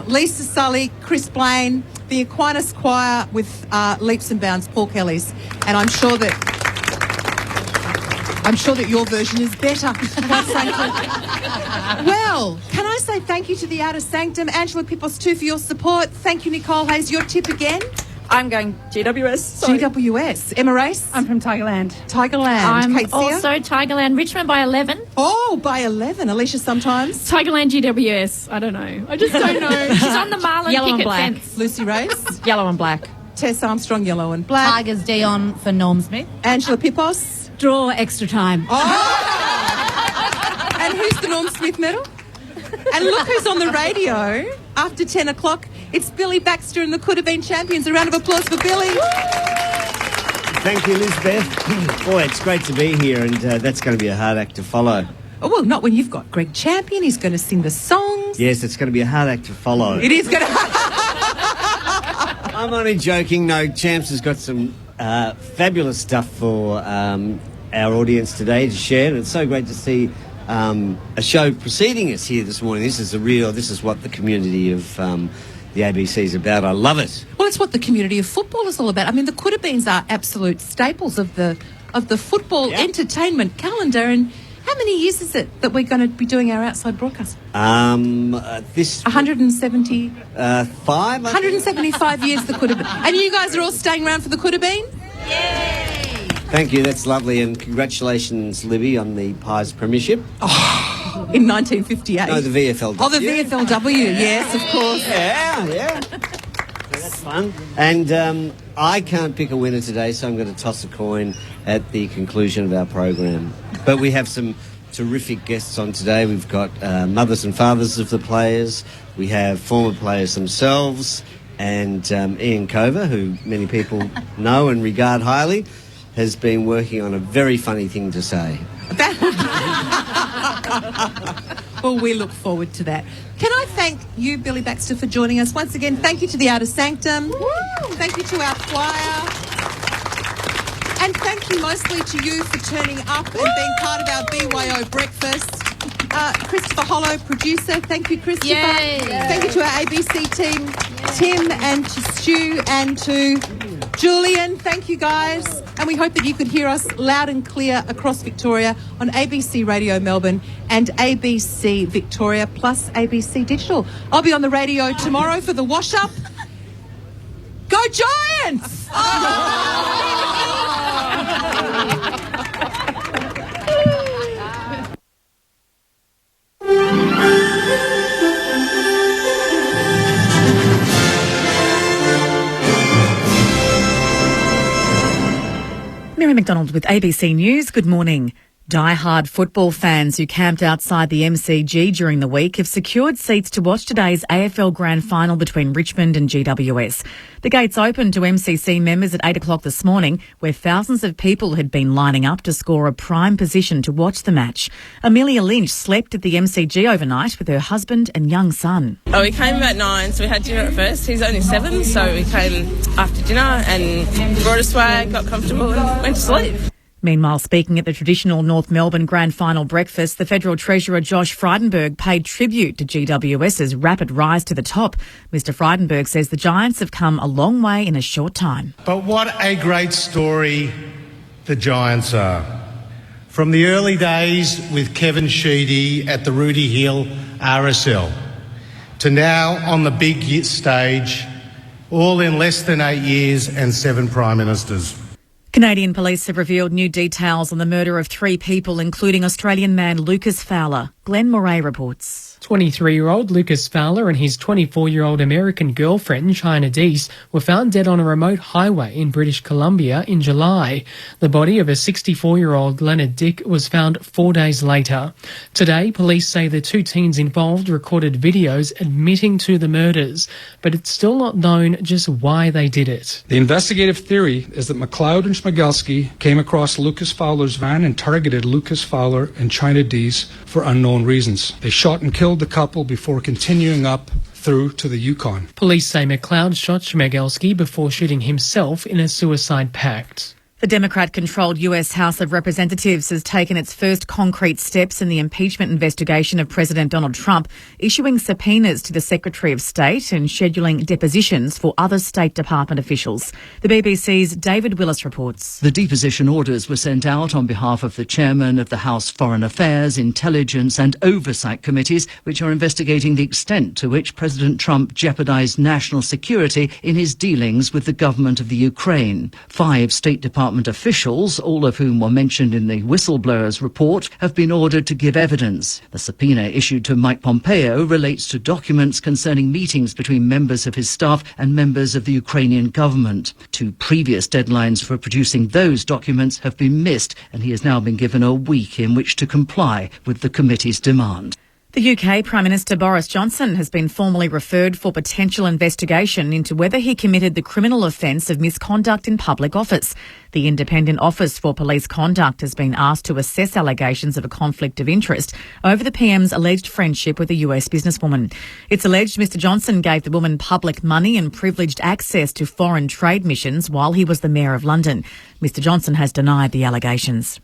Lisa Sully, Chris Blaine, the Aquinas Choir with Leaps and Bounds, Paul Kelly's, and I'm sure that your version is better, quite frankly. Well, can I say thank you to the Outer Sanctum, Angela Pipos too, for your support. Thank you, Nicole Hayes. Your tip again? I'm going GWS. Sorry. GWS. Emma Race? I'm from Tigerland. I'm Kate also Tigerland Richmond by 11. Oh, by 11. Alicia sometimes. Tigerland GWS. I don't know. I just don't know. She's on the Marlin Yellow and picket black. fence. Lucy Race? Yellow and black. Tess Armstrong, yellow and black. Tigers Dion for Norm Smith. Angela Pipos? Draw extra time. Oh! And who's the Norm Smith medal? And look who's on the radio after 10 o'clock. It's Billy Baxter and the Could Have Been Champions. A round of applause for Billy. Thank you, Elizabeth. Boy, it's great to be here, and that's going to be a hard act to follow. Oh, well, not when you've got Greg Champion. He's going to sing the songs. Yes, it's going to be a hard act to follow. It is going to... I'm only joking. No, Champs has got some fabulous stuff for our audience today to share, and it's so great to see a show preceding us here this morning. This is what the community of the ABC is about. I love it. Well, it's what the community of football is all about. I mean, the Could Have Beens are absolute staples of the football entertainment calendar. And how many years is it that we're going to be doing our outside broadcast? This 175. 175 years the Could Have Been. And you guys are all staying around for the Could Have Been? Yay! Thank you, that's lovely, and congratulations, Libby, on the Pies Premiership. Oh, in 1958. No, the VFLW. Oh, the VFLW, yes, of course. Yeah. That's fun. And I can't pick a winner today, so I'm going to toss a coin at the conclusion of our program. But we have some terrific guests on today. We've got mothers and fathers of the players. We have former players themselves, and Ian Cover, who many people know and regard highly, has been working on a very funny thing to say. Well, we look forward to that. Can I thank you, Billy Baxter, for joining us once again? Thank you to the Outer Sanctum. Woo! Thank you to our choir. And thank you mostly to you for turning up and being part of our BYO breakfast. Christopher Hollow, producer. Thank you, Christopher. Yay. Thank you to our ABC team, Tim and to Stu and to Julian. Thank you, guys. And we hope that you could hear us loud and clear across Victoria on ABC Radio Melbourne and ABC Victoria plus ABC Digital. I'll be on the radio tomorrow for the wash-up. Go Giants! Mary McDonald with ABC News. Good morning. Die-hard football fans who camped outside the MCG during the week have secured seats to watch today's AFL Grand Final between Richmond and GWS. The gates opened to MCC members at 8 o'clock this morning, where thousands of people had been lining up to score a prime position to watch the match. Amelia Lynch slept at the MCG overnight with her husband and young son. Oh, we came about 9, so we had dinner at first. He's only 7, so we came after dinner and brought a swag, got comfortable and went to sleep. Meanwhile, speaking at the traditional North Melbourne Grand Final breakfast, the Federal Treasurer Josh Frydenberg paid tribute to GWS's rapid rise to the top. Mr Frydenberg says the Giants have come a long way in a short time. But what a great story the Giants are. From the early days with Kevin Sheedy at the Rudy Hill RSL to now on the big stage, all in less than 8 years and 7 Prime Ministers. Canadian police have revealed new details on the murder of 3 people, including Australian man Lucas Fowler. Glenn Moray reports. 23-year-old Lucas Fowler and his 24-year-old American girlfriend, China Deese, were found dead on a remote highway in British Columbia in July. The body of a 64-year-old Leonard Dick was found 4 days later. Today, police say the 2 teens involved recorded videos admitting to the murders, but it's still not known just why they did it. The investigative theory is that McLeod and Schmigelski came across Lucas Fowler's van and targeted Lucas Fowler and China Deese for unknown reasons. They shot and killed the couple before continuing up through to the Yukon. Police say McLeod shot Schmigelski before shooting himself in a suicide pact. The Democrat-controlled US House of Representatives has taken its first concrete steps in the impeachment investigation of President Donald Trump, issuing subpoenas to the Secretary of State and scheduling depositions for other State Department officials. The BBC's David Willis reports. The deposition orders were sent out on behalf of the chairman of the House Foreign Affairs, Intelligence and Oversight Committees, which are investigating the extent to which President Trump jeopardised national security in his dealings with the government of the Ukraine. 5 State Department officials, all of whom were mentioned in the whistleblowers report, have been ordered to give evidence. The subpoena issued to Mike Pompeo relates to documents concerning meetings between members of his staff and members of the Ukrainian government. 2 previous deadlines for producing those documents have been missed, and he has now been given a week in which to comply with the committee's demand. The UK Prime Minister Boris Johnson has been formally referred for potential investigation into whether he committed the criminal offence of misconduct in public office. The Independent Office for Police Conduct has been asked to assess allegations of a conflict of interest over the PM's alleged friendship with a US businesswoman. It's alleged Mr Johnson gave the woman public money and privileged access to foreign trade missions while he was the Mayor of London. Mr Johnson has denied the allegations.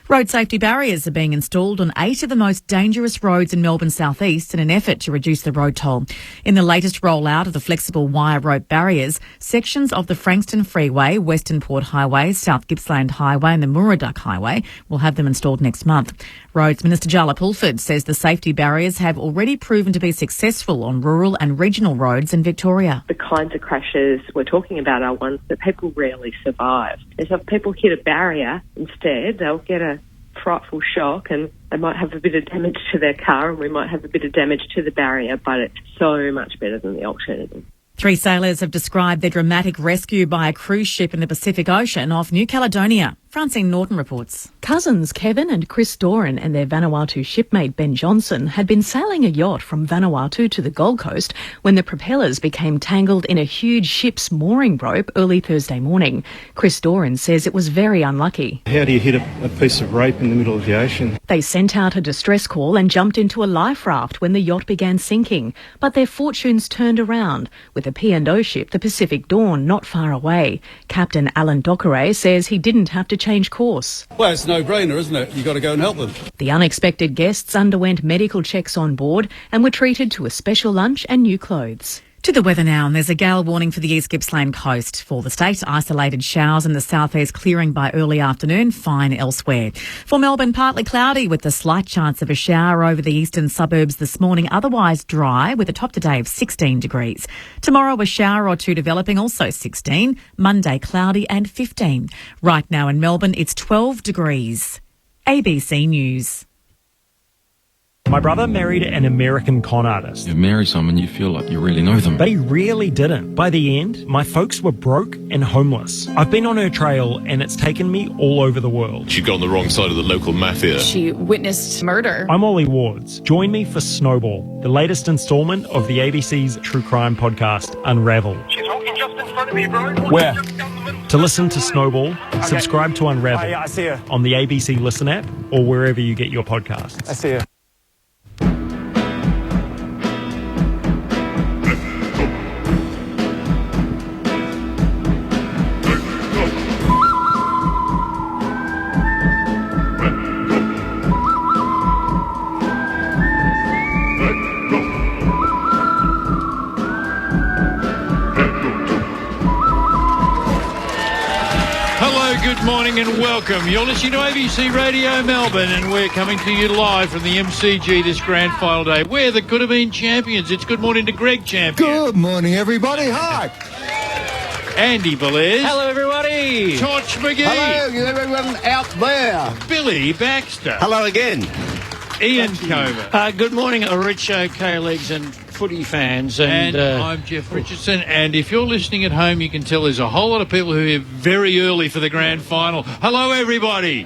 Road safety barriers are being installed on 8 of the most dangerous roads in Melbourne's southeast in an effort to reduce the road toll. In the latest rollout of the flexible wire rope barriers, sections of the Frankston Freeway, Western Port Highway, South Gippsland Highway and the Murray-Dark Highway will have them installed next month. Roads Minister Jala Pulford says the safety barriers have already proven to be successful on rural and regional roads in Victoria. The kinds of crashes we're talking about are ones that people rarely survive. And so if people hit a barrier instead, they'll get a frightful shock and they might have a bit of damage to their car and we might have a bit of damage to the barrier, but it's so much better than the alternative. 3 sailors have described their dramatic rescue by a cruise ship in the Pacific Ocean off New Caledonia. Francine Norton reports. Cousins Kevin and Chris Doran and their Vanuatu shipmate Ben Johnson had been sailing a yacht from Vanuatu to the Gold Coast when the propellers became tangled in a huge ship's mooring rope early Thursday morning. Chris Doran says it was very unlucky. How do you hit a piece of rope in the middle of the ocean? They sent out a distress call and jumped into a life raft when the yacht began sinking, but their fortunes turned around with a P&O ship, the Pacific Dawn, not far away. Captain Alan Dockeray says he didn't have to change course. Well, it's a no-brainer, isn't it? You've got to go and help them. The unexpected guests underwent medical checks on board and were treated to a special lunch and new clothes. To the weather now, and there's a gale warning for the East Gippsland coast. For the state, isolated showers in the southeast clearing by early afternoon, fine elsewhere. For Melbourne, partly cloudy with a slight chance of a shower over the eastern suburbs this morning, otherwise dry with a top today of 16 degrees. Tomorrow, a shower or two developing, also 16. Monday, cloudy and 15. Right now in Melbourne, it's 12 degrees. ABC News. My brother married an American con artist. You marry someone, you feel like you really know them. But he really didn't. By the end, my folks were broke and homeless. I've been on her trail and it's taken me all over the world. She got on the wrong side of the local mafia. She witnessed murder. I'm Ollie Wards. Join me for Snowball, the latest instalment of the ABC's true crime podcast, Unravel. She's walking just in front of me, bro. Where? To listen to Snowball, subscribe to Unravel I see her. on the ABC Listen app or wherever you get your podcasts. I see her. Good morning and welcome. You're listening to ABC Radio Melbourne and we're coming to you live from the MCG this Grand Final day. We're the could have been champions. It's good morning to Greg Champion. Good morning, everybody. Hi. Andy Beliz. Hello, everybody. Torch McGee. Hello, everyone out there. Billy Baxter. Hello again. Ian Cover. Good morning, Richo, K-Legs and Footy fans. And I'm Jeff Richardson. And if you're listening at home, you can tell there's a whole lot of people who are here very early for the Grand Final. Hello, everybody.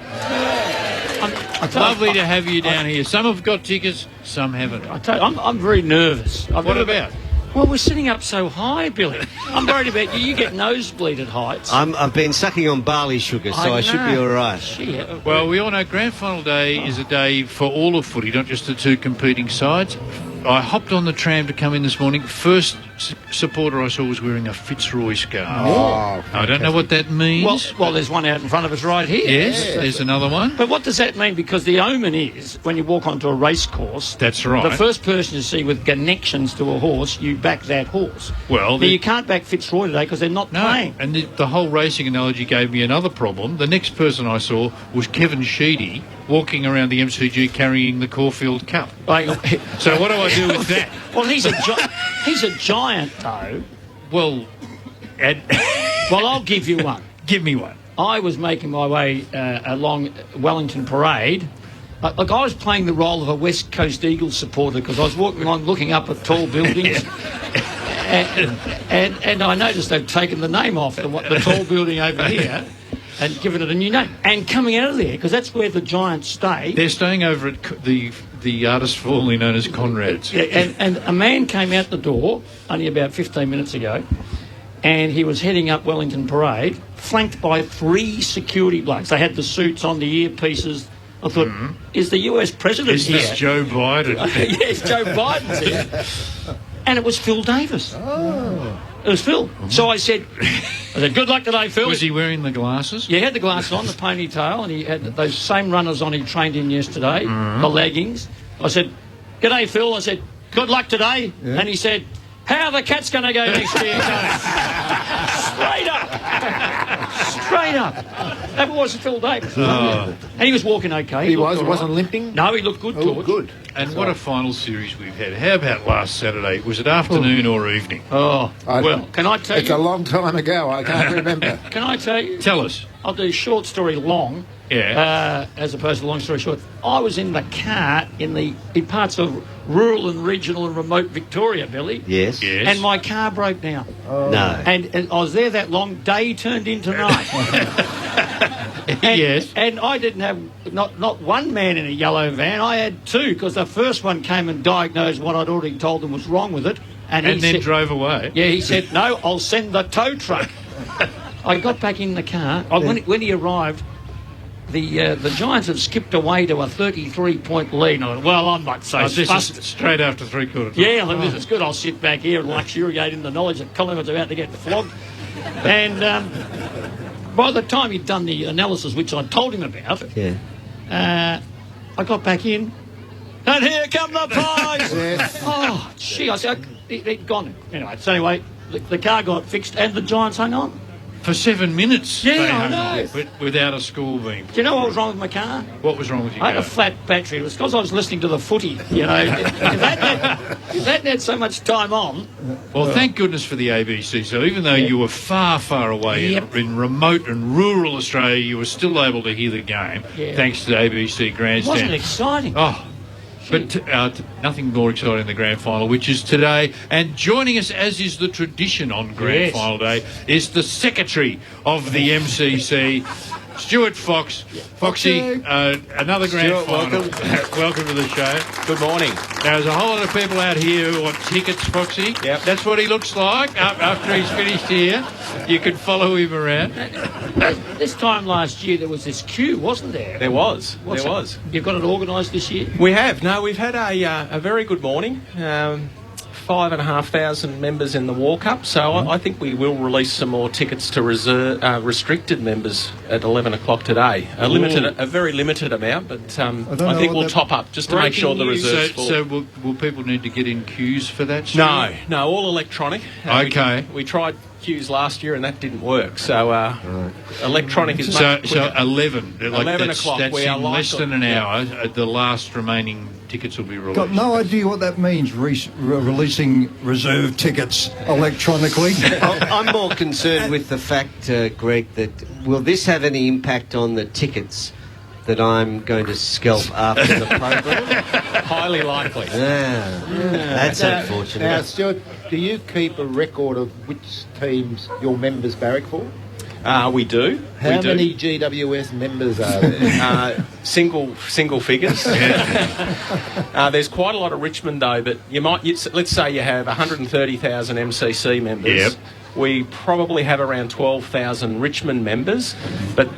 Lovely to have you down here. Some have got tickets, some haven't. I'm very nervous. What about? Well, we're sitting up so high, Billy. I'm worried about you. You get nosebleed at heights. I've been sucking on barley sugar, so I should be all right. Well, we all know Grand Final day is a day for all of footy, not just the two competing sides. I hopped on the tram to come in this morning. First supporter I saw was wearing a Fitzroy scarf. Oh, I don't know what that means. Well, there's one out in front of us right here. Yes, there's another one. But what does that mean? Because the omen is, when you walk onto a race course... That's right. The first person you see with connections to a horse, you back that horse. Well, now, you can't back Fitzroy today because they're not playing. And the whole racing analogy gave me another problem. The next person I saw was Kevin Sheedy walking around the MCG carrying the Caulfield Cup. So what do I do with that? Well, he's a giant, though. Well, well, I'll give you one. Give me one. I was making my way along Wellington Parade. I was playing the role of a West Coast Eagles supporter because I was walking on looking up at tall buildings. And I noticed they've taken the name off the tall building over here and given it a new name. And coming out of there, because that's where the Giants stay. They're staying over at the artist formerly known as Conrad's. Yeah, and a man came out the door only about 15 minutes ago, and he was heading up Wellington Parade, flanked by 3 security blokes. They had the suits on, the earpieces. I thought, is the US president here? Is this Joe Biden? Yes, Joe Biden's here. And it was Phil Davis. Oh. It was Phil. So I said, good luck today, Phil. Was he wearing the glasses? Yeah, he had the glasses on, the ponytail, and he had those same runners on he trained in yesterday, the leggings. I said, g'day, Phil. I said, good luck today. Yeah. And he said, how are the Cats going to go next year, Coach? Straight up. Straight up. That was Phil Davis. And he was walking okay. He wasn't limping? No, he looked good, George. Good. And what a final series we've had. How about last Saturday? Was it afternoon or evening? Oh, well, can I tell you? It's a long time ago. I can't remember. Can I tell you? Tell us. I'll do short story long. Yeah. As opposed to long story short. I was in the car in parts of rural and regional and remote Victoria, Billy. Yes. And my car broke down. Oh. No. And I was there that long. Day turned into night. Yes. And I didn't have not one man in a yellow van. I had 2 because the first one came and diagnosed what I'd already told them was wrong with it. And then said, drove away. Yeah, he said, no, I'll send the tow truck. I got back in the car. When he arrived, the Giants have skipped away to a 33-point lead. I went, well, I'm not so fussed. This is straight after 3/4 time. Yeah, it's good. I'll sit back here and luxuriate in the knowledge that Collingwood's about to get flogged. And by the time he'd done the analysis, which I told him about, I got back in, and here come the pies! Oh, gee, I said, he'd gone. Anyway, the car got fixed and the Giants hung on. For 7 minutes, yeah, they I hung know. on, but without a score being. Do you know what was wrong with my car? What was wrong with your car? I car? had a flat battery. It was because I was listening to the footy. If that had so much time on. Well, thank goodness for the ABC. So even though you were far, far away in remote and rural Australia, you were still able to hear the game thanks to the ABC grandstand. Wasn't it exciting? Oh. But nothing more exciting than the Grand Final, which is today. And joining us, as is the tradition on Grand Final Day, is the Secretary of the MCC, Stuart Fox. Foxy, another Grand Final. Welcome to the show. Good morning. Now, there's a whole lot of people out here who want tickets, Foxy. Yep. That's what he looks like after he's finished here. You can follow him around. This time last year, there was this queue, wasn't there? There was. You've got it organised this year? We have. No, we've had a very good morning. 5,500 members in the walk up, so I think we will release some more tickets to restricted members at 11 o'clock today. A very limited amount, but I think we'll top up just to make sure the reserve's full. So will people need to get in queues for that? No, all electronic. Okay. We tried queues last year and that didn't work, so electronic is much quicker. So 11. 11 o'clock. That's in less than an hour. The last remaining tickets will be released. Got no idea what that means, releasing reserve tickets electronically. I'm more concerned with the fact, Greg, that will this have any impact on the tickets that I'm going to scalp after the program? Highly likely. That's unfortunate. Now, Stuart, do you keep a record of which teams your members barrack for? We do. How many GWS members are there? Single figures. There's quite a lot of Richmond though, but let's say you have 130,000 MCC members. Yep. We probably have around 12,000 Richmond members, but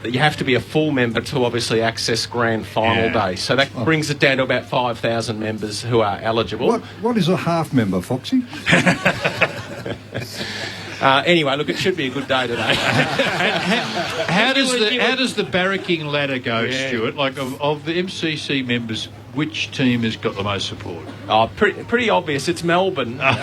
you have to be a full member to obviously access Grand Final Day. So that brings it down to about 5,000 members who are eligible. What is a half member, Foxy? Anyway, look, it should be a good day today. How does the barracking ladder go, Stuart? Like of the MCC members, which team has got the most support? Oh, pretty obvious. It's Melbourne. But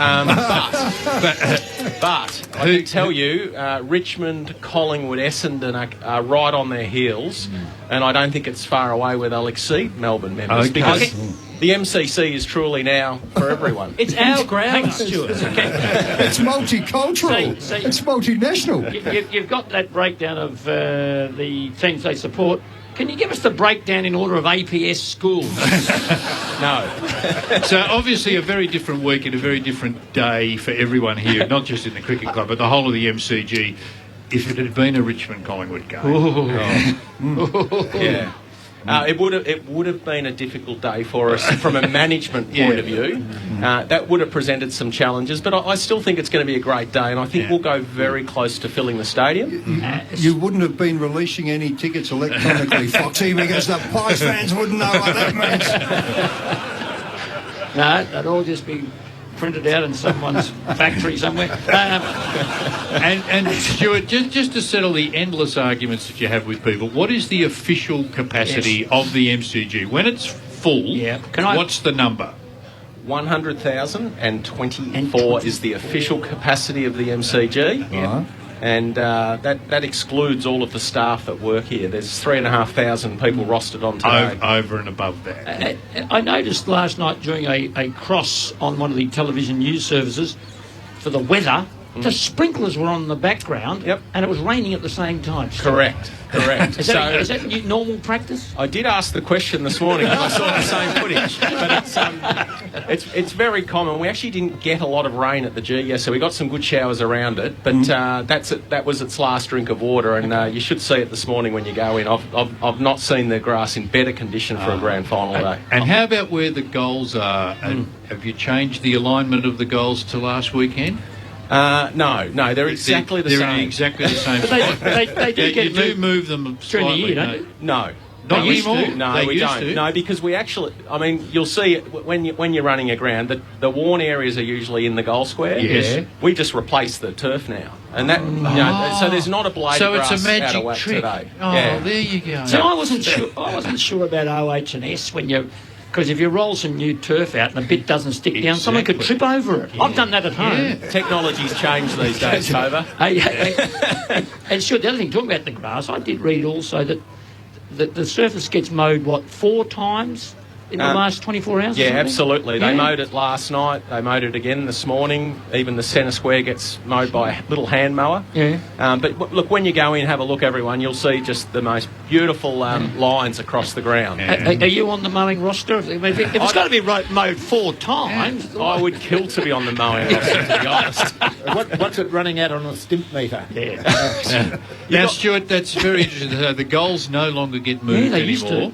I can tell you, Richmond, Collingwood, Essendon are right on their heels, and I don't think it's far away where they'll exceed Melbourne members because the MCC is truly now for everyone. It's our ground, Stuart. It's multicultural. It's multinational. You've got that breakdown of the teams they support. Can you give us the breakdown in order of APS schools? No. So obviously a very different week and a very different day for everyone here, not just in the cricket club, but the whole of the MCG. If it had been a Richmond-Collingwood game. Yeah. It would have been a difficult day for us from a management point of view. That would have presented some challenges, but I still think it's going to be a great day, and I think we'll go very close to filling the stadium. You wouldn't have been releasing any tickets electronically, Foxy, because the Pies fans wouldn't know what that means. No, that'd all just be printed out in someone's factory somewhere. And Stuart, just to settle the endless arguments that you have with people, what is the official capacity of the MCG? When it's full, what's the number? 100,024 is the official capacity of the MCG. And that excludes all of the staff that work here. There's 3,500 people rostered on today. Over and above that. I noticed last night during a cross on one of the television news services for the weather, the sprinklers were on in the background, and it was raining at the same time. Correct. Is that normal practice? I did ask the question this morning and I saw the same footage, but it's very common. We actually didn't get a lot of rain at the G, so we got some good showers around it, but that was its last drink of water, and you should see it this morning when you go in. I've not seen the grass in better condition for a grand final day. And how about where the goals are? Have you changed the alignment of the goals to last weekend? No, they're exactly the same. They're in exactly the same spot. They do move them during the year, slightly, don't they? No. Not anymore. No, we don't. No, because we actually, you'll see it when you're running a ground, the worn areas are usually in the goal square. Yes. We just replace the turf now. And that, so there's not a blade of grass it's a magic out of whack trick. today. There you go. So I wasn't sure about OH&S because if you roll some new turf out and a bit doesn't stick down, someone could trip over it. I've done that at home. Technology's changed these days, Tover. And sure, the other thing, talking about the grass, I did read also that the surface gets mowed, 4 times in the last 24 hours? Yeah, absolutely. They mowed it last night. They mowed it again this morning. Even the centre square gets mowed by a little hand mower. But look, when you go in, have a look, everyone, you'll see just the most beautiful lines across the ground. Are you on the mowing roster? If it's got to be mowed 4 times... I would kill to be on the mowing roster, to be honest. What's it running at on a stimp meter? Now, Stuart, that's very interesting. The goals no longer get moved anymore.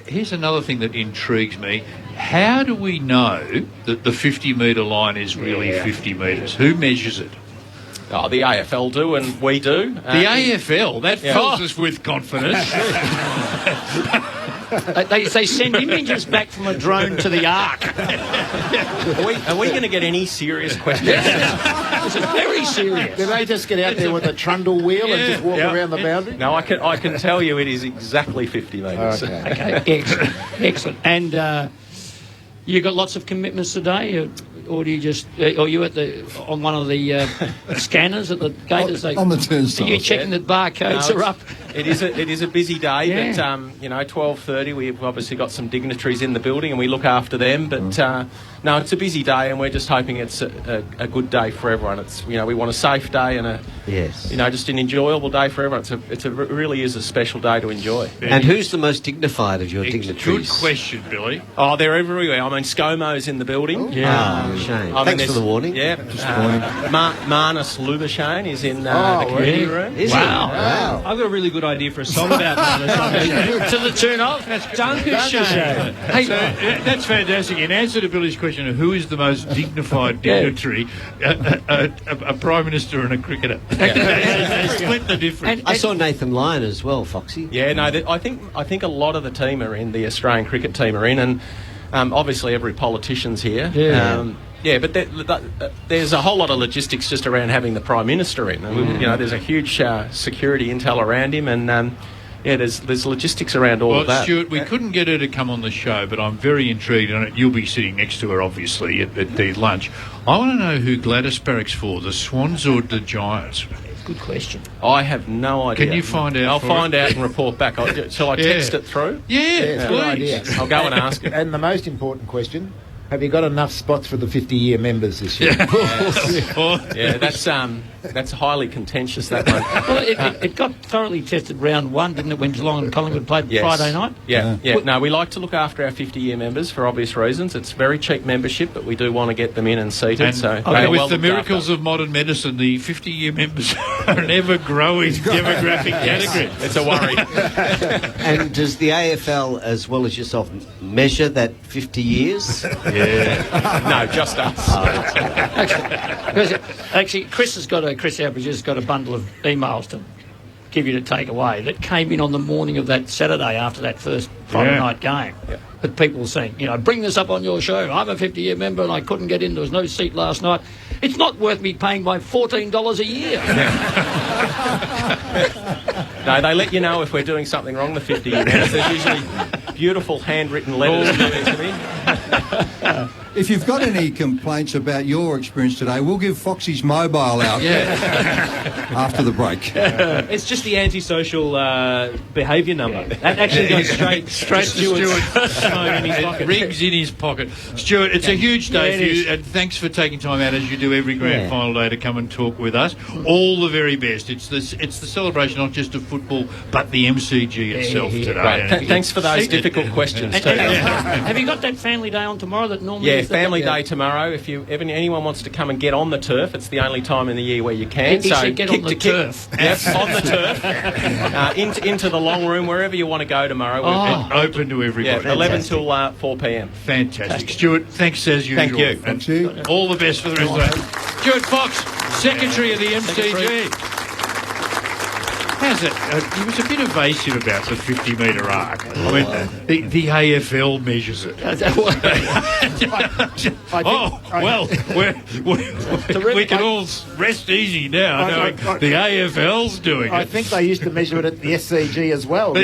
Here's another thing that intrigues me. How do we know that the 50-metre line is really 50 metres? Who measures it? Oh, the AFL do, and we do. The AFL? That fills us with confidence. They send images back from a drone to the Ark. Are we going to get any serious questions? This is very serious. Do they just get out there with a trundle wheel and just walk around the boundary? No, I can tell you it is exactly 50 metres. Okay, excellent. And you got lots of commitments today, or do you just? Are you on one of the scanners at the gate? On the turnstile. Are you checking that barcodes are up? It is a busy day, but 12:30 we've obviously got some dignitaries in the building and we look after them. But no, it's a busy day and we're just hoping it's a good day for everyone. It's we want a safe day and just an enjoyable day for everyone. It really is a special day to enjoy. And who's the most dignified of your dignitaries? Good question, Billy. Oh, they're everywhere. I mean, ScoMo's in the building. Shame. Thanks for the warning. Yeah. Marnus Lubashane is in the community room. Wow. I've got a really good good idea for a song about Mother Sunday. To the tune of Dunkashane. Hey, So, that's fantastic. In answer to Billy's question of who is the most dignified dignitary, a Prime Minister and a cricketer. They split the difference. I saw Nathan Lyon as well, Foxy. Yeah, no, I think a lot of the team are in, the Australian cricket team are in, and obviously every politician's here. Yeah, but there's a whole lot of logistics just around having the Prime Minister in. And, there's a huge security intel around him, and there's logistics around all of that. Stuart, we couldn't get her to come on the show, but I'm very intrigued, and you'll be sitting next to her, obviously, at the lunch. I want to know who Gladys barracks for, the Swans or the Giants? Good question. I have no idea. Can you find out? I'll find out and report back. Shall I text it through? Yeah, good idea. I'll go and ask it. And the most important question: have you got enough spots for the 50-year members this year? Yeah, that's highly contentious, that one. Well, it got thoroughly tested round one, didn't it, when Geelong and Collingwood played Friday night? Yeah. No, we like to look after our 50-year members for obvious reasons. It's very cheap membership, but we do want to get them in and seated. With the miracles of modern medicine, the 50-year members are an ever-growing demographic category. It's a worry. And does the AFL, as well as yourself, measure that 50 years? No, just us. Actually, Chris, our producer's got a bundle of emails to give you to take away that came in on the morning of that Saturday after that first Friday night game. Yeah. But people were saying, bring this up on your show. I'm a 50-year member and I couldn't get in. There was no seat last night. It's not worth me paying my $14 a year. No, they let you know if we're doing something wrong, the 50-year members. There's usually beautiful handwritten letters to me. If you've got any complaints about your experience today, we'll give Foxy's mobile out after the break. It's just the antisocial behaviour number. That actually goes straight to Stuart's phone in his pocket. It rings in his pocket. Stuart, it's a huge day for you, and thanks for taking time out, as you do every grand final day, to come and talk with us. All the very best. It's the celebration not just of football, but the MCG itself today. Right. Thanks for those difficult questions too. Have you got that family day on tomorrow that normally... Family day tomorrow. If anyone wants to come and get on the turf, it's the only time in the year where you can. He said get on the turf. Yes, on the turf. Into the long room, wherever you want to go tomorrow. Open to everybody. 11 till 4 p.m. Fantastic. Stuart, thanks as usual. Thank you. Thank you. All the best for the rest of the day. Stuart Fox, Secretary of the MCG. How's it? He was a bit evasive about the 50-metre arc. I mean, the AFL measures it. We can all rest easy now knowing the AFL's doing it. I think they used to measure it at the SCG as well.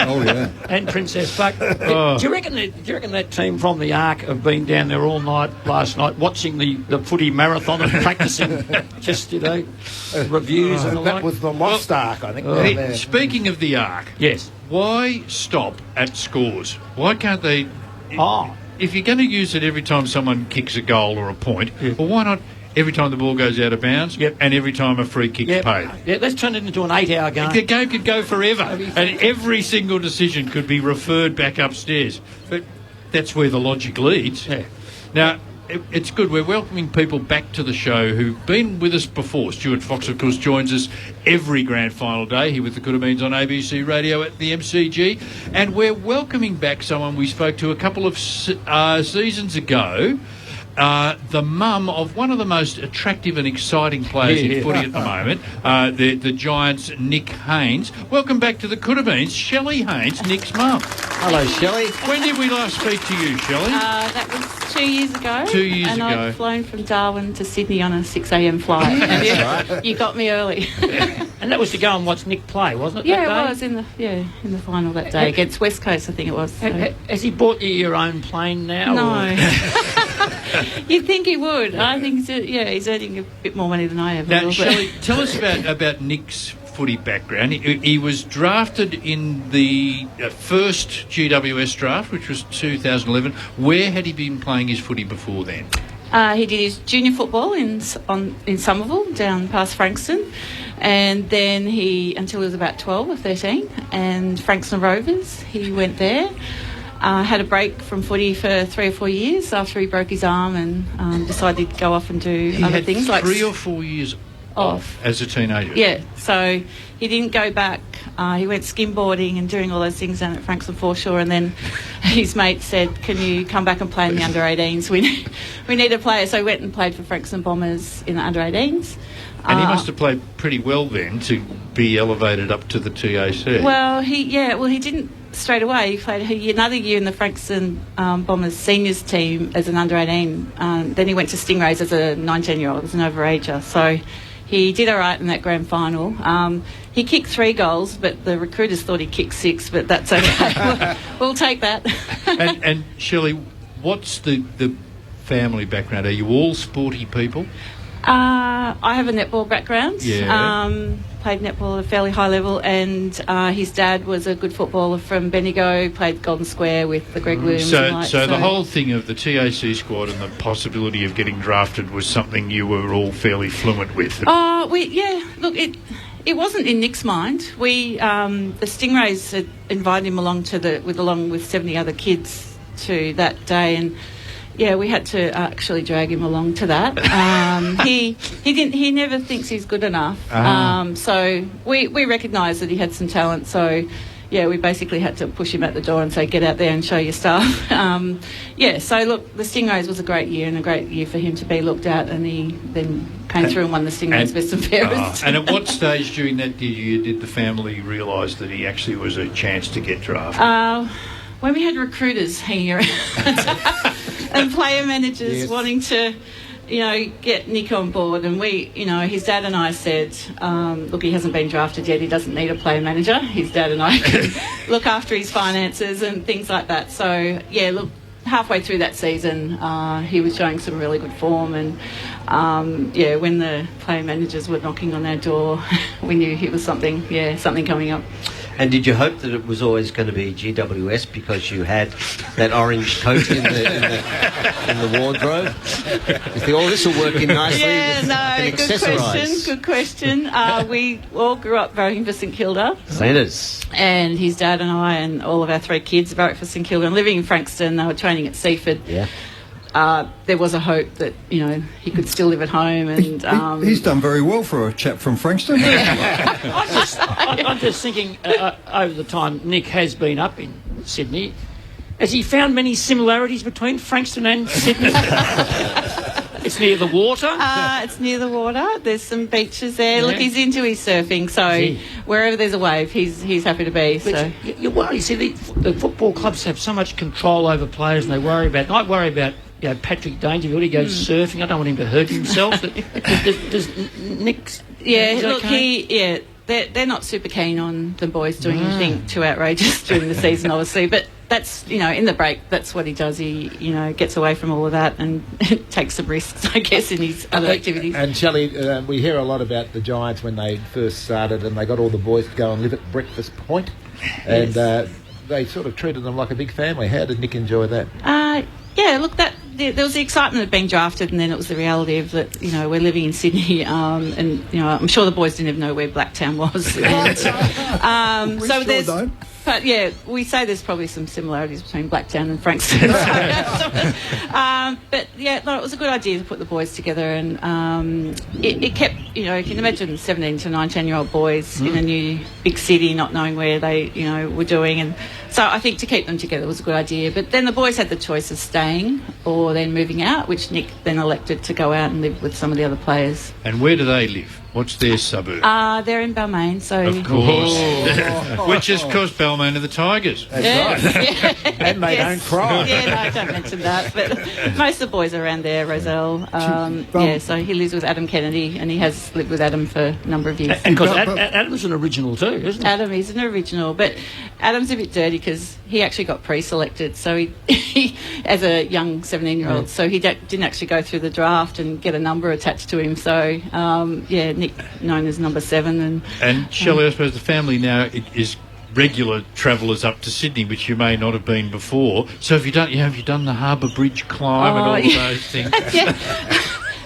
Oh, yeah. And Princess Park. Do you reckon that team from the Arc have been down there all night last night watching the footy marathon and practising just, reviews and the like? That was the Lost Arc, I think. Speaking of the Arc, yes. Why stop at scores? Why can't they... If you're going to use it every time someone kicks a goal or a point, well, why not every time the ball goes out of bounds and every time a free kick's paid? Yeah, let's turn it into an 8-hour game. The game could go forever, and every single decision could be referred back upstairs. But that's where the logic leads. Yeah. Now, it's good. We're welcoming people back to the show who've been with us before. Stuart Fox, of course, joins us every grand final day here with the Could-Have-Beens on ABC Radio at the MCG. And we're welcoming back someone we spoke to a couple of seasons ago, the mum of one of the most attractive and exciting players in footy at the moment, the Giants' Nick Haynes. Welcome back to the Could-Have-Beens, Shelley Haynes, Nick's mum. Hello, Shelley. When did we last speak to you, Shelley? That was 2 years ago. 2 years and ago. I'd flown from Darwin to Sydney on a 6 a.m. flight. That's right. You got me early. And that was to go and watch Nick play, wasn't it? Yeah, that day? it was in the final that day against West Coast, I think it was. So. Has he bought you your own plane now? No. You'd think he would. I think he's earning a bit more money than I have. Now, Shelley, tell us about Nick's footy background. He was drafted in the first GWS draft, which was 2011. Where had he been playing his footy before then? He did his junior football in Somerville, down past Frankston, and then until he was about 12 or 13, and Frankston Rovers, he went there. Had a break from footy for 3 or 4 years after he broke his arm and decided to go off and do other things. He had 3 or 4 years off. As a teenager? Yeah, so he didn't go back. He went skimboarding and doing all those things down at Frankston Foreshore, and then his mate said, can you come back and play in the under-18s? We need a player. So he went and played for Frankston Bombers in the under-18s. And he must have played pretty well then to be elevated up to the TAC. Well, he didn't straight away. He played another year in the Frankston Bombers seniors team as an under-18. Then he went to Stingrays as a 19-year-old, as an overager. So he did all right in that grand final. He kicked 3 goals, but the recruiters thought he kicked 6, but that's okay. we'll take that. and Shelley, what's the family background? Are you all sporty people? I have a netball background. Yeah. Played netball at a fairly high level, and his dad was a good footballer from Bendigo, played Golden Square with the Greg Williams. So the whole thing of the TAC squad and the possibility of getting drafted was something you were all fairly fluent with? Look, it wasn't in Nick's mind. We, the Stingrays had invited him along along with 70 other kids to that day, and yeah, we had to actually drag him along to that. He never thinks he's good enough. So we recognised that he had some talent. So yeah, we basically had to push him out the door and say, get out there and show your stuff. So look, the Stingrays was a great year, and a great year for him to be looked at, and he then came through and won the Stingrays Best and Fairest. And at what stage during that year did the family realise that he actually was a chance to get drafted? When we had recruiters hanging around and player managers wanting to, get Nick on board, and his dad and I said, look, he hasn't been drafted yet, he doesn't need a player manager. His dad and I can look after his finances and things like that. So, yeah, look, halfway through that season, he was showing some really good form, and when the player managers were knocking on our door, we knew he was something coming up. And did you hope that it was always going to be GWS because you had that orange coat in the wardrobe? You think, this will work in nicely. Yeah, no, good question. We all grew up voting for St Kilda. Saints. And his dad and I and all of our 3 kids voted for St Kilda. And living in Frankston, they were training at Seaford. Yeah. There was a hope that, he could still live at home. And he's done very well for a chap from Frankston. I'm just thinking, over the time Nick has been up in Sydney, has he found many similarities between Frankston and Sydney? It's near the water. It's near the water. There's some beaches there. Yeah. Look, he's into his surfing, so wherever there's a wave, he's happy to be. But so you worry. See, the football clubs have so much control over players, and I worry about Patrick Dangerfield. He goes surfing. I don't want him to hurt himself. Does Nick? Yeah, look, okay? They're not super keen on the boys doing anything too outrageous during the season, obviously, but that's, in the break, that's what he does. He, gets away from all of that and takes some risks, I guess, in his other activities. And Shelley, we hear a lot about the Giants when they first started, and they got all the boys to go and live at Breakfast Point, and they sort of treated them like a big family. How did Nick enjoy that? Look, there was the excitement of being drafted, and then it was the reality of that, we're living in Sydney, and, I'm sure the boys didn't even know where Blacktown was. And, so there's... Don't. But, we say there's probably some similarities between Blacktown and Frankston. It was a good idea to put the boys together, and it kept, you can imagine 17 to 19-year-old boys in a new big city not knowing where they, were doing, and so I think to keep them together was a good idea. But then the boys had the choice of staying or then moving out, which Nick then elected to go out and live with some of the other players. And where do they live? What's their suburb? They're in Balmain, so... Of course. Which is, of course, Balmain are the Tigers. That's right. And they don't cry. Yeah, no, don't mention that. But most of the boys are around there, Roselle. So he lives with Adam Kennedy, and he has lived with Adam for a number of years. And because Adam's an original too, isn't he? Adam is an original, but Adam's a bit dirty because he actually got pre-selected, so he as a young 17-year-old, so he didn't actually go through the draft and get a number attached to him. So, Nick, known as number 7. And Shelley, I suppose the family now is regular travellers up to Sydney, which you may not have been before. So have you done the Harbour Bridge climb and all those things?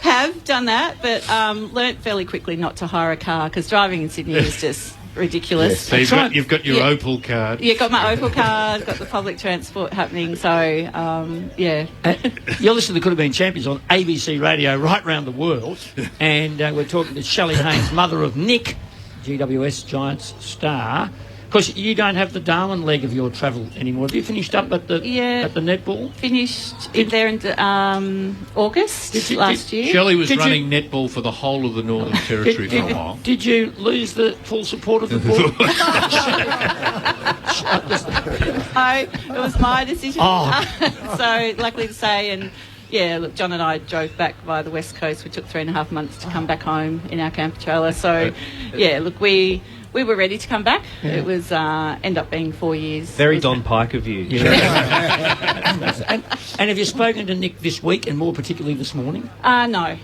Have done that, but learnt fairly quickly not to hire a car because driving in Sydney is just ridiculous. So you've got your Opal card. Yeah, got my Opal card, got the public transport happening, so, yeah. You're listening to Could Have Been Champions on ABC Radio right round the world, and we're talking to Shelley Haynes, mother of Nick, GWS Giants star. Of course, you don't have the Darwin leg of your travel anymore. Have you finished up at the netball? Finished there in August last year. Shelley was running netball for the whole of the Northern Territory for a while. Did you lose the full support of the board? No, it was my decision. So, luckily to say, and yeah, look, John and I drove back via the West Coast. We took 3.5 months to come back home in our camper trailer. So, yeah, look, we were ready to come back. Yeah. It was end up being 4 years. Very Don Pike of you. Yeah. And have you spoken to Nick this week, and more particularly this morning? No.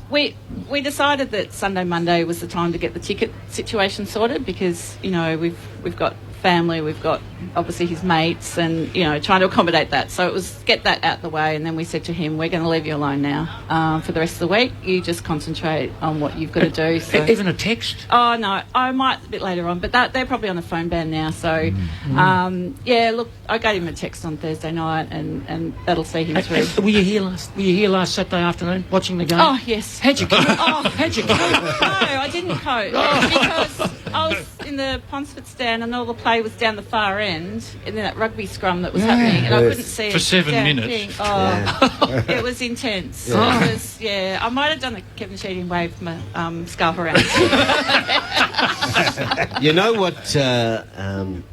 We decided that Sunday, Monday was the time to get the ticket situation sorted because, you know, we've got family, we've got obviously his mates, and, you know, trying to accommodate that. So it was get that out the way, and then we said to him, we're going to leave you alone now for the rest of the week. You just concentrate on what you've got to do. So. Even a text? Oh, no, I might a bit later on, but they're probably on a phone ban now. So, yeah, look, I gave him a text on Thursday night, and that'll see him through. Were you here last Saturday afternoon watching the game? Oh, yes. How'd you cope? How'd you cope? No, I didn't cope because I was in the Ponsford stand and all the play was down the far end in that rugby scrum that was happening, and I couldn't see it for 7 minutes. It was intense. Yeah. It was, I might have done the Kevin Sheedy and waved my scarf around. You know what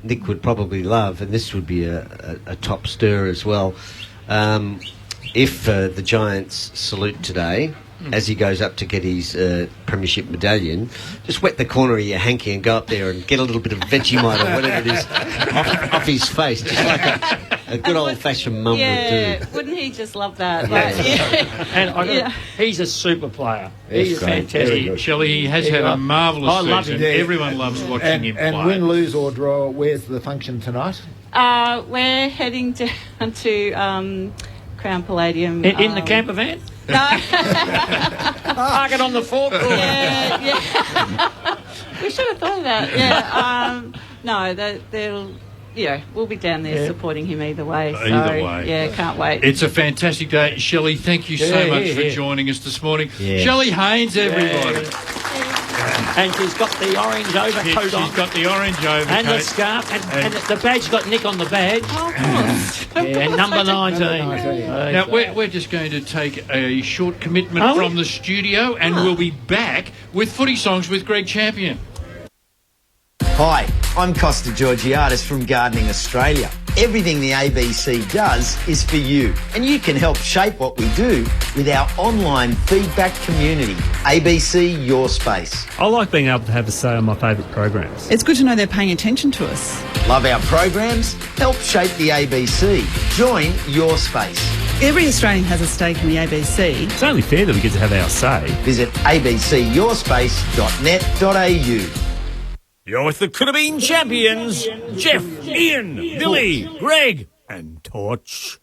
Nick would probably love, and this would be a top stir as well, if the Giants salute today, as he goes up to get his premiership medallion, just wet the corner of your hanky and go up there and get a little bit of Vegemite or whatever it is off his face, just like a good old-fashioned mum would do. Wouldn't he just love that? And he's a super player. He's fantastic. Shelley, he has had a marvellous season. Love him. Everyone loves watching him play. And win, lose or draw, where's the function tonight? We're heading down to Crown Palladium. In the camper van? No. Park it on the forecourt. Yeah. We should have thought of that. Yeah. No, they'll. Yeah, we'll be down there supporting him either way. Yeah, can't wait. It's a fantastic day. Shelley, thank you so much for joining us this morning. Yeah. Shelley Haynes, everybody. And she's got the orange overcoat on. She's got the orange overcoat. And the scarf. And the badge got Nick on the badge. Oh, of course. And number 19. Now, we're just going to take a short commitment from the studio, and we'll be back with Footy Songs with Greg Champion. Hi, I'm Costa Georgiadis from Gardening Australia. Everything the ABC does is for you, and you can help shape what we do with our online feedback community, ABC Your Space. I like being able to have a say on my favourite programs. It's good to know they're paying attention to us. Love our programs? Help shape the ABC. Join Your Space. Every Australian has a stake in the ABC. It's only fair that we get to have our say. Visit abcyourspace.net.au. You're with the Could Have Been Champions, Jeff, Ian, Billy, Greg and Torch.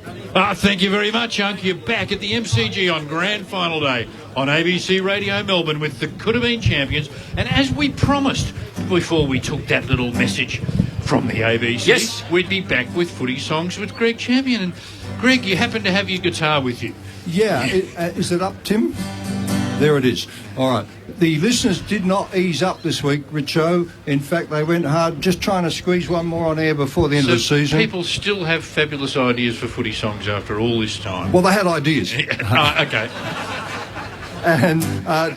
Thank you very much, Unc. You're back at the MCG on Grand Final Day on ABC Radio Melbourne with the Could Have Been Champions. And as we promised before we took that little message from the ABC, we'd be back with Footy Songs with Greg Champion. And Greg, you happen to have your guitar with you. Yeah, is it up, Tim? There it is. All right. The listeners did not ease up this week, Richo. In fact, they went hard, just trying to squeeze one more on air before the end of the season. People still have fabulous ideas for Footy Songs after all this time. Well, they had ideas. Okay. And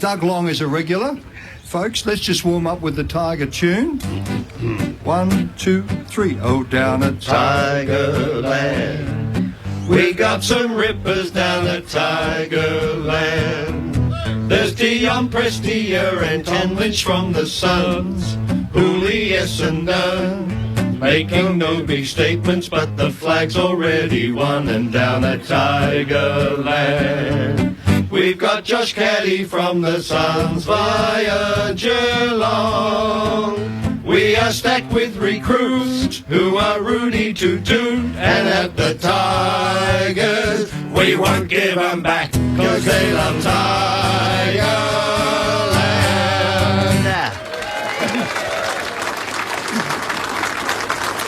Doug Long is a regular. Folks, let's just warm up with the Tiger tune. 1, 2, 3. Oh, down at Tigerland, we got some rippers down at Tigerland. There's Dion Prestia and Tom Lynch from the Suns, Hooley Essendon, making no big statements, but the flag's already won. And down at Tigerland, we've got Josh Caddy from the Suns via Geelong. We are stacked with recruits who are Rudy to toot. And at the Tigers, we won't give them back, cause they love Tigerland.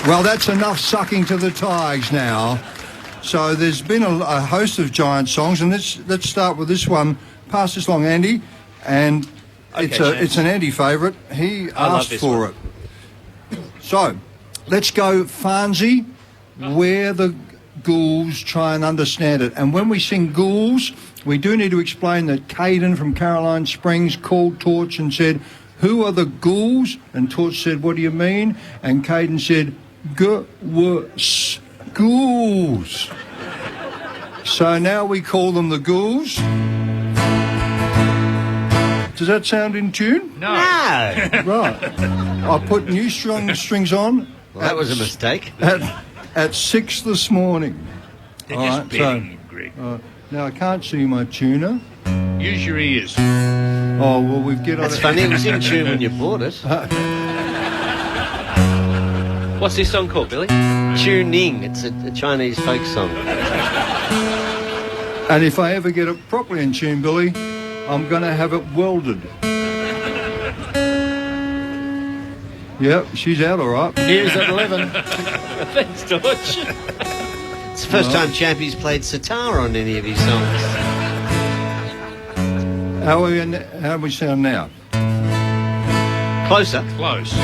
Well, that's enough sucking to the Tigers now. So there's been a host of Giant songs, and let's start with this one. Pass this along, Andy. And it's an Andy favourite. He asked for it. So let's go Farnsey, Where the Ghouls Try and Understand It. And when we sing Ghouls, we do need to explain that Caden from Caroline Springs called Torch and said, "Who are the ghouls?" And Torch said, "What do you mean?" And Caden said, "GWS Ghouls." So now we call them the Ghouls. Does that sound in tune? No. Right. I put new strings on. Well, that was a mistake. At 6 this morning. They're just bedding in, Greg. Now I can't see my tuner. Use your ears. Oh, well, we've get on That's funny, it was in tune when you bought it. What's this song called, Billy? Tuning. It's a Chinese folk song. And if I ever get it properly in tune, Billy, I'm going to have it welded. Yep, she's out all right. Here's at 11. Thanks, George. It's the first time Champy's played sitar on any of his songs. How do we sound now? Closer. Close.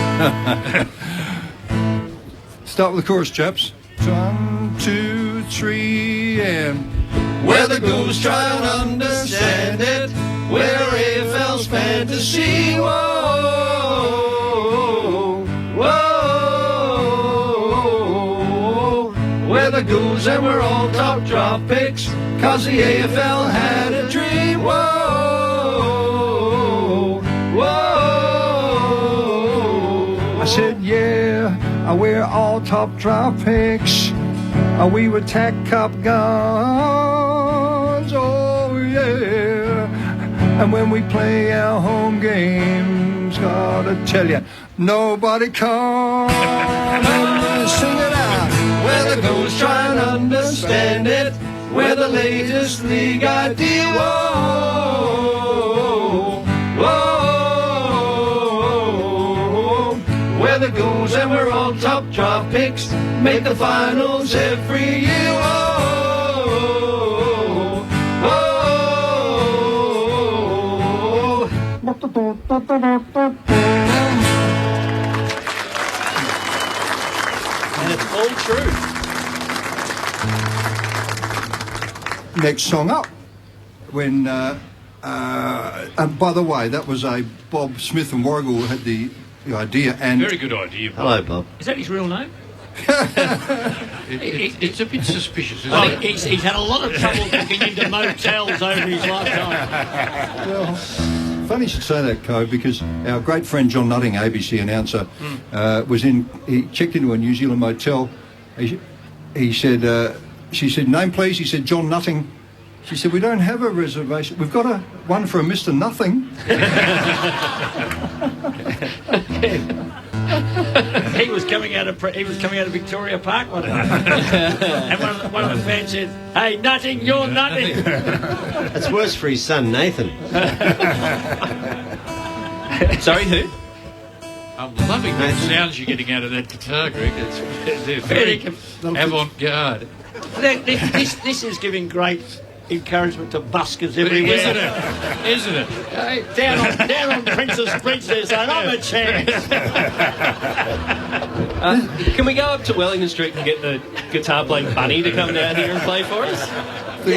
Start with the chorus, chaps. 1, 2, 3, and... Where the ghouls try and understand it, where AFL's fantasy, whoa, whoa, where the ghouls and we're all top drop picks, 'cause the AFL had a dream, whoa, whoa. I said, yeah, we're all top drop picks, we were Tac Cup guns, oh yeah. And when we play our home games, gotta tell you, nobody comes. Sing it out. Where the ghouls try and understand it, we're the latest league idea, whoa, whoa. We're the ghouls and we're all top drop picks, make the finals every year, whoa. And it's all true. Next song up. When, by the way, that was a Bob Smith and Warrigal who had the idea. And very good idea, Bob. Hello, Bob. Is that his real name? It's a bit suspicious, isn't I it? think he's had a lot of trouble booking into motels over his lifetime. Well, funny you should say that, Co, because our great friend John Nutting, ABC announcer, he checked into a New Zealand motel. He said, she said, "Name please." He said, "John Nutting." She said, "We don't have a reservation. We've got one for a Mr. Nothing." He was coming out of Victoria Park one day, and one of the fans said, "Hey, Nutting, you're nutting." That's worse for his son, Nathan. Sorry, who? I'm loving the sounds you're getting out of that guitar, Greg. They're very avant-garde. This is giving great encouragement to buskers everywhere. Isn't it? Down on Princess Bridge, they're saying, "I'm a chance." Can we go up to Wellington Street and get the guitar playing bunny to come down here and play for us? Is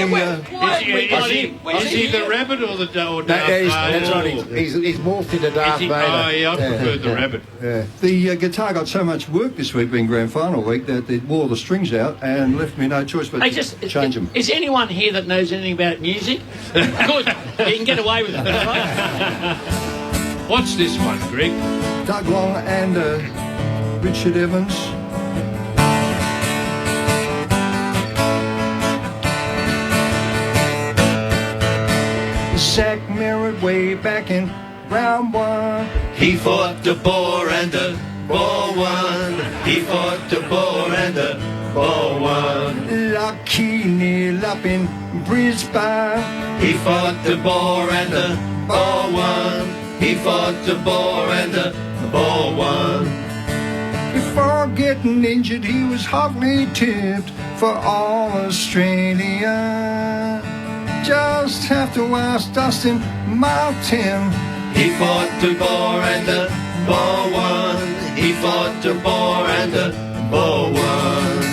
he the rabbit or the Darth Vader? That's right. He's morphed into Darth Vader. Oh, yeah, I prefer the rabbit. Yeah. The guitar got so much work this week, being grand final week, that they wore the strings out and left me no choice but to change them. Is anyone here that knows anything about music? Good. You can get away with it, right? What's this one, Greg? Doug Long and Richard Evans. Zach Merritt way back in round one. He fought the boar and the boar won. He fought the boar and the boar won. Lucky Neil up in Brisbane. He fought the boar and the boar won. He fought the boar and the boar won. Before getting injured, he was hotly tipped for all Australia. Just have to ask Dustin Martin. He fought the boar and the boar won. He fought the boar and the boar won.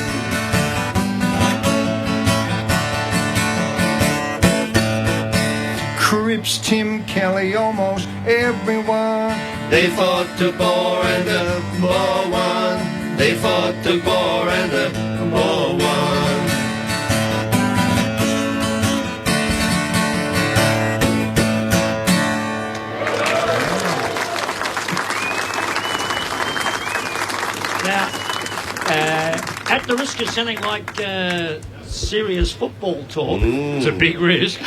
Cripps, Tim Kelly, almost everyone. They fought the boar and the boar won. They fought the boar and the boar won. Now, at the risk of sounding like serious football talk, it's a big risk.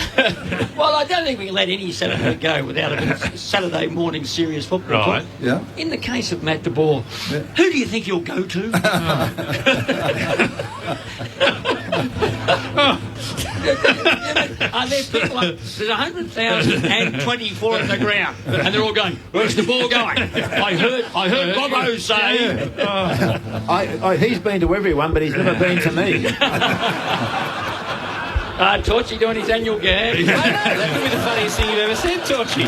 Well, I don't think we can let any Saturday go without a bit of Saturday morning serious football Right. talk. Yeah. In the case of Matt de Boer, who do you think you'll go to? Are there people? There's 100,024 at the ground, and they're all going, "Where's the ball going?" I heard Bobo say. He's been to everyone, but he's never been to me. Torchy doing his annual gag. I know, that could be the funniest thing you've ever said, Torchy.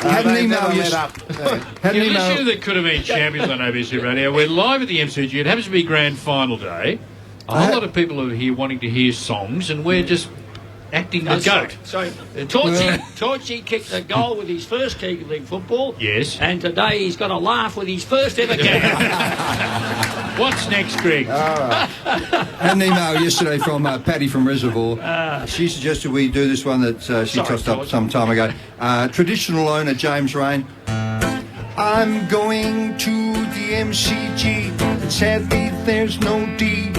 Had an email You're listening to the Could Have Been Champions on ABC Radio. We're live at the MCG. It happens to be Grand Final Day. A whole lot of people are here wanting to hear songs, and we're just acting the goat. Sorry. Torchy kicked a goal with his first kick of league football. Yes. And today he's got a laugh with his first ever gag. What's next, Greg? Had an email yesterday from Patty from Reservoir. She suggested we do this one that she tossed up some time ago. Traditional owner James Rain. I'm going to the MCG, but sadly there's no D's.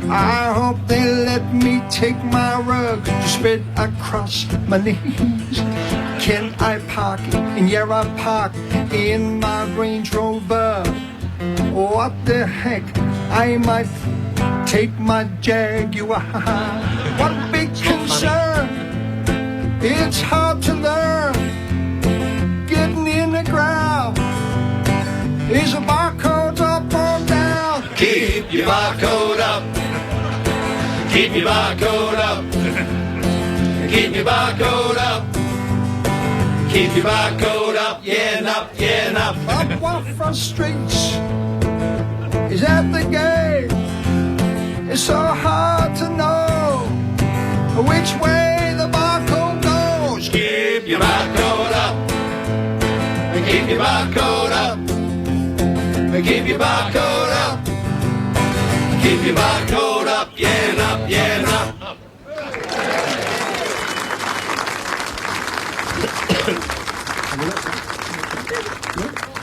I hope they let me take my rug to spread across my knees. Can I park in Yarra Park in my Range Rover? What the heck, I might take my Jaguar. What a big concern, it's hard to learn. Getting in the ground, is a barcode up or down? Keep your barcode up. Keep your barcode up. Keep your barcode up. Keep your barcode up. Yeah, and up, yeah, and up. Up what frustrates is at the gate. It's so hard to know which way the barcode goes. Keep your barcode up. Keep your barcode up. Keep your barcode up. Keep your barcode up. Yeah, and up, yeah, and up.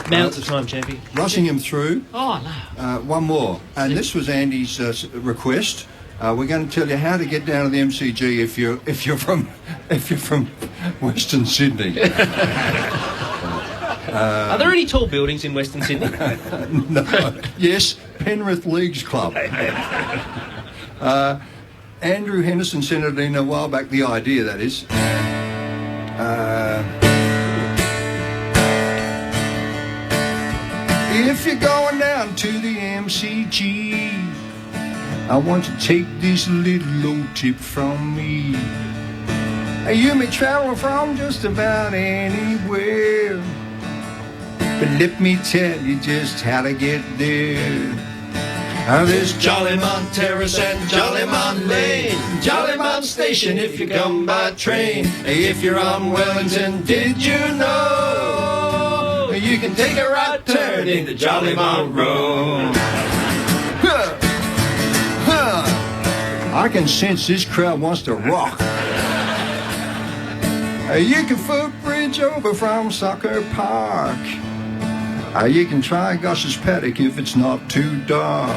Now's the time, champion. Rushing him through. Oh, no. One more. And this was Andy's request. We're going to tell you how to get down to the MCG if you're from Western Sydney. Are there any tall buildings in Western Sydney? No. Yes, Penrith Leagues Club. Andrew Henderson sent it in a while back, the idea, that is. If you're going down to the MCG, I want you to take this little old tip from me. You may travel from just about anywhere, but let me tell you just how to get there. There's Jollymont Terrace and Jollymont Lane, Jollymont Station if you come by train. If you're on Wellington, did you know you can take a right turn into Jollymont Road? I can sense this crowd wants to rock. You can footbridge over from Soccer Park. You can try Gosh's Paddock if it's not too dark.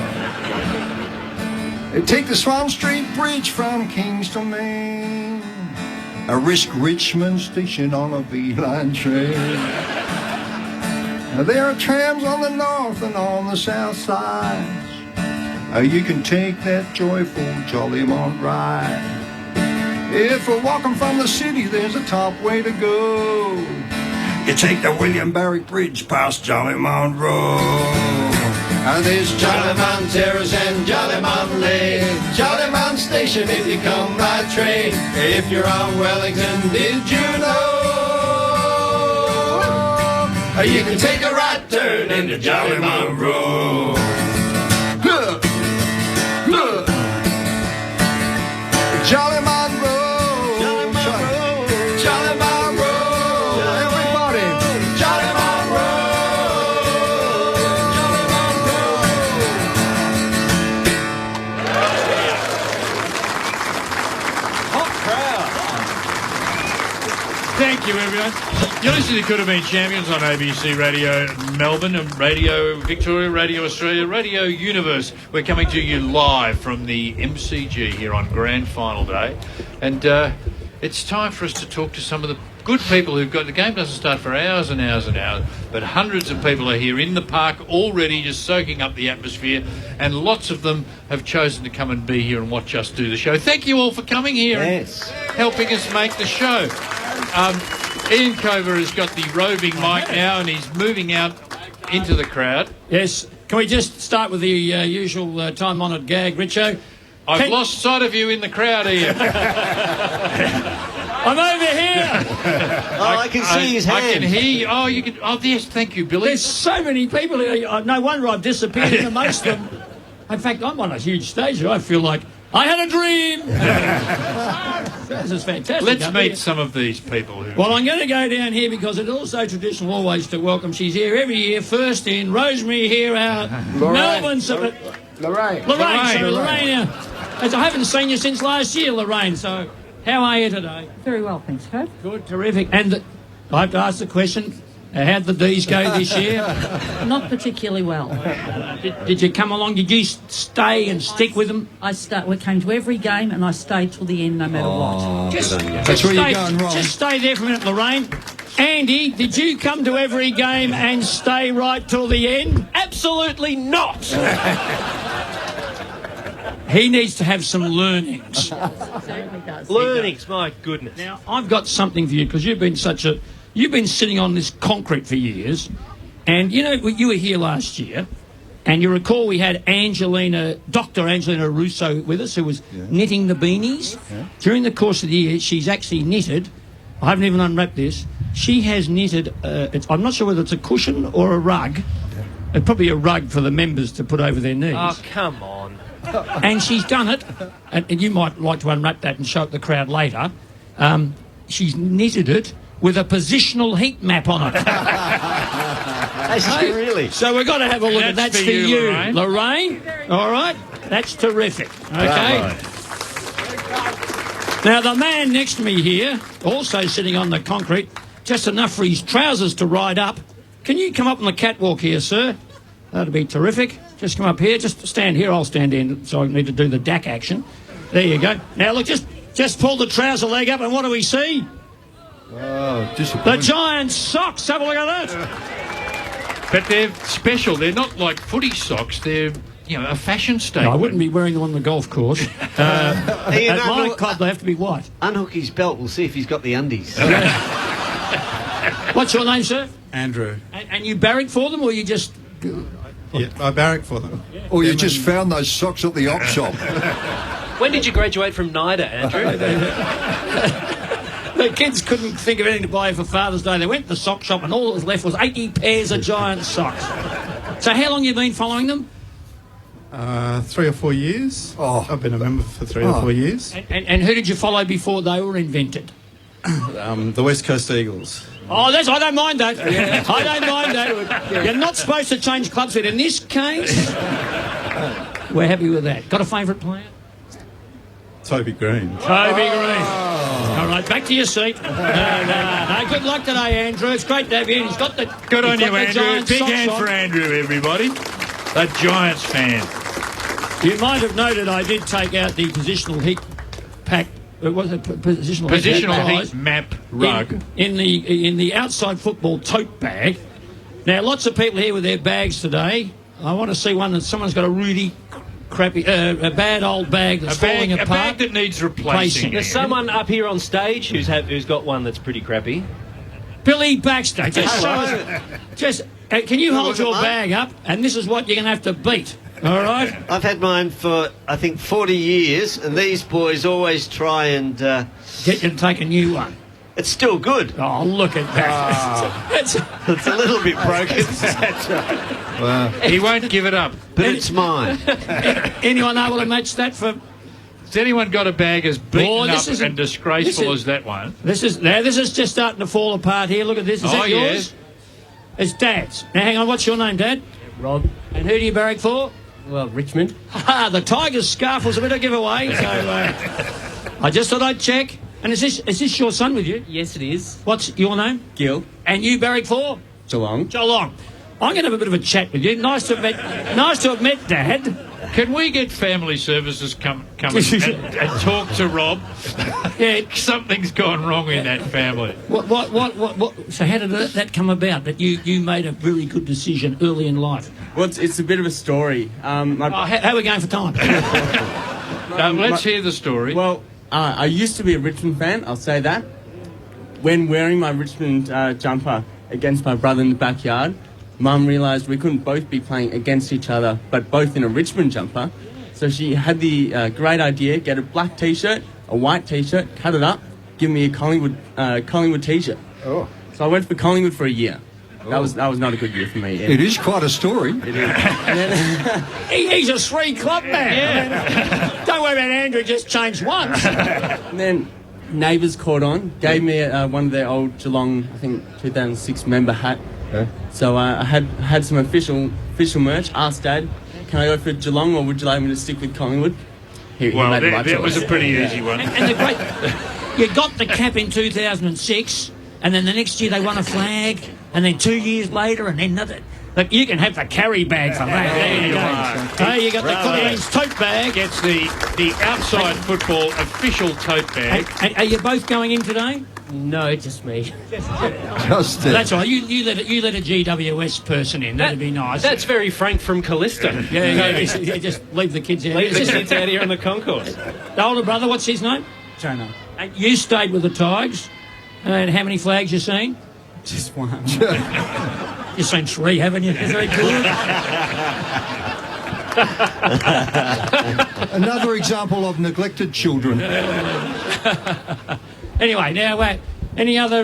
Take the Swan Street Bridge from Kingston Lane. Risk Richmond Station on a V-line train. There are trams on the north and on the south sides. You can take that joyful Jollymont ride. If we're walking from the city, there's a top way to go. You take the William Barrack Bridge past Jollymount Road. And there's Jollymount Terrace and Jollymount Lane, Jollymount Station if you come by train. If you're on Wellington, did you know? You can take a right turn into Jollymount Road. Look, look. Jollymount Road. Jollymount Road. Jollymount Road. Everybody. Jollymount Road. Jollymount Hot crowd. Thank you, everyone. You're listening to Could Have Been Champions on ABC Radio Melbourne and Radio Victoria, Radio Australia, Radio Universe. We're coming to you live from the MCG here on Grand Final Day. And it's time for us to talk to some of the good people who've got... The game doesn't start for hours and hours and hours, but hundreds of people are here in the park already just soaking up the atmosphere, and lots of them have chosen to come and be here and watch us do the show. Thank you all for coming here and helping us make the show. Ian Cover has got the roving mic now and he's moving out into the crowd. Yes. Can we just start with the usual time-honoured gag, Richo? I've lost sight of you in the crowd, Ian. I'm over here. I can see his hand. I can hear you. Oh, you can. Oh, yes. Thank you, Billy. There's so many people here. No wonder I've disappeared in amongst them. In fact, I'm on a huge stage here. I feel like I had a dream. This is fantastic. Let's meet some of these people. Well, I'm going to go down here because it's also traditional always to welcome. She's here every year. First in, Rosemary here, our Melbourne... Lorraine. Lorraine. I haven't seen you since last year, Lorraine, so how are you today? Very well, thanks, Coach. Good, terrific. And I have to ask the question, how'd the D's go this year? Not particularly well. Did you come along? Did you stay and stick with them? We came to every game and I stayed till the end no matter what. That's where you're going wrong. Just stay there for a minute, Lorraine. Andy, did you come to every game and stay right till the end? Absolutely not. He needs to have some learnings. Learnings, my goodness. Now, I've got something for you because you've been sitting on this concrete for years, and you know you were here last year, and you recall we had Dr. Angelina Russo with us, who was knitting the beanies. Yeah. During the course of the year, she's actually knitted. I haven't even unwrapped this. She has knitted. I'm not sure whether it's a cushion or a rug. It's probably a rug for the members to put over their knees. Oh, come on. And she's done it, and you might like to unwrap that and show it the crowd later. She's knitted it with a positional heat map on it. Really? So we've got to have a look at that. That's for you, Lorraine. All right? That's terrific. Okay. Now, the man next to me here, also sitting on the concrete, just enough for his trousers to ride up. Can you come up on the catwalk here, sir? That'd be terrific. Just come up here. Just stand here. I'll stand in, so I need to do the DAC action. There you go. Now, look, just pull the trouser leg up, and what do we see? Oh, the Giants socks. Have a look at that. But they're special. They're not like footy socks. They're, a fashion statement. No, I wouldn't be wearing them on the golf course. At my club, they have to be white. Unhook his belt. We'll see if he's got the undies. What's your name, sir? Andrew. And you barrack for them, or you just... Yeah, I barrack for them. Or you just found those socks at the op shop. When did you graduate from NIDA, Andrew? The kids couldn't think of anything to buy for Father's Day. They went to the sock shop and all that was left was 80 pairs of Giant socks. So how long have you been following them? 3 or 4 years. Oh, I've been a member for 3 or 4 years. And who did you follow before they were invented? The West Coast Eagles. Oh, I don't mind that. Yeah. I don't mind that. You're not supposed to change clubs, but in this case, we're happy with that. Got a favourite player? Toby Green. Toby Green. All right, back to your seat. No, good luck today, Andrew. It's great to have you. He's got the... Good on you, Andrew. Big hand for Andrew, everybody. A Giants fan. You might have noted I did take out the positional heat pack. Was it positional heat map rug in the outside football tote bag? Now, lots of people here with their bags today. I want to see one that someone's got a really crappy, a bad old bag that's falling apart. A bag that needs replacing. There's someone up here on stage who's got one that's pretty crappy. Billy Baxter, just show us. Can you hold your bag up? And this is what you're going to have to beat. All right? I've had mine for, I think, 40 years, and these boys always try and... get you to take a new one. It's still good. Oh, look at that. It's a little bit broken. That's right. Wow. He won't give it up. But it's mine. Anyone able to match that for... Has anyone got a bag as beaten up and disgraceful as that one? This is just starting to fall apart here. Look at this. Is that yours? Yes. It's Dad's. Now, hang on. What's your name, Dad? Rob. And who do you barrack for? Well, Richmond. The Tigers scarf was a bit of a giveaway, so I just thought I'd check. And is this your son with you? Yes, it is. What's your name? Gil. And you barrack for? Geelong. Geelong. I'm going to have a bit of a chat with you. Nice to have met Dad. Can we get family services come and talk to Rob? Yeah, something's gone wrong in that family. What? So how did that come about? That you made a very good decision early in life. Well, it's a bit of a story. How are we going for time? Let's hear the story. Well, I used to be a Richmond fan. I'll say that. When wearing my Richmond jumper against my brother in the backyard, Mum realised we couldn't both be playing against each other, but both in a Richmond jumper. So she had the great idea, get a black T-shirt, a white T-shirt, cut it up, give me a Collingwood T-shirt. Oh. So I went for Collingwood for a year. That was not a good year for me. It is quite a story. It is. He's a three-club man. Yeah. Don't worry about Andrew, just changed once. And then neighbours caught on, gave me one of their old Geelong, I think 2006 member hat. Okay. So I had some official merch. Asked Dad, can I go for Geelong or would you like me to stick with Collingwood? He made the right choice. That was a pretty easy one. And the great, you got the cap in 2006, and then the next year they won a flag, and then 2 years later, and then another. Look, you can have the carry bag for that. There you go. You got the Collins tote bag. It's the outside football official tote bag. Are you both going in today? No, just me. That's all right. You let a GWS person in. That'd be nice. That's very frank from Callisto. Yeah. Just leave the kids out. Leave the kids out here on the concourse. The older brother, what's his name? Jonah. And you stayed with the Tigers. And how many flags you seen? Just one. You've seen three, haven't you? Very good. Another example of neglected children. Anyway, now, any other...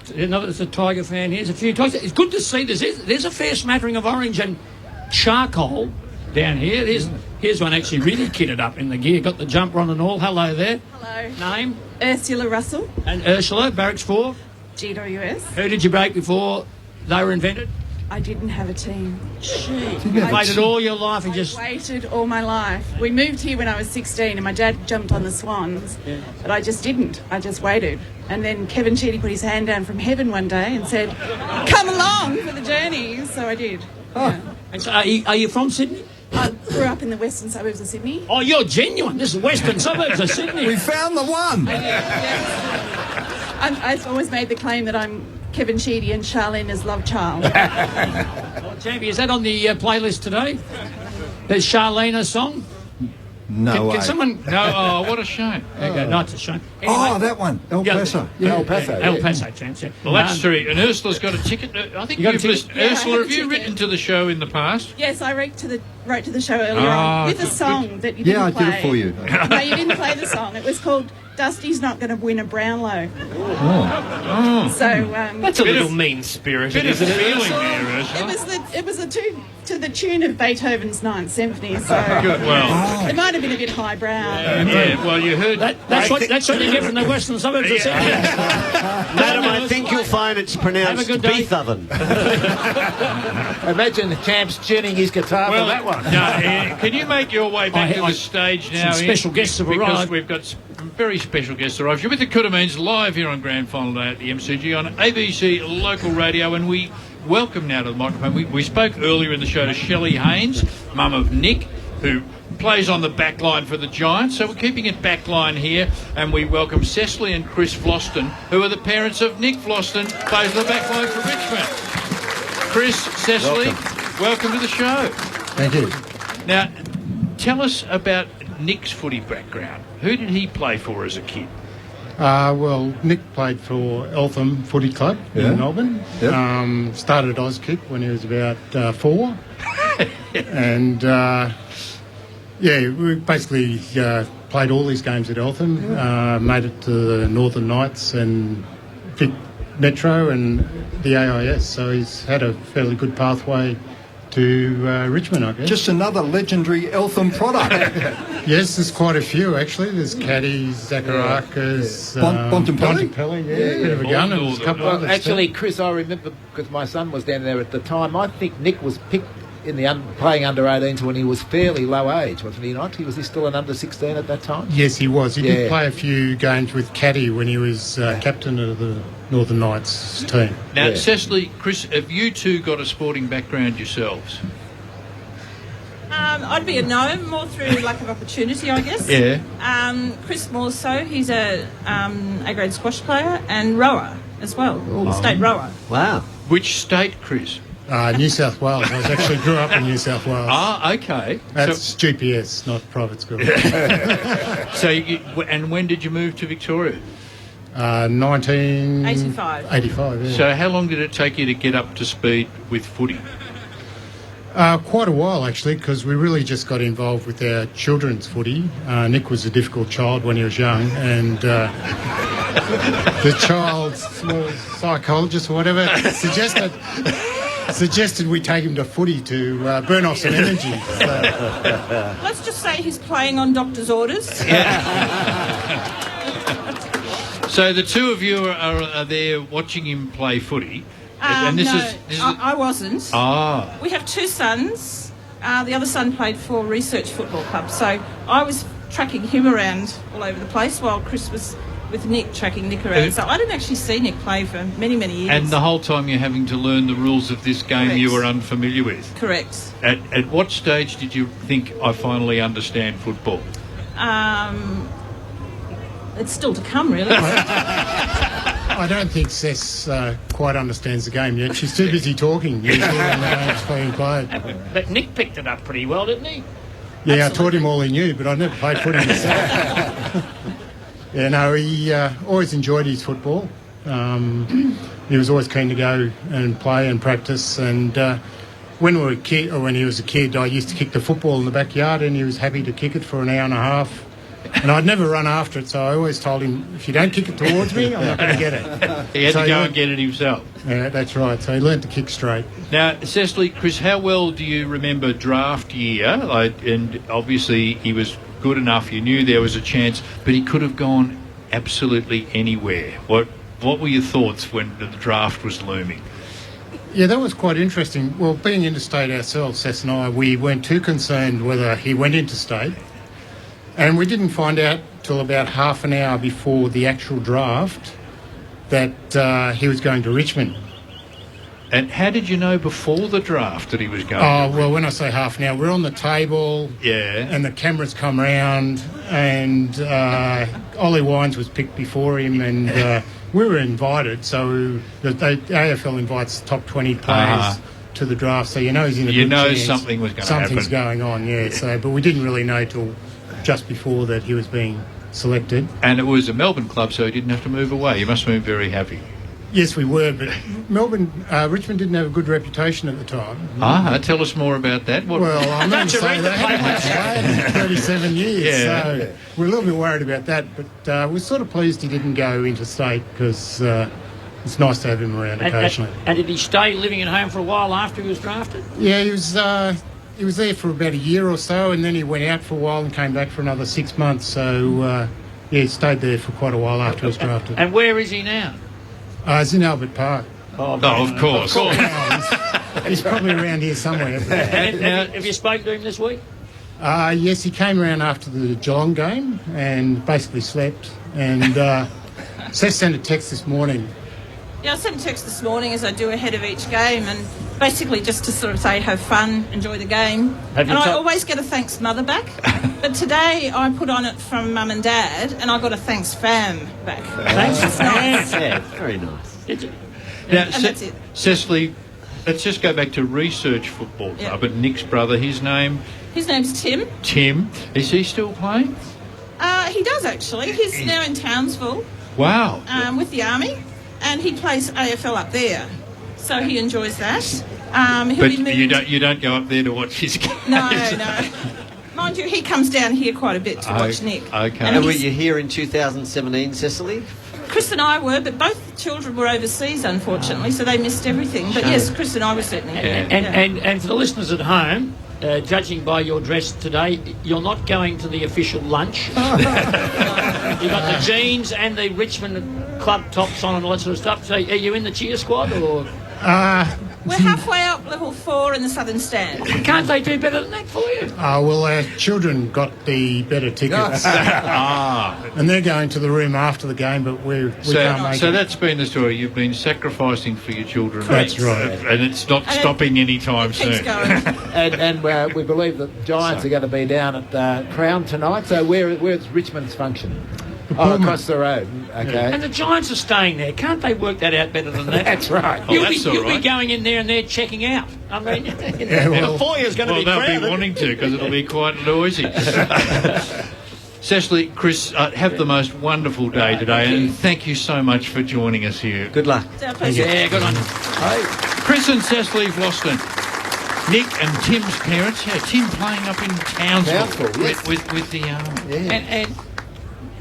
there's a Tiger fan here. There's a few Tigers. It's good to see there's a fair smattering of orange and charcoal down here. Here's one actually really kitted up in the gear. Got the jumper on and all. Hello there. Hello. Name? Ursula Russell. And Ursula, barracks for? GWS. Who did you break before they were invented? I didn't have a team. You waited all your life and just... waited all my life. We moved here when I was 16 and my dad jumped on the Swans, but I just didn't. I just waited. And then Kevin Sheedy put his hand down from heaven one day and said, come along for the journey. So I did. Oh. Yeah. And so are you from Sydney? I grew up in the western suburbs of Sydney. Oh, you're genuine. This is western suburbs of Sydney. We found the one. I did, yes. I've always made the claim that I'm Kevin Sheedy and Charlene's love child. Oh, Champion, is that on the playlist today? There's Charlene's song? No way. Can someone... No, oh, what a shame. Okay, no, it's a shame. Anyway, that one. El Paso. Yeah. El Paso. El Paso, champs, yeah. Well, that's true. And Ursula's got a ticket. I think you've listened. Yeah, Ursula, have you ticket. written to the show in the past? Yes, I wrote to the show earlier on with a song that you didn't play. Yeah, I did it for you. No, you didn't play the song. It was called Dusty's Not Going to Win a Brownlow. Oh. So that's a little mean-spirited, isn't it? Feeling there, Ursula. it was to the tune of Beethoven's Ninth Symphony. So Good. Well, it might have been a bit highbrow. yeah. Well, you heard that's what you get from the western suburbs of Sydney. Madam, I think you'll find it's pronounced Beethoven. Imagine the champ's tuning his guitar for that one. Can you make your way back to the stage now? Some special guests have because arrived. we've got some very special guests arrived. You're with the Koodameens live here on Grand Final Day at the MCG on ABC Local Radio, and we welcome now to the microphone. We spoke earlier in the show to Shelley Haynes, mum of Nick, who plays on the back line for the Giants. So we're keeping it back line here, and we welcome Cecily and Chris Floston, who are the parents of Nick Floston, plays on the back line for Richmond. Chris, Cecily, welcome to the show. Thank you. Now, tell us about Nick's footy background. Who did he play for as a kid? Well, Nick played for Eltham Footy Club in Melbourne. Yep. Started Auskick when he was about 4. And, we basically played all these games at Eltham, made it to the Northern Knights and Vic Metro and the AIS. So he's had a fairly good pathway to Richmond, I guess. Just another legendary Eltham product. Yes, there's quite a few actually. There's Caddies, Zacharakis, Bontempelli. Bit of a gun, and there's a couple others. Actually, Chris, I remember because my son was down there at the time. I think Nick was picked in the playing under 18s when he was fairly low age, wasn't he not? Was he still an under 16 at that time? Yes, he was. He did play a few games with Caddy when he was captain of the Northern Knights team. Now, Cecily, Chris, have you two got a sporting background yourselves? I'd be a no, more through lack of opportunity, I guess. Yeah. Chris more so. He's a grade squash player and rower as well, state rower. Wow. Which state, Chris? New South Wales. I actually grew up in New South Wales. Ah, okay. That's GPS, not private school. And when did you move to Victoria? 1985. 85, yeah. So how long did it take you to get up to speed with footy? Quite a while, actually, because we really just got involved with our children's footy. Nick was a difficult child when he was young, and the child's psychologist or whatever suggested we take him to footy to burn off some energy. So. Let's just say he's playing on doctor's orders. So the two of you are there watching him play footy. And this is I wasn't. Ah. We have 2 sons. The other son played for Research Football Club, so I was tracking him around all over the place while Chris was with Nick, tracking Nick around. So I didn't actually see Nick play for many, many years. And the whole time you're having to learn the rules of this game. Correct. You were unfamiliar with. Correct. At what stage did you think, I finally understand football? It's still to come, really. I don't think Cess quite understands the game yet. She's too busy talking usually when the game's being played. But Nick picked it up pretty well, didn't he? Yeah, absolutely. I taught him all he knew, but I never played footy myself. Yeah, no, he always enjoyed his football. He was always keen to go and play and practice. And when he was a kid, I used to kick the football in the backyard, and he was happy to kick it for an hour and a half. And I'd never run after it, so I always told him, if you don't kick it towards me, I'm not going to get it. He had to go and get it himself. Yeah, that's right. So he learned to kick straight. Now, Cecily, Chris, how well do you remember draft year? And obviously he was good enough, you knew there was a chance, but he could have gone absolutely anywhere. What were your thoughts when the draft was looming? Yeah, that was quite interesting. Well, being interstate ourselves, Cess and I, we weren't too concerned whether he went interstate. And we didn't find out till about half an hour before the actual draft that he was going to Richmond. And how did you know before the draft that he was going? Oh, well, when I say half an hour, we're on the table. Yeah. And the cameras come round, and Ollie Wines was picked before him, and we were invited. So the AFL invites top 20 players to the draft, so you know he's in a good chance. Something was going to happen. Something's going on, yeah. So, but we didn't really know till just before that he was being selected. And it was a Melbourne club, so he didn't have to move away. You must have been very happy. Yes, we were, but Richmond didn't have a good reputation at the time. Tell us more about that. Well, I'm going to say they hadn't played in 37 years, so we're a little bit worried about that, but we're sort of pleased he didn't go interstate because it's nice to have him around occasionally. And did he stay living at home for a while after he was drafted? Yeah, he was there for about a year or so, and then he went out for a while and came back for another 6 months, so he stayed there for quite a while after he was drafted. And where is he now? He's in Albert Park. Oh, of course. He's probably around here somewhere. Have you spoken to him this week? Yes, he came around after the Geelong game and basically slept. And Seth sent a text this morning. Yeah, I sent a text this morning as I do ahead of each game, and basically just to sort of say have fun, enjoy the game. And I always get a thanks mother back, but today I put on it from mum and dad, and I got a thanks fam back. Thanks fam. Nice. Yeah, very nice. Now, that's it. Cecily, let's just go back to Research Football Club. But Nick's brother, his name's Tim. Tim. Is he still playing? He does actually. He's now in Townsville. Wow. With the Army, and he plays AFL up there, so he enjoys that. But you don't go up there to watch his game. No. Mind you, he comes down here quite a bit to watch Nick. Okay. And were you here in 2017, Cecily? Chris and I were, but both children were overseas, unfortunately, so they missed everything. But yes, Chris and I were certainly here. And for the listeners at home, judging by your dress today, you're not going to the official lunch. You've got the jeans and the Richmond club tops on and all that sort of stuff. So are you in the cheer squad or...? We're halfway up level 4 in the Southern Stand. Can't they do better than that for you? Well, our children got the better tickets. And they're going to the room after the game, but we can't make it. So that's been the story. You've been sacrificing for your children. That's right. And it's not stopping anytime soon. and we believe that the Giants are going to be down at Crown tonight. So where's Richmond's function? Across the road. Okay. And the Giants are staying there. Can't they work that out better than that? That's right. You'll be going in there and they're checking out. I mean, the foyer's going to be crowded. They'll be wanting to because it'll be quite noisy. Cecily, Chris, have the most wonderful day today, and thank you so much for joining us here. Good luck. Yeah, good on you. Chris and Cecily Vlosten. Nick and Tim's parents. Yeah, Tim playing up in Townsville with the And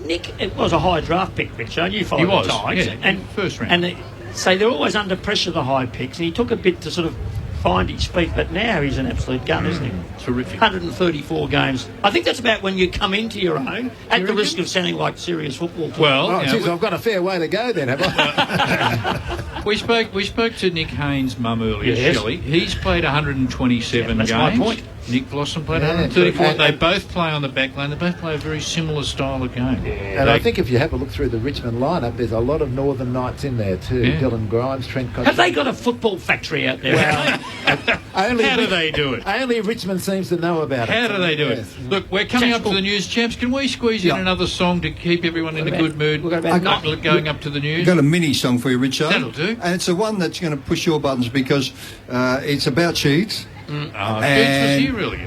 Nick, it was a high draft pick, Richard. You followed the Tigers. Yeah, and first round. And they're always under pressure, the high picks, and he took a bit to sort of find his feet, but now he's an absolute gun, isn't he? Terrific. 134 games. I think that's about when you come into your own, at the risk of sounding like serious football. Well, I've got a fair way to go then, have I? We spoke to Nick Haynes' mum earlier, Shelley. He's played 127 games. That's my point. Nick Blossom played 134. They both play on the back line. They both play a very similar style of game. And I think if you have a look through the Richmond lineup, there's a lot of Northern Knights in there too. Yeah. Dylan Grimes, Trent Cottrell. Have they got a football factory out there? How do they do it? Only Richmond seems to know about it. How do they do it? Look, we're coming up to the news, champs. Can we squeeze in another song to keep everyone in a good mood? Going up to the news. I've got a mini song for you, Richard. That'll do. And it's the one that's going to push your buttons because it's about sheets. And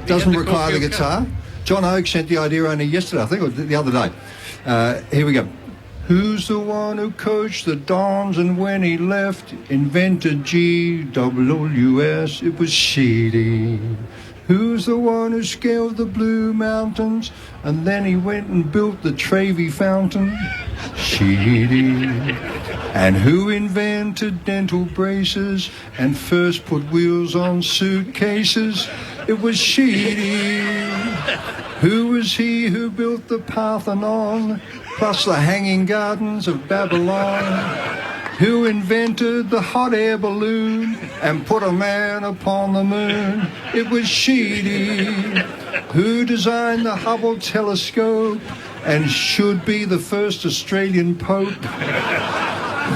doesn't require the guitar. John Oak sent the idea only yesterday, I think, or the other day. Here we go. Who's the one who coached the Dons and when he left invented GWS? It was Sheedy. Who's the one who scaled the Blue Mountains and then he went and built the Travy Fountain? Sheedy. And who invented dental braces and first put wheels on suitcases? It was Sheedy. Who was he who built the Parthenon plus the Hanging Gardens of Babylon? Who invented the hot air balloon and put a man upon the moon? It was Sheedy. Who designed the Hubble telescope and should be the first Australian Pope?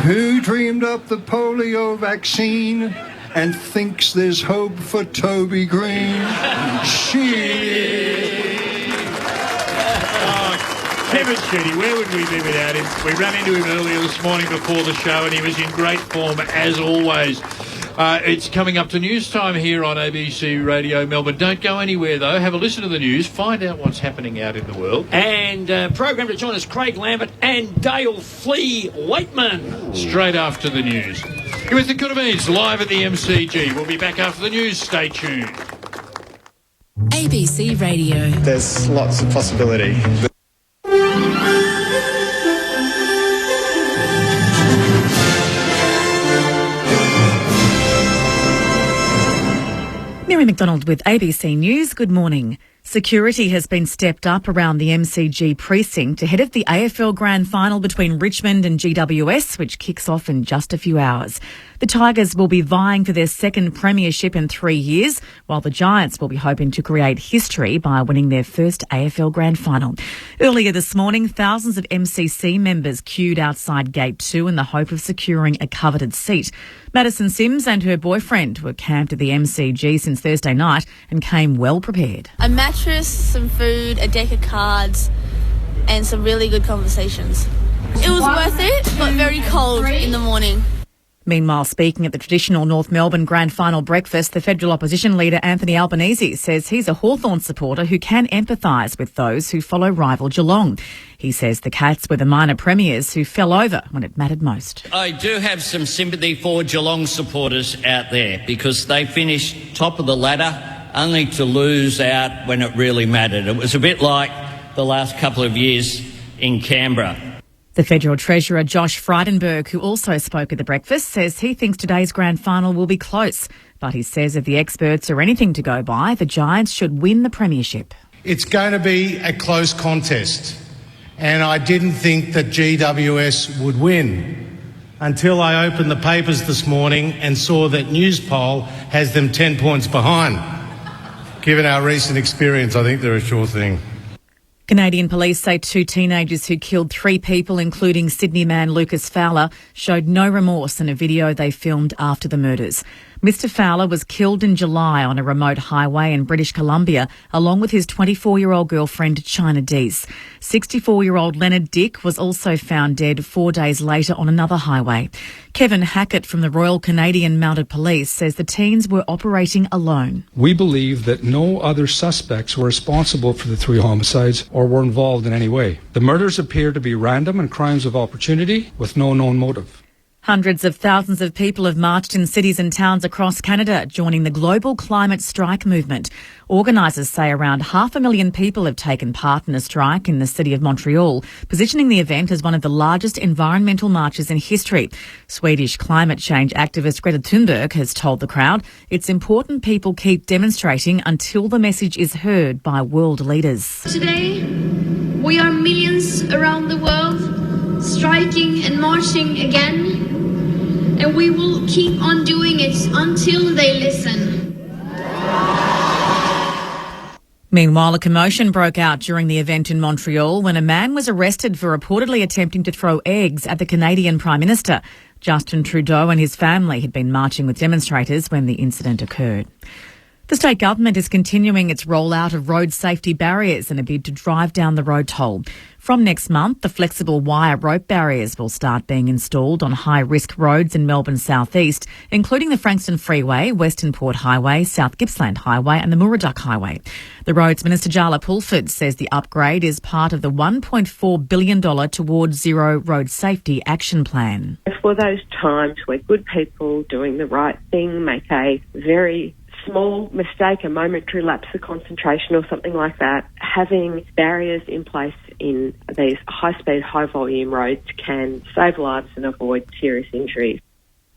Who dreamed up the polio vaccine and thinks there's hope for Toby Green? Sheedy. Kevin Sheedy, where would we be without him? We ran into him earlier this morning before the show and he was in great form as always. It's coming up to news time here on ABC Radio Melbourne. Don't go anywhere though. Have a listen to the news. Find out what's happening out in the world. And program to join us, Craig Lambert and Dale Flea Waitman. Straight after the news. You're with the Coodamines live at the MCG. We'll be back after the news. Stay tuned. ABC Radio. There's lots of possibility. Mary McDonald with ABC News. Good morning. Security has been stepped up around the MCG precinct ahead of the AFL Grand Final between Richmond and GWS, which kicks off in just a few hours. The Tigers will be vying for their second premiership in 3 years, while the Giants will be hoping to create history by winning their first AFL Grand Final. Earlier this morning, thousands of MCC members queued outside Gate 2 in the hope of securing a coveted seat. Madison Sims and her boyfriend were camped at the MCG since Thursday night and came well prepared. A mattress, some food, a deck of cards, and some really good conversations. It was worth it, but very cold in the morning. Meanwhile, speaking at the traditional North Melbourne Grand Final breakfast, the federal opposition leader Anthony Albanese says he's a Hawthorn supporter who can empathise with those who follow rival Geelong. He says the Cats were the minor premiers who fell over when it mattered most. I do have some sympathy for Geelong supporters out there because they finished top of the ladder only to lose out when it really mattered. It was a bit like the last couple of years in Canberra. The Federal Treasurer Josh Frydenberg, who also spoke at the breakfast, says he thinks today's grand final will be close. But he says if the experts are anything to go by, the Giants should win the premiership. It's going to be a close contest. And I didn't think that GWS would win until I opened the papers this morning and saw that Newspoll has them 10 points behind. Given our recent experience, I think they're a sure thing. Canadian police say 2 teenagers who killed 3 people, including Sydney man Lucas Fowler, showed no remorse in a video they filmed after the murders. Mr Fowler was killed in July on a remote highway in British Columbia, along with his 24-year-old girlfriend, China Deese. 64-year-old Leonard Dick was also found dead 4 days later on another highway. Kevin Hackett from the Royal Canadian Mounted Police says the teens were operating alone. We believe that no other suspects were responsible for the 3 homicides or were involved in any way. The murders appear to be random and crimes of opportunity with no known motive. Hundreds of thousands of people have marched in cities and towns across Canada, joining the global climate strike movement. Organisers say around 500,000 people have taken part in a strike in the city of Montreal, positioning the event as one of the largest environmental marches in history. Swedish climate change activist Greta Thunberg has told the crowd it's important people keep demonstrating until the message is heard by world leaders. Today, we are millions around the world striking and marching again. And we will keep on doing it until they listen. Meanwhile, a commotion broke out during the event in Montreal when a man was arrested for reportedly attempting to throw eggs at the Canadian Prime Minister. Justin Trudeau and his family had been marching with demonstrators when the incident occurred. The state government is continuing its rollout of road safety barriers in a bid to drive down the road toll. From next month, the flexible wire rope barriers will start being installed on high-risk roads in Melbourne's southeast, including the Frankston Freeway, Western Port Highway, South Gippsland Highway and the Murray-Darling Highway. The Roads Minister Jala Pulford says the upgrade is part of the $1.4 billion Towards Zero Road Safety Action Plan. For those times where good people doing the right thing make a very small mistake, a momentary lapse of concentration or something like that, having barriers in place in these high-speed, high-volume roads can save lives and avoid serious injuries.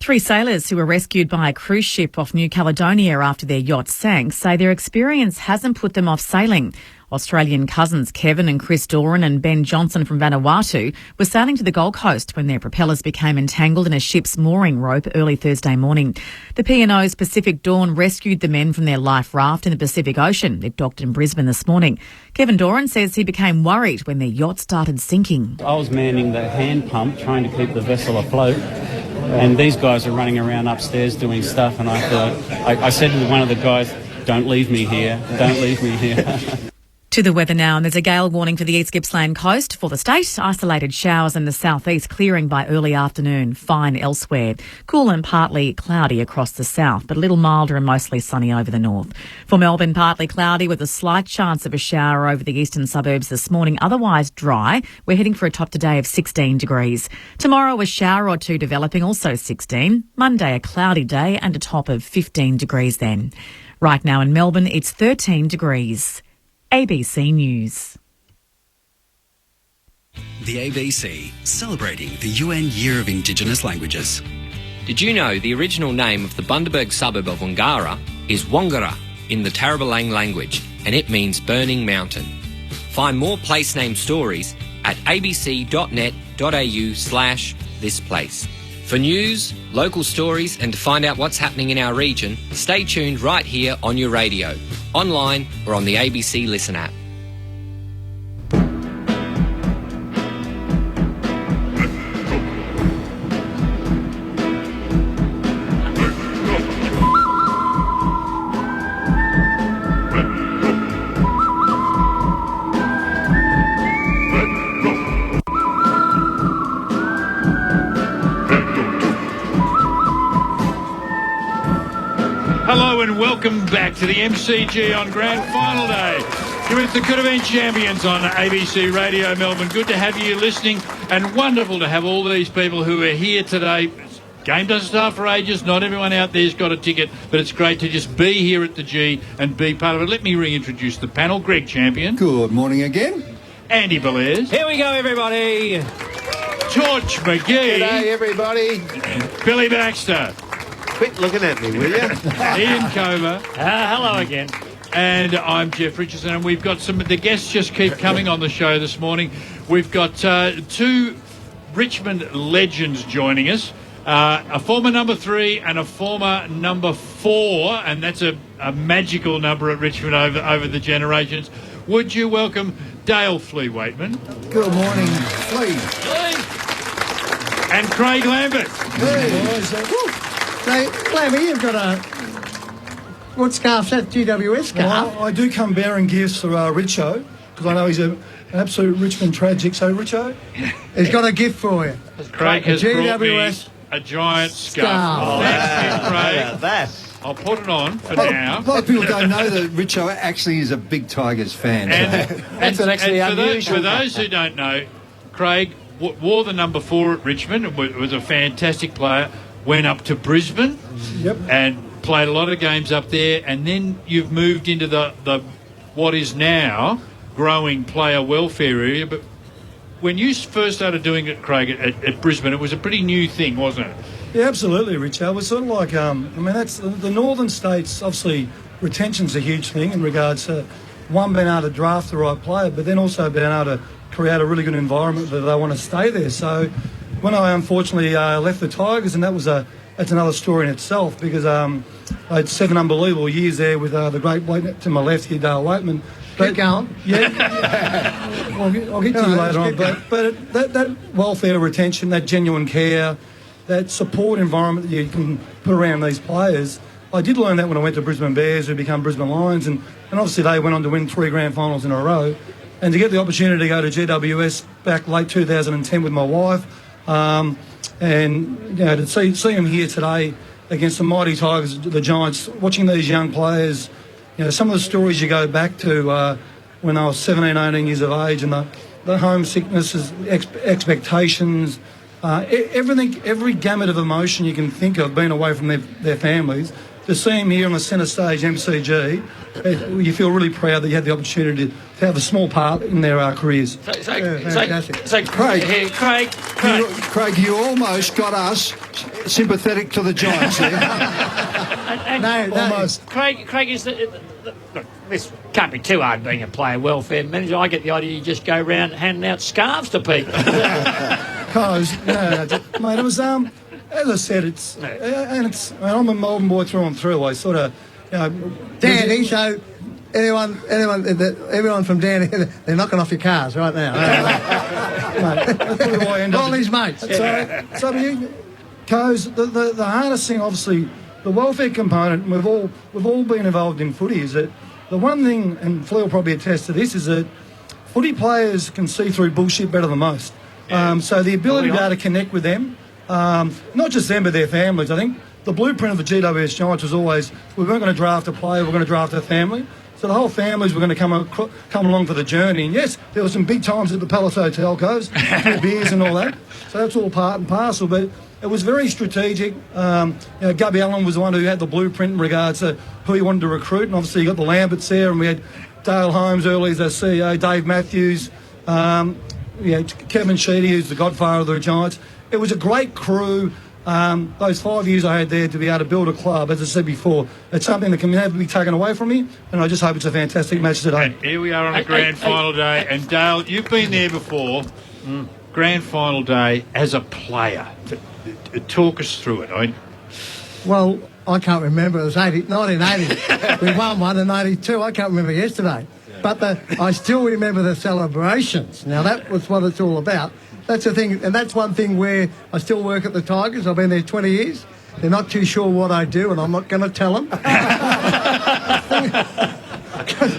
3 sailors who were rescued by a cruise ship off New Caledonia after their yacht sank say their experience hasn't put them off sailing. Australian cousins Kevin and Chris Doran and Ben Johnson from Vanuatu were sailing to the Gold Coast when their propellers became entangled in a ship's mooring rope early Thursday morning. The P&O's Pacific Dawn rescued the men from their life raft in the Pacific Ocean. It docked in Brisbane this morning. Kevin Doran says he became worried when their yacht started sinking. I was manning the hand pump trying to keep the vessel afloat, and these guys are running around upstairs doing stuff, and I thought, I said to one of the guys, "Don't leave me here, don't leave me here." To the weather now, and there's a gale warning for the East Gippsland coast. For the state, isolated showers in the southeast clearing by early afternoon, fine elsewhere. Cool and partly cloudy across the south, but a little milder and mostly sunny over the north. For Melbourne, partly cloudy with a slight chance of a shower over the eastern suburbs this morning, otherwise dry. We're heading for a top today of 16 degrees. Tomorrow, a shower or two developing, also 16. Monday, a cloudy day and a top of 15 degrees then. Right now in Melbourne, it's 13 degrees. ABC News. The ABC, celebrating the UN Year of Indigenous Languages. Did you know the original name of the Bundaberg suburb of Wangara is Wangara in the Tarablang language, and it means burning mountain? Find more place name stories at abc.net.au/thisplace. For news, local stories and to find out what's happening in our region, stay tuned right here on your radio, online or on the ABC Listen app. and welcome back to the MCG on Grand Final Day. You're with the Could Have Been Champions on ABC Radio Melbourne. Good to have you listening, and wonderful to have all these people who are here today. Game doesn't start for ages. Not everyone out there's got a ticket, but it's great to just be here at the G and be part of it. Let me reintroduce the panel. Greg Champion. Good morning again. Andy Belair. Here we go, everybody. George McGee. G'day, everybody. Billy Baxter. Quit looking at me, will you? Ian Cover. Hello again. And I'm Jeff Richardson, and we've got the guests just keep coming on the show this morning. We've got two Richmond legends joining us. A former number 3 and a former number 4, and that's a magical number at Richmond over the generations. Would you welcome Dale Flea-Waitman? Good morning, Flea. And Craig Lambert. Hey, Lammy, you've got a... What scarf's that? GWS scarf? Well, I do come bearing gifts for Richo, because I know he's an absolute Richmond tragic. So, Richo? He's got a gift for you. Craig has brought me a giant scarf. Oh, thanks, Craig. About that. I'll put it on for now. A lot of people don't know that Richo actually is a big Tigers fan. And for those who don't know, Craig wore the number 4 at Richmond and was a fantastic player. Went up to Brisbane and played a lot of games up there, and then you've moved into the what is now growing player welfare area. But when you first started doing it, Craig, at Brisbane, it was a pretty new thing, wasn't it? Yeah, absolutely, Richo. It was sort of like, that's the northern states. Obviously, retention's a huge thing in regards to one being able to draft the right player, but then also being able to create a really good environment that they want to stay there. So when I unfortunately left the Tigers, and that's another story in itself, because I had 7 unbelievable years there with the great bloke to my left here, Dale Waitman. Keep going. Yeah. I'll get to you later on. But that welfare retention, that genuine care, that support environment that you can put around these players, I did learn that when I went to Brisbane Bears, who become Brisbane Lions, and obviously they went on to win 3 grand finals in a row. And to get the opportunity to go to GWS back late 2010 with my wife, and to see them here today against the mighty Tigers, the Giants, watching these young players, some of the stories you go back to when I was 17, 18 years of age, and the homesicknesses, expectations, everything, every gamut of emotion you can think of being away from their families. To see them here on the centre stage, MCG, you feel really proud that you had the opportunity to have a small part in their careers. Fantastic. Craig, you almost got us sympathetic to the Giants there. Almost. Craig is look, this can't be too hard being a player welfare manager. I get the idea you just go around handing out scarves to people. Mate, it was as I said, I'm a Melbourne boy through and through. I sort of, Danny, so everyone from Danny, they're knocking off your cars right now. Mate, that's probably why I end up. All these mates. So Coz, the hardest thing, obviously, the welfare component. We've all been involved in footy. Is that the one thing, and Flea will probably attest to this, is that footy players can see through bullshit better than most. So the ability to be able to connect with them. Not just them, but their families. I think the blueprint of the GWS Giants was always, we weren't going to draft a player, we're going to draft a family. So the whole families were going to come along for the journey. And yes, there were some big times at the Palace Hotel, Coz, beers and all that. So that's all part and parcel. But it was very strategic. Gubby Allen was the one who had the blueprint in regards to who he wanted to recruit. And obviously you got the Lamberts there, and we had Dale Holmes early as our CEO, Dave Matthews, Kevin Sheedy, who's the godfather of the Giants. It was a great crew. Those 5 years I had there to be able to build a club, as I said before, it's something that can never be taken away from me, and I just hope it's a fantastic match today. And here we are on a grand final day, and Dale, you've been there before. Grand final day as a player. Talk us through it. Well, I can't remember. It was 1980. We won one in 82. I can't remember yesterday. But I still remember the celebrations. Now, that was what it's all about. That's the thing, and that's one thing where I still work at the Tigers. I've been there 20 years. They're not too sure what I do, and I'm not going to tell them.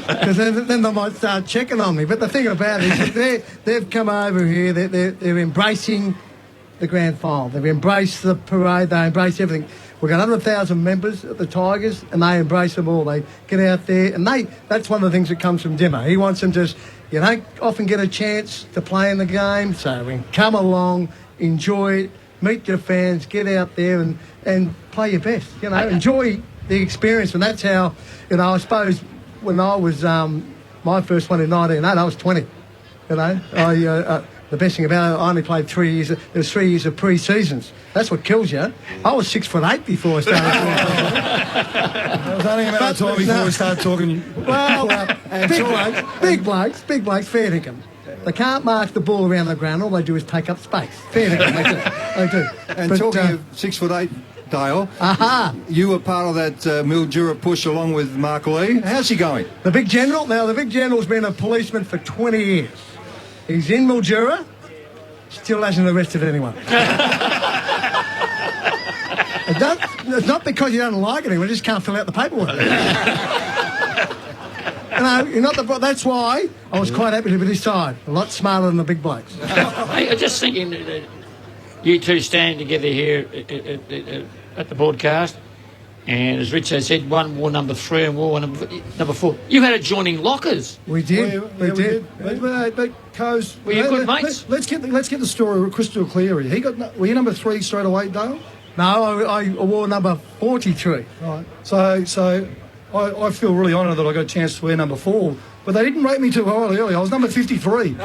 Because then they might start checking on me. But the thing about it is that they've come over here, they're embracing the grand final. They've embraced the parade. They embrace everything. We've got 100,000 members at the Tigers, and they embrace them all. They get out there, and that's one of the things that comes from Dimmer. He wants them to, you don't often get a chance to play in the game, so we come along, enjoy it, meet your fans, get out there and play your best. Enjoy the experience, and that's how, I suppose when I was my first one in 1988, I was 20. The best thing about it, I only played 3 years. There was 3 years of pre-seasons. That's what kills you. I was 6'8" before I started. It was only a matter of time before we started talking. Well, big blokes, fair dinkum. They can't mark the ball around the ground. All they do is take up space. Fair dinkum, they do. And talking of 6'8", Dale, you were part of that Mildura push along with Mark Lee. How's he going? The big general? Now, the big general's been a policeman for 20 years. He's in Mildura, still hasn't arrested anyone. It's not because you don't like anyone, you just can't fill out the paperwork. That's why I was quite happy to be this side. A lot smarter than the big blokes. Hey, I'm just thinking, you two standing together here at the broadcast, and as Richard said, one wore number 3 and wore number 4. You had adjoining lockers. We did. We did. But Coz, were you good mates? Let's get the story crystal clear. Were you number 3 straight away, Dale? No, I wore number 43. Right. So I feel really honoured that I got a chance to wear number 4. But they didn't rate me too highly early. I was number 53.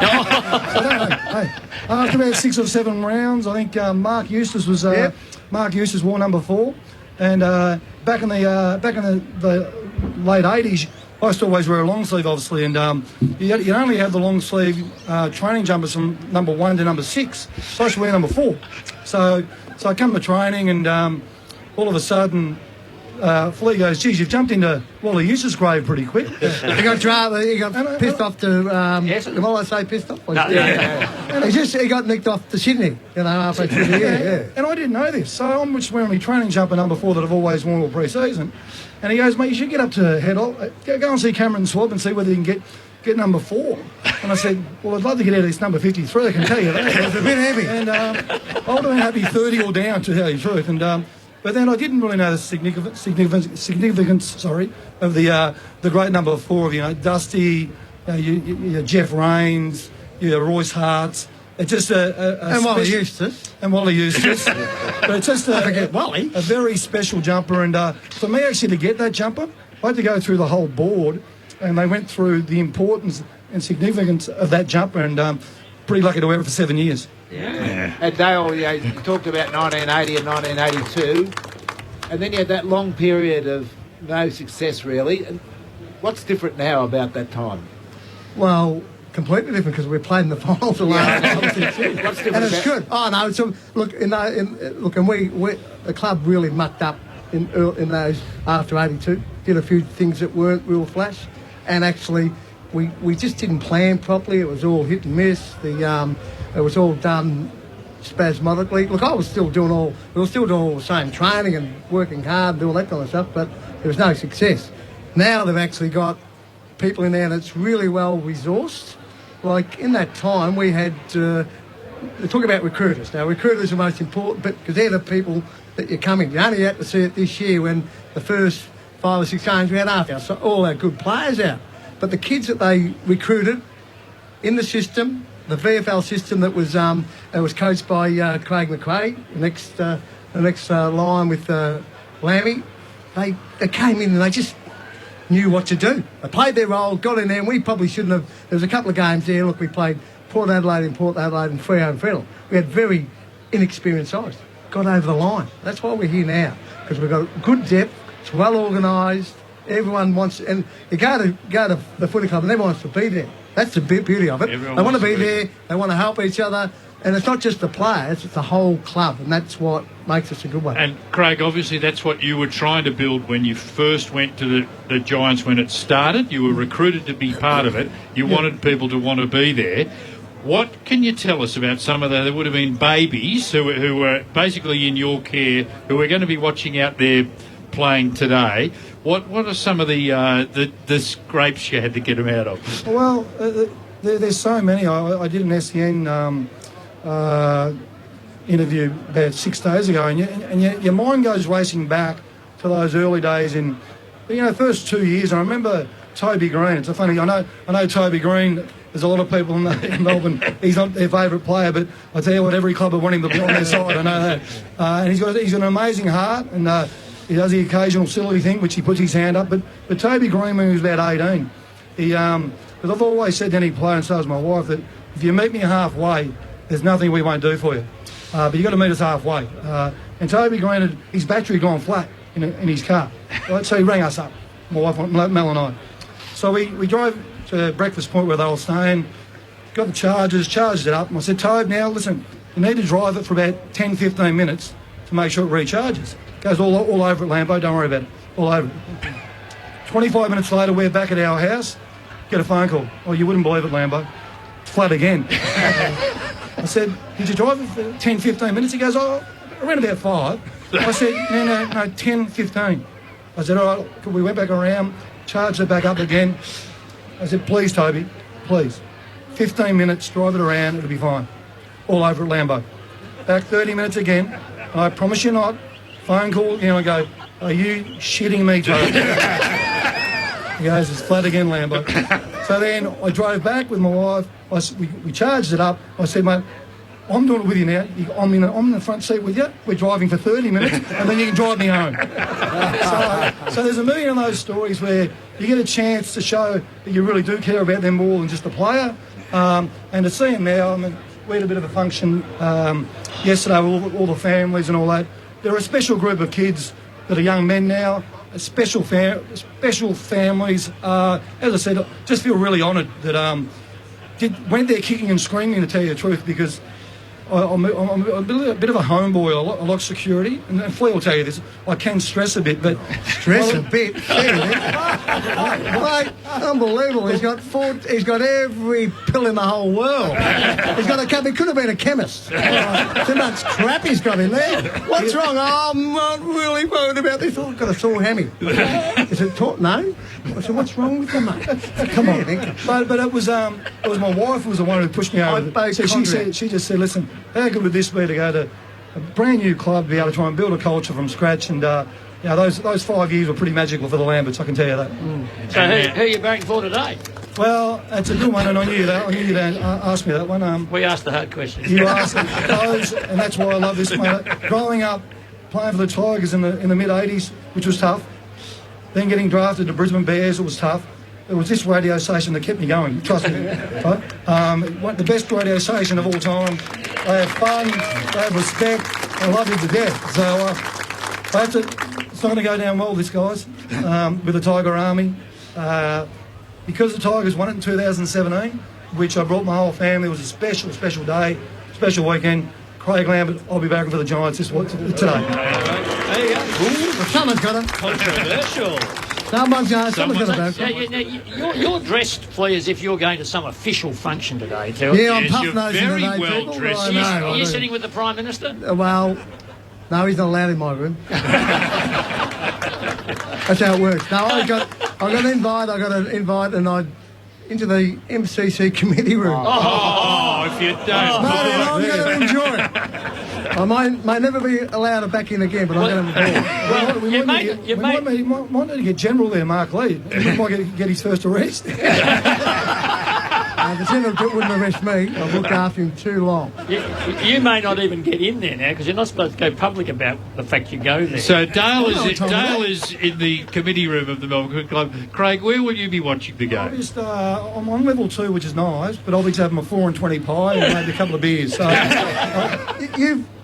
After about 6 or 7 rounds, I think Mark Eustace wore number 4. And back in the late 80s, I used to always wear a long sleeve, obviously, and you only have the long sleeve training jumpers from number 1 to number 6. So I used to wear number 4. So I come to training, and all of a sudden, Flea goes, geez, you've jumped into Wally Eustace's grave pretty quick. He got pissed off to, will I say pissed off? No. He got nicked off to Sydney, halfway through the year. Yeah. And I didn't know this, so I'm just wearing my training jumper number 4 that I've always worn all pre-season. And he goes, mate, you should get up to head off, go and see Cameron Swab and see whether you can get number 4. And I said, well, I'd love to get out of this number 53, I can tell you that. It was a bit heavy. And I would have been happy 30 or down, to tell you the truth. And but then I didn't really know the significance of the great number 4 of, Dusty, you Jeff Rains, Royce Harts. It's just and Wally Eustace. And Wally Eustace. But it's just a very special jumper. And for me actually to get that jumper, I had to go through the whole board, and they went through the importance and significance of that jumper, and pretty lucky to wear it for 7 years. Yeah. And Dale, you talked about 1980 and 1982, and then you had that long period of no success, really. And what's different now about that time? Well, completely different, because we played in the finals the last 6 years. What's different? And it's good. Oh no! So look, and the club really mucked up in those after '82. Did a few things that weren't real flash, and actually we just didn't plan properly. It was all hit and miss. It was all done spasmodically. Look, we were still doing all the same training and working hard and all that kind of stuff, but there was no success. Now they've actually got people in there that's really well resourced. Like in that time, we had they talk about recruiters. Now, recruiters are the most important bit, because they're the people that you're coming. You only had to see it this year when the first 5 or 6 games we had after all our good players out. But the kids that they recruited in the system, the VFL system that was coached by Craig McRae, the next line with Lammy, they came in and they just knew what to do. They played their role, got in there, and we probably shouldn't have. There was a couple of games there. Look, we played Port Adelaide and Freo and Fremantle. We had very inexperienced sides. Got over the line. That's why we're here now, because we've got good depth. It's well organised. Everyone wants, and you go to the footy club and everyone wants to be there. That's the beauty of it. They want to be there. They want to help each other. And it's not just the players, it's the whole club, and that's what makes us a good one. And Craig, obviously that's what you were trying to build when you first went to the Giants when it started. You were recruited to be part of it. You wanted people to want to be there. What can you tell us about some of there would have been babies who were basically in your care, who are going to be watching out there playing today? What are some of the scrapes you had to get them out of? Well, there's so many. I did an SEN interview about 6 days ago, and your mind goes racing back to those early days in, first 2 years. And I remember Toby Green. It's funny. I know Toby Green. There's a lot of people in Melbourne. He's not their favourite player, but I tell you what, every club would want him to be on their side. I know that. And he's got an amazing heart, and he does the occasional silly thing, which he puts his hand up. But Toby Green, when he was about 18, because I've always said to any player, and so has my wife, that if you meet me halfway, there's nothing we won't do for you. But you've got to meet us halfway. And Toby Green, his battery had gone flat in his car. Right? So he rang us up, my wife, Mel and I. So we drove to Breakfast Point where they were staying, got the chargers, charged it up. And I said, Tobe, now listen, you need to drive it for about 10, 15 minutes to make sure it recharges. It goes all over at Lambo, don't worry about it, all over it. 25 minutes later, we're back at our house, get a phone call. Oh, you wouldn't believe it, Lambo. It's flat again. I said, did you drive it for 10, 15 minutes? He goes, around about 5. I said, no, 10, 15. I said, all right, we went back around, charged it back up again. I said, please, Toby, please. 15 minutes, drive it around, it'll be fine. All over at Lambo. Back 30 minutes again. I promise you not. Phone call, I go, are you shitting me, Toby? He goes, it's flat again, Lambo. So then I drove back with my wife. We charged it up. I said, mate, I'm doing it with you now. I'm in the front seat with you. We're driving for 30 minutes, and then you can drive me home. So there's a million of those stories where you get a chance to show that you really do care about them more than just the player. And to see them now, we had a bit of a function yesterday with all the families and all that. They're a special group of kids that are young men now, special families. As I said, I just feel really honoured that went there kicking and screaming, to tell you the truth, because I'm a bit of a homeboy. I like security, and Flea will tell you this. I can stress a bit, but a bit. Like, unbelievable. He's got every pill in the whole world. He could have been a chemist. Too much crap he's got in there. What's wrong? Oh, I'm not really worried about this. Oh, I've got a sore hammy. Is it taut? No. I said, what's wrong with you, mate? Come on. But it was my wife who was the one who pushed me over. So she just said, listen, how good would this be to go to a brand new club, to be able to try and build a culture from scratch? And those 5 years were pretty magical for the Lamberts, I can tell you that. So who are you voting for today? Well, it's a good one, and I knew that. I knew you'd ask me that one. We asked the hard questions. You asked those, and that's why I love this one. Growing up, playing for the Tigers in the mid-'80s, which was tough. Then getting drafted to Brisbane Bears, it was tough. It was this radio station that kept me going, trust me. Right? The best radio station of all time. They have fun, they have respect, I love you to death. So it's not going to go down well, this, guys, with the Tiger Army. Because the Tigers won it in 2017, which I brought my whole family. It was a special, special day, special weekend. Craig Lambert, I'll be back for the Giants today. There you go. Someone's got it. Controversial. Someone's got it. You're dressed, Flea, as if you're going to some official function today, too. Yeah, I'm puff-nosing very today, well people. dressed. Are you sitting with the Prime Minister? Well, no, he's not allowed in my room. That's how it works. No, I got an invite, and into the MCC committee room. If you don't. I'm going to enjoy it. I might never be allowed back in again, but I'm going to We might need to get General there, Mark Lee. He might get his first arrest. The General wouldn't arrest me. I've looked after him too long. You may not even get in there now because you're not supposed to go public about the fact you go there. So Dale is in the committee room of the Melbourne Cricket Club. Craig, where will you be watching the game? I'm on level 2, which is nice, but I'll be having a 4 and 20 pie and maybe a couple of beers. So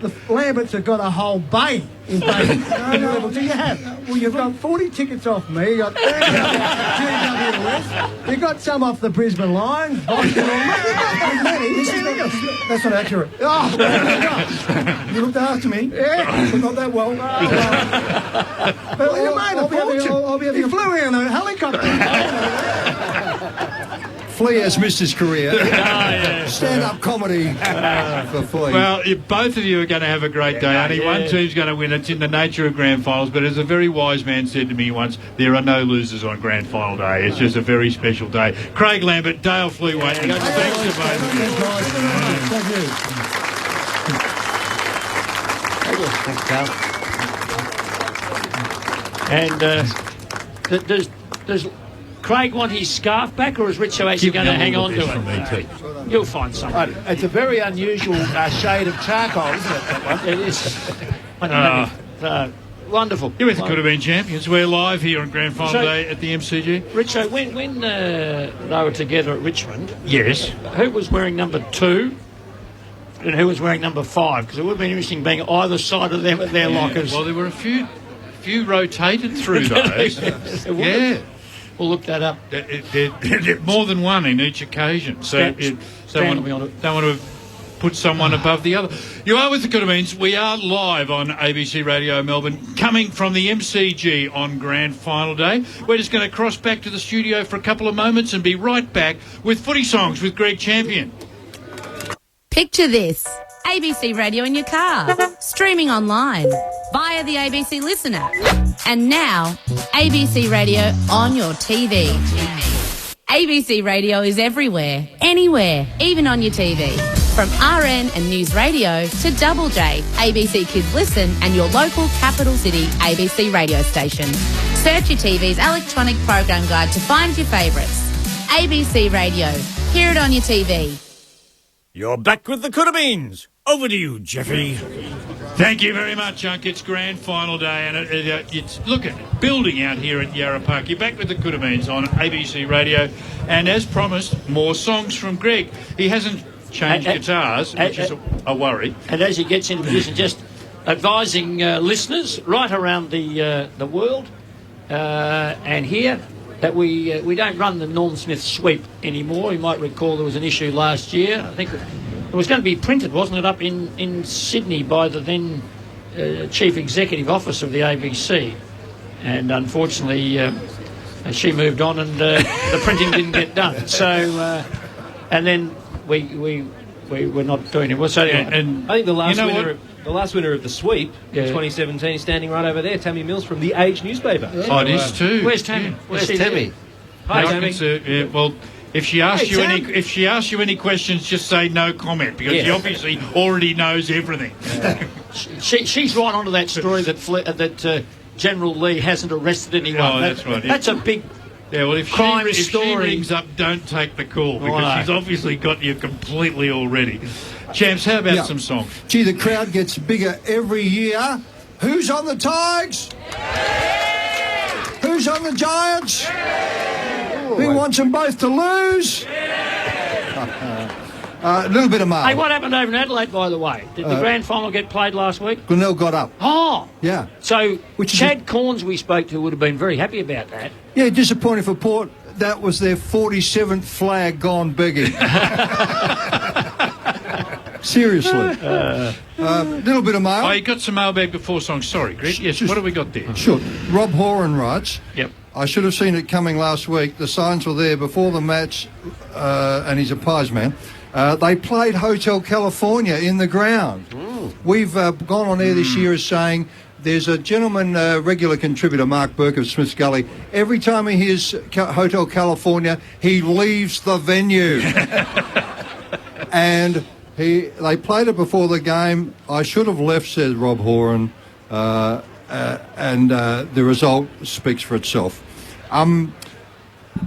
the Lamberts have got a whole bay in level 2. You have. Well, you've got 40 tickets off me. You got 30 GWS. You got some off the Brisbane Lions. That's not accurate. Oh, you looked after me. Yeah, but not that well. But He flew in a helicopter. Flea has missed his career. Stand-up comedy for Flea. Well, both of you are going to have a great day. Only one team's going to win. It's in the nature of grand finals. But as a very wise man said to me once, there are no losers on grand final day. It's just a very special day. Craig Lambert, Dale Fleetwood. Thanks to both of you. Thank you. Thanks, Carl. And does Craig want his scarf back, or is Richo actually going to hang on to it? You'll find something. It's a very unusual shade of charcoal, isn't it, that one? It is. Wonderful. US could have been champions. We're live here on Grand Final Day at the MCG. Richo, when they were together at Richmond, yes, who was wearing number 2 and who was wearing number 5? Because it would have been interesting being either side of them at their lockers. Well, there were a few rotated through those. Yeah. We'll look that up. More than one in each occasion. So don't want to put someone above the other. You are with the Coodamines. We are live on ABC Radio Melbourne, coming from the MCG on Grand Final Day. We're just going to cross back to the studio for a couple of moments and be right back with Footy Songs with Greg Champion. Picture this. ABC Radio in your car, streaming online, via the ABC Listen app, and now ABC Radio on your TV. ABC Radio is everywhere, anywhere, even on your TV. From RN and News Radio to Double J, ABC Kids Listen, and your local capital city ABC radio station. Search your TV's electronic program guide to find your favourites. ABC Radio. Hear it on your TV. You're back with the Coodamines. Over to you, Jeffy. Thank you very much, Unk. It's Grand Final Day, and it's building out here at Yarra Park. You're back with the Coodamines on ABC Radio, and as promised, more songs from Greg. He hasn't changed guitars, which is a worry. And as he gets into position, just advising listeners right around the world and here that we don't run the Norm Smith sweep anymore. You might recall there was an issue last year. I think it was going to be printed, wasn't it, up in Sydney by the then Chief Executive Officer of the ABC. And unfortunately, she moved on and the printing didn't get done. So, and then we were not doing it. Well, so anyway, and I think the last winner of the sweep in 2017 is standing right over there, Tammy Mills from The Age newspaper. Yeah. Oh, it is too. Where's Tammy? Yeah. Where's Tammy? Hi, Tammy. Well, if she asks you any questions, just say no comment, because she obviously already knows everything. She's right onto that story that General Lee hasn't arrested anyone. Oh, that's right. That's a big. Yeah, well, if she rings up, don't take the call, because she's obviously got you completely already. Champs, how about some songs? Gee, the crowd gets bigger every year. Who's on the Tigers? Who's on the Giants? Who wants them both to lose? A little bit of mail. Hey, what happened over in Adelaide, by the way? Did the grand final get played last week? Glenelg got up. Oh. Yeah. So Chad Corns we spoke to would have been very happy about that. Yeah, disappointing for Port. That was their 47th flag gone begging. Seriously. Little bit of mail. Oh, you got some mailbag before songs. Sorry, Greg. Yes, what have we got there? Sure. Rob Horan writes, Yep. I should have seen it coming last week. The signs were there before the match, and he's a Pies man. They played Hotel California in the ground. We've gone on air this year as saying there's a gentleman, regular contributor, Mark Burke of Smith's Gully. Every time he hears Hotel California, he leaves the venue. And they played it before the game. I should have left, said Rob Horan. And the result speaks for itself.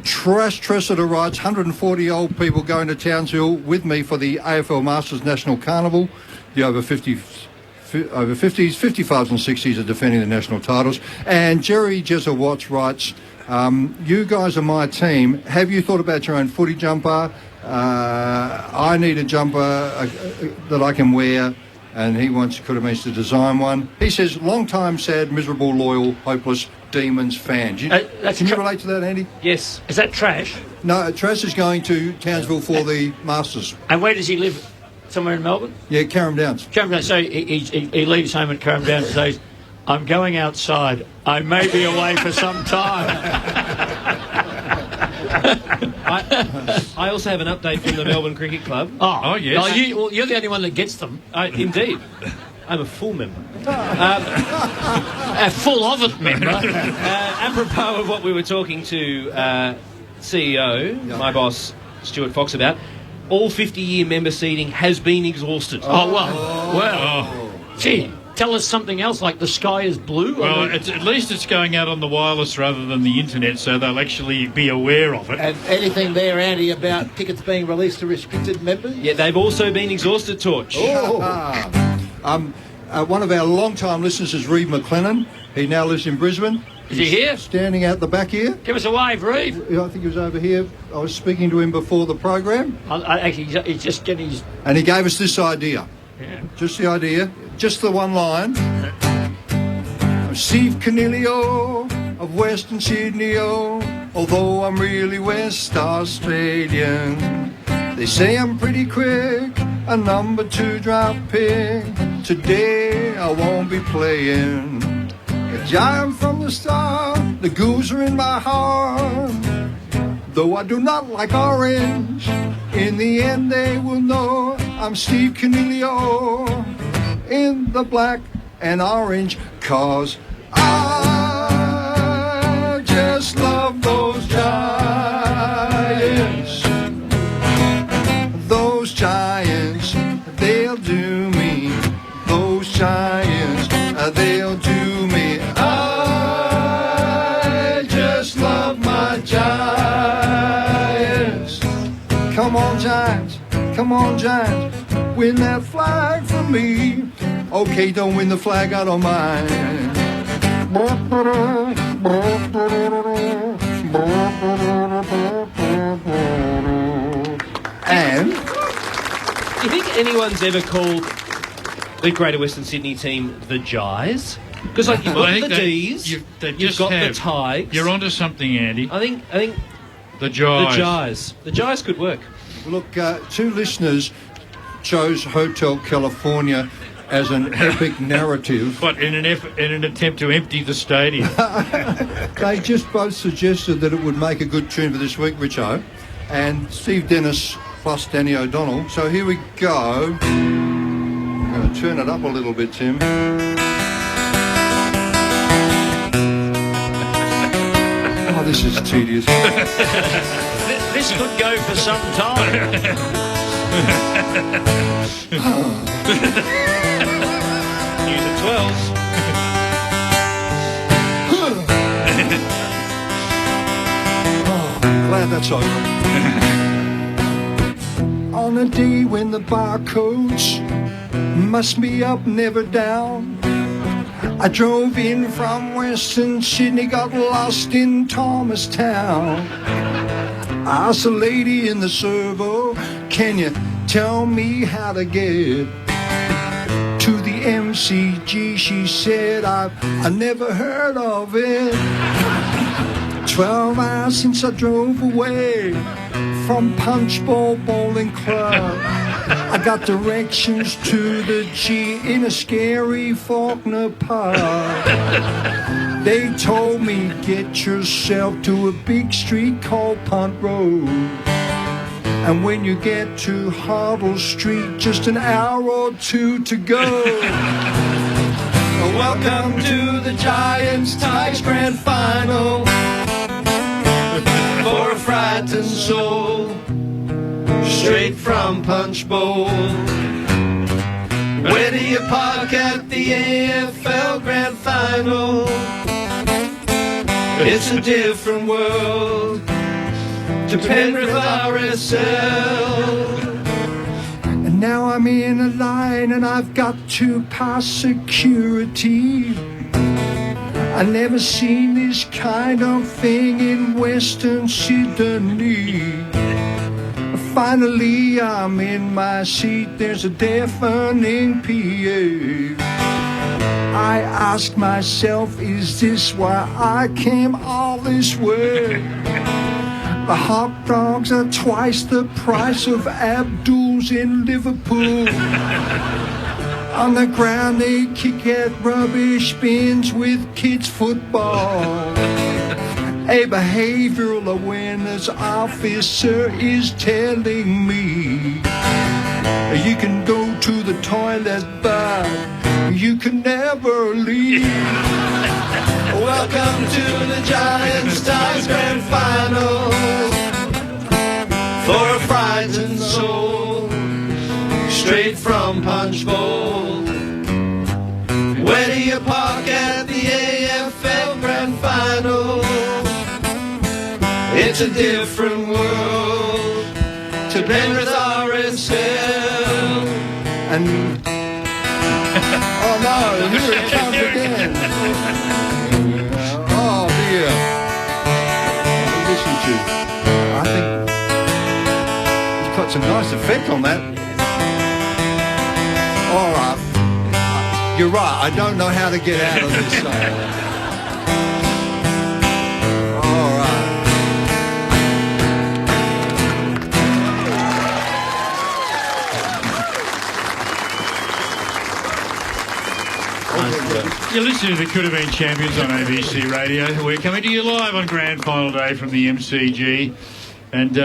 Tressida writes, 140 old people going to Townsville with me for the AFL Masters National Carnival. The over 50s, 55s and 60s are defending the national titles. And Jerry Jezza Watts writes, you guys are my team. Have you thought about your own footy jumper? I need a jumper that I can wear. And he wants Coodamines to design one. He says, long time, sad, miserable, loyal, hopeless, Demons fan. Can you relate to that, Andy? Yes. Is that Trash? No, Trash is going to Townsville for the Masters. And where does he live? Somewhere in Melbourne? Yeah, Carrum Downs. Carrum Downs. So he leaves home at Carrum Downs and says, I'm going outside. I may be away for some time. I also have an update from the Melbourne Cricket Club. Oh yes. Oh, you're the only one that gets them. Indeed. I'm a full member. A full of it member. Apropos of what we were talking to CEO, my boss, Stuart Fox, about, all 50-year member seating has been exhausted. Oh, well. Gee. tell us something else, like the sky is blue? Well, at least it's going out on the wireless rather than the internet, so they'll actually be aware of it. And anything there, Andy, about tickets being released to restricted members? Yeah, they've also been exhausted, Torch. One of our long-time listeners is Reeve McLennan. He now lives in Brisbane. Is he here? Standing out the back here. Give us a wave, Reeve. Yeah, I think he was over here. I was speaking to him before the program. Actually, he's just getting his... And he gave us this idea. Yeah. Just the idea. Just the one line. I'm Steve Canilio of Western Sydney, although I'm really West Australian. They say I'm pretty quick, a number 2 draft pick. Today I won't be playing. A giant from the start, the Ghouls are in my heart. Though I do not like orange, in the end they will know I'm Steve Canilio in the black and orange, 'cause I just love those Giants. Those Giants, they'll do me. Those Giants, they'll do me. I just love my Giants. Come on, Giants. Come on, Giants. Win that flag for me. Okay, don't win the flag, I don't mind. And do you think anyone's ever called the Greater Western Sydney team the Giants? Because like you've got the D's, you've got the Tigers. You're onto something, Andy. I think the Giants. The Giants could work. Look, 2 listeners chose Hotel California as an epic narrative. But in an attempt to empty the stadium. They just both suggested that it would make a good tune for this week, Richo. And Steve Dennis plus Danny O'Donnell. So here we go. I'm going to turn it up a little bit, Tim. Oh, this is tedious. This could go for some time. Use the 12s. Glad that's over. On a day when the barcodes must be up, never down, I drove in from Western Sydney, got lost in Thomastown. I asked a lady in the servo, can you tell me how to get to the MCG? She said, I never heard of it. 12 hours since I drove away from Punchbowl Bowling Club. I got directions to the G in a scary Faulkner pub. They told me, get yourself to a big street called Punt Road. And when you get to Hoddle Street, just an hour or 2 to go. Welcome to the Giants Tigers Grand Final. For a frightened soul, straight from Punch Bowl. Where do you park at the AFL Grand Final? It's a different world to Penrith RSL. And now I'm in a line and I've got to pass security. I never seen this kind of thing in Western Sydney. Finally, I'm in my seat. There's a deafening PA. I ask myself, is this why I came all this way? The hot dogs are twice the price of Abdul's in Liverpool. On the ground they kick at rubbish bins with kids' football. A behavioural awareness officer is telling me you can go to the toilet but you can never leave. Welcome to the Giants Tigers Grand Final. For a frightened soul, straight from Punch Bowl. Victoria Park at the AFL Grand Final. It's a different world to Penrith RSL. And oh no, here it comes again. Oh dear. Listen to, I think he's got some nice effect on that. All right, you're right. I don't know how to get out of this. All right. You're listening to the Could Have Been Champions on ABC Radio. We're coming to you live on Grand Final Day from the MCG. And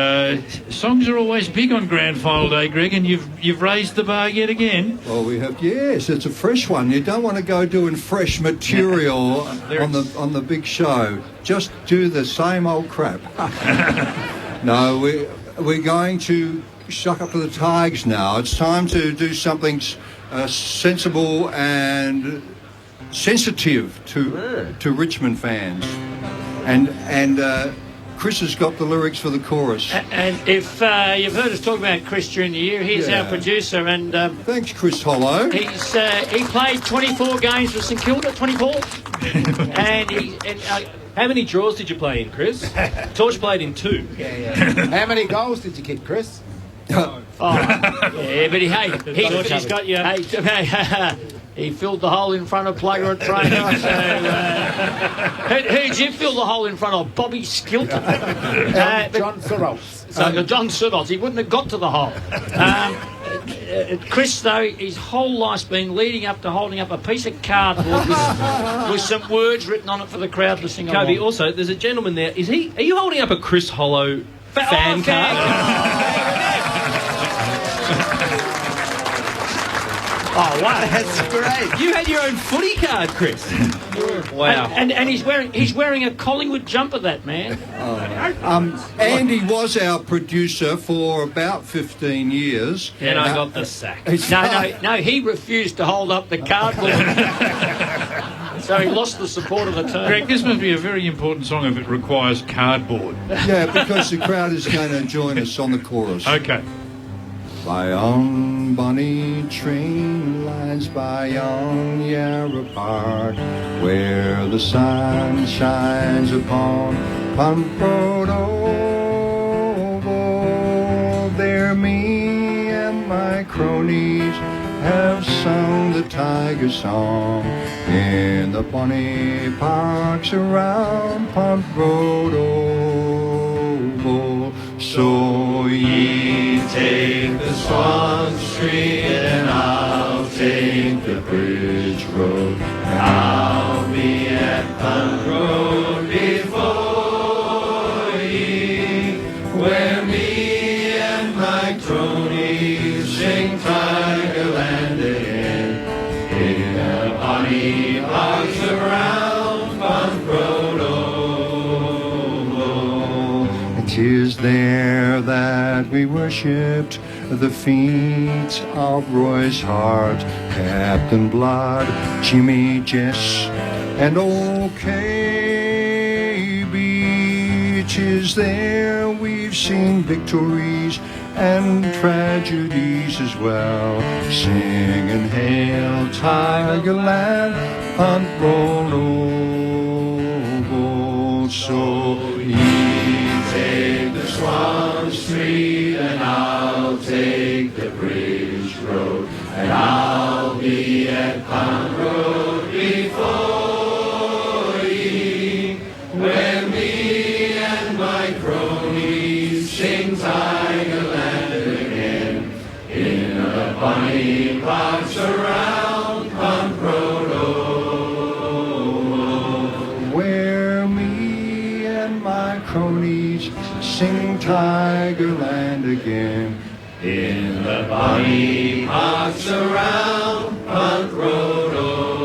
songs are always big on Grand Final Day, Greg, and you've raised the bar yet again. Well, we have, yes, it's a fresh one. You don't want to go doing fresh material on the big show. Just do the same old crap. No, we're going to shuck up to the Tigers now. It's time to do something sensible and sensitive to Richmond fans. And Chris has got the lyrics for the chorus. And if you've heard us talk about Chris during the year, he's our producer. And thanks, Chris Hollow. He played 24 games for St Kilda, 24. How many draws did you play in, Chris? Torch played in 2. How many goals did you kick, Chris? Yeah, but he's got you. He filled the hole in front of Plugger at training. So, who'd you fill the hole in front of? Bobby Skilton? John Surrots. So John Surrots. He wouldn't have got to the hole. Chris, though, his whole life's been leading up to holding up a piece of cardboard with some words written on it for the crowd to sing along. Kobe, also, there's a gentleman there. Are you holding up a Chris Hollow fan card? Oh wow, that's great! You had your own footy card, Chris. Wow! And he's wearing a Collingwood jumper, that man. Andy was our producer for about 15 years. And I got the sack. No, he refused to hold up the cardboard. So he lost the support of the team. Greg, this must be a very important song if it requires cardboard. Yeah, because the crowd is going to join us on the chorus. Okay. By on bonny train lines by on Yarra Park, where the sun shines upon Punt Road Oval, there me and my cronies have sung the tiger song in the bonny parks around Punt Road Oval. So ye take the Swan Street and I'll take the Bridge Road, and I'll be at Punt Road before ye, where me and my cronies sing Tigerland again in the bonny parks around Punt Road Oval. 'Tis there that we worshipped the feet of Roy's Hart, Captain Blood, Jimmy Jess, and old KB. 'Tis there we've seen victories and tragedies as well, singing Hail Tigerland, Punt Road Oval. So take the Swan Street and I'll take the Bridge Road, and I'll be at Punt Road before ye, where me and my cronies sing Tigerland again in the bonny parks around Punt Road Oval, where me and my cronies sing Tigerland again in the bonny parks around Punt Road Oval.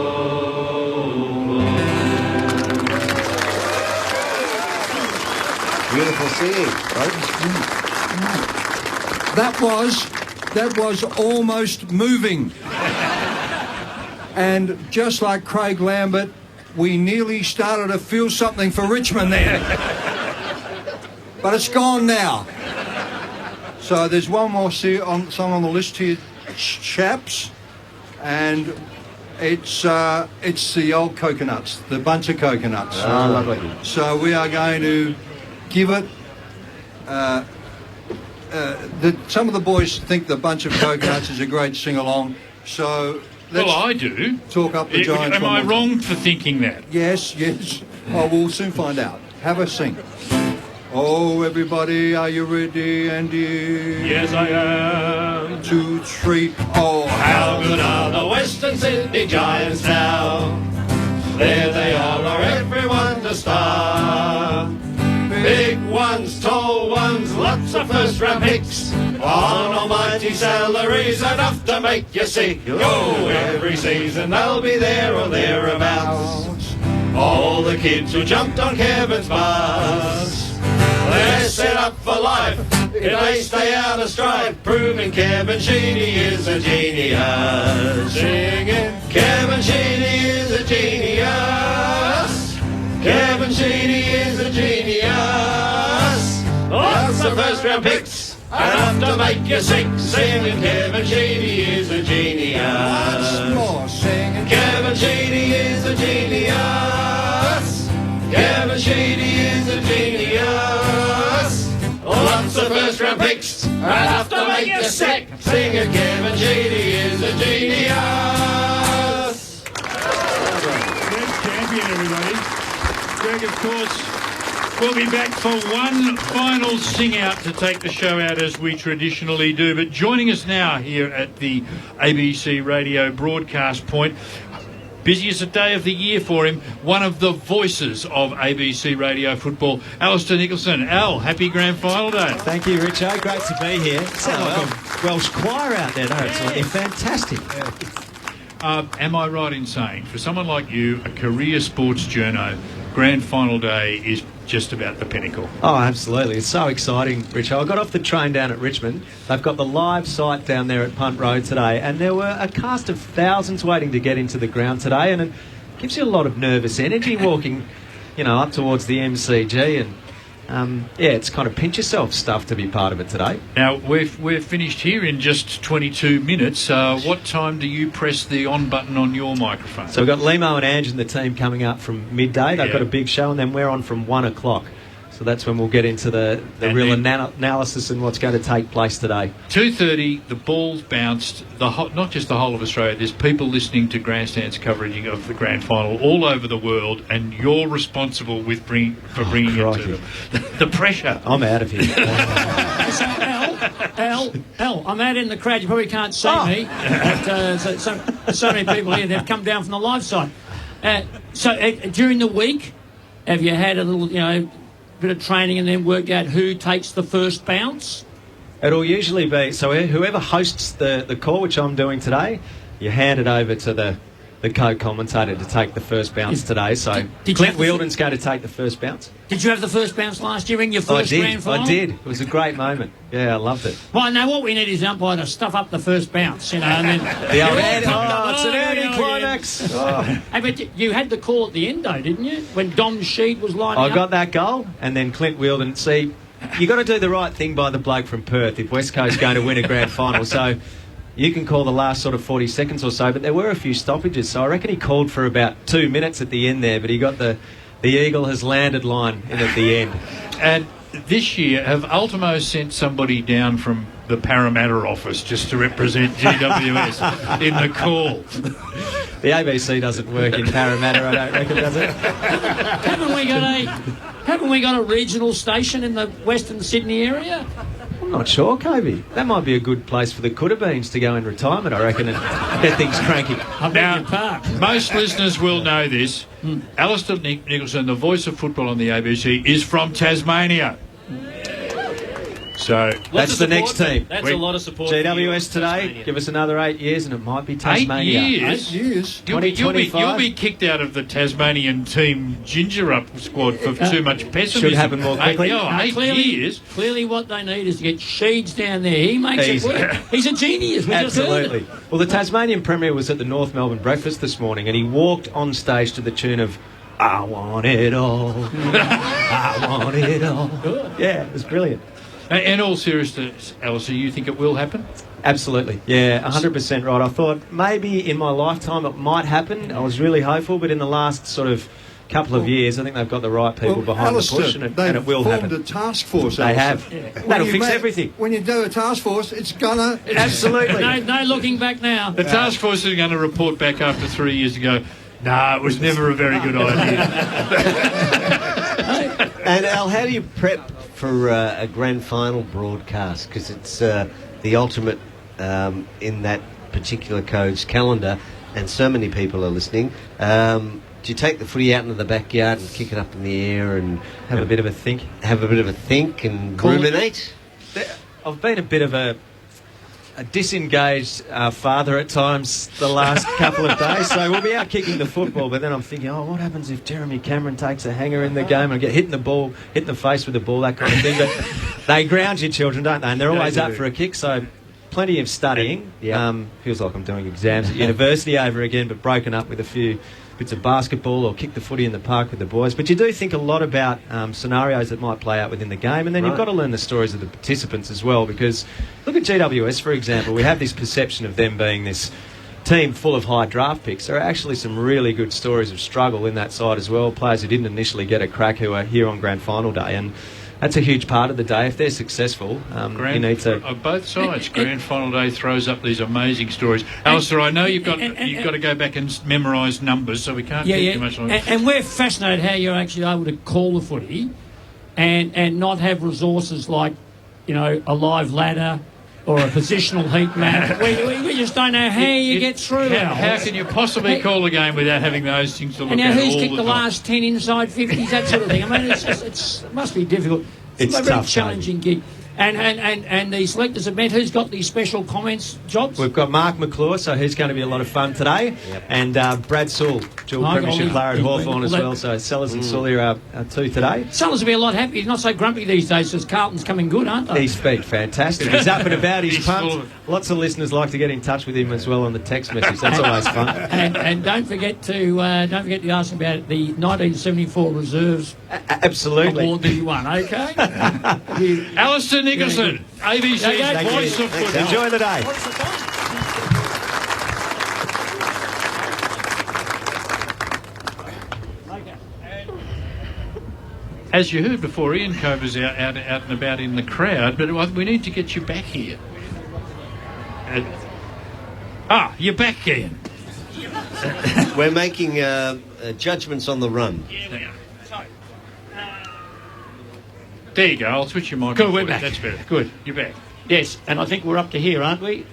Beautiful singing, folks. That was almost moving. And just like Craig Lambert, we nearly started to feel something for Richmond then. But it's gone now. So there's one more song on the list here, chaps, and it's the old coconuts, the bunch of coconuts. Oh, lovely. So we are going to give it. Some of the boys think the bunch of coconuts is a great sing-along. So let's I do. Talk up the Giants. Am I wrong for thinking that? Yes. Oh, we'll soon find out. Have a sing. Oh, everybody, are you ready, Andy? Yes, I am. 2, 3. Oh, How good are the Western Sydney Giants now? There they are everyone to star. Big ones, tall ones, lots of first-round picks. On almighty salaries, enough to make you sick. Oh, every season they'll be there or thereabouts. All the kids who jumped on Kevin's bus, they're set up for life if they stay out of stride, proving Kevin Sheedy is a genius. Singing, Kevin Sheedy is a genius. Kevin Sheedy is a genius. Lots of first-round picks, enough to make you sick. Singing, Kevin Sheedy is a genius. Once more, singing, Kevin Sheedy is a genius. Kevin Sheedy is a genius. Lots of first-round picks, enough to make you sick. Singing, Kevin Sheedy is a genius. Great champion, everybody. Greg, of course, we'll be back for one final sing-out to take the show out as we traditionally do. But joining us now here at the ABC Radio broadcast point, busiest day of the year for him, one of the voices of ABC Radio football, Alistair Nicholson. Al, happy Grand Final day. Thank you, Richo. Great to be here. Sound like a Welsh choir out there, don't it? It's fantastic. Am I right in saying, for someone like you, a career sports journo, Grand Final day is just about the pinnacle? Oh, absolutely. It's so exciting, Richo. I got off the train down at Richmond. They've got the live site down there at Punt Road today, and there were a cast of thousands waiting to get into the ground today, and it gives you a lot of nervous energy walking, up towards the MCG, and it's kind of pinch yourself stuff to be part of it today. Now, we're finished here in just 22 minutes. What time do you press the on button on your microphone? So we've got Limo and Ange and the team coming up from midday. They've got a big show, and then we're on from 1 o'clock. So that's when we'll get into the real analysis and what's going to take place today. 2:30, the ball's bounced. Not just the whole of Australia. There's people listening to Grandstand's coverage of the Grand Final all over the world, and you're responsible for bringing it to them. The pressure. I'm out of here. Al, I'm out in the crowd. You probably can't see me. But, so many people here. They've come down from the live side. During the week, have you had a little, bit of training and then work out who takes the first bounce? It'll usually be, so whoever hosts the call, which I'm doing today, you hand it over to the co-commentator to take the first bounce today. So Clint Wheeldon's going to take the first bounce. Did you have the first bounce last year in your first Grand Final? I did. It was a great moment. Yeah, I loved it. Well, now what we need is the umpire to stuff up the first bounce, and then... it's an anti-climax. Hey, but you had the call at the end, though, didn't you? When Dom Sheed was lining up. I got that goal, and then Clint Wheeldon. See, you got to do the right thing by the bloke from Perth if West Coast's going to win a Grand Final. So you can call the last sort of 40 seconds or so, but there were a few stoppages. So I reckon he called for about 2 minutes at the end there, but he got the Eagle has landed line in at the end. And this year, have Ultimo sent somebody down from the Parramatta office just to represent GWS in the call? The ABC doesn't work in Parramatta, I don't reckon, does it? Haven't we got a regional station in the Western Sydney area? I'm not sure, Kobe. That might be a good place for the Coulterbeans to go in retirement, I reckon, and get things cranky. Now, most listeners will know this. Alistair Nicholson, the voice of football on the ABC, is from Tasmania. So that's the next team. That's a lot of support. GWS today. Give us another 8 years, and it might be Tasmania. 8 years. 8 years. You'll be kicked out of the Tasmanian team ginger up squad for too much pessimism. Should happen more quickly. 8 years. Clearly, what they need is to get Sheeds down there. He makes it work. He's a genius. Absolutely. Well, the Tasmanian Premier was at the North Melbourne breakfast this morning, and he walked on stage to the tune of "I Want It All." I want it all. Yeah, it was brilliant. In all seriousness, Alistair, you think it will happen? Absolutely. Yeah, 100% right. I thought maybe in my lifetime it might happen. I was really hopeful, but in the last sort of couple of years, I think they've got the right people behind Alistair, the push, and it will happen. They've formed a task force. They have. Yeah. That'll fix everything. When you do a task force, it's gonna... Absolutely. No looking back now. The task force is going to report back after 3 years ago. No, it was never a very good idea. And Al, how do you prep for a grand final broadcast? Because it's the ultimate in that particular code's calendar, and so many people are listening. Do you take the footy out into the backyard and kick it up in the air and have a bit of a think? Have a bit of a think and ruminate? I've been a bit of a disengaged father at times the last couple of days, so we'll be out kicking the football, but then I'm thinking, what happens if Jeremy Cameron takes a hanger in the game and get hit in the face with the ball, that kind of thing. But they ground your children, don't they? And they're always up for a kick, so plenty of studying. Feels like I'm doing exams at university over again, but broken up with a few bits of basketball or kick the footy in the park with the boys. But you do think a lot about scenarios that might play out within the game, and then you've got to learn the stories of the participants as well, because look at GWS, for example. We have this perception of them being this team full of high draft picks. There are actually some really good stories of struggle in that side as well, players who didn't initially get a crack who are here on Grand Final Day, and that's a huge part of the day. If they're successful, you need to... both sides, Grand Final Day throws up these amazing stories. Alistair, I know you've got to go back and memorise numbers, so we can't keep too much on it. And we're fascinated how you're actually able to call the footy and not have resources like, a live ladder or a positional heat map. We just don't know how you get through that. How can you possibly call a game without having those things to look at all the time? And now who's kicked the last 10 inside 50s, that sort of thing. I mean, it must be difficult. It's a tough, very challenging gig. And the selectors have met. Who's got these special comments jobs? We've got Mark McClure, so he's going to be a lot of fun today. Yep. And Brad Sewell, dual premiership player at Hawthorn as well. So Sellers and Sully are two today. Sellers will be a lot happier. He's not so grumpy these days because Carlton's coming good, aren't they? He's been fantastic. He's up and about. He's pumped. Lots of listeners like to get in touch with him as well on the text message. That's always fun. And don't forget to ask him about the 1974 reserves. Absolutely. Award that he won. Okay. Alistair Nicholson, ABC Voice of Footy. Enjoy the day. As you heard before, Ian Cover's out and about in the crowd, but we need to get you back here. You're back, Ian. We're making judgments on the run. Yeah, we are. There you go. I'll switch your microphone. Good, we're back. That's better. Good, you're back. Yes, and I think we're up to here, aren't we?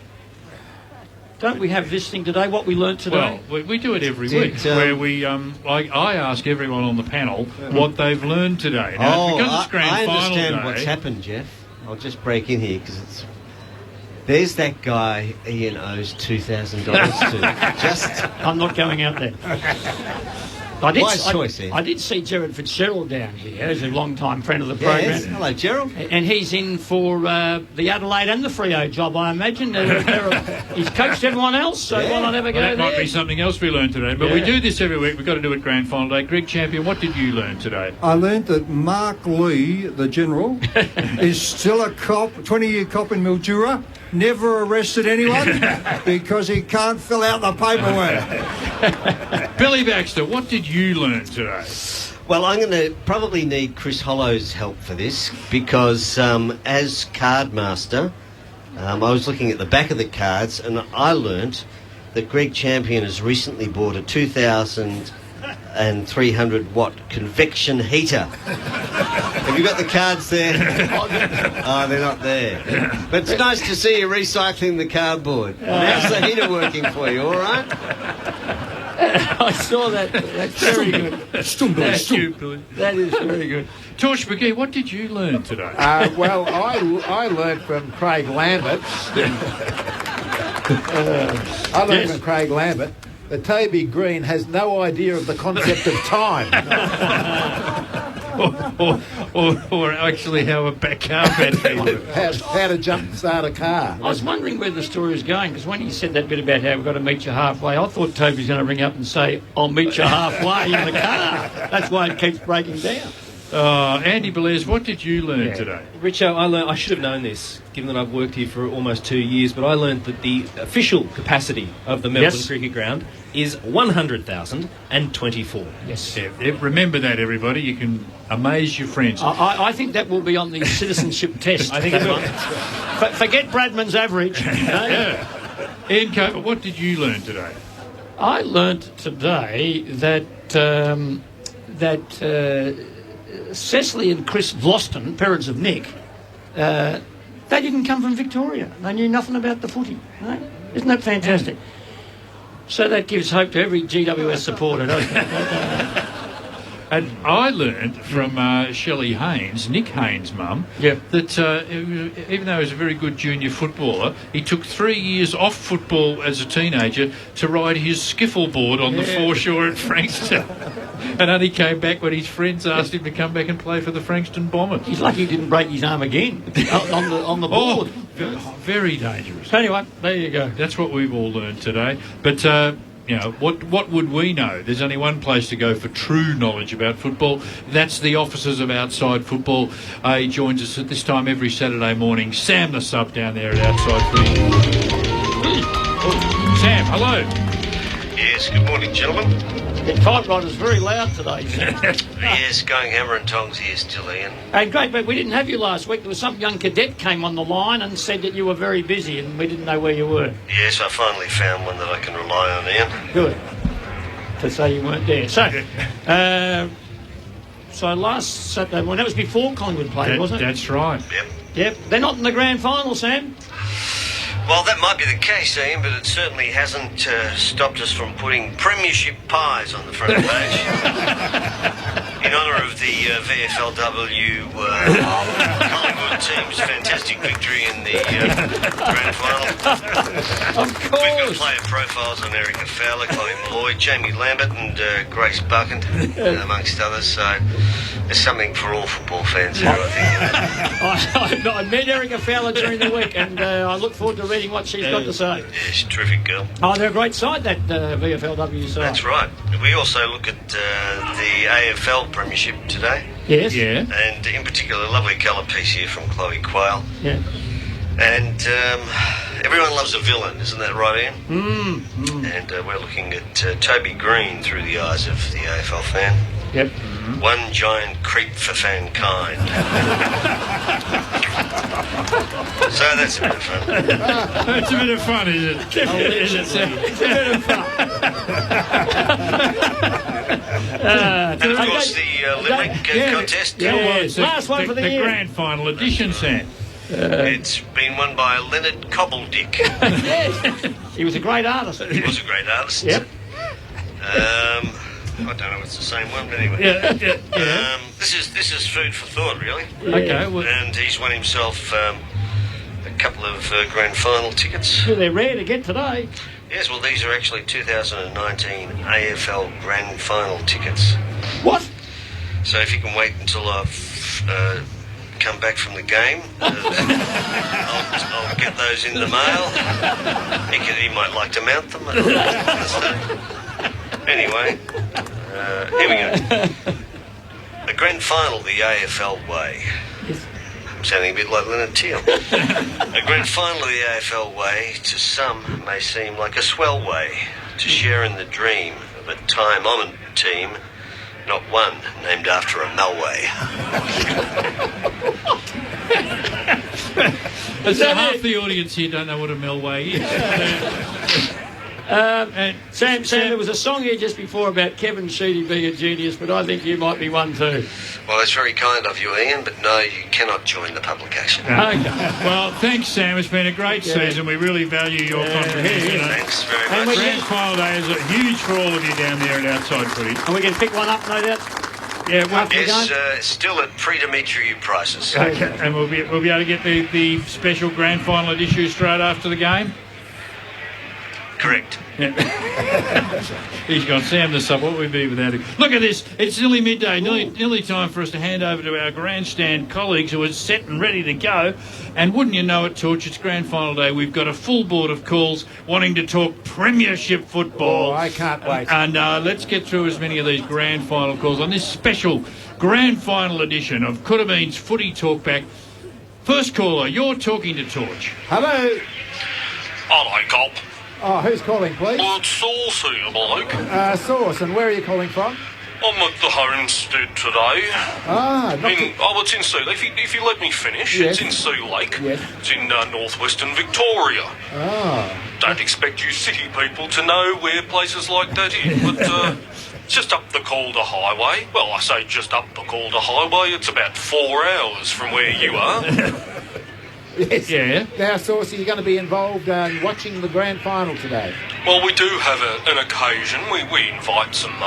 Don't we have this thing today, what we learnt today? Well, we do it every week, where we, I ask everyone on the panel what they've learned today. Now, because it's Grand I Final understand Day, what's happened, Jeff. I'll just break in here, because there's that guy Ian owes $2,000 to. I'm not going out there. Wise choice, Ian. I did see Gerard Fitzgerald down here, who's a long-time friend of the program. Yes. Hello, Gerald. And he's in for the Adelaide and the Freo job, I imagine. He's coached everyone else, so why not ever go that there? might be something else we learned today. But we do this every week. We've got to do it Grand Final Day. Greg Champion, what did you learn today? I learned that Mark Lee, the General, is still a cop, 20-year cop in Mildura. Never arrested anyone because he can't fill out the paperwork. Billy Baxter, what did you learn today? Well, I'm going to probably need Chris Hollow's help for this because as card master, I was looking at the back of the cards and I learnt that Greg Champion has recently bought a 2,300 watt convection heater. Have you got the cards there? Oh, they're not there. But it's nice to see you recycling the cardboard. How's the heater working for you, all right? I saw that. That's very good. Thank you, Billy. That is very good. Torch McGee, what did you learn today? Well, I learned from Craig Lambert. From Craig Lambert that Toby Green has no idea of the concept of time. or actually how a car battery works. How to jump start a car. I was wondering where the story was going, because when he said that bit about how we've got to meet you halfway, I thought Toby's going to ring up and say, I'll meet you halfway in the car. That's why it keeps breaking down. Andy Belair, what did you learn today? Richo, I should have known this, given that I've worked here for almost 2 years, but I learned that the official capacity of the Melbourne Cricket Ground is 100,024. Yes. Yeah, remember that, everybody. You can amaze your friends. I think that will be on the citizenship test. I think it will. Forget Bradman's average. Yeah. Ian Coper, what did you learn today? I learnt today that Cecily and Chris Vloston, parents of Nick, they didn't come from Victoria. They knew nothing about the footy. Right? Isn't that fantastic? So that gives hope to every GWS supporter, doesn't it? And I learned from Shelley Haynes, Nick Haynes' mum, that even though he was a very good junior footballer, he took 3 years off football as a teenager to ride his skiffle board on the foreshore at Frankston. And only came back when his friends asked him to come back and play for the Frankston Bombers. He's lucky he didn't break his arm again on the board. Very dangerous. Anyway, there you go. That's what we've all learned today. But what would we know? There's only one place to go for true knowledge about football. That's the officers of Outside Football. He joins us at this time every Saturday morning. Sam, the sub down there at Outside Footy. Oh, Sam, hello. Yes, good morning, gentlemen. The typewriter's very loud today. Yes, going hammer and tongs here still, Ian. Hey, great, but we didn't have you last week. There was some young cadet came on the line and said that you were very busy and we didn't know where you were. Yes, I finally found one that I can rely on, Ian. Good. To say you weren't there. So last Saturday morning, that was before Collingwood played, wasn't it? That's right. Yep. They're not in the grand final, Sam. Well, that might be the case, Ian, but it certainly hasn't stopped us from putting premiership pies on the front page. In honour of the VFLW Collingwood team's fantastic victory in the grand final. Of course. We've got player profiles on Erica Fowler, Chloe Malloy, Jamie Lambert and Grace Buchan, amongst others, so there's something for all football fans here, I think. I met Erica Fowler during the week and I look forward to reading what she's got to say. Yeah, she's a terrific girl. Oh, they're a great side, that VFLW side. That's right. We also look at the AFL Premiership today. Yes. Yeah. And in particular, a lovely colour piece here from Chloe Quayle. Yeah. And everyone loves a villain, isn't that right, Ian? And we're looking at Toby Green through the eyes of the AFL fan. Yep. One giant creep for fankind. So that's a bit of fun. That's a bit of fun, is it? It's a bit of fun. And of course, the Limerick contest. Yes. Last one for the year. The grand final edition, Sam. It's been won by Leonard Cobbledick. Yes. He was a great artist. He was a great artist. Yep. I don't know if it's the same one, but anyway. This is food for thought, really. Okay. Well, and he's won himself a couple of grand final tickets. Well, they're rare to get today. Yes, well, these are actually 2019 AFL grand final tickets. What? So if you can wait until I've come back from the game, I'll get those in the mail. He might like to mount them. Anyway, here we go. A grand final the AFL way. I'm sounding a bit like Leonard Teal. A grand final the AFL way to some may seem like a swell way to share in the dream of a time-honoured team, not one named after a Melway. So half the audience here don't know what a Melway is. Sam, there was a song here just before about Kevin Sheedy being a genius, but I think you might be one too. Well, that's very kind of you, Ian, but no, you cannot join the publication. Okay. Well, thanks, Sam. It's been a great season. We really value your contribution. Thanks very much. And Grand Final Day is huge for all of you down there at Outside Footy. And we can pick one up, no doubt. Yeah, yes, still at pre-Dimitri prices. Okay. And we'll be able to get the special Grand Final edition straight after the game. Correct. Yeah. He's gone, Sam the sub, what would we be without him? Look at this, it's nearly midday, nearly time for us to hand over to our grandstand colleagues who are set and ready to go. And wouldn't you know it, Torch, it's Grand Final Day. We've got a full board of calls wanting to talk Premiership football. Oh, I can't wait. And let's get through as many of these Grand Final calls on this special Grand Final edition of Could Have Been's Footy Talkback. First caller, you're talking to Torch. Hello. Hello, Cop. Oh, who's calling, please? Well, it's Sauce here, Mike. Sauce, and where are you calling from? I'm at the homestead today. It's in Sea Lake. If you let me finish, Yes. It's in Sea Lake. Yes. It's in northwestern Victoria. Don't expect you city people to know where places like that is, but it's just up the Calder Highway. Well, I say just up the Calder Highway. It's about 4 hours from where you are. Yes. Yeah. Now, Sauce, are you going to be involved watching the Grand Final today? Well, we do have an occasion. We invite some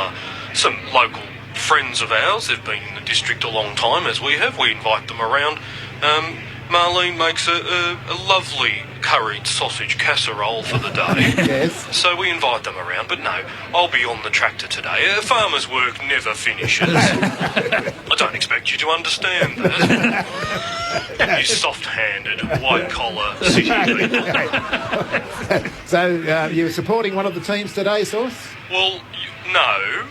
local friends of ours. They've been in the district a long time, as we have. We invite them around. Marlene makes a lovely curried sausage casserole for the day. Yes. So we invite them around, but no, I'll be on the tractor today. Farmer's work never finishes. I don't expect you to understand that. You soft-handed, white-collar city people. So, you're supporting one of the teams today, Sauce? Well, no,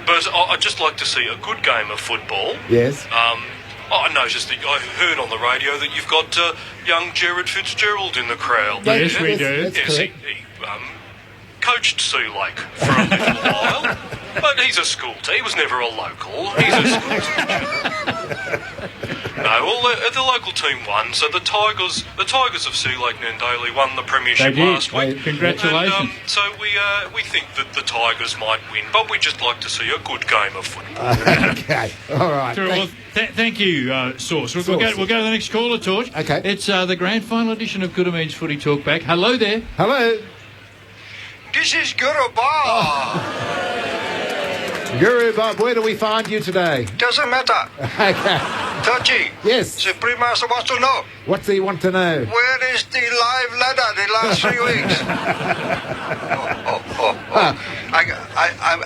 but I'd just like to see a good game of football. Yes. I noticed that I heard on the radio that you've got young Jared Fitzgerald in the crowd. Yes, we do. Yes, he coached Sea Lake for a little while, but he's a school teacher. He was never a local. He's a school teacher. No, well, the local team won, so the Tigers of Sea Lake Nandaley won the premiership last week. Congratulations. And, so we think that the Tigers might win, but we just like to see a good game of football. Okay, all right. Well, thank you, Sauce. We'll go to the next caller, Torch. Okay. It's the Grand Final edition of Good Means Footy Talkback. Hello there. Hello. This is Guru Bob. Guru Bob, where do we find you today? Doesn't matter. Okay. Touchy. Yes. Supreme Master wants to know. What do you want to know? Where is the live ladder the last 3 weeks?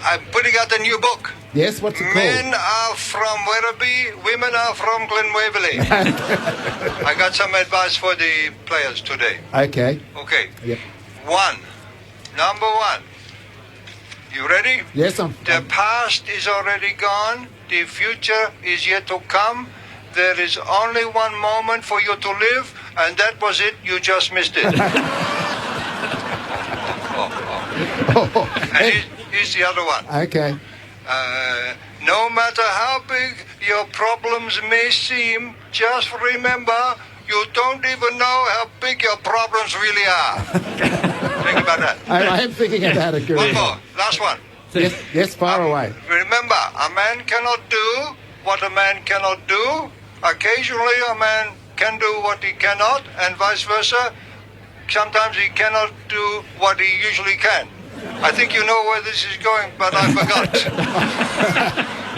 I'm putting out a new book. Yes, what's it called? Men are from Werribee, women are from Glen Waverley. I got some advice for the players today. Okay. Okay. Yep. Number one. You ready? Yes, The past is already gone. The future is yet to come. There is only one moment for you to live, and that was it. You just missed it. And here's the other one. Okay. No matter how big your problems may seem, just remember you don't even know how big your problems really are. Think about that. I am thinking about it, Guru. One more. Last one. Yes, far away. Remember, a man cannot do what a man cannot do. Occasionally, a man can do what he cannot, and vice versa. Sometimes he cannot do what he usually can. I think you know where this is going, but I forgot.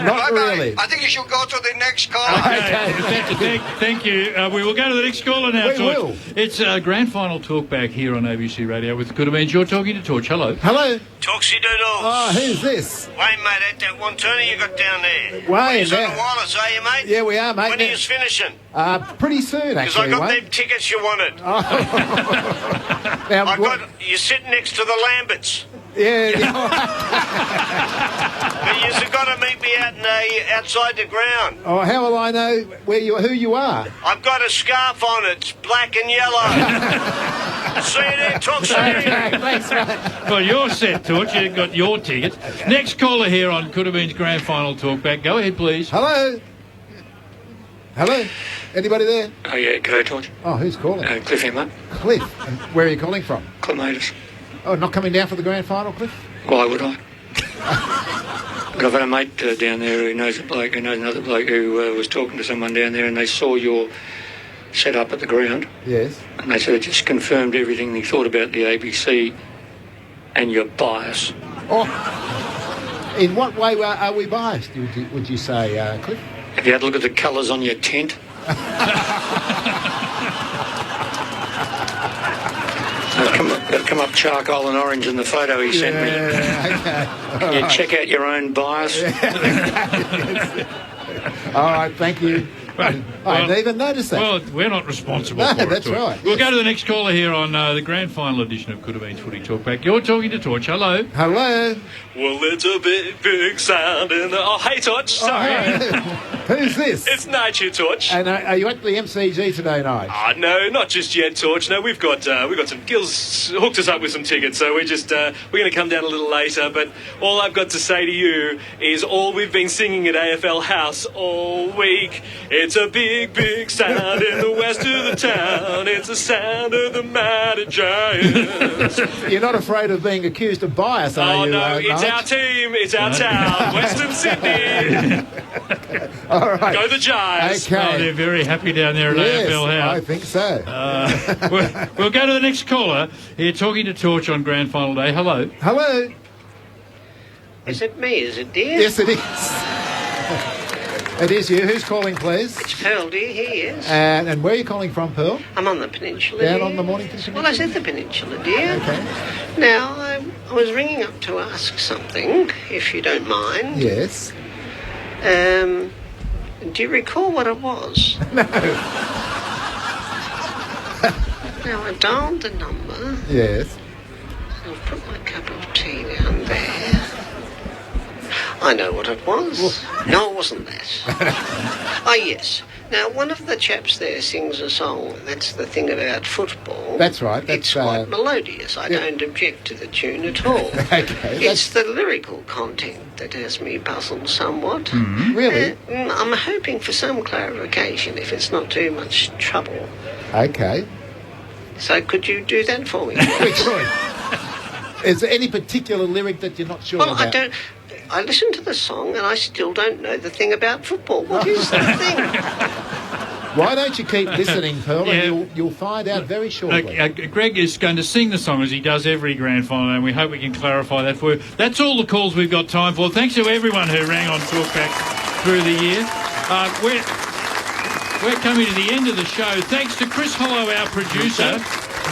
Not Bye-bye. really. I think you should go to the next caller. Okay. Thank you. We will go to the next caller now, We Torch. will. It's Grand Final Talkback here on ABC Radio with Good Means. You're talking to Torch. Hello. Hello. Toxie Doodles. Oh, who's this? Wayne, mate, that one turner you got down there. Wayne, You're on yeah. the wireless, are you, mate? Yeah, we are, mate. When are you finishing? Pretty soon, Because I actually, got Wayne. them tickets you wanted. Now, You're sitting next to the Lamberts. Yeah. But you've got to meet me outside the ground. Oh, how will I know who you are? I've got a scarf on. It's black and yellow. See you there, Toxie. Thanks, mate. Well, you're set, Torch. You've got your ticket. Next caller here on Could Have Been's Grand Final Talkback. Go ahead, please. Hello. Hello. Anybody there? Oh, yeah. G'day, George. Oh, who's calling? Cliff here, mate. Cliff. And where are you calling from? Clematis. Oh, not coming down for the grand final, Cliff? Why would I? But I've had a mate down there who knows a bloke who knows another bloke who was talking to someone down there, and they saw your set up at the ground. Yes. And they said it just confirmed everything they thought about the ABC and your bias. Oh, in what way are we biased, would you say, Cliff? Have you had a look at the colours on your tent? It'll come up charcoal and orange in the photo he sent me. Okay. Can you check out your own bias? All right, thank you. I didn't even notice that. Well, we're not responsible for it. That's right. We'll go to the next caller here on the grand final edition of Could Have Been Footy Talkback. You're talking to Torch. Hello. Hello. Well, it's a big, big sound in the... Oh, hey, Torch. Sorry. Who's this? It's Nige here, Torch. And are you at the MCG today, Nige? No, not just yet, Torch. No, we've got some... Gil's hooked us up with some tickets, so we're going to come down a little later. But all I've got to say to you is all we've been singing at AFL House all week. It's a big, big sound in the west of the town. It's the sound of the mighty Giants. You're not afraid of being accused of bias, are you? Oh, no, it's our team. It's our town. Western Sydney. All right. Go the Giants. Okay. Oh, they're very happy down there at AFL House. I think so. We'll go to the next caller. Here talking to Torch on grand final day. Hello. Hello. Is it me? Is it, dear? Yes, it is. It is you. Who's calling, please? It's Pearl, dear. Here, yes. And where are you calling from, Pearl? I'm on the peninsula, Down dear. on the Mornington Peninsula? Well, I said the peninsula, dear. Okay. Now, I was ringing up to ask something, if you don't mind. Yes. Do you recall what it was? No. Now, I dialed the number. Yes. I'll put my cup of tea down there. I know what it was. No, it wasn't that. Oh, yes. Now, one of the chaps there sings a song, that's the thing about football. That's right. It's quite melodious. I don't object to the tune at all. Okay. It's the lyrical content that has me puzzled somewhat. Mm-hmm. Really? I'm hoping for some clarification if it's not too much trouble. Okay. So could you do that for me? Is there any particular lyric that you're not sure about? I don't... I listened to the song and I still don't know the thing about football. What is the thing? Why don't you keep listening, Pearl, and you'll find out very shortly. Greg is going to sing the song as he does every grand final, and we hope we can clarify that for you. That's all the calls we've got time for. Thanks to everyone who rang on Talkback through the year. We're coming to the end of the show. Thanks to Chris Hollow, our producer.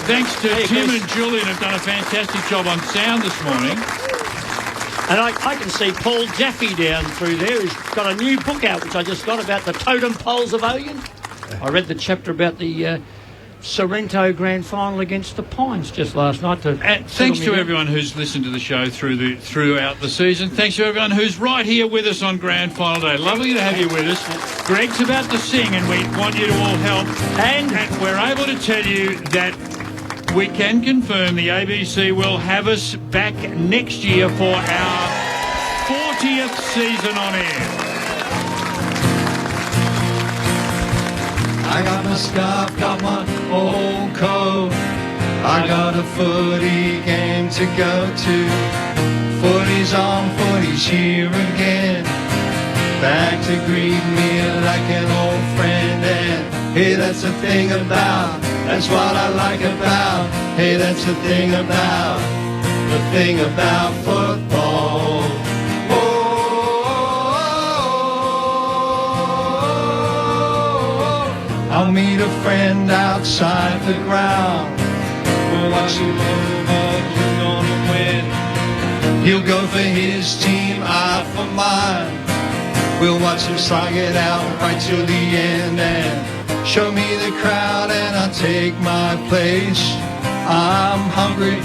Thanks to Tim and Julian, who've done a fantastic job on sound this morning. And I can see Paul Jaffe down through there. He's got a new book out, which I just got, about the totem poles of Oyen. I read the chapter about the Sorrento Grand Final against the Pines just last night. Thanks to everyone who's listened to the show throughout the season. Thanks to everyone who's right here with us on Grand Final Day. Lovely to have you with us. Greg's about to sing, and we want you to all help. And we're able to tell you that we can confirm the ABC will have us back next year for our 40th season on air. I got my scarf, got my old coat. I got a footy game to go to. Footy's on, footy's here again. Back to greet me like an old friend. And hey, that's the thing about, that's what I like about. Hey, that's the thing about football. I'll meet a friend outside the ground. We'll watch you love, you're gonna win. He'll go for his team, I for mine. We'll watch him slog it out right till the end and show me the crowd and I'll take my place. I'm hungry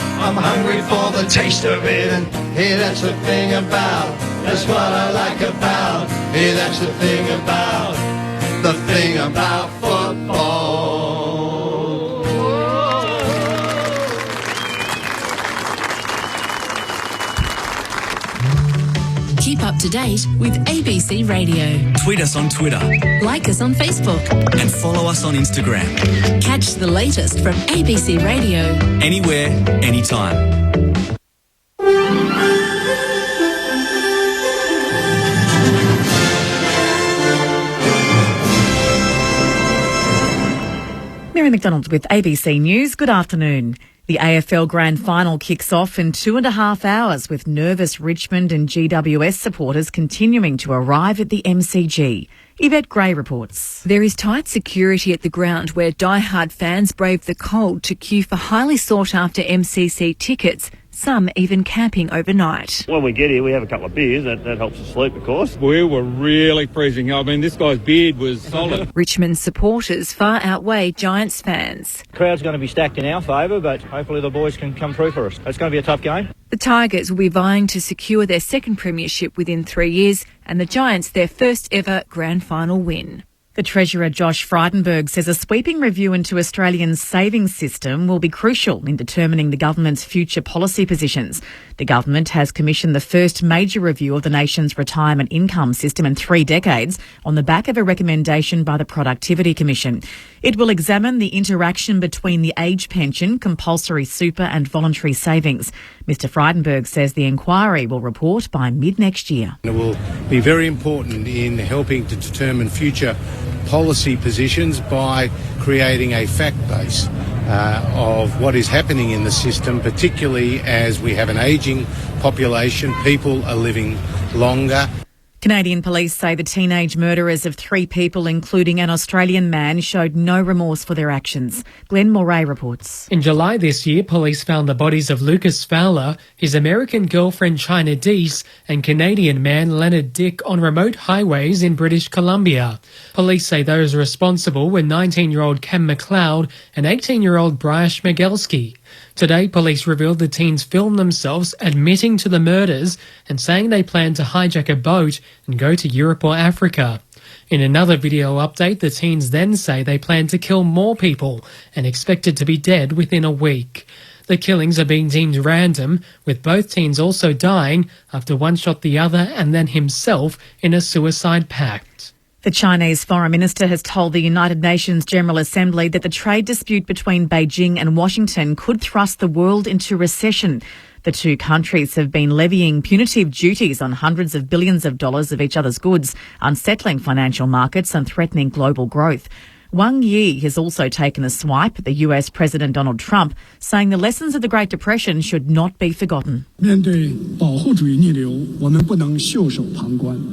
for the taste of it. And hey, that's the thing about, that's what I like about. Hey, that's the thing about football. Keep up up to date with ABC Radio. Tweet us on Twitter. Like us on Facebook. And follow us on Instagram. Catch the latest from ABC Radio. Anywhere, anytime. Mary McDonald with ABC News. Good afternoon. The AFL Grand Final kicks off in 2.5 hours with nervous Richmond and GWS supporters continuing to arrive at the MCG. Yvette Gray reports. There is tight security at the ground where die-hard fans brave the cold to queue for highly sought-after MCC tickets, some even camping overnight. When we get here, we have a couple of beers. That helps us sleep, of course. We were really freezing. I mean, this guy's beard was solid. Richmond supporters far outweigh Giants fans. The crowd's going to be stacked in our favour, but hopefully the boys can come through for us. It's going to be a tough game. The Tigers will be vying to secure their second premiership within 3 years, and the Giants their first ever grand final win. The Treasurer Josh Frydenberg says a sweeping review into Australia's savings system will be crucial in determining the government's future policy positions. The government has commissioned the first major review of the nation's retirement income system in 3 decades on the back of a recommendation by the Productivity Commission. It will examine the interaction between the age pension, compulsory super and voluntary savings. Mr Frydenberg says the inquiry will report by mid-next year. It will be very important in helping to determine future policy positions by creating a fact base of what is happening in the system, particularly as we have an ageing population, people are living longer. Canadian police say the teenage murderers of 3 people, including an Australian man, showed no remorse for their actions. Glenn Moray reports. In July this year, police found the bodies of Lucas Fowler, his American girlfriend China Deese, and Canadian man Leonard Dick on remote highways in British Columbia. Police say those responsible were 19-year-old Cam McLeod and 18-year-old Brian Schmegelski. Today, police revealed the teens filmed themselves admitting to the murders and saying they planned to hijack a boat and go to Europe or Africa. In another video update, the teens then say they plan to kill more people and expected to be dead within a week. The killings are being deemed random, with both teens also dying after one shot the other and then himself in a suicide pact. The Chinese Foreign Minister has told the United Nations General Assembly that the trade dispute between Beijing and Washington could thrust the world into recession. The 2 countries have been levying punitive duties on hundreds of billions of dollars of each other's goods, unsettling financial markets and threatening global growth. Wang Yi has also taken a swipe at the US President Donald Trump, saying the lessons of the Great Depression should not be forgotten.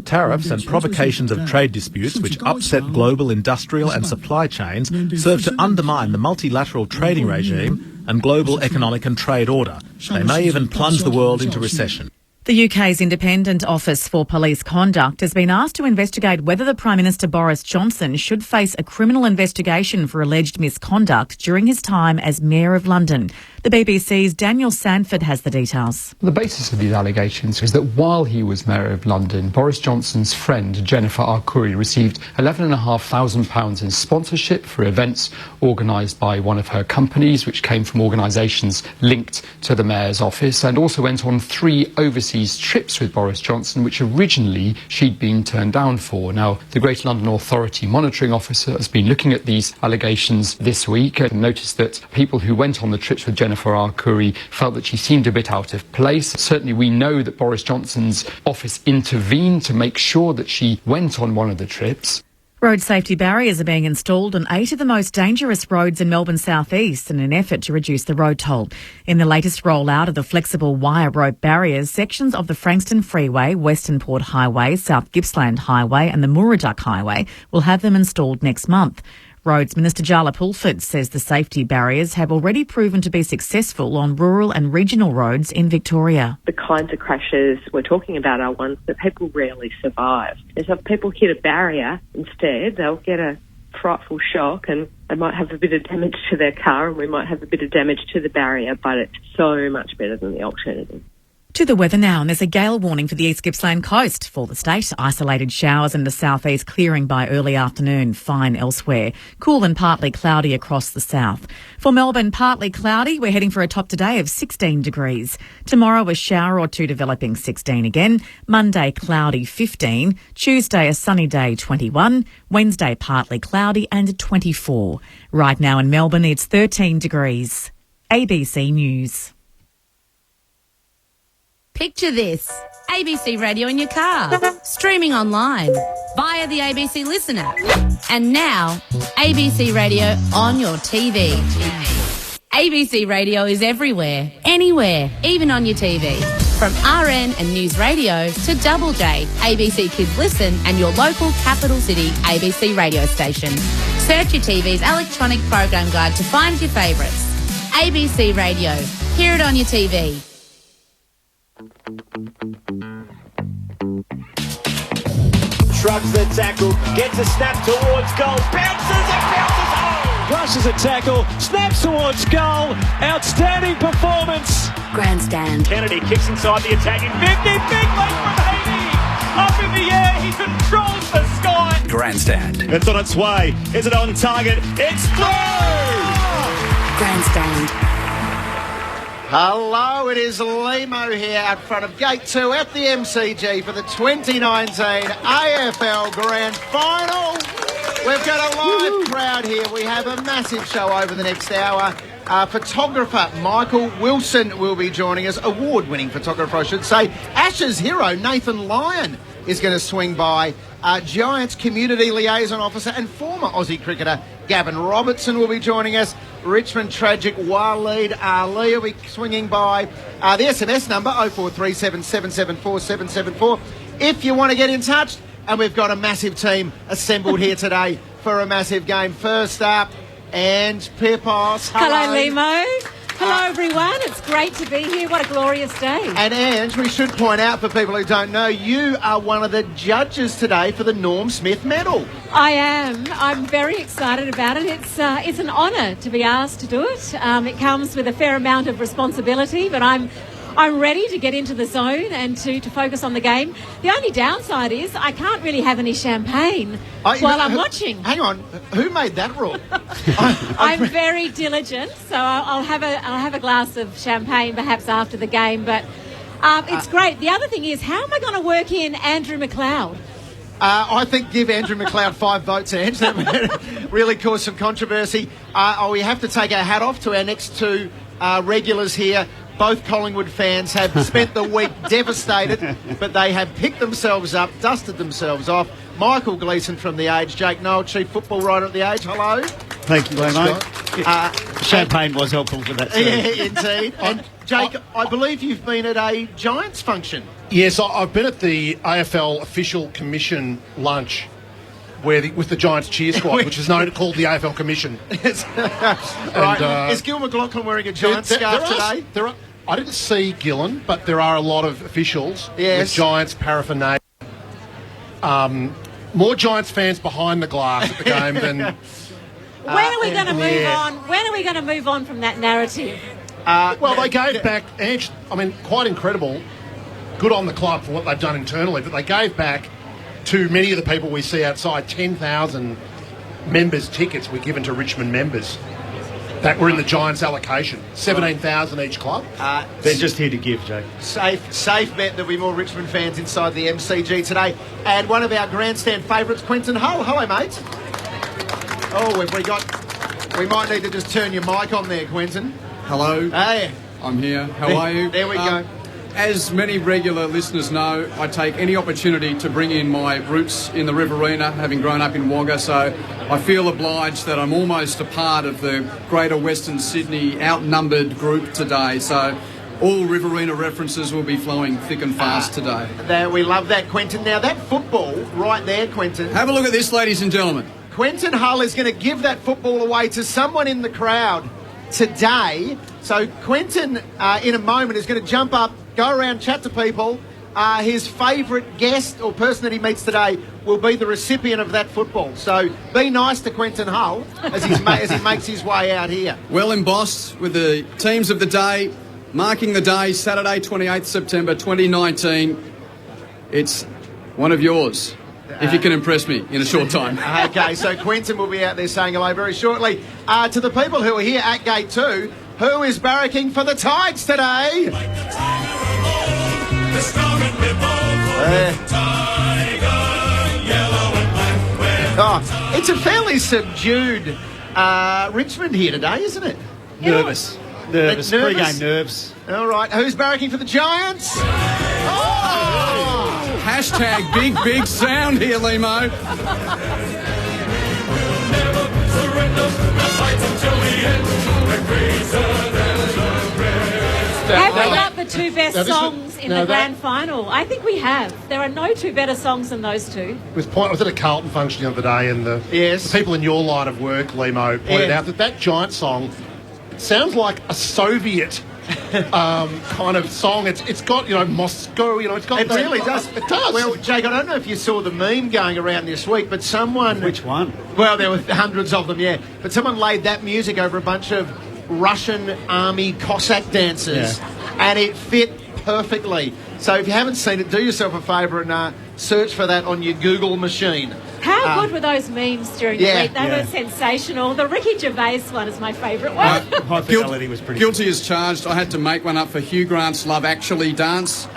Tariffs and provocations of trade disputes which upset global industrial and supply chains serve to undermine the multilateral trading regime and global economic and trade order. They may even plunge the world into recession. The UK's Independent Office for Police Conduct has been asked to investigate whether the Prime Minister Boris Johnson should face a criminal investigation for alleged misconduct during his time as Mayor of London. The BBC's Daniel Sanford has the details. The basis of these allegations is that while he was Mayor of London, Boris Johnson's friend Jennifer Arcuri received £11,500 in sponsorship for events organised by one of her companies, which came from organisations linked to the Mayor's office, and also went on 3 overseas trips with Boris Johnson, which originally she'd been turned down for. Now, the Greater London Authority Monitoring Officer has been looking at these allegations this week and noticed that people who went on the trips with Jennifer Arcuri felt that she seemed a bit out of place. Certainly we know that Boris Johnson's office intervened to make sure that she went on one of the trips. Road safety barriers are being installed on 8 of the most dangerous roads in Melbourne South East in an effort to reduce the road toll. In the latest rollout of the flexible wire rope barriers, sections of the Frankston Freeway, Western Port Highway, South Gippsland Highway and the Murruduck Highway will have them installed next month. Roads Minister Jarla Pulford says the safety barriers have already proven to be successful on rural and regional roads in Victoria. The kinds of crashes we're talking about are ones that people rarely survive. And so if people hit a barrier instead, they'll get a frightful shock and they might have a bit of damage to their car and we might have a bit of damage to the barrier, but it's so much better than the alternative. To the weather now, and there's a gale warning for the East Gippsland coast. For the state, isolated showers in the southeast, clearing by early afternoon, fine elsewhere. Cool and partly cloudy across the south. For Melbourne, partly cloudy. We're heading for a top today of 16 degrees. Tomorrow, a shower or two developing, 16 again. Monday, cloudy, 15. Tuesday, a sunny day, 21. Wednesday, partly cloudy and 24. Right now in Melbourne, it's 13 degrees. ABC News. Picture this. ABC Radio in your car. Streaming online via the ABC Listen app. And now, ABC Radio on your TV. ABC Radio is everywhere, anywhere, even on your TV. From RN and News Radio to Double J, ABC Kids Listen and your local capital city ABC radio station. Search your TV's electronic program guide to find your favourites. ABC Radio. Hear it on your TV. Shrugs the tackle, gets a snap towards goal, bounces home! Crushes a tackle, snaps towards goal, outstanding performance! Grandstand. Kennedy kicks inside the attacking 50, big leap from Haiti! Up in the air, he controls the sky! Grandstand. It's on its way, is it on target? It's through! Grandstand. Hello, it is Limo here out front of Gate 2 at the MCG for the 2019 AFL Grand Final. We've got a live crowd here. We have a massive show over the next hour. Photographer Michael Wilson will be joining us. Award-winning photographer, I should say. Ashes hero Nathan Lyon is going to swing by. Giants Community Liaison Officer and former Aussie cricketer Gavin Robertson will be joining us. Richmond tragic Waleed Ali will be swinging by. The SMS number 0437 774 774 if you want to get in touch. And we've got a massive team assembled here today for a massive game. First up, Ange Pipos. Hello, Limo. Hello, everyone. It's great to be here. What a glorious day. And Ange, we should point out for people who don't know, you are one of the judges today for the Norm Smith Medal. I am. I'm very excited about it. It's an honour to be asked to do it. It comes with a fair amount of responsibility, but I'm ready to get into the zone and to focus on the game. The only downside is I can't really have any champagne while I'm watching. Hang on, who made that rule? I'm very diligent, so I'll have a glass of champagne perhaps after the game. But it's great. The other thing is, how am I going to work in Andrew McLeod? I think give Andrew McLeod 5 votes, Ange. That would really cause some controversy. We have to take our hat off to our next two regulars here. Both Collingwood fans have spent the week devastated, but they have picked themselves up, dusted themselves off. Michael Gleeson from The Age, Jake Noel, Chief Football Writer at The Age. Hello. Thank you, Leno. Champagne was helpful for that too. Yeah, indeed. And Jake, I believe you've been at a Giants function. Yes, I've been at the AFL Official Commission lunch with the Giants cheer squad, which is called the AFL Commission. Right. Is Gil McLaughlin wearing a Giants scarf today? I didn't see Gillen, but there are a lot of officials with Giants paraphernalia. More Giants fans behind the glass at the game than... When are we going to move on? When are we going to move on from that narrative? Well, they gave back, quite incredible. Good on the club for what they've done internally, but they gave back to many of the people we see outside. 10,000 members' tickets were given to Richmond members that were in the Giants allocation. 17,000 each club. They're just here to give, Jake. Safe bet there'll be more Richmond fans inside the MCG today. And one of our grandstand favourites, Quentin Hull. Hello, mate. We might need to just turn your mic on there, Quentin. Hello. Hey. I'm here. How are you? There we go. As many regular listeners know, I take any opportunity to bring in my roots in the Riverina, having grown up in Wagga, so I feel obliged that I'm almost a part of the Greater Western Sydney outnumbered group today. So all Riverina references will be flowing thick and fast today. We love that, Quentin. Now, that football right there, Quentin. Have a look at this, ladies and gentlemen. Quentin Hull is going to give that football away to someone in the crowd today. So Quentin, in a moment, is going to jump up, go around, chat to people. His favourite guest or person that he meets today will be the recipient of that football. So be nice to Quentin Hull as he makes his way out here. Well embossed with the teams of the day. marking the day, Saturday, 28th September 2019. It's one of yours, if you can impress me in a short time. Okay, so Quentin will be out there saying hello very shortly. To the people who are here at Gate 2, who is barracking for the Tigers today? It's a fairly subdued Richmond here today, isn't it? Nervous. Nervous? Pre-game nerves. All right, who's barracking for the Giants? Hashtag big sound here, Limo. Have we got the two best songs in the grand final? I think we have. There are no two better songs than those two. I was at a Carlton function the other day, and the people in your line of work, Limo, pointed out that Giant song sounds like a Soviet kind of song. It's got, Moscow, it's got... It really does. It does. Well, Jake, I don't know if you saw the meme going around this week, but someone... Which one? Well, there were hundreds of them, yeah. But someone laid that music over a bunch of Russian army Cossack dancers, and it fit perfectly. So if you haven't seen it, do yourself a favour and search for that on your Google machine. How good were those memes during the week? They were sensational. The Ricky Gervais one is my favourite one. High Fidelity was pretty Guilty as charged. I had to make one up for Hugh Grant's Love Actually dance.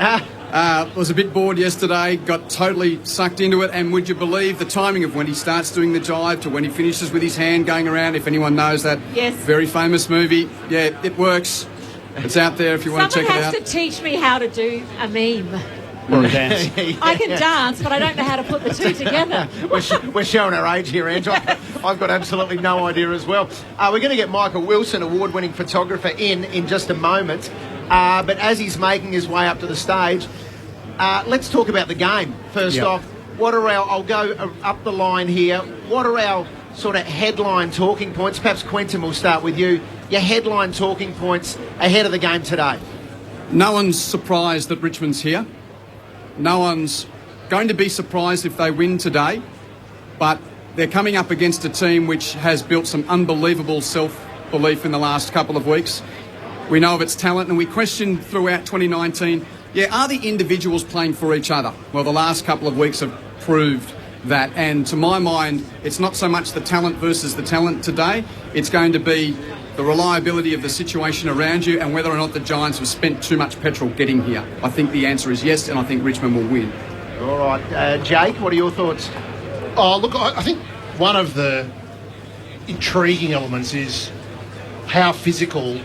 Was a bit bored yesterday, got totally sucked into it, and would you believe the timing of when he starts doing the jive to when he finishes with his hand going around, if anyone knows that very famous movie. Yeah, it works. It's out there if you want to check it out. Someone has to teach me how to do a meme. Or a dance. I can dance, but I don't know how to put the two together. We're showing our age here, Angela. I've got absolutely no idea as well. We're going to get Michael Wilson, award-winning photographer, in just a moment. But as he's making his way up to the stage, let's talk about the game. First off, what are I'll go up the line here. What are our sort of headline talking points? Perhaps Quentin will start with you. Your headline talking points ahead of the game today. No one's surprised that Richmond's here. No one's going to be surprised if they win today, but they're coming up against a team which has built some unbelievable self-belief in the last couple of weeks. We know of its talent, and we questioned throughout 2019, are the individuals playing for each other? Well, the last couple of weeks have proved that, and to my mind, it's not so much the talent versus the talent today, it's going to be the reliability of the situation around you and whether or not the Giants have spent too much petrol getting here. I think the answer is yes, and I think Richmond will win. All right. Jake, what are your thoughts? Oh, look, I think one of the intriguing elements is how physical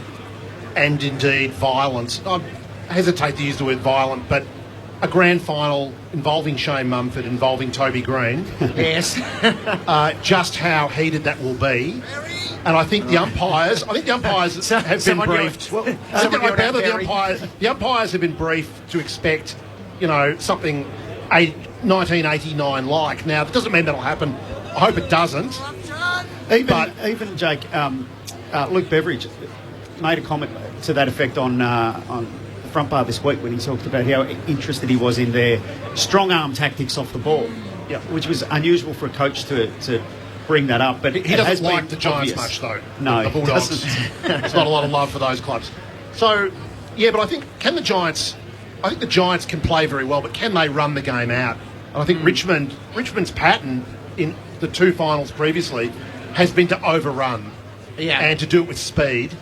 and indeed violent, I hesitate to use the word violent, but a grand final involving Shane Mumford, involving Toby Green. Yes. Just how heated that will be. And I think the umpires have been briefed. The umpires have been briefed to expect, something 1989 like. Now, it doesn't mean that'll happen. I hope it doesn't. Even Jake, Luke Beveridge made a comment to that effect on the front bar this week when he talked about how interested he was in their strong arm tactics off the ball, which was unusual for a coach to bring that up. But he doesn't like the Giants much, though. No, the Bulldogs. There's not a lot of love for those clubs. So, but I think the Giants can play very well, but can they run the game out? And I think Richmond's pattern in the two finals previously has been to overrun and to do it with speed.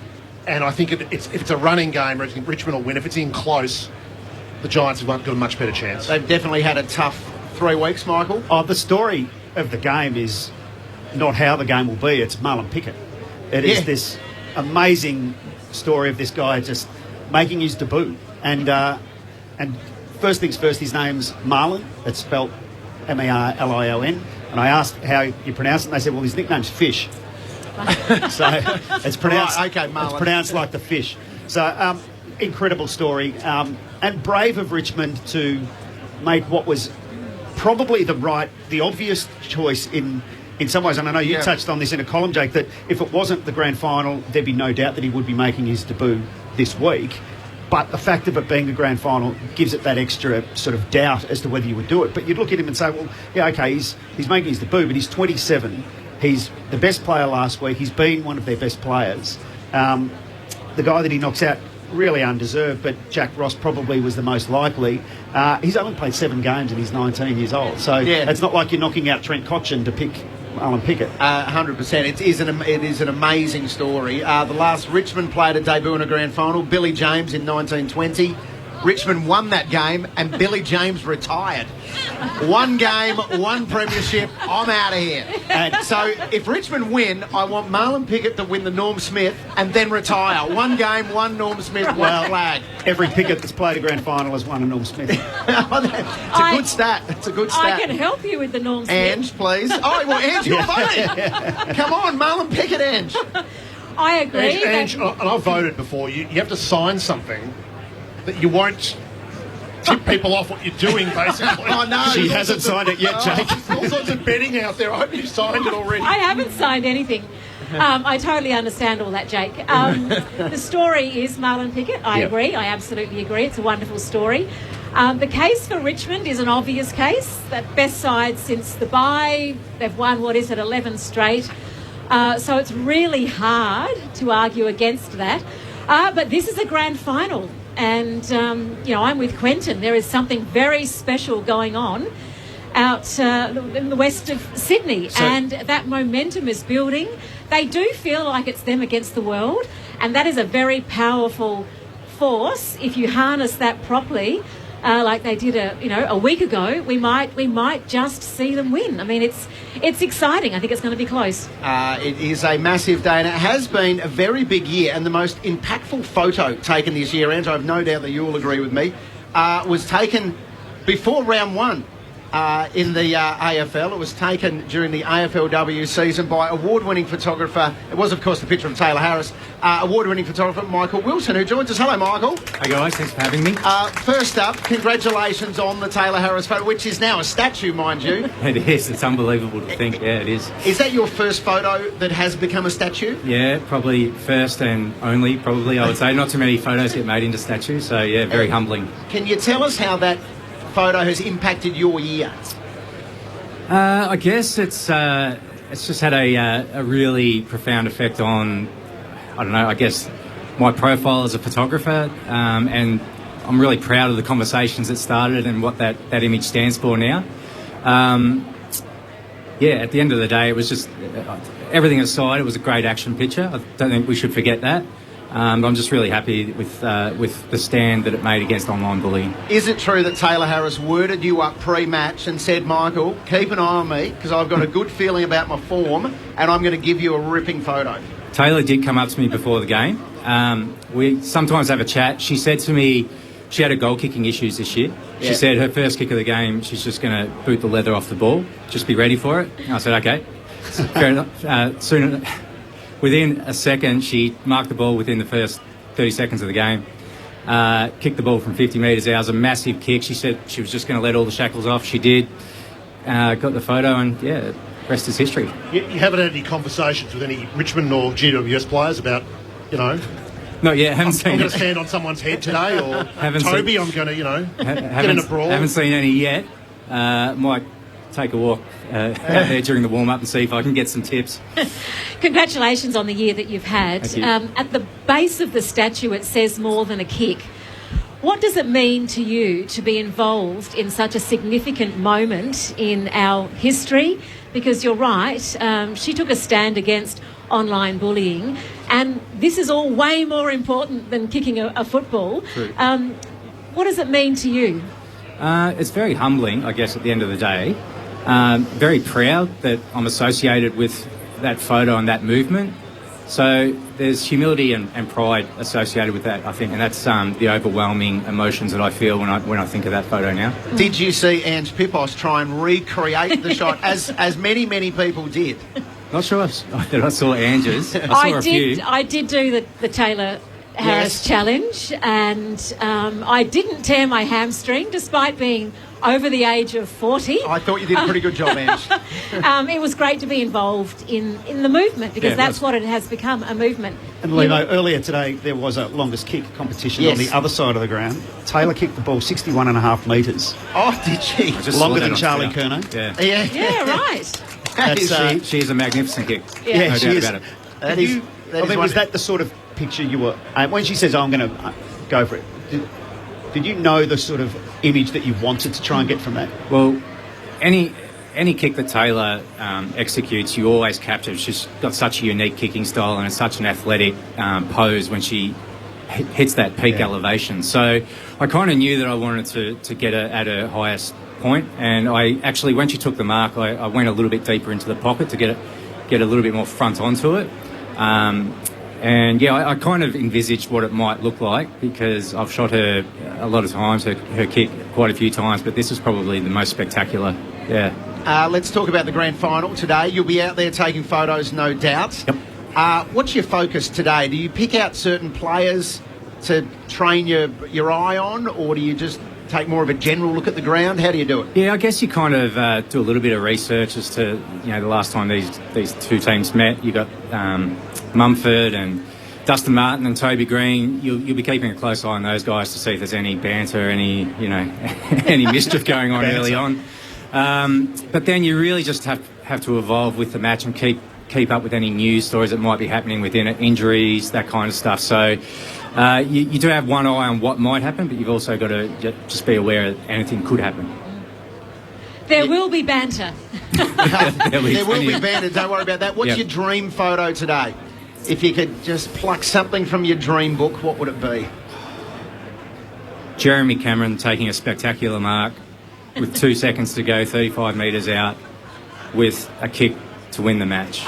And I think if it's a running game, Richmond will win. If it's in close, the Giants have got a much better chance. They've definitely had a tough 3 weeks, Michael. The story of the game is not how the game will be, it's Marlon Pickett. It is this amazing story of this guy just making his debut. And first things first, his name's Marlon. It's spelled Marlion. And I asked how you pronounce it, and they said, well, his nickname's Fish. So it's pronounced, it's pronounced like the fish. So incredible story. And brave of Richmond to make what was probably the obvious choice in some ways. And I know you touched on this in a column, Jake, that if it wasn't the grand final, there'd be no doubt that he would be making his debut this week. But the fact of it being the grand final gives it that extra sort of doubt as to whether you would do it. But you'd look at him and say, well, he's making his debut, but he's 27. He's the best player last week. He's been one of their best players. The guy that he knocks out really undeserved, but Jack Ross probably was the most likely. He's only played 7 games and he's 19 years old, so it's not like you're knocking out Trent Cotchin to pick Marlon Pickett. 100%. It is an amazing story. The last Richmond player to debut in a grand final, Billy James in 1920. Richmond won that game and Billy James retired. 1 game, 1 premiership, I'm out of here. And so if Richmond win, I want Marlon Pickett to win the Norm Smith and then retire. 1 game, 1 Norm Smith, 1 flag. Every Pickett that's played a grand final has won a Norm Smith. It's a good stat. It's a good stat. I can help you with the Norm Smith. Ange, please. Oh, well, Ange, you're voting. Come on, Marlon Pickett, Ange. I agree. Ange, and I've voted before. You have to sign something that you won't tip people off what you're doing, basically. Oh, no. She hasn't signed it yet, Jake. There's all sorts of betting out there. I hope you've signed it already. I haven't signed anything. I totally understand all that, Jake. The story is Marlon Pickett. I agree. I absolutely agree. It's a wonderful story. The case for Richmond is an obvious case. That best side since the bye. They've won, 11 straight. So it's really hard to argue against that. But this is a grand final. And, I'm with Quentin. There is something very special going on out in the west of Sydney. And that momentum is building. They do feel like it's them against the world. And that is a very powerful force. If you harness that properly, like they did a week ago, we might just see them win. I mean, it's exciting. I think it's going to be close. It is a massive day, and it has been a very big year. And the most impactful photo taken this year, Andrew, I have no doubt that you will agree with me, was taken before round 1 in the AFL. It was taken during the AFLW season by award-winning photographer. It was, of course, the picture of Taylor Harris. Award-winning photographer Michael Wilson, who joins us. Hello, Michael. Hey, guys. Thanks for having me. First up, congratulations on the Taylor Harris photo, which is now a statue, mind you. It is. It's unbelievable to think. Yeah, it is. Is that your first photo that has become a statue? Yeah, probably first and only, probably, I would say. Not too many photos get made into statues, so, yeah, very humbling. Can you tell us how that photo has impacted your year? I guess it's just had a really profound effect on, I don't know, I guess my profile as a photographer, and I'm really proud of the conversations that started and what that image stands for now. At the end of the day, it was just, everything aside, it was a great action picture. I don't think we should forget that. I'm just really happy with the stand that it made against online bullying. Is it true that Taylor Harris worded you up pre-match and said, Michael, keep an eye on me because I've got a good feeling about my form and I'm going to give you a ripping photo? Taylor did come up to me before the game. We sometimes have a chat. She said to me she had a goal-kicking issues this year. She said her first kick of the game, she's just going to boot the leather off the ball. Just be ready for it. And I said, OK. Fair enough. Within a second, she marked the ball within the first 30 seconds of the game, kicked the ball from 50 metres out. It was a massive kick. She said she was just going to let all the shackles off. She did. Got the photo and, the rest is history. You haven't had any conversations with any Richmond or GWS players about, Not yet. Haven't seen. I'm going to stand on someone's head today, or Toby. I'm going to, get in a brawl. Haven't seen any yet. Might take a walk out there during the warm-up and see if I can get some tips. Congratulations on the year that you've had. Thank you. At the base of the statue, it says more than a kick. What does it mean to you to be involved in such a significant moment in our history? Because you're right, she took a stand against online bullying, and this is all way more important than kicking a football. True. What does it mean to you? It's very humbling, I guess, at the end of the day. Very proud that I'm associated with that photo and that movement. So there's humility and pride associated with that, I think, and that's the overwhelming emotions that I feel when I think of that photo now. Did you see Ange Pipos try and recreate the shot, as many people did? Not sure that I saw Ange's. I saw a few. I did do the Taylor Harris challenge, and I didn't tear my hamstring despite being over the age of 40. I thought you did a pretty good job, Ange. It was great to be involved in the movement because that's what it has become, a movement. And Lino, earlier today there was a longest kick competition on the other side of the ground. Taylor kicked the ball 61.5 metres. Oh, did she? Longer than Charlie Kerno. Yeah, right. She is a magnificent kick. Yeah, no she doubt is. about it. Was that the sort of picture you were... when she says, I'm going to go for it, did you know the sort of image that you wanted to try and get from that? Well, any kick that Taylor executes, you always capture. She's got such a unique kicking style and it's such an athletic pose when she hits that peak elevation. So I kind of knew that I wanted to get her at her highest point, and I actually, when she took the mark, I went a little bit deeper into the pocket to get a little bit more front onto it. And yeah, I kind of envisaged what it might look like because I've shot her a lot of times, her kick quite a few times, but this is probably the most spectacular. Yeah. Let's talk about the grand final today. You'll be out there taking photos, no doubt. Yep. What's your focus today? Do you pick out certain players to train your eye on, or do you just take more of a general look at the ground? How do you do it? Yeah, I guess you kind of do a little bit of research as to, the last time these two teams met. You got Mumford and Dustin Martin and Toby Green. You'll be keeping a close eye on those guys to see if there's any banter, any any mischief going on early on. But then you really just have to evolve with the match and keep up with any news stories that might be happening within it, injuries, that kind of stuff. So you do have one eye on what might happen, but you've also got to just be aware that anything could happen. There will be banter. There will be banter, don't worry about that. What's your dream photo today? If you could just pluck something from your dream book, what would it be? Jeremy Cameron taking a spectacular mark with 2 seconds to go, 35 metres out, with a kick to win the match.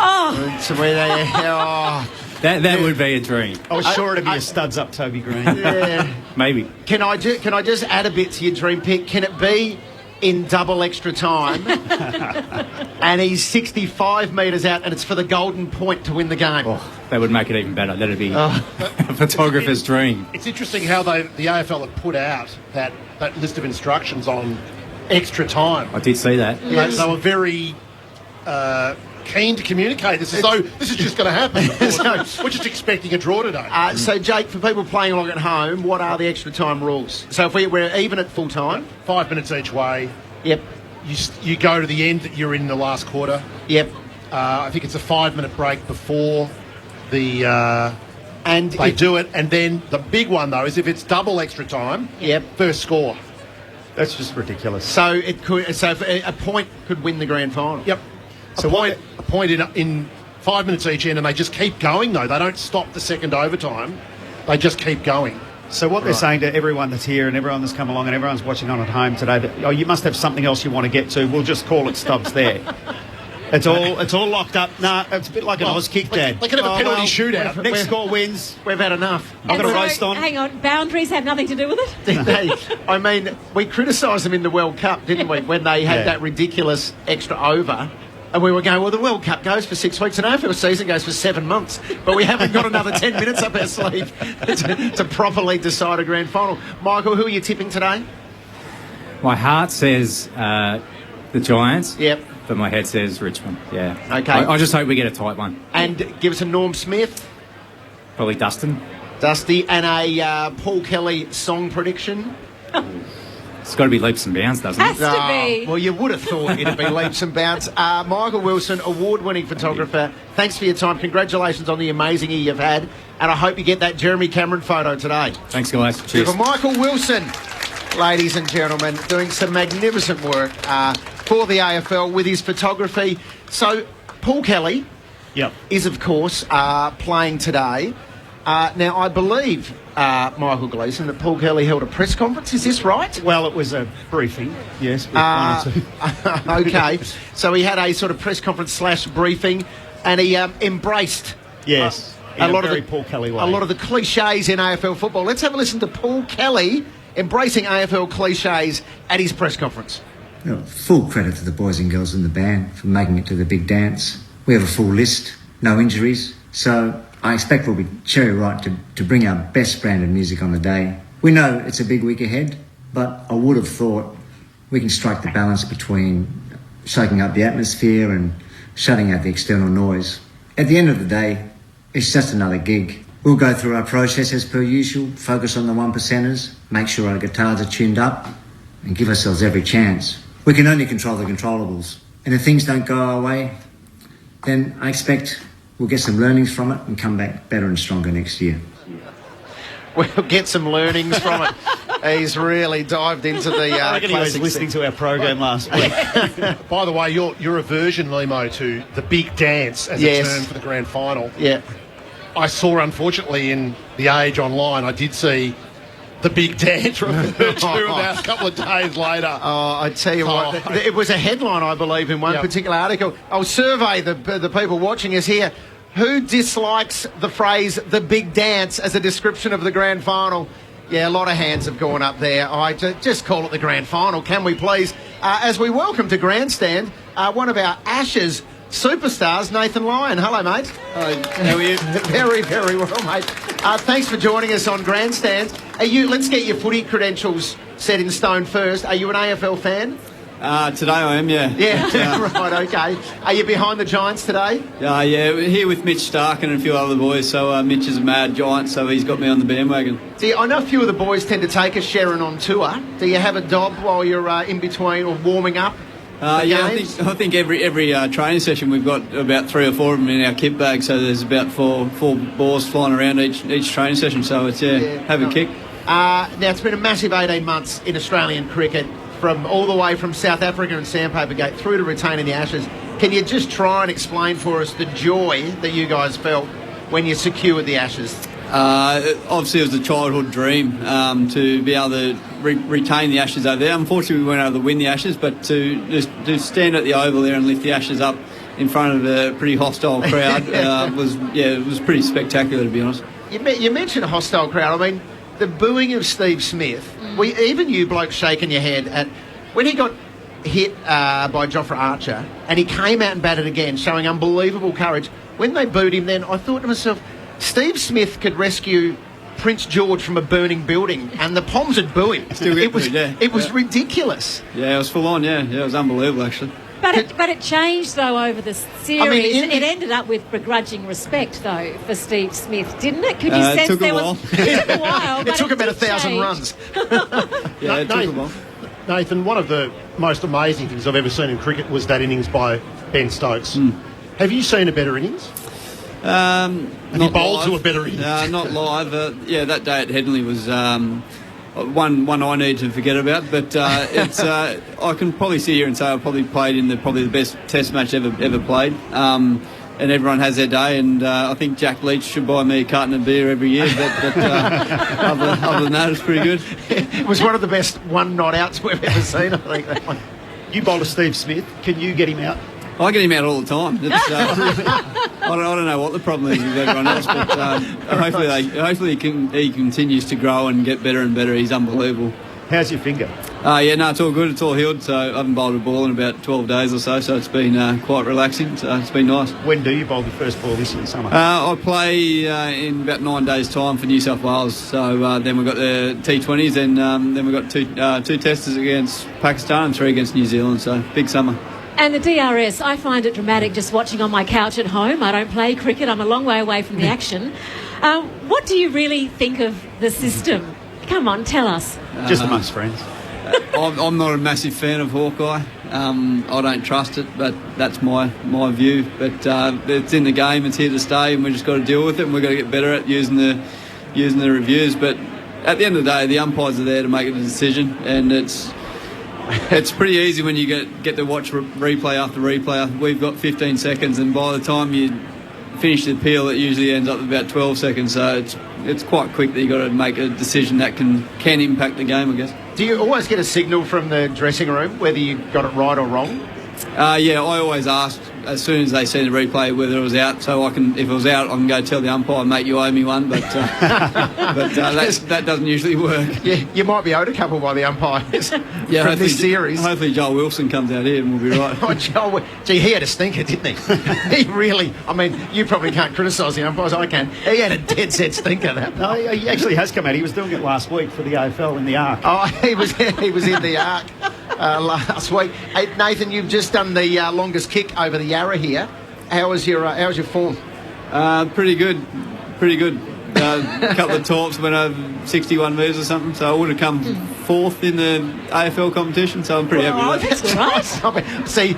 That would be a dream. I was sure it'd be a studs up Toby Green. Yeah. Maybe. Can I just add a bit to your dream pick? Can it be in double extra time and he's 65 metres out and it's for the golden point to win the game? Oh, that would make it even better. That'd be a photographer's dream. It's interesting how the AFL have put out that list of instructions on extra time. I did see that. Yes. They were very keen to communicate this as though this is just going to happen. We're just expecting a draw today. So, Jake, for people playing along at home, what are the extra time rules? So if we're even at full time? 5 minutes each way. Yep. You go to the end that you're in the last quarter. Yep. I think it's a 5 minute break before they do it. And then the big one, though, is if it's double extra time, first score. That's just ridiculous. So a point could win the grand final. Yep. So a point in 5 minutes each end, and they just keep going, though. They don't stop the second overtime. They just keep going. So what they're saying to everyone that's here and everyone that's come along and everyone's watching on at home today, that, you must have something else you want to get to. We'll just call it stubs there. It's all locked up. Nah, it's a bit like an Oz kick, Dad. They could have a penalty shootout. Next score wins. We've had enough. I've got a roast on. Hang on, boundaries have nothing to do with it? I mean, we criticised them in the World Cup, didn't we, when they had that ridiculous extra over. And we were going, well, the World Cup goes for 6 weeks and AFL season goes for 7 months. But we haven't got another 10 minutes up our sleeve to properly decide a grand final. Michael, who are you tipping today? My heart says the Giants. Yep. But my head says Richmond. Yeah. Okay. I just hope we get a tight one. And give us a Norm Smith. Probably Dusty. And a Paul Kelly song prediction. It's got to be leaps and bounds, doesn't it? Has to be. Well, you would have thought it'd be leaps and bounds. Michael Wilson, award-winning photographer. Thanks for your time. Congratulations on the amazing year you've had. And I hope you get that Jeremy Cameron photo today. Thanks, guys. Cheers. For Michael Wilson, ladies and gentlemen, doing some magnificent work for the AFL with his photography. So, Paul Kelly is, of course, playing today. Now, I believe, Michael Gleeson, that Paul Kelly held a press conference. Is this right? Well, it was a briefing, yes. With one or two. Okay. So he had a sort of press conference / briefing, and he embraced a lot of the Paul Kelly way. A lot of the cliches in AFL football. Let's have a listen to Paul Kelly embracing AFL cliches at his press conference. Full credit to the boys and girls in the band for making it to the big dance. We have a full list, no injuries, so I expect we'll be cherry ripe to bring our best brand of music on the day. We know it's a big week ahead, but I would have thought we can strike the balance between shaking up the atmosphere and shutting out the external noise. At the end of the day, it's just another gig. We'll go through our process as per usual, focus on the 1%ers, make sure our guitars are tuned up, and give ourselves every chance. We can only control the controllables. And if things don't go our way, then I expect We'll get some learnings from it and come back better and stronger next year. We'll get some learnings from it. He's really dived into the I reckon he was listening to our program last week. By the way, your aversion, Limo, to the big dance as a term for the grand final. Yeah. I saw, unfortunately, in The Age online, I did see the big dance referred to about a couple of days later. Oh, I tell you what, it was a headline, I believe, in one particular article. I'll survey the people watching us here. Who dislikes the phrase "the big dance" as a description of the grand final? Yeah, a lot of hands have gone up there. I just call it the grand final, can we please? As we welcome to Grandstand one of our Ashes superstars, Nathan Lyon. Hello, mate. How are you? Very, very well, mate. Thanks for joining us on Grandstand. Let's get your footy credentials set in stone first. Are you an AFL fan? Today I am, yeah. Yeah, right, okay. Are you behind the Giants today? Yeah, we're here with Mitch Stark and a few other boys. So Mitch is a mad Giant, so he's got me on the bandwagon. See, I know a few of the boys tend to take a Sharon on tour. Do you have a dob while you're in between or warming up? I think every training session we've got about 3 or 4 of them in our kit bag. So there's about four balls flying around each training session. So it's have a kick. Now it's been a massive 18 months in Australian cricket. From all the way from South Africa and Sandpaper Gate through to retaining the Ashes. Can you just try and explain for us the joy that you guys felt when you secured the Ashes? Obviously it was a childhood dream to be able to retain the Ashes over there. Unfortunately we weren't able to win the Ashes, but to stand at the Oval there and lift the Ashes up in front of a pretty hostile crowd it was pretty spectacular, to be honest. You mentioned a hostile crowd. I mean, the booing of Steve Smith, even you blokes shaking your head at when he got hit by Jofra Archer and he came out and batted again, showing unbelievable courage. When they booed him then, I thought to myself, Steve Smith could rescue Prince George from a burning building and the Poms would boo him. It was ridiculous. Yeah, it was full on, it was unbelievable actually. But it changed, though, over the series. I mean, it ended up with begrudging respect, though, for Steve Smith, didn't it? Could you sense it took there a while. It took a while. It took about 1,000 runs. It took a while. Nathan, one of the most amazing things I've ever seen in cricket was that innings by Ben Stokes. Have you seen a better innings? Have you bowled to a better innings? Not live. That day at Headingley was one I need to forget about, but I can probably sit here and say I probably played in the best Test match ever played. And everyone has their day, and I think Jack Leach should buy me a carton of beer every year. But other than that, it's pretty good. It was one of the best one not outs we've ever seen, I think. That one. You bowled a Steve Smith. Can you get him out? I get him out all the time. I don't know what the problem is with everyone else, but hopefully he continues to grow and get better and better. He's unbelievable. How's your finger? It's all good. It's all healed. So I haven't bowled a ball in about 12 days or so. So it's been quite relaxing. So it's been nice. When do you bowl the first ball this year, summer? I play in about 9 days' time for New South Wales. So then we've got the T20s, and then we've got two testers against Pakistan and 3 against New Zealand. So big summer. And the DRS, I find it dramatic just watching on my couch at home. I don't play cricket. I'm a long way away from the action. What do you really think of the system? Come on, tell us. Just amongst friends. I'm not a massive fan of Hawkeye. I don't trust it, but that's my view. But it's in the game. It's here to stay, and we've just got to deal with it. And we've got to get better at using the reviews. But at the end of the day, the umpires are there to make a decision, and it's pretty easy when you get to watch replay after replay. We've got 15 seconds, and by the time you finish the appeal, it usually ends up with about 12 seconds. So it's quite quick that you've got to make a decision that can impact the game, I guess. Do you always get a signal from the dressing room whether you got it right or wrong? I always ask as soon as they see the replay whether it was out, so if it was out, I can go tell the umpire, mate, you owe me one, but that doesn't usually work. Yeah, you might be owed a couple by the umpires from this series. Hopefully Joel Wilson comes out here and we'll be right. Joel, he had a stinker, didn't he? He really, you probably can't criticise the umpires, I can. He had a dead set stinker. No, he actually has come out. He was doing it last week for the AFL in the Arc. Oh, he was in the Arc last week. Hey, Nathan, you've just done the longest kick over the Yarra here. How's your form? Pretty good. A couple of torps went over 61 metres or something, so I would have come fourth in the AFL competition, so I'm pretty happy with that. That's right. See,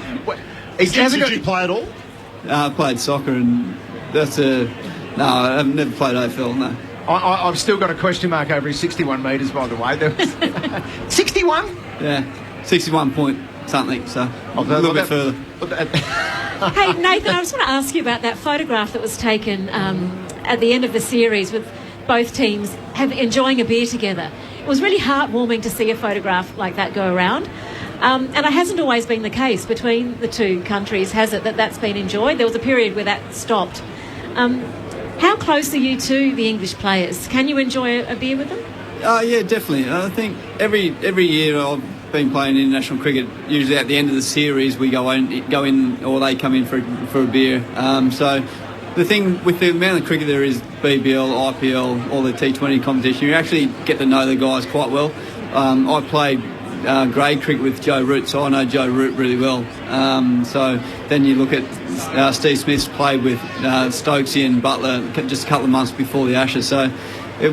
did you play at all? I played soccer and No, I've never played AFL, no. I've still got a question mark over his 61 metres, by the way. There was 61? Yeah, 61 point something, so a little bit further. Hey, Nathan, I just want to ask you about that photograph that was taken at the end of the series with both teams enjoying a beer together. It was really heartwarming to see a photograph like that go around. And it hasn't always been the case between the two countries, has it, that's been enjoyed? There was a period where that stopped. How close are you to the English players? Can you enjoy a beer with them? Yeah, definitely. I think every year I've been playing international cricket, usually at the end of the series we go in or they come in for a beer. So the thing with the amount of cricket there is, BBL, IPL, all the T20 competition, you actually get to know the guys quite well. I played grade cricket with Joe Root, so I know Joe Root really well. So then you look at Steve Smith's played with Stokesy and Butler just a couple of months before the Ashes. So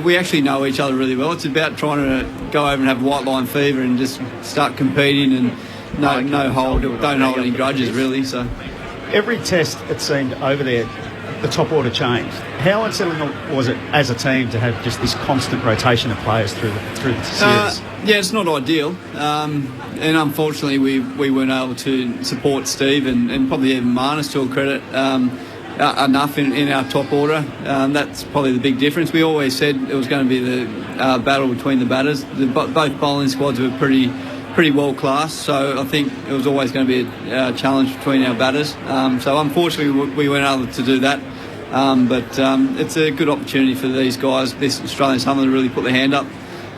we actually know each other really well. It's about trying to go over and have white line fever and just start competing and don't hold any grudges really. So every test, it seemed, over there, the top order changed. How unsettling was it as a team to have just this constant rotation of players through the series? Yeah, it's not ideal, and unfortunately we weren't able to support Steve and probably even Marnus, to a credit, enough in our top order. That's probably the big difference. We always said it was going to be the battle between the batters. Both bowling squads were pretty world class, so I think it was always going to be a challenge between our batters. So unfortunately we weren't able to do that, but it's a good opportunity for these guys, this Australian summer, to really put their hand up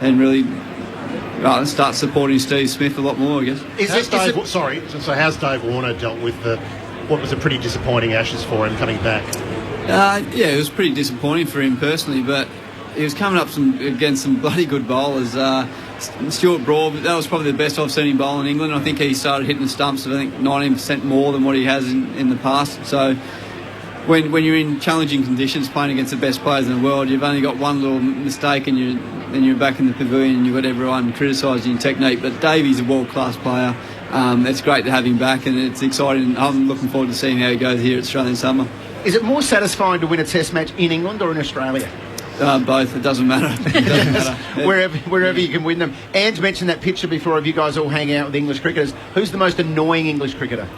and really start supporting Steve Smith a lot more, I guess. How's Dave Warner dealt with what was a pretty disappointing Ashes for him coming back? Yeah, it was pretty disappointing for him personally, but he was coming up against some bloody good bowlers. Stuart Broad, that was probably the best I've seen him bowl in England. I think he started hitting the stumps, I think 19% more than what he has in the past. So when you're in challenging conditions playing against the best players in the world, you've only got one little mistake and you're back in the pavilion and you've got everyone criticising your technique. But Davey's a world-class player. It's great to have him back, and it's exciting. I'm looking forward to seeing how he goes here at Australian Summer. Is it more satisfying to win a test match in England or in Australia? Both. It doesn't matter. Wherever you can win them. Ange mentioned that picture before of you guys all hanging out with English cricketers. Who's the most annoying English cricketer?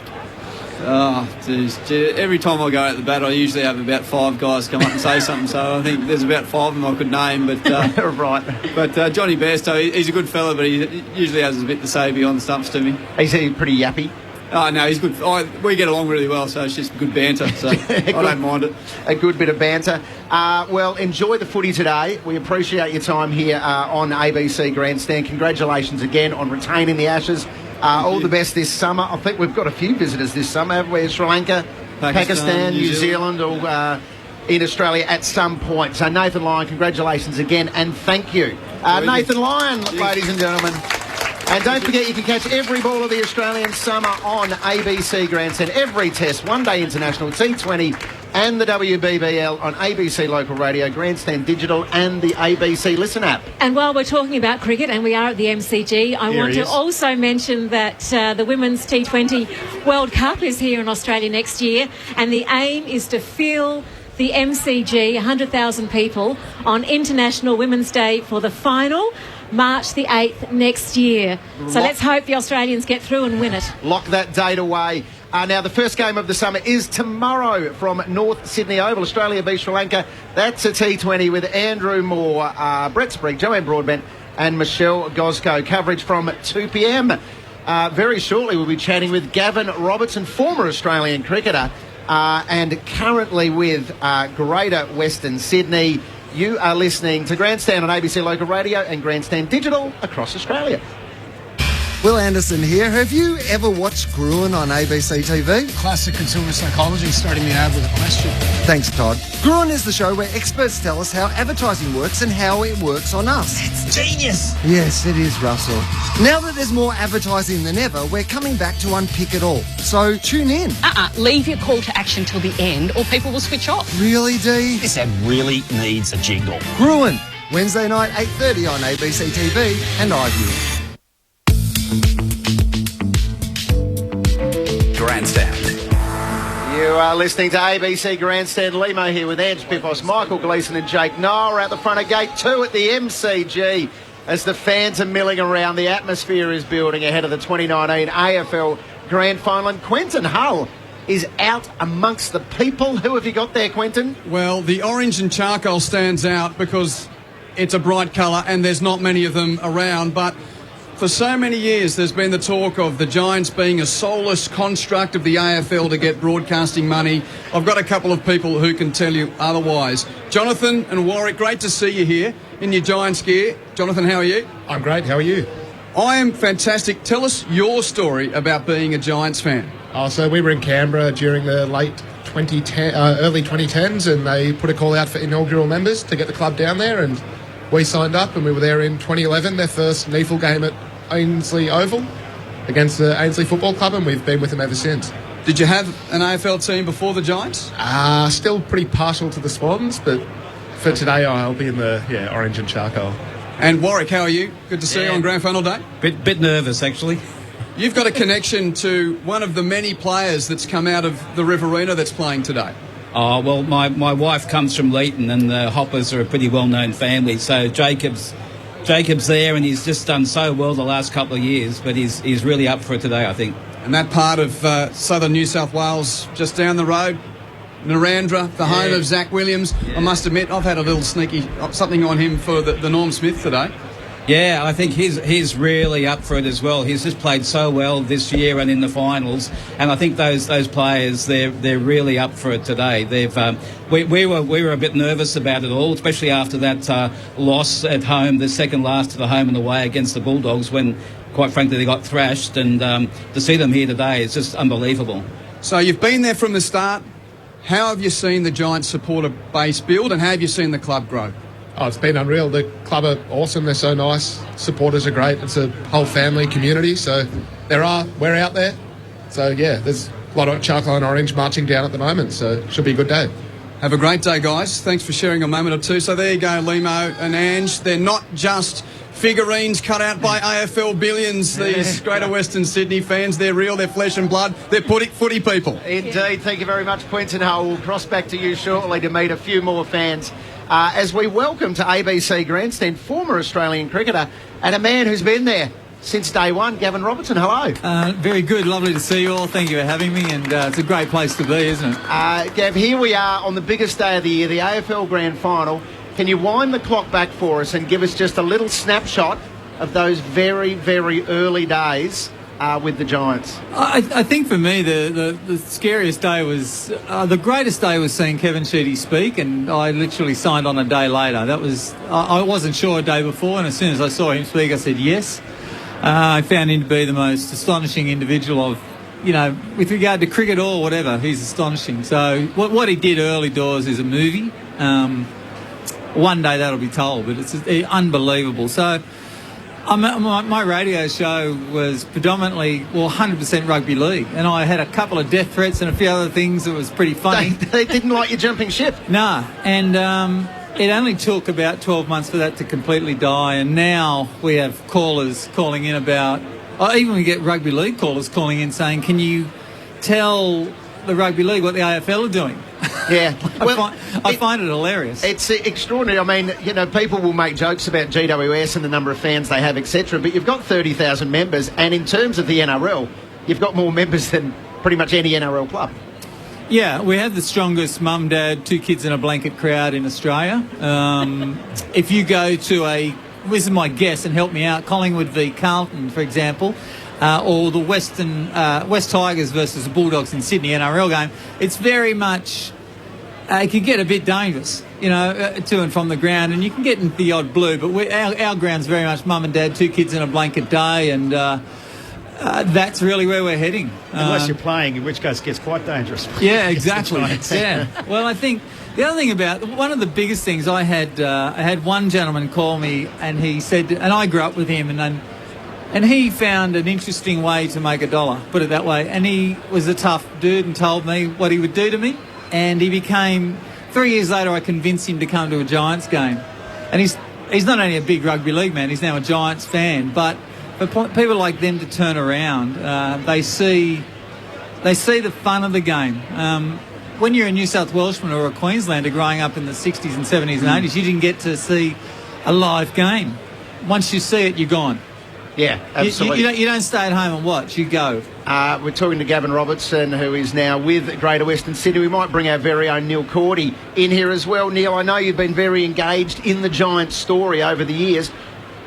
Oh, geez. Every time I go out the bat, I usually have about 5 guys come up and say something. So I think there's about 5 of them I could name. But right. But Johnny Bairstow, he's a good fella, but he usually has a bit to say beyond the stumps to me. Is he pretty yappy? Oh, no, he's good. We get along really well, so it's just good banter. So I don't mind it. A good bit of banter. Well, enjoy the footy today. We appreciate your time here on ABC Grandstand. Congratulations again on retaining the Ashes. All the best this summer. I think we've got a few visitors this summer, haven't we? Sri Lanka, Pakistan, New Zealand, all in Australia at some point. So Nathan Lyon, congratulations again, and thank you. Nathan Lyon, ladies and gentlemen. And don't forget, you can catch every ball of the Australian summer on ABC Grandstand. Every test, One Day International, T20 and the WBBL on ABC Local Radio, Grandstand Digital and the ABC Listen app. And while we're talking about cricket, and we are at the MCG, I want to also mention that the Women's T20 World Cup is here in Australia next year, and the aim is to fill the MCG, 100,000 people, on International Women's Day for the final, March the 8th next year. So let's hope the Australians get through and win it. Lock that date away. Now, the first game of the summer is tomorrow from North Sydney Oval, Australia v Sri Lanka. That's a T20 with Andrew Moore, Brett Sprague, Joanne Broadbent and Michelle Goscoe. Coverage from 2 p.m. Very shortly we'll be chatting with Gavin Robertson, former Australian cricketer, and currently with Greater Western Sydney. You are listening to Grandstand on ABC Local Radio and Grandstand Digital across Australia. Will Anderson here. Have you ever watched Gruen on ABC TV? Classic consumer psychology, starting the ad with a question. Thanks, Todd. Gruen is the show where experts tell us how advertising works and how it works on us. It's genius! Yes, it is, Russell. Now that there's more advertising than ever, we're coming back to unpick it all. So tune in. Leave your call to action till the end or people will switch off. Really, Dee? This ad really needs a jingle. Gruen, Wednesday night, 8:30 on ABC TV and iView. You are listening to ABC Grandstand. Limo here with Ange Pipos, Michael Gleeson and Jake Noah out the front of Gate 2 at the MCG as the fans are milling around. The atmosphere is building ahead of the 2019 AFL Grand Final. And Quentin Hull is out amongst the people. Who have you got there, Quentin? Well, the orange and charcoal stands out because it's a bright colour and there's not many of them around, but for so many years there's been the talk of the Giants being a soulless construct of the AFL to get broadcasting money. I've got a couple of people who can tell you otherwise. Jonathan and Warwick, great to see you here in your Giants gear. Jonathan, how are you? I'm great, how are you? I am fantastic. Tell us your story about being a Giants fan. So we were in Canberra during the late 2010, early 2010s, and they put a call out for inaugural members to get the club down there, and we signed up, and we were there in 2011, their first NEFL game at Ainsley Oval against the Ainsley Football Club, and we've been with them ever since. Did you have an AFL team before the Giants? Still pretty partial to the Swans, but for today I'll be in the orange and charcoal. And Warwick, how are you? Good to see you on Grand Final Day. Bit nervous, actually. You've got a connection to one of the many players that's come out of the Riverina that's playing today. Oh, well, my wife comes from Leeton, and the Hoppers are a pretty well-known family. So Jacob's there, and he's just done so well the last couple of years, but he's really up for it today, I think. And that part of southern New South Wales, just down the road, Narrandera, the home of Zach Williams. I must admit, I've had a little sneaky something on him for the Norm Smith today. Yeah, I think he's really up for it as well. He's just played so well this year and in the finals, and I think those players they're really up for it today. We were a bit nervous about it all, especially after that loss at home, the second last to the home and away against the Bulldogs, when quite frankly they got thrashed, and to see them here today is just unbelievable. So you've been there from the start. How have you seen the Giants supporter base build, and how have you seen the club grow? Oh, it's been unreal. The club are awesome. They're so nice. Supporters are great. It's a whole family community. So we're out there. So yeah, there's a lot of charcoal and orange marching down at the moment. So it should be a good day. Have a great day, guys. Thanks for sharing a moment or two. So there you go, Limo and Ange. They're not just figurines cut out by AFL billions, these Greater Western Sydney fans. They're real, they're flesh and blood, they're footy people. Indeed. Thank you very much, Quentin Hull. We'll cross back to you shortly to meet a few more fans as we welcome to ABC Grandstand former Australian cricketer and a man who's been there since day one, Gavin Robertson. Hello. Very good. Lovely to see you all. Thank you for having me, and it's a great place to be, isn't it? Gav, here we are on the biggest day of the year, the AFL Grand Final. Can you wind the clock back for us and give us just a little snapshot of those very, very early days with the Giants? I think for me the scariest day was the greatest day was seeing Kevin Sheedy speak, and I literally signed on a day later. That was I wasn't sure a day before, and as soon as I saw him speak I said yes. I found him to be the most astonishing individual with regard to cricket or whatever. He's astonishing. So what he did early doors is a movie. One day that'll be told, but it's unbelievable. So my radio show was predominantly, 100% rugby league, and I had a couple of death threats and a few other things that was pretty funny. They didn't like you jumping ship? No, and it only took about 12 months for that to completely die, and now we have callers calling in about, even we get rugby league callers calling in saying, can you tell the rugby league what the AFL are doing? Yeah. I find it hilarious. It's extraordinary. I mean, people will make jokes about GWS and the number of fans they have, etc., but you've got 30,000 members, and in terms of the NRL, you've got more members than pretty much any NRL club. Yeah, we have the strongest mum, dad, 2 kids in a blanket crowd in Australia. If you go to this is my guess and help me out, Collingwood v Carlton, for example, or the West Tigers versus the Bulldogs in Sydney NRL game, it's very much, it can get a bit dangerous, to and from the ground, and you can get into the odd blue, but our ground's very much mum and dad, 2 kids in a blanket day, and that's really where we're heading. Unless you're playing, in which case it gets quite dangerous. Yeah, exactly. Yeah. Well, I think the other thing about one of the biggest things I had one gentleman call me, and he said, and I grew up with him, and he found an interesting way to make $1, put it that way. And he was a tough dude and told me what he would do to me. And he became, 3 years later, I convinced him to come to a Giants game. And he's not only a big rugby league man, he's now a Giants fan. But for people like them to turn around, they see They see the fun of the game. When you're a New South Welshman or a Queenslander growing up in the 60s and 70s and 80s, you didn't get to see a live game. Once you see it, you're gone. Yeah, absolutely. You don't stay at home and watch. You go. We're talking to Gavin Robertson, who is now with Greater Western Sydney. We might bring our very own Neil Cordy in here as well. Neil, I know you've been very engaged in the Giants story over the years.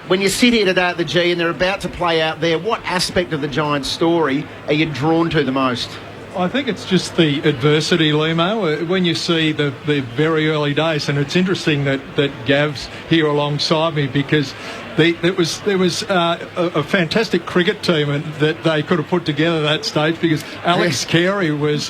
When you sit here today at the G and they're about to play out there, what aspect of the Giants story are you drawn to the most? I think it's just the adversity, Limo, when you see the very early days. And it's interesting that Gav's here alongside me, because there was a fantastic cricket team that they could have put together at that stage, because Alex Carey was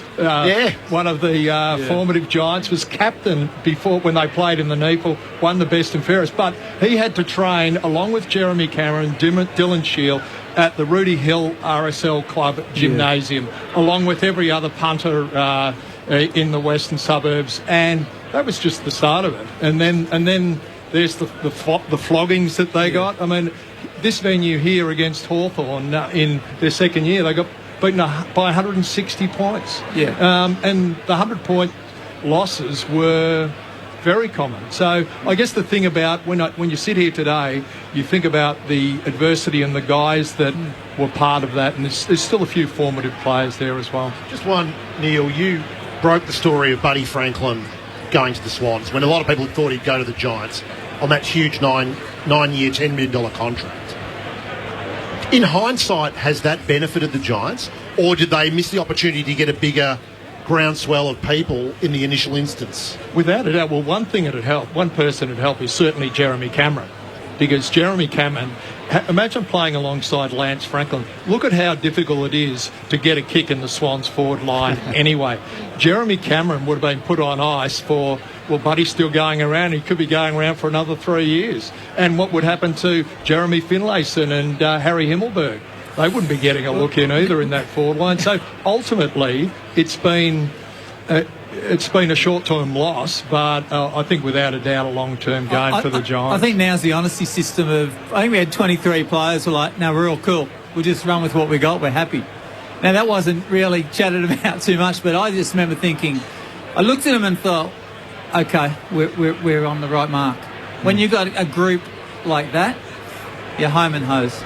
one of the formative Giants, was captain before when they played in the Neeple, won the best and fairest. But he had to train along with Jeremy Cameron, Dylan Shield, at the Rudy Hill RSL Club Gymnasium, along with every other punter in the western suburbs, and that was just the start of it. And then there's the floggings that they got. I mean, this venue here against Hawthorn in their second year, they got beaten by 160 points. And the 100-point losses were very common. So I guess the thing about when you sit here today, you think about the adversity and the guys that were part of that, and there's still a few formative players there as well. Just one, Neil, you broke the story of Buddy Franklin going to the Swans when a lot of people thought he'd go to the Giants on that huge nine-year, $10 million contract. In hindsight, has that benefited the Giants, or did they miss the opportunity to get a bigger groundswell of people in the initial instance? Without a doubt, well, one person it'd help is certainly Jeremy Cameron, because Jeremy Cameron, imagine playing alongside Lance Franklin. Look at how difficult it is to get a kick in the Swans forward line anyway. Jeremy Cameron would have been put on ice for, well, Buddy's still going around. He could be going around for another 3 years. And what would happen to Jeremy Finlayson and Harry Himmelberg? They wouldn't be getting a look in either in that forward line. So ultimately, it's been a short-term loss, but I think without a doubt a long-term gain for the Giants. I think now's the honesty system of, I think we had 23 players who were like, no, we're all cool. We'll just run with what we got. We're happy. Now, that wasn't really chatted about too much, but I just remember thinking, I looked at them and thought, okay, we're on the right mark. When you've got a group like that, you're home and hose.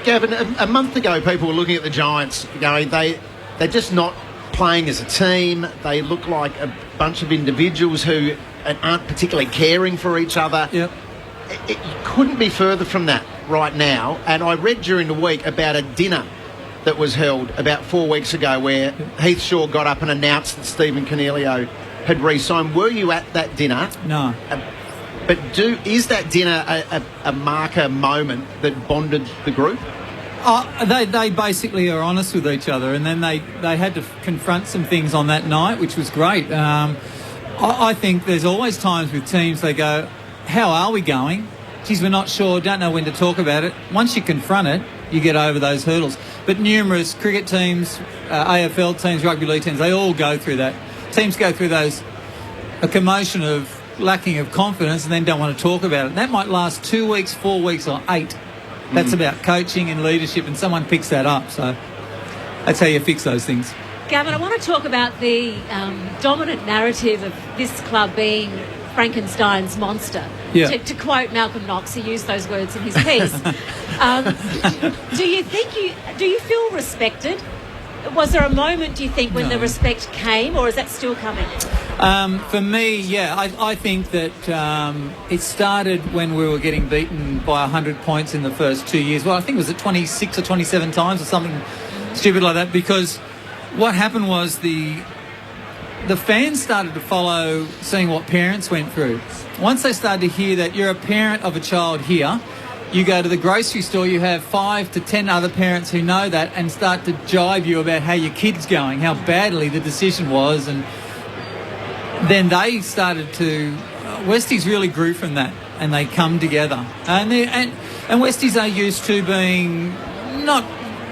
Gavin, a month ago, people were looking at the Giants going, they're just not playing as a team. They look like a bunch of individuals who aren't particularly caring for each other. Yep. It couldn't be further from that right now. And I read during the week about a dinner that was held about 4 weeks ago where Heath Shaw got up and announced that Stephen Coniglio had re-signed. Were you at that dinner? No. But is that dinner a marker moment that bonded the group? They basically are honest with each other, and then they had to confront some things on that night, which was great. I think there's always times with teams they go, how are we going? Geez, we're not sure, don't know when to talk about it. Once you confront it, you get over those hurdles. But numerous cricket teams, AFL teams, rugby league teams, they all go through that. Teams go through a commotion of lacking of confidence and then don't want to talk about it. That might last 2 weeks, 4 weeks or 8. That's about coaching and leadership, and someone picks that up. So that's how you fix those things. Gavin, I want to talk about the dominant narrative of this club being Frankenstein's monster. Yeah. To quote Malcolm Knox, he used those words in his piece. Do you feel respected? Was there a moment, do you think, when the respect came, or is that still coming? For me, yeah, I think that it started when we were getting beaten by 100 points in the first 2 years. Well, I think it was 26 or 27 times or something stupid like that, because what happened was the fans started to follow seeing what parents went through. Once they started to hear that you're a parent of a child here, you go to the grocery store, you have 5 to 10 other parents who know that and start to jibe you about how your kid's going, how badly the decision was, and then they started to... Westies really grew from that, and they come together. And Westies are used to being not,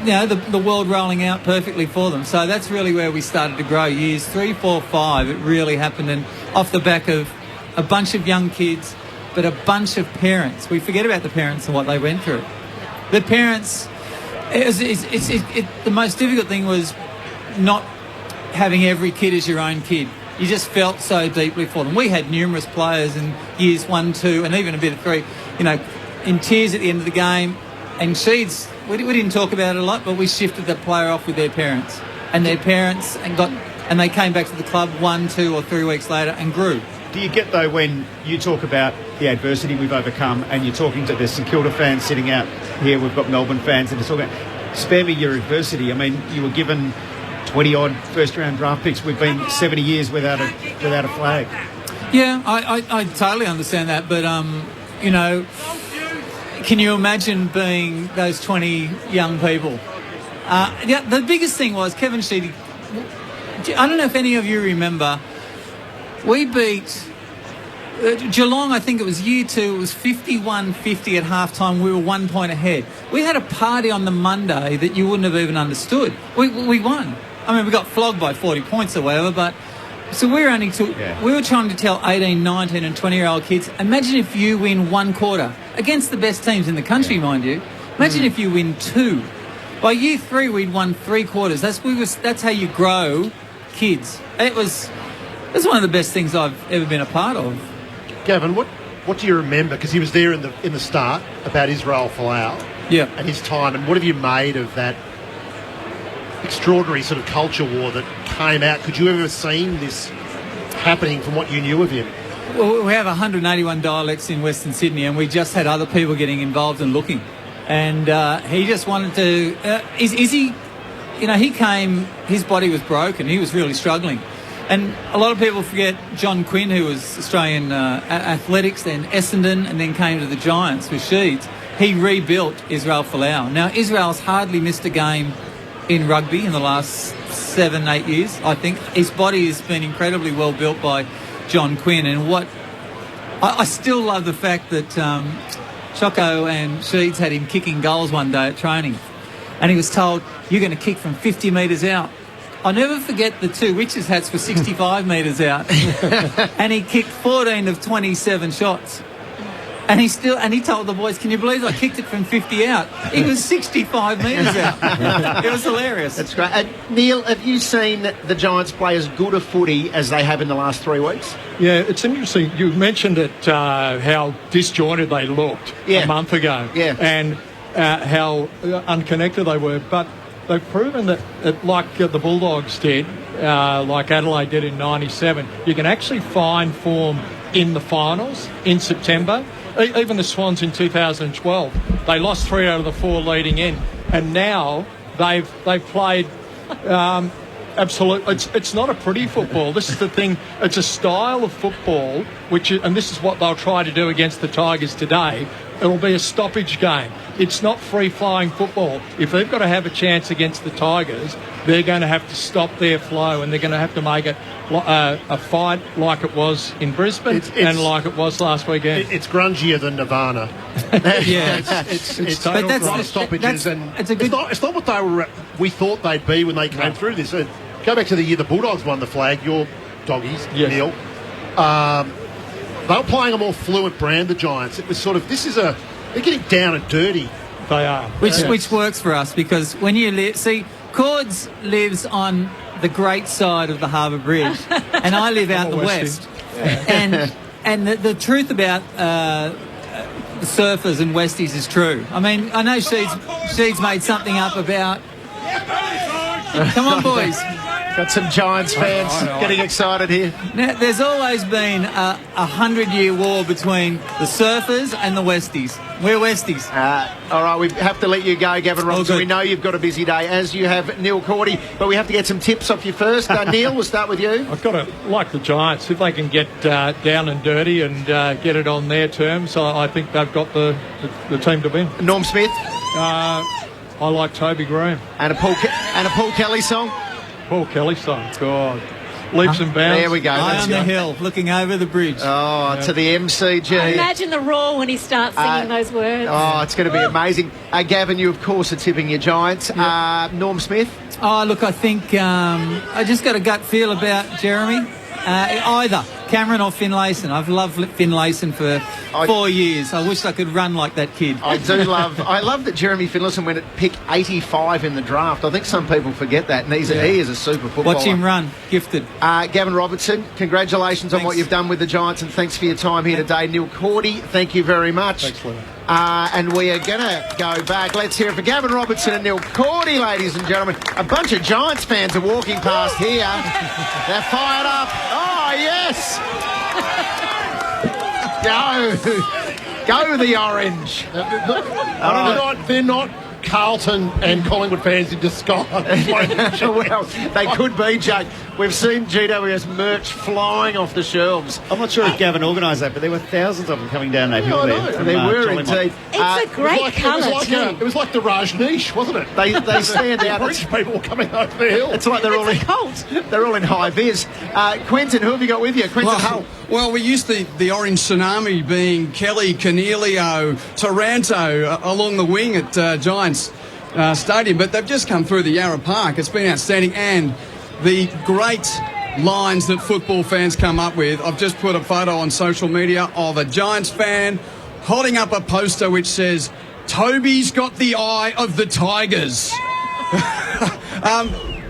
the world rolling out perfectly for them. So that's really where we started to grow. Years 3, 4, 5, it really happened, and off the back of a bunch of young kids, but a bunch of parents. We forget about the parents and what they went through. The parents, the most difficult thing was not having every kid as your own kid. You just felt so deeply for them. We had numerous players in years 1, 2 and even a bit of 3, in tears at the end of the game. And Sheeds, we didn't talk about it a lot, but we shifted the player off with their parents. And their parents and they came back to the club 1, 2 or 3 weeks later and grew. Do you get, though, when you talk about the adversity we've overcome and you're talking to the St Kilda fans sitting out here, we've got Melbourne fans, and they're talking about, spare me your adversity. I mean, you were given 20-odd first-round draft picks. We've been 70 years without a flag. Yeah, I totally understand that, but, can you imagine being those 20 young people? The biggest thing was Kevin Sheedy. I don't know if any of you remember, we beat Geelong, I think it was year 2, it was 51-50 at halftime. We were 1 point ahead. We had a party on the Monday that you wouldn't have even understood. We won. I mean, we got flogged by 40 points or whatever, but so we were trying to tell 18, 19 and 20-year-old kids, imagine if you win 1 quarter against the best teams in the country, mind you. Imagine if you win 2. By year 3, we'd won 3 quarters. That's how you grow kids. It was one of the best things I've ever been a part of. Gavin, what do you remember? Because he was there in the start about Israel Folau. Yeah. And his time. And what have you made of that extraordinary sort of culture war that came out? Could you ever have seen this happening from what you knew of him? Well, we have 181 dialects in Western Sydney, and we just had other people getting involved and looking. And he just wanted to... he came... His body was broken. He was really struggling. And a lot of people forget John Quinn, who was Australian athletics, then Essendon, and then came to the Giants with Sheeds. He rebuilt Israel Folau. Now, Israel's hardly missed a game in rugby in the last 7-8 years, I think. His body has been incredibly well built by John Quinn. And I still love the fact that Choco and Sheeds had him kicking goals one day at training. And he was told, you're going to kick from 50 metres out. I'll never forget the 2 witches' hats for 65 metres out. And he kicked 14 of 27 shots. And he told the boys, can you believe I kicked it from 50 out? He was 65 metres out. It was hilarious. That's great. Neil, have you seen the Giants play as good a footy as they have in the last 3 weeks? Yeah, it's interesting. You mentioned it, how disjointed they looked a month ago. Yeah. And how unconnected they were. But they've proven that like the Bulldogs did, like Adelaide did in 97, you can actually find form in the finals in September. Even the Swans in 2012, they lost 3 out of the 4 leading in, and now they've played absolute. It's not a pretty football. This is the thing. It's a style of football, and this is what they'll try to do against the Tigers today. It'll be a stoppage game. It's not free-flowing football. If they've got to have a chance against the Tigers, they're going to have to stop their flow, and they're going to have to make it a fight like it was in Brisbane and like it was last weekend. It's grungier than Nirvana. Yeah, it's total run stoppages, and it's not what we thought they'd be when they came through this. Go back to the year the Bulldogs won the flag. Your doggies, Neil. They were playing a more fluent brand, the Giants. It was sort of, they're getting down and dirty. They are. Which works for us, because when you see, Cords lives on the great side of the Harbour Bridge, and I live out the west. And the truth about the surfers and Westies is true. I mean, I know Sheeds made something up about... Come on, boys. Got some Giants fans getting excited here. Now, there's always been a 100-year war between the surfers and the Westies. We're Westies. All right, we have to let you go, Gavin Robinson. We know you've got a busy day, as you have Neil Cordy, but we have to get some tips off you first. Neil, we'll start with you. I've got to, like the Giants, if they can get down and dirty and get it on their terms, I think they've got the team to win. Norm Smith? I like Toby Graham. And a Paul Kelly song? Paul Kelly song, God. Leaps and bounds. There we go. High on the hill, looking over the bridge. Oh, to the MCG. Imagine the roar when he starts singing those words. Oh, it's going to be amazing. Gavin, you, of course, are tipping your Giants. Norm Smith? Oh, look, I think I just got a gut feel about Jeremy. Either. Cameron or Finlayson? I've loved Finlayson for 4 years. I wish I could run like that kid. I love that Jeremy Finlayson went at pick 85 in the draft. I think some people forget that, and he is a super footballer. Watch him run. Gifted. Gavin Robertson, congratulations on what you've done with the Giants, and thanks for your time here today. Neil Cordy, thank you very much. Thanks, Lou. And we are going to go back. Let's hear it for Gavin Robertson and Neil Cordy, ladies and gentlemen. A bunch of Giants fans are walking past here. They're fired up. Oh, yes. Go the orange. They're not Carlton and Collingwood fans in disguise. Well, they could be, Jake. We've seen GWS merch flying off the shelves. I'm not sure if Gavin organised that, but there were thousands of them coming down that hill there. They were indeed. It's a great colour too. It was like the Rajneesh, wasn't it? They stand out. Rich people were coming over the hill. It's like they're all in cult. They're all in high vis. Quentin, who have you got with you? Quentin Hull. Well, we used the orange tsunami being Kelly, Cornelio, Taranto along the wing at Giants Stadium, but they've just come through the Yarra Park. It's been outstanding, and the great lines that football fans come up with. I've just put a photo on social media of a Giants fan holding up a poster which says, "Toby's got the eye of the Tigers."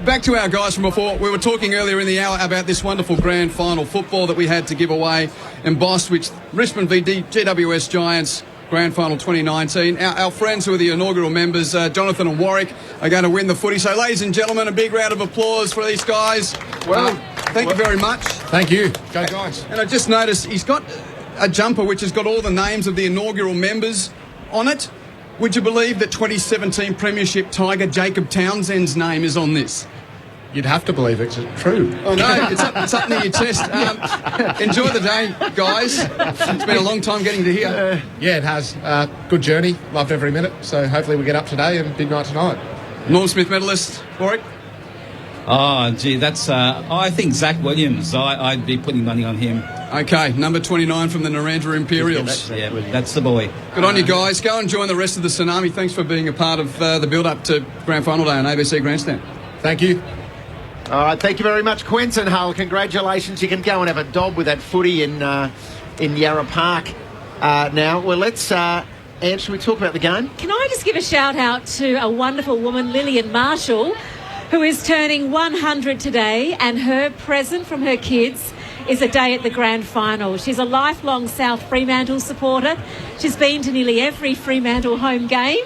Back to our guys from before. We were talking earlier in the hour about this wonderful grand final football that we had to give away, embossed with Richmond v GWS Giants Grand Final 2019. Our friends who are the inaugural members, Jonathan and Warwick, are going to win the footy. So, ladies and gentlemen, a big round of applause for these guys. Well, thank you very much. Thank you. Go Giants. And I just noticed he's got a jumper which has got all the names of the inaugural members on it. Would you believe that 2017 Premiership Tiger Jacob Townsend's name is on this? You'd have to believe it's true. Oh, no, it's up near your chest. Enjoy the day, guys. It's been a long time getting to here. Yeah, it has. Good journey. Loved every minute. So hopefully we get up today and big night tonight. Norm Smith medalist, Warwick? Oh, gee, that's... I think Zach Williams. I'd be putting money on him. Okay, number 29 from the Narrandera Imperials. That's the boy. Good on you guys. Go and join the rest of the tsunami. Thanks for being a part of the build-up to Grand Final Day on ABC Grandstand. Thank you. All right, thank you very much, Quentin Hull. Congratulations. You can go and have a dob with that footy in Yarra Park now. Well, let's... Ange, should we talk about the game? Can I just give a shout out to a wonderful woman, Lillian Marshall, who is turning 100 today, and her present from her kids is a day at the Grand Final. She's a lifelong South Fremantle supporter. She's been to nearly every Fremantle home game,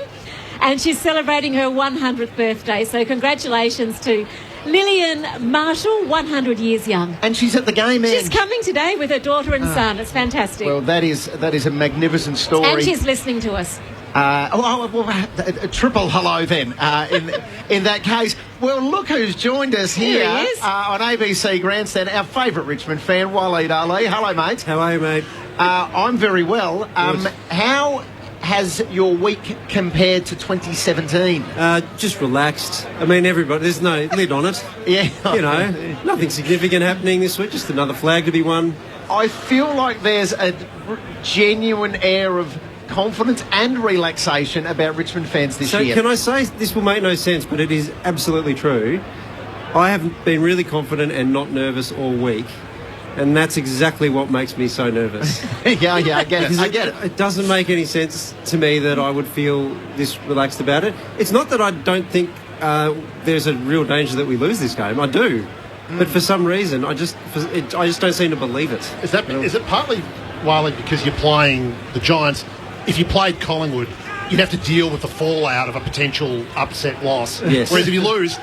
and she's celebrating her 100th birthday. So congratulations to Lillian Marshall, 100 years young. And she's at the game, She's coming today with her daughter and son. It's fantastic. Well, that is a magnificent story. And she's listening to us. A triple hello then, in that case. Well, look who's joined us here on ABC Grandstand, our favourite Richmond fan, Waleed Ali. Hello, mate. How are you, mate? I'm very well. How has your week compared to 2017? Just relaxed. I mean, everybody, there's no lid on it. Yeah. You know, nothing significant happening this week, just another flag to be won. I feel like there's a genuine air of confidence and relaxation about Richmond fans this year. So can I say, this will make no sense, but it is absolutely true. I have been really confident and not nervous all week. And that's exactly what makes me so nervous. yeah, I get it. I get it. It doesn't make any sense to me that I would feel this relaxed about it. It's not that I don't think there's a real danger that we lose this game. I do. But for some reason, I just don't seem to believe it. Is it partly, Wiley, because you're playing the Giants? If you played Collingwood, you'd have to deal with the fallout of a potential upset loss. Yes. Whereas if you lose,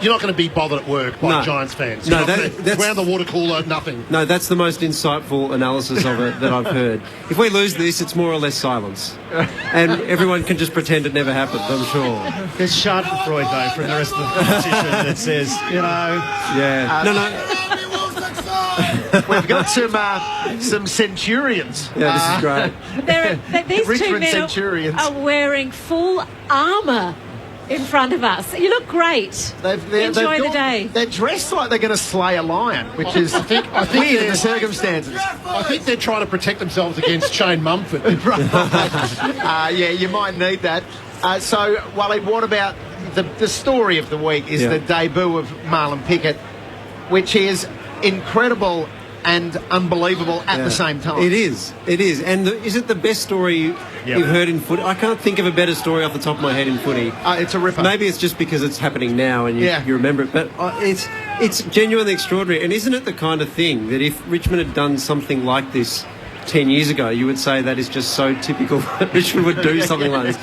you're not going to be bothered at work by Giants fans. No, that's around the water cooler, nothing. No, that's the most insightful analysis of it that I've heard. If we lose this, it's more or less silence. And everyone can just pretend it never happened, I'm sure. There's Schadenfreude, though, from the rest of the competition that says, you know... Yeah. We've got some Centurions. Yeah, this is great. These Richmond two men Centurions are wearing full armour in front of us. You look great. Enjoy the day. They're dressed like they're going to slay a lion, which is weird in the circumstances. I think they're trying to protect themselves against Shane Mumford. Yeah, you might need that. So, Waleed, what about the story of the week is the debut of Marlon Pickett, which is incredible and unbelievable at the same time. It is. And is it the best story you've heard in footy? I can't think of a better story off the top of my head in footy. It's a ripper. Maybe it's just because it's happening now and you remember it, but it's genuinely extraordinary. And isn't it the kind of thing that if Richmond had done something like this 10 years ago, you would say that is just so typical that Richmond would do something like this.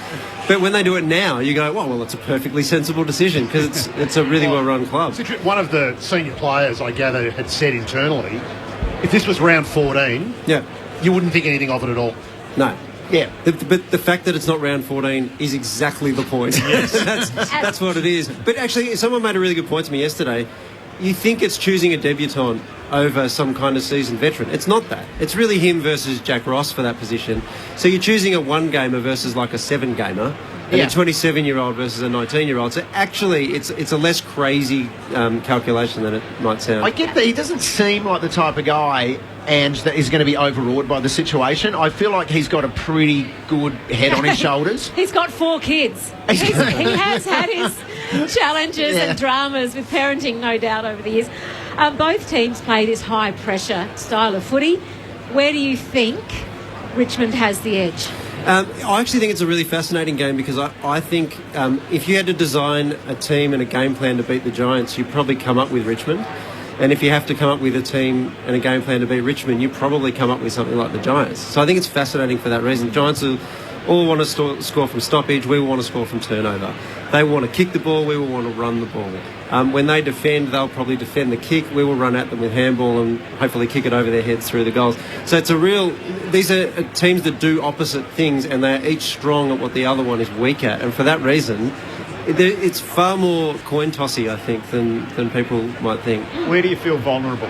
But when they do it now, you go, well, it's a perfectly sensible decision because it's a really well-run club. One of the senior players, I gather, had said internally, if this was round 14, you wouldn't think anything of it at all. No. Yeah. But the fact that it's not round 14 is exactly the point. Yes. that's what it is. But actually, someone made a really good point to me yesterday. You think it's choosing a debutant over some kind of seasoned veteran. It's not that. It's really him versus Jack Ross for that position. So you're choosing a one-gamer versus like a seven-gamer, and a 27-year-old versus a 19-year-old. So actually, it's a less crazy calculation than it might sound. I get that he doesn't seem like the type of guy, Ange, that is going to be overawed by the situation. I feel like he's got a pretty good head on his shoulders. He's got 4 kids. He has had his challenges and dramas with parenting, no doubt, over the years. Both teams play this high-pressure style of footy. Where do you think Richmond has the edge? I actually think it's a really fascinating game because I think if you had to design a team and a game plan to beat the Giants, you'd probably come up with Richmond. And if you have to come up with a team and a game plan to beat Richmond, you probably come up with something like the Giants. So I think it's fascinating for that reason. Giants all want to score from stoppage. We will want to score from turnover. They will want to kick the ball. We will want to run the ball. When they defend, they'll probably defend the kick. We will run at them with handball and hopefully kick it over their heads through the goals. So it's these are teams that do opposite things, and they're each strong at what the other one is weak at. And for that reason, it's far more coin tossy, I think, than people might think. Where do you feel vulnerable?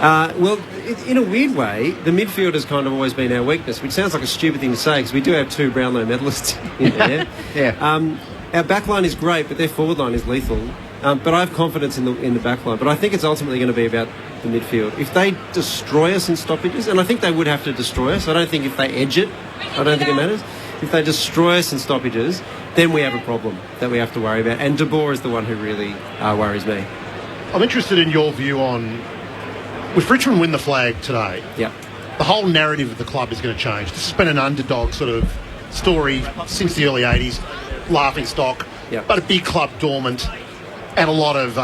Well, in a weird way, the midfield has kind of always been our weakness, which sounds like a stupid thing to say because we do have 2 Brownlow medalists in there. Our back line is great, but their forward line is lethal. But I have confidence in the back line. But I think it's ultimately going to be about the midfield. If they destroy us in stoppages, and I think they would have to destroy us, I don't think if they edge it, I don't think it matters. If they destroy us in stoppages, then we have a problem that we have to worry about. And De Boer is the one who really worries me. I'm interested in your view on, if Richmond win the flag today, the whole narrative of the club is going to change. This has been an underdog sort of story since the early 80s, laughing stock, but a big club dormant, and a lot of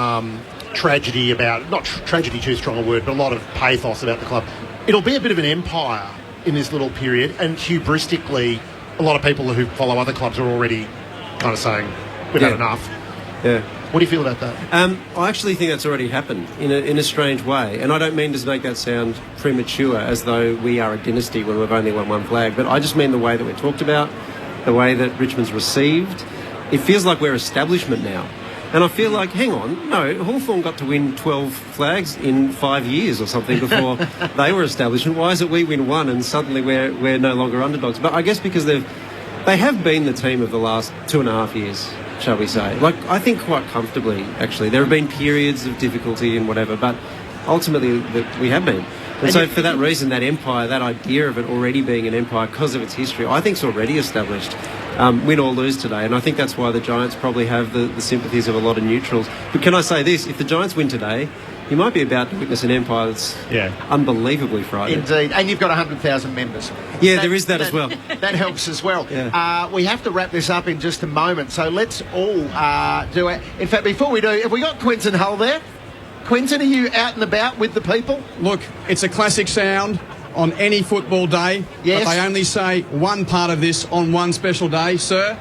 tragedy about, not tragedy too strong a word, but a lot of pathos about the club. It'll be a bit of an empire in this little period, and hubristically, a lot of people who follow other clubs are already kind of saying, we've had enough. Yeah. What do you feel about that? I actually think that's already happened in a strange way. And I don't mean to make that sound premature as though we are a dynasty when we've only won one flag, but I just mean the way that we're talked about, the way that Richmond's received. It feels like we're establishment now. And I feel like, hang on, no, Hawthorn got to win 12 flags in 5 years or something before they were establishment. Why is it we win one and suddenly we're no longer underdogs? But I guess because they have been the team of the last 2.5 years, shall we say. Like, I think quite comfortably, actually. There have been periods of difficulty and whatever, but ultimately we have been. And so for that reason, that empire, that idea of it already being an empire because of its history, I think is already established. Win or lose today. And I think that's why the Giants probably have the sympathies of a lot of neutrals. But can I say this? If the Giants win today, you might be about to witness an empire that's unbelievably frightening. Indeed. And you've got 100,000 members. Yeah, there is that as well. That helps as well. Yeah. We have to wrap this up in just a moment, so let's all do it. In fact, before we do, have we got Quinton Hull there? Quinton, are you out and about with the people? Look, it's a classic sound on any football day. Yes. But they only say one part of this on one special day, sir.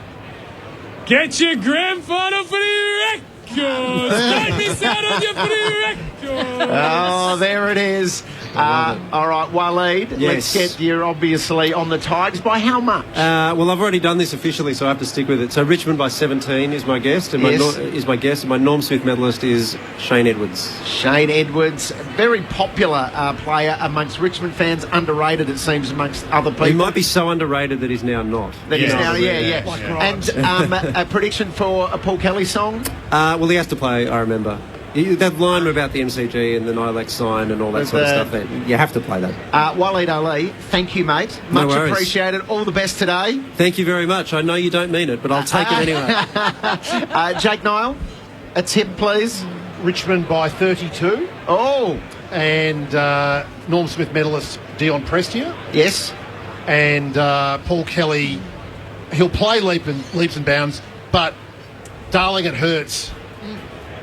Get your grand final for the records! Don't miss out on your free records! Oh, there it is. All right, Waleed, let's get you obviously on the Tigers. By how much? Well, I've already done this officially, so I have to stick with it. So Richmond by 17 is my guess, and my Norm Smith medalist is Shane Edwards. Shane Edwards, very popular player amongst Richmond fans, underrated it seems amongst other people. He might be so underrated that he's now not. He's now, And a prediction for a Paul Kelly song? Well, he has to play, I remember. That line about the MCG and the Nilex sign and all that sort of stuff, you have to play that. Waleed Ali, thank you, mate. Much appreciated. All the best today. Thank you very much. I know you don't mean it, but I'll take it anyway. Jake Niall, a tip, please. Richmond by 32. Oh. And Norm Smith medalist Dion Prestia. Yes. And Paul Kelly, he'll play leaps and bounds, but Darling, it hurts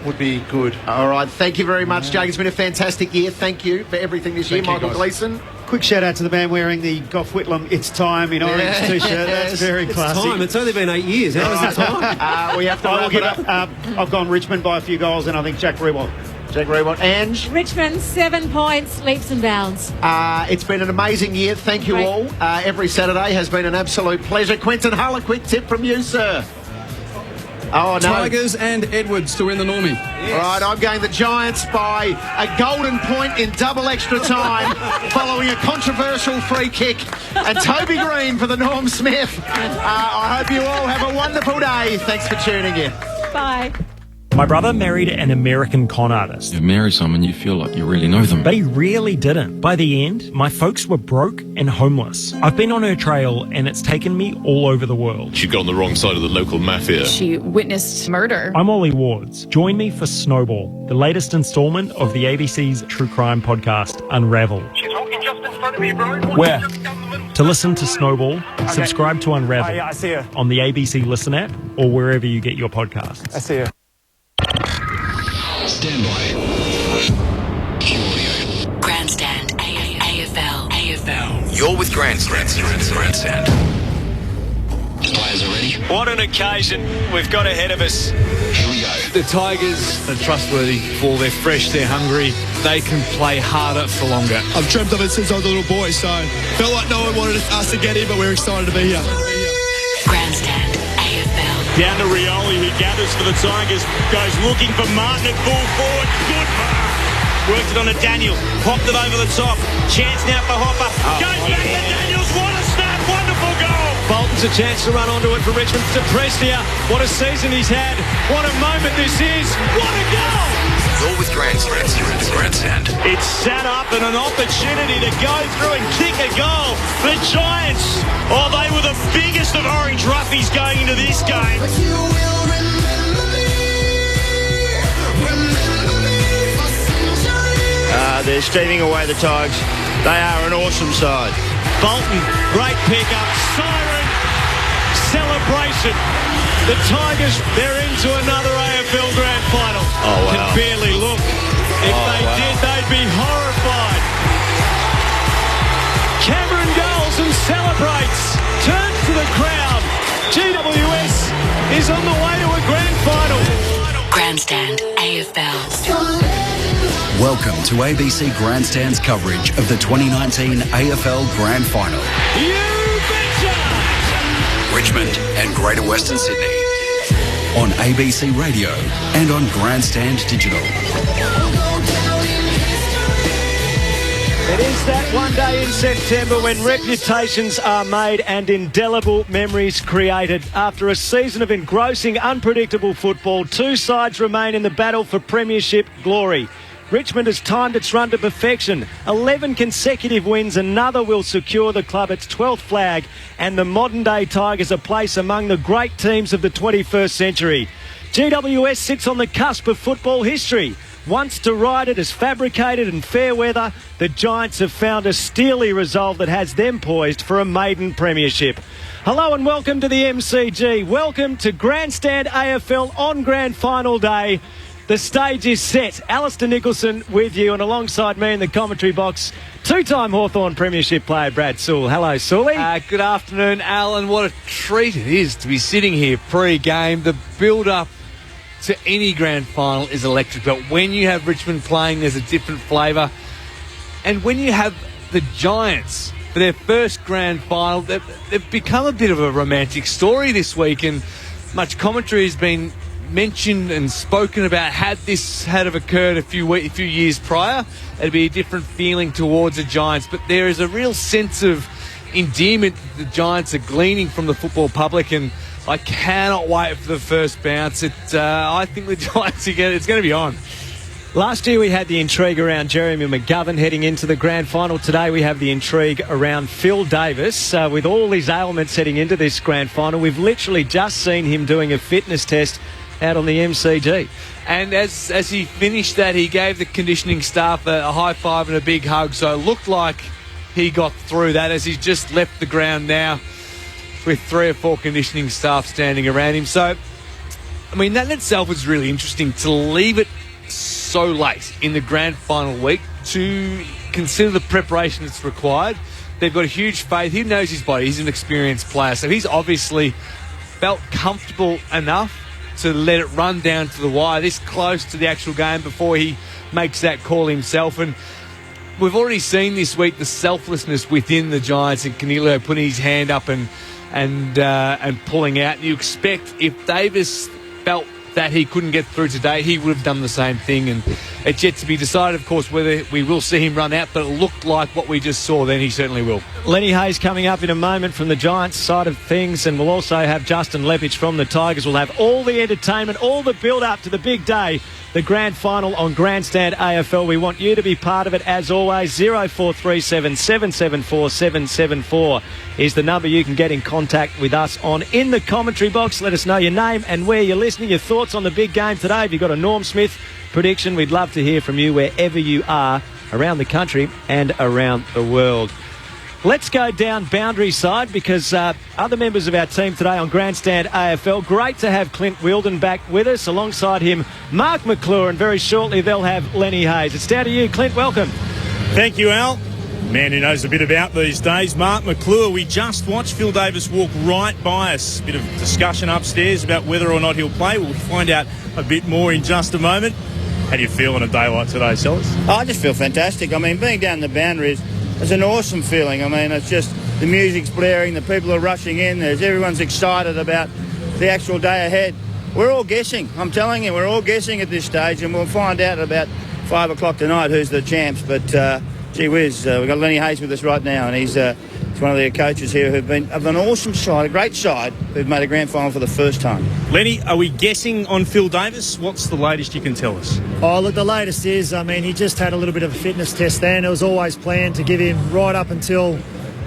would be good. All right, thank you very much, Jake. It's been a fantastic year. Thank you for everything this year, Michael Gleeson. Quick shout out to the man wearing the Gough Whitlam "It's Time" in orange t-shirt. That's very classy. It's time. It's only been 8 years. How is it time? We have to wrap it up. I've gone Richmond by a few goals, and I think Jack Rewalt. Ange? Richmond, 7 points, leaps and bounds. It's been an amazing year. Thank you all. Every Saturday has been an absolute pleasure. Quentin Hull, a quick tip from you, sir. Oh, no. Tigers and Edwards to win the Normie. Yes. Right, I'm going the Giants by a golden point in double extra time following a controversial free kick. And Toby Green for the Norm Smith. I hope you all have a wonderful day. Thanks for tuning in. Bye. My brother married an American con artist. You marry someone, you feel like you really know them. But he really didn't. By the end, my folks were broke and homeless. I've been on her trail and it's taken me all over the world. She got on the wrong side of the local mafia. She witnessed murder. I'm Ollie Wards. Join me for Snowball, the latest instalment of the ABC's true crime podcast, Unravel. She's walking just in front of me, bro. Where? To listen to Snowball, subscribe to Unravel I see her. on the ABC Listen app or wherever you get your podcasts. I see her. Stand by. Cue audio. Grandstand. AFL. You're with Grandstand. Players are ready. What an occasion we've got ahead of us. Here we go. The Tigers are trustworthy. Before they're fresh, they're hungry. They can play harder for longer. I've dreamt of it since I was a little boy, so felt like no one wanted us to get in, but we're excited to be here. Grandstand. AFL. Down to Rioli, who gathers for the Tigers. Goes looking for Martin at full forward. Good mark. Worked it on to Daniel. Popped it over the top. Chance now for Hopper. Goes back to Daniels. What a snap. Wonderful goal. Bolton's a chance to run onto it for Richmond. To Prestia. What a season he's had. What a moment this is. What a goal. You're with Grandstand. It's set up and an opportunity to go through and kick a goal. The Giants, they were the biggest of orange roughies going into this game. They're steaming away the Tigers. They are an awesome side. Bolton, great pick-up. Siren, celebration. The Tigers, they're into another AFL Grand Final. Oh, wow. Can barely look. If they did, they'd be horrified. Cameron goes and celebrates. Turns to the crowd. GWS is on the way to a Grand Final. Grandstand. AFL. Welcome to ABC Grandstand's coverage of the 2019 AFL Grand Final. You betcha! Richmond and Greater Western Sydney. On ABC Radio and on Grandstand Digital. It is that one day in September when reputations are made and indelible memories created. After a season of engrossing, unpredictable football, two sides remain in the battle for premiership glory. Richmond has timed its run to perfection. 11 consecutive wins, another will secure the club its 12th flag, and the modern-day Tigers a place among the great teams of the 21st century. GWS sits on the cusp of football history. Once derided as fabricated and fair weather, the Giants have found a steely resolve that has them poised for a maiden premiership. Hello and welcome to the MCG. Welcome to Grandstand AFL on Grand Final Day. The stage is set. Alistair Nicholson with you, and alongside me in the commentary box, two-time Hawthorn Premiership player Brad Sewell. Hello, Sewelly. Good afternoon, Alan. What a treat it is to be sitting here pre-game. The build-up to any grand final is electric, but when you have Richmond playing, there's a different flavour. And when you have the Giants for their first grand final, they've become a bit of a romantic story this week, and much commentary has been mentioned and spoken about. Had this have occurred a few years prior, it'd be a different feeling towards the Giants, but there is a real sense of endearment the Giants are gleaning from the football public, and I cannot wait for the first bounce. I think the Giants it's going to be on. Last year we had the intrigue around Jeremy McGovern heading into the grand final. Today we have the intrigue around Phil Davis. With all his ailments heading into this grand final, we've literally just seen him doing a fitness test out on the MCG. And as he finished that, he gave the conditioning staff a high five and a big hug. So it looked like he got through that as he's just left the ground now with 3 or 4 conditioning staff standing around him. So, I mean, that in itself is really interesting to leave it so late in the grand final week to consider the preparation that's required. They've got a huge faith. He knows his body. He's an experienced player. So he's obviously felt comfortable enough to let it run down to the wire this close to the actual game before he makes that call himself. And we've already seen this week the selflessness within the Giants and Canelio putting his hand up and pulling out. You expect if Davis felt that he couldn't get through today, he would have done the same thing. And it's yet to be decided, of course, whether we will see him run out, but it looked like what we just saw then he certainly will. Lenny Hayes coming up in a moment from the Giants side of things, and we'll also have Justin Lepich from the Tigers. We'll have all the entertainment, all the build-up to the big day, the grand final on Grandstand AFL. We want you to be part of it as always. 0437 774 774 is the number you can get in contact with us on. In the commentary box, let us know your name and where you're listening, your thoughts on the big game today. If you've got a Norm Smith prediction, we'd love to hear from you wherever you are around the country and around the world. Let's go down boundary side because other members of our team today on Grandstand AFL. Great to have Clint Wheeldon back with us. Alongside him, Mark McClure, and very shortly they'll have Lenny Hayes. It's down to you, Clint. Welcome. Thank you, Al. Man who knows a bit about these days, Mark McClure. We just watched Phil Davis walk right by us. Bit of discussion upstairs about whether or not he'll play. We'll find out a bit more in just a moment. How do you feel on a day like today, Sellers? I just feel fantastic. I mean, being down the boundaries, it's an awesome feeling. I mean, it's just the music's blaring, the people are rushing in, everyone's excited about the actual day ahead. We're all guessing. I'm telling you, we're all guessing at this stage, and we'll find out at about 5 o'clock tonight who's the champs. But gee whiz, we've got Lenny Hayes with us right now, and he's one of the coaches here who've been of an awesome side, a great side, who've made a grand final for the first time. Lenny, are we guessing on Phil Davis? What's the latest you can tell us? Oh, look, the latest is, I mean, he just had a little bit of a fitness test then. It was always planned to give him right up until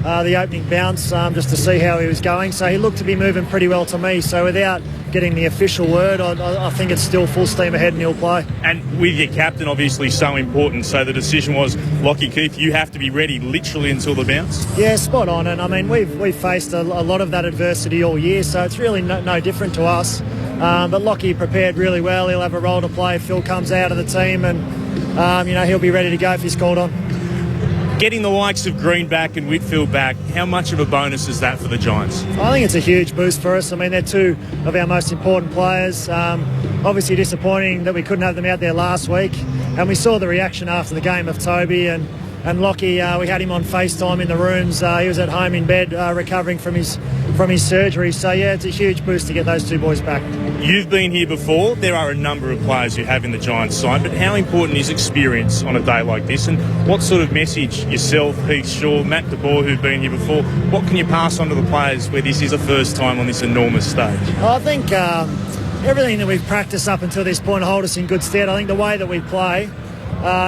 the opening bounce just to see how he was going. So he looked to be moving pretty well to me. So without getting the official word, I think it's still full steam ahead and he'll play. And with your captain obviously so important, so the decision was, Lockie Keith, you have to be ready literally until the bounce? Yeah, spot on. And I mean, we've faced a lot of that adversity all year, so it's really no different to us. But Lockie prepared really well. He'll have a role to play if Phil comes out of the team, and he'll be ready to go if he's called on. Getting the likes of Green back and Whitfield back, how much of a bonus is that for the Giants? I think it's a huge boost for us. I mean, they're two of our most important players. Obviously disappointing that we couldn't have them out there last week. And we saw the reaction after the game of Toby and Lockie. We had him on FaceTime in the rooms. He was at home in bed recovering from his surgery. So, yeah, it's a huge boost to get those two boys back. You've been here before. There are a number of players you have in the Giants side, but how important is experience on a day like this? And what sort of message yourself, Heath Shaw, Matt DeBoer, who've been here before, what can you pass on to the players where this is a first time on this enormous stage? I think everything that we've practiced up until this point will hold us in good stead. I think the way that we play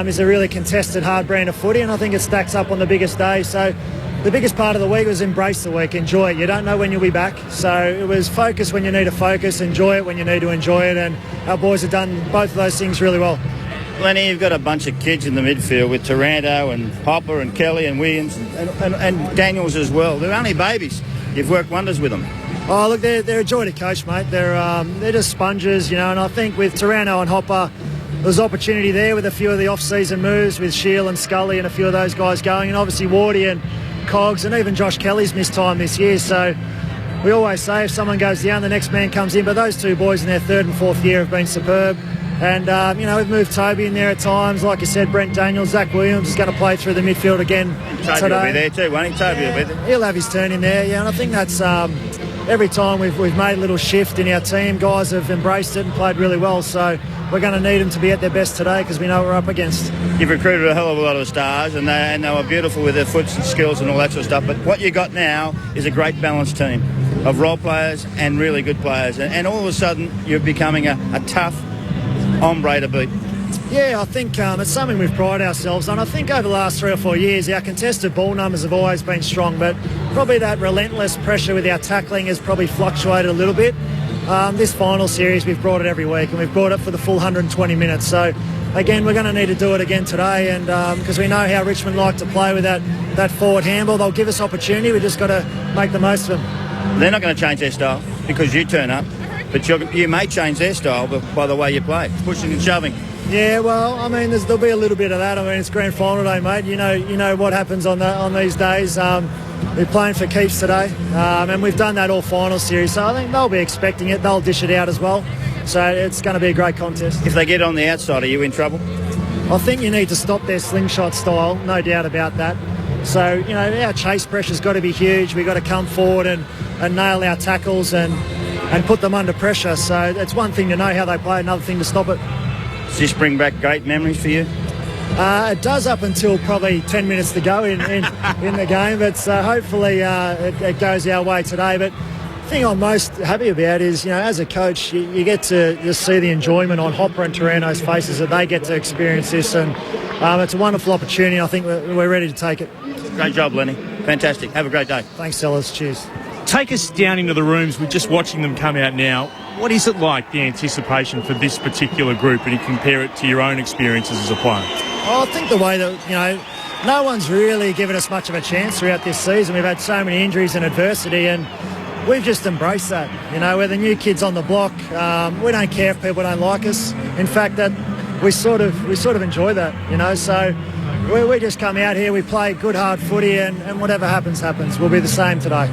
is a really contested, hard brand of footy, and I think it stacks up on the biggest day. So the biggest part of the week was embrace the week, enjoy it. You don't know when you'll be back, so it was focus when you need to focus, enjoy it when you need to enjoy it, and our boys have done both of those things really well. Lenny, you've got a bunch of kids in the midfield with Taranto and Hopper and Kelly and Williams and Daniels as well. They're only babies. You've worked wonders with them. Oh, look, they're a joy to coach, mate. They're just sponges, and I think with Taranto and Hopper, there was opportunity there with a few of the off-season moves with Shield and Scully and a few of those guys going, and obviously Wardy and Cogs and even Josh Kelly's missed time this year. So we always say if someone goes down, the next man comes in. But those two boys in their third and fourth year have been superb. And, we've moved Toby in there at times. Like you said, Brent Daniels, Zach Williams is going to play through the midfield again Toby today. will be there too, won't he? Toby will be there. He'll have his turn in there, yeah. And I think that's every time we've made a little shift in our team, guys have embraced it and played really well. So we're going to need them to be at their best today because we know what we're up against. You've recruited a hell of a lot of stars, and they were beautiful with their foots and skills and all that sort of stuff. But what you got now is a great balanced team of role players and really good players. And all of a sudden, you're becoming a tough hombre to beat. Yeah, I think it's something we've prided ourselves on. I think over the last 3 or 4 years, our contested ball numbers have always been strong, but probably that relentless pressure with our tackling has probably fluctuated a little bit. This final series, we've brought it every week, and we've brought it for the full 120 minutes. So, again, we're going to need to do it again today, and because we know how Richmond like to play with that forward handball. They'll give us opportunity. We've just got to make the most of them. They're not going to change their style because you turn up, but you may change their style by the way you play, pushing and shoving. Yeah, well, I mean, there'll be a little bit of that. I mean, it's grand final day, mate. You know what happens on these days. We're playing for keeps today, and we've done that all final series. So I think they'll be expecting it. They'll dish it out as well. So it's going to be a great contest. If they get on the outside, are you in trouble? I think you need to stop their slingshot style, no doubt about that. So, our chase pressure's got to be huge. We've got to come forward and nail our tackles and put them under pressure. So it's one thing to know how they play, another thing to stop it. Does this bring back great memories for you? It does up until probably 10 minutes to go in the game, but hopefully it goes our way today. But the thing I'm most happy about is, as a coach, you get to just see the enjoyment on Hopper and Taranto's faces that they get to experience this, and it's a wonderful opportunity. I think we're ready to take it. Great job, Lenny. Fantastic. Have a great day. Thanks, sellers. Cheers. Take us down into the rooms. We're just watching them come out now. What is it like, the anticipation for this particular group, and you compare it to your own experiences as a player? I think the way that, no one's really given us much of a chance throughout this season. We've had so many injuries and adversity, and we've just embraced that. We're the new kids on the block. We don't care if people don't like us. In fact, that we sort of enjoy that, So we just come out here, we play good, hard footy, and whatever happens, happens. We'll be the same today.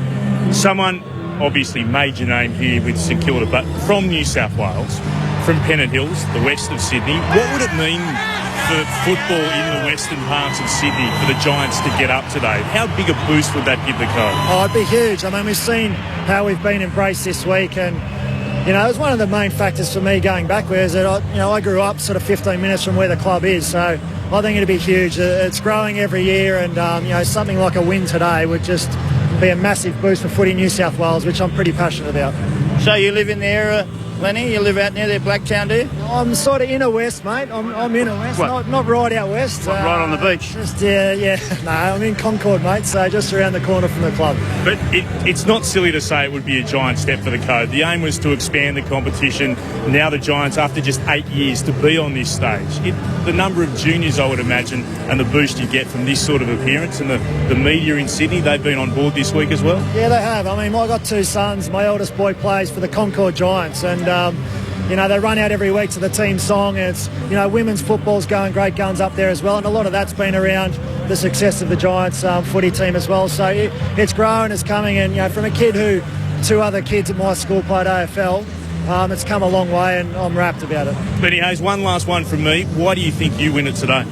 Someone obviously major name here with St Kilda, but from New South Wales, from Pennant Hills, the west of Sydney, what would it mean for football in the western parts of Sydney for the Giants to get up today? How big a boost would that give the club? Oh, it'd be huge. I mean, we've seen how we've been embraced this week, and it was one of the main factors for me going back, whereas I grew up sort of 15 minutes from where the club is, so I think it'd be huge. It's growing every year, and something like a win today would just be a massive boost for footy New South Wales, which I'm pretty passionate about. So you live in there, Lenny? You live out near there, Blacktown, do you? I'm sort of inner west, mate. I'm inner west, not right out west. Right on the beach? Just, yeah. No, I'm in Concord, mate, so just around the corner from the club. But it's not silly to say it would be a giant step for the code. The aim was to expand the competition. Now the Giants, after just 8 years, to be on this stage. The number of juniors, I would imagine, and the boost you get from this sort of appearance, and the media in Sydney, they've been on board this week as well? Yeah, they have. I mean, I've got two sons. My eldest boy plays for the Concord Giants, and they run out every week to the team song. And it's, women's football's going great guns up there as well. And a lot of that's been around the success of the Giants footy team as well. So it's growing, it's coming. And, from a kid who 2 other kids at my school played AFL, it's come a long way, and I'm rapt about it. Benny Hayes, one last one from me. Why do you think you win it today?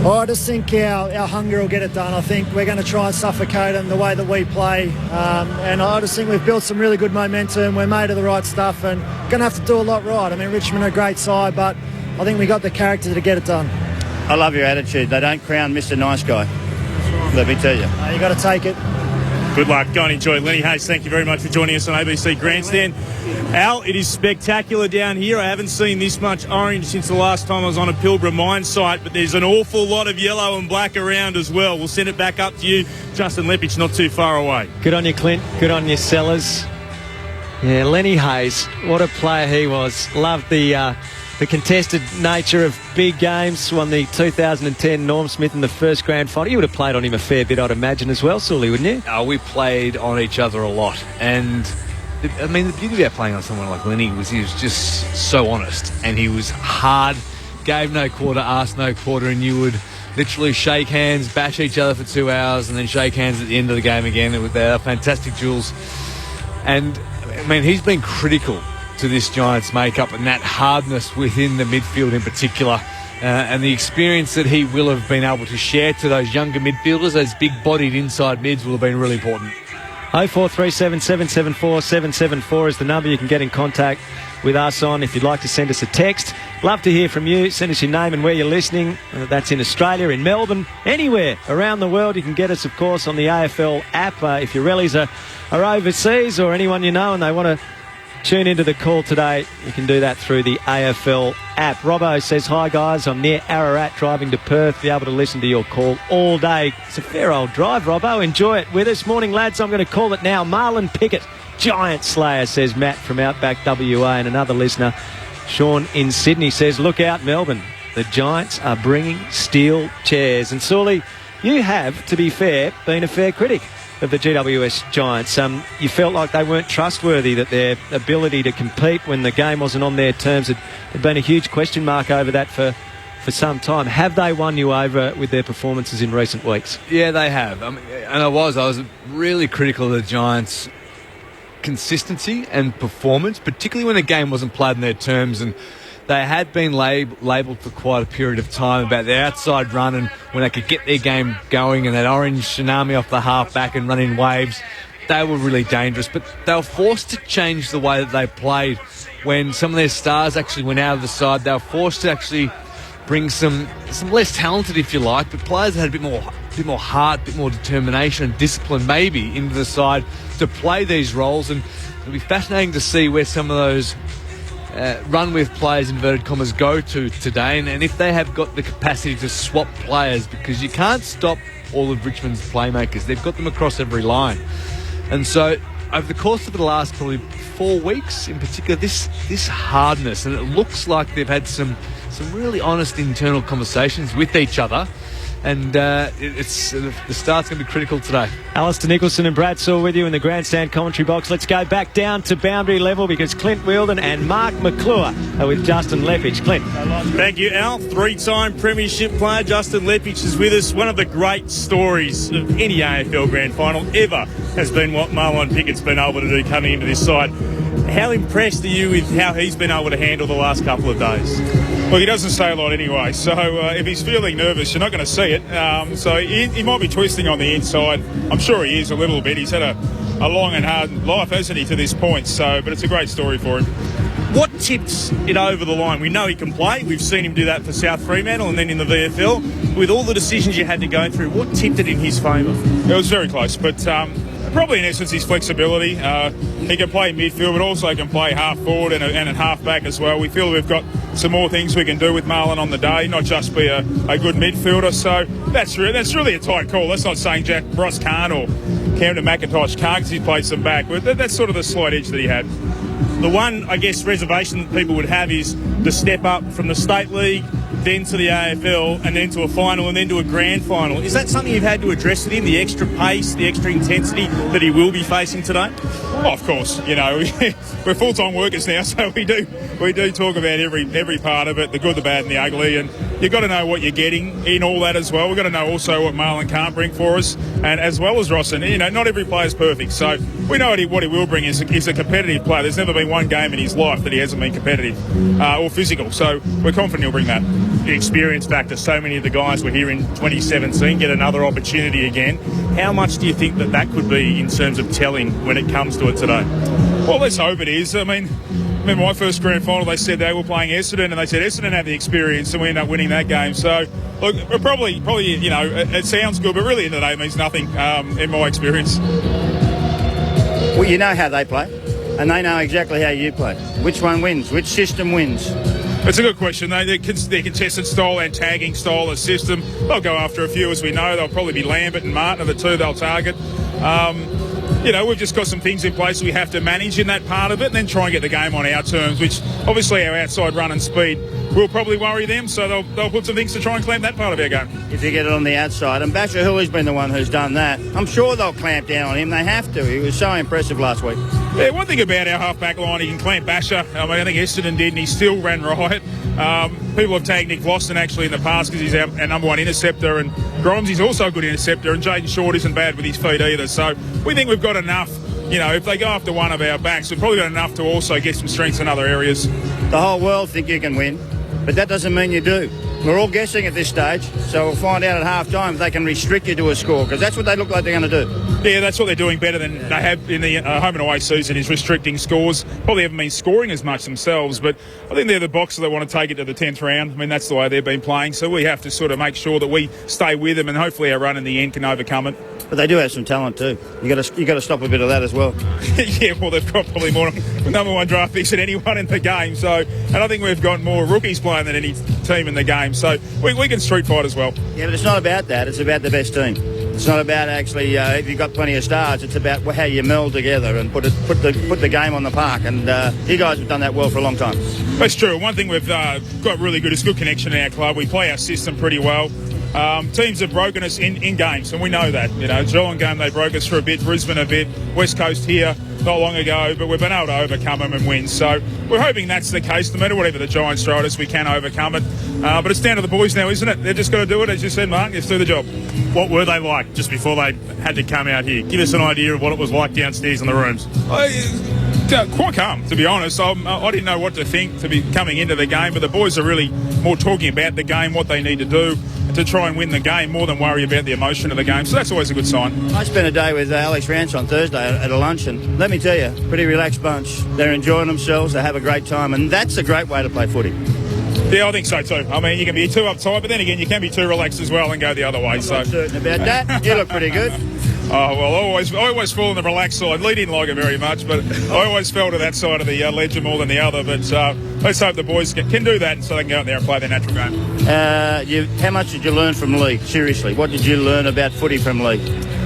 I just think our hunger will get it done. I think we're going to try and suffocate them the way that we play. And I just think we've built some really good momentum. We're made of the right stuff and going to have to do a lot right. I mean, Richmond are a great side, but I think we got the character to get it done. I love your attitude. They don't crown Mr. Nice Guy. Let me tell you. You got to take it. Good luck. Go and enjoy. Lenny Hayes, thank you very much for joining us on ABC Grandstand. Al, it is spectacular down here. I haven't seen this much orange since the last time I was on a Pilbara mine site, but there's an awful lot of yellow and black around as well. We'll send it back up to you. Justin Lepich, not too far away. Good on you, Clint. Good on you, Sellers. Yeah, Lenny Hayes, what a player he was. Loved the contested nature of big games. Won the 2010 Norm Smith in the first grand final. You would have played on him a fair bit, I'd imagine, as well, Sully, wouldn't you? We played on each other a lot. And, the beauty about playing on someone like Lenny was he was just so honest. And he was hard, gave no quarter, asked no quarter, and you would literally shake hands, bash each other for 2 hours, and then shake hands at the end of the game again. They were fantastic duels. And, he's been critical to this Giants makeup and that hardness within the midfield in particular, and the experience that he will have been able to share to those younger midfielders, those big-bodied inside mids, will have been really important. 0437 774 774 is the number you can get in contact with us on if you'd like to send us a text. Love to hear from you. Send us your name and where you're listening. That's in Australia, in Melbourne, anywhere around the world. You can get us, of course, on the AFL app. If your rallies are overseas, or anyone you know and they want to tune into the call today, you can do that through the AFL app. Robbo says, hi guys, I'm near Ararat driving to Perth. Be able to listen to your call all day. It's a fair old drive, Robbo. Enjoy it with us. Morning, lads. I'm going to call it now. Marlon Pickett Giant Slayer, says Matt from Outback WA. And another listener, Sean in Sydney, says, look out, Melbourne. The Giants are bringing steel chairs. And Sully, you have, to be fair, been a fair critic of the GWS Giants. You felt like they weren't trustworthy, that their ability to compete when the game wasn't on their terms had been a huge question mark over that for some time. Have they won you over with their performances in recent weeks? Yeah, they have. And I was really critical of the Giants' consistency and performance, particularly when the game wasn't played on their terms. And they had been labelled for quite a period of time about their outside run and when they could get their game going, and that orange tsunami off the half-back and run in waves. They were really dangerous, but they were forced to change the way that they played when some of their stars actually went out of the side. They were forced to actually bring some less talented, if you like, but players that had a bit more heart, a bit more determination and discipline maybe into the side to play these roles. And it'll be fascinating to see where some of those run with players, inverted commas, go to today, and if they have got the capacity to swap players, because you can't stop all of Richmond's playmakers. They've got them across every line. And so over the course of the last probably 4 weeks in particular, this hardness, and it looks like they've had some really honest internal conversations with each other. And the start's going to be critical today. Alistair Nicholson and Brad Saw with you in the grandstand commentary box. Let's go back down to boundary level because Clint Wheeldon and Mark McClure are with Justin Leppich. Clint. Thank you, Al. 3-time premiership player Justin Leppich is with us. One of the great stories of any AFL Grand Final ever has been what Marlon Pickett's been able to do coming into this side. How impressed are you with how he's been able to handle the last couple of days? Well, he doesn't say a lot anyway, so if he's feeling nervous, you're not going to see it. So he might be twisting on the inside. I'm sure he is a little bit. He's had a long and hard life, hasn't he, to this point? But it's a great story for him. What tips it over the line? We know he can play. We've seen him do that for South Fremantle and then in the VFL. With all the decisions you had to go through, what tipped it in his favour? It was very close, but probably in essence his flexibility. He can play midfield, but also can play half forward and a half back as well. We feel we've got some more things we can do with Marlon on the day, not just be a good midfielder. So that's really a tight call. That's not saying Jack Ross can't or Camden McIntosh can't, because he's played some back, but that's sort of the slight edge that he had. The one, I guess, reservation that people would have is the step up from the State League, then to the AFL, and then to a final, and then to a grand final. Is that something you've had to address with him, the extra pace, the extra intensity that he will be facing today? Oh, of course. You know, we're full-time workers now, so we do talk about every part of it, the good, the bad and the ugly, and you've got to know what you're getting in all that as well. We've got to know also what Marlon can't bring for us, and as well as Ross. And, you know, not every player's perfect, so we know what he will bring is a competitive player. There's never been one game in his life that he hasn't been competitive or physical, so we're confident he'll bring that. The experience factor, so many of the guys were here in 2017 get another opportunity again. How much do you think that could be in terms of telling when it comes to it today? Well, let's hope it is. I mean, remember my first grand final, they said they were playing Essendon, and they said Essendon had the experience, and we ended up winning that game. So, look, we're probably, you know, it sounds good, but really, at the end of the day, it means nothing in my experience. Well, you know how they play, and they know exactly how you play. Which one wins? Which system wins? It's a good question. Their contested style and tagging style of system, they'll go after a few, as we know. They'll probably be Lambert and Martin are the two they'll target. You know, we've just got some things in place we have to manage in that part of it, and then try and get the game on our terms, which obviously our outside run and speed will probably worry them, so they'll put some things to try and clamp that part of our game. If you get it on the outside, and Basher Hooley's been the one who's done that, I'm sure they'll clamp down on him. They have to. He was so impressive last week. Yeah, one thing about our half-back line, he can clamp Basher. I mean, I think Essendon did, and he still ran riot. People have tagged Nick Vlosten actually in the past because he's our number one interceptor, and Grimesy's also a good interceptor, and Jaden Short isn't bad with his feet either. So we think we've got enough. You know, if they go after one of our backs, we've probably got enough to also get some strengths in other areas. The whole world think you can win, but that doesn't mean you do. We're all guessing at this stage, so we'll find out at half-time if they can restrict you to a score, because that's what they look like they're going to do. Yeah, that's what they're doing better than they have in the home and away season, is restricting scores. Probably haven't been scoring as much themselves, but I think they're the boxer that want to take it to the 10th round. I mean, that's the way they've been playing, so we have to sort of make sure that we stay with them, and hopefully our run in the end can overcome it. But they do have some talent too. You got to stop a bit of that as well. Yeah, well, they've got probably more number one draft picks than anyone in the game. So, and I think we've got more rookies playing than any team in the game. So we can street fight as well. Yeah, but it's not about that. It's about the best team. It's not about actually if you've got plenty of stars. It's about how you meld together and put the game on the park. And you guys have done that well for a long time. That's true. One thing we've got really good is good connection in our club. We play our system pretty well. Teams have broken us in games, and we know that. Geelong game, they broke us for a bit, Brisbane a bit, West Coast here not long ago, but we've been able to overcome them and win. So we're hoping that's the case. No matter whatever the Giants throw at us, we can overcome it. But it's down to the boys now, isn't it? They've just got to do it, as you said, Mark. Just do the job. What were they like just before they had to come out here? Give us an idea of what it was like downstairs in the rooms. Quite calm, to be honest. I didn't know what to think to be coming into the game, but the boys are really more talking about the game, what they need to do to try and win the game, more than worry about the emotion of the game. So that's always a good sign. I spent a day with Alex Rance on Thursday at a lunch, and let me tell you, pretty relaxed bunch. They're enjoying themselves, they have a great time, and that's a great way to play footy. Yeah, I think so too. I mean, you can be too uptight, but then again, you can be too relaxed as well and go the other way. I'm not certain about that. You look pretty good. Oh, well, I always fall on the relaxed side. Lee didn't like it very much, but I always fell to that side of the ledger more than the other. But let's hope the boys can do that so they can go out there and play their natural game. How much did you learn from Lee? Seriously, what did you learn about footy from Lee?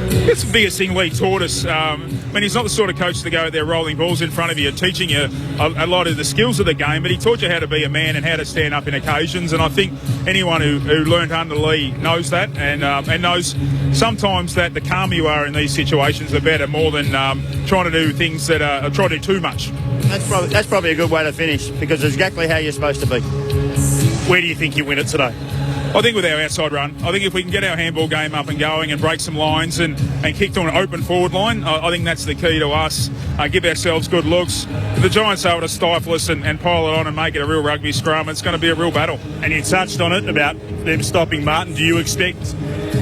It's the biggest thing Lee taught us. I mean, he's not the sort of coach to go out there rolling balls in front of you, teaching you a lot of the skills of the game, but he taught you how to be a man and how to stand up in occasions. And I think anyone who learned under Lee knows that, and knows sometimes that the calmer you are in these situations, the better, more than trying to do things that are trying to do too much. That's probably a good way to finish, because it's exactly how you're supposed to be. Where do you think you win it today? I think with our outside run, I think if we can get our handball game up and going and break some lines and kick to an open forward line, I think that's the key to us. Give ourselves good looks. If the Giants are able to stifle us and pile it on and make it a real rugby scrum, it's going to be a real battle. And you touched on it about them stopping Martin. Do you expect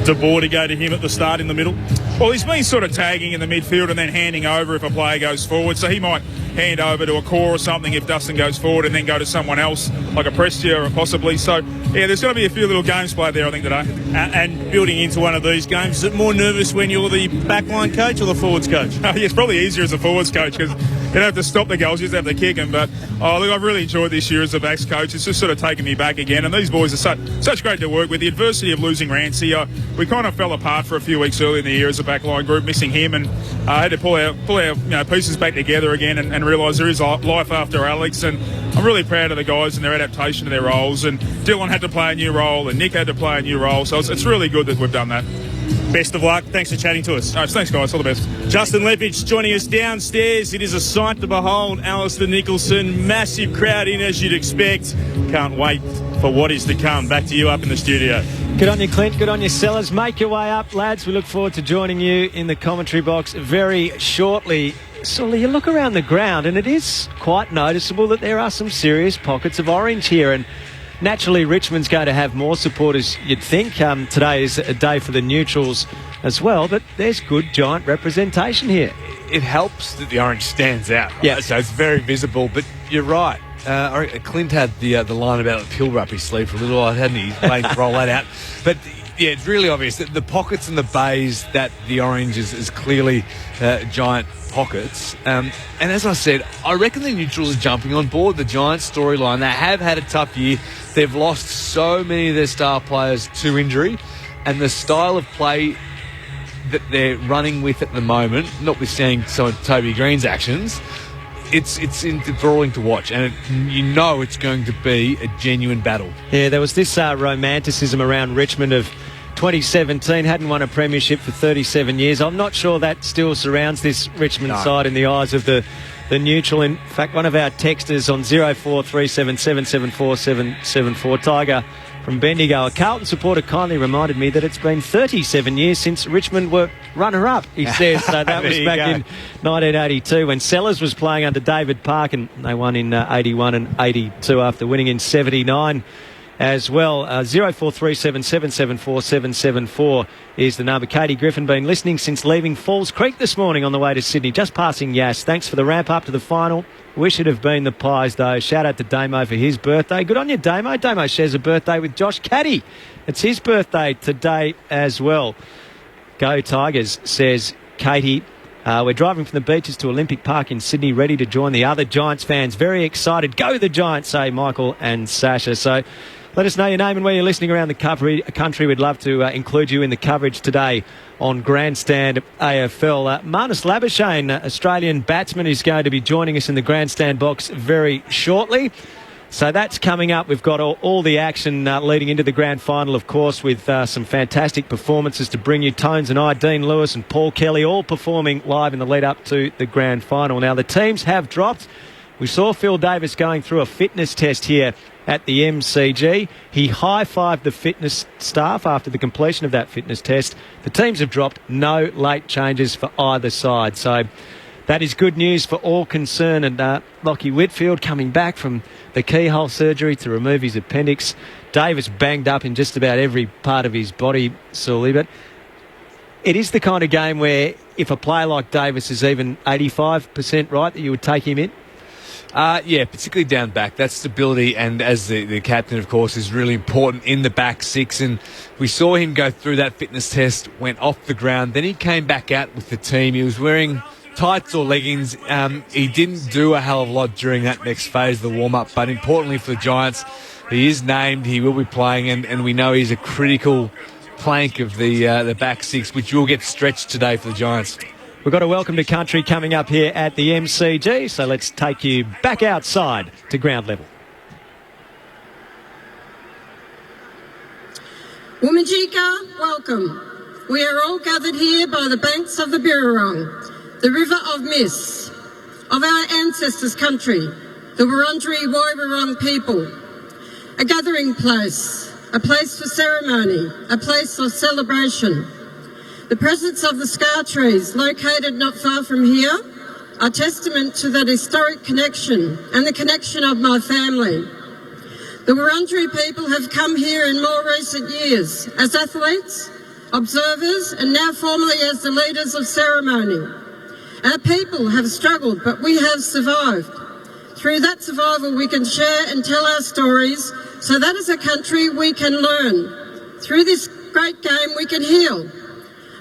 De Boer to go to him at the start in the middle? Well, he's been sort of tagging in the midfield and then handing over if a player goes forward. So he might hand over to a core or something if Dustin goes forward and then go to someone else, like a Prestia or possibly. So, yeah, there's going to be a few little games played there, I think, today. And building into one of these games, is it more nervous when you're the backline coach or the forwards coach? Yeah, it's probably easier as a forwards coach because you don't have to stop the goals, you just have to kick them. But, look, I've really enjoyed this year as a backs coach. It's just sort of taken me back again. And these boys are such great to work with. The adversity of losing Rancy, we kind of fell apart for a few weeks early in the year as a backline group, missing him, and I had to pull our pieces back together again and realise there is life after Alex. And I'm really proud of the guys and their adaptation to their roles. And Dylan had to play a new role, and Nick had to play a new role. So it's really good that we've done that. Best of luck. Thanks for chatting to us. Thanks, guys. All the best. Justin Leppich joining us downstairs. It is a sight to behold. Alistair Nicholson, massive crowd in as you'd expect. Can't wait for what is to come. Back to you up in the studio. Good on you, Clint. Good on you, Sellers. Make your way up, lads. We look forward to joining you in the commentary box very shortly. Sully, you look around the ground and it is quite noticeable that there are some serious pockets of orange here, and naturally Richmond's going to have more supporters, you'd think. Today is a day for the neutrals as well, but there's good Giant representation here. It helps that the orange stands out, right? Yeah. So it's very visible, but you're right. Clint had the line about the pillar up his sleeve for a little while, hadn't he? He's waiting to roll that out. But yeah, it's really obvious that the pockets and the bays that the orange is clearly Giant pockets. And as I said, I reckon the neutrals are jumping on board the Giants storyline. They have had a tough year. They've lost so many of their star players to injury, and the style of play that they're running with at the moment, notwithstanding some of Toby Green's actions, it's enthralling to watch, and you know it's going to be a genuine battle. Yeah, there was this romanticism around Richmond of 2017, hadn't won a premiership for 37 years. I'm not sure that still surrounds this Richmond side in the eyes of the neutral. In fact, one of our texters on 0437774774, Tiger from Bendigo, a Carlton supporter, kindly reminded me that it's been 37 years since Richmond were runner-up, he says. So that was back in 1982 when Sellers was playing under David Park, and they won in 81 and 82 after winning in 79 as well. 0437774774 is the number. Katie Griffin been listening since leaving Falls Creek this morning on the way to Sydney, just passing Yass. Thanks for the ramp up to the final. Wish it had been the Pies, though. Shout out to Damo for his birthday. Good on you, Damo. Damo shares a birthday with Josh Caddy. It's his birthday today as well. Go Tigers, says Katie. We're driving from the beaches to Olympic Park in Sydney, ready to join the other Giants fans. Very excited. Go the Giants, say Michael and Sasha. So Let us know your name and where you're listening around the country. We'd love to include you in the coverage today on Grandstand AFL. Marnus Labuschagne, Australian batsman, is going to be joining us in the Grandstand box very shortly. So that's coming up. We've got all the action leading into the grand final, of course, with some fantastic performances to bring you. Tones and I, Dean Lewis and Paul Kelly, all performing live in the lead up to the grand final. Now, the teams have dropped. We saw Phil Davis going through a fitness test here at the MCG. He high-fived the fitness staff after the completion of that fitness test. The teams have dropped. No late changes for either side. So that is good news for all concerned. And Lockie Whitfield coming back from the keyhole surgery to remove his appendix. Davis banged up in just about every part of his body, Sully. But it is the kind of game where if a player like Davis is even 85% right, that you would take him in. Yeah, particularly down back. That stability, and as the captain, of course, is really important in the back six. And we saw him go through that fitness test, went off the ground. Then he came back out with the team. He was wearing tights or leggings. He didn't do a hell of a lot during that next phase of the warm-up. But importantly for the Giants, he is named. He will be playing, and we know he's a critical plank of the back six, which will get stretched today for the Giants. We've got a Welcome to Country coming up here at the MCG, so let's take you back outside to ground level. Wominjeka, welcome. We are all gathered here by the banks of the Birrarong, the river of mist, of our ancestors' country, the Wurundjeri Woiwurrung people. A gathering place, a place for ceremony, a place of celebration. The presence of the scar trees located not far from here are testament to that historic connection and the connection of my family. The Wurundjeri people have come here in more recent years as athletes, observers, and now formally as the leaders of ceremony. Our people have struggled, but we have survived. Through that survival, we can share and tell our stories so that as a country we can learn. Through this great game, we can heal.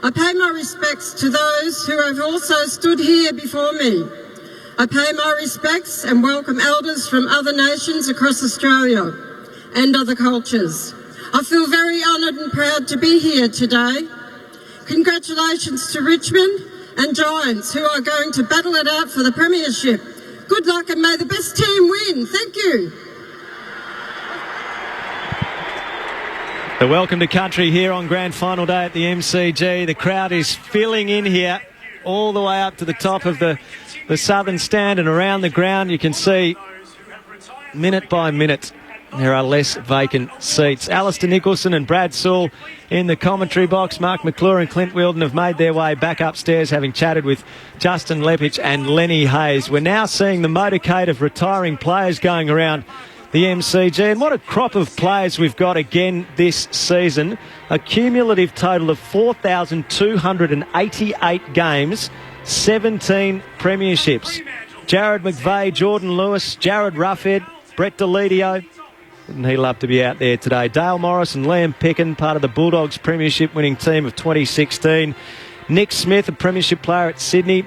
I pay my respects to those who have also stood here before me. I pay my respects and welcome elders from other nations across Australia and other cultures. I feel very honoured and proud to be here today. Congratulations to Richmond and Giants, who are going to battle it out for the premiership. Good luck and may the best team win. Thank you. The Welcome to Country here on Grand Final Day at the MCG. The crowd is filling in here all the way up to the top of the southern stand and around the ground. You can see minute by minute there are less vacant seats. Alistair Nicholson and Brad Sewell in the commentary box. Mark McClure and Clint Wilden have made their way back upstairs, having chatted with Justin Lepich and Lenny Hayes. We're now seeing the motorcade of retiring players going around the MCG, and what a crop of players we've got again this season. A cumulative total of 4,288 games, 17 premierships. Jared McVeigh, Jordan Lewis, Jared Ruffhead, Brett Delidio. Wouldn't he love to be out there today? Dale Morris and Liam Pickin, part of the Bulldogs premiership winning team of 2016. Nick Smith, a premiership player at Sydney.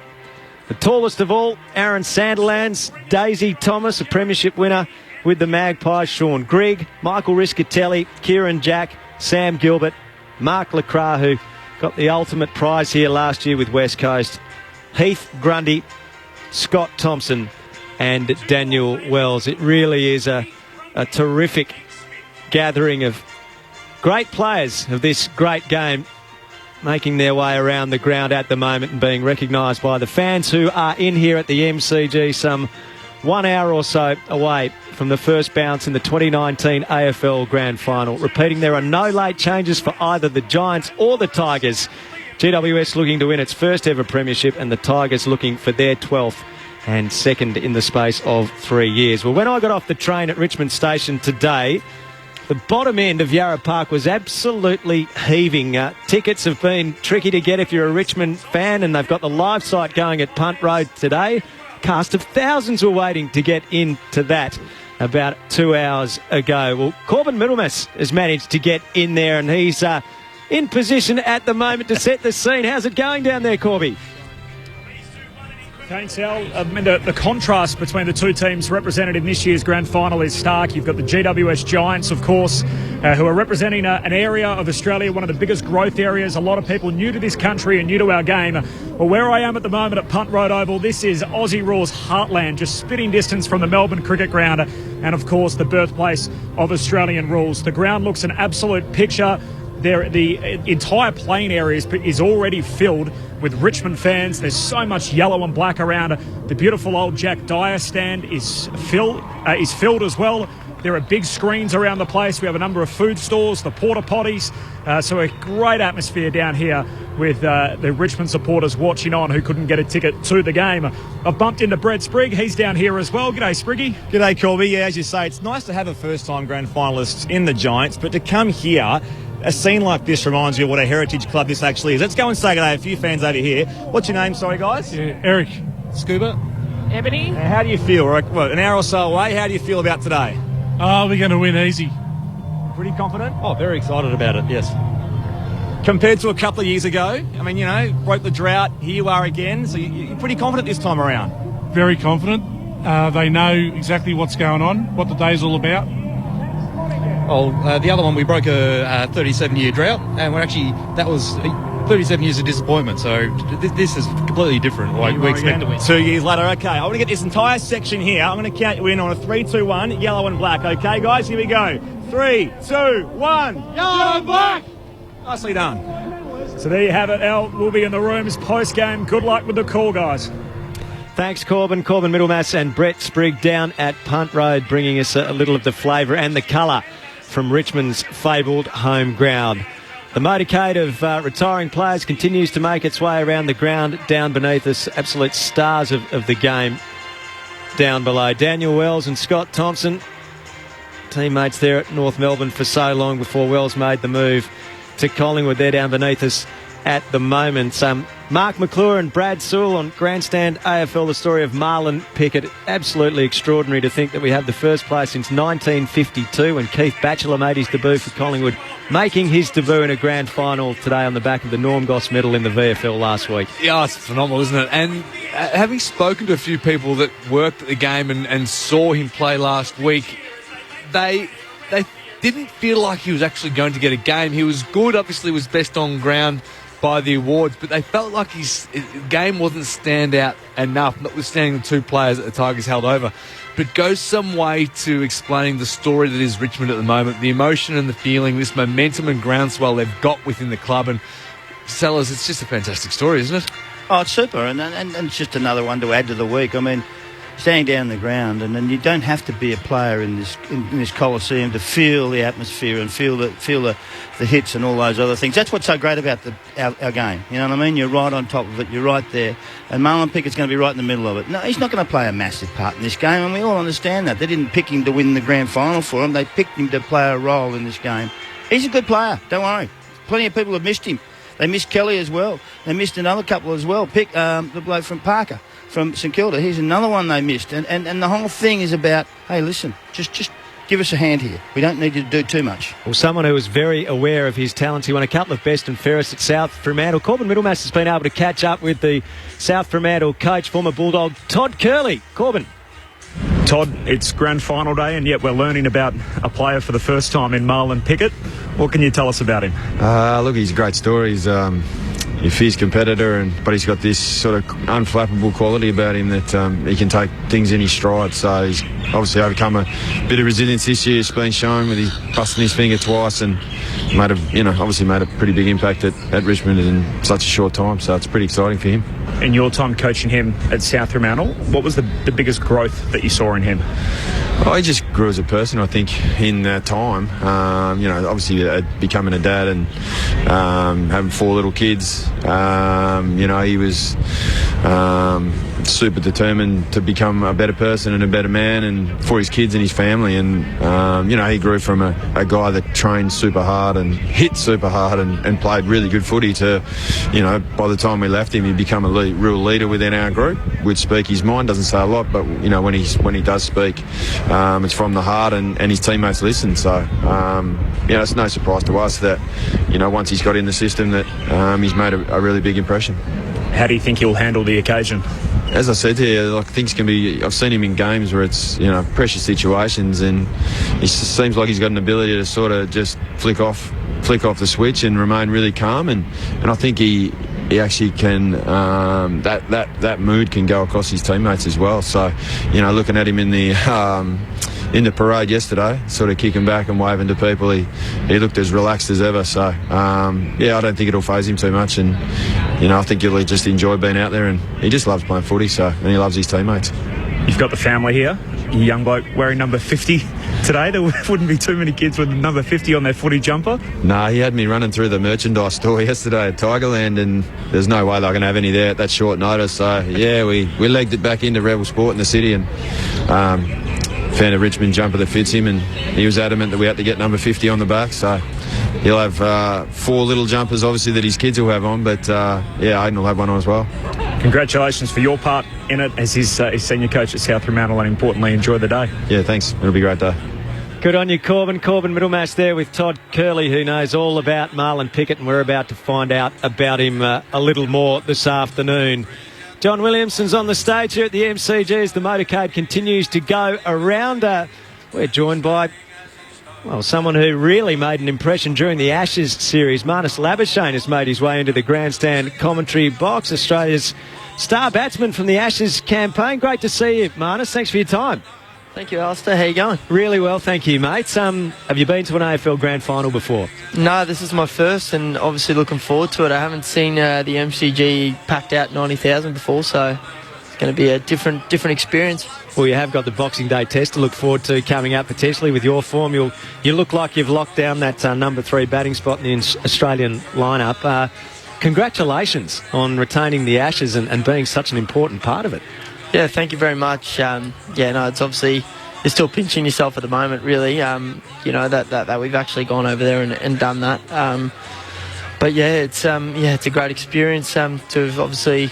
The tallest of all, Aaron Sandilands. Daisy Thomas, a premiership winner with the Magpies. Sean Grigg, Michael Riscatelli, Kieran Jack, Sam Gilbert, Mark Lacroix, who got the ultimate prize here last year with West Coast, Heath Grundy, Scott Thompson and Daniel Wells. It really is a terrific gathering of great players of this great game, making their way around the ground at the moment and being recognised by the fans who are in here at the MCG some 1 hour or so away from the first bounce in the 2019 AFL Grand Final. Repeating, there are no late changes for either the Giants or the Tigers. GWS looking to win its first ever premiership, and the Tigers looking for their 12th and second in the space of 3 years. Well, when I got off the train at Richmond Station today, the bottom end of Yarra Park was absolutely heaving. Tickets have been tricky to get if you're a Richmond fan, and they've got the live site going at Punt Road today. Cast of thousands were waiting to get into that about 2 hours ago. Well, Corbin Middlemas has managed to get in there, and he's in position at the moment to set the scene. How's it going down there, Corby? Thanks, Al. The contrast between the two teams represented in this year's grand final is stark. You've got the GWS Giants, of course, who are representing an area of Australia, one of the biggest growth areas. A lot of people new to this country and new to our game. Well, where I am at the moment at Punt Road Oval, this is Aussie Rules heartland, just spitting distance from the Melbourne Cricket Ground and, of course, the birthplace of Australian rules. The ground looks an absolute picture. The entire playing area is already filled with Richmond fans. There's so much yellow and black around. The beautiful old Jack Dyer stand is filled as well. There are big screens around the place. We have a number of food stores, the porta potties. So a great atmosphere down here with the Richmond supporters watching on who couldn't get a ticket to the game. I've bumped into Brett Sprigg. He's down here as well. G'day, Spriggy. G'day, Corby. Yeah, as you say, it's nice to have a first-time grand finalists in the Giants, but to come here, a scene like this reminds you of what a heritage club this actually is. Let's go and say g'day. A few fans over here. What's your name, sorry, guys? Yeah, Eric. Scuba? Ebony. How do you feel? We're an hour or so away. How do you feel about today? We're going to win easy. Pretty confident? Oh, very excited about it, yes. Compared to a couple of years ago, I mean, broke the drought. Here you are again. So you're pretty confident this time around? Very confident. They know exactly what's going on, what the day's all about. Well, the other one, we broke a 37-year drought, and that was 37 years of disappointment, so this is completely different. We expect to win. 2 years later, okay. I want to get this entire section here. I'm going to count you in on a 3, 2, 1, yellow and black. Okay, guys, here we go. 3, 2, 1. Yellow and black! Nicely done. So there you have it, Al. We'll be in the rooms post-game. Good luck with the call, guys. Thanks, Corbin Middlemass and Brett Sprigg down at Punt Road, bringing us a little of the flavour and the colour from Richmond's fabled home ground. The motorcade of retiring players continues to make its way around the ground down beneath us. Absolute stars of the game down below. Daniel Wells and Scott Thompson, teammates there at North Melbourne for so long before Wells made the move to Collingwood. They're down beneath us at the moment. Mark McClure and Brad Sewell on Grandstand AFL, the story of Marlon Pickett. Absolutely extraordinary to think that we have the first player since 1952 when Keith Batchelor made his debut for Collingwood, making his debut in a grand final today on the back of the Norm Goss medal in the VFL last week. Yeah, it's phenomenal, isn't it? And having spoken to a few people that worked at the game and saw him play last week, they didn't feel like he was actually going to get a game. He was good, obviously was best on ground by the awards, but they felt like his game wasn't stand out enough, notwithstanding the two players that the Tigers held over. But goes some way to explaining the story that is Richmond at the moment, the emotion and the feeling, this momentum and groundswell they've got within the club. And Sellers, it's just a fantastic story, isn't it? Oh, it's super, and it's just another one to add to the week. I mean, standing down the ground, and then you don't have to be a player in this Coliseum to feel the atmosphere and feel the hits and all those other things. That's what's so great about our game. You know what I mean? You're right on top of it. You're right there. And Marlon Pickett's going to be right in the middle of it. No, he's not going to play a massive part in this game, and we all understand that. They didn't pick him to win the grand final for him. They picked him to play a role in this game. He's a good player. Don't worry. Plenty of people have missed him. They missed Kelly as well. They missed another couple as well. The bloke from Parker, from St Kilda. He's another one they missed. And the whole thing is about, hey, listen, just give us a hand here. We don't need you to do too much. Well, someone who was very aware of his talents. He won a couple of best and fairest at South Fremantle. Corbin Middlemass has been able to catch up with the South Fremantle coach, former Bulldog, Todd Curley. Corbin. Todd, it's grand final day, and yet we're learning about a player for the first time in Marlon Pickett. What can you tell us about him? Look, he's a great story. He's a fierce competitor, but he's got this sort of unflappable quality about him that he can take things in his stride. So he's obviously overcome a bit of resilience this year. It's been shown with his busting his finger twice, and obviously made a pretty big impact at Richmond in such a short time. So it's pretty exciting for him. In your time coaching him at South Fremantle, what was the biggest growth that you saw in him? Oh, he just grew as a person, I think, in that time. Obviously becoming a dad and having 4 little kids. He was super determined to become a better person and a better man, and for his kids and his family. And he grew from a guy that trained super hard and hit super hard and played really good footy to, by the time we left him, he'd become a real leader within our group. Would speak his mind, doesn't say a lot, but when he does speak, it's from the heart, and his teammates listen. So it's no surprise to us that once he's got in the system that he's made a really big impression. How do you think he'll handle the occasion? as I said to you, like, things can be. I've seen him in games where it's pressure situations, and he seems like he's got an ability to sort of just flick off the switch and remain really calm, and I think he actually can. That mood can go across his teammates as well. So, looking at him in the parade yesterday, sort of kicking back and waving to people, he looked as relaxed as ever. So, I don't think it'll faze him too much, and I think he'll just enjoy being out there, and he just loves playing footy. So, and he loves his teammates. You've got the family here. Your young bloke wearing number 50 today. There wouldn't be too many kids with number 50 on their footy jumper. No, he had me running through the merchandise store yesterday at Tigerland, and there's no way they're going to have any there at that short notice. So, we legged it back into Rebel Sport in the city, and found a Richmond jumper that fits him, and he was adamant that we had to get number 50 on the back. So he'll have 4 little jumpers, obviously, that his kids will have on, but Aiden will have one on as well. Congratulations for your part in it as his senior coach at South Fremantle, and importantly, enjoy the day. Yeah, thanks. It'll be a great day. Good on you, Corbin. Corbin Middlemass there with Todd Curley, who knows all about Marlon Pickett, and we're about to find out about him a little more this afternoon. John Williamson's on the stage here at the MCG as the motorcade continues to go around. We're joined by, someone who really made an impression during the Ashes series. Marnus Labuschagne has made his way into the grandstand commentary box. Australia's star batsman from the Ashes campaign. Great to see you, Marnus. Thanks for your time. Thank you, Alistair. How you going? Really well, thank you, mates. Have you been to an AFL Grand Final before? No, this is my first, and obviously looking forward to it. I haven't seen the MCG packed out 90,000 before, so it's going to be a different experience. Well, you have got the Boxing Day test to look forward to coming up potentially with your form. You look like you've locked down that number 3 batting spot in the Australian lineup. Congratulations on retaining the Ashes and being such an important part of it. Yeah, thank you very much. It's obviously, you're still pinching yourself at the moment, really, that we've actually gone over there and done that. It's a great experience to have obviously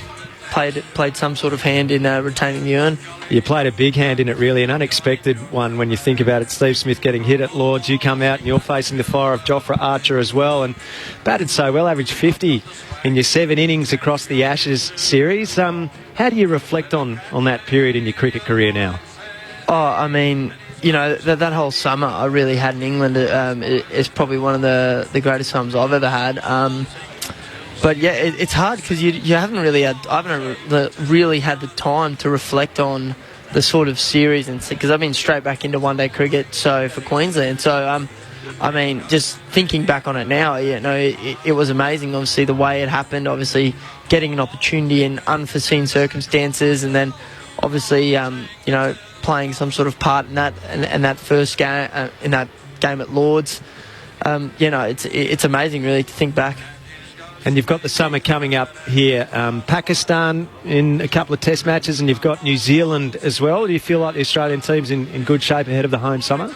played some sort of hand in retaining the urn. You played a big hand in it, really, an unexpected one when you think about it. Steve Smith getting hit at Lords, you come out and you're facing the fire of Jofra Archer as well, and batted so well, averaged 50 in your 7 innings across the Ashes series. How do you reflect on that period in your cricket career now? That whole summer I really had in England is probably one of the greatest summers I've ever had. It's hard because I haven't really had the time to reflect on the sort of series, and because I've been straight back into one-day cricket for Queensland. So just thinking back on it now, it was amazing. Obviously, the way it happened, obviously getting an opportunity in unforeseen circumstances, and then obviously playing some sort of part in that and that first game in that game at Lords. It's amazing really to think back. And you've got the summer coming up here, Pakistan in a couple of test matches, and you've got New Zealand as well. Do you feel like the Australian team's in good shape ahead of the home summer?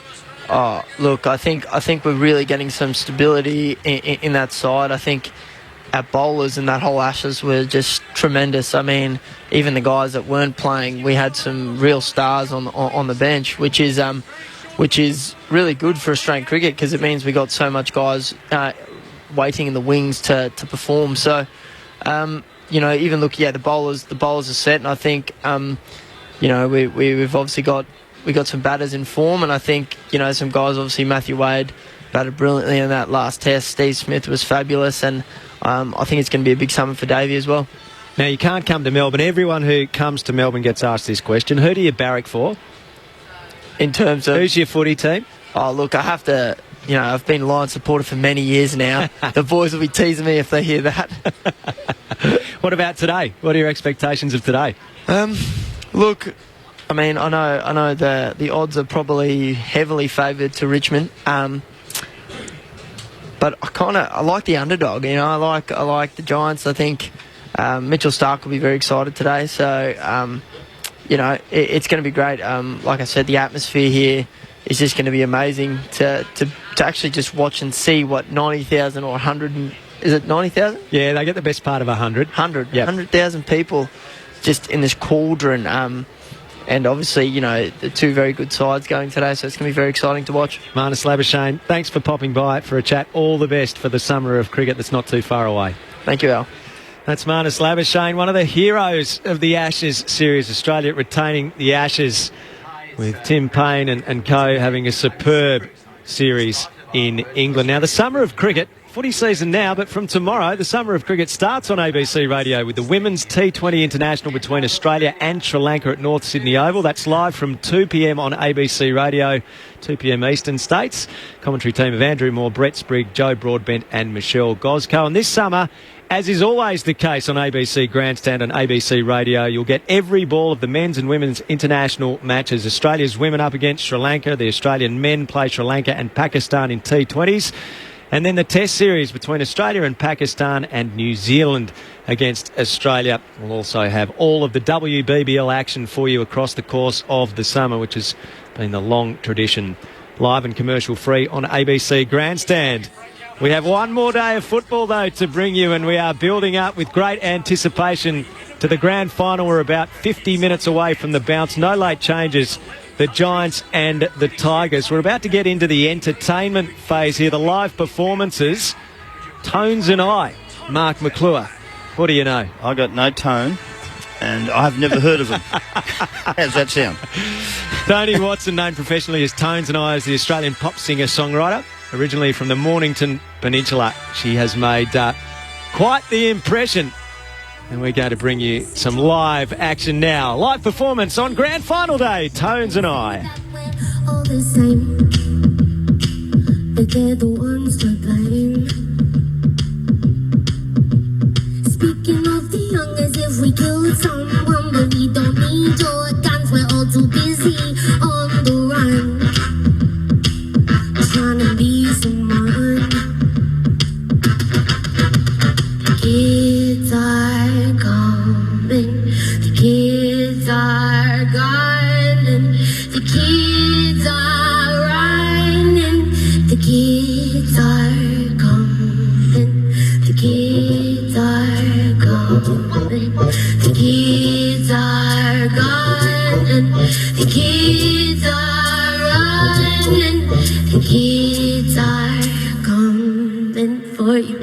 Oh, look, I think we're really getting some stability in that side. I think our bowlers in that whole Ashes were just tremendous. I mean, even the guys that weren't playing, we had some real stars on the bench, which is really good for Australian cricket because it means we got so much guys waiting in the wings to perform. So, even look, the bowlers are set, and I think, we've obviously got some batters in form, and I think, some guys, obviously Matthew Wade batted brilliantly in that last test. Steve Smith was fabulous, and I think it's going to be a big summer for Davey as well. Now, you can't come to Melbourne. Everyone who comes to Melbourne gets asked this question. Who do you barrack for? In terms of... Who's your footy team? Oh, look, I have to... I've been a Lions supporter for many years now. The boys will be teasing me if they hear that. What about today? What are your expectations of today? Look, I know the odds are probably heavily favoured to Richmond. But I like the underdog. I like the Giants. I think Mitchell Starc will be very excited today. So, it's going to be great. Like I said, the atmosphere here is just going to be amazing to actually just watch and see what 90,000 or 100. Is it 90,000? Yeah, they get the best part of 100. 100,000 people just in this cauldron. And obviously, the 2 very good sides going today, so it's going to be very exciting to watch. Marnus Labuschagne, thanks for popping by for a chat. All the best for the summer of cricket that's not too far away. Thank you, Al. That's Marnus Labuschagne, one of the heroes of the Ashes series. Australia retaining the Ashes with Tim Payne and co having a superb series in England. Now, the summer of cricket, footy season now, but from tomorrow, the summer of cricket starts on ABC Radio with the Women's T20 International between Australia and Sri Lanka at North Sydney Oval. That's live from 2 p.m. on ABC Radio, 2 p.m. Eastern States. Commentary team of Andrew Moore, Brett Sprigg, Joe Broadbent and Michelle Goscoe. And this summer, as is always the case on ABC Grandstand and ABC Radio, you'll get every ball of the men's and women's international matches. Australia's women up against Sri Lanka. The Australian men play Sri Lanka and Pakistan in T20s. And then the Test series between Australia and Pakistan and New Zealand against Australia. We'll also have all of the WBBL action for you across the course of the summer, which has been the long tradition. Live and commercial free on ABC Grandstand. We have one more day of football, though, to bring you, and we are building up with great anticipation to the grand final. We're about 50 minutes away from the bounce. No late changes. The Giants and the Tigers. We're about to get into the entertainment phase here, the live performances. Tones and I, Mark McClure. What do you know? I got no tone, and I've never heard of them. How's that sound? Tony Watson, known professionally as Tones and I, is the Australian pop singer-songwriter. Originally from the Mornington Peninsula, she has made quite the impression. And we're going to bring you some live action now. Live performance on Grand Final Day, Tones and I. All the same, but they're the ones to blame. Speaking of the young, as if we killed someone, but we don't need your guns. We're all too busy on the run, trying to be someone. Kids are coming, the kids are gone, and the kids are running, the kids are coming, the kids are coming, the kids are gone, and the kids are running, the kids are coming for you.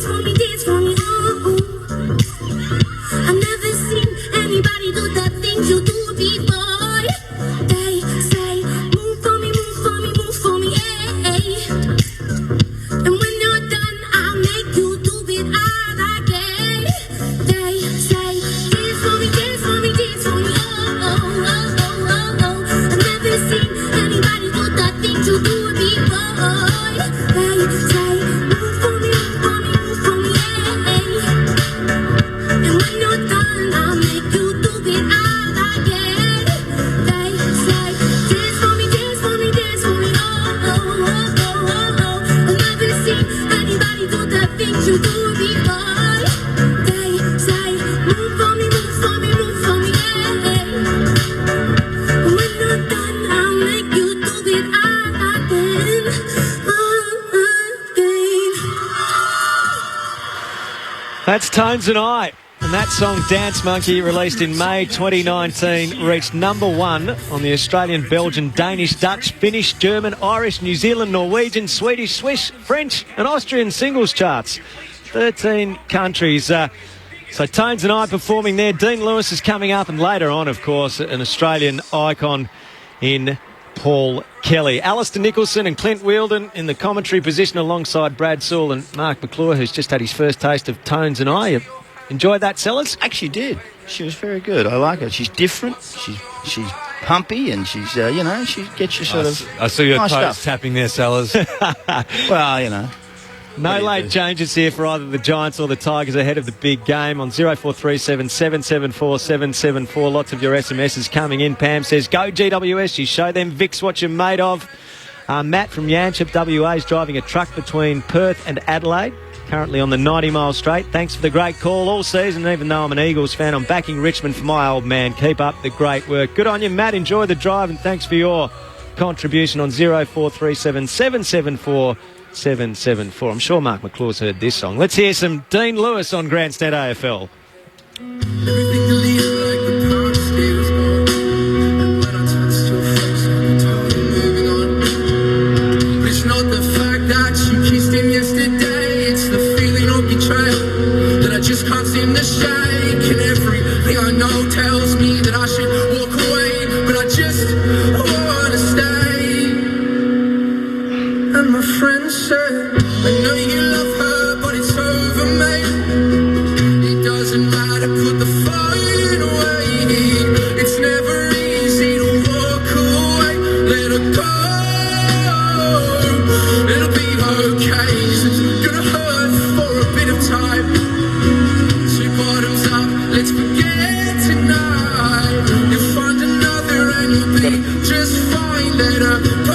for me, dance for me, oh. I've never seen anybody do the things you do before. They say, move for me, move for me, move for me, yeah. And when you're done, I'll make you do it all again. They say, dance for me, dance for me, dance for me, oh, oh, oh, oh, oh, oh. I've never seen anybody do the things you do before. They say, move for me, move for me, move for me, yeah. And when you're done, I'll make you do it all again. They say, dance for me, dance for me, dance for me, oh, oh, oh, oh, oh, oh. I've never seen anybody do the things you do before. They say, move for me, move for me, move for me, yeah. When you're done, I'll make you do it all again, again. That's Tones and I. And that song, Dance Monkey, released in May 2019, reached number 1 on the Australian, Belgian, Danish, Dutch, Finnish, German, Irish, New Zealand, Norwegian, Swedish, Swiss, French and Austrian singles charts. 13 countries. So Tones and I performing there. Dean Lewis is coming up, and later on, of course, an Australian icon in Paul Kelly. Alistair Nicholson and Clint Wheeldon in the commentary position alongside Brad Sewell and Mark McClure, who's just had his first taste of Tones and I. Enjoyed that, Sellers? Actually did. She was very good. I like her. She's different. She's pumpy, and she's, she gets you sort of... I saw your nice toes stuff. tapping there, Sellers. Well, No late changes here for either the Giants or the Tigers ahead of the big game on 0437 774 774. Lots of your SMSs coming in. Pam says, go GWS, you show them Vic's what you're made of. Matt from Yanchep, WA, is driving a truck between Perth and Adelaide, currently on the 90-mile straight. Thanks for the great call all season. Even though I'm an Eagles fan, I'm backing Richmond for my old man. Keep up the great work. Good on you, Matt. Enjoy the drive, and thanks for your contribution on 0437 774 774. I'm sure Mark McClure's heard this song. Let's hear some Dean Lewis on Grandstand AFL. It's not the fact that you kissed him yesterday, it's the feeling of betrayal that I just can't seem to shake. And everything I know tells me that I should walk away, but I just wanna stay. And my friend said, I know you love her, but it's over, mate. It doesn't matter, put the phone away. It's never easy to walk away. Let her go. It'll be okay. It's gonna hurt for a bit of time. Two bottoms up, let's forget tonight. You'll find another and you'll be just fine. Let her go.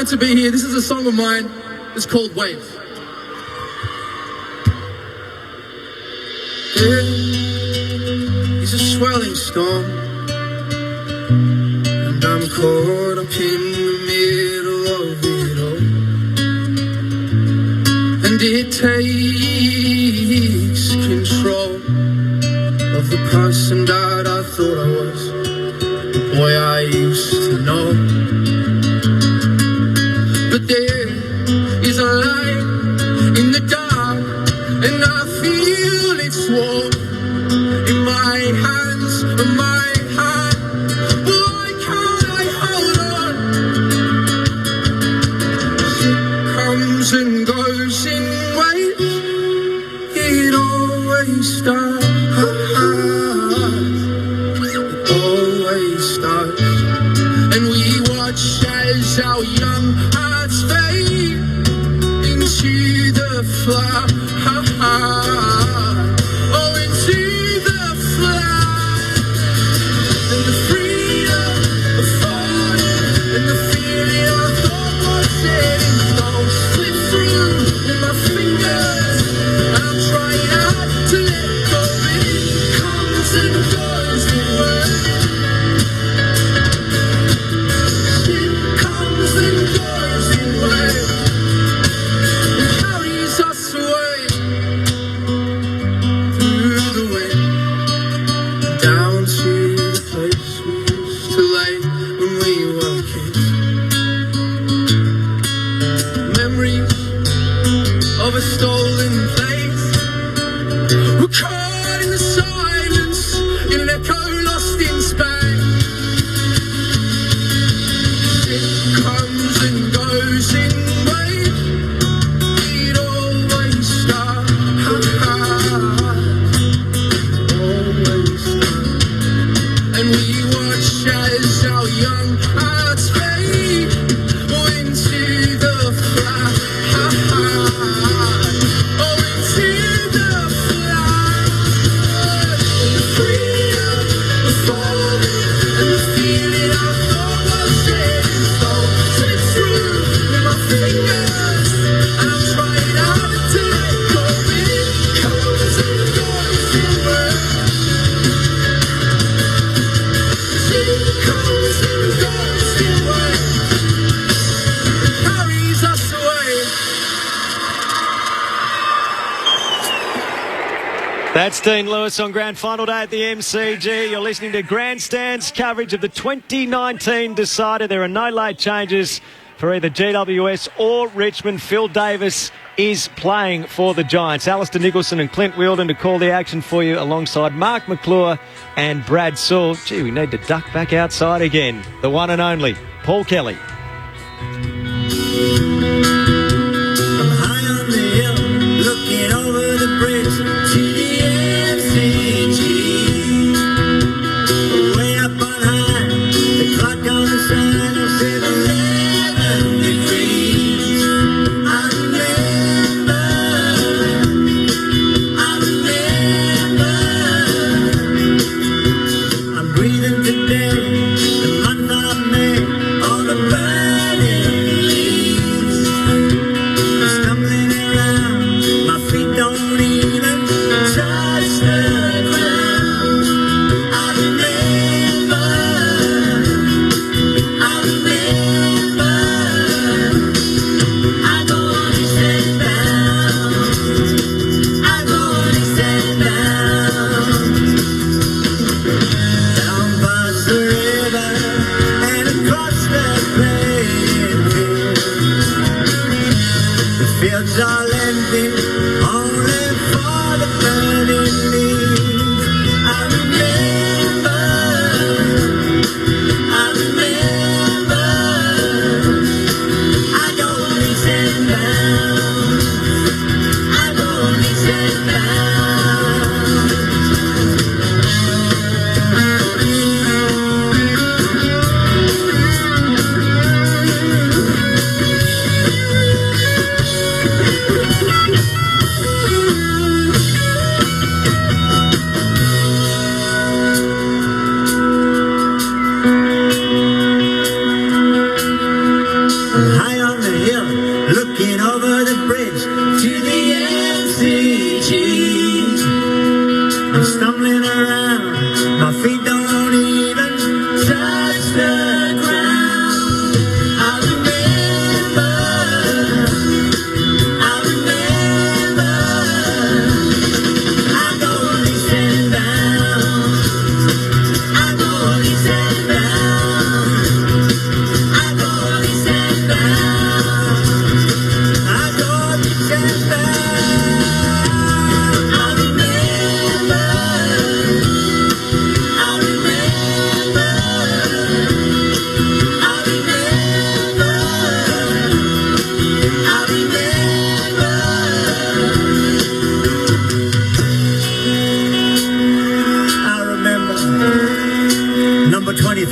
To be here. This is a song of mine. It's called Wave. There is a swelling storm, and I'm caught up in the middle of it all. And And it takes control of the person that I thought I was, the boy I used to know. But there is a light in the dark, and I feel its warmth in my hands and my heart. Why can't I hold on? It comes and goes in waves. It always starts. It always starts. And we watch as our young hearts fade into the flood. Oh, into the flood. And the freedom of falling, and the feeling I thought was setting stone slips through my fingers. I'm trying hard to let go, but it comes and goes in waves. It comes and goes in waves. It carries us away through the wind, down to the place we used to lay when we were kids. Memories of a stolen place. We're caught in the silence, in an echo lost in space. It comes and goes in waves. It always starts. Always starts. And we watch as our young hearts fade into the flood. Oh, into the flood. The freedom of falling, and the feeling I thought was setting stone slips through my fingers. And I'm trying hard to let go, but it comes and goes in waves. It comes and goes in waves. It carries us away. That's Dean Lewis on Grand Final Day at the MCG. You're listening to Grandstand's coverage of the 2019 decider. There are no late changes for either GWS or Richmond. Phil Davis is playing for the Giants. Alistair Nicholson and Clint Wheeldon to call the action for you alongside Mark McClure and Brad Sewell. Gee, we need to duck back outside again. The one and only Paul Kelly. High on the hill, looking over the bridge to the MCG. Way up on high, the clock on the sign will say 11 degrees. I remember, I'm breathing today, the month of May, all the burning leaves. Stumbling around, my feet don't even touch the ground. I remember, I go on these days bound. I go on these days bound. Down past the river and across the playing field. The fields all empty, only for the burning leaves. I remember, I go on these days bound. I go on these days bound.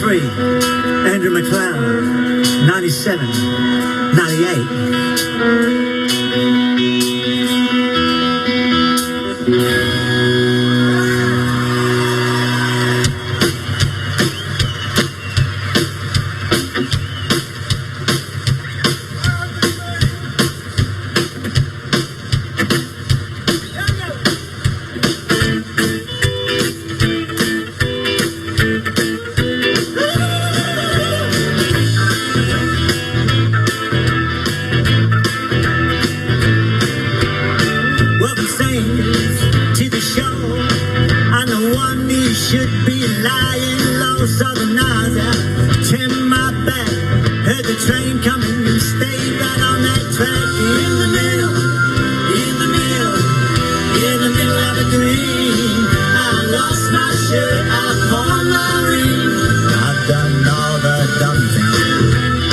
93, Andrew McLeod, 97, 98. Should be lying low, so the nausea turned my back. Heard the train coming and stayed right on that track. In the middle of a dream. I lost my shirt, I pawned my ring. I've done all the dumb things.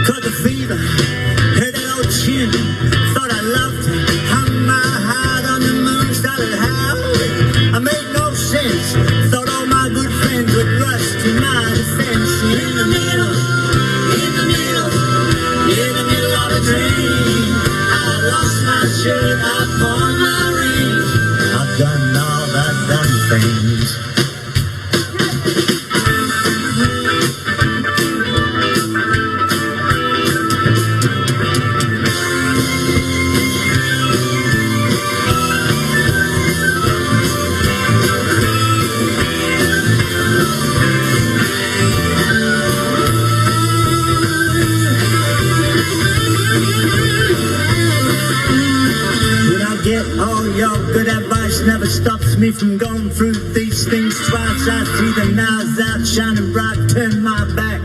Caught the fever, heard that old tune, thought I loved it. I made no sense. Thought all my good friends would rush to my defense. In the middle of a dream. I lost my shirt, I pawned my ring. I've done all the dumb things. Good advice never stops me from going through these things twice. I see the knives out shining bright, turn my back.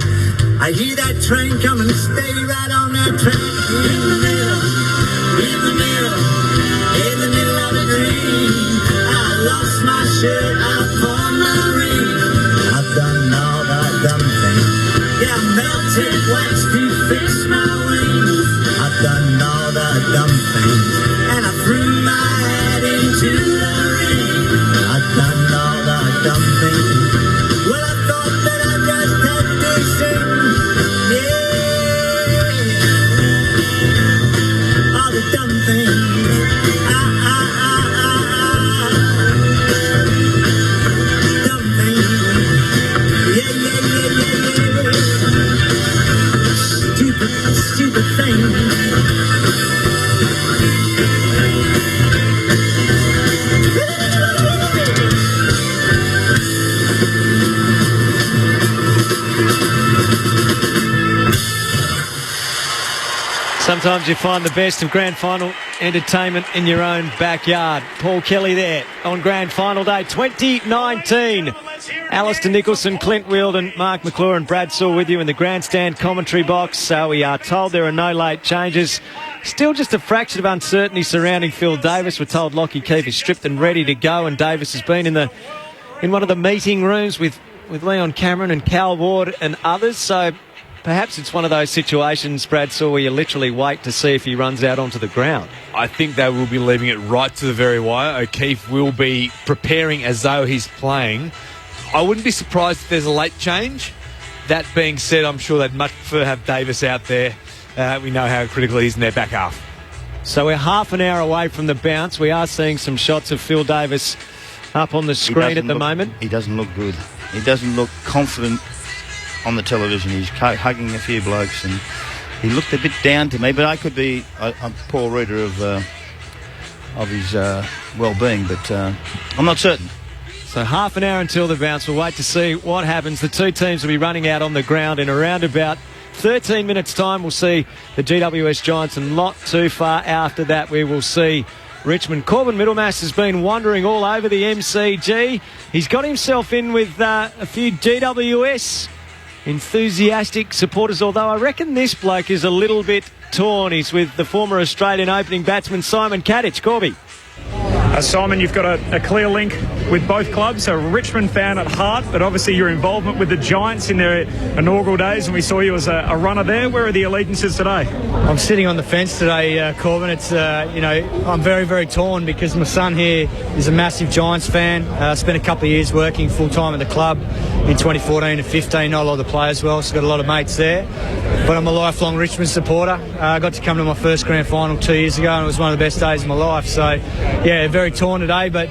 I hear that train coming, stay right on that track. In the middle of a dream. I lost my shirt, I pawned my ring. I've done all the dumb things. Yeah, I melted wax to fix my wings. I've done all the dumb things. And I threw my head into the ring. I've done all the dumb things. Well, I thought that I just had to sing. Yeah. All the dumb things. Dumb things. Yeah. Stupid things. Sometimes you find the best of grand final entertainment in your own backyard. Paul Kelly there on grand final day 2019. Alistair Nicholson, Clint Wheeldon, Mark McClure and Brad Saw with you in the grandstand commentary box. So we are told there are no late changes. Still just a fraction of uncertainty surrounding Phil Davis. We're told Lockie Keefe is stripped and ready to go, and Davis has been in one of the meeting rooms with Leon Cameron and Cal Ward and others. So perhaps it's one of those situations, Brad Saw, where you literally wait to see if he runs out onto the ground. I think they will be leaving it right to the very wire. O'Keefe will be preparing as though he's playing. I wouldn't be surprised if there's a late change. That being said, I'm sure they'd much prefer to have Davis out there. We know how critical he is in their back half. So we're half an hour away from the bounce. We are seeing some shots of Phil Davis up on the screen at the moment. He doesn't look good. He doesn't look confident on the television. He's hugging a few blokes and he looked a bit down to me, but I could be a poor reader of his well-being, but I'm not certain. So half an hour until the bounce. We'll wait to see what happens. The two teams will be running out on the ground in around about 13 minutes' time. We'll see the GWS Giants, and not too far after that we will see Richmond. Corbin Middlemass has been wandering all over the MCG. He's got himself in with a few GWS enthusiastic supporters, although I reckon this bloke is a little bit torn. He's with the former Australian opening batsman Simon Kadich. Corby. Simon, you've got a clear link with both clubs, a Richmond fan at heart, but obviously your involvement with the Giants in their inaugural days, and we saw you as a runner there. Where are the allegiances today? I'm sitting on the fence today, Corbin. It's, I'm very, very torn because my son here is a massive Giants fan. Spent a couple of years working full-time at the club in 2014 and 15. Know a lot of the players well, so got a lot of mates there. But I'm a lifelong Richmond supporter. I got to come to my first grand final 2 years ago, and it was one of the best days of my life. So, yeah, very torn today, but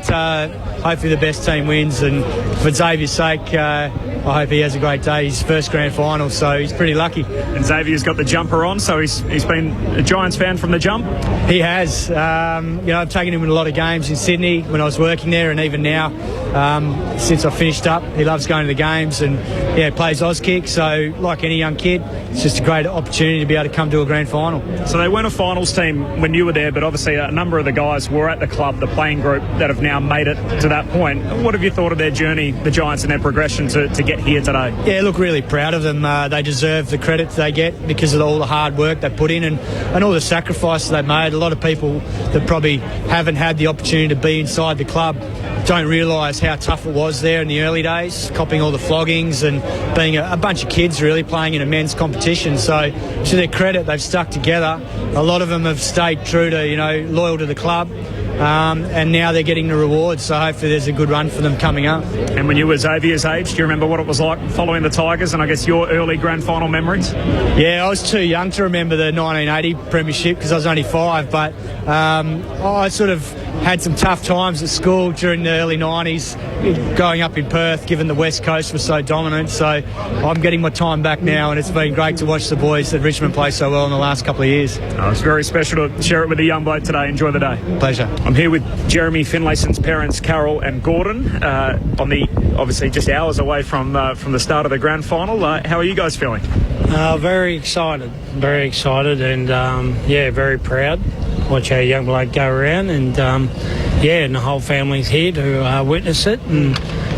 hopefully the best team wins. And for Xavier's sake, I hope he has a great day. His first grand final, so he's pretty lucky. And Xavier's got the jumper on, so he's been a Giants fan from the jump? He has. I've taken him in a lot of games in Sydney when I was working there, and even now, since I finished up, he loves going to the games and, plays Auskick. So, like any young kid, it's just a great opportunity to be able to come to a grand final. So they weren't a finals team when you were there, but obviously a number of the guys were at the club, the playing group, that have now made it to that point. What have you thought of their journey, the Giants, and their progression to get here today? Yeah, look, really proud of them. They deserve the credit they get because of all the hard work they put in and all the sacrifices they made. A lot of people that probably haven't had the opportunity to be inside the club don't realise how tough it was there in the early days, copping all the floggings and being a bunch of kids really playing in a men's competition. So to their credit, they've stuck together. A lot of them have stayed true to, loyal to the club. And now they're getting the rewards, so hopefully there's a good run for them coming up. And when you were Xavier's age, do you remember what it was like following the Tigers and I guess your early grand final memories? Yeah, I was too young to remember the 1980 premiership because I was only 5, but I sort of had some tough times at school during the early 90s, growing up in Perth, given the West Coast was so dominant. So I'm getting my time back now, and it's been great to watch the boys at Richmond play so well in the last couple of years. It's very special to share it with a young bloke today. Enjoy the day. Pleasure. I'm here with Jeremy Finlayson's parents, Carol and Gordon, obviously just hours away from the start of the grand final. How are you guys feeling? Very excited, and very proud. Watch our young bloke go around, and and the whole family's here to witness it, and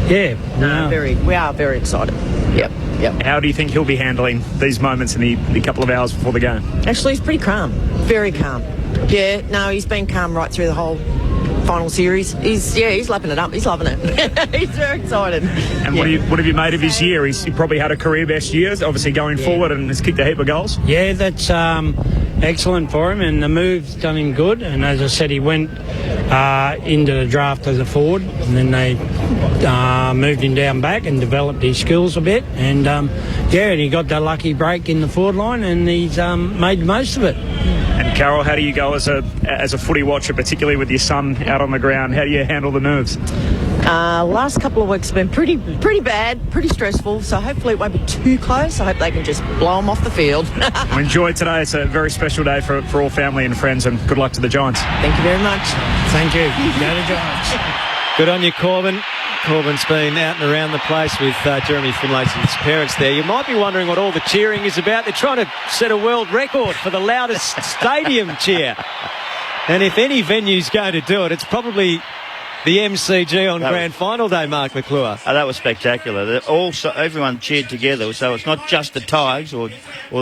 we are very excited. Yep. How do you think he'll be handling these moments in the couple of hours before the game? Actually, he's pretty calm, very calm. Yeah, no, he's been calm right through the whole final series. He's lapping it up. He's loving it. He's very excited. And what have you made of his year? He probably had a career best year, obviously going forward, and has kicked a heap of goals. Yeah, that's excellent for him, and the move's done him good. And as I said, he went into the draft as a forward, and then they moved him down back and developed his skills a bit. And and he got the lucky break in the forward line, and he's made the most of it. And Carol, how do you go as a footy watcher, particularly with your son out on the ground? How do you handle the nerves? Last couple of weeks have been pretty bad, pretty stressful, so hopefully it won't be too close. I hope they can just blow them off the field. Well, enjoy today. It's a very special day for all family and friends, and good luck to the Giants. Thank you very much. Thank you. Go to Giants. Good on you, Corbin. Corbin's been out and around the place with Jeremy Finlayson's parents there. You might be wondering what all the cheering is about. They're trying to set a world record for the loudest stadium cheer. And if any venue's going to do it, it's probably the MCG on Grand Final Day, Mark McClure. Oh, that was spectacular. Everyone cheered together, so it's not just the Tigers or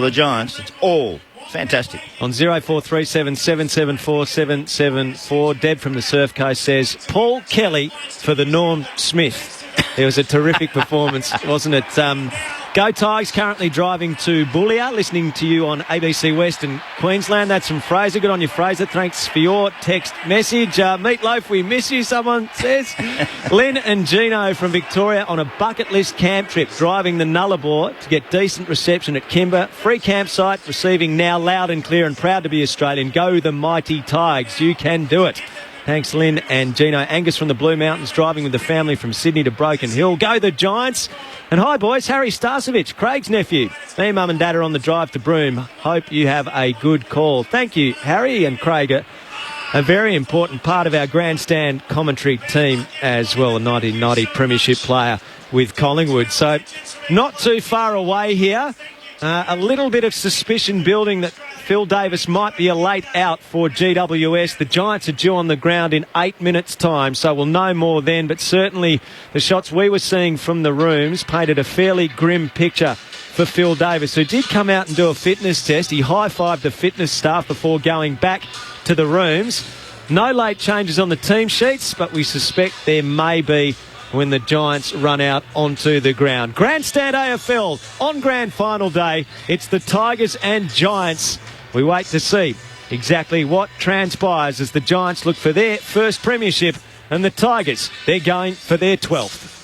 the Giants, it's all fantastic. On 0437 774 774, Deb from the Surf Coast says, Paul Kelly for the Norm Smith. It was a terrific performance, wasn't it? Go Tigers, currently driving to Boulia, listening to you on ABC West and Queensland. That's from Fraser. Good on you, Fraser. Thanks for your text message. Meatloaf, we miss you, someone says. Lynn and Gino from Victoria on a bucket list camp trip, driving the Nullarbor to get decent reception at Kimber. Free campsite, receiving now loud and clear, and proud to be Australian. Go the mighty Tigers. You can do it. Thanks, Lynn and Gino. Angus from the Blue Mountains, driving with the family from Sydney to Broken Hill. Go the Giants. And hi, boys. Harry Starcevich, Craig's nephew. Me, Mum and Dad are on the drive to Broome. Hope you have a good call. Thank you, Harry and Craig. A very important part of our grandstand commentary team as well, a 1990 premiership player with Collingwood. So not too far away here. A little bit of suspicion building that Phil Davis might be a late out for GWS. The Giants are due on the ground in 8 minutes' time, so we'll know more then. But certainly the shots we were seeing from the rooms painted a fairly grim picture for Phil Davis, who did come out and do a fitness test. He high-fived the fitness staff before going back to the rooms. No late changes on the team sheets, but we suspect there may be when the Giants run out onto the ground. Grandstand AFL on Grand Final day. It's the Tigers and Giants. We wait to see exactly what transpires as the Giants look for their first premiership and the Tigers, they're going for their 12th.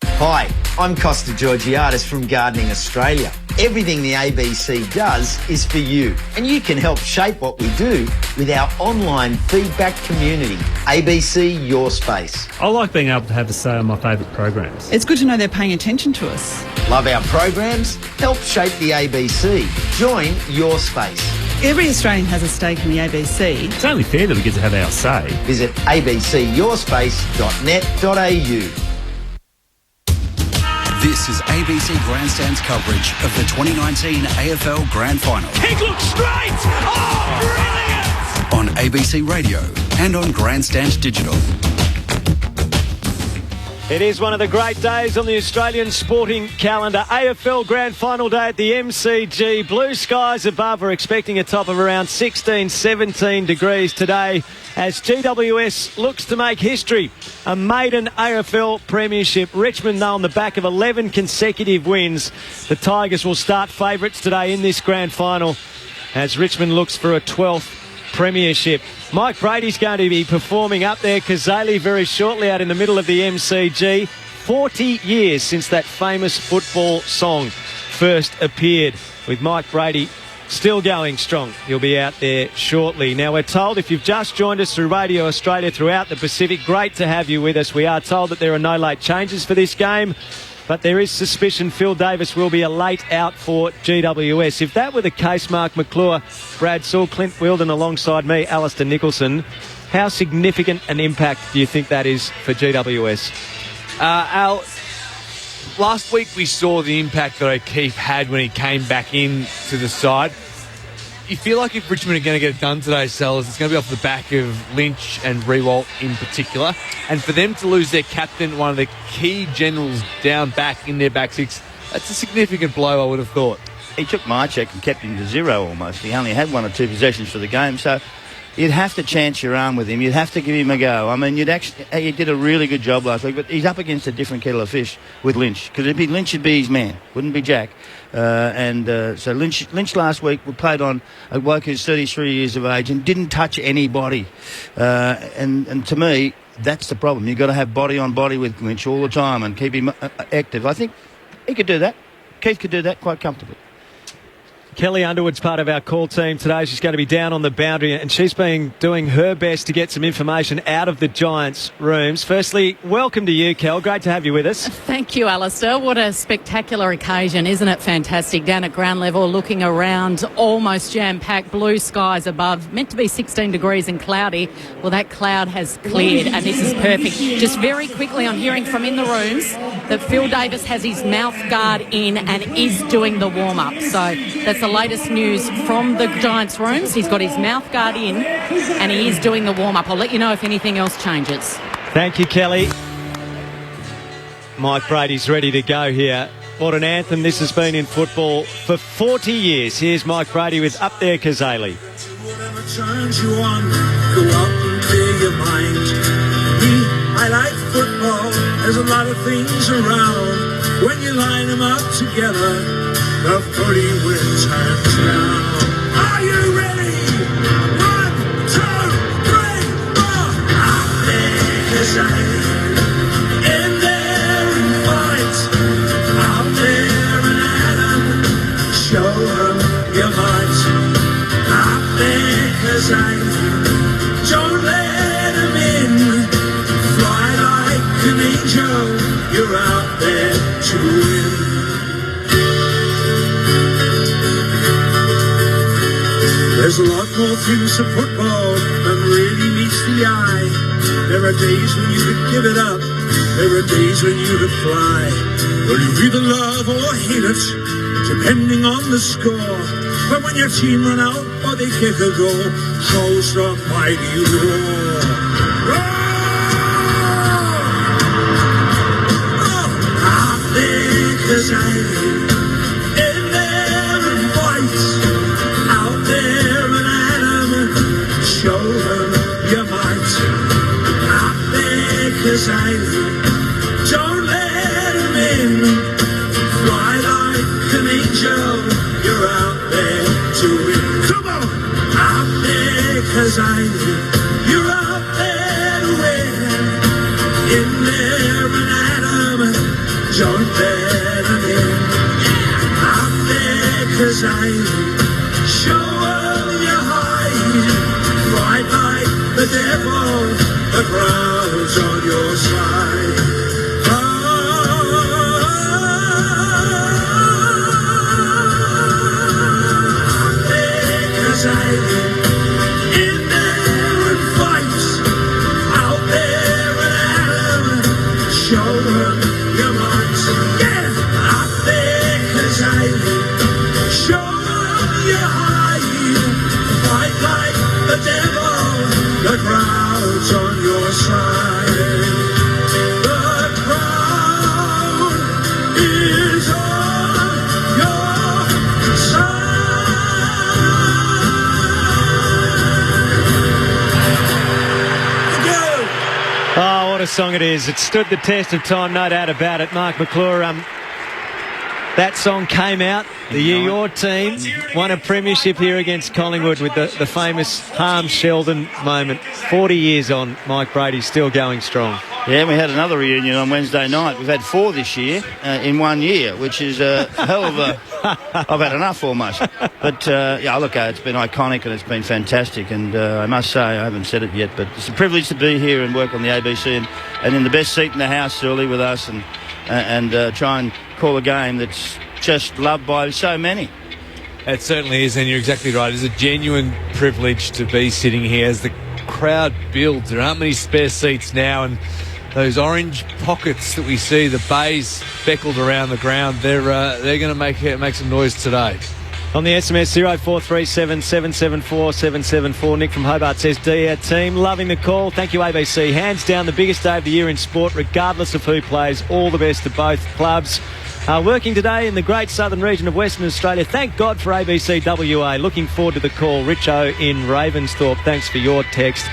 Hi, I'm Costa Georgiadis from Gardening Australia. Everything the ABC does is for you, and you can help shape what we do with our online feedback community. ABC Your Space. I like being able to have a say on my favourite programs. It's good to know they're paying attention to us. Love our programs? Help shape the ABC. Join Your Space. Every Australian has a stake in the ABC. It's only fair that we get to have our say. Visit abcyourspace.net.au. This is ABC Grandstand's coverage of the 2019 AFL Grand Final. Kick looks straight! Oh, brilliant! On ABC Radio and on Grandstand Digital. It is one of the great days on the Australian sporting calendar. AFL Grand Final day at the MCG. Blue skies above. We're expecting a top of around 16, 17 degrees today as GWS looks to make history. A maiden AFL premiership. Richmond now on the back of 11 consecutive wins. The Tigers will start favourites today in this Grand Final as Richmond looks for a 12th premiership. Mike Brady's going to be performing up there, Kazali, very shortly out in the middle of the MCG. 40 years since that famous football song first appeared, with Mike Brady still going strong. He'll be out there shortly. Now, we're told, if you've just joined us through Radio Australia throughout the Pacific, great to have you with us. We are told that there are no late changes for this game, but there is suspicion Phil Davis will be a late out for GWS. If that were the case, Mark McClure, Brad Sewell, Clint Wilden alongside me, Alistair Nicholson, how significant an impact do you think that is for GWS? Al, last week we saw the impact that O'Keefe had when he came back in to the side. You feel like if Richmond are going to get it done today, Sellers, it's going to be off the back of Lynch and Riewoldt in particular. And for them to lose their captain, one of the key generals down back in their back six, that's a significant blow, I would have thought. He took Mychek and kept him to zero almost. He only had 1 or 2 possessions for the game, so you'd have to chance your arm with him. You'd have to give him a go. I mean, he did a really good job last week, but he's up against a different kettle of fish with Lynch, because Lynch would be his man, wouldn't be Jack. So Lynch last week played on a bloke who's 33 years of age and didn't touch anybody. And to me, that's the problem. You've got to have body on body with Lynch all the time and keep him active. I think he could do that. Keith could do that quite comfortably. Kelly Underwood's part of our call team today. She's going to be down on the boundary and she's been doing her best to get some information out of the Giants' rooms. Firstly, welcome to you, Kel. Great to have you with us. Thank you, Alistair. What a spectacular occasion, isn't it? Fantastic. Down at ground level, looking around, almost jam-packed, blue skies above. Meant to be 16 degrees and cloudy. Well, that cloud has cleared and this is perfect. Just very quickly, I'm hearing from in the rooms that Phil Davis has his mouth guard in and is doing the warm-up. So that's the latest news from the Giants' rooms. He's got his mouth guard in and he is doing the warm-up. I'll let you know if anything else changes. Thank you, Kelly. Mike Brady's ready to go here. What an anthem this has been in football for 40 years. Here's Mike Brady with Up There, Kazali. Whatever turns you on, go out and clear your mind. Me, I like football. There's a lot of things around. When you line them up together, the footy wins hands down. Are you ready? 1, 2, 3, 4. Up there, Kazali. In there and fight. Out there and Adam. Show them your might. Up there, Kazali. Don't let them in. Fly like an angel. You're out there to win. There's a lot more things to football than really meets the eye. There are days when you could give it up. There are days when you could fly. Well, you either love or hate it, depending on the score. But when your team run out or they kick a goal, how's the mighty roar? Roar! Oh, out there, 'cause I'm in there and white. Out there and Adam, angel, you're out there to win. Come on! Out there 'cause I knew you're out there to win. In there an atom, John Benjamin. Yeah! Out there 'cause I knew, show 'em your hide. Fight like the devil, the crowd's on your side. In there and fights, out there and Adam, show her your marks. Yeah, out there 'cause I show her your hide. Fight like the devil, the crowd's on your side. The crowd is on your side. Oh, what a song it is. It stood the test of time, no doubt about it. Mark McClure, that song came out the year your team won a premiership here against Collingwood with the famous Harm Sheldon moment. 40 years on, Mike Brady's still going strong. Yeah, we had another reunion on Wednesday night. We've had 4 this year in 1 year, which is a hell of a... I've had enough almost. But, yeah, look, it's been iconic and it's been fantastic. And I must say, I haven't said it yet, but it's a privilege to be here and work on the ABC and in the best seat in the house, Surely, with us and try and call a game that's just loved by so many. It certainly is, and you're exactly right. It's a genuine privilege to be sitting here as the crowd builds. There aren't many spare seats now, and those orange pockets that we see, the bays speckled around the ground, they're going to make some noise today. On the SMS 0437 774 774, Nick from Hobart says, Dear team, loving the call. Thank you, ABC. Hands down, the biggest day of the year in sport, regardless of who plays. All the best to both clubs. Working today in the great southern region of Western Australia. Thank God for ABC WA. Looking forward to the call. Richo in Ravensthorpe, thanks for your text.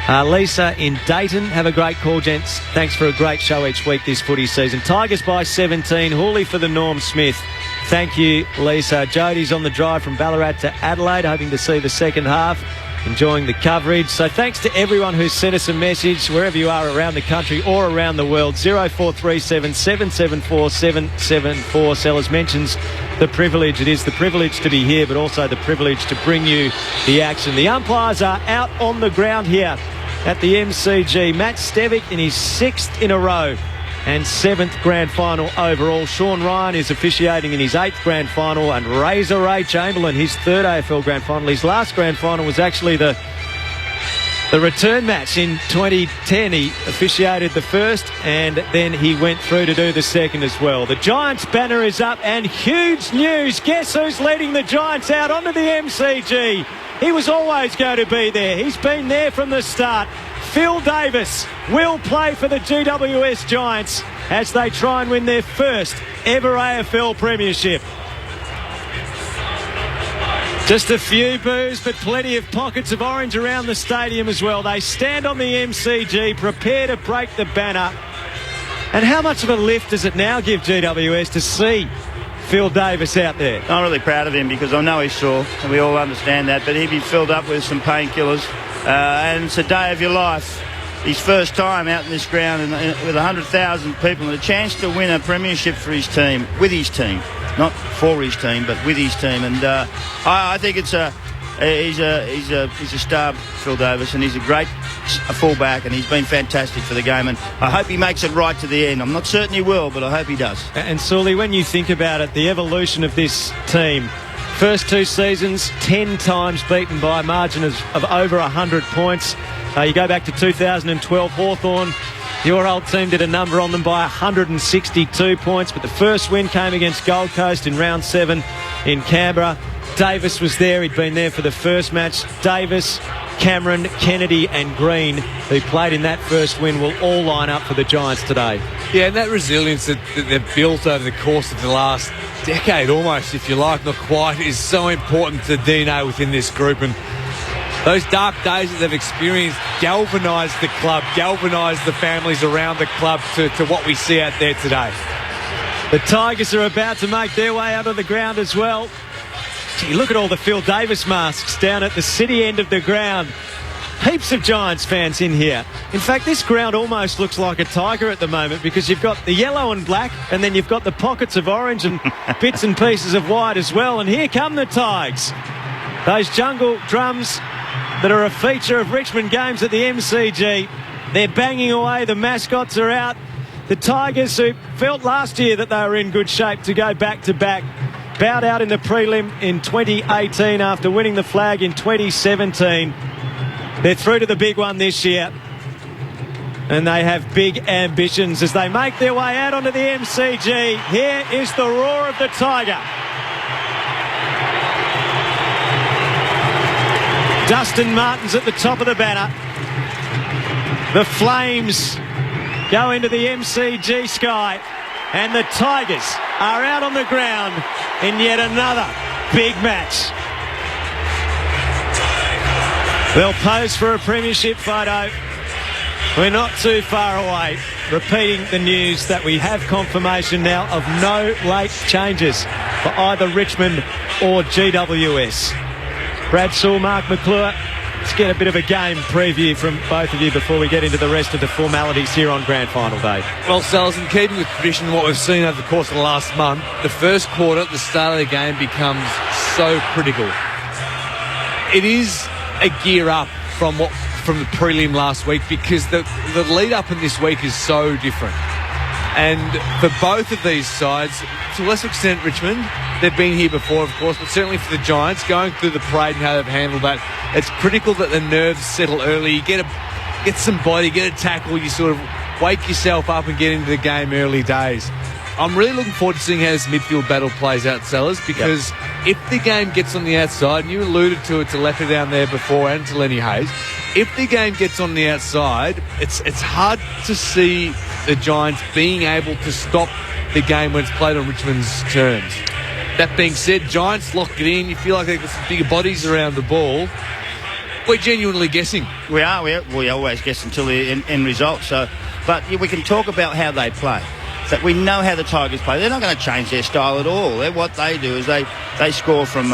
Lisa in Dayton, have a great call, gents. Thanks for a great show each week this footy season. Tigers by 17, Hooley for the Norm Smith. Thank you, Lisa. Jodie's on the drive from Ballarat to Adelaide, hoping to see the second half. Enjoying the coverage. So thanks to everyone who's sent us a message wherever you are around the country or around the world. 0437 774 774. Sellers mentions the privilege. It is the privilege to be here, but also the privilege to bring you the action. The umpires are out on the ground here at the MCG. Matt Stevick in his 6th in a row and 7th grand final overall. Sean Ryan is officiating in his 8th grand final, and Razor Ray Chamberlain, his 3rd AFL grand final. His last grand final was actually the return match in 2010. He officiated the first, and then he went through to do the second as well. The Giants banner is up, and huge news. Guess who's leading the Giants out onto the MCG? He was always going to be there. He's been there from the start. Phil Davis will play for the GWS Giants as they try and win their first ever AFL premiership. Just a few boos, but plenty of pockets of orange around the stadium as well. They stand on the MCG, prepare to break the banner. And how much of a lift does it now give GWS to see Phil Davis out there? I'm really proud of him because I know he's sore, and we all understand that, but he'd be filled up with some painkillers. And it's a day of your life. His first time out in this ground with 100,000 people, and a chance to win a premiership for his team, with his team, not for his team, but with his team. And I think he's a star, Phil Davis, and he's a great fullback, and he's been fantastic for the game. And I hope he makes it right to the end. I'm not certain he will, but I hope he does. And Sully, when you think about it, the evolution of this team. First 2 seasons, 10 times beaten by a margin of over 100 points. You go back to 2012, Hawthorn, your old team did a number on them by 162 points, but the first win came against Gold Coast in round 7 in Canberra. Davis was there. He'd been there for the first match. Davis, Cameron, Kennedy and Green, who played in that first win, will all line up for the Giants today. Yeah, and that resilience that they've built over the course of the last decade almost, if you like, not quite, is so important to the DNA within this group. And those dark days that they've experienced galvanised the club, galvanised the families around the club to what we see out there today. The Tigers are about to make their way out of the ground as well. Gee, look at all the Phil Davis masks down at the city end of the ground. Heaps of Giants fans in here. In fact, this ground almost looks like a tiger at the moment because you've got the yellow and black and then you've got the pockets of orange and bits and pieces of white as well. And here come the Tigers. Those jungle drums that are a feature of Richmond games at the MCG. They're banging away. The mascots are out. The Tigers, who felt last year that they were in good shape to go back-to-back, bowed out in the prelim in 2018 after winning the flag in 2017. They're through to the big one this year. And they have big ambitions as they make their way out onto the MCG. Here is the roar of the Tiger. Dustin Martin's at the top of the banner. The Flames go into the MCG sky. And the Tigers are out on the ground in yet another big match. They'll pose for a premiership photo. We're not too far away. Repeating the news that we have confirmation now of no late changes for either Richmond or GWS. Brad Sewell, Mark McClure. Let's get a bit of a game preview from both of you before we get into the rest of the formalities here on Grand Final Day. Well, Sal's, in keeping with tradition, what we've seen over the course of the last month, the first quarter, the start of the game, becomes so critical. It is a gear up from the prelim last week because the lead up in this week is so different. And for both of these sides, to a lesser extent Richmond, they've been here before, of course, but certainly for the Giants, going through the parade and how they've handled that, it's critical that the nerves settle early. You get some body, get a tackle, you sort of wake yourself up and get into the game early days. I'm really looking forward to seeing how this midfield battle plays out, Sellers, because if the game gets on the outside, and you alluded to it to Lepper down there before and to Lenny Hayes, if the game gets on the outside, it's hard to see the Giants being able to stop the game when it's played on Richmond's terms. That being said, Giants lock it in. You feel like they've got some bigger bodies around the ball. We're genuinely guessing. We are. We always guess until the end result. But we can talk about how they play. That we know how the Tigers play. They're not going to change their style at all. What they do is they score from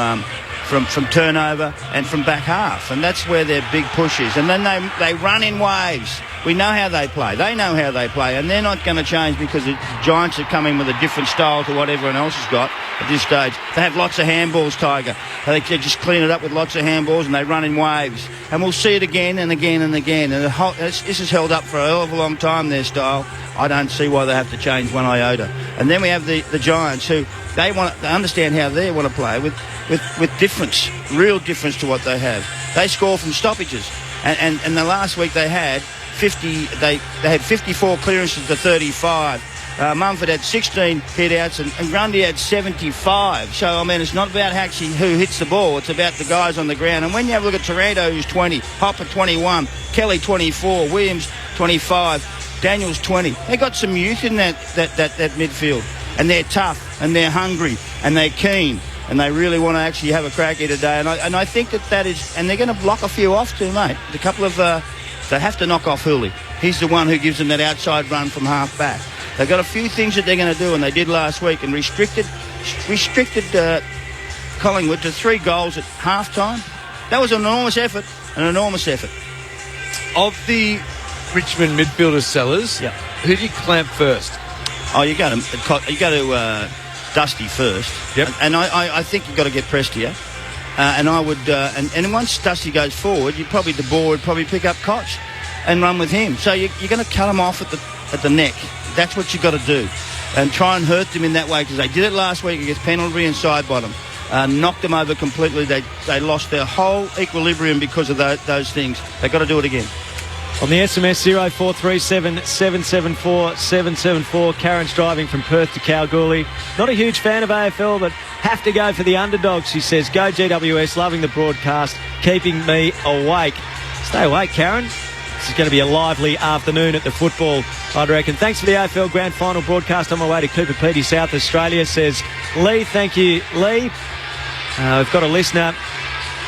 turnover and from back half, and that's where their big push is. And then they run in waves. We know how they play. They know how they play, and they're not going to change because the Giants are coming with a different style to what everyone else has got at this stage. They have lots of handballs, Tiger. They just clean it up with lots of handballs, and they run in waves. And we'll see it again and again and again. And this is held up for a hell of a long time, their style. I don't see why they have to change one iota. And then we have the Giants, who they understand how they want to play with difference, real difference to what they have. They score from stoppages, and the last week they had 50. They had 54 clearances to 35. Mumford had 16 hit-outs and Grundy had 75. So, I mean, it's not about actually who hits the ball. It's about the guys on the ground. And when you have a look at Taranto, who's 20, Hopper 21, Kelly 24, Williams 25, Daniels 20. They got some youth in that midfield. And they're tough and they're hungry and they're keen. And they really want to actually have a crack here today. And I think that is... And they're going to block a few off too, mate. A couple of... they have to knock off Hooley. He's the one who gives them that outside run from half back. They've got a few things that they're going to do, and they did last week, and restricted Collingwood to 3 goals at half-time. That was an enormous effort. Of the Richmond midfielders, Sellers, who do you clamp first? Oh, you go to Dusty first. Yep. And I think you've got to get Prestia. And I would, and once Dusty goes forward, De Boer would probably pick up Koch and run with him. So you're going to cut him off at the neck. That's what you've got to do, and try and hurt them in that way, because they did it last week against Pendlebury and Sidebottom. Knocked them over completely. They lost their whole equilibrium because of those things. They've got to do it again. On the SMS 0437 774 774, Karen's driving from Perth to Kalgoorlie. Not a huge fan of AFL, but have to go for the underdogs, she says. Go GWS, loving the broadcast, keeping me awake. Stay awake, Karen. This is going to be a lively afternoon at the football, I'd reckon. Thanks for the AFL Grand Final broadcast. On my way to Cooper Pedy, South Australia, says Lee. Thank you, Lee. We've got a listener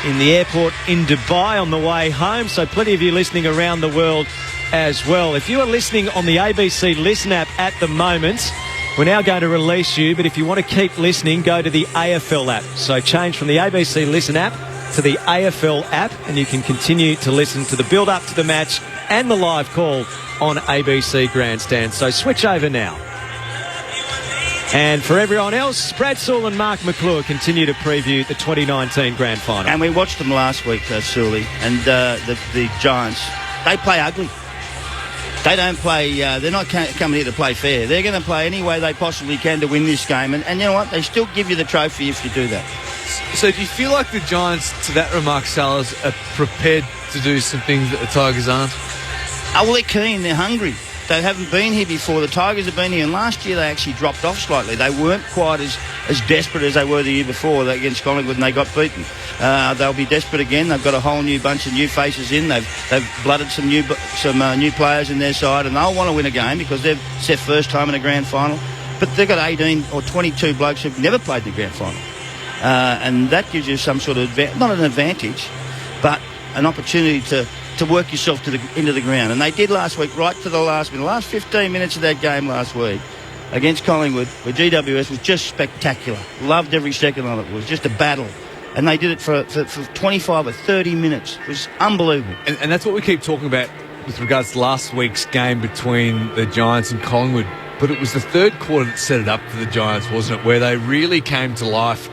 in the airport in Dubai on the way home, so plenty of you listening around the world as well. If you are listening on the ABC Listen app at the moment, We're now going to release you, but if you want to keep listening, go to the AFL app. So change from the ABC Listen app to the AFL app, and you can continue to listen to the build-up to the match and the live call on ABC Grandstand. So switch over now. And for everyone else, Brad Sewell and Mark McClure continue to preview the 2019 Grand Final. And we watched them last week, Sully, and the Giants. They play ugly. They don't play, they're not coming here to play fair. They're going to play any way they possibly can to win this game. And you know what? They still give you the trophy if you do that. So do you feel like the Giants, to that remark, Salas, are prepared to do some things that the Tigers aren't? Oh, well, they're keen. They're hungry. They haven't been here before. The Tigers have been here, and last year they actually dropped off slightly. They weren't quite as desperate as they were the year before against Collingwood, and they got beaten. They'll be desperate again. They've got a whole new bunch of new faces in. They've blooded some new players in their side, and they'll want to win a game because they've set first time in a grand final. But they've got 18 or 22 blokes who've never played in the grand final, and that gives you some sort of not an advantage, but an opportunity to work yourself into the ground. And they did last week, right to the last minute. The last 15 minutes of that game last week against Collingwood, where GWS was just spectacular. Loved every second of it. It was just a battle. And they did it for 25 or 30 minutes. It was unbelievable. And that's what we keep talking about with regards to last week's game between the Giants and Collingwood. But it was the third quarter that set it up for the Giants, wasn't it, where they really came to life.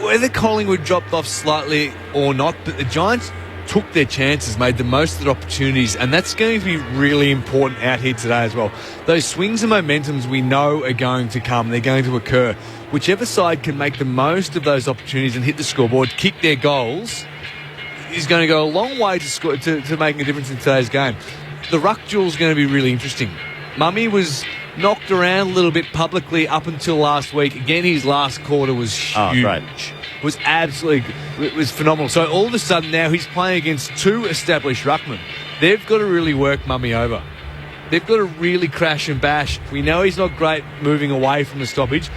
Whether Collingwood dropped off slightly or not, but the Giants took their chances, made the most of the opportunities, and that's going to be really important out here today as well. Those swings and momentums we know are going to come, they're going to occur. Whichever side can make the most of those opportunities and hit the scoreboard, kick their goals, is going to go a long way to making a difference in today's game. The ruck duel is going to be really interesting. Mummy was knocked around a little bit publicly up until last week. Again, his last quarter was huge. Oh, great. It was phenomenal. So all of a sudden now he's playing against two established ruckmen. They've got to really work Mummy over. They've got to really crash and bash. We know he's not great moving away from the stoppage.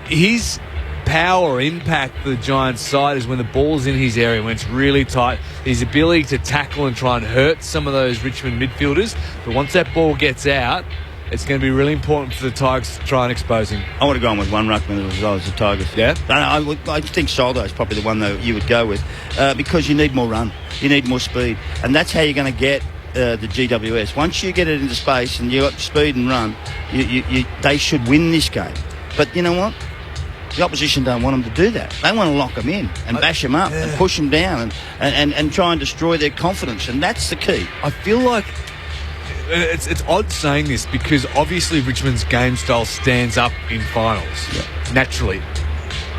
His power impact for the Giants side is when the ball's in his area, when it's really tight. His ability to tackle and try and hurt some of those Richmond midfielders. But once that ball gets out, it's going to be really important for the Tigers to try and expose him. I would have gone with one ruckman as well as the Tigers. Yeah? I think Soldo is probably the one that you would go with because you need more run. You need more speed. And that's how you're going to get the GWS. Once you get it into space and you've got speed and run, they should win this game. But you know what? The opposition don't want them to do that. They want to lock them in and bash them up and push them down and try and destroy their confidence. And that's the key. I feel like it's odd saying this because obviously Richmond's game style stands up in finals, naturally.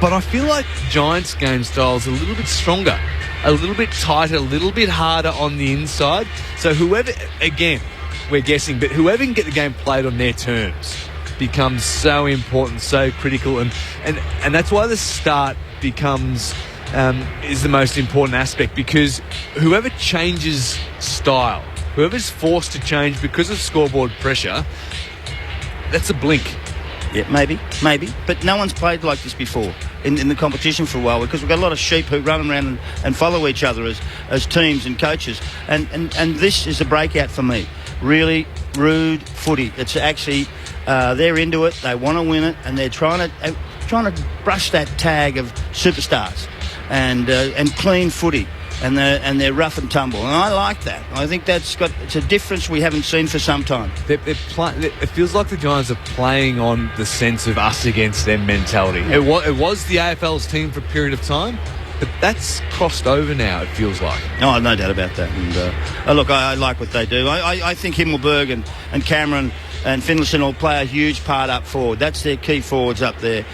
But I feel like Giants' game style is a little bit stronger, a little bit tighter, a little bit harder on the inside. So whoever, again, we're guessing, but whoever can get the game played on their terms becomes so important, so critical. And that's why the start becomes is the most important aspect, because whoever changes style, whoever's forced to change because of scoreboard pressure, that's a blink. Yeah, maybe. But no one's played like this before in the competition for a while, because we've got a lot of sheep who run around and follow each other as teams and coaches. And this is a breakout for me. Really rude footy. It's actually, they're into it, they want to win it, and they're trying to brush that tag of superstars and clean footy. And they're rough and tumble, and I like that. I think it's a difference we haven't seen for some time. It feels like the Giants are playing on the sense of us against them mentality. It was the AFL's team for a period of time, but that's crossed over now, it feels like. No doubt about that. And look, I like what they do. I think Himmelberg and Cameron and Finlayson will play a huge part up forward. That's their key forwards up there.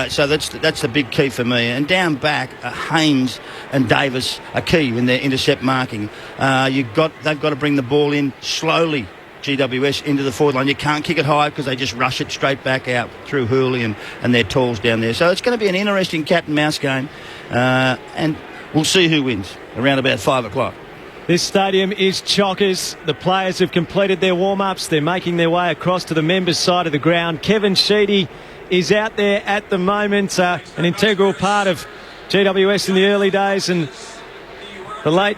So that's the big key for me. And down back, Haynes and Davis are key in their intercept marking. They've got to bring the ball in slowly, GWS, into the forward line. You can't kick it high because they just rush it straight back out through Hurley and their tools down there. So it's going to be an interesting cat and mouse game. And we'll see who wins around about 5 o'clock. This stadium is chockers. The players have completed their warm-ups. They're making their way across to the members' side of the ground. Kevin Sheedy is out there at the moment, an integral part of GWS in the early days, and the late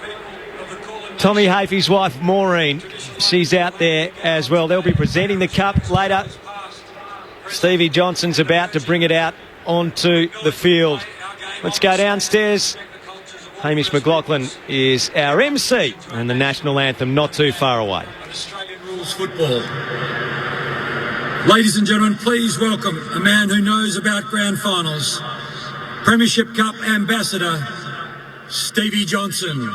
Tommy Hafey's wife, Maureen, she's out there as well. They'll be presenting the cup later Stevie Johnson's about to bring it out onto the field. Let's go downstairs. Hamish McLaughlin is our MC, and the national anthem not too far away. Australian rules football. Ladies and gentlemen, please welcome a man who knows about grand finals. Premiership Cup ambassador, Stevie Johnson.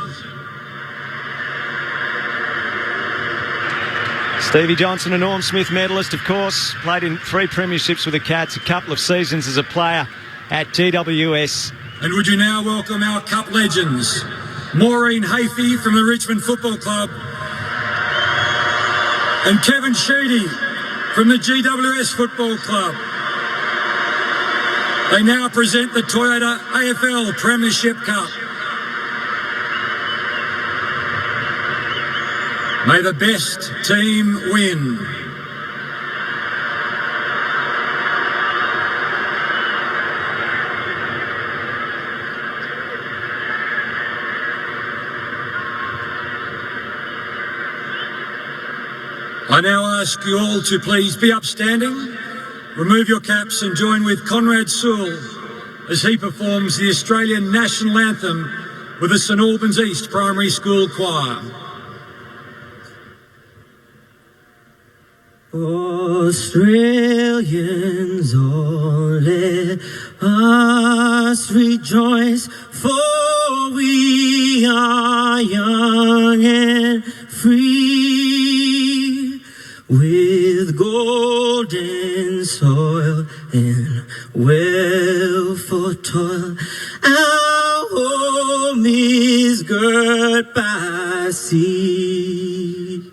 Stevie Johnson, a Norm Smith medalist, of course, played in 3 premierships with the Cats, a couple of seasons as a player at GWS. And would you now welcome our Cup legends, Maureen Hafey from the Richmond Football Club and Kevin Sheedy from the GWS Football Club. They now present the Toyota AFL Premiership Cup. May the best team win. I now ask you all to please be upstanding, remove your caps and join with Conrad Sewell as he performs the Australian National Anthem with the St Albans East Primary School Choir. Australians, all let us rejoice, for we are young and free, with golden soil and wealth for toil. Our home is girt by sea.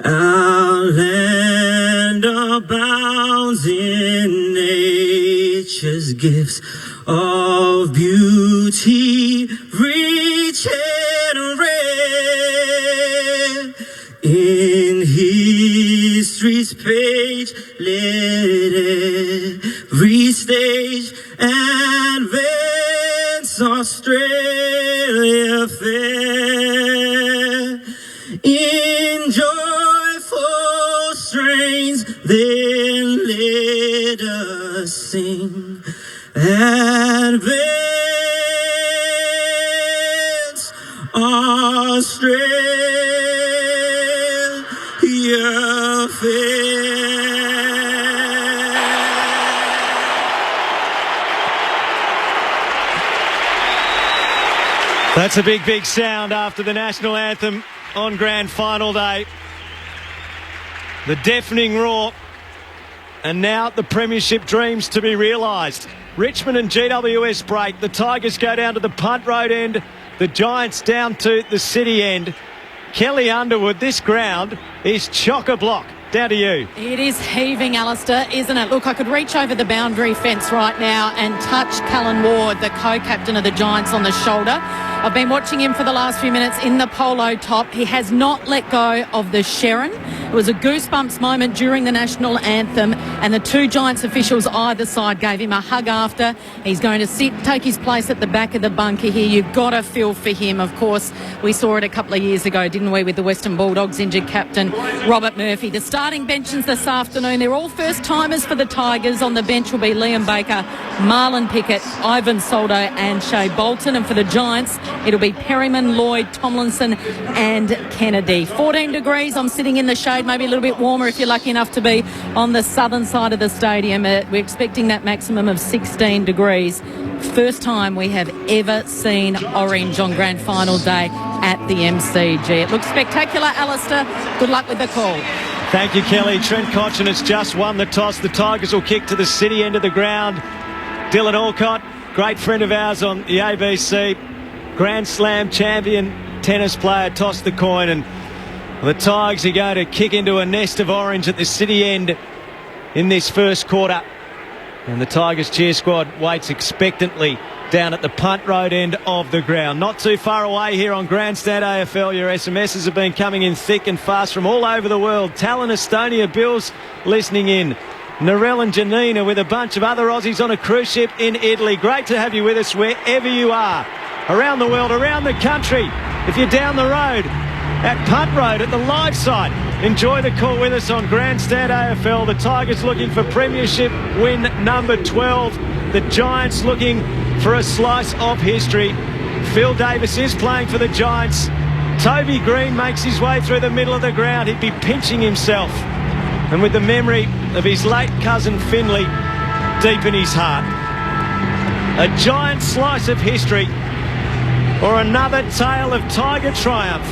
Our land abounds in nature's gifts of beauty, rich and rare. In history's page, let every stage advance Australia fair. In joyful strains, then let us sing. Advance Australia fair. That's a big, big sound after the national anthem on Grand Final Day. The deafening roar. And now the premiership dreams to be realised. Richmond and GWS break. The Tigers go down to the Punt Road end. The Giants down to the City end. Kelly Underwood, this ground is chock-a-block. Down to you. It is heaving, Alistair, isn't it? Look, I could reach over the boundary fence right now and touch Callan Ward, the co-captain of the Giants, on the shoulder. I've been watching him for the last few minutes in the polo top. He has not let go of the Sharon. It was a goosebumps moment during the national anthem, and the 2 Giants officials either side gave him a hug after. He's going to take his place at the back of the bunker here. You've got to feel for him. Of course, we saw it a couple of years ago, didn't we, with the Western Bulldogs injured captain Robert Murphy. The starting benches this afternoon, they're all first-timers for the Tigers. On the bench will be Liam Baker, Marlon Pickett, Ivan Soldo and Shea Bolton. And for the Giants, it'll be Perryman, Lloyd, Tomlinson and Kennedy. 14 degrees. I'm sitting in the shade, maybe a little bit warmer if you're lucky enough to be on the southern side of the stadium. We're expecting that maximum of 16 degrees. First time we have ever seen orange on Grand Final Day at the MCG. It looks spectacular, Alistair. Good luck with the call. Thank you, Kelly. Trent Cotchin has just won the toss. The Tigers will kick to the City end of the ground. Dylan Alcott, great friend of ours on the ABC, Grand Slam champion tennis player, tossed the coin, and the Tigers are going to kick into a nest of orange at the City end in this first quarter. And the Tigers cheer squad waits expectantly down at the Punt Road end of the ground. Not too far away here on Grandstand AFL. Your SMSs have been coming in thick and fast from all over the world. Talon, Estonia, Bill's listening in. Narelle and Janina with a bunch of other Aussies on a cruise ship in Italy. Great to have you with us wherever you are. Around the world, around the country. If you're down the road at Punt Road at the live site, Enjoy the call with us on Grandstand AFL. The Tigers looking for premiership win number 12. The Giants looking for a slice of history. Phil Davis is playing for the Giants. Toby Green makes his way through the middle of the ground. He'd be pinching himself. And with the memory of his late cousin Finley deep in his heart. A giant slice of history or another tale of Tiger triumph.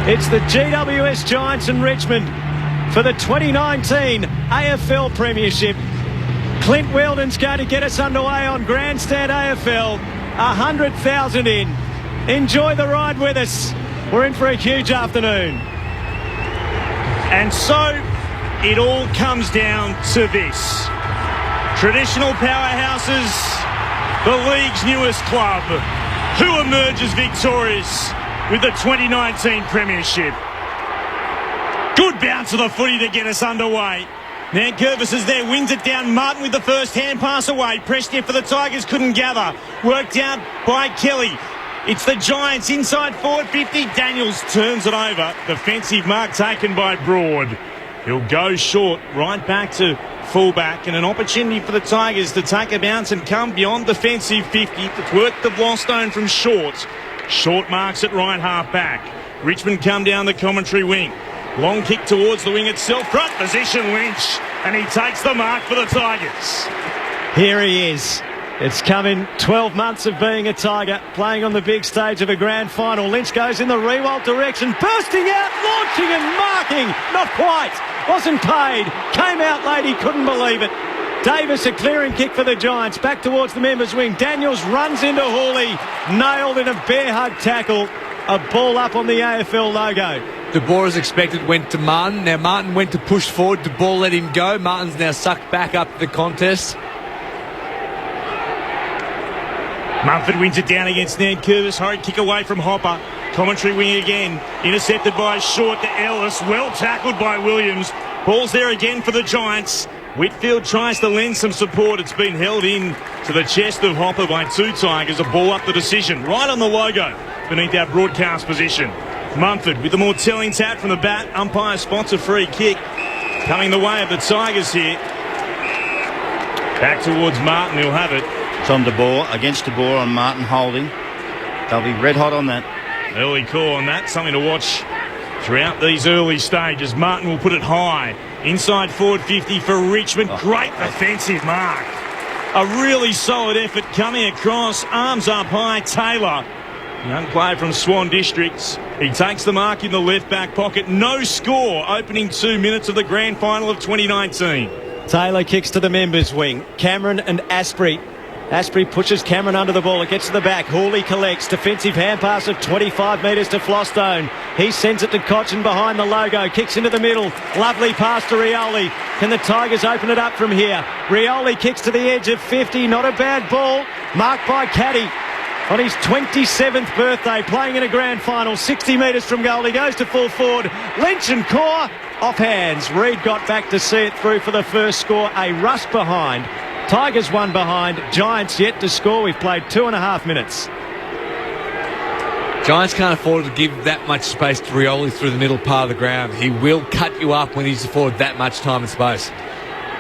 It's the GWS Giants in Richmond for the 2019 AFL Premiership. Clint Weldon's going to get us underway on Grandstand AFL. 100,000 in. Enjoy the ride with us. We're in for a huge afternoon. And so it all comes down to this. Traditional powerhouses, the league's newest club. Who emerges victorious with the 2019 Premiership? Good bounce of the footy to get us underway. Nankervis is there, wins it down. Martin with the first hand pass away. Pressed here for the Tigers, couldn't gather. Worked out by Kelly. It's the Giants inside forward 50. Daniels turns it over. Defensive mark taken by Broad. He'll go short, right back to fullback, and an opportunity for the Tigers to take a bounce and come beyond defensive 50. It's worked the Blostone from short. Short marks at right half back. Richmond come down the commentary wing. Long kick towards the wing itself. Front position Lynch, and he takes the mark for the Tigers. Here he is. It's come in 12 months of being a Tiger, playing on the big stage of a grand final. Lynch goes in the Rewalt direction, bursting out, launching and marking. Not quite. Wasn't paid. Came out late, he couldn't believe it. Davis, a clearing kick for the Giants. Back towards the members' wing. Daniels runs into Hawley. Nailed in a bear hug tackle. A ball up on the AFL logo. De Boer, as expected, went to Martin. Now Martin went to push forward. De Boer let him go. Martin's now sucked back up to the contest. Mumford wins it down against Nankervis. Hurried kick away from Hopper. Commentary wing again. Intercepted by Short to Ellis. Well tackled by Williams. Ball's there again for the Giants. Whitfield tries to lend some support. It's been held in to the chest of Hopper by two Tigers. A ball up the decision. Right on the logo beneath our broadcast position. Mumford with the more telling tap from the bat. Umpire spots a free kick. Coming the way of the Tigers here. Back towards Martin. He'll have it. It's on De Boer, against De Boer on Martin holding. They'll be red hot on that. Early call on that. Something to watch throughout these early stages. Martin will put it high. Inside forward 50 for Richmond. Great defensive mark. A really solid effort coming across. Arms up high. Taylor, young player from Swan Districts. He takes the mark in the left back pocket. No score opening 2 minutes of the grand final of 2019. Taylor kicks to the members' wing. Cameron and Asprey. Asprey pushes Cameron under the ball. It gets to the back. Hawley collects. Defensive hand pass of 25 metres to Flostone. He sends it to Cochin behind the logo. Kicks into the middle. Lovely pass to Rioli. Can the Tigers open it up from here? Rioli kicks to the edge of 50. Not a bad ball. Marked by Caddy on his 27th birthday. Playing in a grand final. 60 metres from goal. He goes to full forward. Lynch and Core off hands. Reid got back to see it through for the first score. A rush behind. Tigers one behind. Giants yet to score. We've played 2.5 minutes. Giants can't afford to give that much space to Rioli through the middle part of the ground. He will cut you up when he's afforded that much time and space.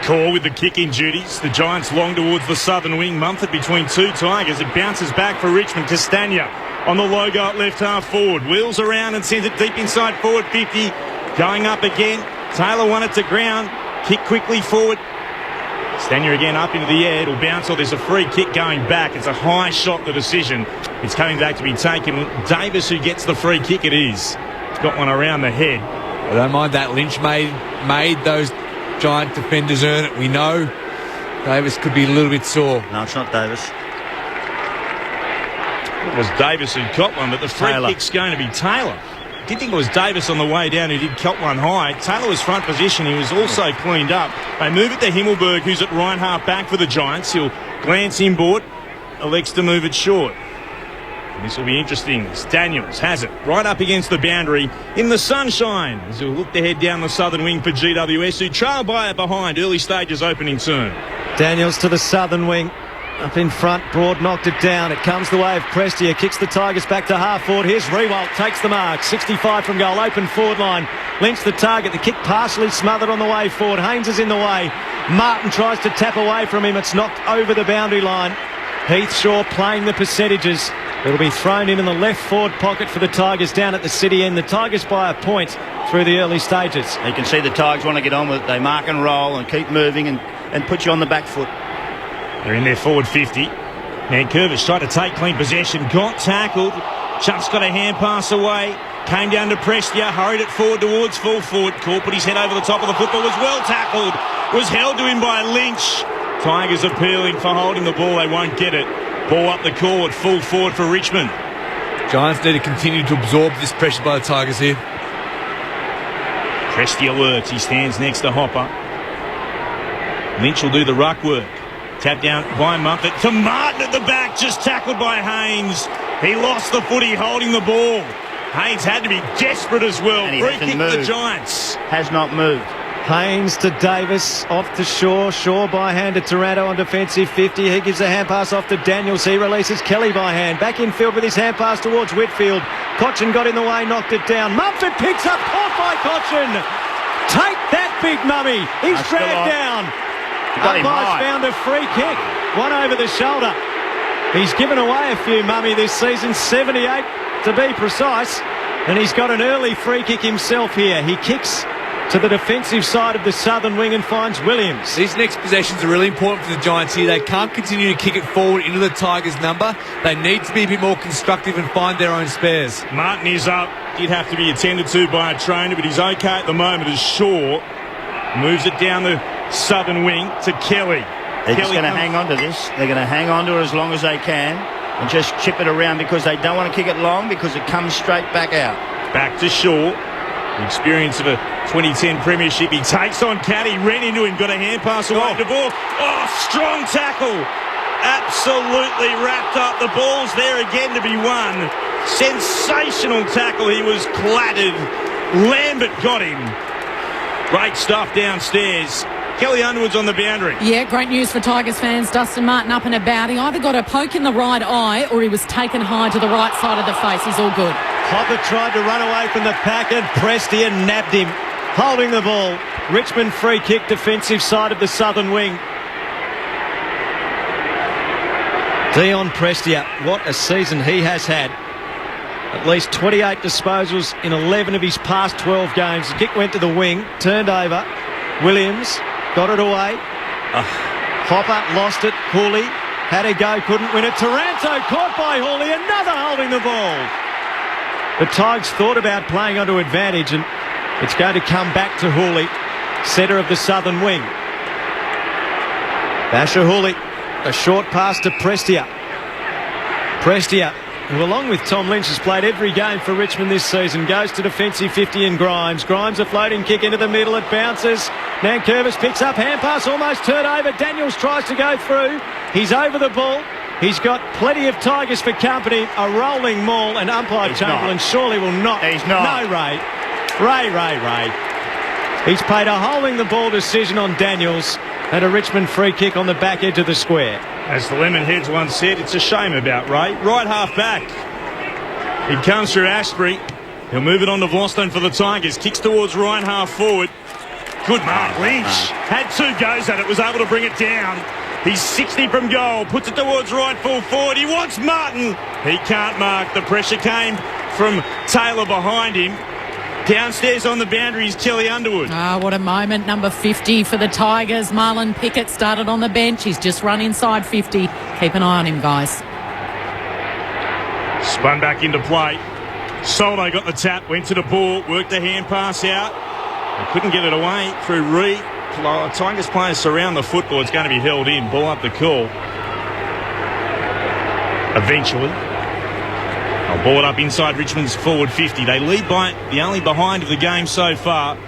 Core with the kicking duties. The Giants long towards the southern wing. Mumford between two Tigers. It bounces back for Richmond. Castagna on the logo at left half forward. Wheels around and sends it deep inside forward 50. Going up again. Taylor won it to ground. Kick quickly forward. Stanier again up into the air. It'll bounce, or there's a free kick going back. It's a high shot, the decision. It's coming back to be taken. Davis, who gets the free kick, it is. He's got one around the head. I don't mind that. Lynch made those Giant defenders earn it. We know Davis could be a little bit sore. No, it's not Davis. It was Davis who caught one, but the free kick's going to be Taylor. Did think it was Davis on the way down who did cut one high. Taylor was front position. He was also cleaned up. They move it to Himmelberg, who's at right half back for the Giants. He'll glance inboard, elects to move it short. And this will be interesting. Daniels has it right up against the boundary in the sunshine as he'll look to head down the southern wing for GWS, who trail by it behind. Early stages opening turn. Daniels to the southern wing. Up in front, Broad knocked it down. It comes the way of Prestia. Kicks the Tigers back to half forward. Here's Rewalt, takes the mark. 65 from goal, open forward line. Lynch the target. The kick partially smothered on the way forward. Haynes is in the way. Martin tries to tap away from him. It's knocked over the boundary line. Heath Shaw playing the percentages. It'll be thrown in the left forward pocket for the Tigers down at the city end. The Tigers by a point through the early stages. You can see the Tigers want to get on with it. They mark and roll and keep moving and put you on the back foot. They're in their forward 50. Nankervis tried to take clean possession, got tackled, just got a hand pass away, came down to Prestia, hurried it forward towards full forward. Cole put his head over the top of the football, was well tackled, was held to him by Lynch. Tigers appealing for holding the ball, they won't get it. Ball up the court, full forward for Richmond. Giants need to continue to absorb this pressure by the Tigers here. Prestia works, he stands next to Hopper. Lynch will do the ruck work. Tap down by Mumpet to Martin at the back, just tackled by Haynes. He lost the footy holding the ball. Haynes had to be desperate as well. Free kick for the Giants. Has not moved. Haynes to Davis, off to Shaw. Shaw by hand to Taranto on defensive 50. He gives a hand pass off to Daniels. He releases Kelly by hand. Back in field with his hand pass towards Whitfield. Cochin got in the way, knocked it down. Mumford picks up, caught by Cochin. Take that, big mummy. He's dragged down. Umpire's found a free kick. One over the shoulder. He's given away a few, mummy, this season. 78 to be precise. And he's got an early free kick himself here. He kicks to the defensive side of the southern wing and finds Williams. These next possessions are really important for the Giants here. They can't continue to kick it forward into the Tigers' number. They need to be a bit more constructive and find their own spares. Martin is up. He'd have to be attended to by a trainer, but he's okay at the moment as Shaw moves it down the southern wing to Kelly. They're just going to hang on to this. They're going to hang on to it as long as they can and just chip it around because they don't want to kick it long because it comes straight back out. Back to Shaw. The experience of a 2010 premiership. He takes on Caddy, ran into him, got a hand pass away to ball. Oh, strong tackle. Absolutely wrapped up. The ball's there again to be won. Sensational tackle. He was clattered. Lambert got him. Great stuff downstairs. Kelly Underwood's on the boundary. Yeah, great news for Tigers fans. Dustin Martin up and about. He either got a poke in the right eye or he was taken high to the right side of the face. He's all good. Hopper tried to run away from the pack and Prestia nabbed him. Holding the ball. Richmond free kick, defensive side of the southern wing. Dion Prestia, what a season he has had. At least 28 disposals in 11 of his past 12 games. The kick went to the wing, turned over. Williams got it away. Hopper lost it. Hooley had a go, couldn't win it. Taranto caught by Hooley, another holding the ball. The Tigers thought about playing onto advantage and it's going to come back to Hooley, centre of the southern wing. Basher Hooley, a short pass to Prestia. Prestia, who along with Tom Lynch has played every game for Richmond this season, goes to defensive 50 in Grimes. Grimes a floating kick into the middle, it bounces. Nankervis picks up, hand pass almost turned over. Daniels tries to go through. He's over the ball. He's got plenty of Tigers for company. A rolling maul and umpire Chamberlain surely will not. He's not. No, Ray. Ray. He's paid a holding the ball decision on Daniels and a Richmond free kick on the back edge of the square. As the Lemonheads once said, it's a shame about Ray. Right half back. He comes through Ashbury. He'll move it on to Vlostone for the Tigers. Kicks towards Ryan half forward. Good mark. Lynch had two goes at it, was able to bring it down. He's 60 from goal, puts it towards right full forward. He wants Martin. He can't mark. The pressure came from Taylor behind him. Downstairs on the boundary is Kelly Underwood. Ah, what a moment. Number 50 for the Tigers. Marlon Pickett started on the bench. He's just run inside 50. Keep an eye on him, guys. Spun back into play. Soldo got the tap, went to the ball, worked the hand pass out. They couldn't get it away through Reed. Tigers players surround the football. It's going to be held in. Ball up the call. Eventually. They'll ball it up inside Richmond's forward 50. They lead by the only behind of the game so far.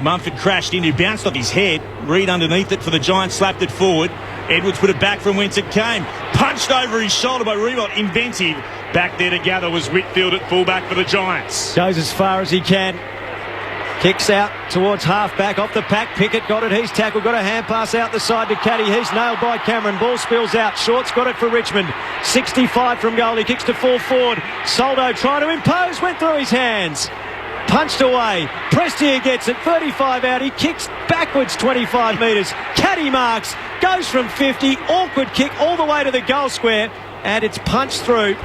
Mumford crashed into, bounced off his head. Reed underneath it for the Giants, slapped it forward. Edwards put it back from whence it came. Punched over his shoulder by Rewalt. Inventive. Back there to gather was Whitfield at fullback for the Giants. Goes as far as he can. Kicks out towards half-back, off the pack. Pickett got it, he's tackled, got a hand pass out the side to Caddy. He's nailed by Cameron. Ball spills out. Short's got it for Richmond. 65 from goal. He kicks to full forward. Soldo trying to impose, went through his hands. Punched away. Prestia gets it. 35 out. He kicks backwards 25 metres. Caddy marks. Goes from 50. Awkward kick all the way to the goal square. And it's punched through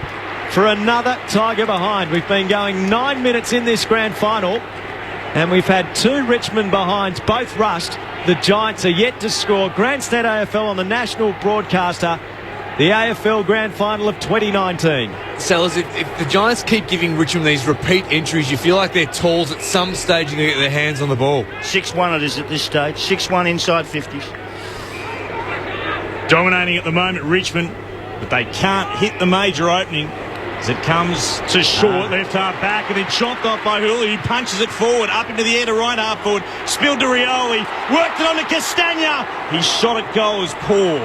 for another Tiger behind. We've been going 9 minutes in this grand final. And we've had 2 Richmond behinds, both rushed. The Giants are yet to score. Grandstand AFL on the national broadcaster. The AFL Grand Final of 2019. Sellers, if the Giants keep giving Richmond these repeat entries, you feel like they're talls at some stage and they get their hands on the ball. 6-1 it is at this stage. 6-1 inside 50s. Dominating at the moment, Richmond, but they can't hit the major opening. As it comes to short, left half back, and then chopped off by Hooley. He punches it forward, up into the air to right half forward. Spilled to Rioli. Worked it on to Castagna. His shot at goal is poor.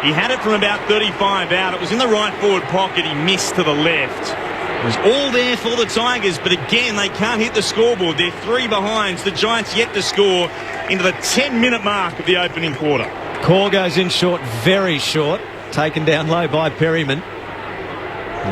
He had it from about 35 out. It was in the right forward pocket. He missed to the left. It was all there for the Tigers, but again, they can't hit the scoreboard. They're 3 behinds. The Giants yet to score into the 10-minute mark of the opening quarter. Core goes in short, very short. Taken down low by Perryman.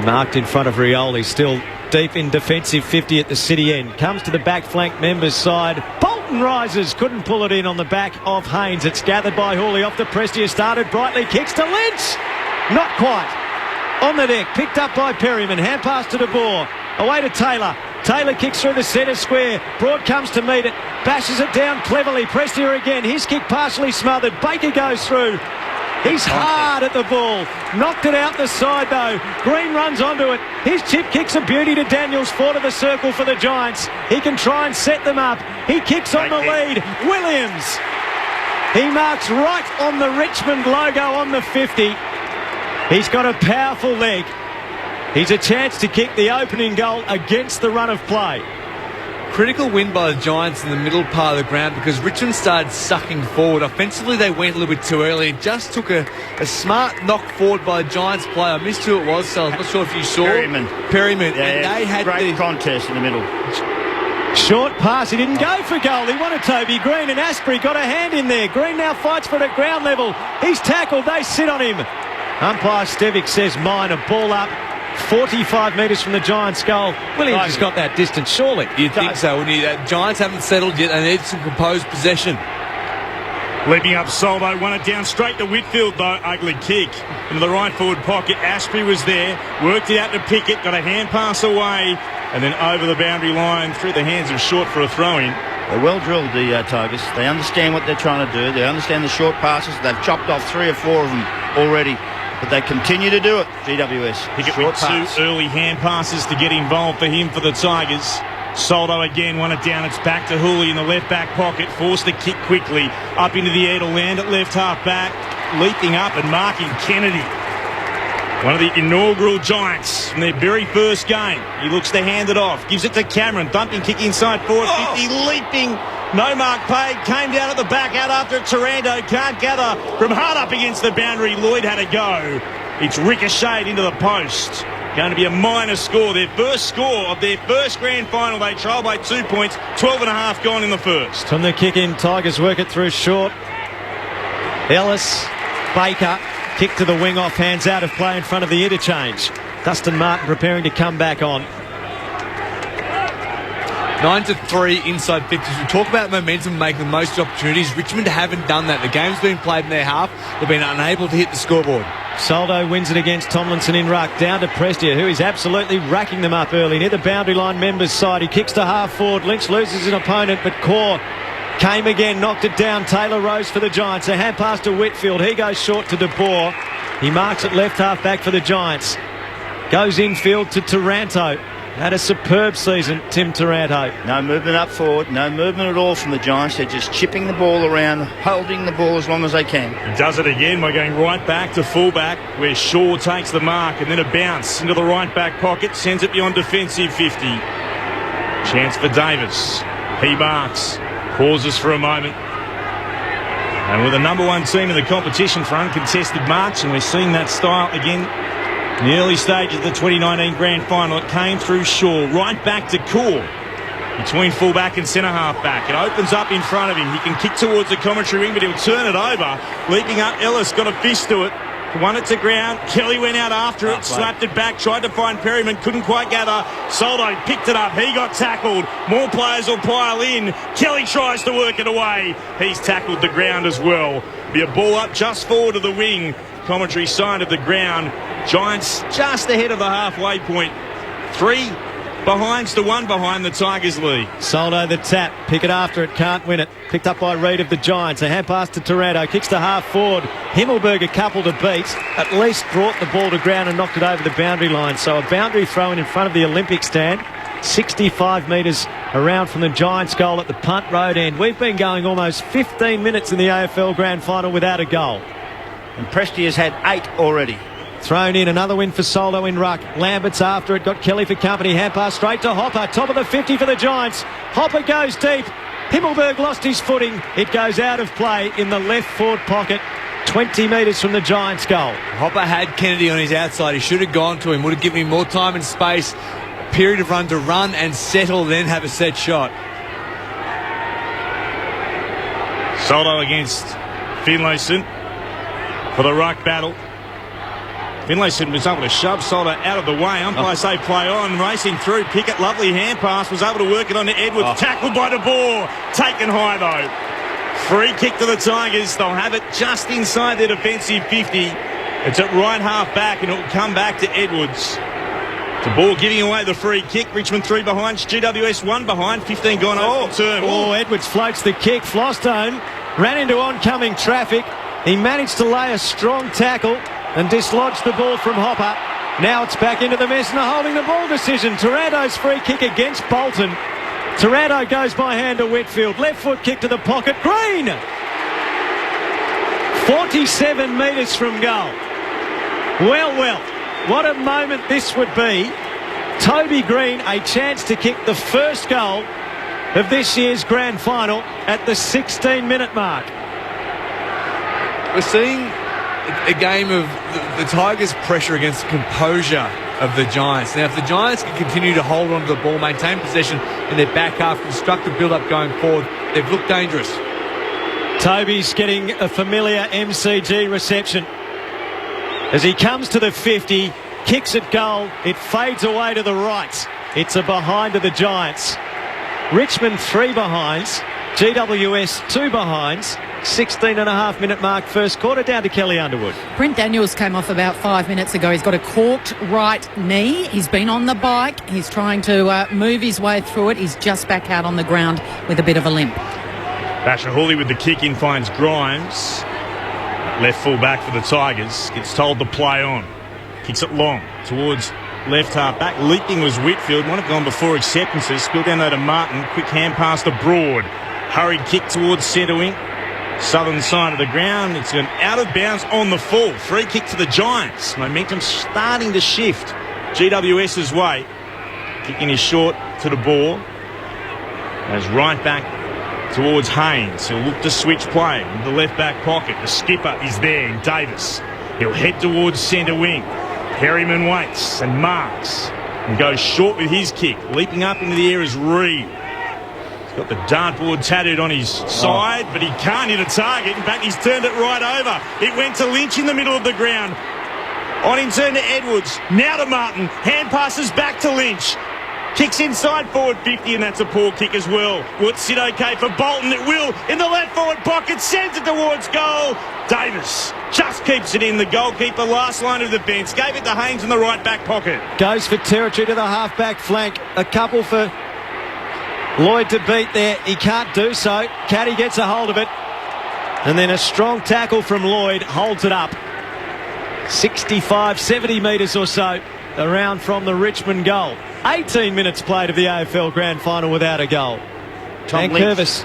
Marked in front of Rioli, still deep in defensive 50 at the city end. Comes to the back flank members' side. Bolton rises, couldn't pull it in on the back of Haynes. It's gathered by Hawley off the Prestia, started brightly, kicks to Lynch. Not quite. On the deck, picked up by Perryman, hand pass to De Boer. Away to Taylor. Taylor kicks through the centre square. Broad comes to meet it, bashes it down cleverly. Prestia again, his kick partially smothered. Baker goes through. He's hard at the ball. Knocked it out the side though. Green runs onto it. His chip kicks a beauty to Daniels. 4 to the circle for the Giants. He can try and set them up. He kicks on the lead. Williams. He marks right on the Richmond logo on the 50. He's got a powerful leg. He's a chance to kick the opening goal against the run of play. Critical win by the Giants in the middle part of the ground because Richmond started sucking forward. Offensively, they went a little bit too early. It just took a smart knock forward by the Giants player. I missed who it was, so I'm not sure if you saw. Perryman. Yeah, and they had great contest in the middle. Short pass. He didn't go for goal. He wanted Toby Green, and Asprey got a hand in there. Green now fights for it at ground level. He's tackled. They sit on him. Umpire Stevic says mine. A ball up. 45 metres from the Giants' goal. Williams has got that distance, surely. You'd think so. When the Giants haven't settled yet, they need some composed possession. Leaping up Soldo, won it down straight to Whitfield though. Ugly kick into the right forward pocket. Ashby was there, worked it out to Pickett, got a hand pass away, and then over the boundary line through the hands of Short for a throw-in. They're well drilled, the Tigers. They understand what they're trying to do. They understand the short passes. They've chopped off 3 or 4 of them already. But they continue to do it, GWS. Pickett with 2 early hand passes to get involved for him for the Tigers. Soldo again won it down. It's back to Hooley in the left back pocket. Forced to kick quickly. Up into the air to land at left half back. Leaping up and marking Kennedy. One of the inaugural Giants from their very first game. He looks to hand it off. Gives it to Cameron. Thumping kick inside forward. 50 leaping. No mark paid. Came down at the back. Out after it. Taranto can't gather from hard up against the boundary. Lloyd had a go. It's ricocheted into the post. Going to be a minor score. Their first score of their first grand final. They trail by 2 points. 12.5 gone in the first. From the kick in, Tigers work it through short. Ellis, Baker, kick to the wing off, hands out of play in front of the interchange. Dustin Martin preparing to come back on. 9-3 inside 50s. We talk about momentum, making the most of opportunities. Richmond haven't done that. The game's been played in their half. They've been unable to hit the scoreboard. Soldo wins it against Tomlinson in ruck. Down to Prestia, who is absolutely racking them up early. Near the boundary line members' side. He kicks to half forward. Lynch loses an opponent, but Core came again, knocked it down. Taylor rose for the Giants. A hand pass to Whitfield. He goes short to De Boer. He marks it left half back for the Giants. Goes infield to Taranto. Had a superb season, Tim Taranto. No movement up forward, no movement at all from the Giants. They're just chipping the ball around, holding the ball as long as they can. He does it again by going right back to fullback, where Shaw takes the mark, and then a bounce into the right back pocket, sends it beyond defensive 50. Chance for Davis. He marks, pauses for a moment. And with the number 1 team in the competition for uncontested marks, and we're seeing that style again in the early stages of the 2019 Grand Final. It came through Shaw, right back to Core. between full-back and centre-half-back. It opens up in front of him. He can kick towards the commentary wing, but he'll turn it over. Leaping up, Ellis got a fist to it. Won it to ground. Kelly went out after it, slapped it back, tried to find Perryman, couldn't quite gather. Soldo picked it up. He got tackled. More players will pile in. Kelly tries to work it away. He's tackled the ground as well. Be a ball up just forward of the wing. Commentary side of the ground. Giants just ahead of the halfway point. 3 behinds to 1 behind the Tigers lead. Soldo the tap, pick it after it, can't win it. Picked up by Reid of the Giants. A hand pass to Taranto, kicks to half forward. Himmelberg a couple to beat. At least brought the ball to ground and knocked it over the boundary line. So a boundary throw in front of the Olympic stand. 65 metres around from the Giants' goal at the punt road end. We've been going almost 15 minutes in the AFL Grand Final without a goal. And Presti has had 8 already. Thrown in, another win for Soldo in ruck. Lambert's after it, got Kelly for company. Hand pass straight to Hopper, top of the 50 for the Giants. Hopper goes deep. Himmelberg lost his footing. It goes out of play in the left forward pocket, 20 metres from the Giants' goal. Hopper had Kennedy on his outside. He should have gone to him, would have given him more time and space. A period of run to run and settle, then have a set shot. Soldo against Finlayson for the ruck battle. Finlayson was able to shove Soldo out of the way. Umpire say play on. Racing through. Pickett, lovely hand pass. Was able to work it on to Edwards. Tackled by De Boer. Taken high though. Free kick to the Tigers. They'll have it just inside their defensive 50. It's at right half back and it will come back to Edwards. De Boer giving away the free kick. Richmond 3 behind. GWS 1 behind. 15 gone over turn. Edwards floats the kick. Flostone ran into oncoming traffic. He managed to lay a strong tackle and dislodged the ball from Hopper. Now it's back into the mess and a holding the ball decision. Taranto's free kick against Bolton. Taranto goes by hand to Whitfield. Left foot kick to the pocket. Green! 47 metres from goal. Well, what a moment this would be. Toby Green, a chance to kick the first goal of this year's Grand Final at the 16-minute mark. We're seeing a game of the Tigers' pressure against the composure of the Giants. Now, if the Giants can continue to hold on to the ball, maintain possession in their back half, construct the build-up going forward, they've looked dangerous. Toby's getting a familiar MCG reception. As he comes to the 50, kicks at goal, it fades away to the right. It's a behind of the Giants. Richmond 3 behinds, GWS 2 behinds. 16.5-minute mark first quarter, down to Kelly Underwood. Brent Daniels came off about 5 minutes ago. He's got a corked right knee. He's been on the bike. He's trying to move his way through it. He's just back out on the ground with a bit of a limp. Basher Hooley with the kick in finds Grimes. Left full back for the Tigers. Gets told to play on. Kicks it long towards left half back. Leaping was Whitfield. Might have gone before acceptances. Spilled down there to Martin. Quick hand pass to Broad. Hurried kick towards centre wing. Southern side of the ground. It's gone out of bounds on the full. Free kick to the Giants. Momentum starting to shift GWS's way. Kicking is short to the ball. As right back towards Haynes. He'll look to switch play in the left back pocket. The skipper is there in Davis. He'll head towards centre wing. Perryman waits and marks and goes short with his kick. Leaping up into the air is Reid. Got the dartboard tattooed on his side, but he can't hit a target. In fact, he's turned it right over. It went to Lynch in the middle of the ground. On in turn to Edwards. Now to Martin. Hand passes back to Lynch. Kicks inside forward 50, and that's a poor kick as well. Will it sit okay for Bolton? It will. In the left forward pocket, sends it towards goal. Davis just keeps it in. The goalkeeper, last line of defence. Gave it to Haynes in the right back pocket. Goes for territory to the half-back flank. A couple for Lloyd to beat there. He can't do so. Caddy gets a hold of it. And then a strong tackle from Lloyd holds it up. 65, 70 metres or so around from the Richmond goal. 18 minutes played of the AFL Grand Final without a goal. Tom Curvis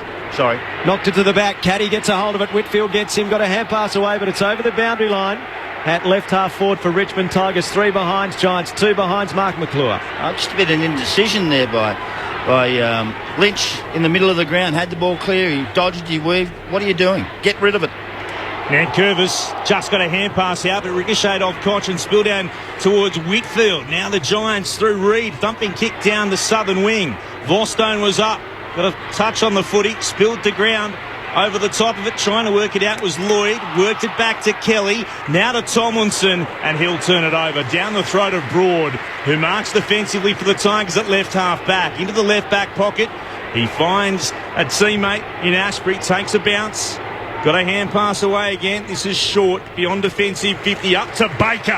knocked it to the back. Caddy gets a hold of it. Whitfield gets him. Got a hand pass away, but it's over the boundary line. At left half forward for Richmond. Tigers 3 behinds. Giants 2 behinds. Mark McClure. Just a bit of an indecision there by Lynch in the middle of the ground. Had the ball clear. He dodged, he weaved. What are you doing? Get rid of it. Nankervis just got a hand pass out, but ricocheted off Koch and spilled down towards Whitfield. Now the Giants through Reid. Thumping kick down the southern wing. Vorstone was up, got a touch on the footy, spilled to ground. Over the top of it, trying to work it out was Lloyd. Worked it back to Kelly. Now to Tomlinson, and he'll turn it over. Down the throat of Broad, who marks defensively for the Tigers at left half back. Into the left back pocket. He finds a teammate in Ashbury, takes a bounce. Got a hand pass away again. This is short, beyond defensive 50, up to Baker.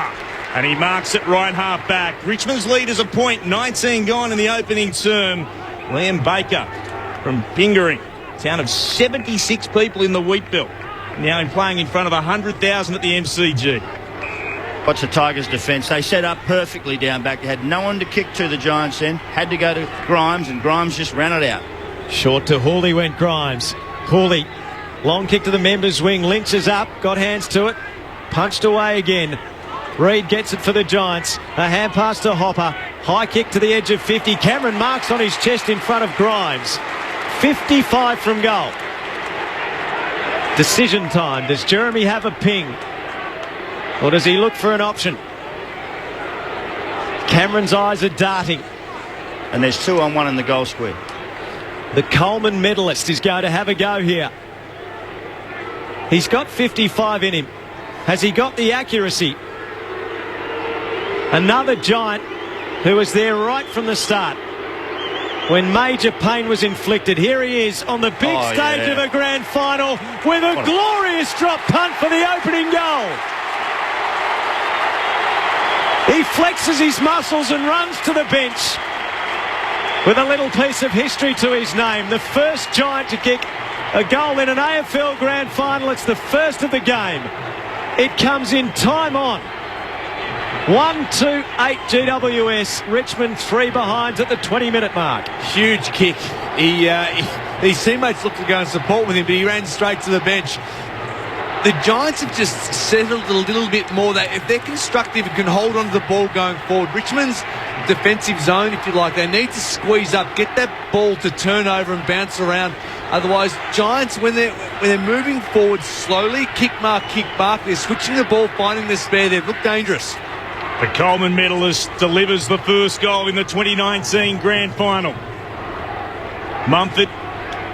And he marks it right half back. Richmond's lead is a point, 19 gone in the opening term. Liam Baker from Pingering. Town of 76 people in the wheat belt. Now playing in front of 100,000 at the MCG. Watch the Tigers' defence. They set up perfectly down back. They had no one to kick to, the Giants then. Had to go to Grimes, and Grimes just ran it out. Short to Hawley went Grimes. Hawley, long kick to the members' wing. Lynch is up, got hands to it. Punched away again. Reid gets it for the Giants. A hand pass to Hopper. High kick to the edge of 50. Cameron marks on his chest in front of Grimes. 55 from goal. Decision time. Does Jeremy have a ping? Or does he look for an option? Cameron's eyes are darting. And there's 2-on-1 in the goal square. The Coleman medalist is going to have a go here. He's got 55 in him. Has he got the accuracy? Another Giant who was there right from the start when major pain was inflicted. Here he is on the big stage of a grand final with a glorious drop punt for the opening goal. He flexes his muscles and runs to the bench with a little piece of history to his name. The first Giant to kick a goal in an AFL grand final. It's the first of the game. It comes in time on. 1-2-8 GWS. Richmond 3 behinds at the 20-minute mark. Huge kick. His teammates looked to go and support with him, but he ran straight to the bench. The Giants have just settled a little bit more. That if they're constructive and can hold on to the ball going forward, Richmond's defensive zone, if you like, they need to squeeze up, get that ball to turn over and bounce around. Otherwise, Giants, when they're moving forward slowly, kick mark, they're switching the ball, finding the spare. They look dangerous. The Coleman medalist delivers the first goal in the 2019 Grand Final. Mumford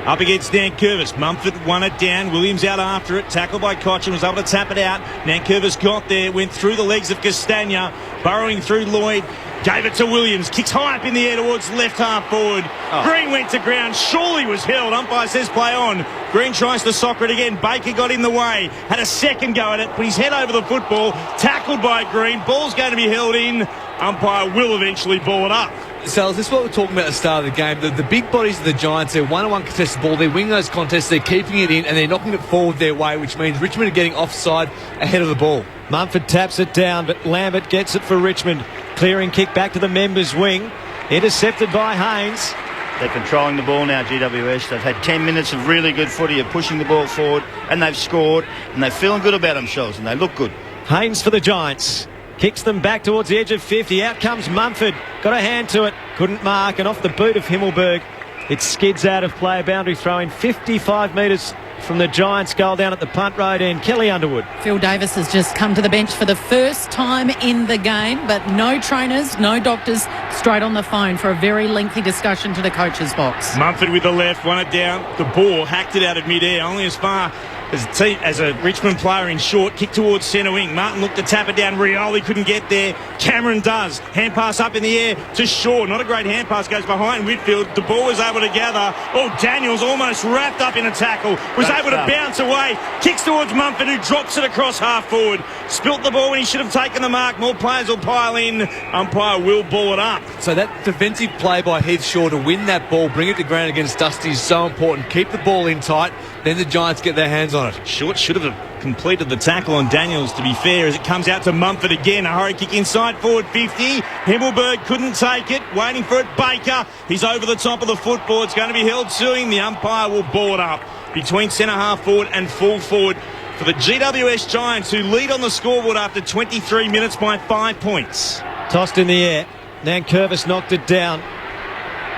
up against Nankervis. Mumford won it down. Williams out after it. Tackled by Cochin. Was able to tap it out. Nankervis got there. Went through the legs of Castagna. Burrowing through Lloyd. Gave it to Williams. Kicks high up in the air towards left half forward. Green went to ground. Surely was held. Umpire says play on. Green tries to soccer it again. Baker got in the way. Had a second go at it. Put his head over the football. Tackled by Green. Ball's going to be held in. Umpire will eventually ball it up. Sales, this is what we're talking about at the start of the game. The big bodies of the Giants, they're one-on-one contested ball. They win those contests. They're keeping it in and they're knocking it forward their way, which means Richmond are getting offside ahead of the ball. Mumford taps it down, but Lambert gets it for Richmond. Clearing kick back to the members' wing. Intercepted by Haynes. They're controlling the ball now, GWS. They've had 10 minutes of really good footy of pushing the ball forward, and they've scored, and they're feeling good about themselves, and they look good. Haynes for the Giants. Kicks them back towards the edge of 50. Out comes Mumford. Got a hand to it. Couldn't mark, and off the boot of Himmelberg. It skids out of play. A boundary throw in 55 metres from the Giants' goal down at the punt road end. Kelly Underwood. Phil Davis has just come to the bench for the first time in the game, but no trainers, no doctors, straight on the phone for a very lengthy discussion to the coach's box. Mumford with the left, won it down. The ball hacked it out of mid-air, only as far as a Richmond player in short, kick towards centre wing. Martin looked to tap it down. Rioli couldn't get there. Cameron does. Hand pass up in the air to Shaw. Not a great hand pass. Goes behind Whitfield. The ball was able to gather. Oh, Daniels almost wrapped up in a tackle. Was able to bounce away. Kicks towards Mumford, who drops it across half forward. Spilt the ball when he should have taken the mark. More players will pile in. Umpire will ball it up. So that defensive play by Heath Shaw to win that ball, bring it to ground against Dusty is so important. Keep the ball in tight. Then the Giants get their hands on it. Short should have completed the tackle on Daniels, to be fair, as it comes out to Mumford again. A hurry kick inside forward 50. Himmelberg couldn't take it. Waiting for it. Baker. He's over the top of the football. It's going to be held to him. The umpire will ball it up between centre half forward and full forward for the GWS Giants, who lead on the scoreboard after 23 minutes by 5 points. Tossed in the air. Nankervis knocked it down.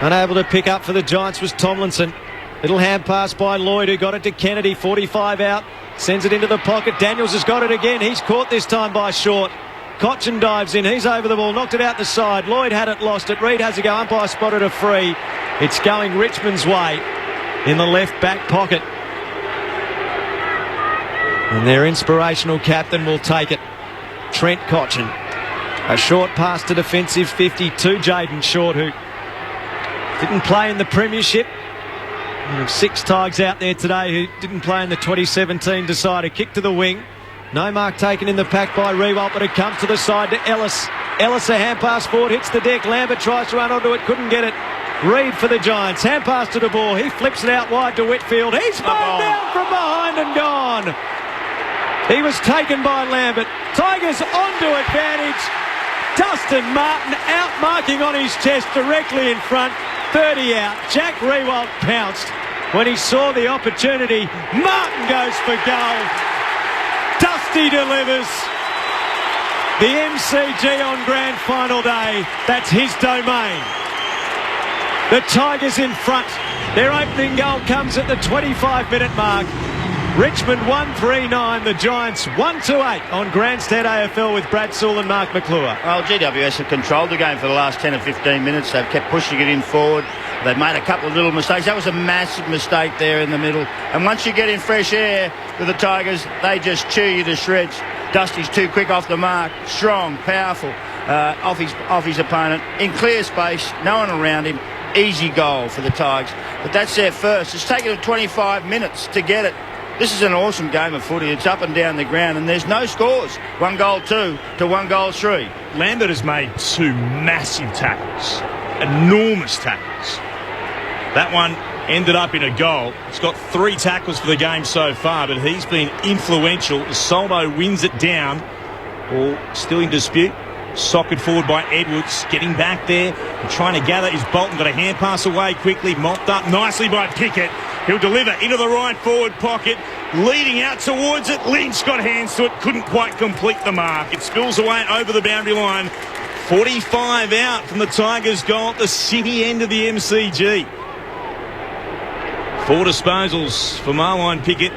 Unable to pick up for the Giants was Tomlinson. Little hand pass by Lloyd, who got it to Kennedy. 45 out. Sends it into the pocket. Daniels has got it again. He's caught this time by Short. Cochin dives in. He's over the ball. Knocked it out the side. Lloyd had it, lost it. Reid has a go. Umpire spotted a free. It's going Richmond's way in the left back pocket. And their inspirational captain will take it. Trent Cotchin. A short pass to defensive 50 to Jaden Short, who didn't play in the premiership. 6 Tigers out there today who didn't play in the 2017 decider. Kick to the wing. No mark taken in the pack by Rewalt, but it comes to the side to Ellis. Ellis, a hand pass forward, hits the deck. Lambert tries to run onto it, couldn't get it. Reid for the Giants. Hand pass to the ball. He flips it out wide to Whitfield. He's mown down from behind and gone. He was taken by Lambert. Tigers onto advantage. Dustin Martin out marking on his chest directly in front. 30 out. Jack Rewalt pounced when he saw the opportunity. Martin goes for goal. Dusty delivers. The MCG on Grand Final day. That's his domain. The Tigers in front. Their opening goal comes at the 25-minute mark. Richmond 1-3-9, the Giants 1-8 on Grandstand AFL with Brad Sewell and Mark McClure. Well, GWS have controlled the game for the last 10 or 15 minutes. They've kept pushing it in forward. They've made a couple of little mistakes. That was a massive mistake there in the middle. And once you get in fresh air with the Tigers, they just chew you to shreds. Dusty's too quick off the mark, strong, powerful, off his opponent, in clear space, no one around him. Easy goal for the Tigers. But that's their first. It's taken them 25 minutes to get it. This is an awesome game of footy. It's up and down the ground, and there's no scores. 1 goal 2 to 1 goal 3. Lambert has made 2 massive tackles, enormous tackles. That one ended up in a goal. It's got 3 tackles for the game so far, but he's been influential. Soldo wins it down. Ball still in dispute. Socked forward by Edwards, getting back there and trying to gather. Is Bolton got a hand pass away quickly, mopped up nicely by Pickett. He'll deliver into the right forward pocket, leading out towards it. Lynch got hands to it, couldn't quite complete the mark. It spills away over the boundary line. 45 out from the Tigers' goal at the city end of the MCG. 4 disposals for Marline Pickett.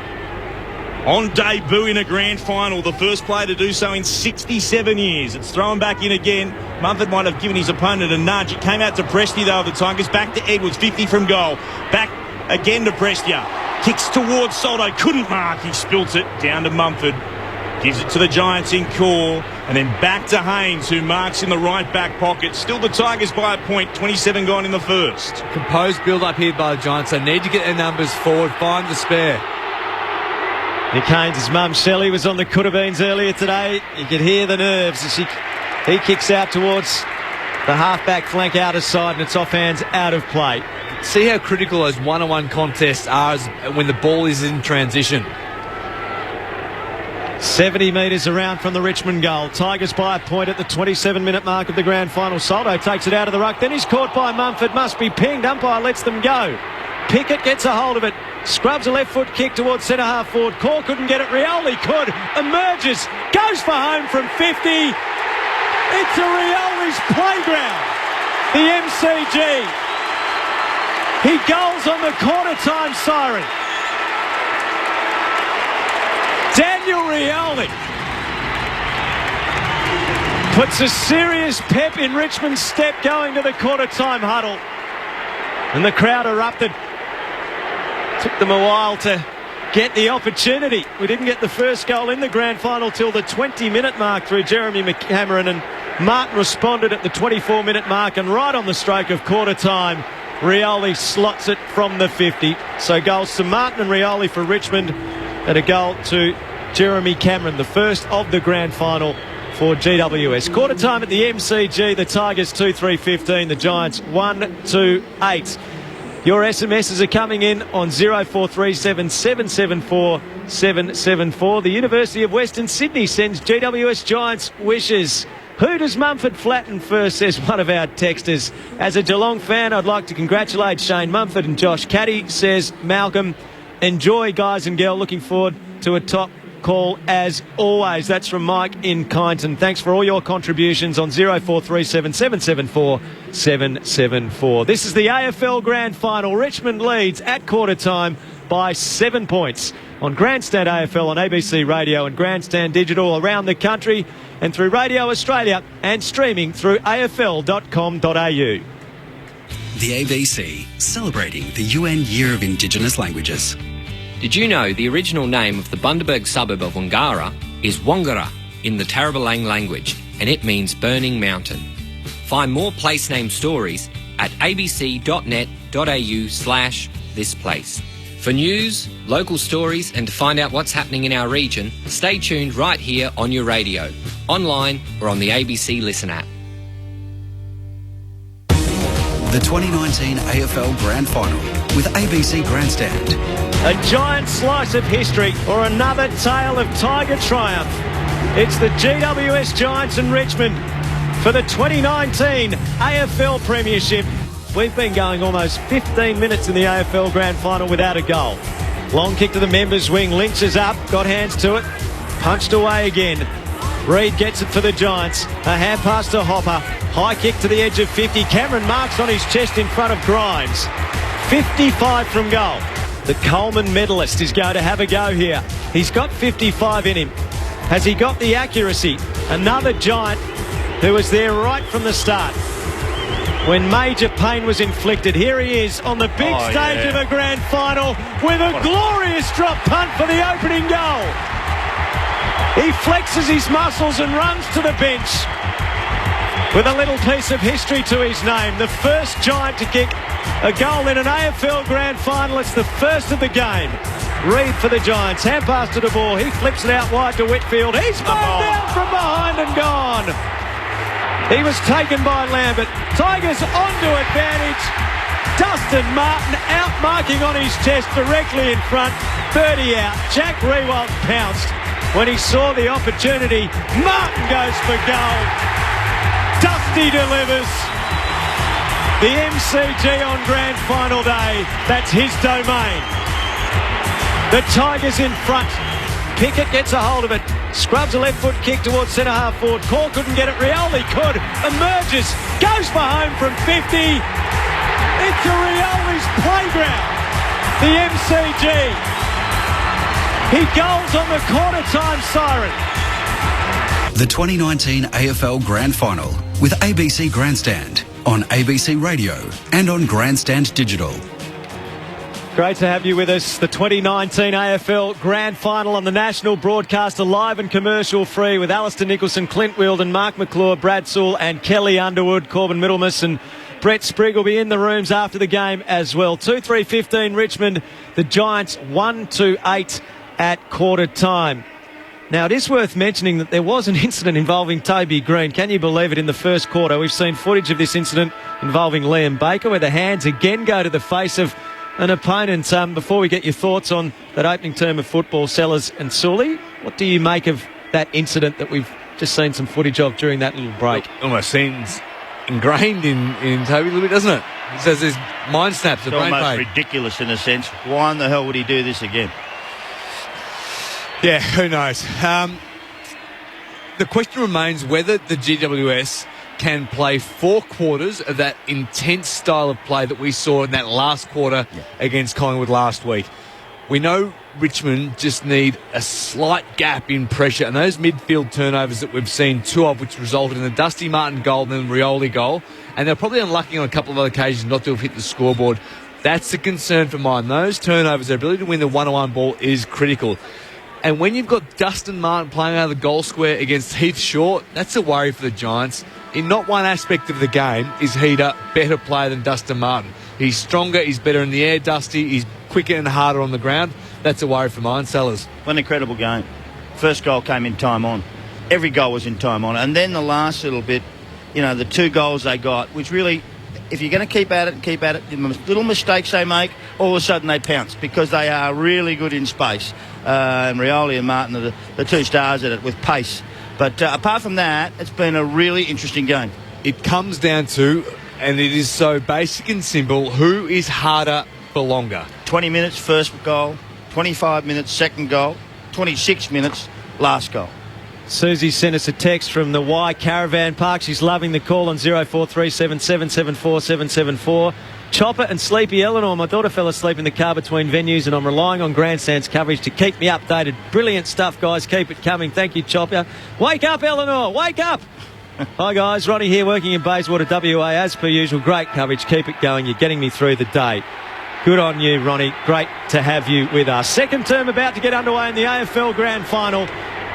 On debut in a grand final, the first player to do so in 67 years. It's thrown back in again. Mumford might have given his opponent a nudge. It came out to Prestia, though, the Tigers. Back to Edwards, 50 from goal. Back again to Prestia. Kicks towards Soldo. Couldn't mark. He spilt it down to Mumford. Gives it to the Giants in core. And then back to Haynes, who marks in the right back pocket. Still the Tigers by a point. 27 gone in the first. Composed build-up here by the Giants. They need to get their numbers forward. Find the spare. Nick Haynes' mum Shelley was on the Could-have-beens earlier today. You could hear the nerves as he kicks out towards the half-back flank outer side, and it's off hands out of play. See how critical those one-on-one contests are when the ball is in transition. 70 metres around from the Richmond goal. Tigers by a point at the 27-minute mark of the grand final. Soldo takes it out of the ruck. Then he's caught by Mumford. Must be pinged. Umpire lets them go. Pickett gets a hold of it. Scrubs a left foot kick towards centre half forward. Core couldn't get it. Rioli could. Emerges. Goes for home from 50. It's a Rioli's playground. The MCG. He goals on the quarter time siren. Daniel Rioli puts a serious pep in Richmond's step going to the quarter time huddle. And the crowd erupted. Took them a while to get the opportunity. We didn't get the first goal in the grand final till the 20-minute mark through Jeremy McCameron, and Martin responded at the 24-minute mark, and right on the stroke of quarter time, Rioli slots it from the 50. So goals to Martin and Rioli for Richmond, and a goal to Jeremy Cameron, the first of the grand final for GWS. Quarter time at the MCG, the Tigers 2-3-15, the Giants 1-2-8. Your SMSs are coming in on 0437 774 774. The University of Western Sydney sends GWS Giants wishes. Who does Mumford flatten first, says one of our texters. As a Geelong fan, I'd like to congratulate Shane Mumford and Josh Caddy, says Malcolm. Enjoy, guys and girl. Looking forward to a top call as always. That's from Mike in Kyneton. Thanks for all your contributions on 0437 774 774. This is the AFL Grand Final. Richmond leads at quarter time by 7 points on Grandstand AFL on ABC Radio and Grandstand Digital around the country, and through Radio Australia and streaming through afl.com.au. The ABC, celebrating the UN Year of Indigenous Languages. Did you know the original name of the Bundaberg suburb of Wangara is Wangara in the Tarablang language, and it means burning mountain? Find more place name stories at abc.net.au/thisplace. For news, local stories, and to find out what's happening in our region, stay tuned right here on your radio, online or on the ABC Listen app. The 2019 AFL Grand Final with ABC Grandstand. A giant slice of history or another tale of Tiger triumph. It's the GWS Giants in Richmond for the 2019 AFL Premiership. We've been going almost 15 minutes in the AFL Grand Final without a goal. Long kick to the members' wing. Lynch is up, got hands to it, punched away again. Reid gets it for the Giants. A hand pass to Hopper. High kick to the edge of 50. Cameron marks on his chest in front of Grimes. 55 from goal. The Coleman medalist is going to have a go here. He's got 55 in him. Has he got the accuracy? Another Giant who was there right from the start when major pain was inflicted. Here he is on the big stage of a grand final with a glorious drop punt for the opening goal. He flexes his muscles and runs to the bench with a little piece of history to his name. The first Giant to kick a goal in an AFL Grand Final. It's the first of the game. Reid for the Giants. Hand pass to De Boer. He flips it out wide to Whitfield. He's mown down from behind and gone. He was taken by Lambert. Tigers onto advantage. Dustin Martin out marking on his chest directly in front. 30 out. Jack Rewalt pounced when he saw the opportunity. Martin goes for goal. Dusty delivers. The MCG on Grand Final day. That's his domain. The Tigers in front. Pickett gets a hold of it. Scrubs a left foot kick towards centre half forward. Call couldn't get it. Rioli could. Emerges. Goes for home from 50. It's a Rioli's playground. The MCG. He goes on the quarter time siren. The 2019 AFL Grand Final with ABC Grandstand on ABC Radio and on Grandstand Digital. Great to have you with us. The 2019 AFL Grand Final on the national broadcaster, live and commercial free, with Alistair Nicholson, Clint Wheeldon, Mark McClure, Brad Sewell and Kelly Underwood. Corbin Middlemas and Brett Sprigg will be in the rooms after the game as well. 2-3-15 Richmond. The Giants 1-8 at quarter time. Now, it is worth mentioning that there was an incident involving Toby Green. Can you believe it? In the first quarter, we've seen footage of this incident involving Liam Baker, where the hands again go to the face of an opponent. Before we get your thoughts on that opening term of football, Sellers and Sully, what do you make of that incident that we've just seen some footage of during that little break? It almost seems ingrained in Toby a little bit, doesn't it? He says his mind snaps. It's almost ridiculous in a sense. Why in the hell would he do this again? Yeah, who knows? The question remains whether the GWS can play 4 quarters of that intense style of play that we saw in that last quarter against Collingwood last week. We know Richmond just need a slight gap in pressure, and those midfield turnovers that we've seen 2 of, which resulted in the Dusty Martin goal and then the Rioli goal, and they're probably unlucky on a couple of other occasions not to have hit the scoreboard. That's the concern for mine. Those turnovers, their ability to win the one-on-one ball is critical. And when you've got Dustin Martin playing out of the goal square against Heath Shaw, that's a worry for the Giants. In not one aspect of the game is Heath a better player than Dustin Martin. He's stronger, he's better in the air, Dusty, he's quicker and harder on the ground. That's a worry for mine, Sellers. What an incredible game. First goal came in time on. Every goal was in time on. And then the last little bit, you know, the 2 goals they got, which really, if you're going to keep at it, the little mistakes they make, all of a sudden they pounce because they are really good in space. And Rioli and Martin are the 2 stars at it with pace. But apart from that, it's been a really interesting game. It comes down to, and it is so basic and simple, who is harder for longer. 20 minutes, first goal. 25 minutes, second goal. 26 minutes, last goal. Susie sent us a text from the Y Caravan Park. She's loving the call on 0437774774. Chopper and Sleepy Eleanor. My daughter fell asleep in the car between venues, and I'm relying on Grandstand's coverage to keep me updated. Brilliant stuff, guys. Keep it coming. Thank you, Chopper. Wake up, Eleanor. Wake up. Hi guys, Ronnie here, working in Bayswater, WA, as per usual. Great coverage, keep it going, you're getting me through the day. Good on you, Ronnie, great to have you with us. Second term about to get underway in the AFL Grand Final.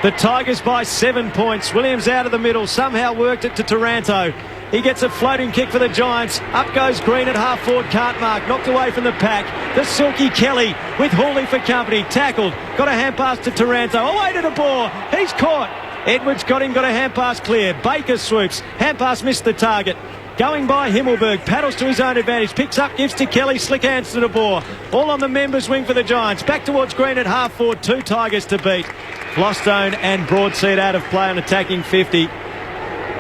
The Tigers by 7 points. Williams out of the middle, somehow worked it to Taranto. He gets a floating kick for the Giants. Up goes Green at half forward, can't mark, knocked away from the pack. The Silky Kelly with Hawley for company, tackled, got a hand pass to Taranto, away to the ball, he's caught. Edwards got him, got a hand pass clear. Baker swoops, hand pass missed the target. Going by Himmelberg, paddles to his own advantage, picks up, gives to Kelly, slick hands to the ball. All on the members' wing for the Giants. Back towards Green at half forward, 2 Tigers to beat. Flostone and Broadseed out of play on attacking 50.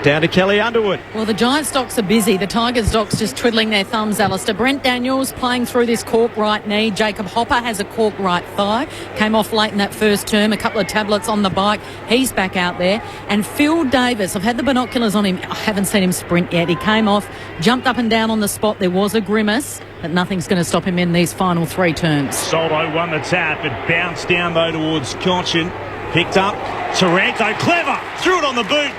Down to Kelly Underwood. Well, the Giants' docks are busy. The Tigers' docks just twiddling their thumbs, Alistair. Brent Daniels playing through this cork right knee. Jacob Hopper has a cork right thigh. Came off late in that first term. A couple of tablets on the bike. He's back out there. And Phil Davis, I've had the binoculars on him. I haven't seen him sprint yet. He came off, jumped up and down on the spot. There was a grimace, but nothing's going to stop him in these final 3 turns. Soldo won the tap. It bounced down, though, towards Cochin. Picked up. Taranto, clever. Threw it on the boot.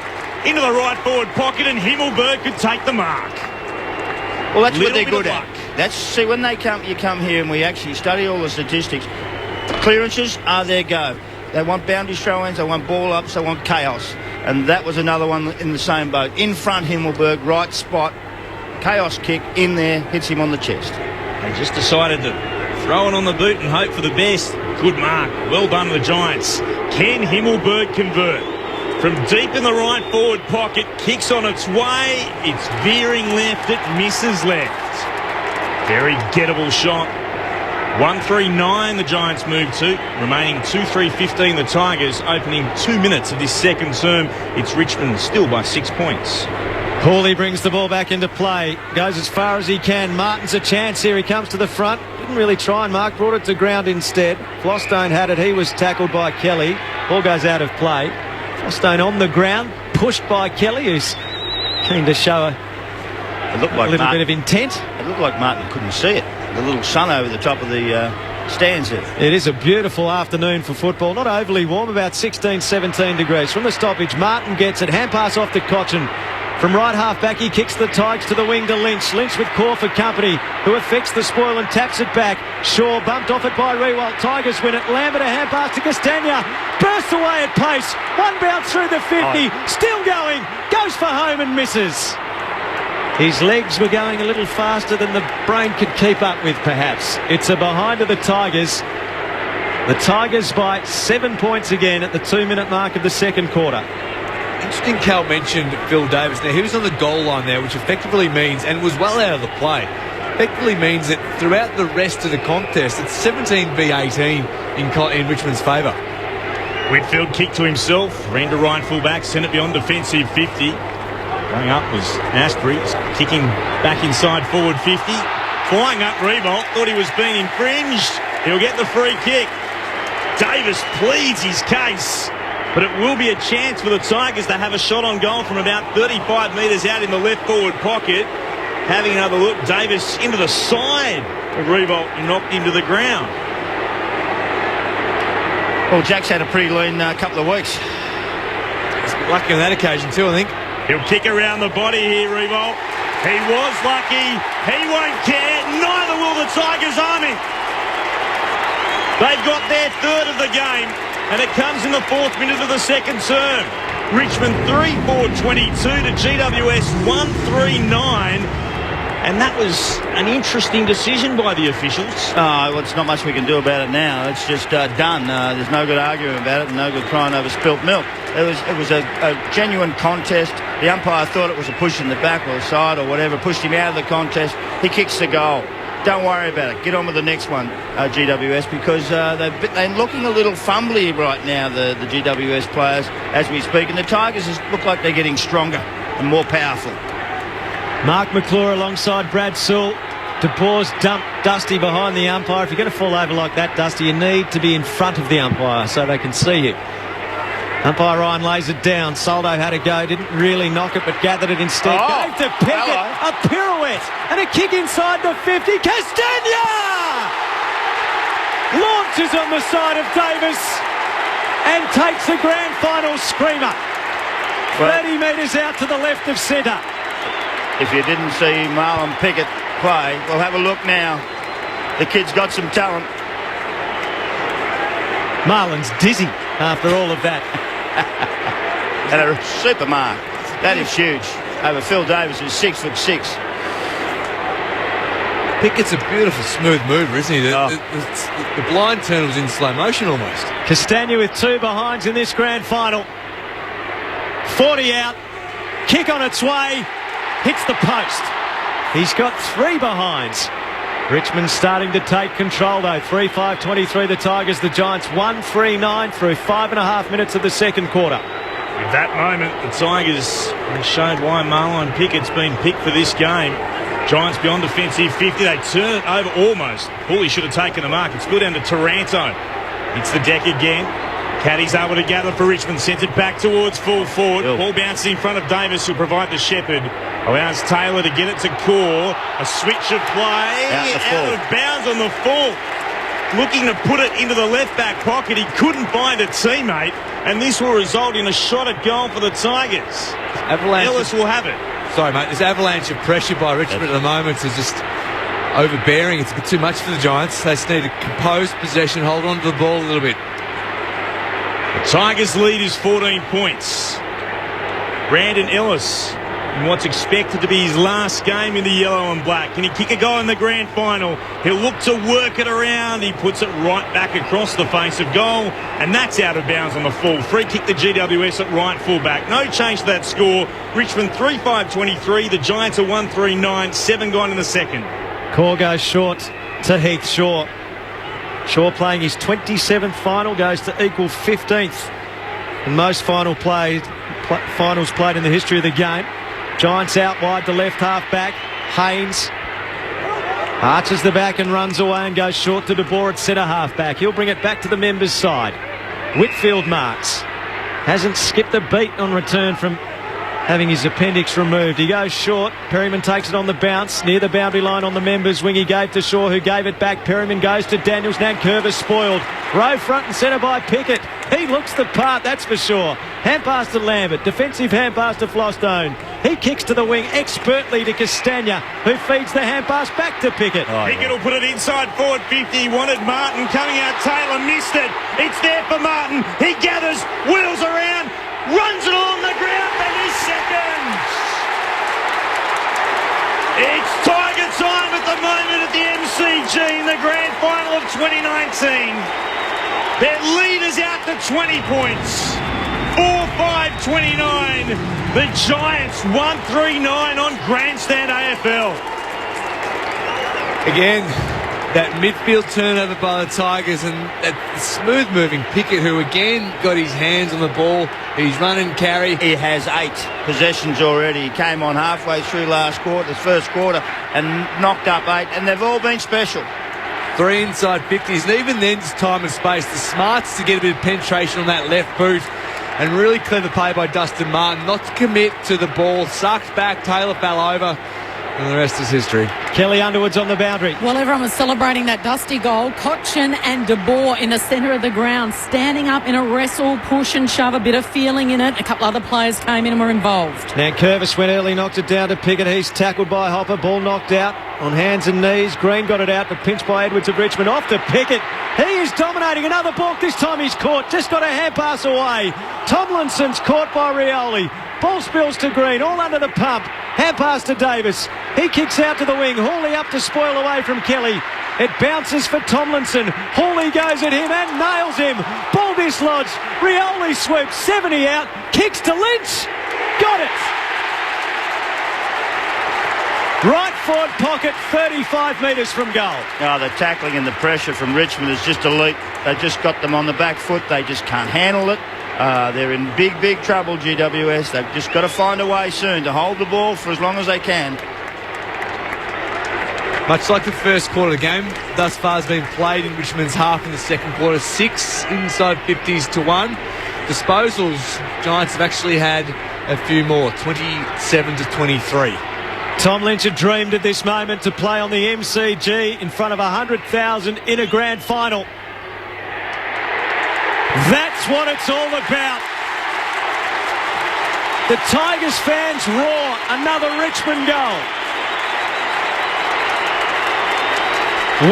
Into the right forward pocket, and Himmelberg could take the mark. Well, that's what they're good at. See, when you come here and we actually study all the statistics. Clearances are their go. They want boundary throw-ins, they want ball ups, they want chaos. And that was another one in the same boat. In front, Himmelberg, right spot, chaos kick in there, hits him on the chest. They just decided to throw it on the boot and hope for the best. Good mark. Well done to the Giants. Can Himmelberg convert? From deep in the right forward pocket, kicks on its way. It's veering left, it misses left. Very gettable shot. 1-3-9 the Giants move to. Remaining 2-3-15 the Tigers. Opening 2 minutes of this second term. It's Richmond still by 6 points. Hawley brings the ball back into play. Goes as far as he can. Martin's a chance here. He comes to the front. Didn't really try and mark. Brought it to ground instead. Flostone had it. He was tackled by Kelly. Ball goes out of play. Flostone on the ground. Pushed by Kelly, who's keen to show a little bit of intent. It looked like Martin couldn't see it. The little sun over the top of the stands there. It is a beautiful afternoon for football. Not overly warm, about 16, 17 degrees. From the stoppage, Martin gets it. Hand pass off to Cochin. From right half back, he kicks the Tigers to the wing to Lynch. Lynch with Core for company, who affects the spoil and taps it back. Shaw bumped off it by Rewalt. Tigers win it. Lambert a hand pass to Castagna. Bursts away at pace. One bounce through the 50. Still going. Goes for home and misses. His legs were going a little faster than the brain could keep up with, perhaps. It's a behind of the Tigers. The Tigers by 7 points again at the 2-minute mark of the second quarter. Interesting, Cal mentioned Phil Davis. Now, he was on the goal line there, which effectively means, and was well out of the play, effectively means that throughout the rest of the contest, it's 17-18 in Richmond's favour. Whitfield kicked to himself, ran to right full back, sent it beyond defensive 50. Going up was Astbury, kicking back inside forward 50. Flying up Rewalt, thought he was being infringed. He'll get the free kick. Davis pleads his case. But it will be a chance for the Tigers to have a shot on goal from about 35 metres out in the left forward pocket. Having another look, Davis into the side of Rewalt and knocked him to the ground. Well, Jack's had a pretty lean couple of weeks. He's lucky on that occasion too, I think. He'll kick around the body here, Rewalt. He was lucky. He won't care. Neither will the Tigers Army. They've got their third of the game. And it comes in the 4th minute of the second term. Richmond 3-4-22 to GWS 1-3-9. And that was an interesting decision by the officials. Well, it's not much we can do about it now. It's just done. There's no good arguing about it and no good crying over spilt milk. It was a genuine contest. The umpire thought it was a push in the back or side or whatever, pushed him out of the contest. He kicks the goal. Don't worry about it. Get on with the next one, GWS, because they're looking a little fumbly right now, the GWS players, as we speak. And the Tigers look like they're getting stronger and more powerful. Mark McClure alongside Brad Sewell. DeBoer's dumped Dusty behind the umpire. If you're going to fall over like that, Dusty, you need to be in front of the umpire so they can see you. Umpire Ryan lays it down. Soldo had a go, didn't really knock it, but gathered it instead. Gave to Pickett, a pirouette, and a kick inside the 50. Castagna! Launches on the side of Davis and takes the grand final screamer. Well, 30 metres out to the left of centre. If you didn't see Marlon Pickett play, well, have a look now. The kid's got some talent. Marlon's dizzy after all of that. And a super mark. That is huge. Over Phil Davis, who's 6'6". Pickett's a beautiful, smooth mover, isn't he? The blind turn was in slow motion almost. Castagna with 2 behinds in this grand final. 40 out. Kick on its way. Hits the post. He's got 3 behinds. Richmond starting to take control though. 3-5-23 the Tigers. The Giants 1-3-9 through 5.5 minutes of the second quarter. At that moment, the Tigers showed why Marlon Pickett's been picked for this game. Giants beyond defensive 50. They turn it over almost. Hooley should have taken the mark. It's good down to Taranto. It's the deck again. Caddy's able to gather for Richmond. Sent it back towards full forward. Ball bounces in front of Davis, who'll provide the shepherd. Allows Taylor to get it to Core. A switch of play. Out of bounds on the full. Looking to put it into the left-back pocket. He couldn't find a teammate. And this will result in a shot at goal for the Tigers. Ellis will have it. Sorry, mate. This avalanche of pressure by Richmond at the moment is just overbearing. It's a bit too much for the Giants. They just need to compose possession, hold on to the ball a little bit. The Tigers' lead is 14 points. Brandon Ellis, in what's expected to be his last game in the yellow and black. Can he kick a goal in the grand final? He'll look to work it around. He puts it right back across the face of goal, and that's out of bounds on the full. Free kick to GWS at right full-back. No change to that score. Richmond 3-5-23. The Giants are 1-3-9. 7 gone in the second. Core goes short to Heath Shaw. Shaw playing his 27th final, goes to equal 15th in most finals played in the history of the game. Giants out wide to left half back. Haynes arches the back and runs away and goes short to De Boer at centre half back. He'll bring it back to the members' side. Whitfield marks. Hasn't skipped a beat on return from having his appendix removed. He goes short. Perryman takes it on the bounce near the boundary line on the members' wing. He gave to Shaw, who gave it back. Perryman goes to Daniels. Nankervis spoiled. Row front and centre by Pickett. He looks the part, that's for sure. Hand pass to Lambert. Defensive hand pass to Flostone. He kicks to the wing expertly to Castagna, who feeds the hand pass back to Pickett. Pickett will put it inside forward 50. He wanted Martin coming out. Taylor missed it. It's there for Martin. He gathers, wheels around, runs it along the ground for his second. It's Tiger time at the moment at the MCG in the grand final of 2019. Their lead is out to 20 points. 4-5-29. The Giants 1-3-9 on Grandstand AFL. Again, that midfield turnover by the Tigers and that smooth-moving Pickett, who again got his hands on the ball. He's run and carry. He has 8 possessions already. He came on halfway through the first quarter, and knocked up 8, and they've all been special. 3 inside 50s, and even then, just time and space. The smarts to get a bit of penetration on that left boot, and really clever play by Dustin Martin not to commit to the ball. Sucked back, Taylor fell over, and the rest is history. Kelly Underwood's on the boundary. Well, everyone was celebrating that Dusty goal. Cochin and De Boer in the centre of the ground, standing up in a wrestle, push and shove, a bit of feeling in it. A couple other players came in and were involved. Nankervis went early, knocked it down to Pickett. He's tackled by Hopper, ball knocked out on hands and knees. Green got it out, but pinched by Edwards of Richmond. Off to Pickett. He is dominating. Another balk. This time he's caught. Just got a hand pass away. Tomlinson's caught by Rioli. Ball spills to Green, all under the pump. Hand pass to Davis. He kicks out to the wing. Hawley up to spoil away from Kelly. It bounces for Tomlinson. Hawley goes at him and nails him. Ball dislodged. Rioli swoops. 70 out. Kicks to Lynch. Got it. Right forward pocket, 35 metres from goal. Oh, the tackling and the pressure from Richmond is just elite. They just got them on the back foot. They just can't handle it. They're in big, big trouble, GWS. They've just got to find a way soon to hold the ball for as long as they can. Much like the first quarter of the game, thus far has been played in Richmond's half in the second quarter. 6 inside 50s to 1. Disposals, Giants have actually had a few more, 27 to 23. Tom Lynch had dreamed of this moment to play on the MCG in front of 100,000 in a grand final. That's what it's all about. The Tigers fans roar. Another Richmond goal.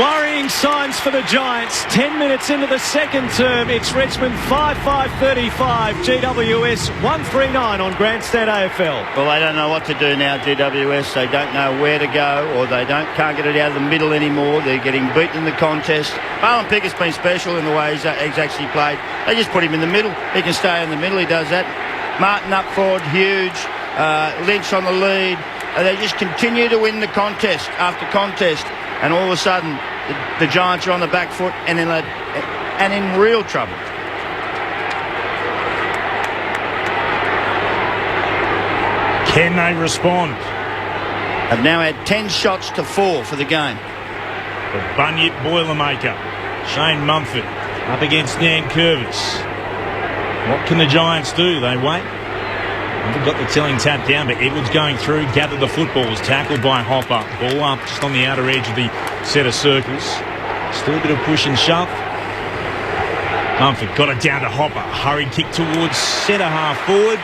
Worrying signs for the Giants. 10 minutes into the second term. It's Richmond 5-5-35. GWS 139 on Grandstand AFL. Well, they don't know what to do now, GWS. They don't know where to go, or they can't get it out of the middle anymore. They're getting beaten in the contest. Bowen Pickett's been special in the way he's actually played. They just put him in the middle. He can stay in the middle. He does that. Martin up forward, huge. Lynch on the lead. They just continue to win the contest after contest. And all of a sudden, the Giants are on the back foot and in real trouble. Can they respond? Have now had 10 shots to 4 for the game. The Bunyip Boilermaker, Shane Mumford, up against Nan Curvis. What can the Giants do? They wait. They've got the telling tap down, but Edwards going through, gathered the footballs, tackled by Hopper. Ball up just on the outer edge of the set of circles. Still a bit of push and shove. Mumford got it down to Hopper. Hurried kick towards centre half forward.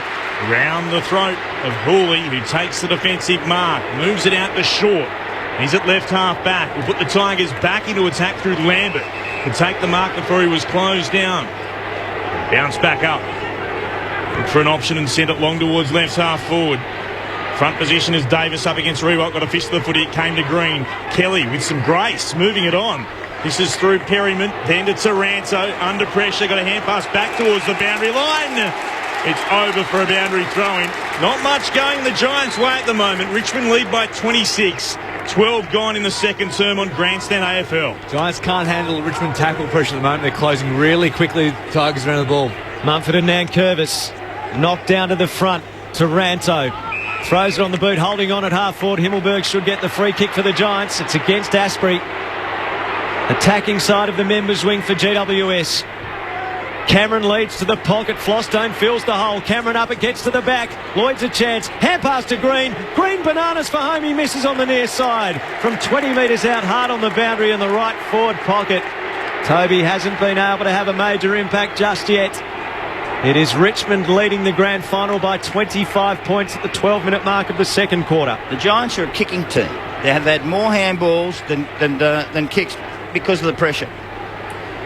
Round the throat of Hooley, who takes the defensive mark. Moves it out to short. He's at left half back. Will put the Tigers back into attack through Lambert. Could take the mark before he was closed down. Bounce back up. Look for an option and sent it long towards left half forward. Front position is Davis up against Rewalt. Got a fish to the footy. It came to Green. Kelly with some grace, moving it on. This is through Perryman. Then to Taranto. Under pressure. Got a hand pass back towards the boundary line. It's over for a boundary throw-in. Not much going the Giants' way at the moment. Richmond lead by 26. 12 gone in the second term on Grandstand AFL. Giants can't handle the Richmond tackle pressure at the moment. They're closing really quickly. Tigers around the ball. Mumford and Nankervis knocked down to the front. Taranto throws it on the boot, holding on at half forward. Himmelberg should get the free kick for the Giants. It's against Asprey. Attacking side of the members' wing for GWS. Cameron leads to the pocket. Flosstone fills the hole. Cameron up, it gets to the back. Lloyd's a chance. Hand pass to Green. Green bananas for home. He misses on the near side. From 20 metres out, hard on the boundary in the right forward pocket. Toby hasn't been able to have a major impact just yet. It is Richmond leading the grand final by 25 points at the 12-minute mark of the second quarter. The Giants are a kicking team. They have had more handballs than kicks because of the pressure.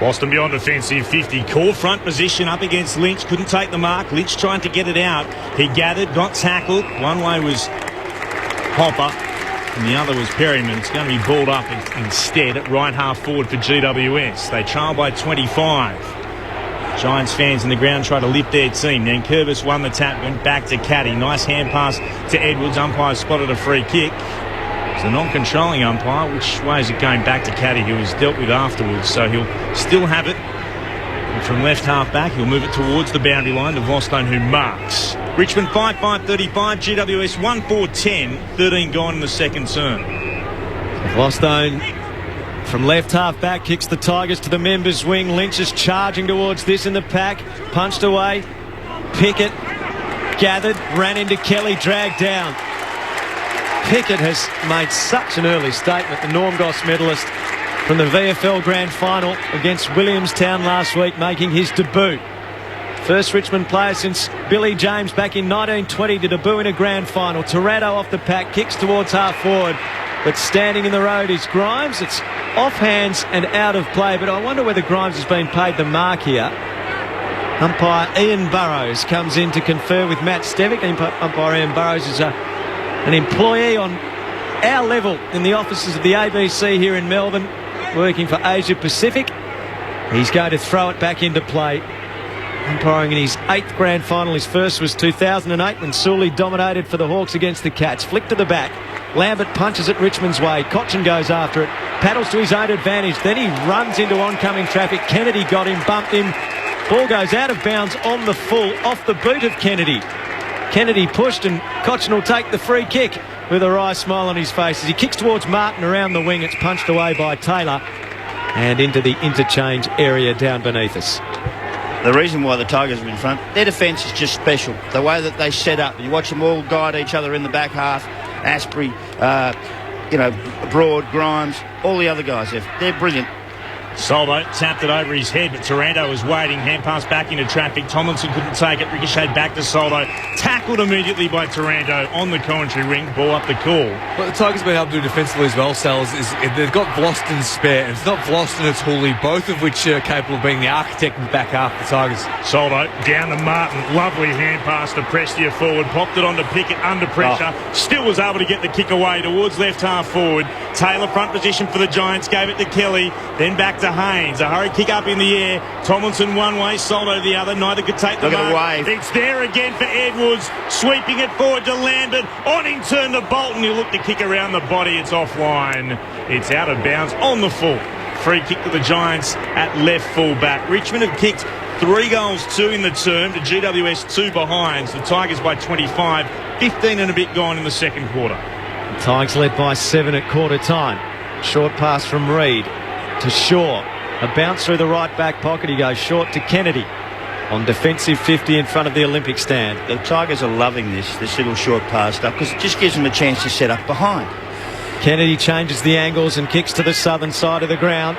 Boston beyond defensive 50. Core front position up against Lynch. Couldn't take the mark. Lynch trying to get it out. He gathered, got tackled. One way was Hopper and the other was Perryman. It's going to be balled up instead at right half forward for GWS. They trail by 25. Giants fans in the ground try to lift their team. Nankervis won the tap, went back to Caddy. Nice hand pass to Edwards. Umpire spotted a free kick. It's a non-controlling umpire. Which way is it going back to Caddy, who was dealt with afterwards? So he'll still have it. And from left half back, he'll move it towards the boundary line to Vostone, who marks. Richmond 5-5-35, GWS 1-4-10, 13 gone in the second term. Vostone from left half back kicks the Tigers to the members' wing. Lynch is charging towards this in the pack. Punched away. Pickett gathered, ran into Kelly, dragged down. Pickett has made such an early statement, the Normgos medalist from the VFL Grand Final against Williamstown last week, making his debut. First Richmond player since Billy James back in 1920 to debut in a Grand Final. Taranto off the pack, kicks towards half forward, but standing in the road is Grimes. It's off hands and out of play, but I wonder whether Grimes has been paid the mark here. Umpire Ian Burrows comes in to confer with Matt Stevick. Umpire Ian Burrows is an employee on our level in the offices of the ABC here in Melbourne, working for Asia Pacific. He's going to throw it back into play. Umpiring in his 8th Grand Final. His first was 2008 when Sully dominated for the Hawks against the Cats. Flick to the back. Lambert punches it Richmond's way. Cochin goes after it. Paddles to his own advantage. Then he runs into oncoming traffic. Kennedy got him, bumped him. Ball goes out of bounds on the full, off the boot of Kennedy. Kennedy pushed and Cochin will take the free kick with a wry smile on his face as he kicks towards Martin around the wing. It's punched away by Taylor and into the interchange area down beneath us. The reason why the Tigers are in front, their defence is just special. The way that they set up, you watch them all guide each other in the back half. Asprey, Broad, Grimes, all the other guys, they're brilliant. Soldo tapped it over his head, but Taranto was waiting. Hand pass back into traffic. Tomlinson couldn't take it. Ricocheted back to Soldo. Tackled immediately by Taranto on the commentary ring. Ball up the call. What the Tigers have been able to do defensively as well, Sal's, is they've got Vlosten spare. And it's not Vlosten, it's Hooley, both of which are capable of being the architect in the back half of the Tigers. Soldo down to Martin. Lovely hand pass to Prestia forward. Popped it on to Pickett under pressure. Still was able to get the kick away towards left half forward. Taylor front position for the Giants. Gave it to Kelly. Then back to Haynes. A hurry kick up in the air. Tomlinson one way, Soldo the other. Neither could take the mark. It's there again for Edwards. Sweeping it forward to Lambert. On in turn to Bolton. He'll look to kick around the body. It's offline. It's out of bounds on the full. Free kick to the Giants at left full back. Richmond have kicked 3 goals, 2 in the term. To GWS 2 behind. So the Tigers by 25. 15 and a bit gone in the second quarter. The Tigers led by 7 at quarter time. Short pass from Reid to Shaw. A bounce through the right back pocket. He goes short to Kennedy on defensive 50 in front of the Olympic stand. The Tigers are loving this little short pass stuff because it just gives them a chance to set up behind. Kennedy changes the angles and kicks to the southern side of the ground.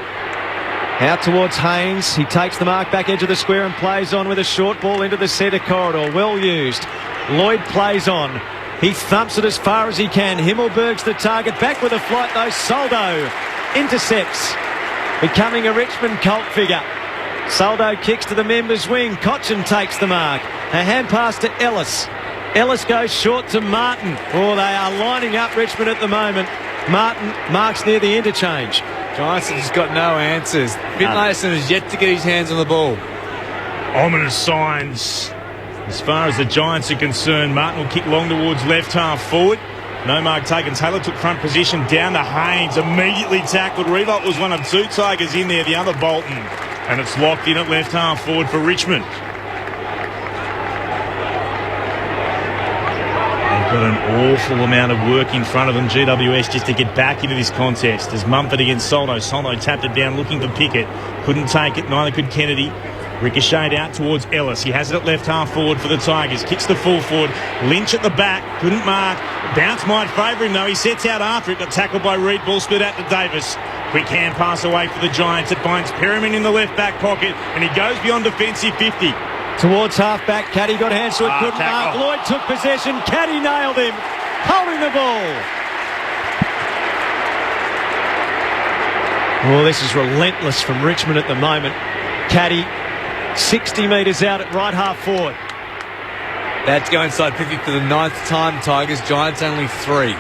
Out towards Haynes. He takes the mark back edge of the square and plays on with a short ball into the centre corridor. Well used. Lloyd plays on. He thumps it as far as he can. Himmelberg's the target. Back with a flight though. Soldo intercepts. Becoming a Richmond cult figure. Soldo kicks to the members' wing. Cochin takes the mark. A hand pass to Ellis. Ellis goes short to Martin. Oh, they are lining up Richmond at the moment. Martin marks near the interchange. Giants have just got no answers. Finlayson has yet to get his hands on the ball. Ominous signs as far as the Giants are concerned. Martin will kick long towards left half forward. No mark taken. Taylor took front position down to Haynes. Immediately tackled. Revolt was one of 2 Tigers in there. The other Bolton. And it's locked in at left half forward for Richmond. They've got an awful amount of work in front of them, GWS, just to get back into this contest. As Mumford against Soldo. Soldo tapped it down looking for Pickett. Couldn't take it. Neither could Kennedy. Ricocheted out towards Ellis. He has it at left half forward for the Tigers. Kicks the full forward. Lynch at the back. Couldn't mark. Bounce might favour him though. He sets out after it. Got tackled by Reid. Ball split out to Davis. Quick hand pass away for the Giants. It finds Perriman in the left back pocket. And he goes beyond defensive 50. Towards half back. Caddy got hands to it. Couldn't mark. Lloyd took possession. Caddy nailed him. Holding the ball. Well, this is relentless from Richmond at the moment. Caddy 60 metres out at right half forward. That's going inside 50 for the 9th time, Tigers. Giants only 3.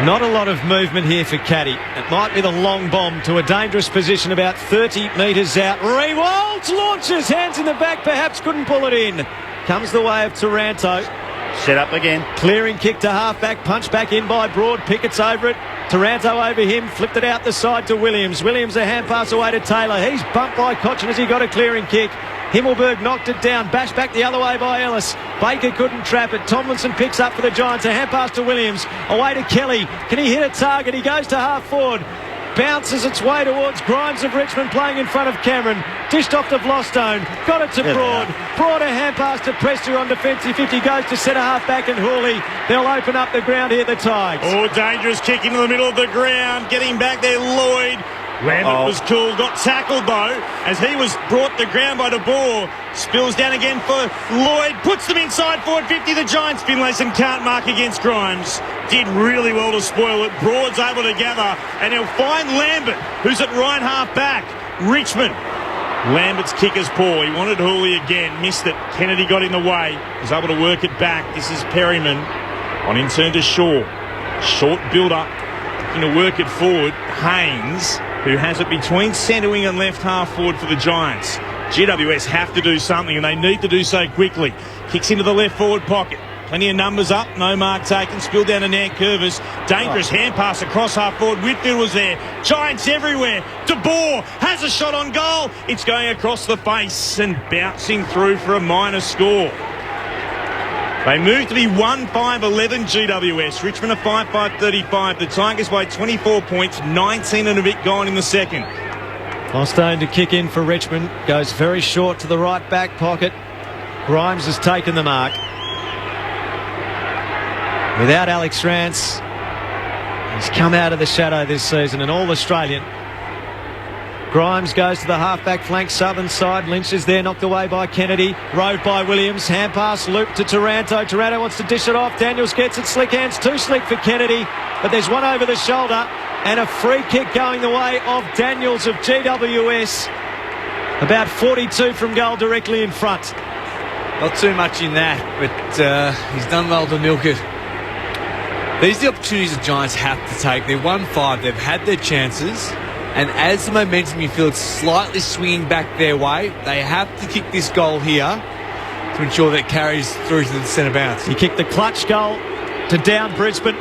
Not a lot of movement here for Caddy. It might be the long bomb to a dangerous position about 30 metres out. Rewalds launches, hands in the back, perhaps couldn't pull it in. Comes the way of Taranto. Set up again. Clearing kick to half-back, punch back in by Broad. Pickett's over it. Taranto over him, flipped it out the side to Williams. Williams a hand pass away to Taylor. He's bumped by Cochin as he got a clearing kick. Himmelberg knocked it down, bashed back the other way by Ellis. Baker couldn't trap it. Tomlinson picks up for the Giants. A hand pass to Williams. Away to Kelly. Can he hit a target? He goes to half forward. Bounces its way towards Grimes of Richmond playing in front of Cameron. Dished off to Vlostone. Got it to Broad. Broad a hand pass to Prestia on defensive 50. Goes to centre half back and Hooley. They'll open up the ground here, the Tigers. Oh, dangerous kick into the middle of the ground. Getting back there, Lloyd. Lambert was cool, got tackled though as he was brought to the ground by De Boer. Spills down again for Lloyd, puts them inside forward 50. The Giants, Finlayson can't mark against Grimes. Did really well to spoil it. Broad's able to gather and he'll find Lambert, who's at right half back. Richmond. Lambert's kick is poor. He wanted Hooley again, missed it. Kennedy got in the way, was able to work it back. This is Perryman on in turn to Shaw. Short build-up, looking to work it forward. Haynes, who has it between centre wing and left half forward for the Giants. GWS have to do something and they need to do so quickly. Kicks into the left forward pocket. Plenty of numbers up, no mark taken. Spilled down to Nant Curvis. Dangerous hand pass across half forward. Whitfield was there. Giants everywhere. De Boer has a shot on goal. It's going across the face and bouncing through for a minor score. They move to be 1-5-11 GWS. Richmond are 5-5-35. The Tigers by 24 points, 19 and a bit gone in the second. Vlostone to kick in for Richmond. Goes very short to the right back pocket. Grimes has taken the mark. Without Alex Rance, he's come out of the shadow this season, an All-Australian. Grimes goes to the half-back flank, southern side. Lynch is there, knocked away by Kennedy. Rode by Williams. Hand pass, loop to Taranto. Taranto wants to dish it off. Daniels gets it. Slick hands, too slick for Kennedy. But there's one over the shoulder. And a free kick going the way of Daniels of GWS. About 42 from goal, directly in front. Not too much in that, but he's done well to milk it. These are the opportunities the Giants have to take. They're 1-5. They've had their chances. And as the momentum you feel it's slightly swinging back their way, they have to kick this goal here to ensure that it carries through to the centre bounce. He kicked the clutch goal to down Brisbane.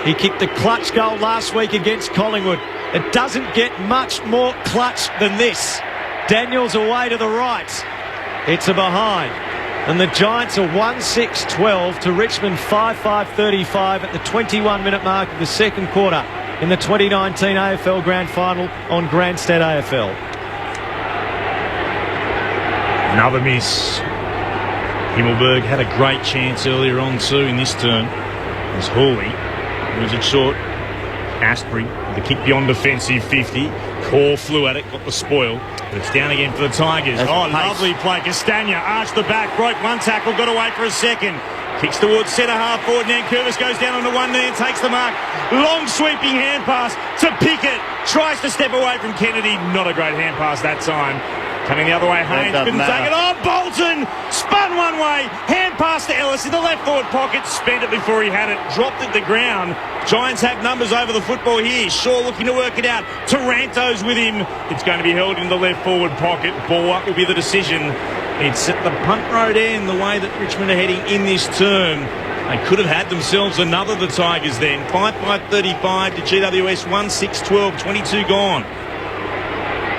He kicked the clutch goal last week against Collingwood. It doesn't get much more clutch than this. Daniels away to the right. It's a behind. And the Giants are 1-6-12 to Richmond 5-5-35 at the 21-minute mark of the second quarter in the 2019 AFL Grand Final on Grandstand AFL. Another miss. Himmelberg had a great chance earlier on too in this turn. As Hawley moves it short. Astbury with the kick beyond defensive 50. Core flew at it, got the spoil. But it's down again for the Tigers. Lovely play. Castagna arched the back, broke one tackle, got away for a second. Kicks towards centre half forward. Nankervis goes down onto one knee and takes the mark. Long sweeping hand pass to Pickett. Tries to step away from Kennedy. Not a great hand pass that time. Coming the other way, Haynes couldn't take it. Oh, Bolton spun one way. Hand pass to Ellis in the left forward pocket. Spent it before he had it. Dropped at the ground. Giants have numbers over the football here. Shaw looking to work it out. Taranto's with him. It's going to be held in the left forward pocket. Ball up will be the decision. It's at the punt road end, the way that Richmond are heading in this term. They could have had themselves another, the Tigers then. 5-5-35 to GWS, 1-6-12, 22 gone.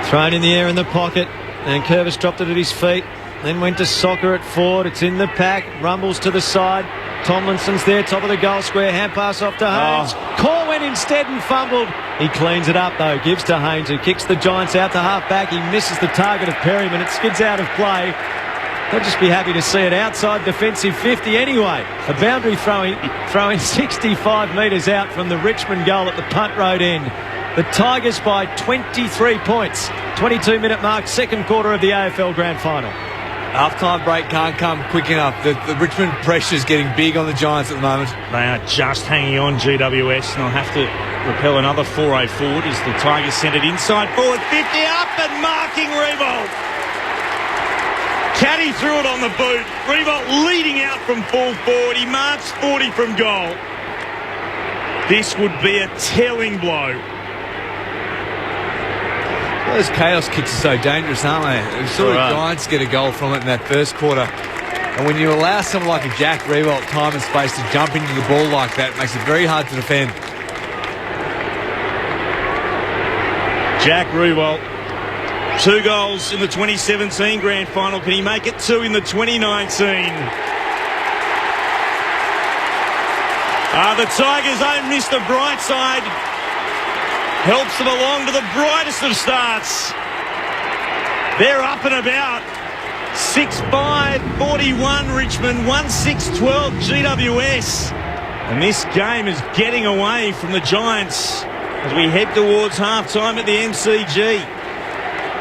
Thrown in the air in the pocket. And Curvis dropped it at his feet. Then went to Soccer at forward. It's in the pack. Rumbles to the side. Tomlinson's there, top of the goal square. Hand pass off to Haynes. Core went instead and fumbled. He cleans it up though. Gives to Haynes, who kicks the Giants out to half back. He misses the target of Perryman. It skids out of play. They'll just be happy to see it outside defensive 50 anyway. A boundary throwing 65 metres out from the Richmond goal at the punt road end. The Tigers by 23 points. 22-minute mark, second quarter of the AFL Grand Final. Half-time break can't come quick enough. The Richmond pressure's getting big on the Giants at the moment. They are just hanging on, GWS, and they'll have to repel another 4-0 forward as the Tigers send it inside forward. 50 up and marking Revolt. Caddy threw it on the boot. Revolt leading out from full forward. He marks 40 from goal. This would be a telling blow. Those chaos kicks are so dangerous, aren't they? We saw the Giants get a goal from it in that first quarter. And when you allow someone like a Jack Revolt time and space to jump into the ball like that, it makes it very hard to defend. Jack Revolt, 2 goals in the 2017 Grand Final. Can he make it 2 in the 2019? The Tigers' own Mr. Brightside helps them along to the brightest of starts. They're up and about. 6-5, 41 Richmond, 1-6-12 GWS. And this game is getting away from the Giants as we head towards half-time at the MCG.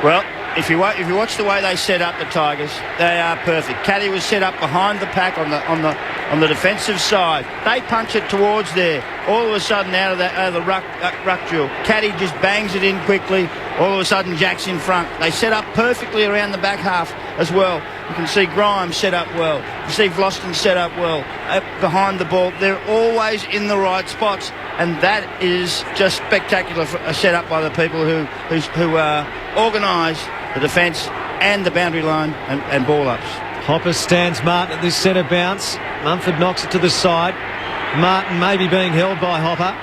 Well, if you watch the way they set up the Tigers, they are perfect. Caddy was set up behind the pack on the defensive side. They punch it towards there. All of a sudden, out of the ruck drill, Caddy just bangs it in quickly. All of a sudden, Jack's in front. They set up perfectly around the back half as well. You can see Grimes set up well. You see Vlosten set up well behind the ball. They're always in the right spots, and that is just spectacular set up by the people who organise the defence and the boundary line and ball ups. Hopper stands Martin at this centre bounce. Mumford knocks it to the side. Martin maybe being held by Hopper.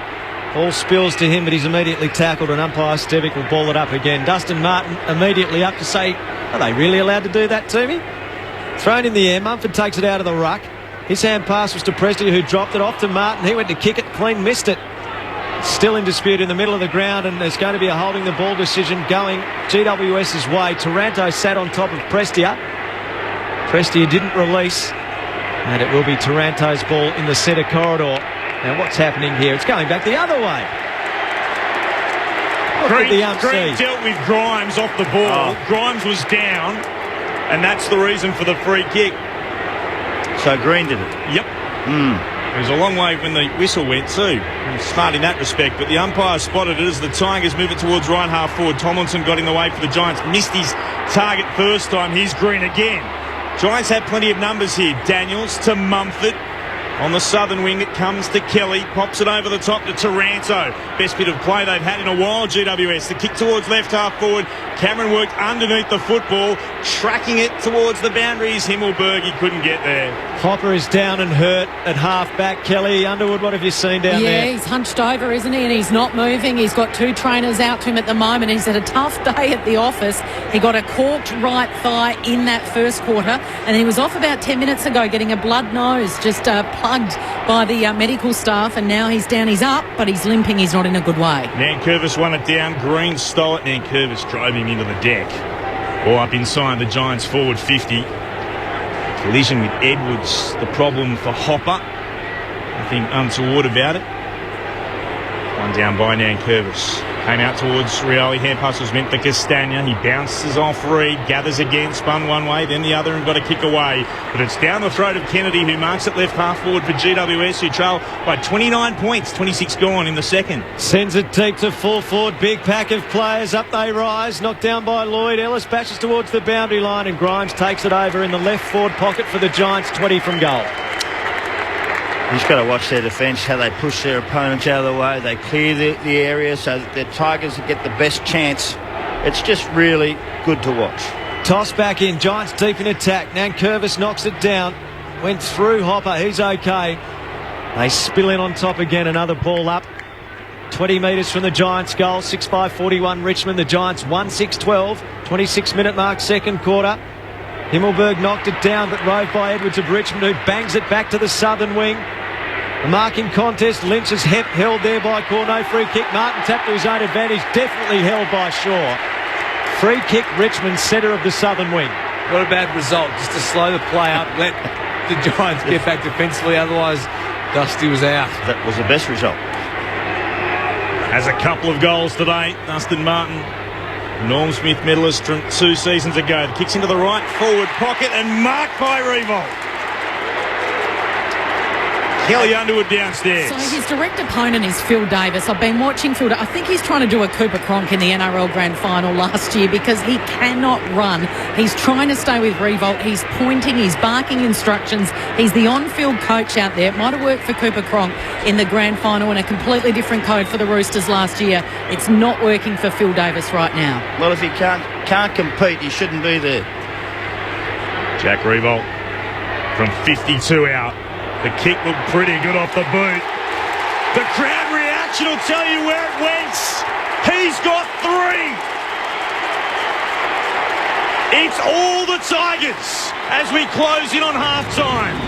Ball spills to him, but he's immediately tackled, and umpire Stevic will ball it up again. Dustin Martin immediately up to say, are they really allowed to do that to me? Thrown in the air. Mumford takes it out of the ruck. His hand pass was to Prestia, who dropped it off to Martin. He went to kick it clean, missed it. Still in dispute in the middle of the ground, and there's going to be a holding the ball decision going GWS's way. Taranto sat on top of Prestia. Prestia didn't release, and it will be Taranto's ball in the centre corridor. Now what's happening here? It's going back the other way. Green dealt with Grimes off the ball. Grimes was down, and that's the reason for the free kick. So Green did it? Yep. It was a long way when the whistle went too. Smart in that respect, but the umpire spotted it as the Tigers move it towards right half forward. Tomlinson got in the way for the Giants, missed his target first time. Here's Green again. Giants had plenty of numbers here. Daniels to Mumford. On the southern wing, it comes to Kelly. Pops it over the top to Taranto. Best bit of play they've had in a while, GWS. The kick towards left half forward. Cameron worked underneath the football, tracking it towards the boundaries. Himmelberg, he couldn't get there. Hopper is down and hurt at half back. Kelly Underwood, what have you seen down there? Yeah, he's hunched over, isn't he? And he's not moving. He's got two trainers out to him at the moment. He's had a tough day at the office. He got a corked right thigh in that first quarter, and he was off about 10 minutes ago getting a blood nose, just plugged by the medical staff, and now he's down. He's up, but he's limping. He's not in a good way. Nankervis won it down. Green stole it. Nankervis drove him into the deck. Or up inside the Giants forward 50. Collision with Edwards, the problem for Hopper. Nothing untoward about it. One down by Nankervis. Came out towards Rioli. Hand pass was meant for Castagna. He bounces off Reed, gathers again, spun one way, then the other, and got a kick away. But it's down the throat of Kennedy, who marks it left half forward for GWS, who trail by 29 points. 26 gone in the second. Sends it deep to full forward. Big pack of players. Up they rise. Knocked down by Lloyd. Ellis bashes towards the boundary line, and Grimes takes it over in the left forward pocket for the Giants. 20 from goal. You just got to watch their defence, how they push their opponents out of the way. They clear the area so that the Tigers get the best chance. It's just really good to watch. Toss back in. Giants deep in attack. Nankervis knocks it down. Went through Hopper. He's okay. They spill in on top again. Another ball up. 20 metres from the Giants' goal. 6-5-41 Richmond. The Giants 1-6-12. 26-minute mark, second quarter. Himmelberg knocked it down, but rove by Edwards of Richmond, who bangs it back to the southern wing. A marking contest. Lynch is held there by Corno. Free kick. Martin tapped to his own advantage. Definitely held by Shaw. Free kick, Richmond, centre of the southern wing. What a bad result. Just to slow the play up, let the Giants get back defensively. Otherwise, Dusty was out. That was the best result. Has a couple of goals today, Dustin Martin. Norm Smith medalist from 2 seasons ago. The kicks into the right forward pocket and marked by Revolt. Kelly Underwood downstairs. So his direct opponent is Phil Davis. I've been watching Phil. I think he's trying to do a Cooper Cronk in the NRL Grand Final last year because he cannot run. He's trying to stay with Revolt. He's pointing. He's barking instructions. He's the on-field coach out there. It might have worked for Cooper Cronk in the Grand Final in a completely different code for the Roosters last year. It's not working for Phil Davis right now. Well, if he can't compete, he shouldn't be there. Jack Revolt from 52 out. The kick looked pretty good off the boot. The crowd reaction will tell you where it went. He's got 3. It's all the Tigers as we close in on half-time.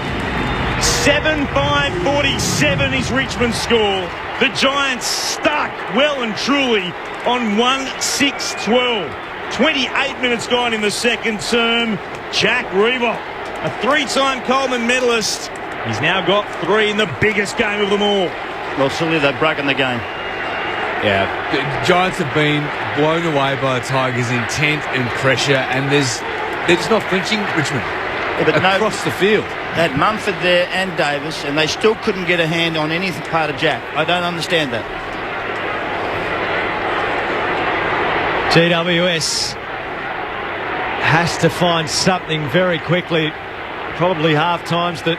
7-5-47 is Richmond's score. The Giants stuck well and truly on 1-6-12. 28 minutes gone in the second term. Jack Revolt, a 3-time Coleman medalist. He's now got 3 in the biggest game of them all. Well, silly, they've broken the game. Yeah, the Giants have been blown away by the Tigers' intent and pressure, and they're just not flinching, Richmond, across the field. They had Mumford there and Davis, and they still couldn't get a hand on any part of Jack. I don't understand that. GWS has to find something very quickly. Probably half-time's the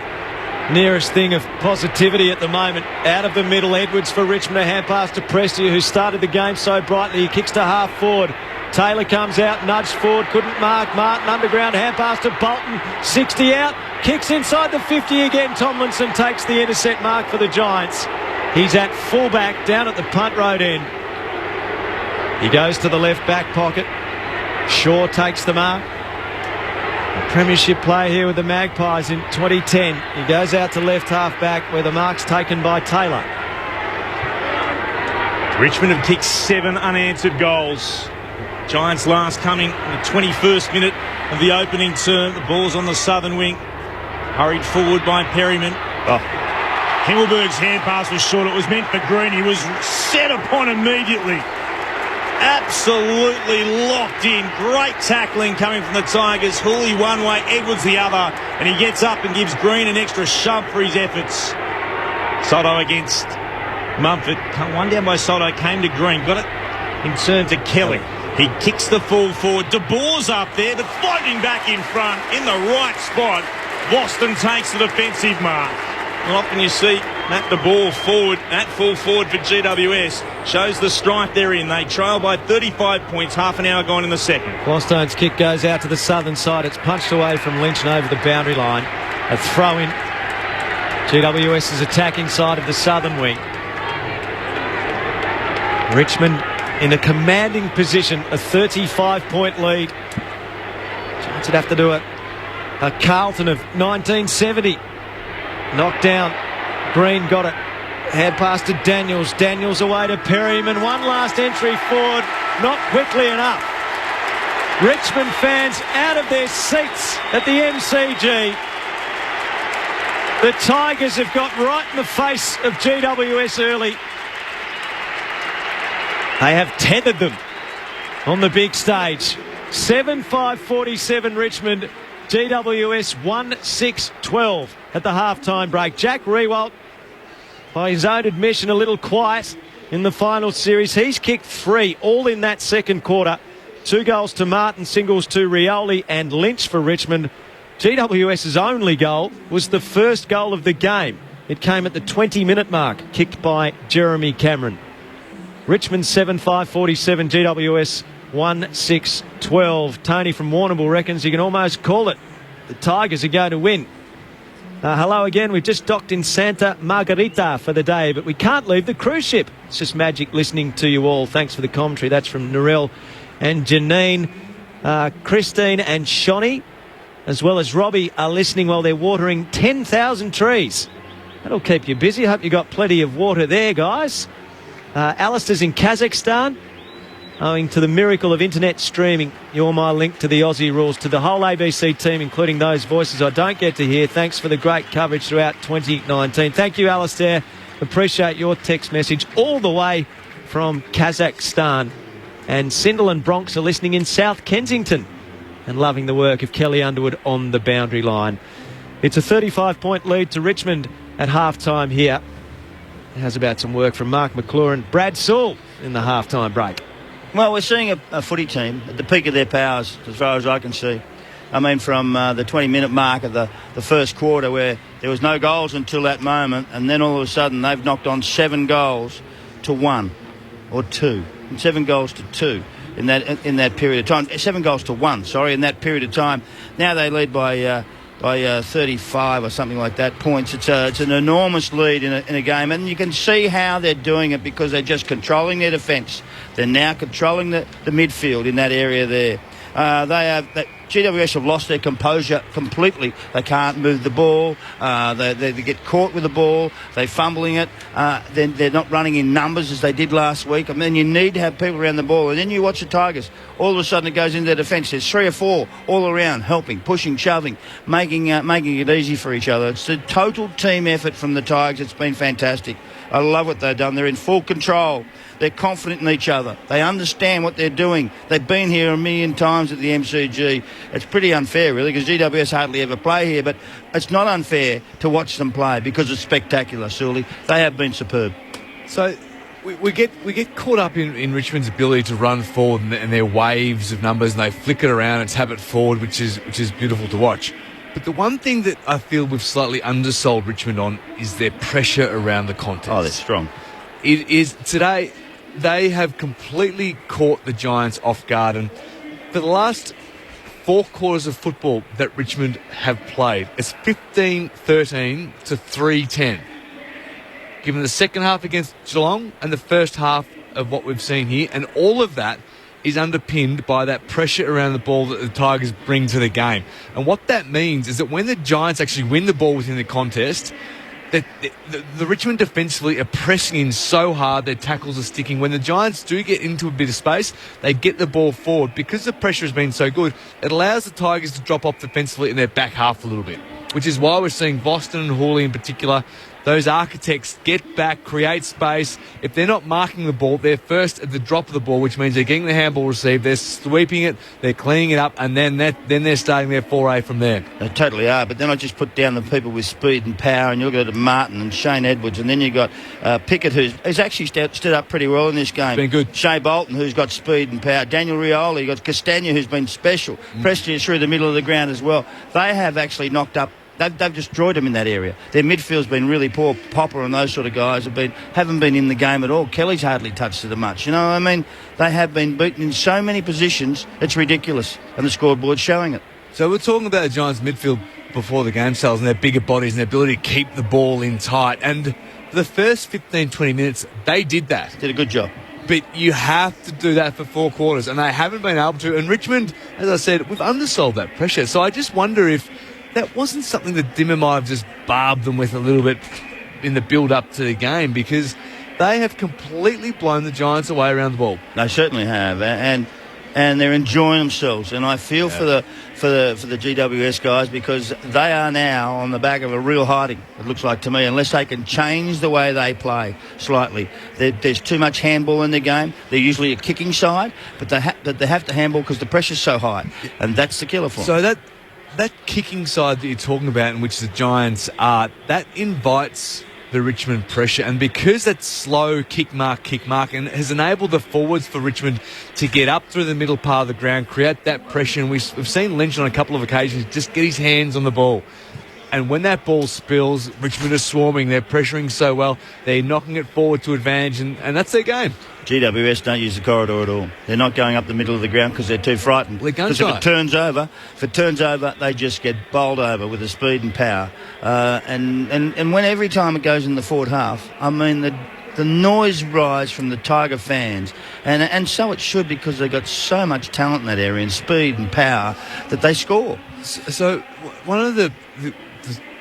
nearest thing of positivity at the moment. Out of the middle, Edwards for Richmond, a hand pass to Prestia, who started the game so brightly. He kicks to half forward. Taylor comes out, nudged forward, couldn't mark. Martin underground, hand pass to Bolton. 60 out, kicks inside the 50 again. Tomlinson takes the intercept mark for the Giants. He's at fullback down at the punt road end. He goes to the left back pocket. Shaw takes the mark. A premiership player here with the Magpies in 2010. He goes out to left half back where the mark's taken by Taylor. Richmond have kicked 7 unanswered goals. Giants last coming in the 21st minute of the opening term. The ball's on the southern wing. Hurried forward by Perryman. Himmelberg's hand pass was short. It was meant for Green. He was set upon immediately. absolutely locked in. Great tackling coming from the Tigers. Hooley one way, Edwards the other, and he gets up and gives Green an extra shove for his efforts. Soto against Mumford. One down by Soto, came to Green, got it in turn to Kelly. He kicks the full forward. De Boer's up there, but floating back in front in the right spot. Boston takes the defensive mark. And often you see Matt De Boer forward, that full forward for GWS. Shows the strife they're in. They trail by 35 points, half an hour gone in the second. Boston's kick goes out to the southern side. It's punched away from Lynch and over the boundary line. A throw in. GWS's attacking side of the southern wing. Richmond in a commanding position, a 35-point lead. Giants would have to do it. A Carlton of 1970. Knocked down. Green got it. Hand pass to Daniels. Daniels away to Perryman. One last entry forward. Not quickly enough. Richmond fans out of their seats at the MCG. The Tigers have got right in the face of GWS early. They have tethered them on the big stage. 7-5-47 Richmond. GWS 1-6-12 at the half-time break. Jack Riewoldt, by his own admission, a little quiet in the final series. He's kicked 3, all in that second quarter. 2 goals to Martin, singles to Rioli and Lynch for Richmond. GWS's only goal was the first goal of the game. It came at the 20-minute mark, kicked by Jeremy Cameron. Richmond 7-5-47, GWS 1-6-12. Tony from Warrnambool reckons you can almost call it. The Tigers are going to win. Hello again. We've just docked in Santa Margarita for the day, but we can't leave the cruise ship. It's just magic listening to you all. Thanks for the commentary. That's from Narelle and Janine. Christine and Shonny, as well as Robbie, are listening while they're watering 10,000 trees. That'll keep you busy. Hope you got plenty of water there, guys. Alistair's in Kazakhstan. Owing to the miracle of internet streaming, you're my link to the Aussie rules. To the whole ABC team, including those voices I don't get to hear, thanks for the great coverage throughout 2019. Thank you, Alistair. Appreciate your text message all the way from Kazakhstan. And Sindel and Bronx are listening in South Kensington and loving the work of Kelly Underwood on the boundary line. It's a 35-point lead to Richmond at half-time here. How's about some work from Mark McLaurin? Brad Sewell in the half-time break. Well, we're seeing a footy team at the peak of their powers, as far as I can see. I mean, from the 20-minute mark of the first quarter, where there was no goals until that moment, and then all of a sudden they've knocked on 7 goals to 1 or 2, and 7 goals to 2 in that period of time. 7 goals to 1, sorry, in that period of time. Now they lead by 35 or something like that points. It's an enormous lead in a game, and you can see how they're doing it because they're just controlling their defence. They're now controlling the midfield in that area there. GWS have lost their composure completely. They can't move the ball. They get caught with the ball. They're fumbling it. They're not running in numbers as they did last week. I mean, you need to have people around the ball. And then you watch the Tigers. All of a sudden it goes into their defence. There's 3 or 4 all around, helping, pushing, shoving, making it easy for each other. It's a total team effort from the Tigers. It's been fantastic. I love what they've done. They're in full control. They're confident in each other. They understand what they're doing. They've been here a million times at the MCG. It's pretty unfair, really, because GWS hardly ever play here, but it's not unfair to watch them play because it's spectacular, Sully. They have been superb. So we get caught up in Richmond's ability to run forward and their waves of numbers, and they flick it around and tap it forward, which is beautiful to watch. But the one thing that I feel we've slightly undersold Richmond on is their pressure around the contest. Oh, they're strong. It is today. They have completely caught the Giants off guard, and for the last 4 quarters of football that Richmond have played, it's 15-13 to 3-10. Given the second half against Geelong and the first half of what we've seen here, and all of that is underpinned by that pressure around the ball that the Tigers bring to the game. And what that means is that when the Giants actually win the ball within the contest, the Richmond defensively are pressing in so hard, their tackles are sticking. When the Giants do get into a bit of space, they get the ball forward. Because the pressure has been so good, it allows the Tigers to drop off defensively in their back half a little bit, which is why we're seeing Boston and Hawley in particular those architects get back, create space. If they're not marking the ball, they're first at the drop of the ball, which means they're getting the handball received, they're sweeping it, they're cleaning it up, and then they're starting their foray from there. They totally are, but then I just put down the people with speed and power, and you look at Martin and Shane Edwards, and then you got Pickett, who's actually stood up pretty well in this game. Been good. Shea Bolton, who's got speed and power. Daniel Rioli, you got Castagna, who's been special. Prestia through the middle of the ground as well. They have actually knocked up. They've destroyed them in that area. Their midfield's been really poor. Popper and those sort of guys haven't been in the game at all. Kelly's hardly touched it much. You know what I mean? They have been beaten in so many positions, it's ridiculous. And the scoreboard's showing it. So we're talking about the Giants midfield before the game starts and their bigger bodies and their ability to keep the ball in tight. And for the first 15, 20 minutes, they did that. Did a good job. But you have to do that for 4 quarters, and they haven't been able to. And Richmond, as I said, we've undersold that pressure. So I just wonder if that wasn't something that Dimmer might have just barbed them with a little bit in the build-up to the game, because they have completely blown the Giants away around the ball. They certainly have, and they're enjoying themselves. And I feel for the GWS guys, because they are now on the back of a real hiding, it looks like to me, unless they can change the way they play slightly. There's too much handball in the game. They're usually a kicking side, but they have to handball because the pressure's so high, and that's the killer for them. So that kicking side that you're talking about, in which the Giants are, that invites the Richmond pressure, and because that slow kick mark and has enabled the forwards for Richmond to get up through the middle part of the ground, create that pressure, and we've seen Lynch on a couple of occasions just get his hands on the ball. And when that ball spills, Richmond are swarming. They're pressuring so well. They're knocking it forward to advantage, and that's their game. GWS don't use the corridor at all. They're not going up the middle of the ground because they're too frightened. Because if it turns over, they just get bowled over with the speed and power. And when every time it goes in the forward half, I mean, the noise rise from the Tiger fans, and so it should, because they've got so much talent in that area and speed and power that they score. So one of the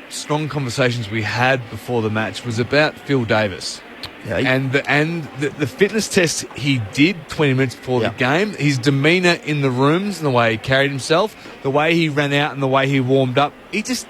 strong conversations we had before the match was about Phil Davis. Yeah, and the fitness test he did 20 minutes before the game, his demeanour in the rooms and the way he carried himself, the way he ran out and the way he warmed up, he just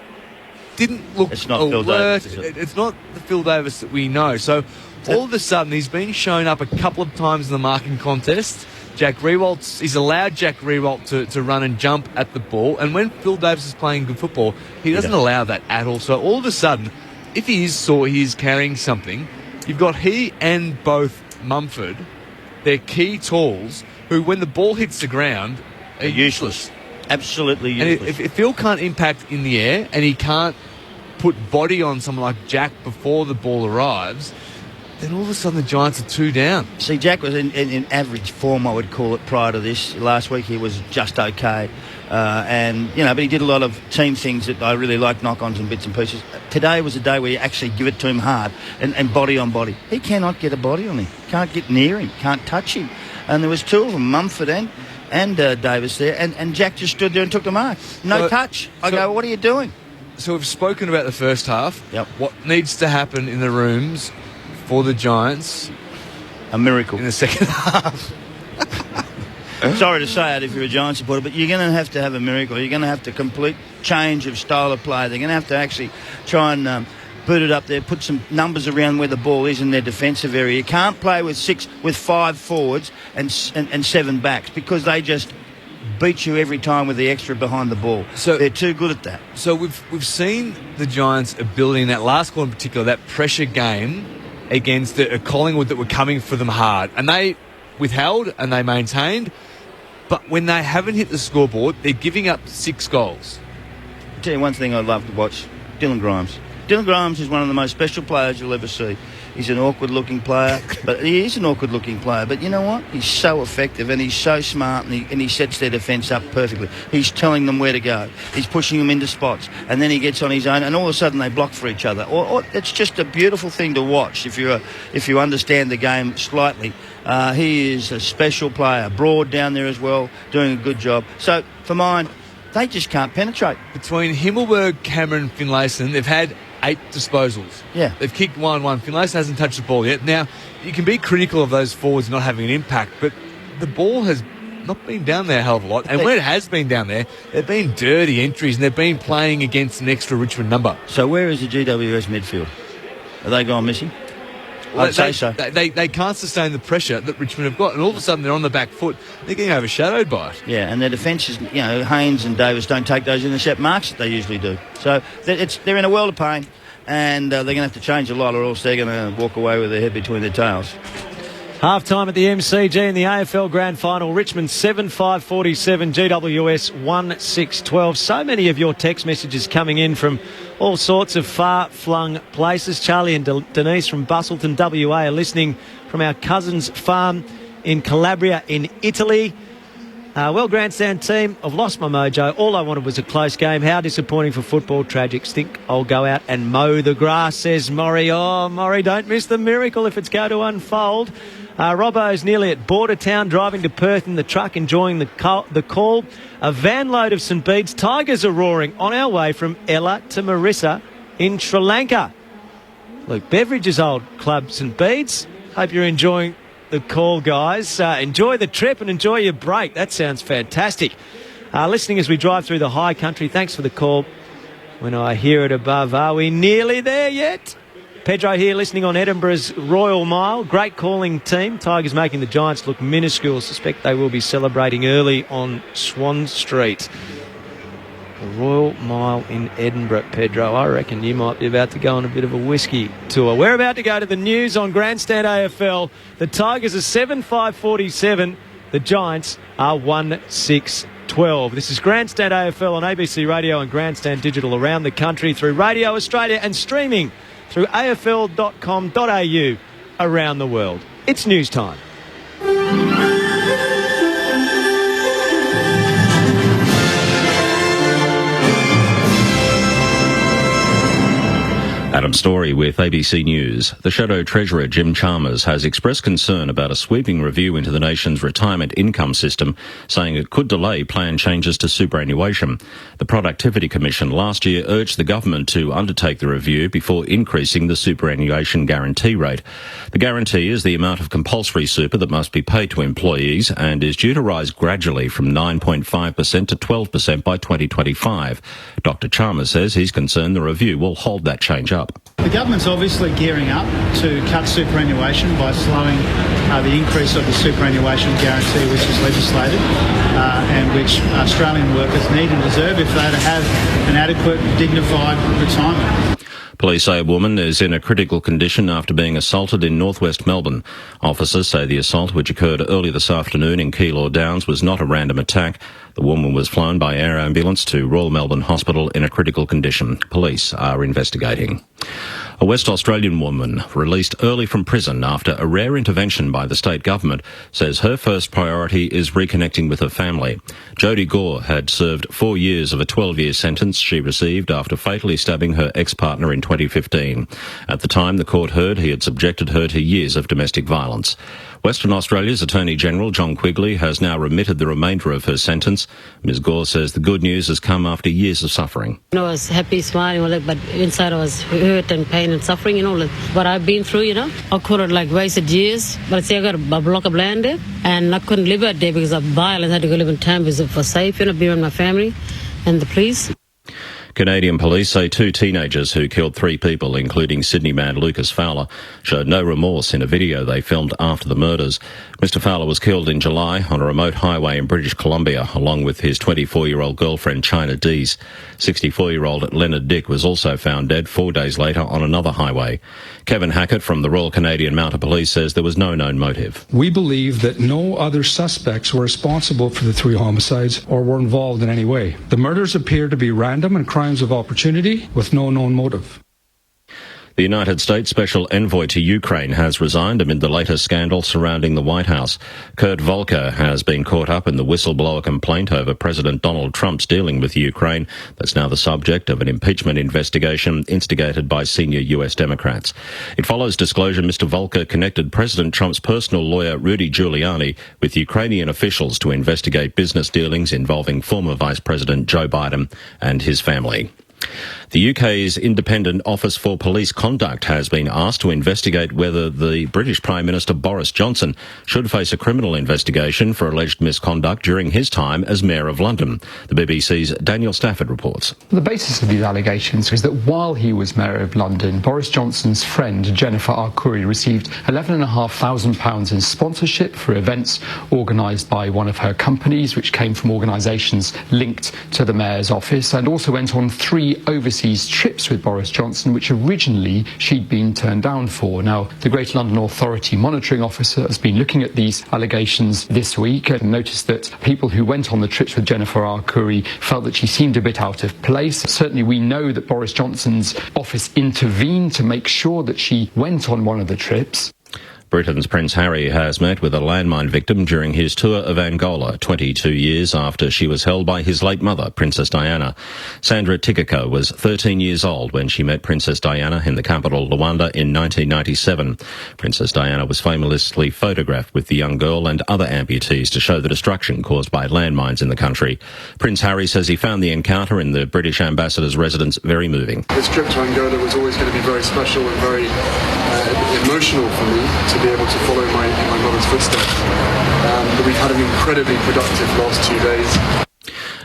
didn't look It's not alert. Phil Davis, is it? It's not the Phil Davis that we know. So all of a sudden he's been shown up a couple of times in the marking contest. He's allowed Jack Riewoldt to run and jump at the ball, and when Phil Davis is playing good football, he doesn't allow that at all. So all of a sudden, if he is carrying something, you've got he and both Mumford, they're key tools, who when the ball hits the ground are useless. Absolutely useless. And if Phil can't impact in the air and he can't put body on someone like Jack before the ball arrives, then all of a sudden the Giants are 2 down. See, Jack was in average form, I would call it, prior to this. Last week he was just okay. But he did a lot of team things that I really like, knock-ons and bits and pieces. Today was a day where you actually give it to him hard and body on body. He cannot get a body on him. Can't get near him. Can't touch him. And there was 2 of them, Mumford and Davis there, and Jack just stood there and took the mark. No touch. I go, what are you doing? So we've spoken about the first half. Yep. What needs to happen in the rooms for the Giants? A miracle. In the second half. Sorry to say it if you're a Giants supporter, but you're going to have a miracle. You're going to have to complete change of style of play. They're going to have to actually try and boot it up there, put some numbers around where the ball is in their defensive area. You can't play with 5 forwards and 7 backs, because they just beat you every time with the extra behind the ball. So they're too good at that. So we've seen the Giants' ability in that last quarter in particular, that pressure game against a Collingwood that were coming for them hard, and they withheld and they maintained. But when they haven't hit the scoreboard, they're giving up 6 goals. I'll tell you one thing I love to watch, Dylan Grimes. Dylan Grimes is one of the most special players you'll ever see. He's an awkward-looking player, but he is an awkward-looking player. But you know what? He's so effective and he's so smart, and he sets their defence up perfectly. He's telling them where to go. He's pushing them into spots, and then he gets on his own, and all of a sudden they block for each other. Or it's just a beautiful thing to watch if you understand the game slightly. He is a special player. Broad down there as well, doing a good job. So for mine, they just can't penetrate. Between Himmelberg, Cameron, Finlayson, they've had 8 disposals. Yeah. They've kicked 1-1. Finlayson hasn't touched the ball yet. Now, you can be critical of those forwards not having an impact, but the ball has not been down there a hell of a lot. And when it has been down there, they've been dirty entries, and they've been playing against an extra Richmond number. So where is the GWS midfield? Have they gone missing? Well, I'd say so. They can't sustain the pressure that Richmond have got, and all of a sudden they're on the back foot. They're getting overshadowed by it. Yeah, and their defence is, Haynes and Davis don't take those intercept marks that they usually do. So they're in a world of pain, and they're going to have to change a lot, or else they're going to walk away with their head between their tails. Half-time at the MCG in the AFL Grand Final. Richmond 7-5-47, GWS 1-6-12. So many of your text messages coming in from all sorts of far-flung places. Charlie and Denise from Bustleton, WA, are listening from our cousin's farm in Calabria in Italy. Well, Grandstand team, I've lost my mojo. All I wanted was a close game. How disappointing for football tragics. Think I'll go out and mow the grass, says Maury. Oh, Maury, don't miss the miracle if it's going to unfold. Robbo's nearly at Bordertown, driving to Perth in the truck, enjoying the call. A van load of St Bede's Tigers are roaring on our way from Ella to Marissa in Sri Lanka. Luke Beveridge's old club, St Bede's. Hope you're enjoying the call, guys. Enjoy the trip and enjoy your break. That sounds fantastic. Listening as we drive through the high country. Thanks for the call. When I hear it above, are we nearly there yet? Pedro here, listening on Edinburgh's Royal Mile. Great calling team. Tigers making the Giants look minuscule. Suspect they will be celebrating early on Swan Street. The Royal Mile in Edinburgh, Pedro. I reckon you might be about to go on a bit of a whiskey tour. We're about to go to the news on Grandstand AFL. The Tigers are 7-5-47. The Giants are 1-6-12. This is Grandstand AFL on ABC Radio and Grandstand Digital around the country through Radio Australia and streaming through afl.com.au around the world. It's news time. Adam Story with ABC News. The Shadow Treasurer Jim Chalmers has expressed concern about a sweeping review into the nation's retirement income system, saying it could delay planned changes to superannuation. The Productivity Commission last year urged the government to undertake the review before increasing the superannuation guarantee rate. The guarantee is the amount of compulsory super that must be paid to employees and is due to rise gradually from 9.5% to 12% by 2025. Dr. Chalmers says he's concerned the review will hold that change up. The government's obviously gearing up to cut superannuation by slowing the increase of the superannuation guarantee which is legislated and which Australian workers need and deserve if they're to have an adequate, dignified retirement. Police say a woman is in a critical condition after being assaulted in northwest Melbourne. Officers say the assault, which occurred early this afternoon in Keilor Downs, was not a random attack. The woman was flown by air ambulance to Royal Melbourne Hospital in a critical condition. Police are investigating. A West Australian woman released early from prison after a rare intervention by the state government says her first priority is reconnecting with her family. Jodie Gore had served 4 years of a 12-year sentence she received after fatally stabbing her ex-partner in 2015. At the time, the court heard he had subjected her to years of domestic violence. Western Australia's Attorney-General John Quigley has now remitted the remainder of her sentence. Ms Gore says the good news has come after years of suffering. I was happy, smiling, but inside I was hurt and pain and suffering, what I've been through, I could have wasted years, but I say I got a block of land there, and I couldn't live out there because of violence. I had to go live in town because for safe, be with my family and the police. Canadian police say 2 teenagers who killed 3 people, including Sydney man Lucas Fowler, showed no remorse in a video they filmed after the murders. Mr Fowler was killed in July on a remote highway in British Columbia, along with his 24-year-old girlfriend China Dees. 64-year-old Leonard Dick was also found dead 4 days later on another highway. Kevin Hackett from the Royal Canadian Mounted Police says there was no known motive. We believe that no other suspects were responsible for the 3 homicides or were involved in any way. The murders appear to be random and crimes of opportunity with no known motive. The United States Special Envoy to Ukraine has resigned amid the latest scandal surrounding the White House. Kurt Volker has been caught up in the whistleblower complaint over President Donald Trump's dealing with Ukraine. That's now the subject of an impeachment investigation instigated by senior US Democrats. It follows disclosure Mr Volker connected President Trump's personal lawyer Rudy Giuliani with Ukrainian officials to investigate business dealings involving former Vice President Joe Biden and his family. The UK's Independent Office for Police Conduct has been asked to investigate whether the British Prime Minister Boris Johnson should face a criminal investigation for alleged misconduct during his time as Mayor of London. The BBC's Daniel Stafford reports. The basis of these allegations is that while he was Mayor of London, Boris Johnson's friend Jennifer Arcuri received £11,500 in sponsorship for events organised by one of her companies, which came from organisations linked to the Mayor's office, and also went on 3 overseas trips with Boris Johnson, which originally she'd been turned down for. Now, the Greater London Authority monitoring officer has been looking at these allegations this week and noticed that people who went on the trips with Jennifer Arcuri felt that she seemed a bit out of place. Certainly, we know that Boris Johnson's office intervened to make sure that she went on one of the trips. Britain's Prince Harry has met with a landmine victim during his tour of Angola, 22 years after she was held by his late mother, Princess Diana. Sandra Tikaka was 13 years old when she met Princess Diana in the capital, Luanda, in 1997. Princess Diana was famously photographed with the young girl and other amputees to show the destruction caused by landmines in the country. Prince Harry says he found the encounter in the British ambassador's residence very moving. This trip to Angola was always going to be very special and very emotional for me to be able to follow my mother's footsteps. But we've had an incredibly productive last 2 days.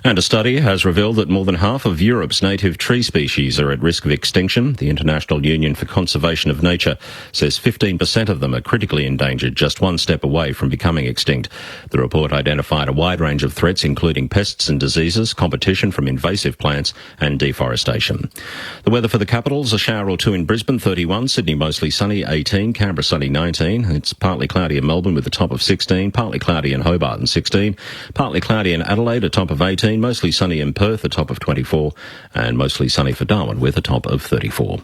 And a study has revealed that more than half of Europe's native tree species are at risk of extinction. The International Union for Conservation of Nature says 15% of them are critically endangered, just one step away from becoming extinct. The report identified a wide range of threats, including pests and diseases, competition from invasive plants and deforestation. The weather for the capitals: a shower or two in Brisbane, 31, Sydney mostly sunny, 18, Canberra sunny, 19. It's partly cloudy in Melbourne with a top of 16, partly cloudy in Hobart and 16, partly cloudy in Adelaide, a top of 18, mostly sunny in Perth, a top of 24, and mostly sunny for Darwin with a top of 34.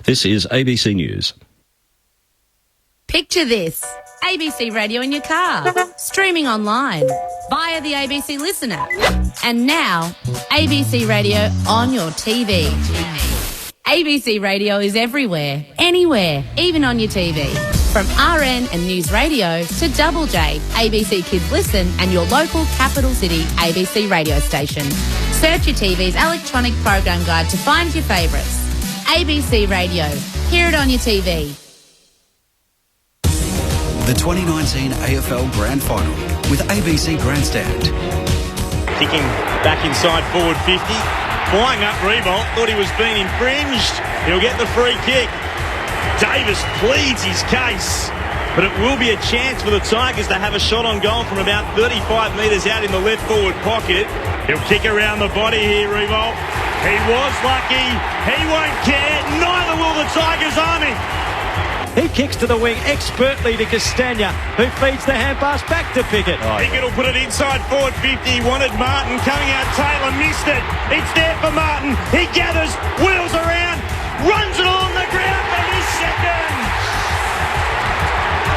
This is ABC News. Picture this: ABC Radio in your car, streaming online via the ABC Listen app, and now ABC Radio on your TV. ABC Radio is everywhere, anywhere, even on your TV. From RN and News Radio to Double J, ABC Kids Listen, and your local capital city ABC radio station. Search your TV's electronic program guide to find your favourites. ABC Radio. Hear it on your TV. The 2019 AFL Grand Final with ABC Grandstand. Kicking back inside forward 50. Flying up Revolt. Thought he was being infringed. He'll get the free kick. Davis pleads his case, but it will be a chance for the Tigers to have a shot on goal from about 35 metres out in the left forward pocket. He'll kick around the body here, Revolt. He was lucky. He won't care. Neither will the Tigers Army. He kicks to the wing expertly to Castagna, who feeds the hand pass back to Pickett. Pickett will put it inside forward 50. Wanted Martin. Coming out, Taylor missed it. It's there for Martin. He gathers, wheels around, runs it along the ground for his second.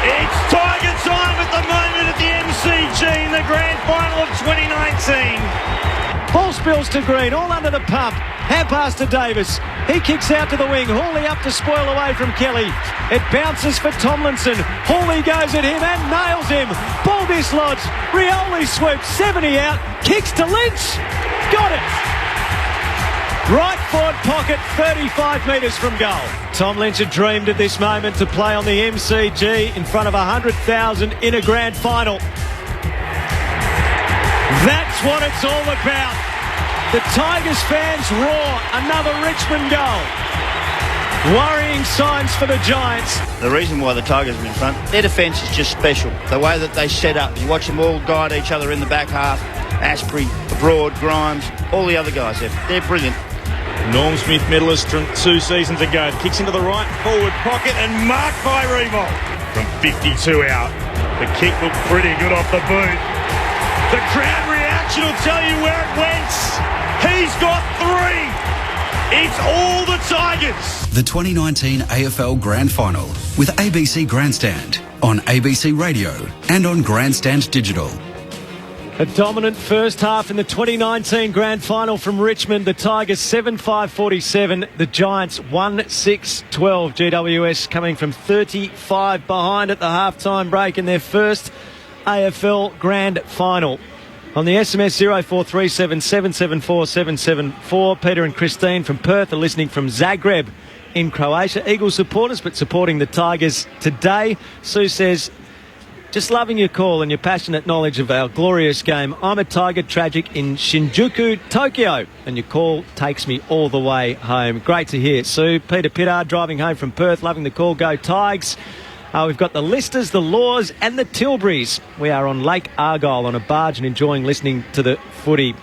It's Tiger time at the moment at the MCG in the Grand Final of 2019. Ball spills to Green, all under the pump. Hand pass to Davis. He kicks out to the wing. Hawley up to spoil away from Kelly. It bounces for Tomlinson. Hawley goes at him and nails him. Ball dislodged. Rioli swoops. 70 out. Kicks to Lynch. Got it. Right forward pocket, 35 metres from goal. Tom Lynch had dreamed of this moment to play on the MCG in front of 100,000 in a grand final. That's what it's all about. The Tigers fans roar. Another Richmond goal. Worrying signs for the Giants. The reason why the Tigers are in front, their defence is just special. The way that they set up, you watch them all guide each other in the back half. Asprey, Broad, Grimes, all the other guys, they're brilliant. Norm Smith medalist from 2 seasons ago. Kicks into the right forward pocket and marked by Revolt. From 52 out. The kick looked pretty good off the boot. The crowd reaction will tell you where it went. He's got 3. It's all the Tigers. The 2019 AFL Grand Final with ABC Grandstand on ABC Radio and on Grandstand Digital. A dominant first half in the 2019 Grand Final from Richmond. The Tigers 7-5-47. The Giants 1-6-12. GWS coming from 35 behind at the halftime break in their first AFL Grand Final. On the SMS 0437 774 774, Peter and Christine from Perth are listening from Zagreb in Croatia. Eagles supporters, but supporting the Tigers today. Sue says, just loving your call and your passionate knowledge of our glorious game. I'm a Tiger tragic in Shinjuku, Tokyo, and your call takes me all the way home. Great to hear, Sue. Peter Pittard driving home from Perth, loving the call. Go Tigers. We've got the Listers, the Laws and the Tilburys. We are on Lake Argyle on a barge and enjoying listening to the footy.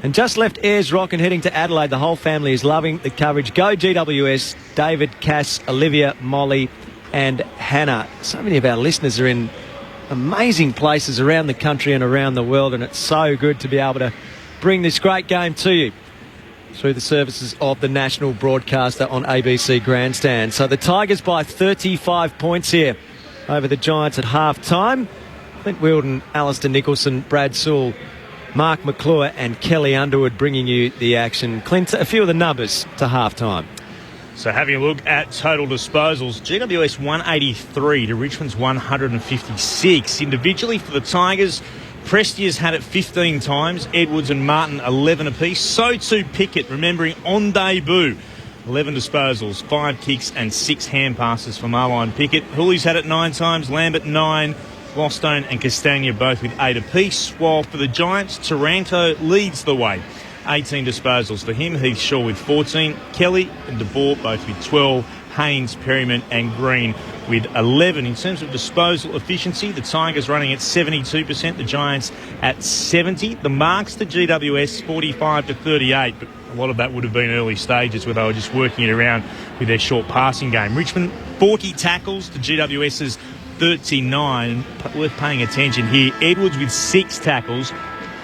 And just left Ayers Rock and heading to Adelaide. The whole family is loving the coverage. Go GWS, David, Cass, Olivia, Molly and Hannah. So many of our listeners are in amazing places around the country and around the world, and it's so good to be able to bring this great game to you through the services of the national broadcaster on ABC Grandstand. So the Tigers by 35 points here over the Giants at half-time. Clint Wilden, Alistair Nicholson, Brad Sewell, Mark McClure and Kelly Underwood bringing you the action. Clint, a few of the numbers to half-time. So having a look at total disposals, GWS 183 to Richmond's 156. Individually for the Tigers, Prestia's had it 15 times, Edwards and Martin 11 apiece. So too Pickett, remembering on debut, 11 disposals, 5 kicks and 6 hand passes for Marline Pickett. Hooley's had it 9 times, Lambert 9, Lostone and Castagna both with 8 apiece. While for the Giants, Taranto leads the way. 18 disposals for him, Heath Shaw with 14, Kelly and De Boer both with 12, Haynes, Perryman and Green with 11. In terms of disposal efficiency, the Tigers running at 72%, the Giants at 70%. The marks to GWS 45 to 38, but a lot of that would have been early stages where they were just working it around with their short passing game. Richmond 40 tackles to GWS's 39. Worth paying attention here. Edwards with 6 tackles,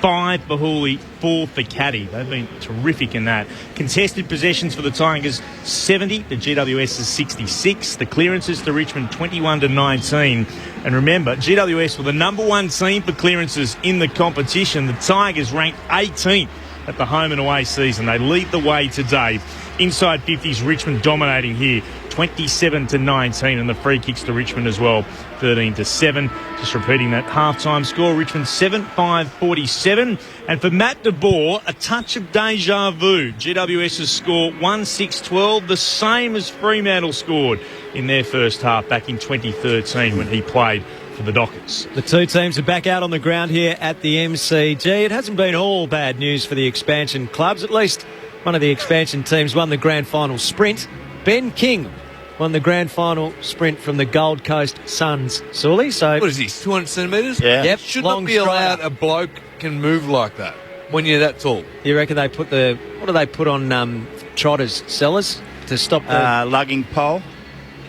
5 for Hooley, 4 for Caddy. They've been terrific in that. Contested possessions for the Tigers, 70 to GWS's 66. The clearances to Richmond, 21 to 19. And remember, GWS were the number 1 team for clearances in the competition. The Tigers ranked 18th at the home and away season. They lead the way today. Inside 50s, Richmond dominating here, 27 to 19, and the free kicks to Richmond as well, 13 to 7. Just repeating that half-time score, Richmond 7-5-47. And for Matt De Boer, a touch of deja vu. GWS's score 1-6-12, the same as Fremantle scored in their first half back in 2013 when he played for the Dockers. The two teams are back out on the ground here at the MCG. It hasn't been all bad news for the expansion clubs. At least one of the expansion teams won the grand final sprint. Ben King won the grand final sprint from the Gold Coast Suns. Sully, so what is he, 200 centimetres? Yeah. Yep. Should not be allowed a bloke can move like that when you're that tall. You reckon they put what do they put on trotters, sellers, to stop the... lugging pole.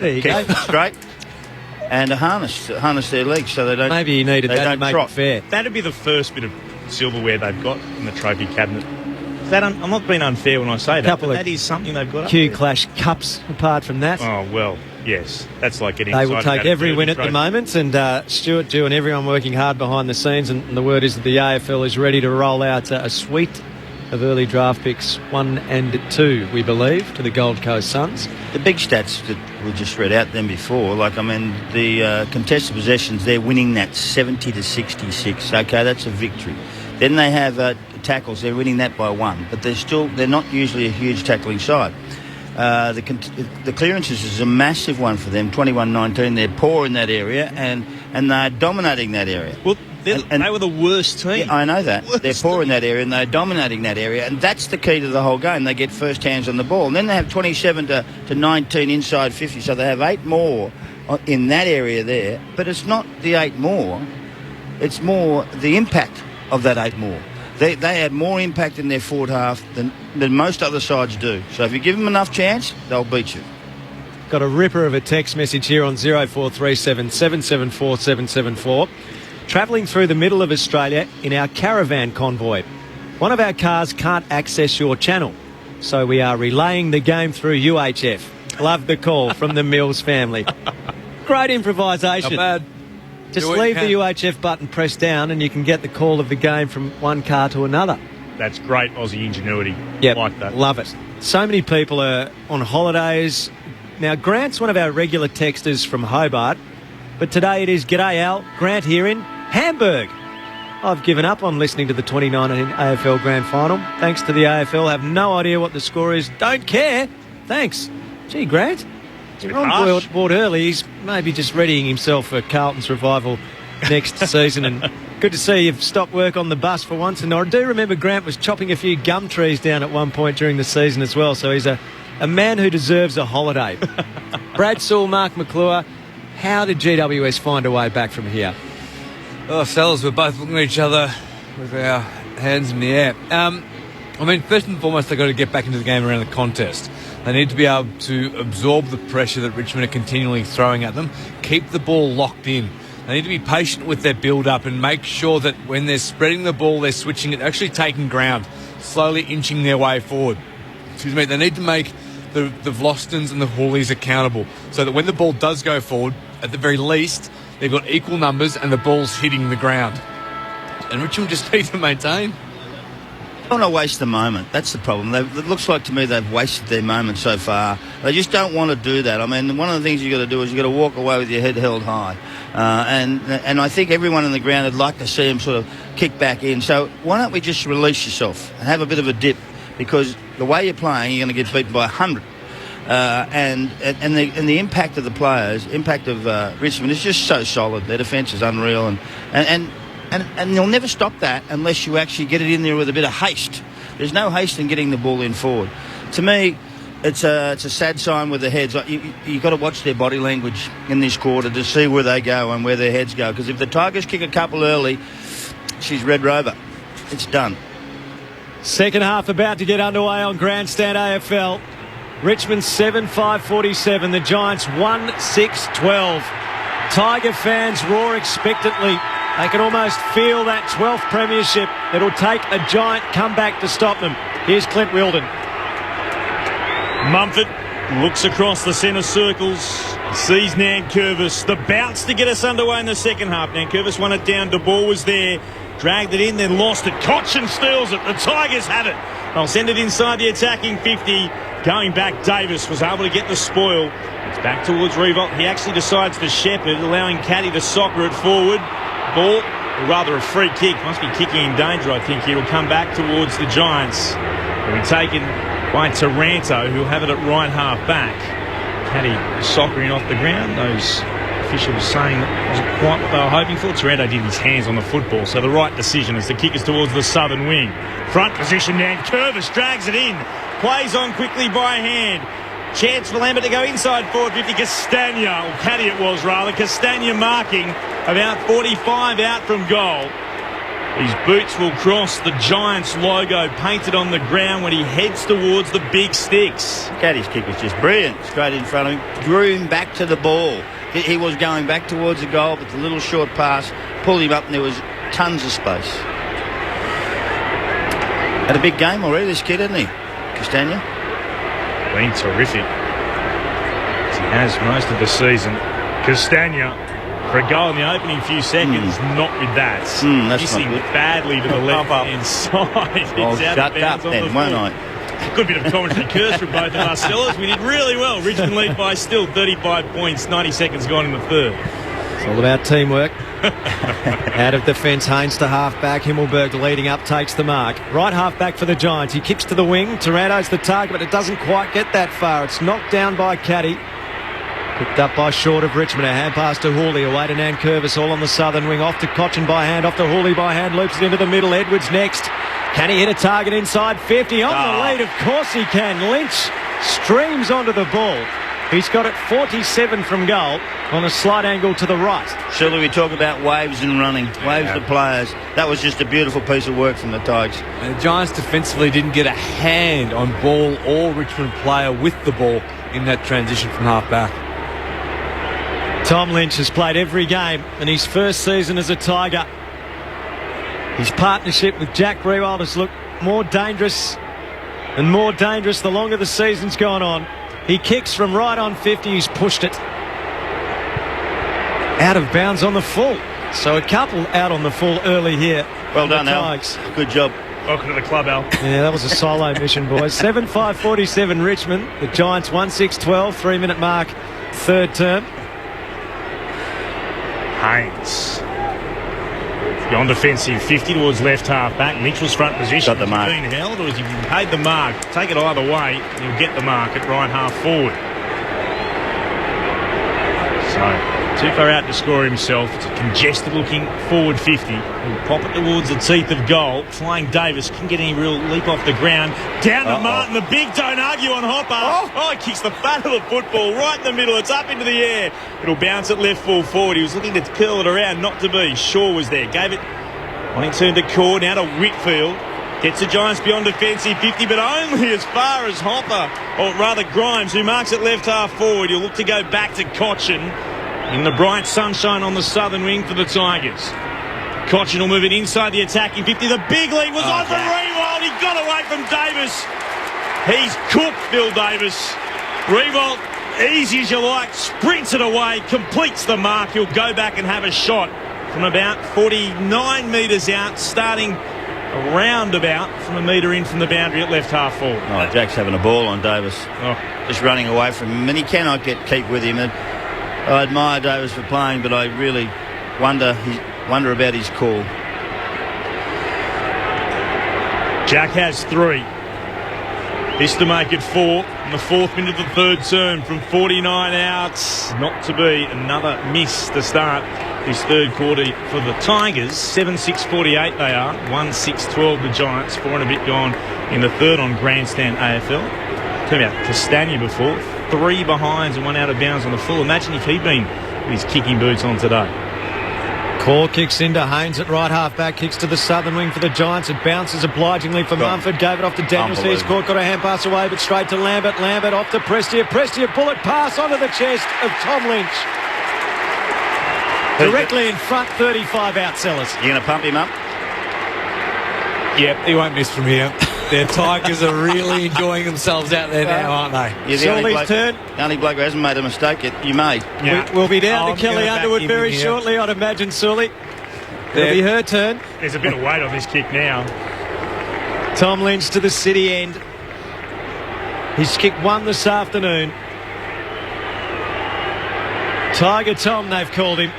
There you go. Straight. And a harness their legs so they don't... Maybe you needed that to make trot. it fair. That'd be the first bit of silverware they've got in the trophy cabinet. I'm not being unfair when I say that, but that is something they've got. Q Clash cups apart from that. Oh, well, yes. That's like getting They will excited take about every a win at the trophy. moment, and Stuart Dew and everyone working hard behind the scenes, and the word is that the AFL is ready to roll out a suite of early draft picks 1 and 2, we believe, to the Gold Coast Suns. The big stats that we just read out then before, the contested possessions, they're winning that 70 to 66. Okay, that's a victory. Then they have tackles, they're winning that by 1, but they're not usually a huge tackling side. The clearances is a massive one for them, 21-19. They're poor in that area, and they're dominating that area. Well, they were the worst team. Yeah, I know that. They're poor in that area, and they're dominating that area, and that's the key to the whole game. They get first hands on the ball, and then they have 27 to 19 inside 50, so they have 8 more in that area there. But it's not the 8 more; it's more the impact of that 8 more. They had more impact in their forward half than most other sides do. So if you give them enough chance, they'll beat you. Got a ripper of a text message here on 0437 774 774. Travelling through the middle of Australia in our caravan convoy. One of our cars can't access your channel, so we are relaying the game through UHF. Love the call from the Mills family. Great improvisation. Not bad. Just leave the UHF button pressed down and you can get the call of the game from one car to another. That's great Aussie ingenuity. Yep, Like that. love it. So many people are on holidays. Now, Grant's one of our regular texters from Hobart, but today it is G'day Al, Grant here in Hamburg. I've given up on listening to the 2019 AFL Grand Final. Thanks to the AFL, have no idea what the score is. Don't care. Thanks. Gee, Grant, you're on board early. He's maybe just readying himself for Carlton's revival next season. And good to see you've stopped work on the bus for once. And I do remember Grant was chopping a few gum trees down at one point during the season as well. So he's a man who deserves a holiday. Brad Sewell, Mark McClure, how did GWS find a way back from here? Oh, fellas, we're both looking at each other with our hands in the air. First and foremost, they've got to get back into the game around the contest. They need to be able to absorb the pressure that Richmond are continually throwing at them, keep the ball locked in. They need to be patient with their build-up and make sure that when they're spreading the ball, they're switching it, actually taking ground, slowly inching their way forward. They need to make the Vlostons and the Hawleys accountable so that when the ball does go forward, at the very least, they've got equal numbers and the ball's hitting the ground. And Richmond just need to maintain. They don't want to waste the moment. That's the problem. It looks like to me they've wasted their moment so far. They just don't want to do that. I mean, one of the things you've got to do is you've got to walk away with your head held high. And I think everyone in the ground would like to see them sort of kick back in. So why don't we just release yourself and have a bit of a dip? Because the way you're playing, you're going to get beaten by 100. And the impact of the players, impact of Richmond is just so solid. Their defence is unreal, and you'll never stop that unless you actually get it in there with a bit of haste. There's no haste in getting the ball in forward. To me, it's a sad sign with the heads. You've got to watch their body language in this quarter to see where they go and where their heads go. Because if the Tigers kick a couple early, she's Red Rover. It's done. Second half about to get underway on Grandstand AFL. Richmond 7-5-47. The Giants 1-6-12. Tiger fans roar expectantly. They can almost feel that 12th premiership. It'll take a giant comeback to stop them. Here's Clint Wilden. Mumford looks across the centre circles, sees Nankervis. The bounce to get us underway in the second half. Nankervis won it down. De Boer was there. Dragged it in, then lost it. Cochin steals it. The Tigers have it. They'll send it inside the attacking 50. Going back, Davis was able to get the spoil. It's back towards Revolt. He actually decides to shepherd, allowing Caddy to soccer it forward. Ball, or rather a free kick. Must be kicking in danger, I think. It'll come back towards the Giants. It'll be taken by Taranto, who'll have it at right half back. Caddy soccering off the ground. Those officials saying that wasn't quite what they were hoping for. Taranto did his hands on the football, so the right decision as the kick is towards the southern wing. Front position, Nankervis drags it in. Plays on quickly by hand. Chance for Lambert to go inside forward 50. Castagna, or Caddy it was rather. Castagna marking about 45 out from goal. His boots will cross the Giants logo painted on the ground when he heads towards the big sticks. Caddy's kick was just brilliant. Straight in front of him. Drew him back to the ball. He was going back towards the goal, but the little short pass pulled him up and there was tons of space. Had a big game already, this kid, hasn't he? Castagna? Been terrific. As he has most of the season. Castagna for a goal in the opening few seconds, not with that. Missing badly to the left-hand side. I'll shut up then, won't I? A good bit of commentary curse from both of us, fellas. We did really well. Richmond lead by still 35 points, 90 seconds gone in the third. It's all about teamwork. Out of defence, Haynes to half-back. Himmelberg leading up, takes the mark. Right half-back for the Giants. He kicks to the wing. Taranto's the target, but it doesn't quite get that far. It's knocked down by Caddy. Picked up by Short of Richmond. A hand pass to Hawley. Away to Nankervis, all on the southern wing. Off to Cochin by hand. Off to Hawley by hand. Loops it into the middle. Edwards next. Can he hit a target inside 50? On the lead, of course he can. Lynch streams onto the ball. He's got it 47 from goal on a slight angle to the right. Surely we talk about waves and running. Waves to players. That was just a beautiful piece of work from the Tigers. And the Giants defensively didn't get a hand on ball or Richmond player with the ball in that transition from half-back. Tom Lynch has played every game in his first season as a Tiger. His partnership with Jack Rewald has looked more dangerous and more dangerous the longer the season's gone on. He kicks from right on 50. He's pushed it out of bounds on the full. So a couple out on the full early here. Well done, Al. Good job. Welcome to the club, Al. Yeah, that was a solo mission, boys. 7-5-47 Richmond. The Giants 1-6-12. 3-minute mark, third term. Haynes. Beyond defensive 50 towards left half back. Mitchell's front position. Got the mark. Has he been held or has he been paid the mark? Take it either way. He'll get the mark at right half forward. So, too far out to score himself. It's a congested looking forward 50. He'll pop it towards the teeth of goal. Flying Davis couldn't get any real leap off the ground. Down to Martin. The big don't argue on Hopper. Oh, he kicks the fat of the football right in the middle. It's up into the air. It'll bounce at left full forward. He was looking to curl it around, not to be. Shaw was there. Gave it on in turn to Core. Now to Whitfield. Gets the Giants beyond defensive 50, but only as far as Hopper, or rather Grimes, who marks it left half forward. He'll look to go back to Cochin in the bright sunshine on the southern wing for the Tigers. Cochin will move it inside the attacking 50. The big lead was on from Rewald. He got away from Davis. He's cooked, Bill Davis. Rewald, easy as you like, sprints it away, completes the mark. He'll go back and have a shot from about 49 metres out, starting around about from a metre in from the boundary at left half forward. Oh, Jack's having a ball on Davis. Just running away from him, and he cannot keep with him. And I admire Davis for playing, but I really wonder about his call. Jack has 3. This to make it 4 in the 4th minute of the third term from 49 out. Not to be another miss to start this third quarter for the Tigers. 7-6-48 they are. 1-6-12 the Giants. 4 and a bit gone in the third on Grandstand AFL. Talking about Castagna before. 3 behinds and 1 out of bounds on the full. Imagine if he'd been with his kicking boots on today. Core kicks into Haynes at right half back, kicks to the southern wing for the Giants. It bounces obligingly for Mumford, gave it off to Daniels. He's caught, got a hand pass away, but straight to Lambert. Lambert off to Prestia. Prestia, bullet pass onto the chest of Tom Lynch. Directly in front, 35 out Sellers. You going to pump him up? Yep, he won't miss from here. The Tigers are really enjoying themselves out there now, aren't they? Sully's turn. The only bloke who hasn't made a mistake yet. You may. Yeah. We'll be down to Kelly Underwood very shortly, I'd imagine, Sully. It'll be her turn. There's a bit of weight on this kick now. Tom Lynch to the city end. He's kicked 1 this afternoon. Tiger Tom, they've called him.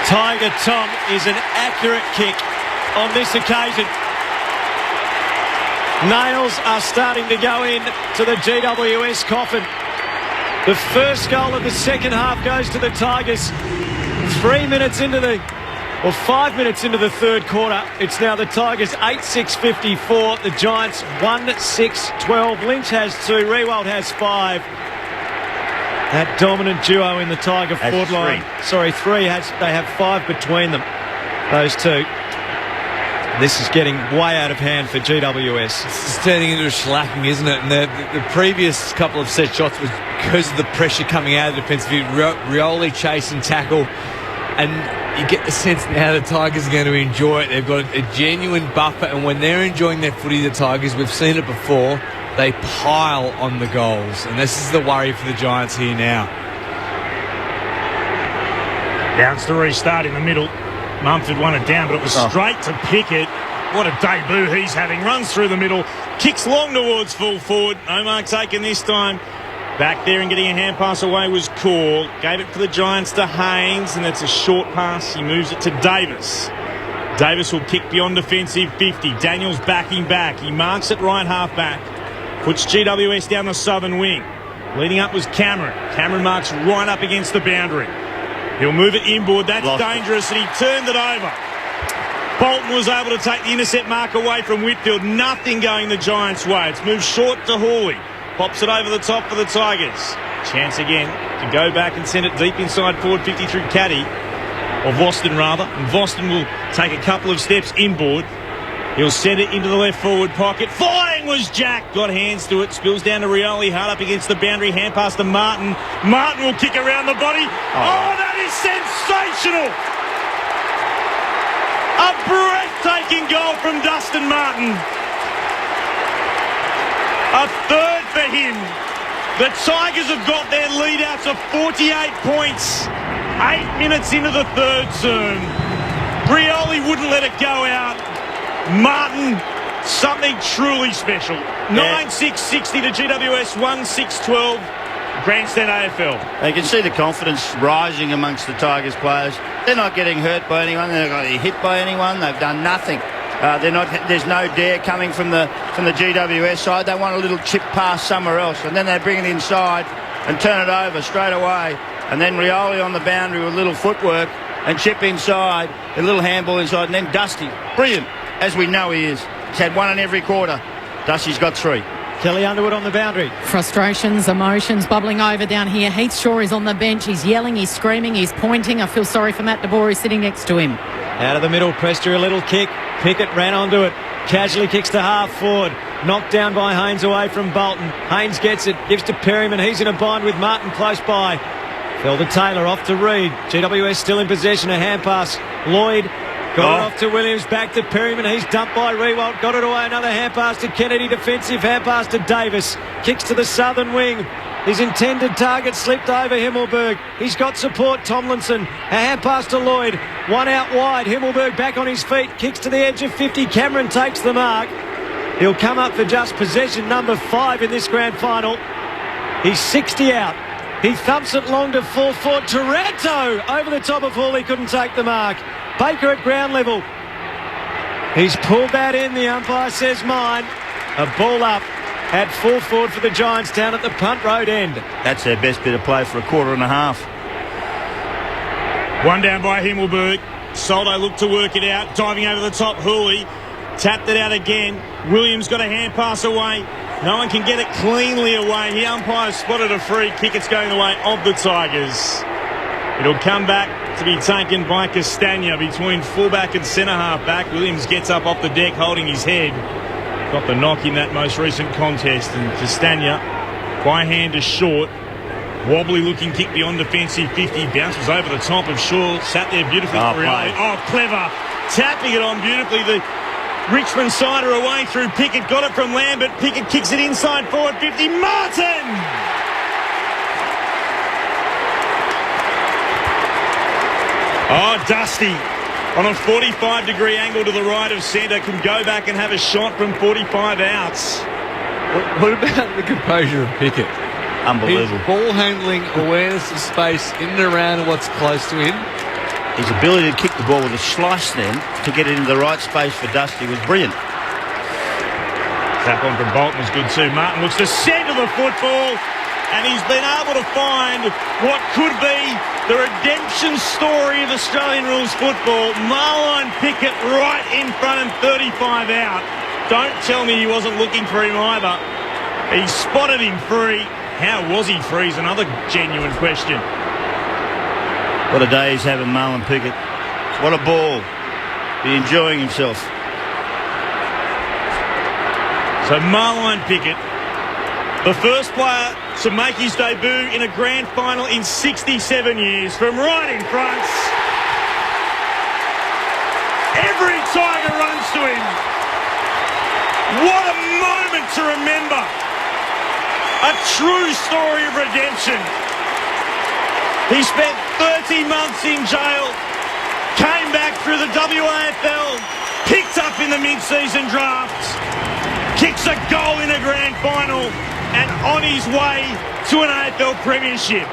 Tiger Tom is an accurate kick on this occasion. Nails are starting to go in to the GWS coffin. The first goal of the second half goes to the Tigers. 5 minutes into the third quarter. It's now the Tigers 8-6-54. The Giants 1-6-12. Lynch has 2. Rewald has 5. That dominant duo in the Tiger forward line. 3. They have 5 between them. Those two. This is getting way out of hand for GWS. This is turning into a shellacking, isn't it? And the previous couple of set shots was because of the pressure coming out of the defensive view. Rioli chasing tackle. And you get the sense now the Tigers are going to enjoy it. They've got a genuine buffer. And when they're enjoying their footy, the Tigers, we've seen it before, they pile on the goals. And this is the worry for the Giants here now. Bounce to restart in the middle. Mumford won it down, but it was straight to Pickett. What a debut he's having. Runs through the middle. Kicks long towards full forward. No mark taken this time. Back there and getting a hand pass away was Core. Gave it for the Giants to Haynes, and it's a short pass. He moves it to Davis. Davis will kick beyond defensive 50. Daniels backing back. He marks it right half back. Puts GWS down the southern wing. Leading up was Cameron. Cameron marks right up against the boundary. He'll move it inboard. That's dangerous, and he turned it over. Bolton was able to take the intercept mark away from Whitfield. Nothing going the Giants' way. It's moved short to Hawley. Pops it over the top for the Tigers. Chance again to go back and send it deep inside forward 50 through Caddy. Or Voston, rather. And Voston will take a couple of steps inboard. He'll send it into the left forward pocket. Flying was Jack. Got hands to it. Spills down to Rioli. Hard up against the boundary. Hand pass to Martin. Martin will kick around the body. Oh, that is sensational. A breathtaking goal from Dustin Martin. A third for him. The Tigers have got their lead out to 48 points. 8 minutes into the third term. Rioli wouldn't let it go out. Martin, something truly special. 9-6-60 to GWS, 1-6-12. Grandstand AFL. You can see the confidence rising amongst the Tigers players. They're not getting hurt by anyone. They're not getting hit by anyone. They've done nothing. There's no dare coming from the GWS side. They want a little chip pass somewhere else, and then they bring it inside and turn it over straight away. And then Rioli on the boundary with a little footwork and chip inside, a little handball inside, and then Dusty. Brilliant, as we know he is. He's had one in every quarter. Dusty's got 3. Kelly Underwood on the boundary. Frustrations, emotions bubbling over down here. Heath Shaw is on the bench. He's yelling, he's screaming, he's pointing. I feel sorry for Matt DeBoer who's sitting next to him. Out of the middle, Prester, a little kick. Pickett ran onto it. Casually kicks to half forward. Knocked down by Haynes away from Bolton. Haynes gets it, gives to Perryman. He's in a bind with Martin close by. Fell to Taylor, off to Reid. GWS still in possession, a hand pass. Lloyd got it off to Williams, back to Perryman. He's dumped by Rewalt, got it away. Another hand pass to Kennedy, defensive hand pass to Davis. Kicks to the southern wing. His intended target slipped over Himmelberg. He's got support, Tomlinson. A hand pass to Lloyd. One out wide. Himmelberg back on his feet. Kicks to the edge of 50. Cameron takes the mark. He'll come up for just possession number 5 in this grand final. He's 60 out. He thumps it long to full forward. Taranto over the top of Hall. He couldn't take the mark. Baker at ground level. He's pulled that in. The umpire says mine. A ball up at full forward for the Giants down at the punt road end. That's their best bit of play for a quarter and a half. One down by Himmelberg. Soldo looked to work it out. Diving over the top, Hooley. Tapped it out again. Williams got a hand pass away. No one can get it cleanly away. The umpire spotted a free kick. It's going the way of the Tigers. It'll come back to be taken by Castagna between fullback and centre-half back. Williams gets up off the deck holding his head. Got the knock in that most recent contest. And Castagna, by hand is short. Wobbly looking kick beyond defensive 50. Bounces over the top of Shaw. Sat there beautifully. Clever. Tapping it on beautifully. The Richmond sider away through Pickett. Got it from Lambert. Pickett kicks it inside forward 50. Martin! Oh, Dusty on a 45-degree angle to the right of centre can go back and have a shot from 45 outs. What about the composure of Pickett? Unbelievable. His ball handling, awareness of space in and around what's close to him. His ability to kick the ball with a slice then to get it into the right space for Dusty was brilliant. Tap on from Bolton was good too. Martin looks to centre the football, and he's been able to find what could be the redemption story of Australian rules football. Marlon Pickett right in front and 35 out. Don't tell me he wasn't looking for him either. He spotted him free. How was he free is another genuine question. What a day he's having, Marlon Pickett. What a ball. Be enjoying himself. So Marlon Pickett, the first player to make his debut in a grand final in 67 years, from right in front. Every Tiger runs to him. What a moment to remember. A true story of redemption. He spent 30 months in jail, came back through the WAFL, picked up in the mid-season draft, kicks a goal in a grand final, and on his way to an AFL premiership.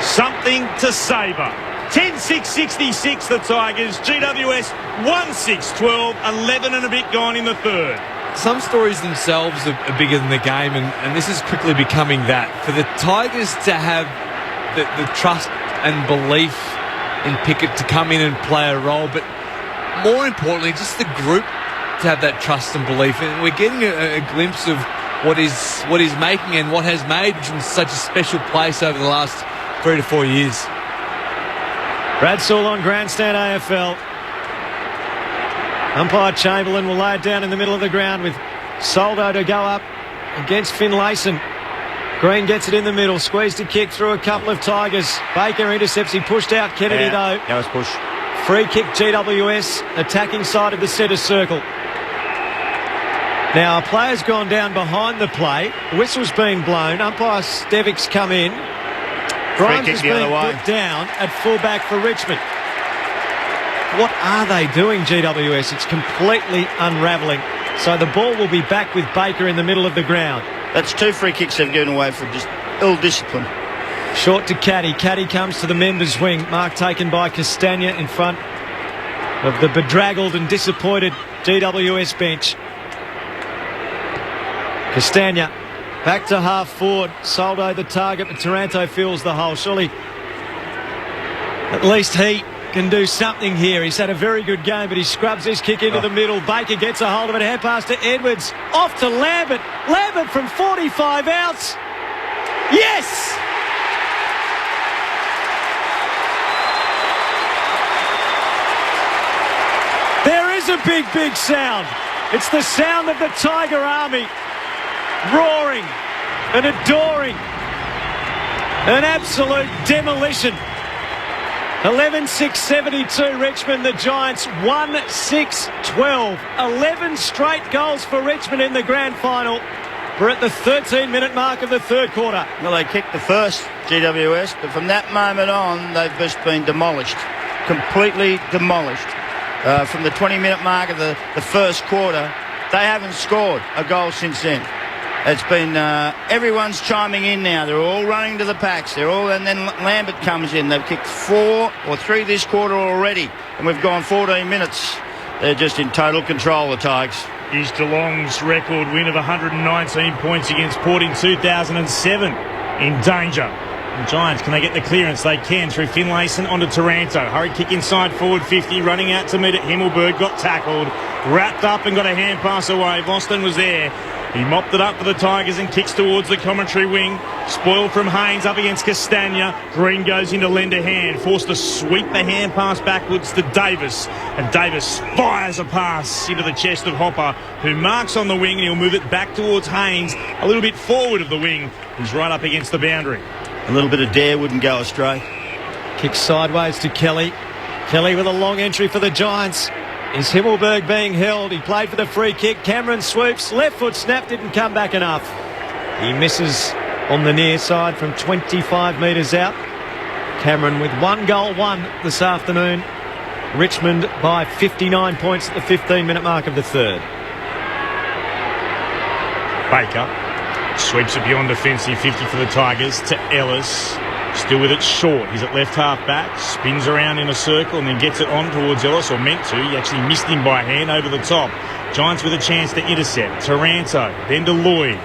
Something to savour. 10-6-66 the Tigers, GWS 1-6-12, 11 and a bit gone in the third. Some stories themselves are bigger than the game, and this is quickly becoming that. For the Tigers to have the trust and belief in Pickett to come in and play a role, but more importantly, just the group to have that trust and belief. And we're getting a glimpse of what is making and what has made Richmond such a special place over the last 3 to 4 years. Brad Sewell on Grandstand AFL. Umpire Chamberlain will lay it down in the middle of the ground with Soldo to go up against Finlayson. Green gets it in the middle, squeezed a kick through a couple of Tigers. Baker intercepts, he pushed out Kennedy though. That was push. Free kick GWS, attacking side of the centre circle. Now a player's gone down behind the play. The whistle's been blown. Umpire Stevick's come in. Grimes has been put down at fullback for Richmond. What are they doing, GWS? It's completely unravelling. So the ball will be back with Baker in the middle of the ground. That's 2 free kicks they've given away for just ill-discipline. Short to Caddy. Caddy comes to the members' wing. Mark taken by Castagna in front of the bedraggled and disappointed GWS bench. Castagna back to half forward. Soldo the target, but Taranto fills the hole. Surely at least he can do something here. He's had a very good game, but he scrubs his kick into the middle. Baker gets a hold of it. Hand pass to Edwards. Off to Lambert. Lambert from 45 outs. Yes! There is a big, big sound. It's the sound of the Tiger Army roaring and adoring. An absolute demolition. 11-6-72 Richmond. The Giants 1-6-12. 11 straight goals for Richmond in the grand final. We're at the 13-minute mark of the third quarter. Well, they kicked the first, GWS, but from that moment on, they've just been demolished. Completely demolished. From the 20-minute mark of the first quarter, they haven't scored a goal since then. It's been everyone's chiming in now. They're all running to the packs. And then Lambert comes in. They've kicked 4 or 3 this quarter already, and we've gone 14 minutes. They're just in total control, the Tigers. Is Geelong's record win of 119 points against Port in 2007 in danger? The Giants, can they get the clearance? They can through Finlayson onto Taranto. Hurry kick inside forward 50, running out to meet it. Himmelberg got tackled, wrapped up and got a hand pass away. Boston was there. He mopped it up for the Tigers and kicks towards the commentary wing. Spoiled from Haynes up against Castagna. Green goes into lender hand. Forced to sweep the hand pass backwards to Davis. And Davis fires a pass into the chest of Hopper, who marks on the wing, and he'll move it back towards Haynes, a little bit forward of the wing. He's right up against the boundary. A little bit of dare wouldn't go astray. Kick sideways to Kelly. Kelly with a long entry for the Giants. Is Himmelberg being held? He played for the free kick. Cameron swoops. Left foot snap, didn't come back enough. He misses on the near side from 25 metres out. Cameron with 1 goal, 1 this afternoon. Richmond by 59 points at the 15-minute mark of the third. Baker sweeps it beyond defensive 50 for the Tigers to Ellis. Still with it short. He's at left half back. Spins around in a circle and then gets it on towards Ellis, or meant to. He actually missed him by hand over the top. Giants with a chance to intercept. Taranto, then to Lloyd.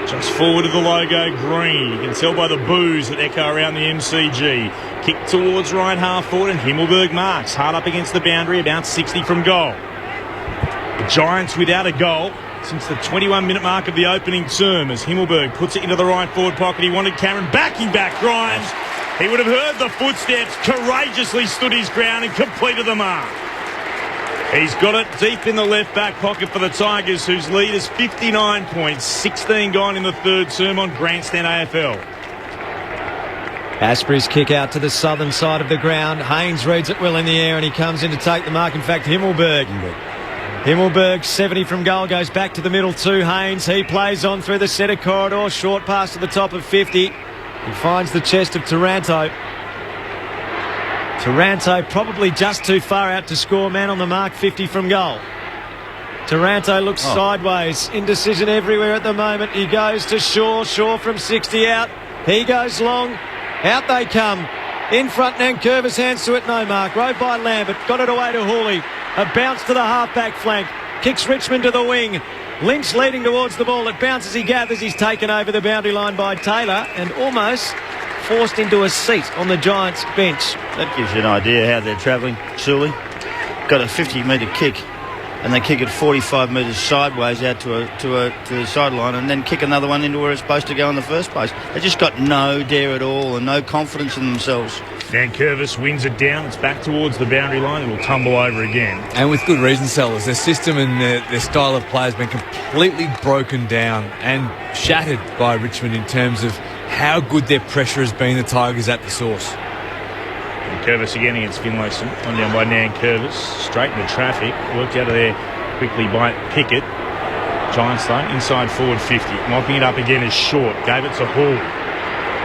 Just forward of the logo, green. You can tell by the boos that echo around the MCG. Kick towards right half forward, and Himmelberg marks. Hard up against the boundary, about 60 from goal. The Giants without a goal since the 21-minute mark of the opening term, as Himmelberg puts it into the right forward pocket. He wanted Cameron backing back Grimes. He would have heard the footsteps, courageously stood his ground and completed the mark. He's got it deep in the left back pocket for the Tigers, whose lead is 59 points, 16 gone in the third term on Grandstand AFL. Asprey's kick out to the southern side of the ground. Haynes reads it well in the air, and he comes in to take the mark. In fact, Himmelberg, 70 from goal, goes back to the middle to Haynes. He plays on through the centre corridor. Short pass to the top of 50. He finds the chest of Taranto. Taranto probably just too far out to score. Man on the mark, 50 from goal. Taranto looks sideways. Indecision everywhere at the moment. He goes to Shaw. Shaw from 60 out. He goes long. Out they come. In front, Nankervis hands to it. No mark. Rode by Lambert. Got it away to Hooley. A bounce to the half-back flank. Kicks Richmond to the wing. Lynch leading towards the ball. It bounces, he gathers. He's taken over the boundary line by Taylor and almost forced into a seat on the Giants bench. That gives you an idea how they're travelling. Sully got a 50-metre kick, and they kick it 45 metres sideways out to the sideline, and then kick another one into where it's supposed to go in the first place. They just got no dare at all and no confidence in themselves. Nankervis wins it down. It's back towards the boundary line. It will tumble over again. And with good reason, Sellers. Their system and their style of play has been completely broken down and shattered by Richmond in terms of how good their pressure has been. The Tigers at the source. Nankervis again against Finlayson. On down by Nankervis. Straight into traffic. Worked out of there quickly by Pickett. Giants though, inside forward 50. Mopping it up again is Short. Gave it to Hall.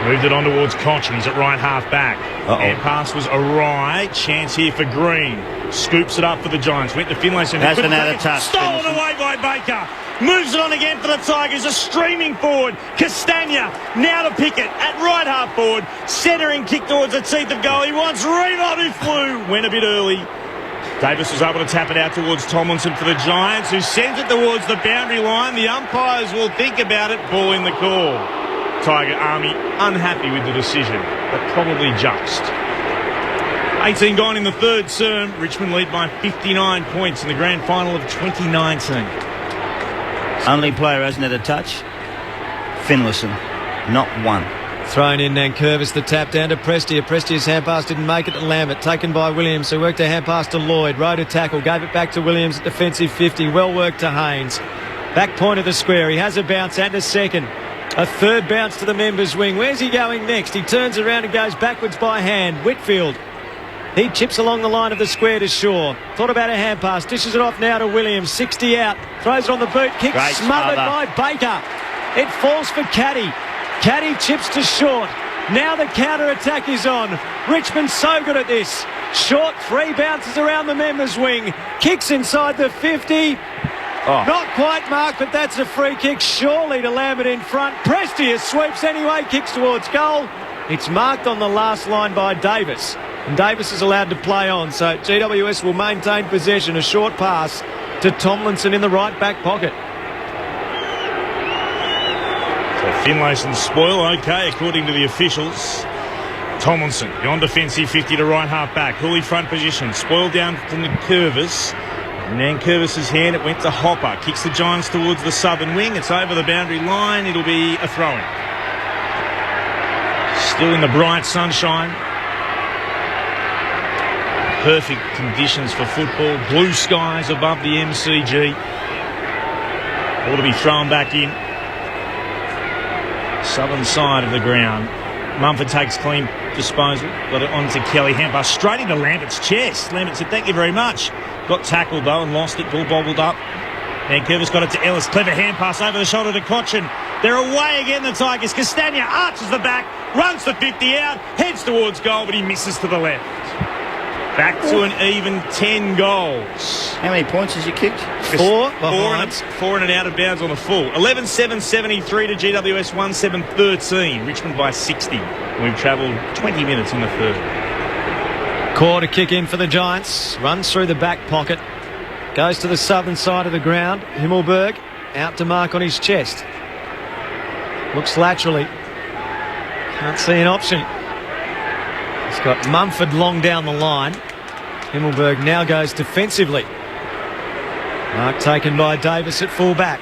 Moved it on towards Cochin. He's at right half back. And pass was awry. Chance here for Green. Scoops it up for the Giants. Went to Finlayson. That's an out of touch. Stolen away by Baker. Moves it on again for the Tigers. A streaming forward. Castagna now to Pickett at right half forward. Centering kick towards the teeth of goal. He wants Revolt, who flew. Went a bit early. Davis was able to tap it out towards Tomlinson for the Giants, who sends it towards the boundary line. The umpires will think about it. Ball in the call. Tiger Army unhappy with the decision, but probably just. 18 gone in the third term. Richmond lead by 59 points in the grand final of 2019. Only player hasn't had a touch, Finlayson. Not one. Thrown in Nankervis, the tap down to Prestia. Prestia's hand pass didn't make it to Lambert. Taken by Williams, who worked a hand pass to Lloyd. Rode a tackle, gave it back to Williams at defensive 50. Well worked to Haynes. Back point of the square. He has a bounce and a second. A third bounce to the members' wing. Where's he going next? He turns around and goes backwards by hand. Whitfield. He chips along the line of the square to Shaw. Thought about a hand pass. Dishes it off now to Williams. 60 out. Throws it on the boot. Kick smothered by Baker. It falls for Caddy. Caddy chips to Short. Now the counter-attack is on. Richmond's so good at this. Short, 3 bounces around the members' wing. Kicks inside the 50. Not quite marked, but that's a free kick. Surely to Lambert in front. Prestia sweeps anyway, kicks towards goal. It's marked on the last line by Davis. And Davis is allowed to play on, so GWS will maintain possession. A short pass to Tomlinson in the right back pocket. So Finlayson spoil okay, according to the officials. Tomlinson, beyond defensive 50 to right half back. Hooley front position. Spoil down to Nankervis. Nankervis' hand, it went to Hopper. Kicks the Giants towards the southern wing. It's over the boundary line. It'll be a throw-in. Still in the bright sunshine. Perfect conditions for football. Blue skies above the MCG. Ought to be thrown back in. Southern side of the ground. Mumford takes clean disposal. Got it on to Kelly. Hand pass straight into Lambert's chest. Lambert said, thank you very much. Got tackled though and lost it. Ball bobbled up. Nankervis got it to Ellis. Clever hand pass over the shoulder to Cochin. They're away again, the Tigers. Castagna arches the back. Runs the 50 out. Heads towards goal, but he misses to the left. Back to an even 10 goals. How many points has he kicked? 4 4 and an out of bounds on the full. 11-7-73 to GWS 1-7-13. Richmond by 60. We've travelled 20 minutes in the third. Core to kick in for the Giants. Runs through the back pocket. Goes to the southern side of the ground. Himmelberg out to mark on his chest. Looks laterally. Can't see an option. He's got Mumford long down the line. Himmelberg now goes defensively. Mark taken by Davis at full back.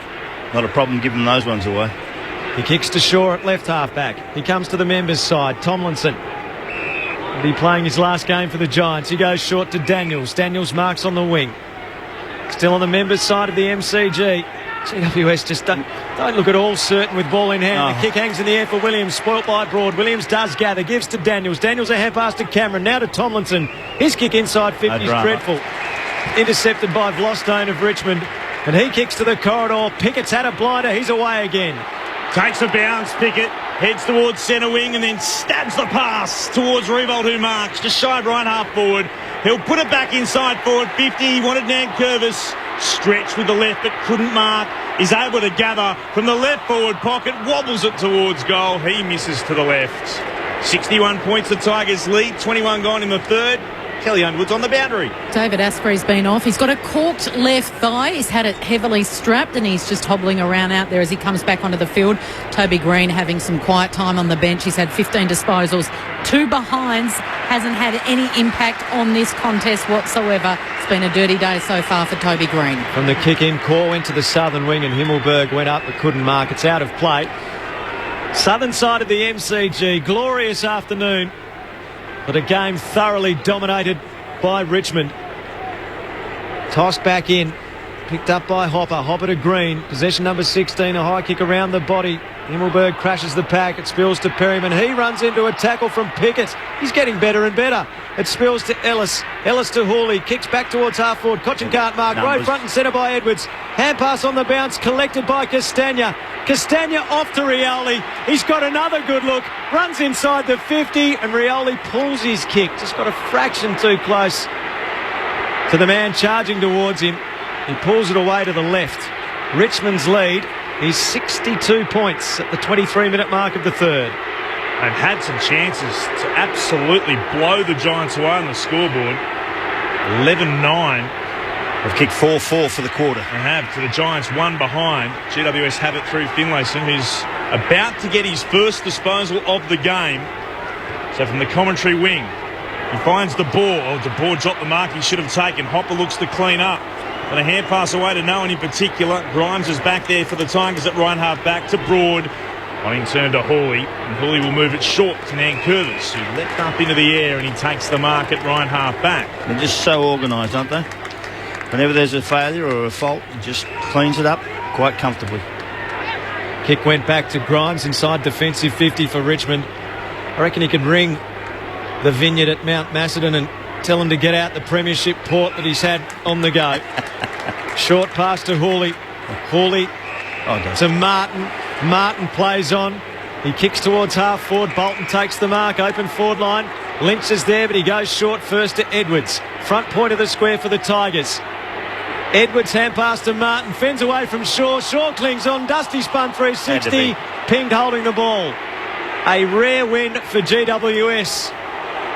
Not a problem giving those ones away. He kicks to Shaw at left half back. He comes to the members' side. Tomlinson will be playing his last game for the Giants. He goes short to Daniels. Daniels marks on the wing. Still on the members' side of the MCG. GWS just don't look at all certain with ball in hand. The kick hangs in the air for Williams, spoilt by Broad. Williams does gather, gives to Daniels. Daniels a hand pass to Cameron, now to Tomlinson. His kick inside 50 is dreadful. Intercepted by Vlostone of Richmond. And he kicks to the corridor. Pickett's had a blinder, he's away again. Takes a bounce, Pickett. Heads towards centre wing and then stabs the pass towards Revolt, who marks. Just shy of right half forward. He'll put it back inside forward 50. He wanted Nankervis. Stretched with the left but couldn't mark. Is able to gather from the left forward pocket. Wobbles it towards goal. He misses to the left. 61 points the Tigers lead. 21 gone in the third. Kelly Underwood's on the boundary. David Asprey's been off. He's got a corked left thigh. He's had it heavily strapped and he's just hobbling around out there as he comes back onto the field. Toby Green having some quiet time on the bench. He's had 15 disposals, 2 behinds. Hasn't had any impact on this contest whatsoever. It's been a dirty day so far for Toby Green. From the kick-in, Core went to the southern wing and Himmelberg went up but couldn't mark. It's out of play. Southern side of the MCG. Glorious afternoon. But a game thoroughly dominated by Richmond. Tossed back in. picked up by Hopper. Hopper to Green. Possession number 16, a high kick around the body. Himmelberg crashes the pack. It spills to Perryman. He runs into a tackle from Pickett. He's getting better and better. It spills to Ellis. Ellis to Hawley. Kicks back towards half forward. Cochin can't mark. Row front and centre by Edwards. Hand pass on the bounce. Collected by Castagna. Castagna off to Rioli. He's got another good look. Runs inside the 50 and Rioli pulls his kick. Just got a fraction too close to the man charging towards him. He pulls it away to the left. Richmond's lead is 62 points at the 23-minute mark of the third. They've had some chances to absolutely blow the Giants away on the scoreboard. 11-9. They've kicked 4-4 for the quarter. They have, to the Giants, one behind. GWS have it through Finlayson, who's about to get his first disposal of the game. So from the commentary wing, he finds the ball. Oh, the ball dropped the mark he should have taken. Hopper looks to clean up. And a hand pass away to no one in particular. Grimes is back there for the Tigers at right half back to Broad. On in turn to Hawley. And Hawley will move it short to Nankervis, who leapt up into the air and he takes the mark at right half back. They're just so organised, aren't they? Whenever there's a failure or a fault, he just cleans it up quite comfortably. Kick went back to Grimes inside defensive 50 for Richmond. I reckon he could ring the Vineyard at Mount Macedon and tell him to get out the premiership port that he's had on the go. Short pass to Hawley. Hawley to Martin. Martin plays on. He kicks towards half forward. Bolton takes the mark. Open forward line. Lynch is there, but he goes short first to Edwards. Front point of the square for the Tigers. Edwards hand pass to Martin. Fends away from Shaw. Shaw clings on. Dusty spun 360. Pinged holding the ball. A rare win for GWS.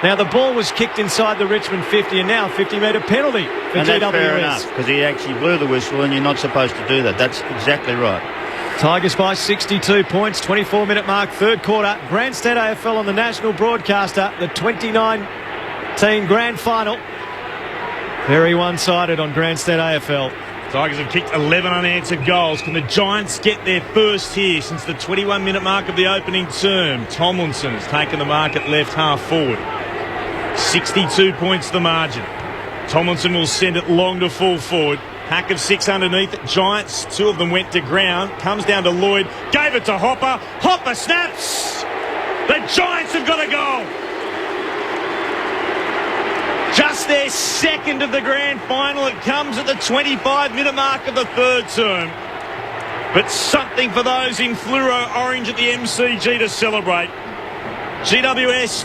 Now, the ball was kicked inside the Richmond 50 and now a 50-metre penalty for and GWS. That's fair enough, because he actually blew the whistle and you're not supposed to do that. That's exactly right. Tigers by 62 points, 24-minute mark, third quarter. Grandstand AFL on the national broadcaster, the 2019 Grand Final. Very one-sided on Grandstand AFL. Tigers have kicked 11 unanswered goals. Can the Giants get their first here since the 21-minute mark of the opening term? Tomlinson has taken the mark at left half forward. 62 points the margin. Tomlinson will send it long to full forward. Pack of 6 underneath. Giants, 2 of them went to ground. Comes down to Lloyd. Gave it to Hopper. Hopper snaps. The Giants have got a goal. Just their second of the grand final. It comes at the 25-minute mark of the third term. But something for those in fluoro orange at the MCG to celebrate. GWS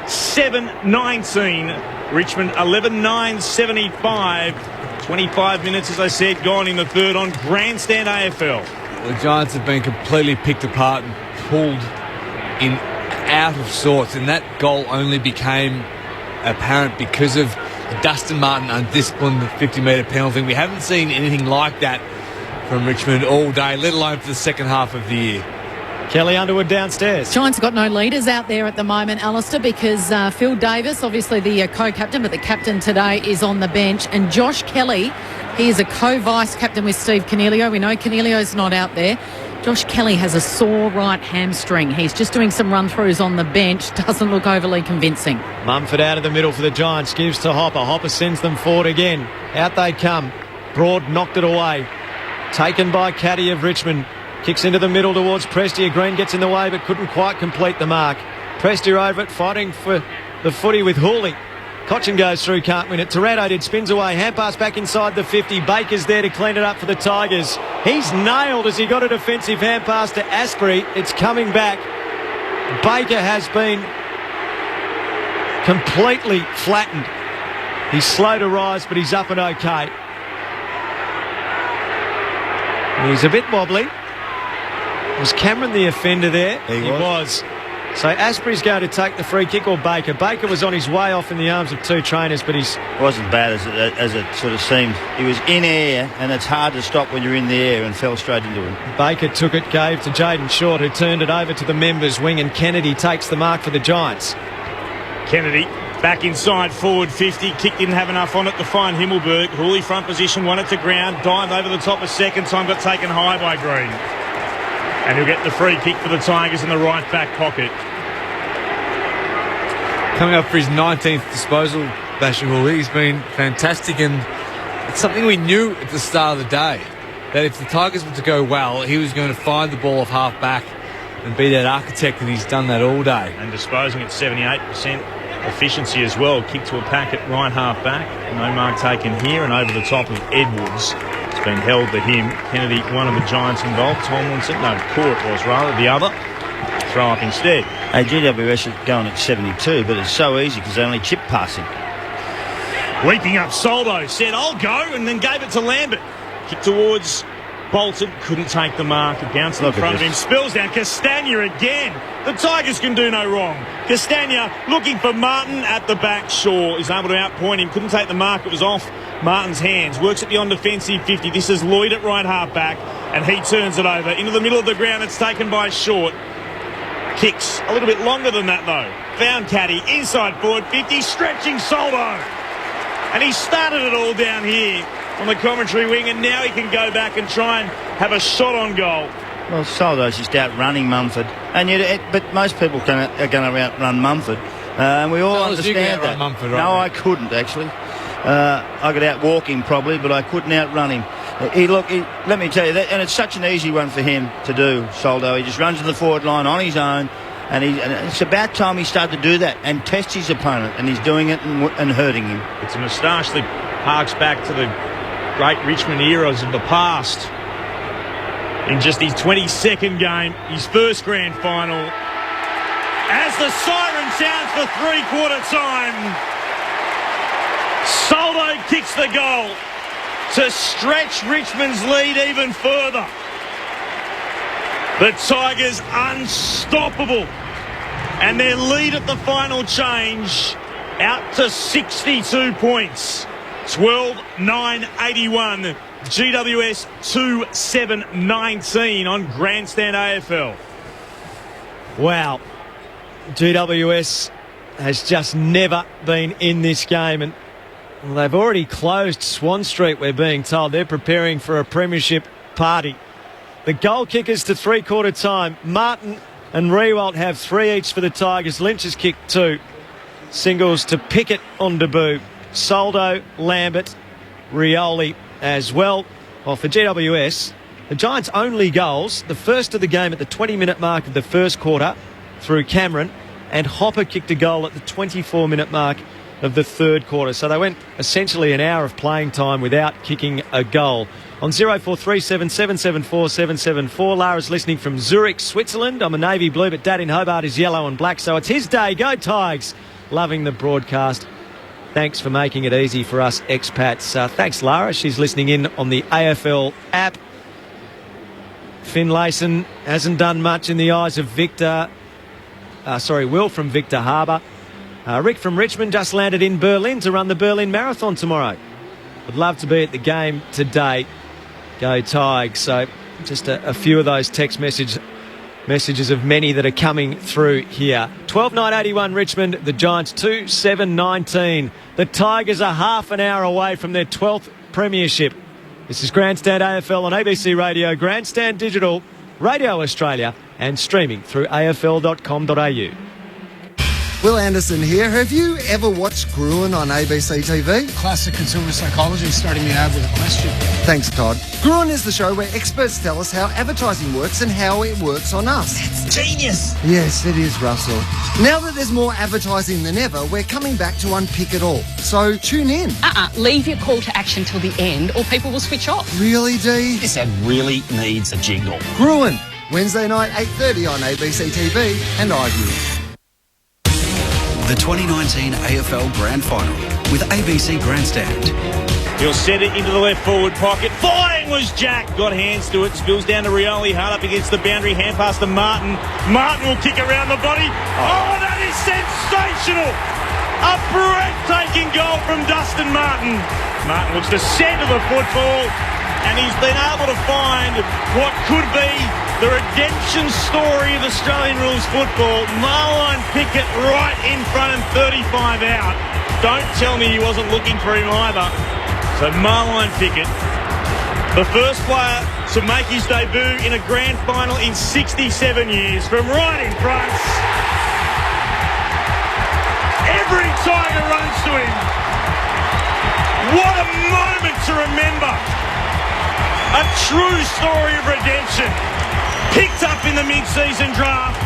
2-7-19. Richmond 11-9-75. 25 minutes, as I said, gone in the third on Grandstand AFL. The Giants have been completely picked apart and pulled in out of sorts, and that goal only became apparent because of the Dustin Martin undisciplined 50-metre penalty. We haven't seen anything like that from Richmond all day, let alone for the second half of the year. Kelly Underwood downstairs. Giants got no leaders out there at the moment, Alistair, because Phil Davis, obviously the co-captain, but the captain today is on the bench. And Josh Kelly, he is a co-vice captain with Steve Coniglio. We know Coniglio's not out there. Josh Kelly has a sore right hamstring. He's just doing some run-throughs on the bench. Doesn't look overly convincing. Mumford out of the middle for the Giants. Gives to Hopper. Hopper sends them forward again. Out they come. Broad knocked it away. Taken by Caddy of Richmond. Kicks into the middle towards Prestia. Green gets in the way but couldn't quite complete the mark. Prestia over it, fighting for the footy with Hawley. Cochin goes through, can't win it. Torado did, spins away. Hand pass back inside the 50. Baker's there to clean it up for the Tigers. He's nailed as he got a defensive hand pass to Asprey. It's coming back. Baker has been completely flattened. He's slow to rise, but he's up and okay. He's a bit wobbly. Was Cameron the offender there? He was. So Asprey's going to take the free kick, or Baker? Baker was on his way off in the arms of 2 trainers, but he's... It wasn't bad as it sort of seemed. He was in air, and it's hard to stop when you're in the air, and fell straight into him. Baker took it, gave to Jaden Short, who turned it over to the members' wing, and Kennedy takes the mark for the Giants. Kennedy back inside forward 50. Kick didn't have enough on it to find Himmelberg. Hawley front position, won it to ground. Dive over the top a second time, got taken high by Green. And he'll get the free kick for the Tigers in the right back pocket. Coming up for his 19th disposal, Basher Hawley. He's been fantastic, and something we knew at the start of the day, that if the Tigers were to go well, he was going to find the ball off half back and be that architect, and he's done that all day. And disposing at 78% efficiency as well. Kick to a pack at right half back. No mark taken here, and over the top of Edwards. It's been held to him. Kennedy, one of the Giants involved. Tomlinson, no, Core it was rather, the other. Throw up instead. Hey, GWS is going at 72, but it's so easy because they only chip passing. Leaping up, Soldo said, I'll go, and then gave it to Lambert. Kick towards Bolton, couldn't take the mark. It bounced in front of him. Spills down. Castagna again. The Tigers can do no wrong. Castagna looking for Martin at the back. Shaw is able to outpoint him. Couldn't take the mark. It was off Martin's hands. Works at the on-defensive 50. This is Lloyd at right half back, and he turns it over. Into the middle of the ground. It's taken by Short. Kicks a little bit longer than that, though. Found Caddy. Inside forward 50. Stretching Soldo. And he started it all down here on the commentary wing, and now he can go back and try and have a shot on goal. Well, Soldo's just outrunning Mumford. And but most people are going to outrun Mumford. And we all understand that. Mumford, right? No, I couldn't, actually. I could outwalk him probably, but I couldn't outrun him. Let me tell you, and it's such an easy one for him to do, Soldo. He just runs to the forward line on his own, and it's about time he started to do that and test his opponent, and he's doing it and hurting him. It's a moustache that harks back to the great Richmond eras of the past. In just his 22nd game, his first grand final. As the siren sounds for three-quarter time, Soldo kicks the goal to stretch Richmond's lead even further. The Tigers unstoppable, and their lead at the final change out to 62 points. 12-9-81. GWS 2-7-19 on Grandstand AFL. Wow. GWS has just never been in this game, and they've already closed Swan Street, we're being told. They're preparing for a premiership party. The goal kickers to three-quarter time. Martin and Riewoldt have 3 each for the Tigers. Lynch has kicked 2. Singles to Pickett on debut. Soldo, Lambert, Rioli as well. Well, for GWS, the Giants' only goals, the first of the game at the 20-minute mark of the first quarter through Cameron, and Hopper kicked a goal at the 24-minute mark of the third quarter. So they went essentially an hour of playing time without kicking a goal. On 0437 774 774, Lara's listening from Zurich, Switzerland. I'm a navy blue, but Dad in Hobart is yellow and black, so it's his day. Go Tigers. Loving the broadcast. Thanks for making it easy for us expats. Thanks, Lara. She's listening in on the AFL app. Finlayson hasn't done much in the eyes of Will from Victor Harbour. Rick from Richmond just landed in Berlin to run the Berlin Marathon tomorrow. Would love to be at the game today. Go Tigers. So just a few of those text messages of many that are coming through here. 12-9-81 Richmond, the Giants 2-7-19. The Tigers are half an hour away from their 12th premiership. This is Grandstand AFL on ABC Radio, Grandstand Digital, Radio Australia, and streaming through afl.com.au. Will Anderson here. Have you ever watched Gruen on ABC TV? Classic consumer psychology, starting me out with a question. Thanks, Todd. Gruen is the show where experts tell us how advertising works and how it works on us. It's genius! Yes, it is, Russell. Now that there's more advertising than ever, we're coming back to unpick it all. So tune in. Leave your call to action till the end or people will switch off. Really, Dee? This ad really needs a jingle. Gruen, Wednesday night, 8:30 on ABC TV and iView. The 2019 AFL Grand Final with ABC Grandstand. He'll set it into the left forward pocket. Flying was Jack. Got hands to it. Spills down to Rioli. Hard up against the boundary. Hand pass to Martin. Martin will kick around the body. Oh, that is sensational. A breathtaking goal from Dustin Martin. Martin looks to centre the football, and he's been able to find what could be the redemption story of Australian rules football. Marlon Pickett right in front and 35 out. Don't tell me he wasn't looking for him either. So Marlon Pickett, the first player to make his debut in a grand final in 67 years, from right in front. Every Tiger runs to him. What a moment to remember. A true story of redemption. Picked up in the mid-season draft.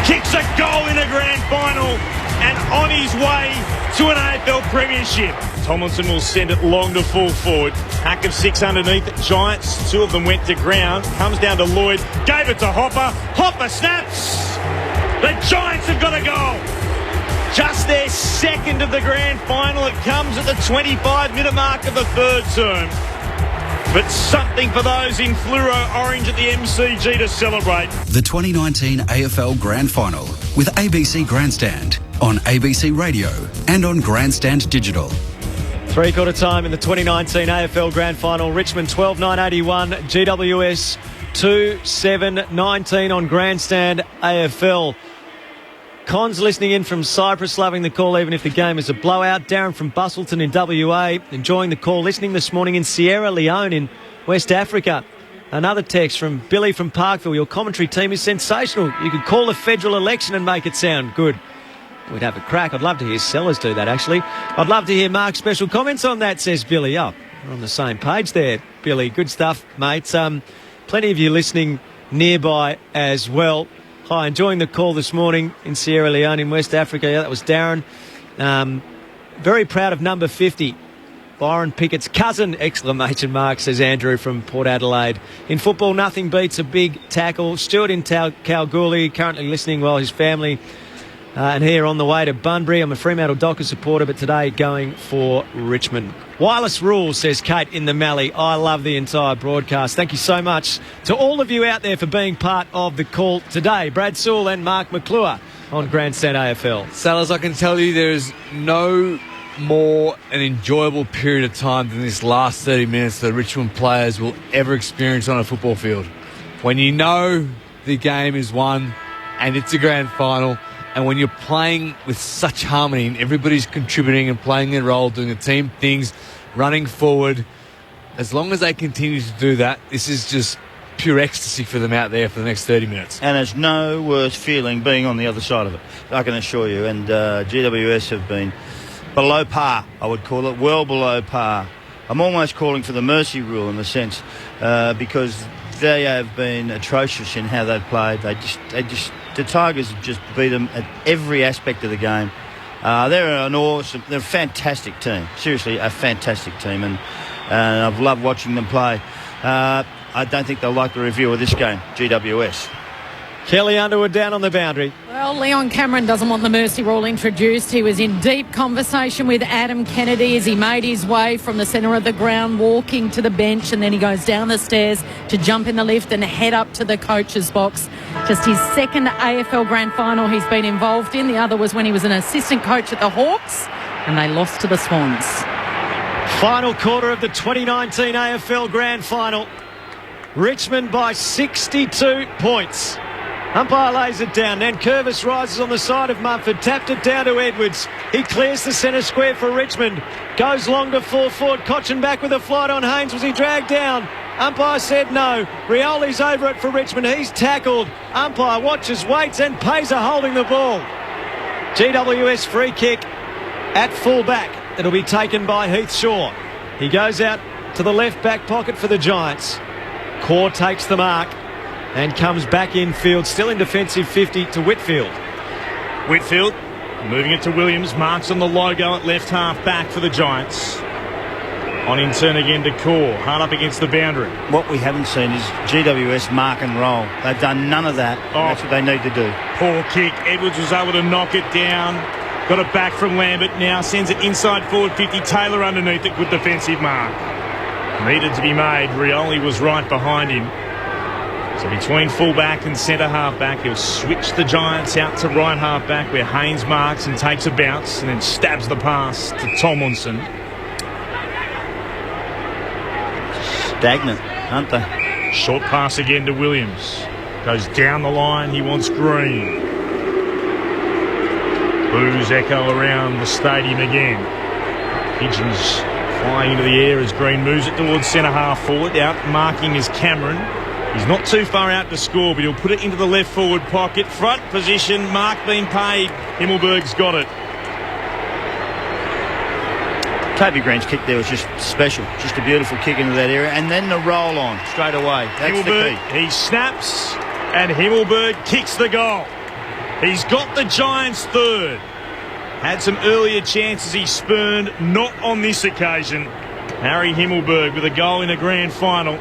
Kicks a goal in a grand final. And on his way to an AFL premiership. Tomlinson will send it long to full forward. Hack of 6 underneath. Giants, 2 of them went to ground. Comes down to Lloyd. Gave it to Hopper. Hopper snaps. The Giants have got a goal. Just their second of the grand final. It comes at the 25-minute mark of the third term. But something for those in fluoro orange at the MCG to celebrate. The 2019 AFL Grand Final with ABC Grandstand on ABC Radio and on Grandstand Digital. Three-quarter time in the 2019 AFL Grand Final. Richmond 12-9-81, GWS 2-7-19 on Grandstand AFL. Cons listening in from Cyprus, loving the call even if the game is a blowout. Darren from Bustleton in WA, enjoying the call, listening this morning in Sierra Leone in West Africa. Another text from Billy from Parkville. Your commentary team is sensational. You could call a federal election and make it sound good. We'd have a crack. I'd love to hear Sellers do that, actually. I'd love to hear Mark's special comments on that, says Billy. Oh, we're on the same page there, Billy. Good stuff, mate. Plenty of you listening nearby as well. Hi, enjoying the call this morning in Sierra Leone in West Africa. Yeah, that was Darren. Very proud of number 50. Byron Pickett's cousin, exclamation mark, says Andrew from Port Adelaide. In football, nothing beats a big tackle. Stuart in Kalgoorlie, currently listening while his family and here on the way to Bunbury. I'm a Fremantle Dockers supporter, but today going for Richmond. Wireless rules, says Kate in the Mallee. I love the entire broadcast. Thank you so much to all of you out there for being part of the call today. Brad Sewell and Mark McClure on Grandstand AFL. Sellers, I can tell you there is no more an enjoyable period of time than this last 30 minutes that Richmond players will ever experience on a football field. When you know the game is won and it's a grand final, and when you're playing with such harmony and everybody's contributing and playing their role, doing the team things, running forward, as long as they continue to do that, this is just pure ecstasy for them out there for the next 30 minutes. And there's no worse feeling being on the other side of it, I can assure you. And GWS have been below par, I would call it, well below par. I'm almost calling for the mercy rule in a sense, because they have been atrocious in how they've played. The Tigers have just beat them at every aspect of the game. They're a fantastic team. Seriously, a fantastic team, and I've loved watching them play. I don't think they'll like the review of this game, GWS. Kelly Underwood down on the boundary. Well, Leon Cameron doesn't want the mercy rule introduced. He was in deep conversation with Adam Kennedy as he made his way from the centre of the ground, walking to the bench, and then he goes down the stairs to jump in the lift and head up to the coach's box. Just his second AFL Grand Final he's been involved in. The other was when he was an assistant coach at the Hawks, and they lost to the Swans. Final quarter of the 2019 AFL Grand Final. Richmond by 62 points. Umpire lays it down. Nankervis rises on the side of Mumford. Tapped it down to Edwards. He clears the centre square for Richmond. Goes long to full forward. Cochin back with a flight on Haynes. Was he dragged down? Umpire said no. Rioli's over it for Richmond. He's tackled. Umpire watches, waits and pays a holding the ball. GWS free kick at full back. It'll be taken by Heath Shaw. He goes out to the left back pocket for the Giants. Core takes the mark and comes back infield, still in defensive 50 to Whitfield. Whitfield moving it to Williams. Marks on the logo at left half back for the Giants. On in turn again to Core. Hard up against the boundary. What we haven't seen is GWS mark and roll. They've done none of that. That's what they need to do. Poor kick. Edwards was able to knock it down. Got it back from Lambert. Now sends it inside forward 50. Taylor underneath it. Good defensive mark. Needed to be made. Rioli was right behind him. So between full-back and centre half-back, he'll switch the Giants out to right half-back where Haynes marks and takes a bounce and then stabs the pass to Tomlinson. Stagnant, aren't they? Short pass again to Williams. Goes down the line. He wants Green. Boos echo around the stadium again. Pigeons flying into the air as Green moves it towards centre half forward. Out marking is Cameron. He's not too far out to score, but he'll put it into the left forward pocket. Front position, mark being paid. Himmelberg's got it. Toby Green's kick there was just special. Just a beautiful kick into that area. And then the roll on straight away. That's the Himmelberg, key. he snaps, and Himmelberg kicks the goal. He's got the Giants third. Had some earlier chances he spurned, not on this occasion. Harry Himmelberg with a goal in a grand final.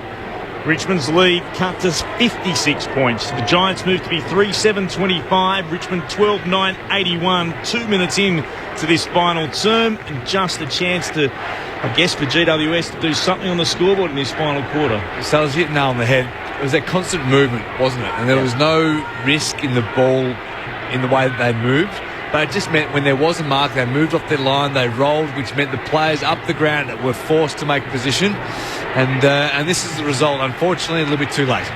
Richmond's lead cut to 56 points. The Giants moved to be 3-7-25. Richmond 12-9-81. 2 minutes in to this final term, and just a chance to, I guess, for GWS to do something on the scoreboard in this final quarter. So I was hitting nail on the head. It was that constant movement, wasn't it? And there was no risk in the ball in the way that they moved. But it just meant when there was a mark, they moved off their line, they rolled, which meant the players up the ground were forced to make a position. And this is the result, unfortunately, a little bit too late.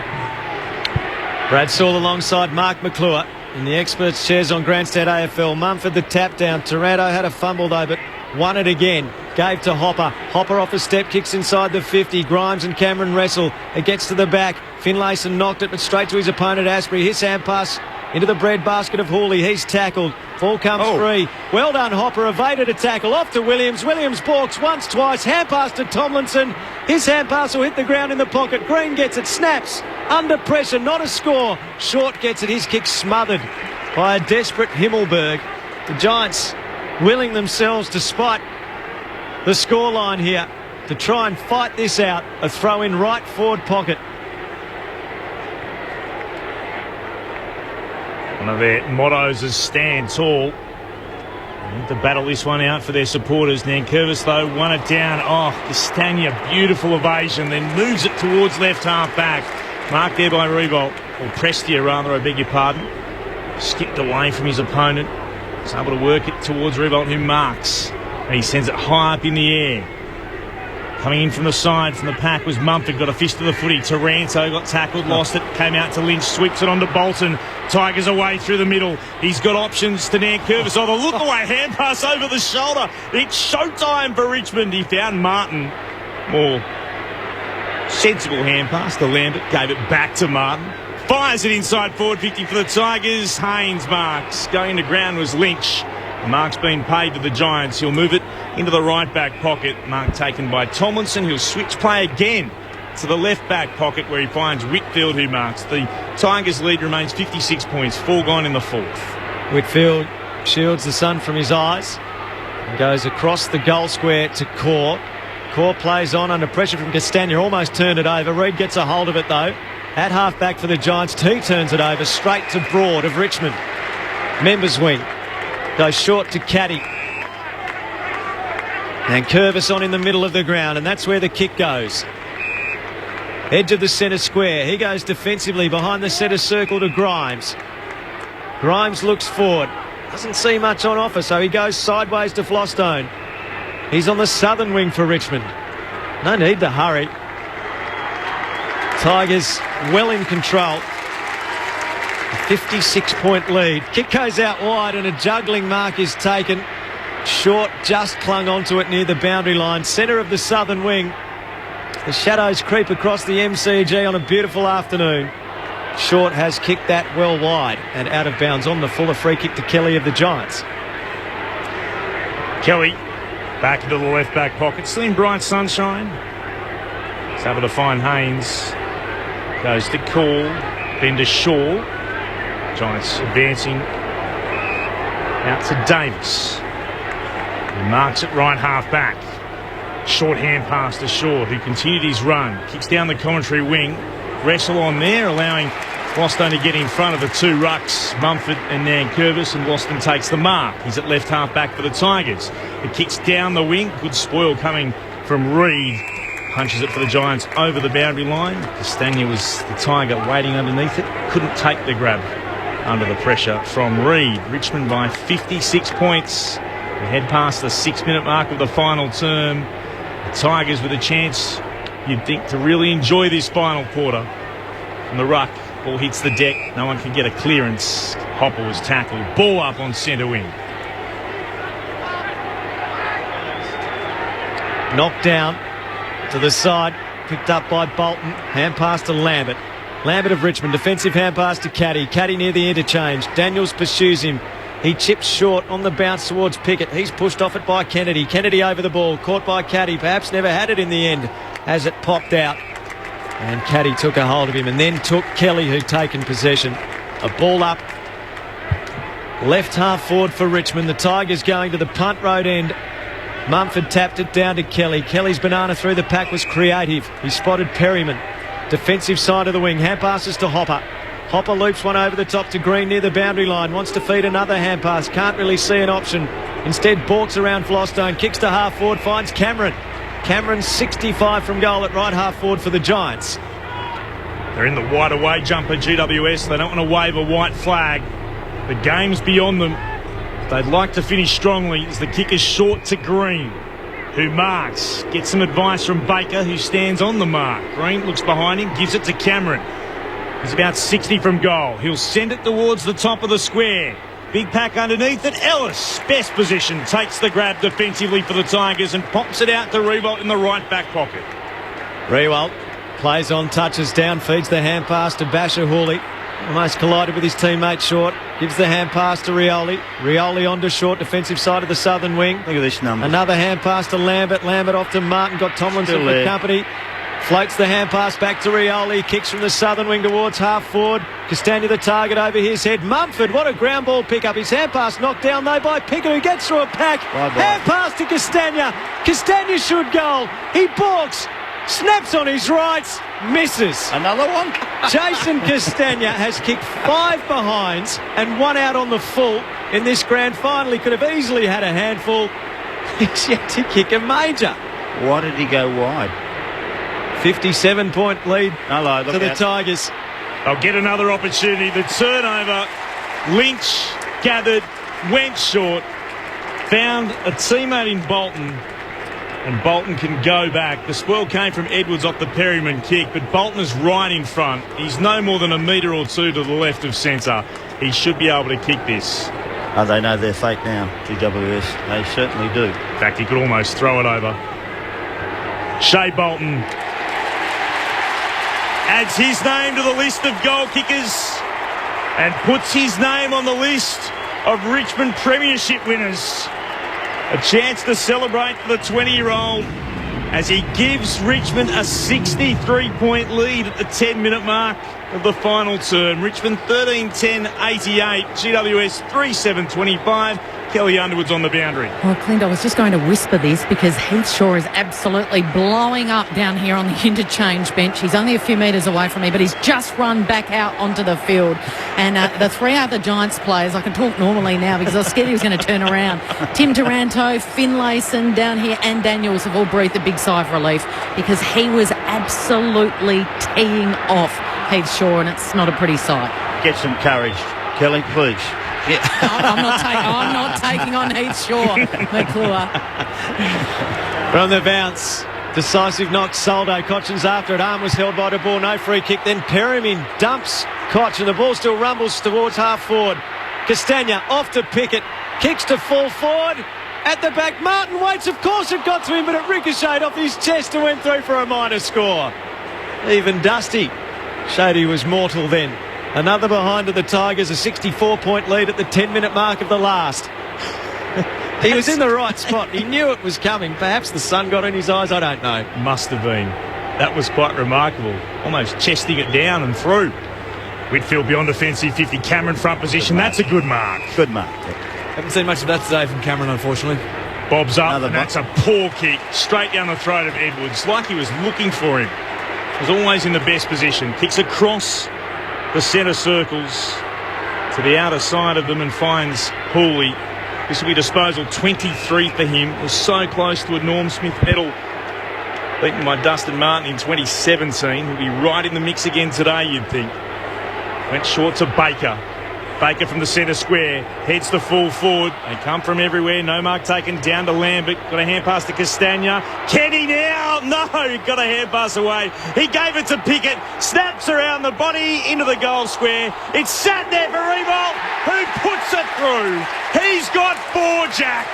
Brad Saul alongside Mark McClure in the experts' chairs on Grandstand AFL. Mumford the tap down. Taranto had a fumble though, but won it again. Gave to Hopper. Hopper off a step, kicks inside the 50. Grimes and Cameron wrestle. It gets to the back. Finlayson knocked it, but straight to his opponent Asprey. His hand pass into the bread basket of Hawley. He's tackled. Ball comes free. Well done, Hopper. Evaded a tackle. Off to Williams. Williams balks once, twice. Hand pass to Tomlinson. His hand pass will hit the ground in the pocket. Green gets it. Snaps. Under pressure. Not a score. Short gets it. His kick smothered by a desperate Himmelberg. The Giants willing themselves, despite the scoreline here, to try and fight this out. A throw in right forward pocket. One of their mottos is stand tall. They need to battle this one out for their supporters. Nankervis, though, won it down. Oh, Castagna, beautiful evasion, then moves it towards left half back. Marked there by Revolt, or Prestia rather, I beg your pardon. Skipped away from his opponent. Was able to work it towards Revolt, who marks. And he sends it high up in the air. Coming in from the side, from the pack, was Mumford. Got a fist to the footy. Taranto got tackled, lost it. Came out to Lynch, sweeps it onto Bolton. Tigers away through the middle. He's got options to Nankervis. Oh, the look away hand pass over the shoulder. It's showtime for Richmond. He found Martin. More sensible hand pass to Lambert. Gave it back to Martin. Fires it inside forward 50 for the Tigers. Haynes marks. Going to ground was Lynch. The mark's been paid to the Giants. He'll move it into the right back pocket. Mark taken by Tomlinson. He'll switch play again to the left back pocket where he finds Whitfield, who marks. The Tigers lead remains 56 points, 4 gone in the fourth. Whitfield shields the sun from his eyes and goes across the goal square to Core. Core plays on under pressure from Castagna, almost turned it over. Reid gets a hold of it though. At half back for the Giants, he turns it over straight to Broad of Richmond. Members wing. Goes short to Caddy. And Curvis on in the middle of the ground, and that's where the kick goes. Edge of the centre square. He goes defensively behind the centre circle to Grimes. Grimes looks forward. Doesn't see much on offer, so he goes sideways to Flostone. He's on the southern wing for Richmond. No need to hurry. Tigers well in control. 56-point lead. Kick goes out wide and a juggling mark is taken. Short just clung onto it near the boundary line. Centre of the southern wing. The shadows creep across the MCG on a beautiful afternoon. Short has kicked that well wide and out of bounds on the full. A free kick to Kelly of the Giants. Kelly back into the left back pocket. Still in bright sunshine. He's able to find Haynes. Goes to Call. Then to Shaw. Giants advancing out to Davis. He marks it right half back. Short hand pass to Shaw, who continued his run. Kicks down the commentary wing. Wrestle on there, allowing Boston to get in front of the two rucks, Mumford and Nankervis, and Boston takes the mark. He's at left half back for the Tigers. It kicks down the wing. Good spoil coming from Reid. Punches it for the Giants over the boundary line. Castagna was the Tiger waiting underneath it. Couldn't take the grab under the pressure from Reid. Richmond by 56 points. We head past the 6-minute mark of the final term. The Tigers with a chance, you'd think, to really enjoy this final quarter. From the ruck, ball hits the deck. No one can get a clearance. Hopper was tackled. Ball up on centre wing. Knocked down to the side, picked up by Bolton. Hand pass to Lambert. Lambert of Richmond, defensive hand pass to Caddy. Caddy near the interchange. Daniels pursues him. He chips short on the bounce towards Pickett. He's pushed off it by Kennedy. Kennedy over the ball, caught by Caddy. Perhaps never had it in the end as it popped out. And Caddy took a hold of him and then took Kelly, who'd taken possession. A ball up. Left half forward for Richmond. The Tigers going to the punt road end. Mumford tapped it down to Kelly. Kelly's banana through the pack was creative. He spotted Perryman. Defensive side of the wing. Hand passes to Hopper. Hopper loops one over the top to Green near the boundary line. Wants to feed another hand pass. Can't really see an option. Instead, balks around Flostone. Kicks to half forward. Finds Cameron. Cameron 65 from goal at right half forward for the Giants. They're in the wide away jumper, GWS. They don't want to wave a white flag. The game's beyond them. They'd like to finish strongly as the kick is short to Green, who marks. Gets some advice from Baker, who stands on the mark. Green looks behind him, gives it to Cameron. He's about 60 from goal. He'll send it towards the top of the square. Big pack underneath it. Ellis, best position, takes the grab defensively for the Tigers and pops it out to Riewoldt in the right back pocket. Riewoldt plays on, touches down, feeds the hand pass to Basher Hawley. Almost collided with his teammate Short. Gives the hand pass to Rioli. Rioli onto Short, defensive side of the southern wing. Look at this number. Another hand pass to Lambert. Lambert off to Martin. Got Tomlinson for company. Floats the hand pass back to Rioli. Kicks from the southern wing towards half forward. Castagna the target over his head. Mumford, what a ground ball pickup. His hand pass knocked down though by Pickett, who gets through a pack. Hand pass to Castagna. Castagna should goal. He balks. Snaps on his right, misses. Another one? Jason Castagna has kicked 5 behinds and 1 out on the full in this grand final. He could have easily had a handful. He's yet to kick a major. Why did he go wide? 57-point lead to the Tigers. They'll get another opportunity. The turnover. Lynch gathered, went short, found a teammate in Bolton. And Bolton can go back. The spoil came from Edwards off the Perryman kick, but Bolton is right in front. He's no more than a metre or two to the left of centre. He should be able to kick this. Oh, they know their fate now, GWS. They certainly do. In fact, he could almost throw it over. Shea Bolton adds his name to the list of goal kickers and puts his name on the list of Richmond Premiership winners. A chance to celebrate for the 20-year-old as he gives Richmond a 63-point lead at the 10-minute mark of the final term. Richmond 13-10-88, GWS 3-7-25. Kelly Underwood's on the boundary. Well, Clint, I was just going to whisper this because Heath Shaw is absolutely blowing up down here on the interchange bench. He's only a few metres away from me, but he's just run back out onto the field. And the 3 other Giants players, I can talk normally now because I was scared he was going to turn around. Tim Taranto, Finlayson down here and Daniels have all breathed a big sigh of relief because he was absolutely teeing off Heath Shaw, and it's not a pretty sight. Get some courage, Kelly, please. Yeah. I'm not taking on Heath Shaw, McClure. From the bounce, decisive knock, Soldo. Cochin's after it. Arm was held by De Boer. No free kick. Then Perryman dumps Koch, and the ball still rumbles towards half forward. Castagna off to Pickett. Kicks to full forward. At the back, Martin waits. Of course it got to him, but it ricocheted off his chest and went through for a minor score. Even Dusty showed he was mortal then. Another behind of the Tigers, a 64-point lead at the 10-minute mark of the last. He was in the right spot. He knew it was coming. Perhaps the sun got in his eyes. I don't know. Must have been. That was quite remarkable. Almost chesting it down and through. Whitfield beyond defensive 50. Cameron front position. That's a good mark. Good mark. Haven't seen much of that today from Cameron, unfortunately. Bob's up, and that's a poor kick. Straight down the throat of Edwards. Like he was looking for him. Was always in the best position. Kicks across the centre circles to the outer side of them and finds Hooley. This will be disposal 23 for him. Was so close to a Norm Smith medal beaten by Dustin Martin in 2017. He'll be right in the mix again today, you'd think. Went short to Baker. Baker from the centre square, heads the full forward. They come from everywhere. No mark taken down to Lambert. Got a hand pass to Castagna. Kenny now! No, got a hand pass away. He gave it to Pickett. Snaps around the body into the goal square. It's sat there for Riewoldt, who puts it through. He's got 4, Jack.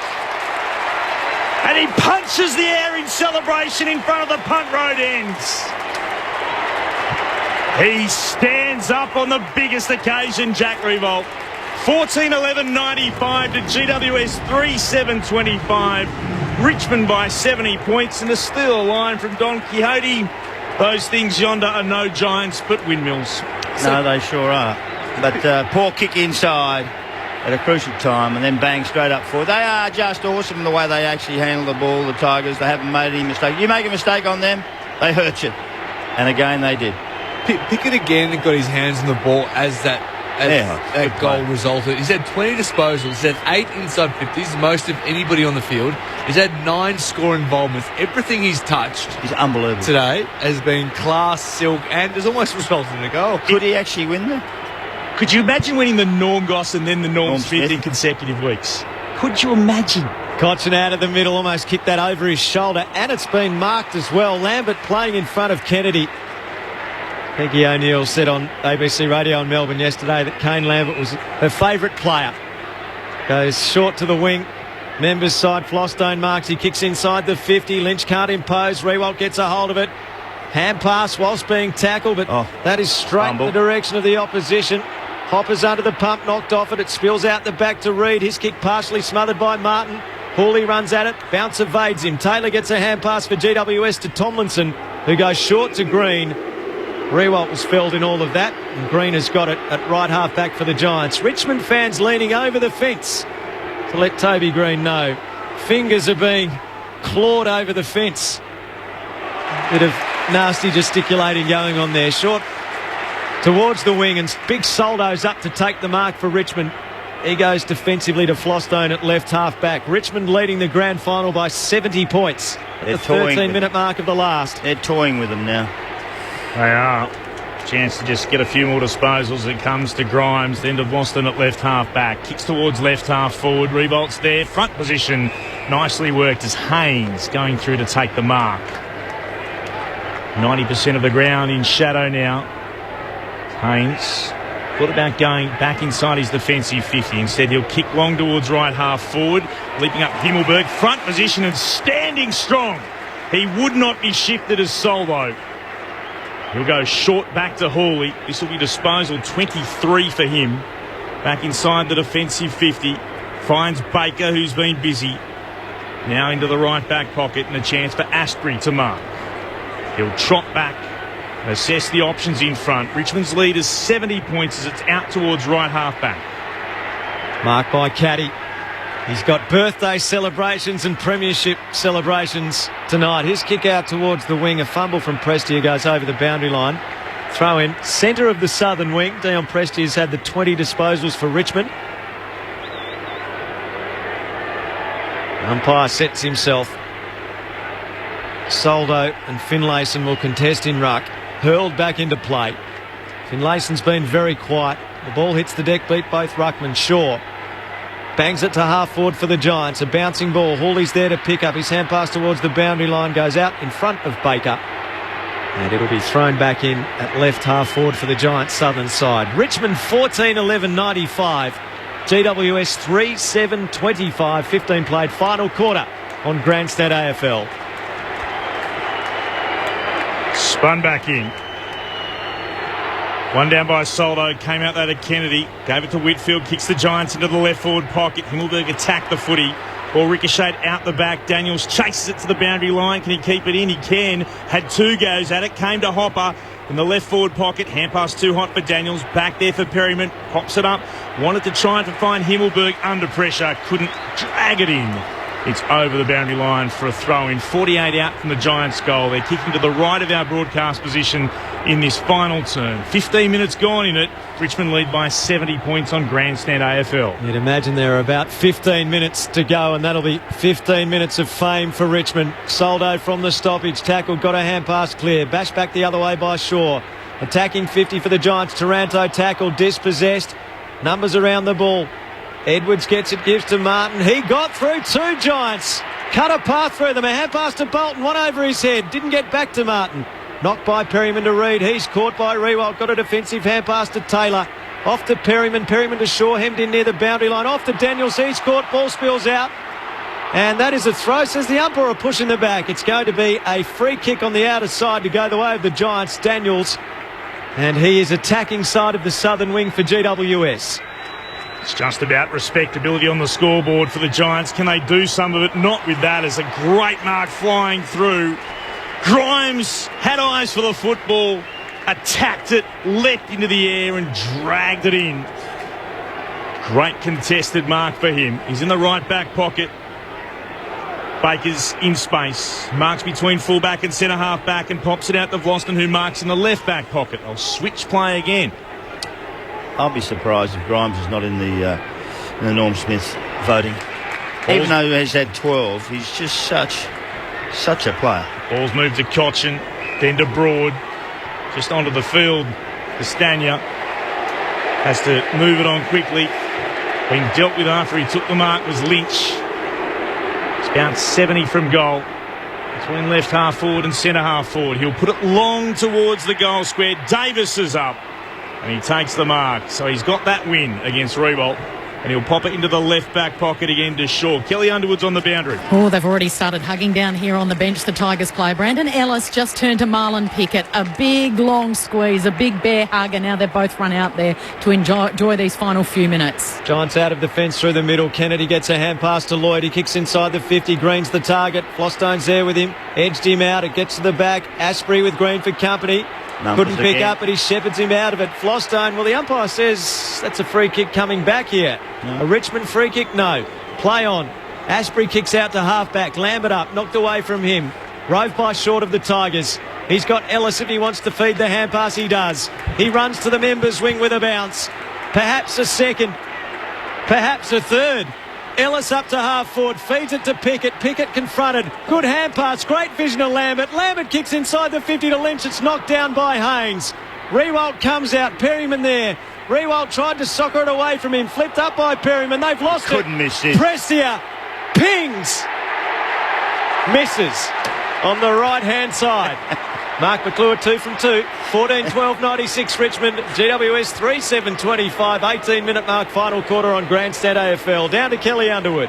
And he punches the air in celebration in front of the punt road ends. He stands up on the biggest occasion, Jack Riewoldt. 14-11-95 to GWS 3-7-25. Richmond by 70 points, and a steal line from Don Quixote. Those things yonder are no Giants but windmills. No, they sure are. But poor kick inside at a crucial time, and then bang straight up forward. They are just awesome the way they actually handle the ball, the Tigers. They haven't made any mistake. You make a mistake on them, they hurt you. And again, they did. Pickett again got his hands on the ball as that goal resulted. He's had 20 disposals. He's had 8 inside 50s, the most of anybody on the field. He's had 9 score involvements. Everything he's touched is unbelievable today has been class, silk, and has almost resulted in a goal. Could he actually win there? Could you imagine winning the Norm Goss and then the Norm Smith in consecutive weeks? Could you imagine? Cochin out of the middle, almost kicked that over his shoulder, and it's been marked as well. Lambert playing in front of Kennedy. Peggy O'Neill said on ABC Radio in Melbourne yesterday that Kane Lambert was her favourite player. Goes short to the wing. Members side, Flostone marks. He kicks inside the 50. Lynch can't impose. Rewalt gets a hold of it. Hand pass whilst being tackled, but that is straight in the direction of the opposition. Hopper's under the pump, knocked off it. It spills out the back to Reid. His kick partially smothered by Martin. Hawley runs at it. Bounce evades him. Taylor gets a hand pass for GWS to Tomlinson, who goes short to Green. Rewalt was felled in all of that, and Green has got it at right half back for the Giants. Richmond fans leaning over the fence to let Toby Green know. Fingers are being clawed over the fence. Bit of nasty gesticulating going on there. Short towards the wing, and Big Soldo's up to take the mark for Richmond. He goes defensively to Flostone at left half back. Richmond leading the grand final by 70 points at the 13-minute mark of the last. They're toying with them now. They are. Chance to just get a few more disposals. It comes to Grimes, then to Boston at left half back. Kicks towards left half forward. Revolt's there. Front position. Nicely worked as Haynes going through to take the mark. 90% of the ground in shadow now. Haynes thought about going back inside his defensive 50. Instead, he'll kick long towards right half forward. Leaping up Himmelberg. Front position and standing strong. He would not be shifted as Soldo. He'll go short back to Hawley. This will be disposal 23 for him. Back inside the defensive 50. Finds Baker, who's been busy. Now into the right back pocket, and a chance for Astbury to mark. He'll trot back, assess the options in front. Richmond's lead is 70 points as it's out towards right half back. Marked by Caddy. He's got birthday celebrations and premiership celebrations tonight. His kick out towards the wing. A fumble from Prestia goes over the boundary line. Throw in centre of the southern wing. Dion Prestia's had the 20 disposals for Richmond. Umpire sets himself. Soldo and Finlayson will contest in ruck. Hurled back into play. Finlayson's been very quiet. The ball hits the deck, beat both ruckmen. Shaw bangs it to half forward for the Giants. A bouncing ball. Hawley's there to pick up. His hand pass towards the boundary line goes out in front of Baker. And it'll be thrown back in at left half forward for the Giants' southern side. Richmond 14-11-95. GWS 3-7-25. 15 played final quarter on Grandstand AFL. Spun back in. One down by Soldo, came out there to Kennedy, gave it to Whitfield, kicks the Giants into the left forward pocket. Himmelberg attacked the footy. Ball ricocheted out the back. Daniels chases it to the boundary line. Can he keep it in? He can. Had 2 goes at it. Came to Hopper in the left forward pocket. Hand pass too hot for Daniels. Back there for Perryman. Pops it up. Wanted to try and find Himmelberg under pressure. Couldn't drag it in. It's over the boundary line for a throw-in. 48 out from the Giants' goal. They're kicking to the right of our broadcast position in this final turn. 15 minutes gone in it. Richmond lead by 70 points on Grandstand AFL. You'd imagine there are about 15 minutes to go, and that'll be 15 minutes of fame for Richmond. Soldo from the stoppage. Tackle, got a hand pass clear. Bash back the other way by Shaw. Attacking 50 for the Giants. Taranto tackle, dispossessed. Numbers around the ball. Edwards gets it, gives to Martin. He got through 2 Giants. Cut a path through them. A hand pass to Bolton. One over his head. Didn't get back to Martin. Knocked by Perryman to Reid. He's caught by Rewalt. Got a defensive hand pass to Taylor. Off to Perryman. Perryman to Shaw. Hemmed in near the boundary line. Off to Daniels. He's caught. Ball spills out. And that is a throw, says the umpire, pushing the back. It's going to be a free kick on the outer side to go the way of the Giants. Daniels. And he is attacking side of the southern wing for GWS. It's just about respectability on the scoreboard for the Giants. Can they do some of it? Not with that. As a great mark flying through. Grimes had eyes for the football, attacked it, leapt into the air and dragged it in. Great contested mark for him. He's in the right back pocket. Baker's in space. Marks between fullback and centre half back and pops it out to Vlosten, who marks in the left back pocket. They'll switch play again. I'll be surprised if Grimes is not in the Norm Smith voting. Even though he's had 12, he's just such a player. Ball's moved to Cochin, then to Broad. Just onto the field. Castagna has to move it on quickly. Being dealt with after he took the mark was Lynch. It's bounced 70 from goal. Between left half forward and centre half forward. He'll put it long towards the goal square. Davis is up. And he takes the mark. So he's got that win against Riewoldt. And he'll pop it into the left back pocket again to Shaw. Kelly Underwood's on the boundary. Oh, they've already started hugging down here on the bench, the Tigers player. Brandon Ellis just turned to Marlon Pickett. A big, long squeeze, a big bear hug, and now they've both run out there to enjoy these final few minutes. Giants out of defence through the middle. Kennedy gets a hand pass to Lloyd. He kicks inside the 50. Green's the target. Flostone's there with him. Edged him out. It gets to the back. Asprey with Green for company. Couldn't pick up, but he shepherds him out of it. Flostone, well, the umpire says that's a free kick coming back here. No. A Richmond free kick? No. Play on. Asprey kicks out to half-back. Lambert up, knocked away from him. Rove by short of the Tigers. He's got Ellis if he wants to feed the hand pass. He does. He runs to the members' wing with a bounce. Perhaps a second. Perhaps a third. Ellis up to half forward, feeds it to Pickett. Pickett confronted. Good hand pass, great vision of Lambert. Lambert kicks inside the 50 to Lynch. It's knocked down by Haynes. Riewoldt comes out, Perryman there. Riewoldt tried to soccer it away from him, flipped up by Perryman. They've lost it. Couldn't miss it. Prestia pings. Misses on the right-hand side. Mark McClure 2 from 2. 14-12-96 Richmond. GWS 3-7-25. 18-minute mark final quarter on Grandstand AFL. Down to Kelly Underwood.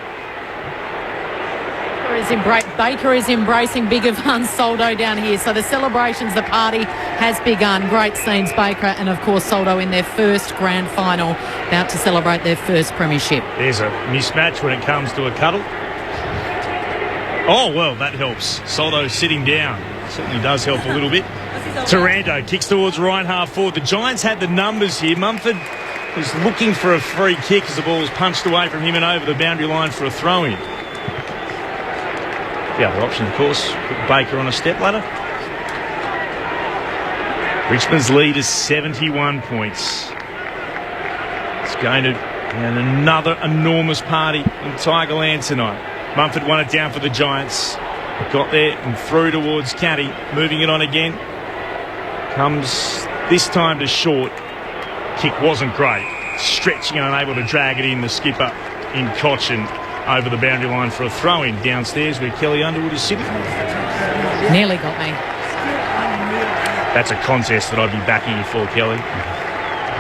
Baker is embracing Big Ivan Soldo down here. So the celebrations, the party has begun. Great scenes, Baker and, of course, Soldo in their first grand final, about to celebrate their first premiership. There's a mismatch when it comes to a cuddle. Oh, well, that helps. Soldo sitting down. Certainly does help a little bit. Taranto kicks towards right half forward. The Giants had the numbers here. Mumford was looking for a free kick as the ball was punched away from him and over the boundary line for a throw-in. The other option, of course, put Baker on a step ladder. Richmond's lead is 71 points. It's going to be another enormous party in Tigerland tonight. Mumford won it down for the Giants. Got there and through towards Caddy. Moving it on again. Comes this time to short. Kick wasn't great. Stretching and unable to drag it in. The skipper in Cochin over the boundary line for a throw-in downstairs where Kelly Underwood is sitting. Nearly got me. That's a contest that I'd be backing you for, Kelly.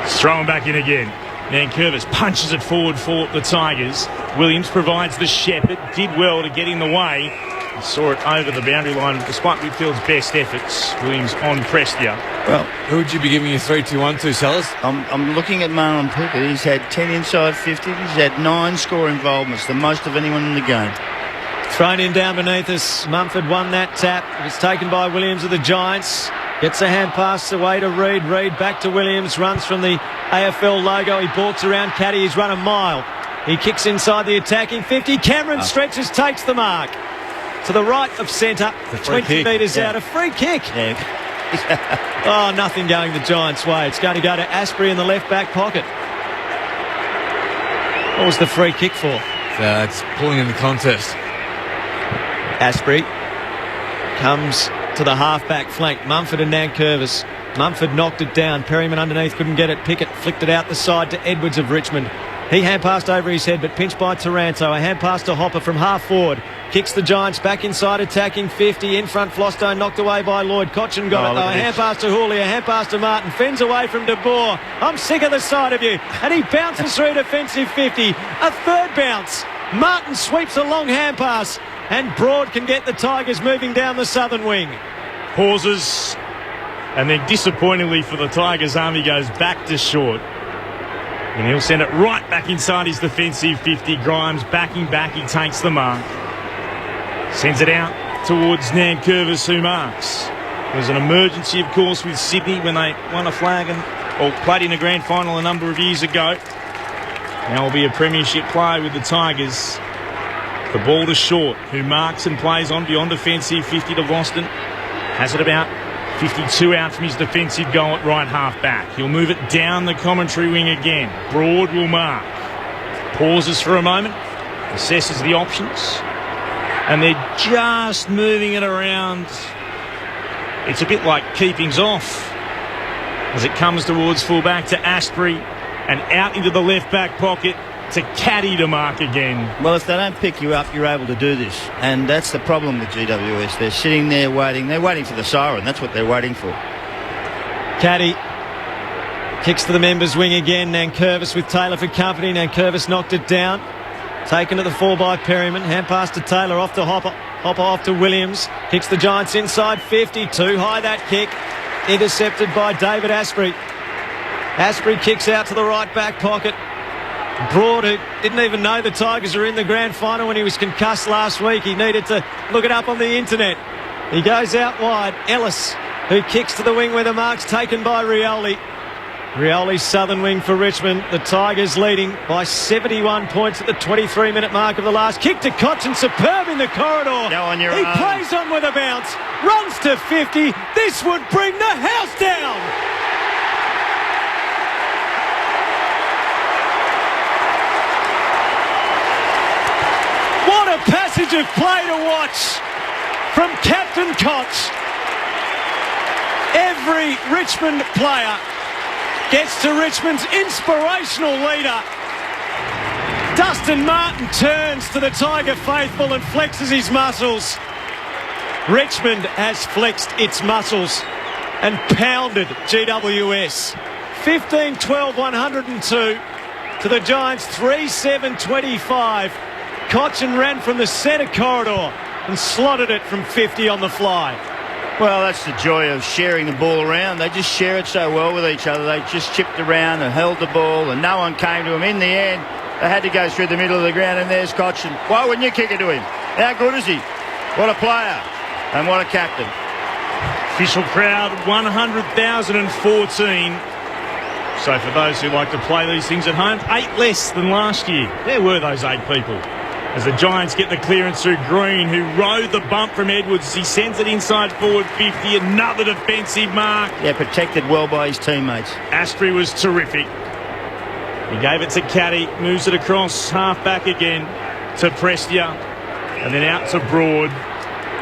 It's thrown back in again. Nankervis punches it forward for the Tigers. Williams provides the shepherd. Did well to get in the way. He saw it over the boundary line despite Whitfield's best efforts. Williams on Prestia. Well, who would you be giving your 3-2-1 to, Sellers? I'm looking at Marlon Pickett. He's had 10 inside 50. He's had 9 score involvements, the most of anyone in the game. Thrown in down beneath us. Mumford won that tap. It's taken by Williams of the Giants. Gets a hand pass away to Reid. Reid back to Williams. Runs from the AFL logo. He balks around Caddy. He's run a mile. He kicks inside the attacking 50. Cameron stretches, takes the mark. To the right of centre. 20 metres out. A free kick. Yeah. Oh, nothing going the Giants' way. It's going to go to Asprey in the left back pocket. What was the free kick for? It's pulling in the contest. Asprey comes to the half-back flank. Mumford and Nankervis. Mumford knocked it down. Perryman underneath couldn't get it. Pickett flicked it out the side to Edwards of Richmond. He hand-passed over his head, but pinched by Taranto. A hand-pass to Hopper from half-forward. Kicks the Giants back inside, attacking 50. In front, Flostone knocked away by Lloyd. Cochin got it, though. A hand-pass to Hooley, a hand-pass to Martin. Fends away from De Boer. I'm sick of the sight of you. And he bounces through defensive 50. A third bounce. Martin sweeps a long hand-pass. And Broad can get the Tigers moving down the southern wing. Pauses. And then disappointingly for the Tigers, Army goes back to short. And he'll send it right back inside his defensive 50. Grimes backing back. He takes the mark. Sends it out towards Nankervis, who marks. There was an emergency, of course, with Sydney when they won a flag or played in a grand final a number of years ago. Now will be a premiership play with the Tigers. The ball to Short, who marks and plays on beyond defensive 50 to Boston. Has it about 52 out from his defensive goal at right half back. He'll move it down the commentary wing again. Broad will mark. Pauses for a moment. Assesses the options. And they're just moving it around. It's a bit like keepings off as it comes towards full-back to Asprey and out into the left-back pocket to Caddy to mark again. Well, if they don't pick you up, you're able to do this. And that's the problem with GWS. They're sitting there waiting. They're waiting for the siren. That's what they're waiting for. Caddy kicks to the members' wing again. Nankervis with Taylor for company. Nankervis knocked it down. Taken to the 4 by Perryman. Hand pass to Taylor, off to Hopper. Hopper off to Williams. Kicks the Giants inside 50. Too high that kick. Intercepted by David Asprey. Asprey kicks out to the right back pocket. Broad, who didn't even know the Tigers were in the grand final when he was concussed last week. He needed to look it up on the internet. He goes out wide. Ellis, who kicks to the wing where the mark's taken by Rioli. Rioli's southern wing for Richmond. The Tigers leading by 71 points at the 23-minute mark of the last. Kick to Cochin, superb in the corridor. Go on your he own. plays on with a bounce, runs to 50. This would bring the house down. What a passage of play to watch from Captain Koch. Every Richmond player gets to Richmond's inspirational leader. Dustin Martin turns to the Tiger faithful and flexes his muscles. Richmond has flexed its muscles and pounded GWS. 15-12, 102 to the Giants, 3-7-25. Cochin ran from the centre corridor and slotted it from 50 on the fly. Well, that's the joy of sharing the ball around. They just share it so well with each other. They just chipped around and held the ball and no one came to him. In the end, they had to go through the middle of the ground and there's Cochin. Why wouldn't you kick it to him? How good is he? What a player and what a captain. Official crowd, 100,014. So for those who like to play these things at home, 8 less than last year. Where were those 8 people? As the Giants get the clearance through Green, who rode the bump from Edwards. He sends it inside forward 50. Another defensive mark. Yeah, protected well by his teammates. Asprey was terrific. He gave it to Caddy, moves it across, half back again to Prestia, and then out to Broad.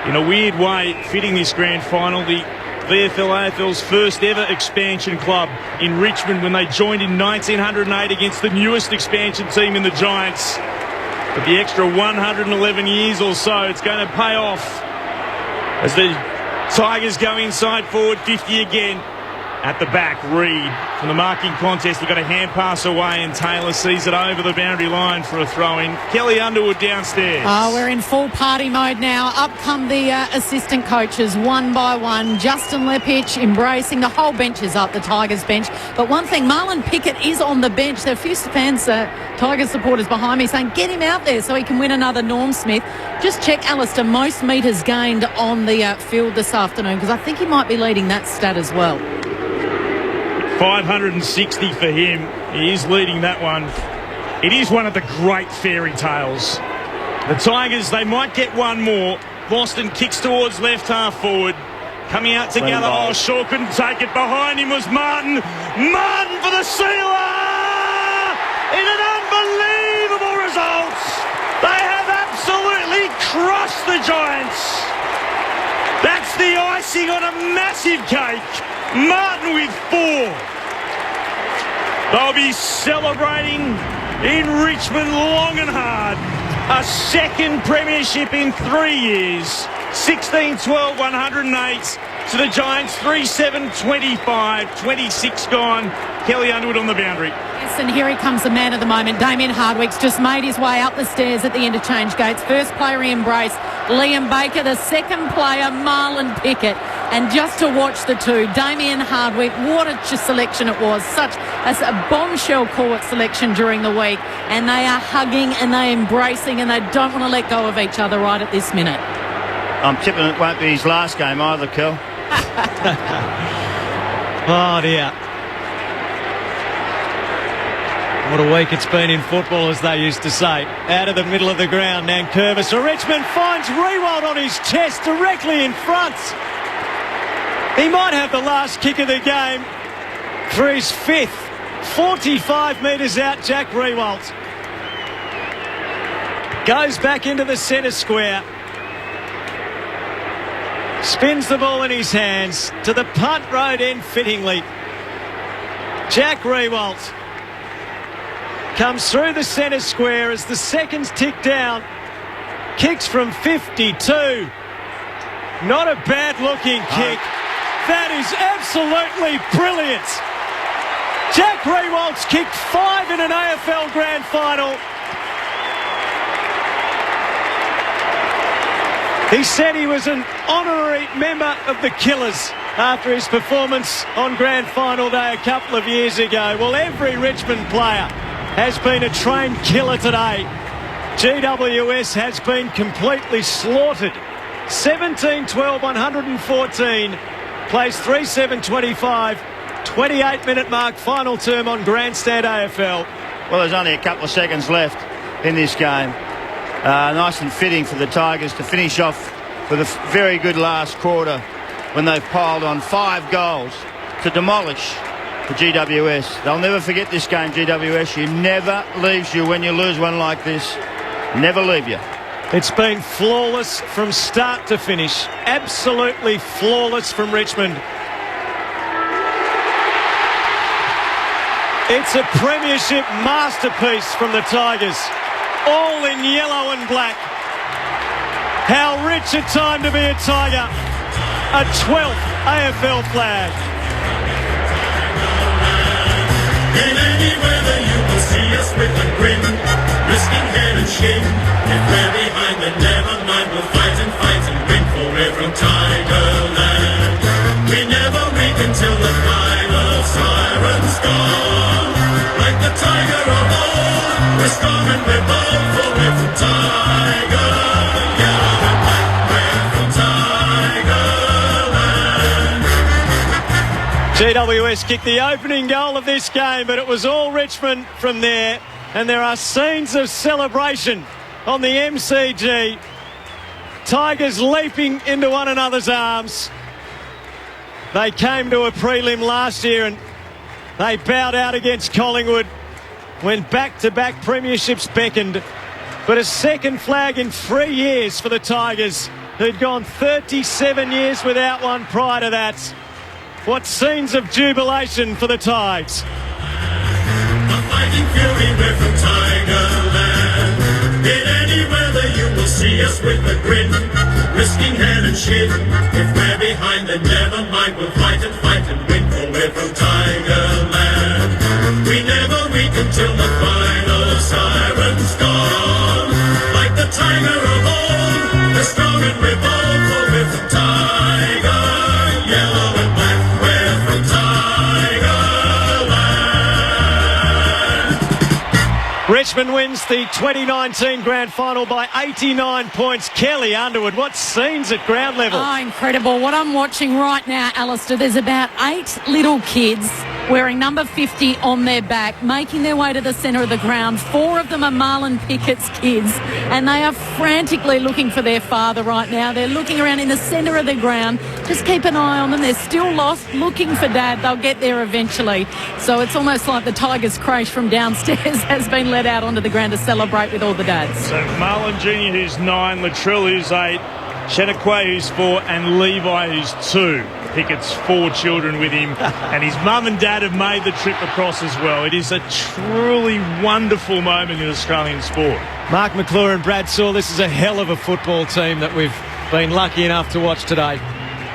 In a weird way, fitting this grand final, the VFL-AFL's first ever expansion club in Richmond when they joined in 1908 against the newest expansion team in the Giants. But the extra 111 years or so, it's going to pay off as the Tigers go inside forward 50 again. At the back, Reid from the marking contest. He got a hand pass away and Taylor sees it over the boundary line for a throw-in. Kelly Underwood downstairs. Oh, we're in full party mode now. Up come the assistant coaches one by one. Justin Lepich embracing. The whole bench is up, the Tigers bench. But one thing, Marlon Pickett is on the bench. There are a few fans, Tigers supporters behind me saying, get him out there so he can win another Norm Smith. Just check, Alistair, most metres gained on the field this afternoon, because I think he might be leading that stat as well. 560 for him. He is leading that one. It is one of the great fairy tales. The Tigers, they might get one more. Boston kicks towards left half forward. Coming out together. Oh, Shaw couldn't take it. Behind him was Martin. Martin for the sealer! In an unbelievable result. They have absolutely crushed the Giants. That's the icing on a massive cake. Martin with 4. They'll be celebrating in Richmond long and hard. A second premiership in 3 years. 16-12, 108 to the Giants. 3-7-25, 26 gone. Kelly Underwood on the boundary. Yes, and here he comes, the man of the moment. Damien Hardwick's just made his way up the stairs at the interchange gates. First player he embraced, Liam Baker. The second player, Marlon Pickett. And just to watch the two, Damien Hardwick, what a selection it was. Such as a bombshell court selection during the week. And they are hugging and they're embracing and they don't want to let go of each other right at this minute. I'm tipping it won't be his last game either, Kel. Oh, dear. What a week it's been in football, as they used to say. Out of the middle of the ground, Nankervis for Richmond finds Riewoldt on his chest directly in front. He might have the last kick of the game for his fifth. 45 metres out, Jack Riewoldt. Goes back into the centre square. Spins the ball in his hands to the punt road end fittingly. Jack Riewoldt comes through the centre square as the seconds tick down. Kicks from 52. Not a bad looking kick. That is absolutely brilliant. Jack Riewoldt's kicked 5 in an AFL Grand Final. He said he was an honorary member of the Killers after his performance on Grand Final Day a couple of years ago. Well, every Richmond player has been a trained killer today. GWS has been completely slaughtered. 17-12, 114. Plays 3-7-25. 28-minute mark, final term on Grandstand AFL. Well, there's only a couple of seconds left in this game. Nice and fitting for the Tigers to finish off with a very good last quarter when they've piled on 5 goals to demolish the GWS. They'll never forget this game, GWS. You never leaves you when you lose one like this. Never leave you. It's been flawless from start to finish. Absolutely flawless from Richmond. It's a premiership masterpiece from the Tigers. All in yellow and black. How rich a time to be a Tiger. A 12th AFL flag. In any weather you will see us with a grin, risking head and shin. If we're behind then never mind, we'll fight and win, for we're from Tigerland. We never weak until the final siren's gone. Like the tiger of old, we're strong and we're bold, for we're from Tiger. Yellow and black, we're from Tigerland. GWS kicked the opening goal of this game, but it was all Richmond from there. And there are scenes of celebration on the MCG. Tigers leaping into one another's arms. They came to a prelim last year and they bowed out against Collingwood when back-to-back premierships beckoned. But a second flag in 3 years for the Tigers, who'd gone 37 years without one prior to that. What scenes of jubilation for the Tigers. A fighting fury, we're from Tigerland. In any weather you will see us with a grin, risking head and shin. If we're behind then never mind, we'll fight and win, for we're from Tigerland. We never weak until the final siren's gone. Like the tiger of old, we're strong and we're bold, for we're from Tiger. Yellow and black, we're from Tigerland. Richmond wins the 2019 Grand Final by 89 points. Kelly Underwood, what scenes at ground level? Oh, incredible. What I'm watching right now, Alistair, there's about 8 little kids wearing number 50 on their back, making their way to the centre of the ground. 4 of them are Marlon Pickett's kids, and they are frantically looking for their father right now. They're looking around in the centre of the ground. Just keep an eye on them. They're still lost, looking for Dad. They'll get there eventually. So it's almost like the Tigers' crash from downstairs has been let out onto the ground to celebrate with all the dads. So Marlon Jr., who's 9, Latrell, who's 8, Shenakwe, who's 4, and Levi, who's 2. Pickett's 4 children with him, and his mum and dad have made the trip across as well. It is a truly wonderful moment in Australian sport. Mark McClure and Brad Saul, this is a hell of a football team that we've been lucky enough to watch today.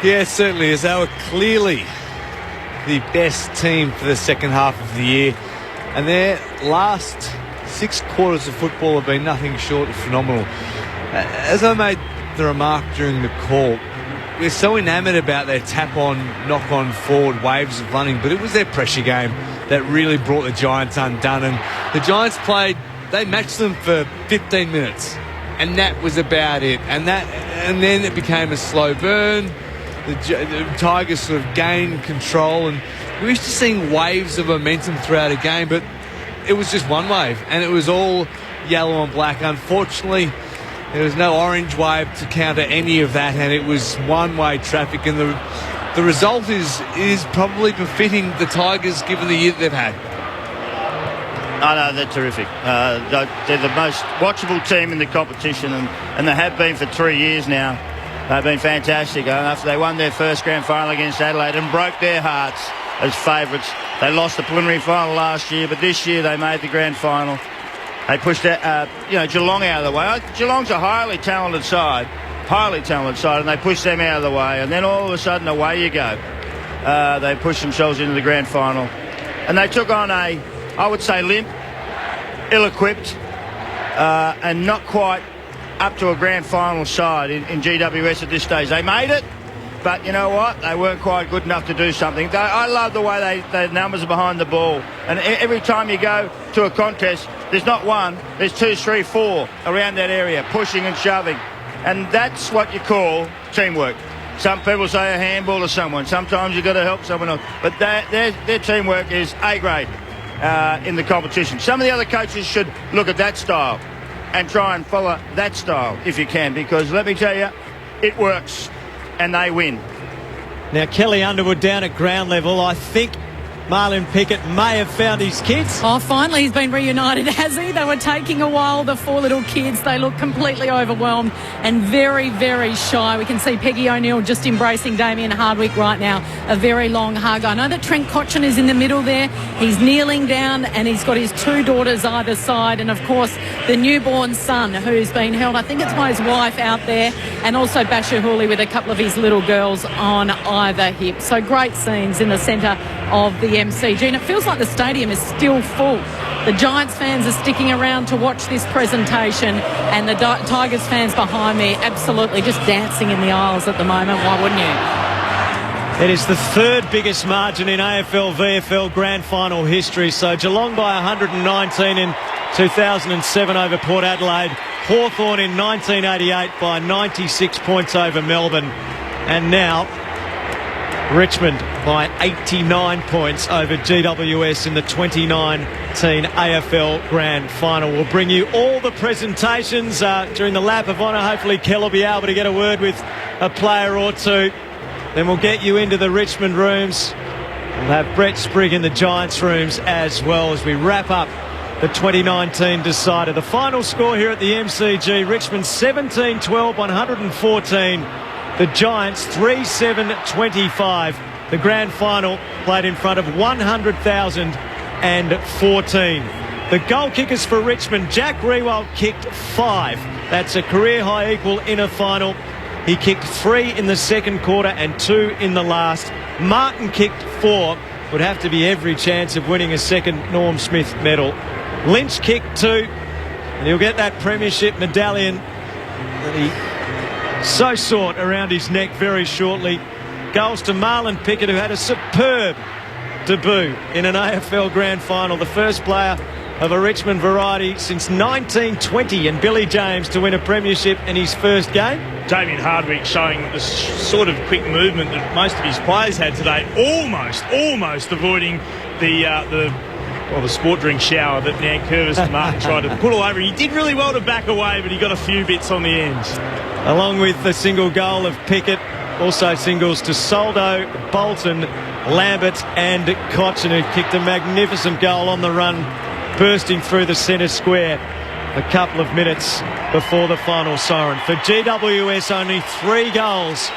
Yeah, it certainly is. They were clearly the best team for the second half of the year, and their last 6 quarters of football have been nothing short of phenomenal. As I made the remark during the call, we're so enamoured about their tap-on, knock-on forward waves of running, but it was their pressure game that really brought the Giants undone. And the Giants they matched them for 15 minutes, and that was about it. And then it became a slow burn. The Tigers sort of gained control, and we're used to seeing waves of momentum throughout a game, but it was just one wave, and it was all yellow and black. Unfortunately, there was no orange wave to counter any of that, and it was one-way traffic, and the result is probably befitting the Tigers given the year that they've had. Oh, no, they're terrific. They're the most watchable team in the competition, and they have been for 3 years now. They've been fantastic. After they won their first grand final against Adelaide and broke their hearts as favourites. They lost the preliminary final last year, but this year they made the grand final. They pushed Geelong out of the way. Geelong's a highly talented side, and they pushed them out of the way, and then all of a sudden away you go. They pushed themselves into the grand final, and they took on I would say, limp, ill-equipped, and not quite up to a grand final side in GWS at this stage. They made it, but you know what? They weren't quite good enough to do something. I love the way their numbers are behind the ball. And every time you go to a contest, there's not one, there's 2, 3, 4 around that area, pushing and shoving. And that's what you call teamwork. Some people say a handball to someone. Sometimes you've got to help someone else. But their teamwork is A-grade in the competition. Some of the other coaches should look at that style and try and follow that style if you can, because let me tell you, it works and they win. Now, Kelly Underwood down at ground level. I think Marlon Pickett may have found his kids. Oh, finally he's been reunited, has he? They were taking a while, the 4 little kids. They look completely overwhelmed and very, very shy. We can see Peggy O'Neill just embracing Damien Hardwick right now. A very long hug. I know that Trent Cotchin is in the middle there. He's kneeling down and he's got his 2 daughters either side. And, of course, the newborn son who's been held, I think it's by his wife out there, and also Basher Hooley with a couple of his little girls on either hip. So great scenes in the centre of the MCG, and it feels like the stadium is still full. The Giants fans are sticking around to watch this presentation, and the Tigers fans behind me absolutely just dancing in the aisles at the moment. Why wouldn't you? It is the 3rd biggest margin in AFL VFL Grand Final history. So Geelong by 119 in 2007 over Port Adelaide. Hawthorn in 1988 by 96 points over Melbourne. And now Richmond by 89 points over GWS in the 2019 AFL Grand Final. We'll bring you all the presentations during the lap of honour. Hopefully Kel will be able to get a word with a player or two. Then we'll get you into the Richmond rooms. We'll have Brett Sprigg in the Giants rooms as well as we wrap up the 2019 decider. The final score here at the MCG, Richmond 17-12, 114. The Giants 3-7-25. The grand final played in front of 100,014. The goal kickers for Richmond, Jack Riewoldt kicked 5. That's a career high equal in a final. He kicked 3 in the second quarter and 2 in the last. Martin kicked 4. Would have to be every chance of winning a second Norm Smith medal. Lynch kicked 2, and he'll get that premiership medallion that he so sought around his neck very shortly. Goes to Marlon Pickett, who had a superb debut in an AFL Grand Final. The first player of a Richmond variety since 1920, and Billy James to win a premiership in his first game. Damien Hardwick showing the sort of quick movement that most of his players had today, almost avoiding the sport drink shower that Nankervis and Martin tried to pull all over. He did really well to back away, but he got a few bits on the ends. Along with the single goal of Pickett, also singles to Soldo, Bolton, Lambert and Cotchin, who kicked a magnificent goal on the run, bursting through the centre square a couple of minutes before the final siren. For GWS, only 3 goals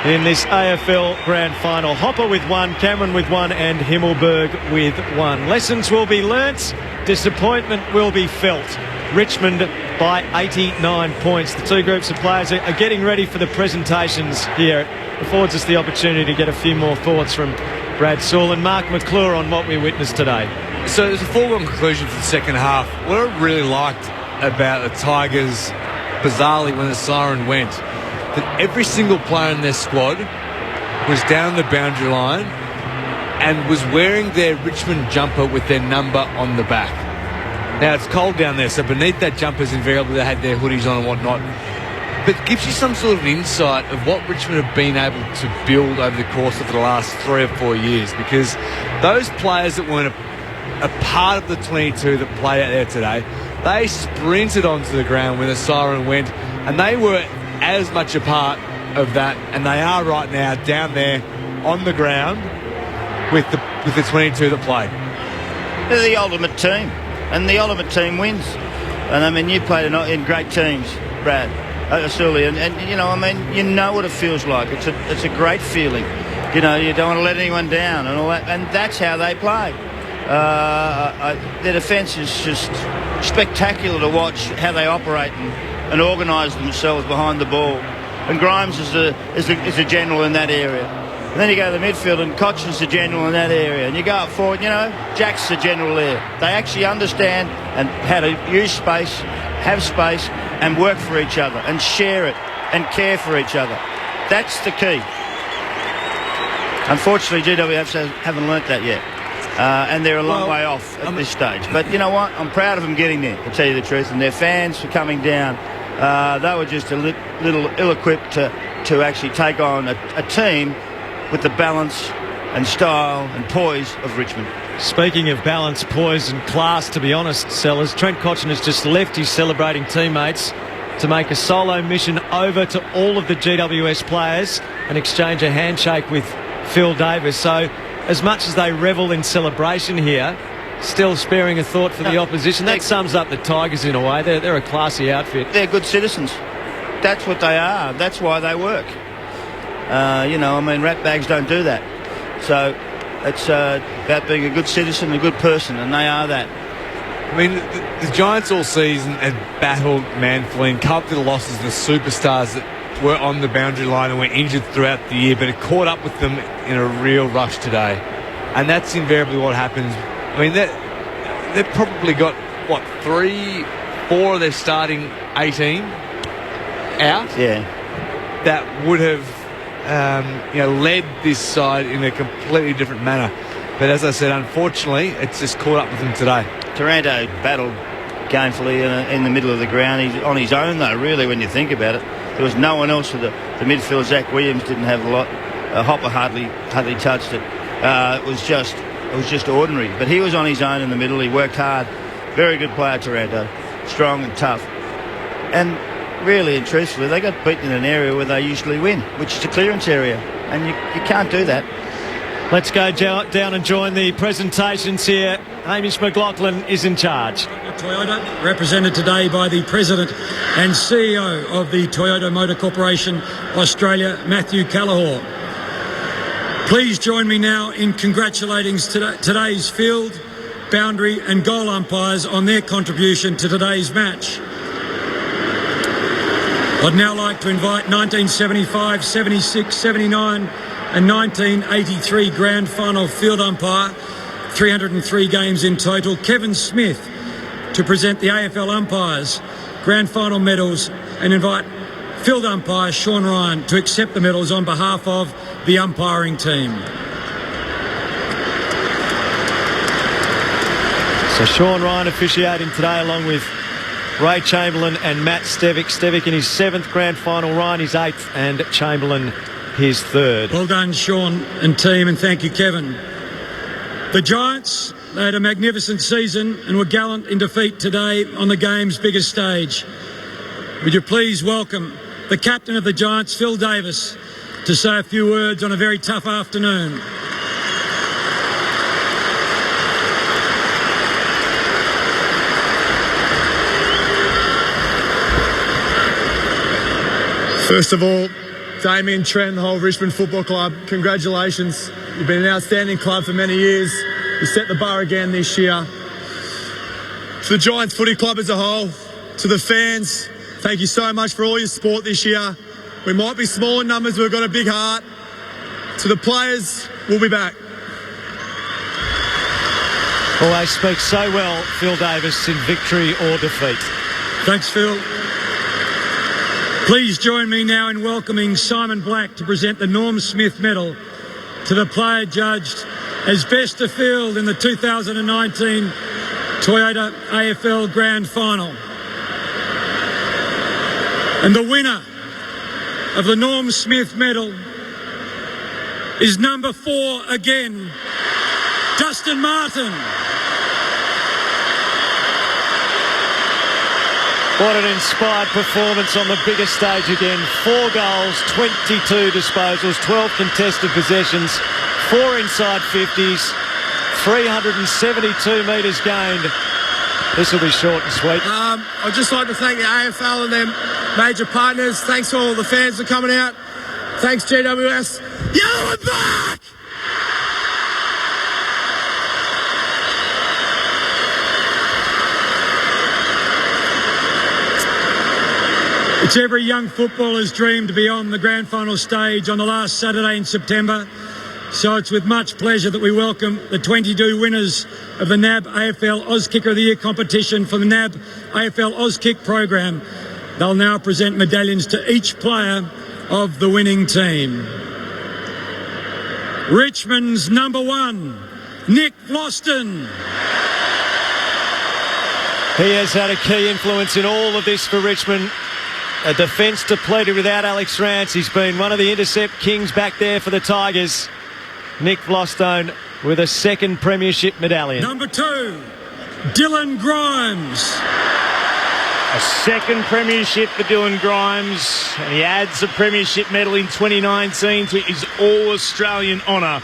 in this AFL Grand Final. Hopper with 1, Cameron with 1 and Himmelberg with 1. Lessons will be learnt, disappointment will be felt. Richmond by 89 points. The 2 groups of players are getting ready for the presentations here. It affords us the opportunity to get a few more thoughts from Brad Sewell and Mark McClure on what we witnessed today. So there's a foregone conclusion for the second half. What I really liked about the Tigers, bizarrely, when the siren went, that every single player in their squad was down the boundary line and was wearing their Richmond jumper with their number on the back. Now, it's cold down there, so beneath that jumpers invariably they had their hoodies on and whatnot. But it gives you some sort of insight of what Richmond have been able to build over the course of the last 3 or 4 years, because those players that weren't a part of the 22 that played out there today, they sprinted onto the ground when the siren went, and they were as much a part of that, and they are right now down there on the ground with the 22 that played. They're the ultimate team, and the ultimate team wins. And I mean, you played in great teams, Brad, Sully, and you know, I mean, you know what it feels like. It's a great feeling. You know, you don't want to let anyone down and all that, and that's how they play. Their defence is just spectacular to watch how they operate and organise themselves behind the ball. And Grimes is a general in that area. And then you go to the midfield and Koch is the general in that area. And you go up forward, you know, Jack's the general there. They actually understand and how to use space, have space, and work for each other and share it and care for each other. That's the key. Unfortunately, GWS haven't learnt that yet. And they're a long way off at this stage. But you know what? I'm proud of them getting there, to tell you the truth. And their fans for coming down. They were just a little ill-equipped to actually take on a team with the balance and style and poise of Richmond. Speaking of balance, poise and class, to be honest, Sellers, Trent Cotchin has just left his celebrating teammates to make a solo mission over to all of the GWS players and exchange a handshake with Phil Davis. So as much as they revel in celebration here, still sparing a thought for the opposition. That sums up the Tigers in a way. They're a classy outfit. They're good citizens. That's what they are. That's why they work. You know, I mean, ratbags don't do that. So it's about being a good citizen, a good person, and they are that. I mean, the Giants all season had battled manfully and covered the losses of the superstars that were on the boundary line and were injured throughout the year, but it caught up with them in a real rush today. And that's invariably what happens. I mean, they've probably got, 3-4 of their starting 18 out? Yeah. That would have, led this side in a completely different manner. But as I said, unfortunately, it's just caught up with them today. Taranto battled gainfully in the middle of the ground. He's on his own, though, really, when you think about it. There was no one else for the midfield. Zach Williams didn't have a lot. Hopper hardly touched it. It was just ordinary. But he was on his own in the middle. He worked hard. Very good player, Taranto. Strong and tough. And really and truthfully, they got beaten in an area where they usually win, which is a clearance area. And you can't do that. Let's go down and join the presentations here. Hamish McLaughlin is in charge. Toyota, represented today by the President and CEO of the Toyota Motor Corporation Australia, Matthew Callahor. Please join me now in congratulating today's field, boundary and goal umpires on their contribution to today's match. I'd now like to invite 1975, 76, 79 and 1983 Grand Final field umpire, 303 games in total, Kevin Smith, to present the AFL umpires, Grand Final medals, and invite field umpire Sean Ryan to accept the medals on behalf of the umpiring team. So Sean Ryan officiating today along with Ray Chamberlain and Matt Stevic. Stevic in his 7th Grand Final, Ryan his 8th, and Chamberlain his 3rd. Well done, Sean and team, and thank you, Kevin. The Giants, they had a magnificent season and were gallant in defeat today on the game's biggest stage. Would you please welcome the captain of the Giants, Phil Davis, to say a few words on a very tough afternoon. First of all, Damien, Trent, the whole Richmond Football Club, congratulations. You've been an outstanding club for many years. You set the bar again this year. To the Giants Footy Club as a whole, to the fans, thank you so much for all your support this year. We might be small in numbers, but we've got a big heart. To the players, we'll be back. Always speaks so well, Phil Davis, in victory or defeat. Thanks, Phil. Please join me now in welcoming Simon Black to present the Norm Smith Medal to the player judged as best of field in the 2019 Toyota AFL Grand Final. And the winner of the Norm Smith Medal is number 4 again, Dustin Martin. What an inspired performance on the biggest stage again. 4 goals, 22 disposals, 12 contested possessions, 4 inside 50s, 372 metres gained. This will be short and sweet. I'd just like to thank the AFL and their major partners. Thanks to all the fans for coming out. Thanks, GWS. Yellow and black! It's every young footballer's dream to be on the grand final stage on the last Saturday in September. So it's with much pleasure that we welcome the 22 winners of the NAB AFL Auskicker of the Year competition for the NAB AFL Auskick program. They'll now present medallions to each player of the winning team. Richmond's number 1, Nick Vlauston. He has had a key influence in all of this for Richmond. A defence depleted without Alex Rance. He's been one of the intercept kings back there for the Tigers. Nick Vlauston with a second premiership medallion. Number 2, Dylan Grimes. A second premiership for Dylan Grimes, and he adds a premiership medal in 2019 to his All-Australian honour.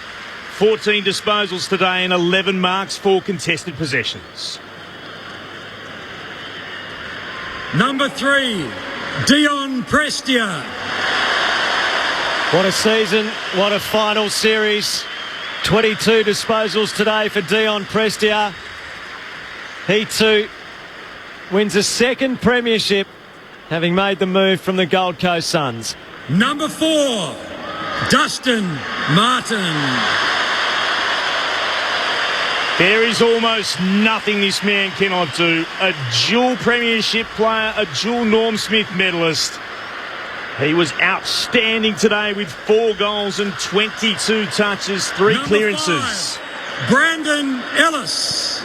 14 disposals today and 11 marks for contested possessions. Number 3, Dion Prestia. What a season, what a final series. 22 disposals today for Dion Prestia. He too wins a second premiership, having made the move from the Gold Coast Suns. Number 4, Dustin Martin. There is almost nothing this man cannot do. A dual premiership player, a dual Norm Smith medalist. He was outstanding today with 4 goals and 22 touches, 3 Number clearances. 5, Brandon Ellis.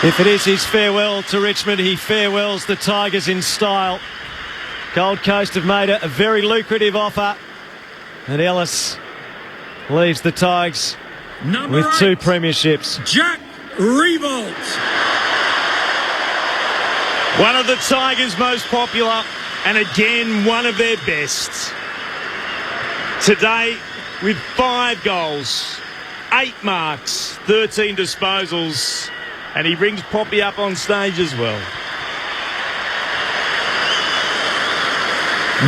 If it is his farewell to Richmond, he farewells the Tigers in style. Gold Coast have made a very lucrative offer, and Ellis leaves the Tigers with 2 premierships. Jack Revolt. One of the Tigers' most popular, and again, one of their best. Today, with 5 goals, 8 marks, 13 disposals, and he brings Poppy up on stage as well.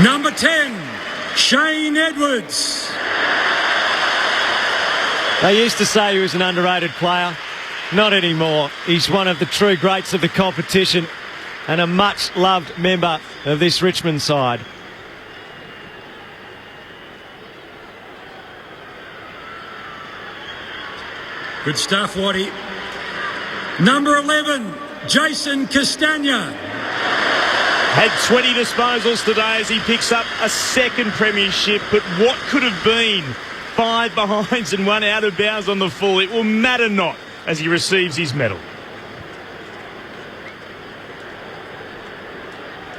Number 10, Shane Edwards. They used to say he was an underrated player. Not anymore. He's one of the true greats of the competition and a much-loved member of this Richmond side. Good stuff, Waddy. Number 11, Jason Castagna. Had 20 disposals today as he picks up a second premiership, but what could have been 5 behinds and 1 out of bounds on the full? It will matter not as he receives his medal.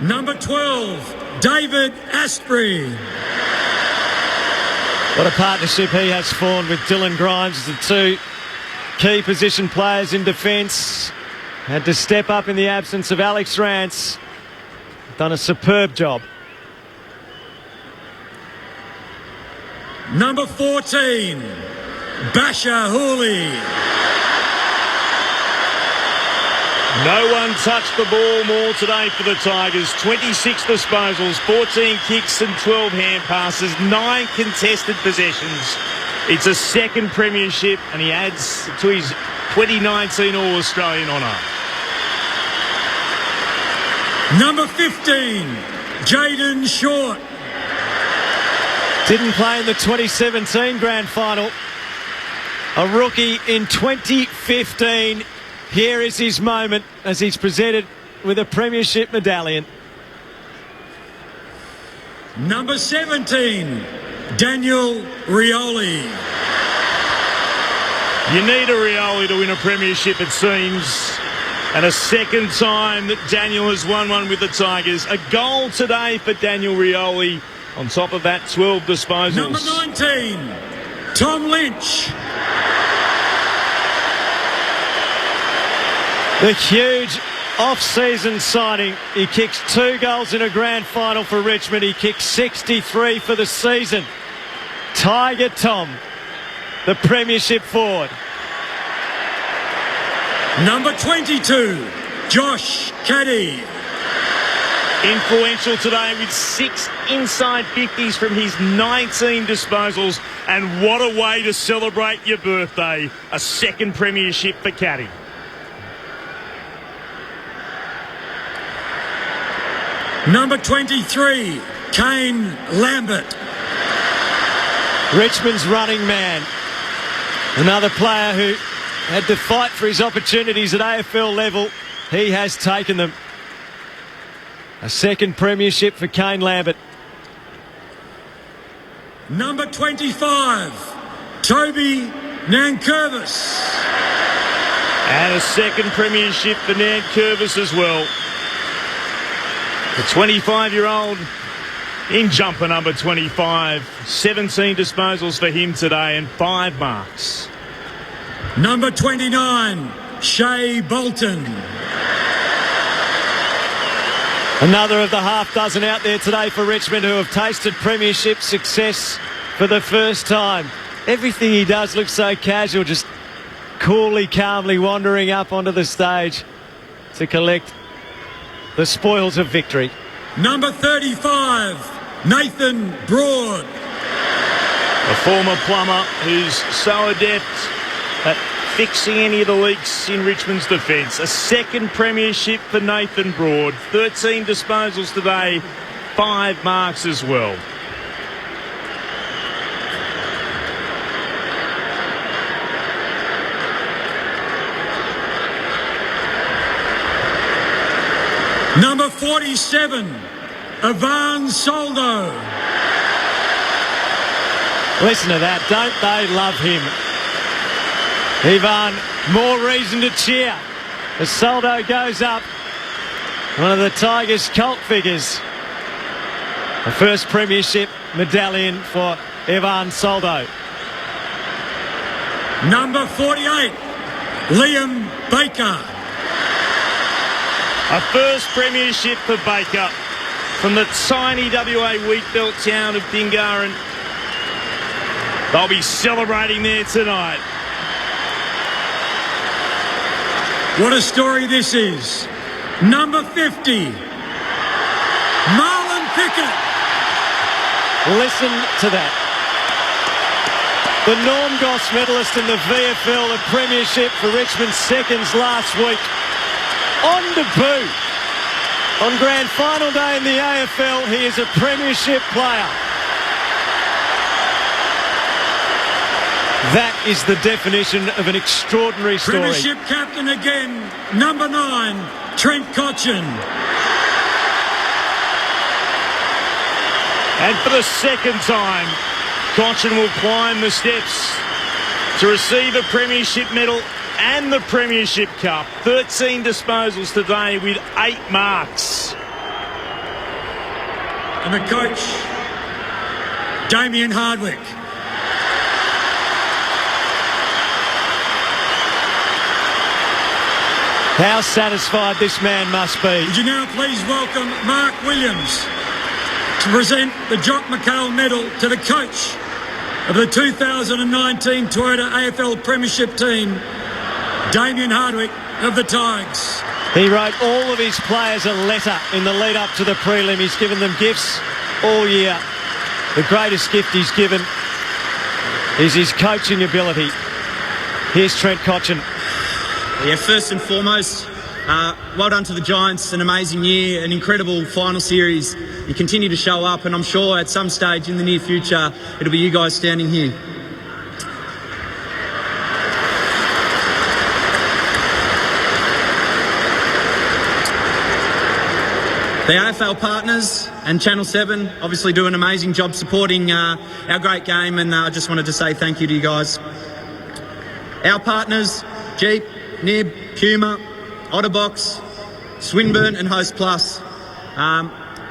Number 12, David Asprey. What a partnership he has formed with Dylan Grimes as the 2 key position players in defence. Had to step up in the absence of Alex Rance. Done a superb job. Number 14, Basha Hooley. No one touched the ball more today for the Tigers. 26 disposals, 14 kicks and 12 hand passes, 9 contested possessions. It's a second premiership and he adds to his 2019 All-Australian honour. Number 15, Jaden Short. Didn't play in the 2017 Grand Final. A rookie in 2015. Here is his moment as he's presented with a premiership medallion. Number 17, Daniel Rioli. You need a Rioli to win a premiership, it seems. And a second time that Daniel has won one with the Tigers. A goal today for Daniel Rioli. On top of that, 12 disposals. Number 19, Tom Lynch. The huge off-season signing. He kicks 2 goals in a grand final for Richmond. He kicked 63 for the season. Tiger Tom, the premiership forward. Number 22, Josh Caddy. Influential today with 6 inside 50s from his 19 disposals. And what a way to celebrate your birthday. A second premiership for Caddy. Number 23, Kane Lambert. Richmond's running man. Another player who had to fight for his opportunities at AFL level. He has taken them. A second premiership for Kane Lambert. Number 25, Toby Nankervis. And a second premiership for Nankervis as well. The 25-year-old in jumper number 25. 17 disposals for him today and 5 marks. Number 29, Shea Bolton. Another of the half dozen out there today for Richmond who have tasted premiership success for the first time. Everything he does looks so casual, just coolly, calmly wandering up onto the stage to collect the spoils of victory. Number 35, Nathan Broad. A former plumber who's so adept at fixing any of the leaks in Richmond's defence. A second premiership for Nathan Broad. 13 disposals today, 5 marks as well. Number 47, Ivan Soldo. Listen to that. Don't they love him? Ivan, more reason to cheer as Soldo goes up. One of the Tigers' cult figures. The first premiership medallion for Ivan Soldo. Number 48, Liam Baker. A first premiership for Baker from the tiny WA wheatbelt town of Dingaran. They'll be celebrating there tonight. What a story this is. Number 50, Marlon Pickett. Listen to that. The Norm Goss medalist in the VFL, the premiership for Richmond seconds last week. On debut on Grand Final day in the AFL, he is a premiership player. That is the definition of an extraordinary story. Premiership captain again, number 9, Trent Cotchin. And for the second time, Cotchin will climb the steps to receive a premiership medal and the Premiership Cup. 13 disposals today with 8 marks. And the coach, Damien Hardwick. How satisfied this man must be. Would you now please welcome Mark Williams to present the Jock McHale Medal to the coach of the 2019 Toyota AFL Premiership team, Damien Hardwick of the Tigers. He wrote all of his players a letter in the lead up to the prelim. He's given them gifts all year. The greatest gift he's given is his coaching ability. Here's Trent Cotchin. Yeah, first and foremost, well done to the Giants. An amazing year, an incredible final series. You continue to show up, and I'm sure at some stage in the near future, it'll be you guys standing here. The AFL partners and Channel 7 obviously do an amazing job supporting our great game, and I just wanted to say thank you to you guys. Our partners, Jeep, Nib, Puma, Otterbox, Swinburne and Host Plus.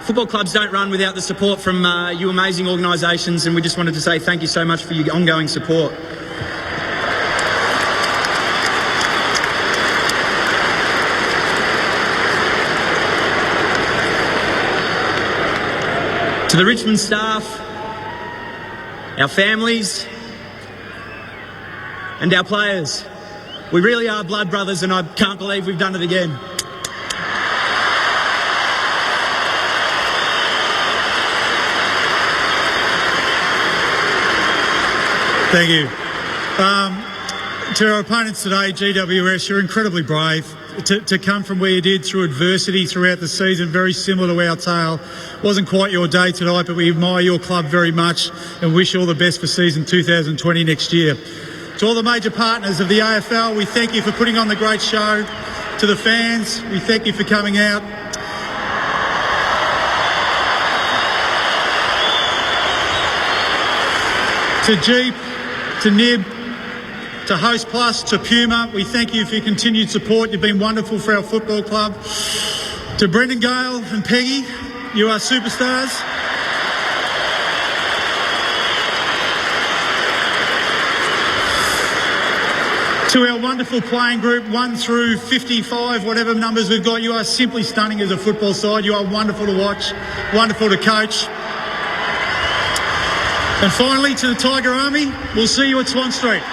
Football clubs don't run without the support from you amazing organisations, and we just wanted to say thank you so much for your ongoing support. To the Richmond staff, our families and our players, we really are blood brothers, and I can't believe we've done it again. Thank you. To our opponents today, GWS, you're incredibly brave. To come from where you did through adversity throughout the season, very similar to our tale. Wasn't quite your day tonight, but we admire your club very much and wish you all the best for season 2020 next year. To all the major partners of the AFL, we thank you for putting on the great show. To the fans, we thank you for coming out. To Jeep, to Nib, to Host Plus, to Puma, we thank you for your continued support. You've been wonderful for our football club. To Brendan Gale and Peggy, you are superstars. To our wonderful playing group, 1 through 55, whatever numbers we've got, you are simply stunning as a football side. You are wonderful to watch, wonderful to coach. And finally, to the Tiger Army, we'll see you at Swan Street.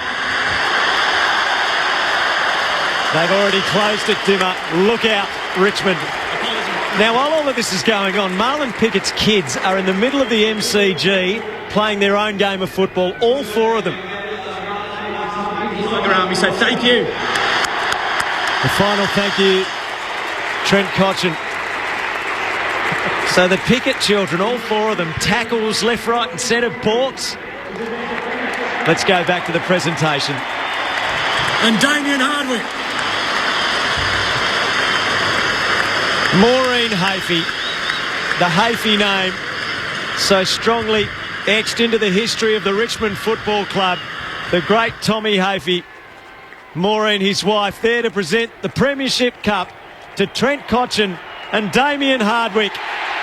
They've already closed it, Dimmer. Look out, Richmond. Now, while all of this is going on, Marlon Pickett's kids are in the middle of the MCG playing their own game of football, all 4 of them. Tiger Army, so thank you. The final thank you, Trent Cotchin. So the Pickett children, all 4 of them, tackles left, right and centre, balks. Let's go back to the presentation. And Damien Hardwick. Maureen Hafey, the Hafey name, so strongly etched into the history of the Richmond Football Club. The great Tommy Hafey, Maureen, his wife, there to present the Premiership Cup to Trent Cotchin and Damien Hardwick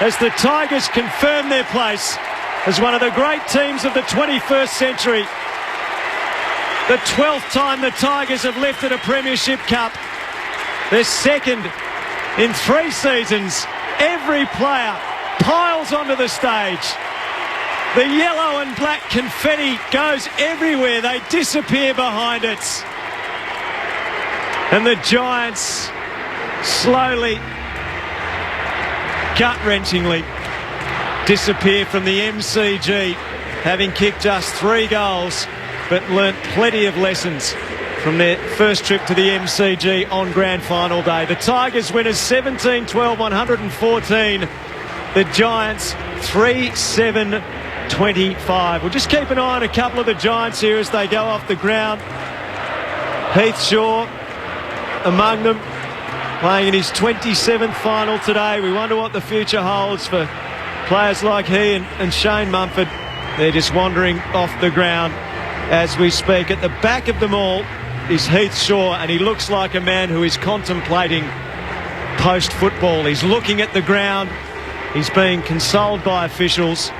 as the Tigers confirm their place as one of the great teams of the 21st century. The 12th time the Tigers have lifted a Premiership Cup. Their second in 3 seasons. Every player piles onto the stage. The yellow and black confetti goes everywhere. They disappear behind it. And the Giants slowly, gut-wrenchingly disappear from the MCG, having kicked just 3 goals, but learnt plenty of lessons from their first trip to the MCG on Grand Final Day. The Tigers winners 17-12, 114. The Giants 3-7-25. We'll just keep an eye on a couple of the Giants here as they go off the ground. Heath Shaw among them, playing in his 27th final today. We wonder what the future holds for players like he and Shane Mumford. They're just wandering off the ground as we speak. At the back of them all is Heath Shaw, and he looks like a man who is contemplating post-football. He's looking at the ground. He's being consoled by officials.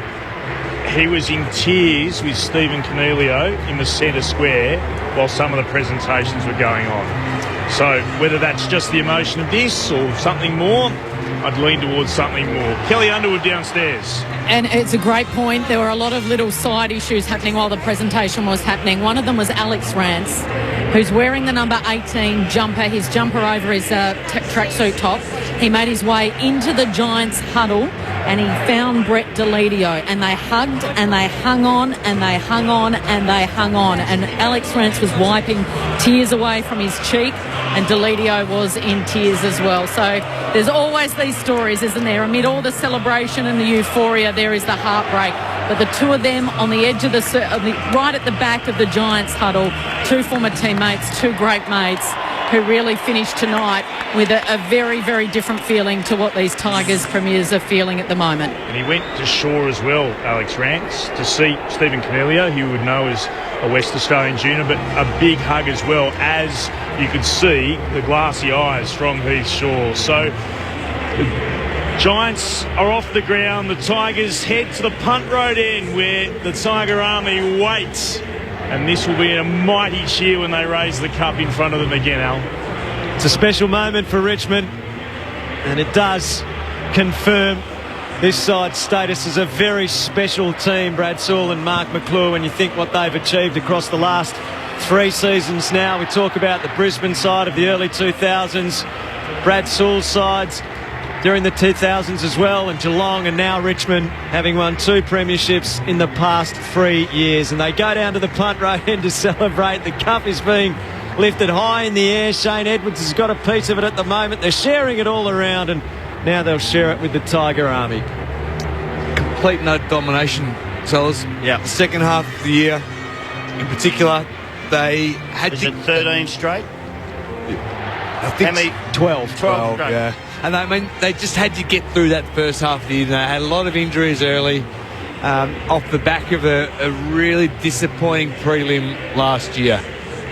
He was in tears with Stephen Cornelio in the centre square while some of the presentations were going on. So whether that's just the emotion of this or something more, I'd lean towards something more. Kelly Underwood downstairs. And it's a great point. There were a lot of little side issues happening while the presentation was happening. One of them was Alex Rance, who's wearing the number 18 jumper, his jumper over his tracksuit top. He made his way into the Giants huddle and he found Brett Deledio, and they hugged and they hung on and they hung on and they hung on. And Alex Rance was wiping tears away from his cheek, and Deledio was in tears as well. So there's always these stories, isn't there? Amid all the celebration and the euphoria, there is the heartbreak. But the 2 of them on the edge of right at the back of the Giants huddle, 2 former teammates, 2 great mates. who really finished tonight with a very, very different feeling to what these Tigers premiers are feeling at the moment. And he went to shore as well, Alex Rance, to see Stephen Cornelio, who you would know as a West Australian junior, but a big hug as well, as you could see the glassy eyes from Heath Shaw. So the Giants are off the ground. The Tigers head to the punt road end where the Tiger Army waits. And this will be a mighty cheer when they raise the cup in front of them again, Al. It's a special moment for Richmond, and it does confirm this side's status as a very special team, Brad Sewell and Mark McClure, when you think what they've achieved across the last 3 seasons now. We talk about the Brisbane side of the early 2000s, Brad Sewell's sides during the 2000s as well, and Geelong, and now Richmond, having won 2 premierships in the past 3 years. And they go down to the punt road end to celebrate. The cup is being lifted high in the air. Shane Edwards has got a piece of it at the moment. They're sharing it all around, and now they'll share it with the Tiger Army. Complete no domination, fellas. Yeah. The second half of the year, in particular, they had Is it 13 straight? I think How many? 12. 12 straight. Yeah. And they just had to get through that first half of the year. They had a lot of injuries early off the back of a really disappointing prelim last year.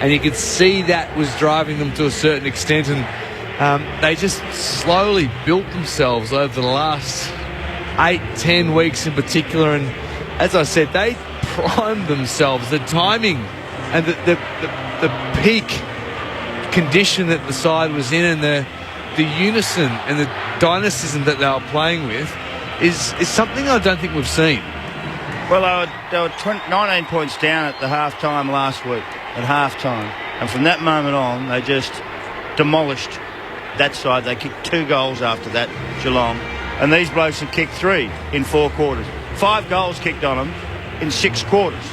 And you could see that was driving them to a certain extent. And they just slowly built themselves over the last 8-10 weeks in particular. And as I said, they primed themselves. The timing and the peak condition that the side was in, and the unison and the dynamism that they were playing with is something I don't think we've seen. Well, they were 19 points down at the half-time last week, at half-time. And from that moment on, they just demolished that side. They kicked 2 goals after that, Geelong. And these blokes have kicked 3 in 4 quarters. 5 goals kicked on them in 6 quarters.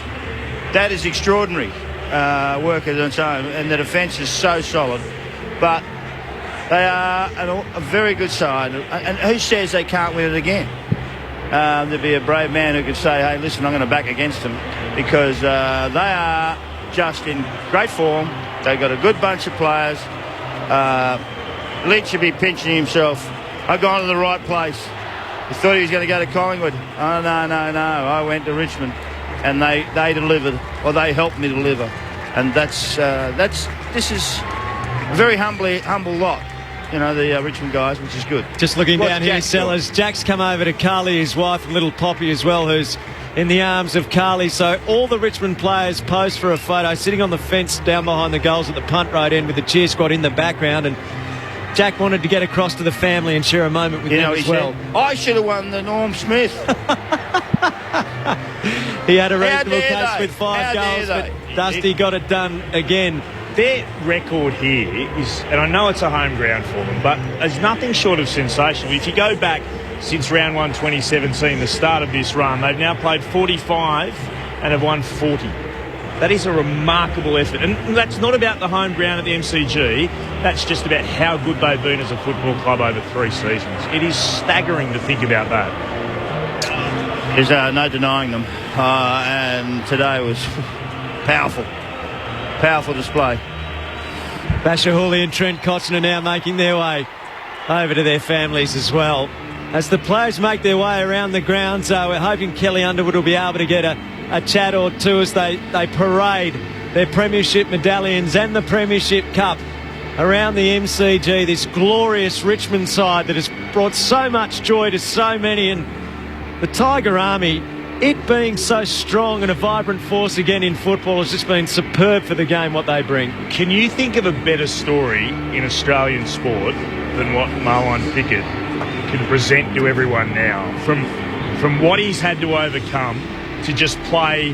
That is extraordinary work on its own. And the defence is so solid. But they are a very good side. And who says they can't win it again? There'd be a brave man who could say, hey, listen, I'm going to back against them, because they are just in great form. They've got a good bunch of players. Lynch should be pinching himself. I've gone to the right place. He thought he was going to go to Collingwood. Oh, no. I went to Richmond, and they delivered, or they helped me deliver. And this is a very humble lot. You know, the Richmond guys, which is good. Just looking down here, Sellers. Jack's come over to Carly, his wife, and little Poppy as well, who's in the arms of Carly. So all the Richmond players pose for a photo, sitting on the fence down behind the goals at the punt road end with the cheer squad in the background. And Jack wanted to get across to the family and share a moment with them as well. I should have won the Norm Smith. He had a reasonable case with 5 goals, but Dusty got it done again. Their record here is, and I know it's a home ground for them, but it's nothing short of sensational. If you go back since round 1 2017, the start of this run, they've now played 45 and have won 40. That is a remarkable effort. And that's not about the home ground at the MCG. That's just about how good they've been as a football club over 3 seasons. It is staggering to think about that. There's no denying them. And today was powerful. Powerful display. Basher Hooley and Trent Cotton are now making their way over to their families as well. As the players make their way around the grounds, we're hoping Kelly Underwood will be able to get a chat or two as they parade their premiership medallions and the premiership cup around the MCG, this glorious Richmond side that has brought so much joy to so many. And the Tiger Army, it being so strong and a vibrant force again in football, has just been superb for the game, what they bring. Can you think of a better story in Australian sport than what Marwan Pickett can present to everyone now? From what he's had to overcome to just play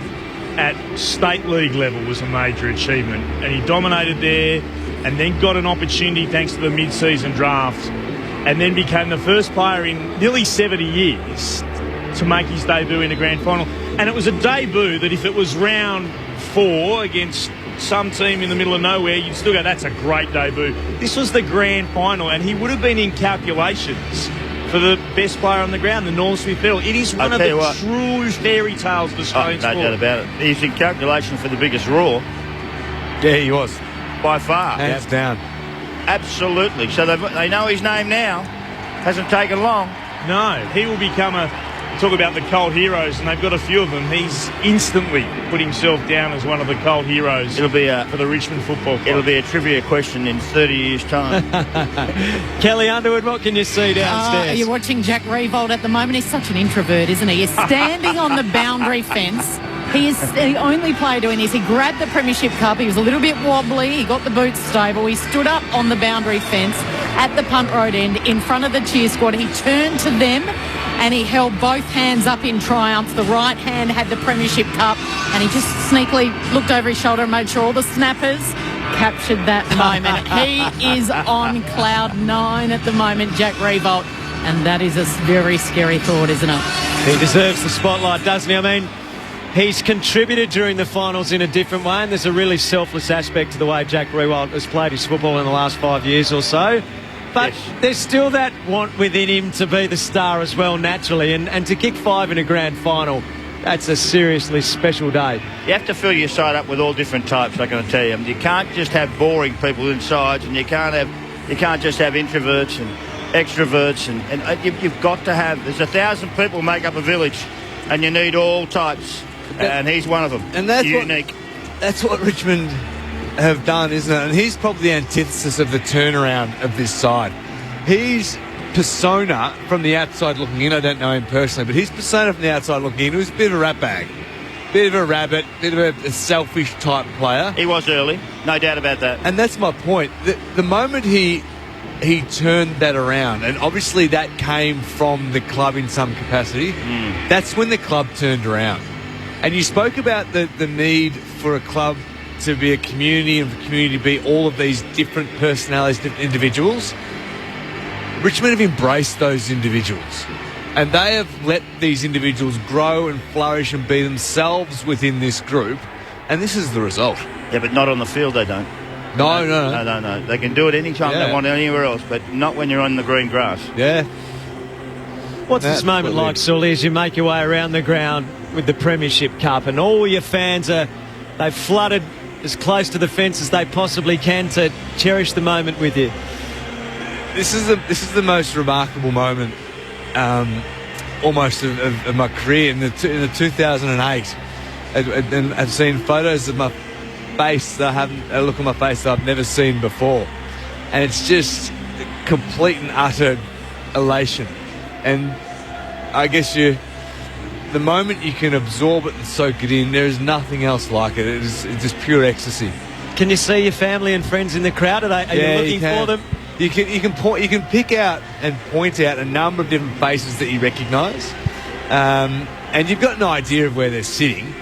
at state league level was a major achievement. And he dominated there and then got an opportunity thanks to the mid-season draft, and then became the first player in nearly 70 years to make his debut in the grand final. And it was a debut that if it was round 4 against some team in the middle of nowhere, you'd still go, that's a great debut. This was the grand final, and he would have been in calculations for the best player on the ground, the Norm Smith medal. It is one of the true fairy tales of Australian sport. No doubt about it. He's in calculation for the biggest Raw. Yeah, he was. By far. Hands down. Absolutely. So they know his name now. Hasn't taken long. No, he will become talk about the cult heroes, and they've got a few of them. He's instantly put himself down as one of the cult heroes. It'll be for the Richmond Football Club. It'll be a trivia question in 30 years' time. Kelly Underwood, what can you see downstairs? You're watching Jack Riewoldt at the moment. He's such an introvert, isn't he? He's standing on the boundary fence. He is the only player doing this. He grabbed the Premiership Cup. He was a little bit wobbly. He got the boots stable. He stood up on the boundary fence at the punt road end in front of the cheer squad. He turned to them and he held both hands up in triumph. The right hand had the Premiership Cup, and he just sneakily looked over his shoulder and made sure all the snappers captured that moment. He is on cloud 9 at the moment, Jack Riewoldt, and that is a very scary thought, isn't it? He deserves the spotlight, doesn't he? I mean, he's contributed during the finals in a different way, and there's a really selfless aspect to the way Jack Riewoldt has played his football in the last 5 years or so. But there's still that want within him to be the star as well, naturally, and to kick 5 in a grand final, that's a seriously special day. You have to fill your side up with all different types, I can tell you. You can't just have boring people inside, and you can't just have introverts and extroverts, and you've got to have. There's 1,000 people make up a village, and you need all types, and he's one of them. And that's unique. That's what Richmond have done, isn't it? And he's probably the antithesis of the turnaround of this side. His persona from the outside looking in, I don't know him personally, but his persona from the outside looking in was a bit of a rat bag, bit of a rabbit, bit of a selfish type player. He was early, no doubt about that. And that's my point. The moment he turned that around, and obviously that came from the club in some capacity, that's when the club turned around. And you spoke about the need for a club to be a community, and for the community to be all of these different personalities, different individuals. Richmond have embraced those individuals, and they have let these individuals grow and flourish and be themselves within this group, and this is the result. Yeah, but not on the field they don't. No. They can do it anytime they want anywhere else, but not when you're on the green grass. Yeah. What's this moment like, Sully, as you make your way around the ground with the Premiership Cup, and all your fans they've flooded as close to the fence as they possibly can to cherish the moment with you? This is the most remarkable moment, almost of my career. In the 2008, and I've seen photos of my face a look on my face that I've never seen before, and it's just complete and utter elation. And I guess the moment you can absorb it and soak it in, there is nothing else like it. It's just pure ecstasy. Can you see your family and friends in the crowd? Are you looking for them? You can pick out and point out a number of different faces that you recognise, and you've got an idea of where they're sitting.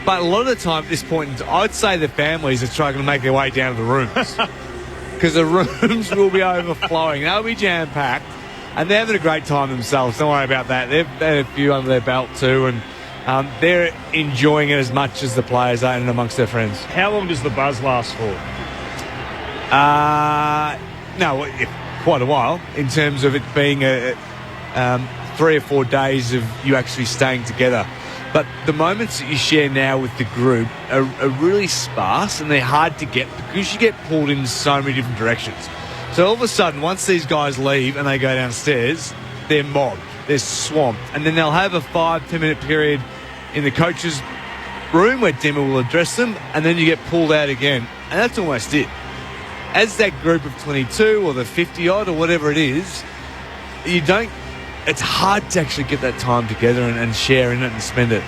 But a lot of the time at this point, I'd say the families are trying to make their way down to the rooms, because the rooms will be overflowing. They'll be jam-packed. And they're having a great time themselves. Don't worry about that. They've had a few under their belt too, and they're enjoying it as much as the players are and amongst their friends. How long does the buzz last for? Quite a while, in terms of it being 3 or 4 days of you actually staying together. But the moments that you share now with the group are really sparse, and they're hard to get because you get pulled in so many different directions. So all of a sudden, once these guys leave and they go downstairs, they're mobbed, they're swamped. And then they'll have a 5-10 minute period in the coach's room where Dimmer will address them, and then you get pulled out again. And that's almost it. As that group of 22 or the 50-odd or whatever it is, it's hard to actually get that time together and share in it and spend it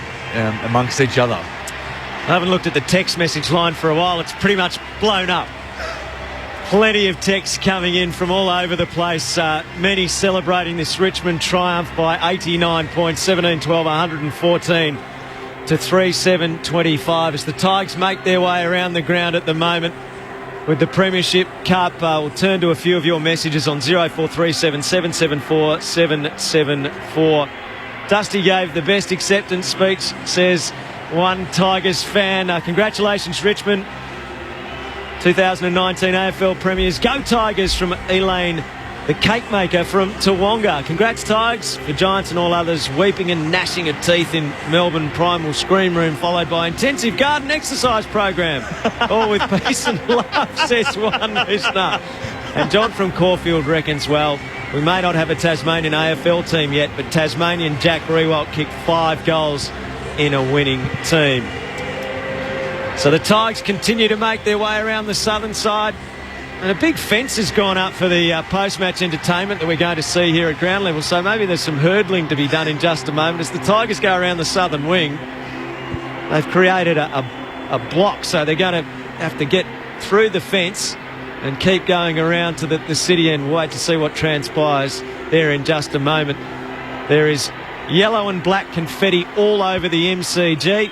amongst each other. I haven't looked at the text message line for a while. It's pretty much blown up. Plenty of texts coming in from all over the place. Many celebrating this Richmond triumph by 89 points, 17-12, 114 to 3-7-25 as the Tigers make their way around the ground at the moment with the Premiership Cup. We'll turn to a few of your messages on 0437 774 774. Dusty gave the best acceptance speech, says one Tigers fan. Congratulations, Richmond. 2019 AFL Premiers. Go Tigers from Elaine, the cake maker from Toowoomba. Congrats, Tigers. The Giants and all others weeping and gnashing of teeth in Melbourne Primal Scream Room, followed by intensive garden exercise program. All with peace and love, says one listener. And John from Caulfield reckons, well, we may not have a Tasmanian AFL team yet, but Tasmanian Jack Rewalt kicked 5 goals in a winning team. So the Tigers continue to make their way around the southern side. And a big fence has gone up for the post-match entertainment that we're going to see here at ground level. So maybe there's some hurdling to be done in just a moment. As the Tigers go around the southern wing, they've created a block. So they're going to have to get through the fence and keep going around to the city end. Wait to see what transpires there in just a moment. There is yellow and black confetti all over the MCG.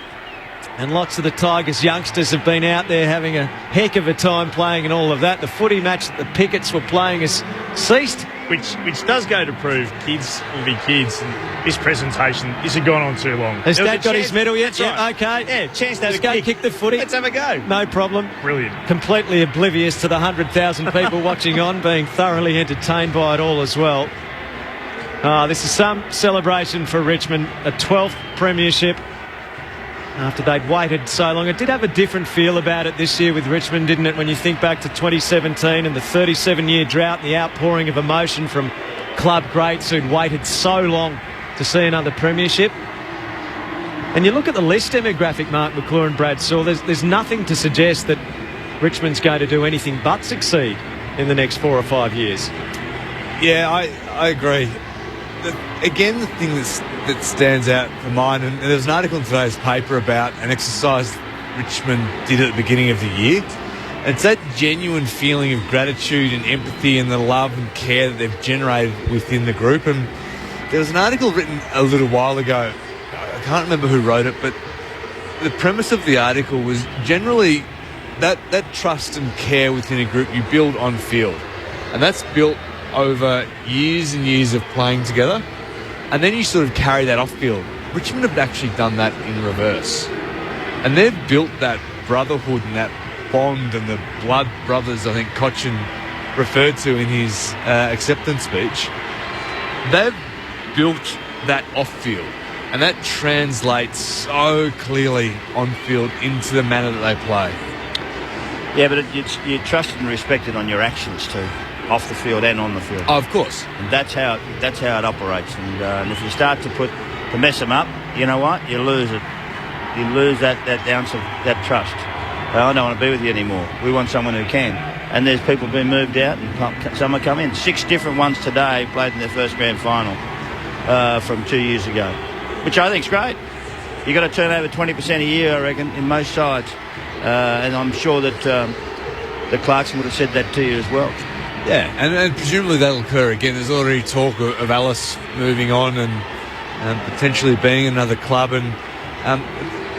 And lots of the Tigers youngsters have been out there having a heck of a time playing and all of that. The footy match that the Pickets were playing has ceased. Which does go to prove kids will be kids. And this presentation isn't gone on too long. Has Dad got his medal yet? Yeah, right. Okay. Yeah, chance to have Let's go kick the footy. Let's have a go. No problem. Brilliant. Completely oblivious to the 100,000 people watching on, being thoroughly entertained by it all as well. This is some celebration for Richmond, a 12th premiership. After they'd waited so long. It did have a different feel about it this year with Richmond, didn't it, when you think back to 2017 and the 37-year drought and the outpouring of emotion from club greats who'd waited so long to see another premiership. And you look at the list demographic, Mark McClure and Brad Sewell, there's nothing to suggest that Richmond's going to do anything but succeed in the next 4 or 5 years. Yeah, I agree. Again, the thing that stands out for mine, and there was an article in today's paper about an exercise Richmond did at the beginning of the year. It's that genuine feeling of gratitude and empathy and the love and care that they've generated within the group. And there was an article written a little while ago. I can't remember who wrote it, but the premise of the article was generally that trust and care within a group you build on field. And that's built over years and years of playing together, and then you sort of carry that off field. Richmond have actually done that in reverse, and they've built that brotherhood and that bond and the blood brothers I think Cochin referred to in his acceptance speech. They've built that off field, and that translates so clearly on field into the manner that they play. Yeah, but you're trusted and respected on your actions too. Off the field and on the field. Oh, of course. And that's how it operates. And if you start to mess them up, you know what? You lose it. You lose that ounce of that trust. I don't want to be with you anymore. We want someone who can. And there's people being moved out and some have come in. 6 different ones today played in their first grand final from 2 years ago, which I think is great. You've got to turn over 20% a year, I reckon, in most sides. And I'm sure that the Clarkson would have said that to you as well. Yeah, and presumably that'll occur again. There's already talk of Alice moving on and potentially being another club. And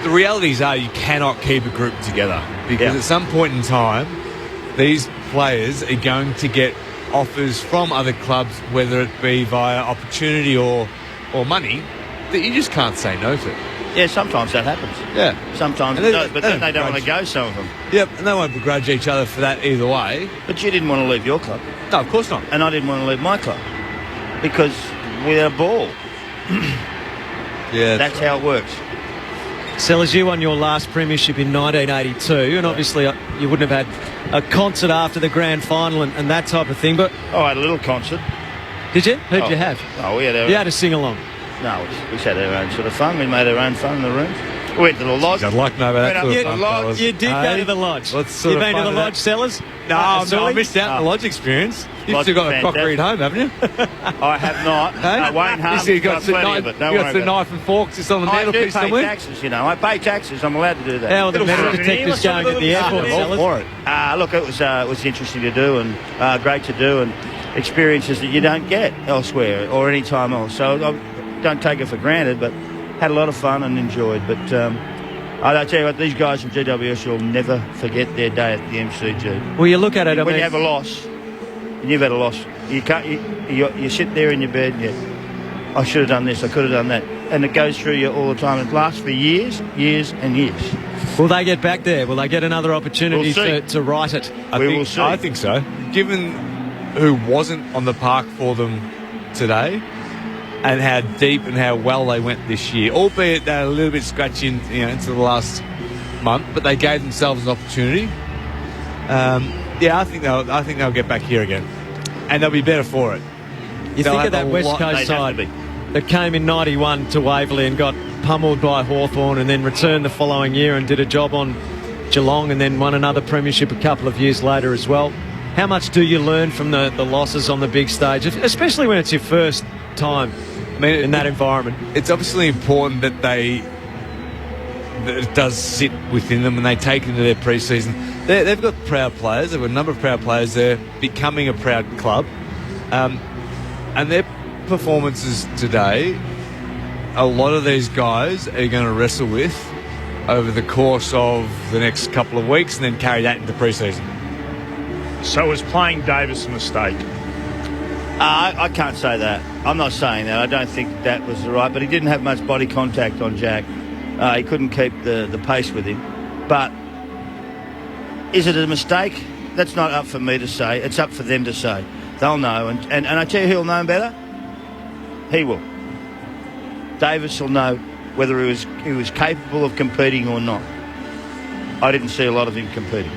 the realities are you cannot keep a group together because at some point in time, these players are going to get offers from other clubs, whether it be via opportunity or money, that you just can't say no to. Yeah, sometimes that happens. Yeah. Sometimes it does, but then they don't want to go, some of them. Yep, and they won't begrudge each other for that either way. But you didn't want to leave your club. No, of course not. And I didn't want to leave my club because we're a ball. Yeah, that's how it works. Sellers, you won your last premiership in 1982, and obviously you wouldn't have had a concert after the grand final and that type of thing. But I had a little concert. Did you? Who'd you have? Oh, we had You had a sing-along. No, we had our own sort of fun. We made our own fun in the rooms. We went to the lodge. I'd like to know about that sort of fun, fellas. You did go to the lodge. You've been to the lodge, Sellers? No, I missed out on the lodge experience. You've still got a crockery at home, haven't you? I have not. Hey? Wayne Harmon's got plenty of it. You got the knife and forks just on the mantelpiece somewhere? I do pay taxes, you know. I pay taxes. I'm allowed to do that. How are the metal detectors going at the airport, Sellers? For it. Look, it was interesting to do and great to do and experiences that you don't get elsewhere or any time else. So I don't take it for granted, but had a lot of fun and enjoyed. But I tell you what, these guys from GWS will never forget their day at the MCG. Well, you look at it, when you have a loss, and you've had a loss, you can't. You sit there in your bed and I should have done this, I could have done that, and it goes through you all the time. It lasts for years, years and years. Will they get back there? Will they get another opportunity to right it? Will see. I think so. Given who wasn't on the park for them today, and how deep and how well they went this year, albeit they're a little bit scratchy into the last month, but they gave themselves an opportunity. Yeah, I think they'll get back here again, and they'll be better for it. You think of that West Coast side that came in 91 to Waverley and got pummeled by Hawthorn and then returned the following year and did a job on Geelong and then won another premiership a couple of years later as well. How much do you learn from the losses on the big stage, especially when it's your first time in that environment? It's obviously important that it does sit within them and they take it into their pre-season. They've got proud players. They've got a number of proud players. They're becoming a proud club. And their performances today, a lot of these guys are going to wrestle with over the course of the next couple of weeks and then carry that into pre-season. So was playing Davis a mistake? I can't say that. I'm not saying that. I don't think that was right, but he didn't have much body contact on Jack. He couldn't keep the pace with him. But is it a mistake? That's not up for me to say. It's up for them to say. They'll know. And I tell you who'll know better? He will. Davis will know whether he was capable of competing or not. I didn't see a lot of him competing.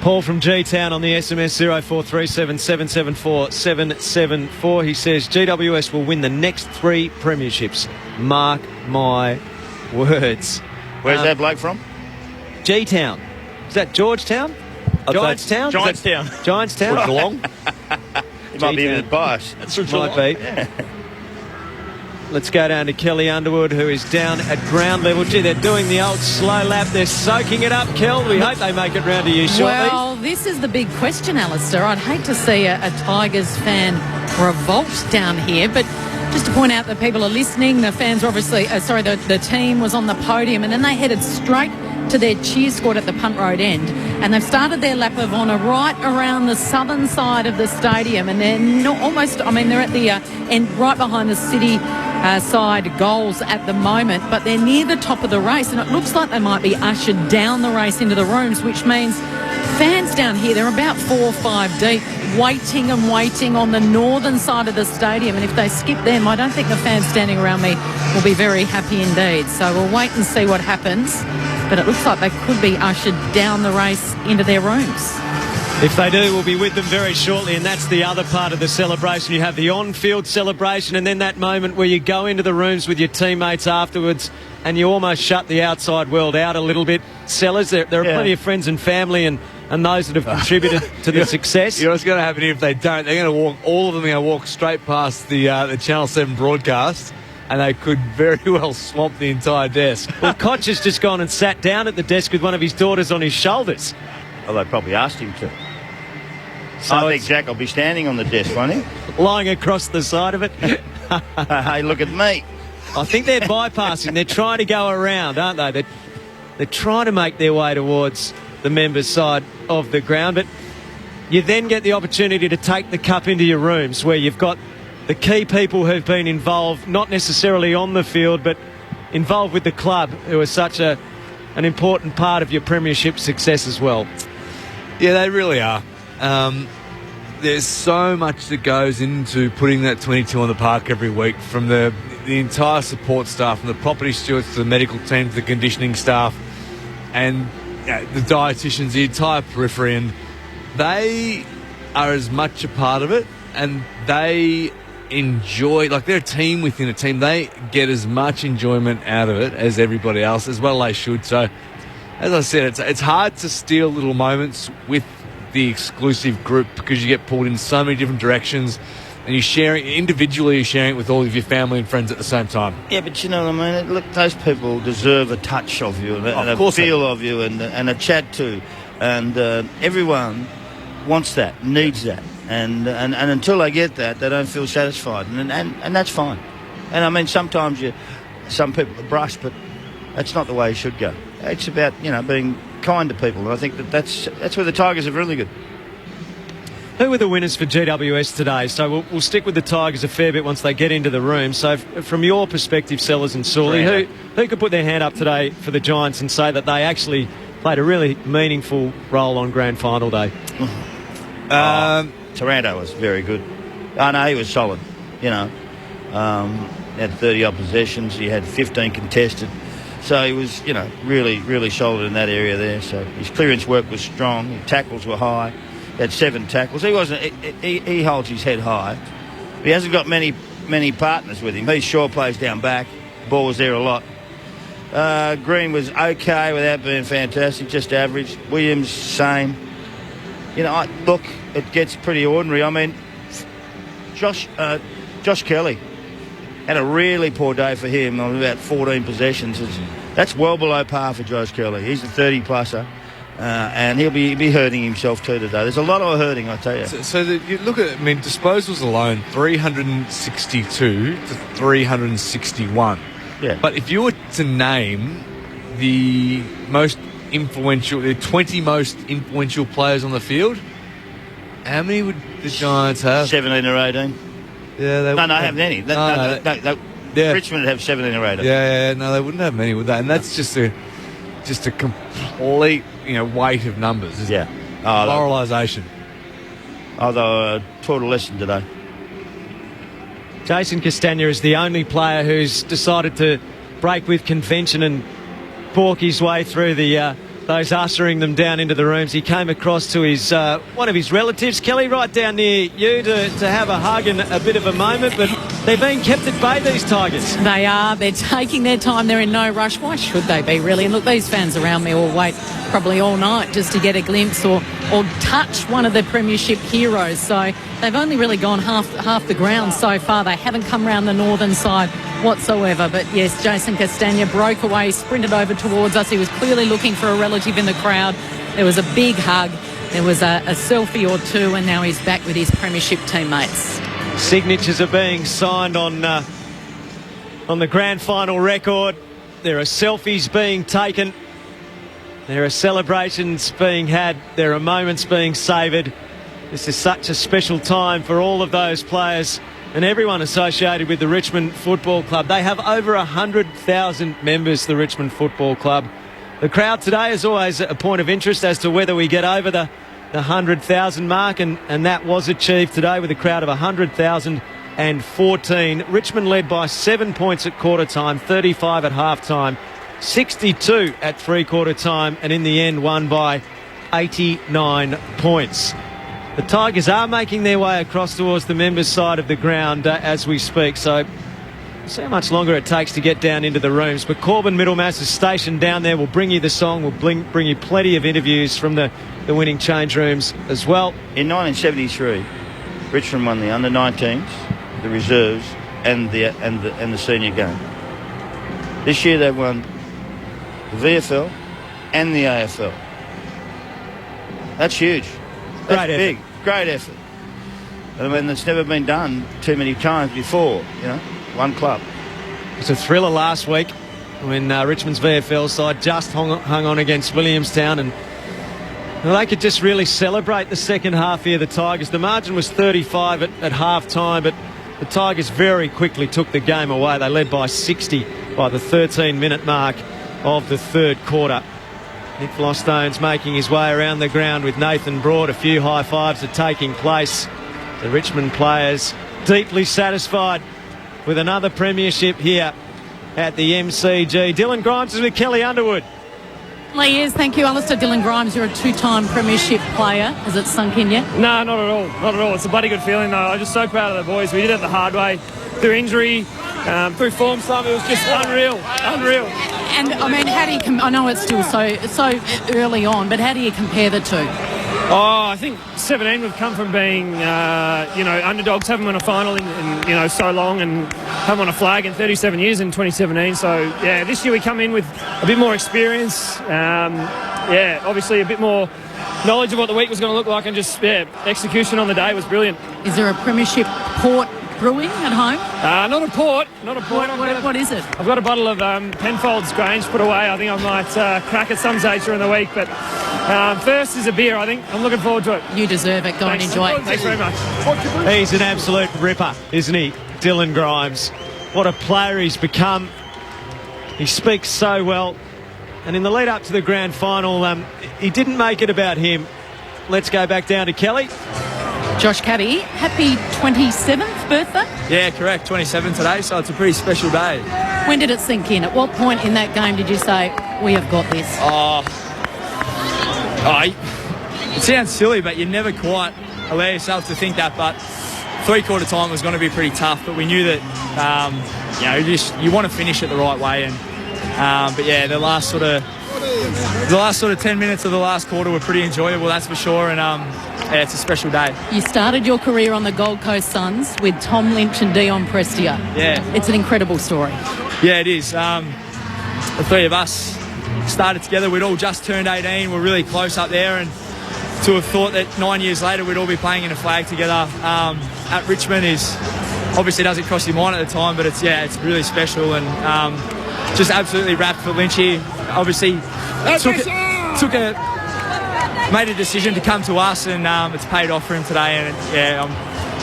Paul from G-Town on the SMS 0437 774 774. He says GWS will win the next 3 premierships. Mark my words. Where's that bloke from? G-Town. Is that Georgetown? Giantstown? Giantstown. Giantstown? Geelong? He might be a bit biased. That's from Might Geelong. be. Yeah. Let's go down to Kelly Underwood, who is down at ground level. Gee, they're doing the old slow lap. They're soaking it up, Kel. We hope they make it round to you shortly. Well, this is the big question, Alistair. I'd hate to see a Tigers fan revolt down here, but just to point out that people are listening, the fans are obviously, the team was on the podium and then they headed straight to their cheer squad at the Punt Road end, and they've started their lap of honour right around the southern side of the stadium, and they're they're at the end, right behind the city side goals at the moment, but they're near the top of the race, and it looks like they might be ushered down the race into the rooms, which means fans down here, they're about 4 or 5 deep, waiting and waiting on the northern side of the stadium, and if they skip them, I don't think the fans standing around me will be very happy indeed. So we'll wait and see what happens, but it looks like they could be ushered down the race into their rooms. If they do, we'll be with them very shortly, and that's the other part of the celebration. You have the on-field celebration and then that moment where you go into the rooms with your teammates afterwards and you almost shut the outside world out a little bit. Sellers, there are plenty of friends and family and those that have contributed to the success. You know what's going to happen here if they don't? They're going to walk, all of them are going to walk straight past the Channel 7 broadcast, and they could very well swamp the entire desk. Well, Koch has just gone and sat down at the desk with one of his daughters on his shoulders. Well, they probably asked him to. So I think Jack will be standing on the desk, won't he? Lying across the side of it. Hey, look at me. I think they're bypassing. They're trying to go around, aren't they? They're trying to make their way towards the members' side of the ground. But you then get the opportunity to take the cup into your rooms where you've got the key people who've been involved, not necessarily on the field, but involved with the club, who are such an important part of your premiership success as well. Yeah, they really are. There's so much that goes into putting that 22 on the park every week, from the entire support staff, from the property stewards to the medical team to the conditioning staff and the dietitians, the entire periphery, and they are as much a part of it, and they enjoy, like, they're a team within a team. They get as much enjoyment out of it as everybody else, as well they should. So, as I said, it's hard to steal little moments with the exclusive group because you get pulled in so many different directions, and you're sharing it with all of your family and friends at the same time. Yeah, but you know what I mean? Look, those people deserve a touch of you and a feel of you and a chat to. And everyone wants that, needs that. And until they get that, they don't feel satisfied. And that's fine. And I mean, sometimes some people are brushed, but that's not the way you should go. It's about, being kind to people. And I think that's where the Tigers are really good. Who were the winners for GWS today? So we'll stick with the Tigers a fair bit once they get into the room. So from your perspective, Sellers and Sully, who could put their hand up today for the Giants and say that they actually played a really meaningful role on Grand Final day? Taranto was very good. Oh, no, he was solid. He had 30 odd possessions. He had 15 contested. So he was, really, really solid in that area there. So his clearance work was strong. His tackles were high. He had 7 tackles. He holds his head high. He hasn't got many partners with him. He sure plays down back. Ball was there a lot. Green was okay without being fantastic, just average. Williams, same. Look, it gets pretty ordinary. I mean, Josh Kelly had a really poor day for him on about 14 possessions. That's well below par for Josh Kelly. He's a 30-plusser, and he'll be hurting himself too today. There's a lot of hurting, I tell you. You look at, disposals alone, 362 to 361. Yeah. But if you were to name the 20 most influential players on the field, how many would the Giants have? 17 or 18. Yeah, they no, haven't any. Richmond would have 17 or 18. Yeah, no, they wouldn't have many, would they? And that's just a complete, weight of numbers. Isn't it? Moralisation. Although taught a lesson today. Jason Castagna is the only player who's decided to break with convention and pork his way through those ushering them down into the rooms. He came across to his one of his relatives, Kelly, right down near you to have a hug and a bit of a moment, but they're being kept at bay, these Tigers. They are. They're taking their time. They're in no rush. Why should they be, really? And look, these fans around me will wait probably all night just to get a glimpse or touch one of the premiership heroes. So they've only really gone half the ground so far. They haven't come round the northern side whatsoever. But yes, Jason Castagna broke away, sprinted over towards us. He was clearly looking for a relative in the crowd. There was a big hug. There was a selfie or two, and now he's back with his premiership teammates. Signatures are being signed on the grand final record. There are selfies being taken. There are celebrations being had. There are moments being savoured. This is such a special time for all of those players and everyone associated with the Richmond Football Club. They have over 100,000 members, the Richmond Football Club. The crowd today is always a point of interest as to whether we get over the 100,000 mark, and that was achieved today with a crowd of 100,014. Richmond led by 7 points at quarter time, 35 at half time, 62 at three-quarter time, and in the end won by 89 points. The Tigers are making their way across towards the members' side of the ground as we speak, so see how much longer it takes to get down into the rooms. But Corbin Middlemass is stationed down there. We'll bring you the song. We'll bring you plenty of interviews from the winning change rooms as well. In 1973, Richmond won the under-19s, the reserves, and the senior game. This year they've won the VFL and the AFL. That's huge. That's big. Great effort. I mean, it's never been done too many times before, one club. It was a thriller last week when Richmond's VFL side just hung on against Williamstown, and they could just really celebrate the second half here, the Tigers. The margin was 35 at half time, but the Tigers very quickly took the game away. They led by 60 by the 13-minute mark of the third quarter. Nick Flostone's making his way around the ground with Nathan Broad. A few high fives are taking place. The Richmond players deeply satisfied with another premiership here at the MCG. Dylan Grimes is with Kelly Underwood. He is. Thank you, Alistair. Dylan Grimes, you're a two-time premiership player. Has it sunk in yet? No, not at all. Not at all. It's a bloody good feeling, though. I'm just so proud of the boys. We did it the hard way. Through injury, through form slump, it was just unreal. And, I mean, how do you... I know it's still so early on, but how do you compare the two? Oh, I think 17 we've come from being, underdogs, haven't won a final in so long, and haven't won a flag in 37 years in 2017. So, yeah, this year we come in with a bit more experience. Obviously a bit more knowledge of what the week was going to look like, and just, execution on the day was brilliant. Is there a premiership port brewing at home? Not a port. What is it? I've got a bottle of Penfolds Grange put away. I think I might crack at some stage during the week, but first is a beer, I think. I'm looking forward to it. You deserve it. Go and enjoy it. Thanks very much. He's an absolute ripper, isn't he, Dylan Grimes? What a player he's become. He speaks so well. And in the lead up to the grand final, he didn't make it about him. Let's go back down to Kelly. Josh Caddy, happy 27th birthday? Yeah, correct. 27 today, so it's a pretty special day. When did it sink in? At what point in that game did you say, we have got this? It sounds silly, but you never quite allow yourself to think that. But three-quarter time was going to be pretty tough, but we knew that you want to finish it the right way. And but yeah, the last sort of 10 minutes of the last quarter were pretty enjoyable, that's for sure. And it's a special day. You started your career on the Gold Coast Suns with Tom Lynch and Dion Prestia. Yeah, it's an incredible story. Yeah, it is. The three of us started together. We'd all just turned 18. We're really close up there, and to have thought that 9 years later we'd all be playing in a flag together at Richmond is obviously doesn't cross your mind at the time, but it's really special, and just absolutely wrapped for Lynchy. Obviously made a decision to come to us, and it's paid off for him today, and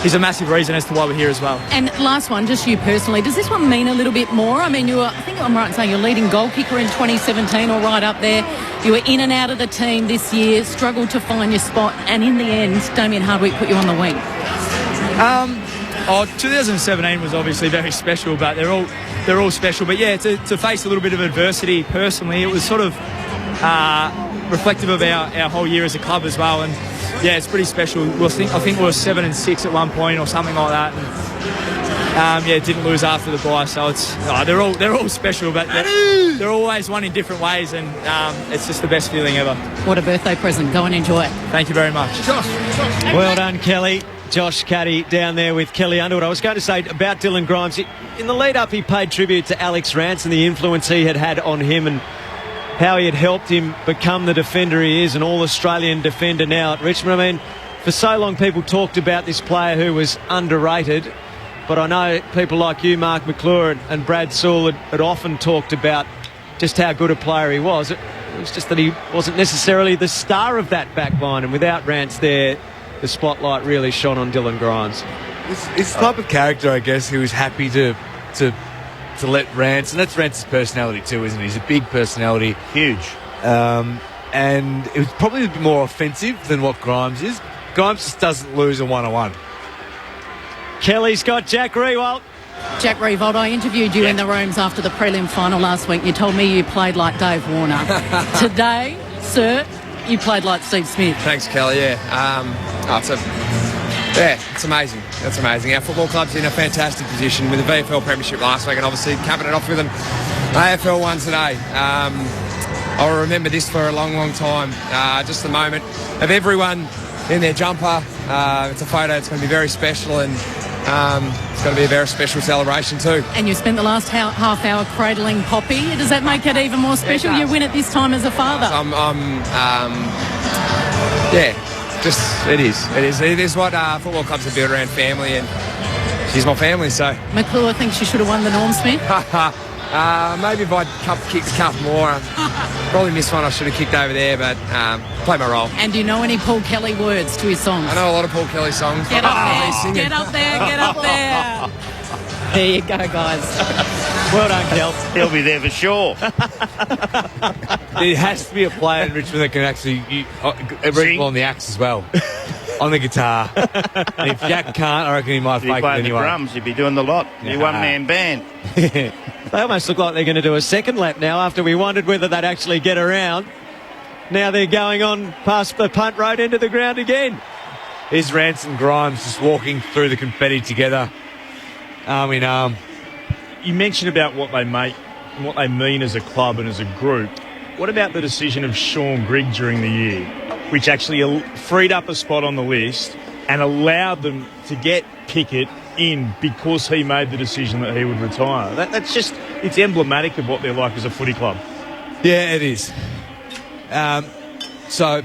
he's a massive reason as to why we're here as well. And last one, just you personally, does this one mean a little bit more? I mean, I think I'm right in saying you're leading goal kicker in 2017, or right up there. You were in and out of the team this year, struggled to find your spot, and in the end, Damien Hardwick put you on the wing. 2017 was obviously very special, but they're all special. But yeah, to face a little bit of adversity personally, it was sort of reflective of our whole year as a club as well. And yeah, it's pretty special. I think we were 7-6 at one point or something like that. And didn't lose after the bye. So it's they're all special, but they're always won in different ways, and it's just the best feeling ever. What a birthday present! Go and enjoy it. Thank you very much. Josh. Well done, Kelly. Josh Caddy down there with Kelly Underwood. I was going to say about Dylan Grimes. In the lead-up, he paid tribute to Alex Rance and the influence he had on him, and how he had helped him become the defender he is, an all-Australian defender now at Richmond. I mean, for so long people talked about this player who was underrated, but I know people like you, Mark McClure, and Brad Sewell had often talked about just how good a player he was. It was just that he wasn't necessarily the star of that back line, and without Rance there, the spotlight really shone on Dylan Grimes. It's the type of character, I guess, who is happy to let Rance, and that's Rance's personality too, isn't it? He's a big personality. Huge. And it was probably a bit more offensive than what Grimes is. Grimes just doesn't lose a one-on-one. Kelly's got Jack Riewoldt. Jack Riewoldt, I interviewed you in the rooms after the prelim final last week. You told me you played like Dave Warner. Today, sir, you played like Steve Smith. Thanks, Kelly. It's amazing. That's amazing. Our football club's in a fantastic position with the VFL Premiership last week, and obviously capping it off with an AFL one today. I'll remember this for a long, long time. Just the moment of everyone in their jumper. It's a photo. It's going to be very special, and it's going to be a very special celebration too. And you spent the last half hour cradling Poppy. Does that make it even more special? You win it this time as a father. It is. It is what football clubs are built around, family, and she's my family. So McClure thinks she should have won the Norm Smith. Maybe if I'd kicked a couple more, probably missed one I should have kicked over there, but played my role. And do you know any Paul Kelly words to his songs? I know a lot of Paul Kelly songs. Get up there, get up there, get up there. There you go, guys. Well done, Kel. He'll be there for sure. There has to be a player in Richmond that can actually sing on the axe as well, on the guitar. And if Jack can't, I reckon he might fake it anyway. He'd be playing the drums. He'd be doing the lot. Be one-man band. They almost look like they're going to do a second lap now after we wondered whether they'd actually get around. Now they're going on past the punt road into the ground again. There's Rance and Grimes just walking through the confetti together, arm in arm. You mentioned about what they make and what they mean as a club and as a group. What about the decision of Sean Grigg during the year, which actually freed up a spot on the list and allowed them to get Pickett in because he made the decision that he would retire? That's just, it's emblematic of what they're like as a footy club. Yeah, it is. So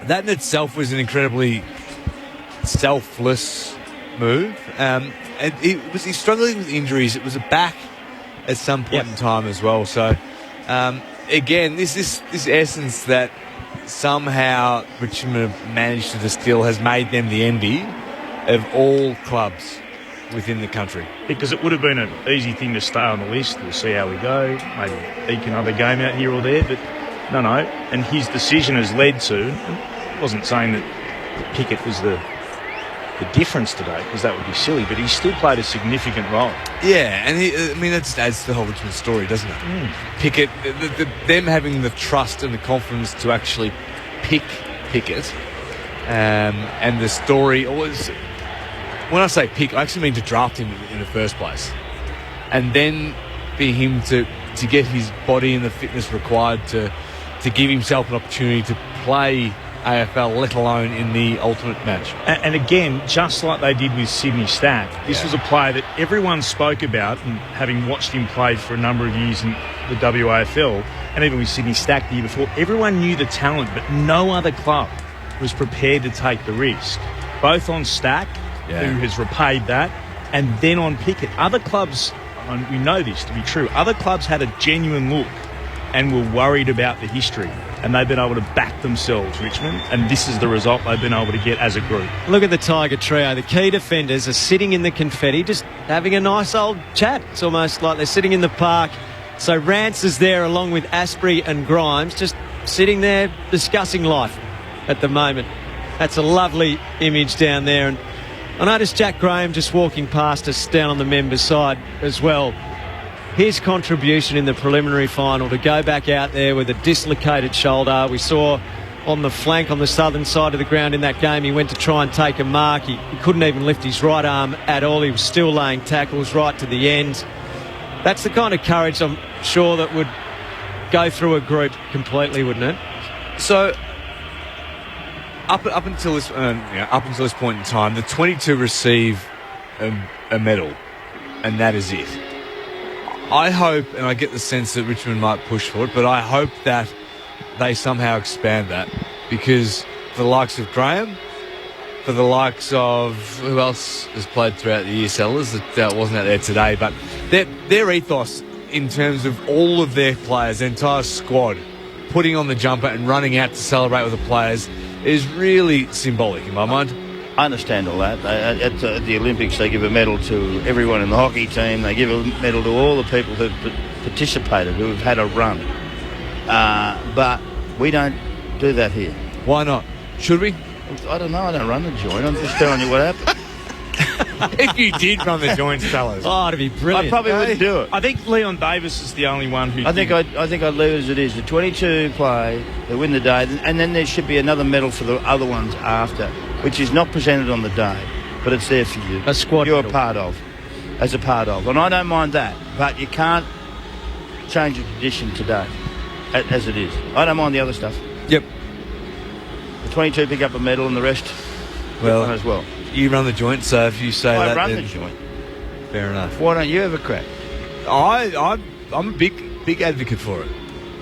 that in itself was an incredibly selfless move. And he's struggling with injuries. It was a back at some point in time as well. So again, this essence that somehow Richmond have managed to distill has made them the envy of all clubs within the country. Because it would have been an easy thing to stay on the list. We'll see how we go. Maybe eke another game out here or there. But no. And his decision has led to, I wasn't saying that Pickett was the the difference today, because that would be silly, but he still played a significant role. Yeah, and that just adds to the whole Richmond story, doesn't it? Pickett, them having the trust and the confidence to actually pick Pickett, and the story always. When I say pick, I actually mean to draft him in the first place, and then for him to get his body and the fitness required to give himself an opportunity to play AFL, let alone in the ultimate match. And again, just like they did with Sydney Stack, this was a player that everyone spoke about, and having watched him play for a number of years in the WAFL, and even with Sydney Stack the year before, everyone knew the talent, but no other club was prepared to take the risk. Both on Stack, who has repaid that, and then on Pickett. Other clubs, and we know this to be true, other clubs had a genuine look and were worried about the history, and they've been able to back themselves, Richmond, and this is the result they've been able to get as a group. Look at the Tiger trio. The key defenders are sitting in the confetti, just having a nice old chat. It's almost like they're sitting in the park. So Rance is there along with Asprey and Grimes, just sitting there discussing life at the moment. That's a lovely image down there. And I noticed Jack Graham just walking past us down on the members' side as well. His contribution in the preliminary final to go back out there with a dislocated shoulder. We saw on the flank on the southern side of the ground in that game, he went to try and take a mark. He couldn't even lift his right arm at all. He was still laying tackles right to the end. That's the kind of courage I'm sure that would go through a group completely, wouldn't it? So up until this point in time, the 22 receive a medal, and that is it. I hope, and I get the sense that Richmond might push for it, but I hope that they somehow expand that, because for the likes of Graham, for the likes of who else has played throughout the year, Sellers, that wasn't out there today, but their ethos in terms of all of their players, the entire squad, putting on the jumper and running out to celebrate with the players is really symbolic in my mind. I understand all that. At the Olympics, they give a medal to everyone in the hockey team. They give a medal to all the people who've participated, who have had a run. But we don't do that here. Why not? Should we? I don't know. I don't run the joint. I'm just telling you what happened. If you did run the joints, fellas. Oh, it'd be brilliant. I probably wouldn't do it. I think Leon Davis is the only one who... I think I'd leave it as it is. The 22 play, they win the day, and then there should be another medal for the other ones after, which is not presented on the day, but it's there for you. A squad You're medal. a part of. And I don't mind that, but you can't change the condition today as it is. I don't mind the other stuff. Yep. The 22 pick up a medal and the rest well as well. You run the joint, so if you say that, I run then the joint. Fair enough. Why don't you have a crack? I'm a big advocate for it.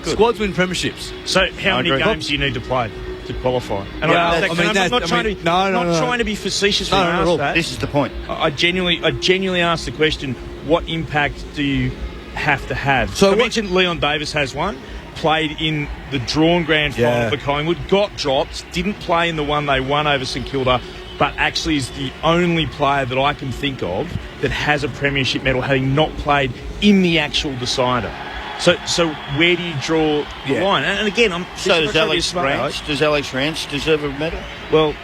Good. Squads win premierships. So how many agree. games do you need to play to qualify? And Yeah, I'm not trying to be facetious when I ask that. This is the point. I genuinely ask the question, what impact do you have to have? So I mentioned Leon Davis has one, played in the drawn grand final for Collingwood, got dropped, didn't play in the one they won over St Kilda, but actually is the only player that I can think of that has a premiership medal, having not played in the actual decider. So where do you draw the line? And again, does Alex Rance? Does Alex Rance deserve a medal? Well,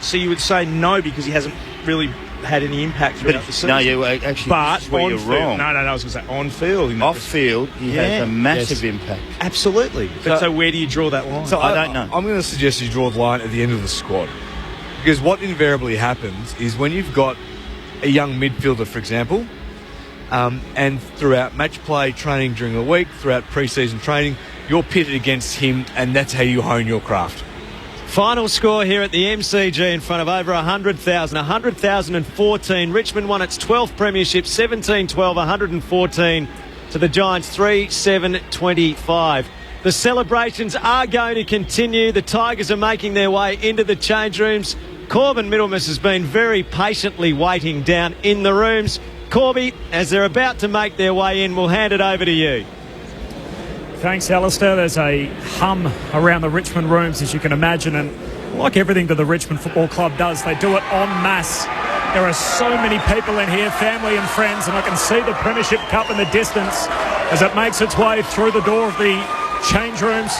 so you would say no, because he hasn't really had any impact throughout the season. No, you actually. But this is where you're wrong. No, I was going to say on field. Off field, he has a massive impact. Absolutely. But so where do you draw that line? So I don't know. I'm going to suggest you draw the line at the end of the squad. Because what invariably happens is when you've got a young midfielder, for example, and throughout match play, training during the week, throughout pre-season training, you're pitted against him, and that's how you hone your craft. Final score here at the MCG in front of over 100,000. 100,014. Richmond won its 12th premiership, 17-12, 114 to the Giants, 3-7-25. The celebrations are going to continue. The Tigers are making their way into the change rooms. Corbin Middlemas has been very patiently waiting down in the rooms. Corby, as they're about to make their way in, we'll hand it over to you. Thanks, Alistair. There's a hum around the Richmond rooms, as you can imagine, and like everything that the Richmond Football Club does, they do it en masse. There are so many people in here, family and friends, and I can see the Premiership Cup in the distance as it makes its way through the door of the change rooms.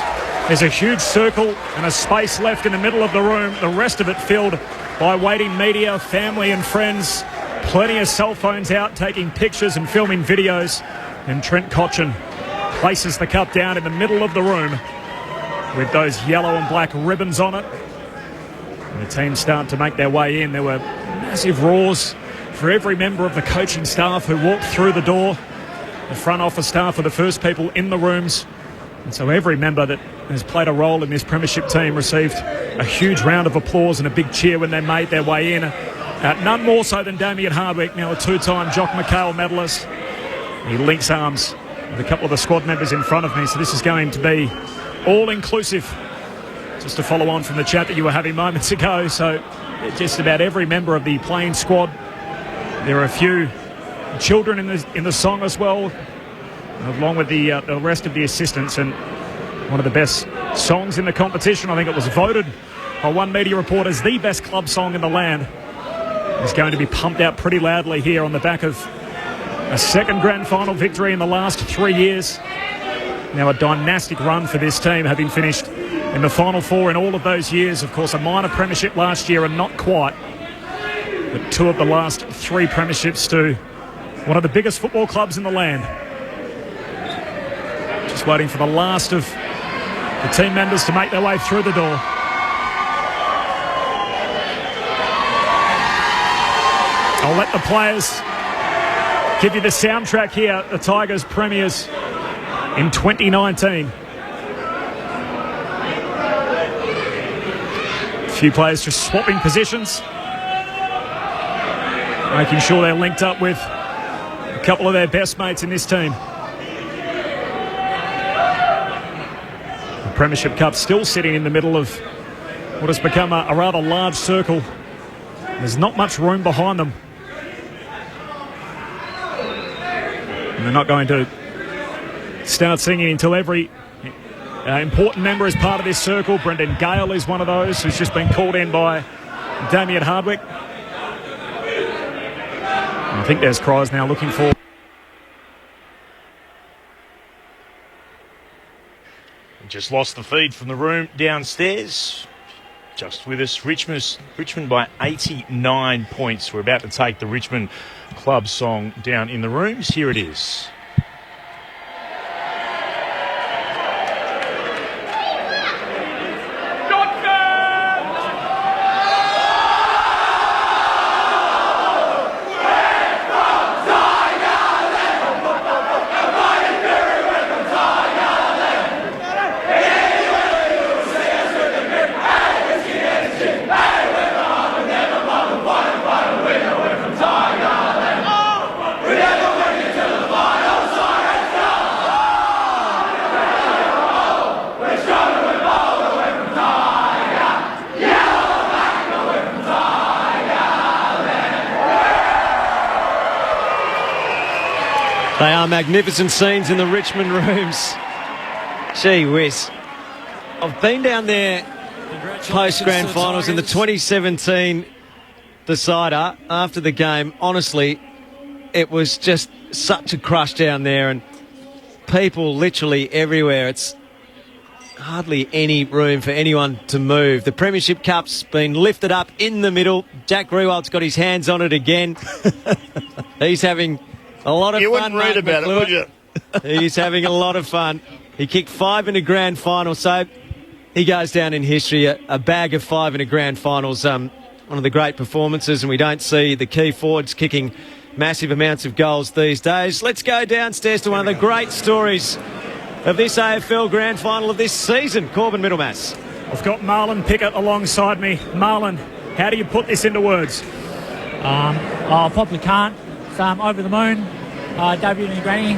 There's a huge circle and a space left in the middle of the room, the rest of it filled by waiting media, family and friends. Plenty of cell phones out taking pictures and filming videos. And Trent Cotchin places the cup down in the middle of the room with those yellow and black ribbons on it. And the team start to make their way in. There were massive roars for every member of the coaching staff who walked through the door. The front office staff were the first people in the rooms. And so every member that has played a role in this premiership team received a huge round of applause and a big cheer when they made their way in. None more so than Damien Hardwick, now a two-time Jock McHale medalist. He links arms with a couple of the squad members in front of me, so this is going to be all-inclusive. Just to follow on from the chat that you were having moments ago, so just about every member of the playing squad. There are a few children in the song as well, along with the rest of the assistants, and one of the best songs in the competition. I think it was voted by one media report as the best club song in the land. It's going to be pumped out pretty loudly here on the back of a second grand final victory in the last 3 years. Now a dynastic run for this team, having finished in the Final Four in all of those years. Of course, a minor premiership last year and not quite, but 2 of the last 3 premierships to one of the biggest football clubs in the land. Just waiting for the last of the team members to make their way through the door. I'll let the players give you the soundtrack here, the Tigers premiers in 2019. A few players just swapping positions, making sure they're linked up with a couple of their best mates in this team. The Premiership Cup still sitting in the middle of what has become a rather large circle. There's not much room behind them. And they're not going to start singing until every important member is part of this circle. Brendan Gale is one of those who's just been called in by Damien Hardwick. I think there's cries now looking for... Just lost the feed from the room downstairs. Just with us, Richmond by 89 points. We're about to take the Richmond club song down in the rooms. Here it is. They are magnificent scenes in the Richmond rooms. Gee whiz. I've been down there post-grand finals in the 2017 decider after the game. Honestly, it was just such a crush down there and people literally everywhere. It's hardly any room for anyone to move. The Premiership Cup's been lifted up in the middle. Jack Grewald's got his hands on it again. He's having a lot of fun. You wouldn't read about it, would you? He's having a lot of fun. He kicked 5 in a grand final, so he goes down in history. A bag of 5 in a grand finals. One of the great performances, and we don't see the key forwards kicking massive amounts of goals these days. Let's go downstairs to one of the great stories of this AFL grand final of this season. Corbin Middlemass. I've got Marlon Pickett alongside me. Marlon, how do you put this into words? I probably can't. It's over the moon. Debuting in Granny,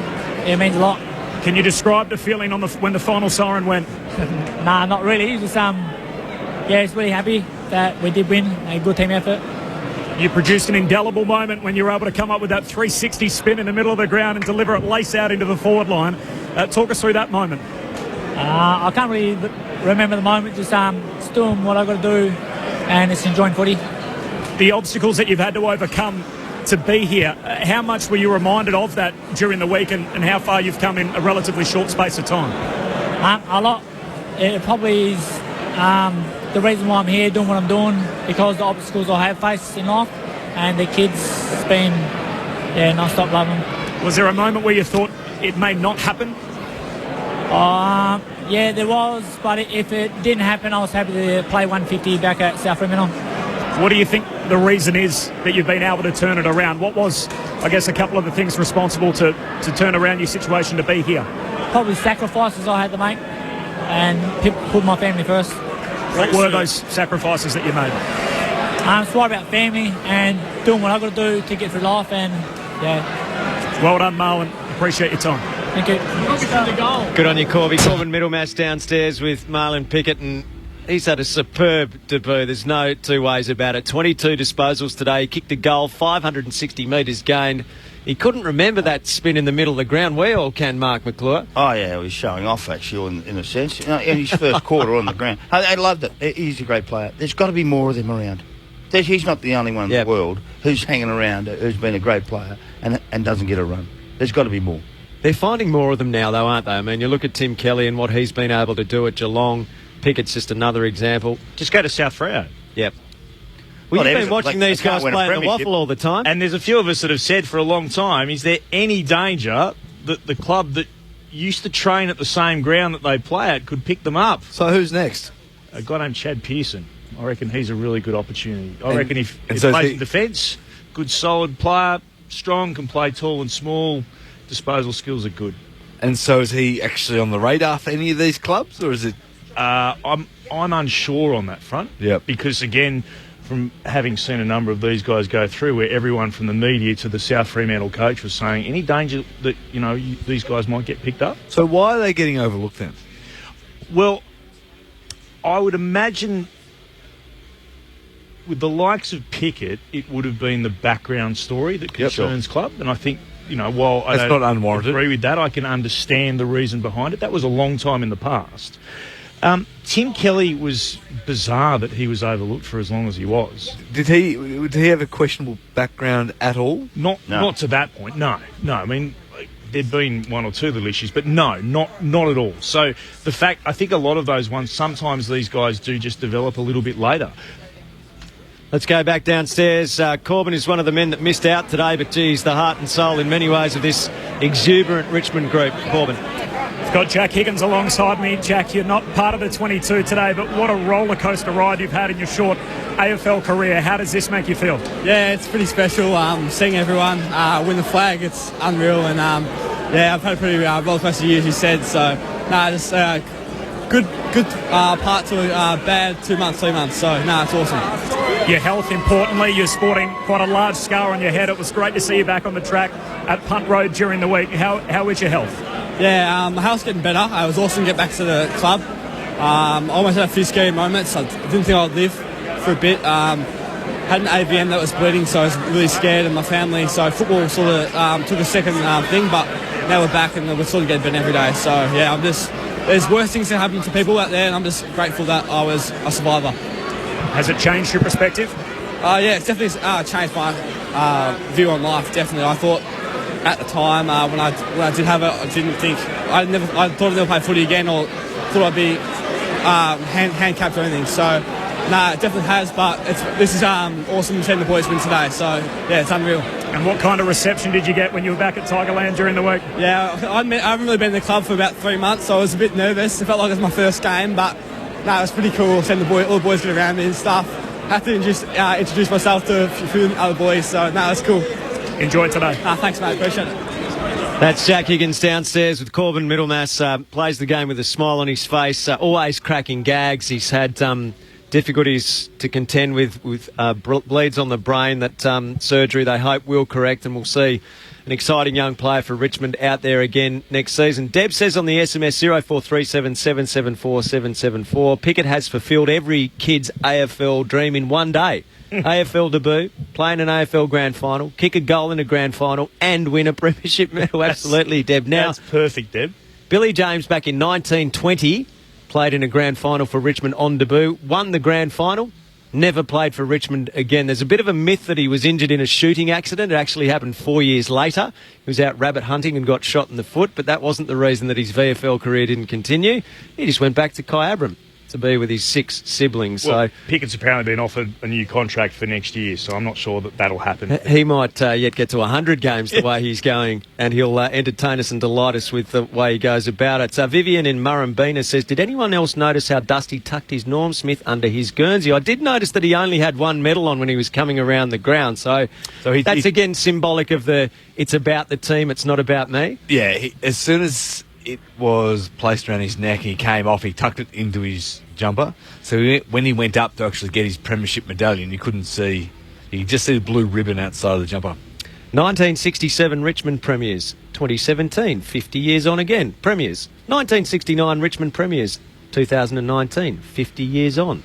it means a lot. Can you describe the feeling on when the final siren went? Nah, not really. Just it's really happy that we did win. A good team effort. You produced an indelible moment when you were able to come up with that 360 spin in the middle of the ground and deliver it lace out into the forward line. Talk us through that moment. I can't really remember the moment. Just doing what I've got to do and just enjoying footy. The obstacles that you've had to overcome to be here, how much were you reminded of that during the week and how far you've come in a relatively short space of time? A lot. It probably is the reason why I'm here doing what I'm doing, because the obstacles I have faced in life, and the kids, it's been, non-stop loving them. Was there a moment where you thought it may not happen? Yeah, there was, but if it didn't happen, I was happy to play 150 back at South Fremantle. What do you think the reason is that you've been able to turn it around? What was, I guess, a couple of the things responsible to turn around your situation to be here? Probably sacrifices I had to make and put my family first. What were those sacrifices that you made? It's more about family and doing what I've got to do to get through life, and Well done, Mo, and appreciate your time. Thank you. Good on you, Corby. Corbin Middlemass downstairs with Marlon Pickett, and he's had a superb debut. There's no two ways about it. 22 disposals today. He kicked a goal, 560 metres gained. He couldn't remember that spin in the middle of the ground. We all can, Mark McClure. Oh, yeah, he was showing off, actually, in a sense. In his first quarter on the ground. I loved it. He's a great player. There's got to be more of them around. He's not the only one in the world who's hanging around, who's been a great player and doesn't get a run. There's got to be more. They're finding more of them now, though, aren't they? I mean, you look at Tim Kelly and what he's been able to do at Geelong. Pickett's just another example. Just go to South Freo. Yep. Well, you've been watching these guys play in the waffle all the time. And there's a few of us that have said for a long time, is there any danger that the club that used to train at the same ground that they play at could pick them up? So who's next? A guy named Chad Pearson. I reckon he's a really good opportunity. I reckon if he so plays in defence, good solid player, strong, can play tall and small, disposal skills are good. And so is he actually on the radar for any of these clubs, or is it? I'm unsure on that front. Yep. Because again, from having seen a number of these guys go through, where everyone from the media to the South Fremantle coach was saying, any danger that these guys might get picked up. So why are they getting overlooked then? Well, I would imagine with the likes of Pickett, it would have been the background story that concerns club, and I think. While I don't agree with that, I can understand the reason behind it. That was a long time in the past. Tim Kelly was bizarre that he was overlooked for as long as he was. Did he have a questionable background at all? Not to that point. No. I mean, there'd been one or two little issues, but no, not at all. So the fact, I think a lot of those ones, sometimes these guys do just develop a little bit later. Let's go back downstairs. Corbin is one of the men that missed out today, but geez, the heart and soul in many ways of this exuberant Richmond group. Corbin. I've got Jack Higgins alongside me. Jack, you're not part of the 22 today, but what a roller coaster ride you've had in your short AFL career. How does this make you feel? Yeah, it's pretty special. Seeing everyone win the flag, it's unreal, and I've had a pretty roller coaster year, as you said. So, just good part to bad 2 months, 3 months. So, it's awesome. Your health, importantly, you're sporting quite a large scar on your head. It was great to see you back on the track at Punt Road during the week. How is your health? Yeah, my health's getting better. It was awesome to get back to the club. I almost had a few scary moments. I didn't think I'd live for a bit. Had an AVM that was bleeding, so I was really scared, and my family. So football sort of took a second thing, but now we're back and we're sort of getting better every day. So yeah, there's worse things that happen to people out there, and I'm just grateful that I was a survivor. Has it changed your perspective? Yeah, it's definitely changed my view on life. Definitely, I thought at the time when I did have it, I didn't think I thought I'd never play footy again, or thought I'd be handicapped or anything. So it definitely has. But this is awesome seeing the boys win today. So yeah, it's unreal. And what kind of reception did you get when you were back at Tigerland during the week? Yeah, I haven't really been in the club for about 3 months, so I was a bit nervous. It felt like it was my first game, but. It was pretty cool seeing all the boys get around me and stuff. I have to introduce myself to a few other boys, so it's cool. Enjoy today. Thanks, mate. Appreciate it. That's Jack Higgins downstairs with Corbin Middlemass. Plays the game with a smile on his face, always cracking gags. He's had difficulties to contend with bleeds on the brain that surgery they hope will correct, and we'll see an exciting young player for Richmond out there again next season. Deb says on the SMS 0437 774 774, Pickett has fulfilled every kid's AFL dream in one day. AFL debut, play in an AFL grand final, kick a goal in a grand final, and win a premiership medal. Absolutely, Deb. Now, that's perfect, Deb. Billy James back in 1920 played in a grand final for Richmond on debut, won the grand final, never played for Richmond again. There's a bit of a myth that he was injured in a shooting accident. It actually happened 4 years later. He was out rabbit hunting and got shot in the foot, but that wasn't the reason that his VFL career didn't continue. He just went back to Kai Abram. to be with his 6 siblings. Well, So Pickett's apparently been offered a new contract for next year, so I'm not sure that'll happen. he might yet get to 100 games the way he's going, and he'll entertain us and delight us with the way he goes about it. So Vivian in Murrumbina says, did anyone else notice how Dusty tucked his Norm Smith under his Guernsey? I did notice that he only had one medal on when he was coming around the ground. So that's again symbolic of it's about the team, it's not about me. Yeah, as soon as it was placed around his neck and he came off, he tucked it into his jumper. So when he went up to actually get his premiership medallion, you couldn't see. You could just see the blue ribbon outside of the jumper. 1967 Richmond Premiers. 2017, 50 years on again. Premiers. 1969 Richmond Premiers. 2019, 50 years on.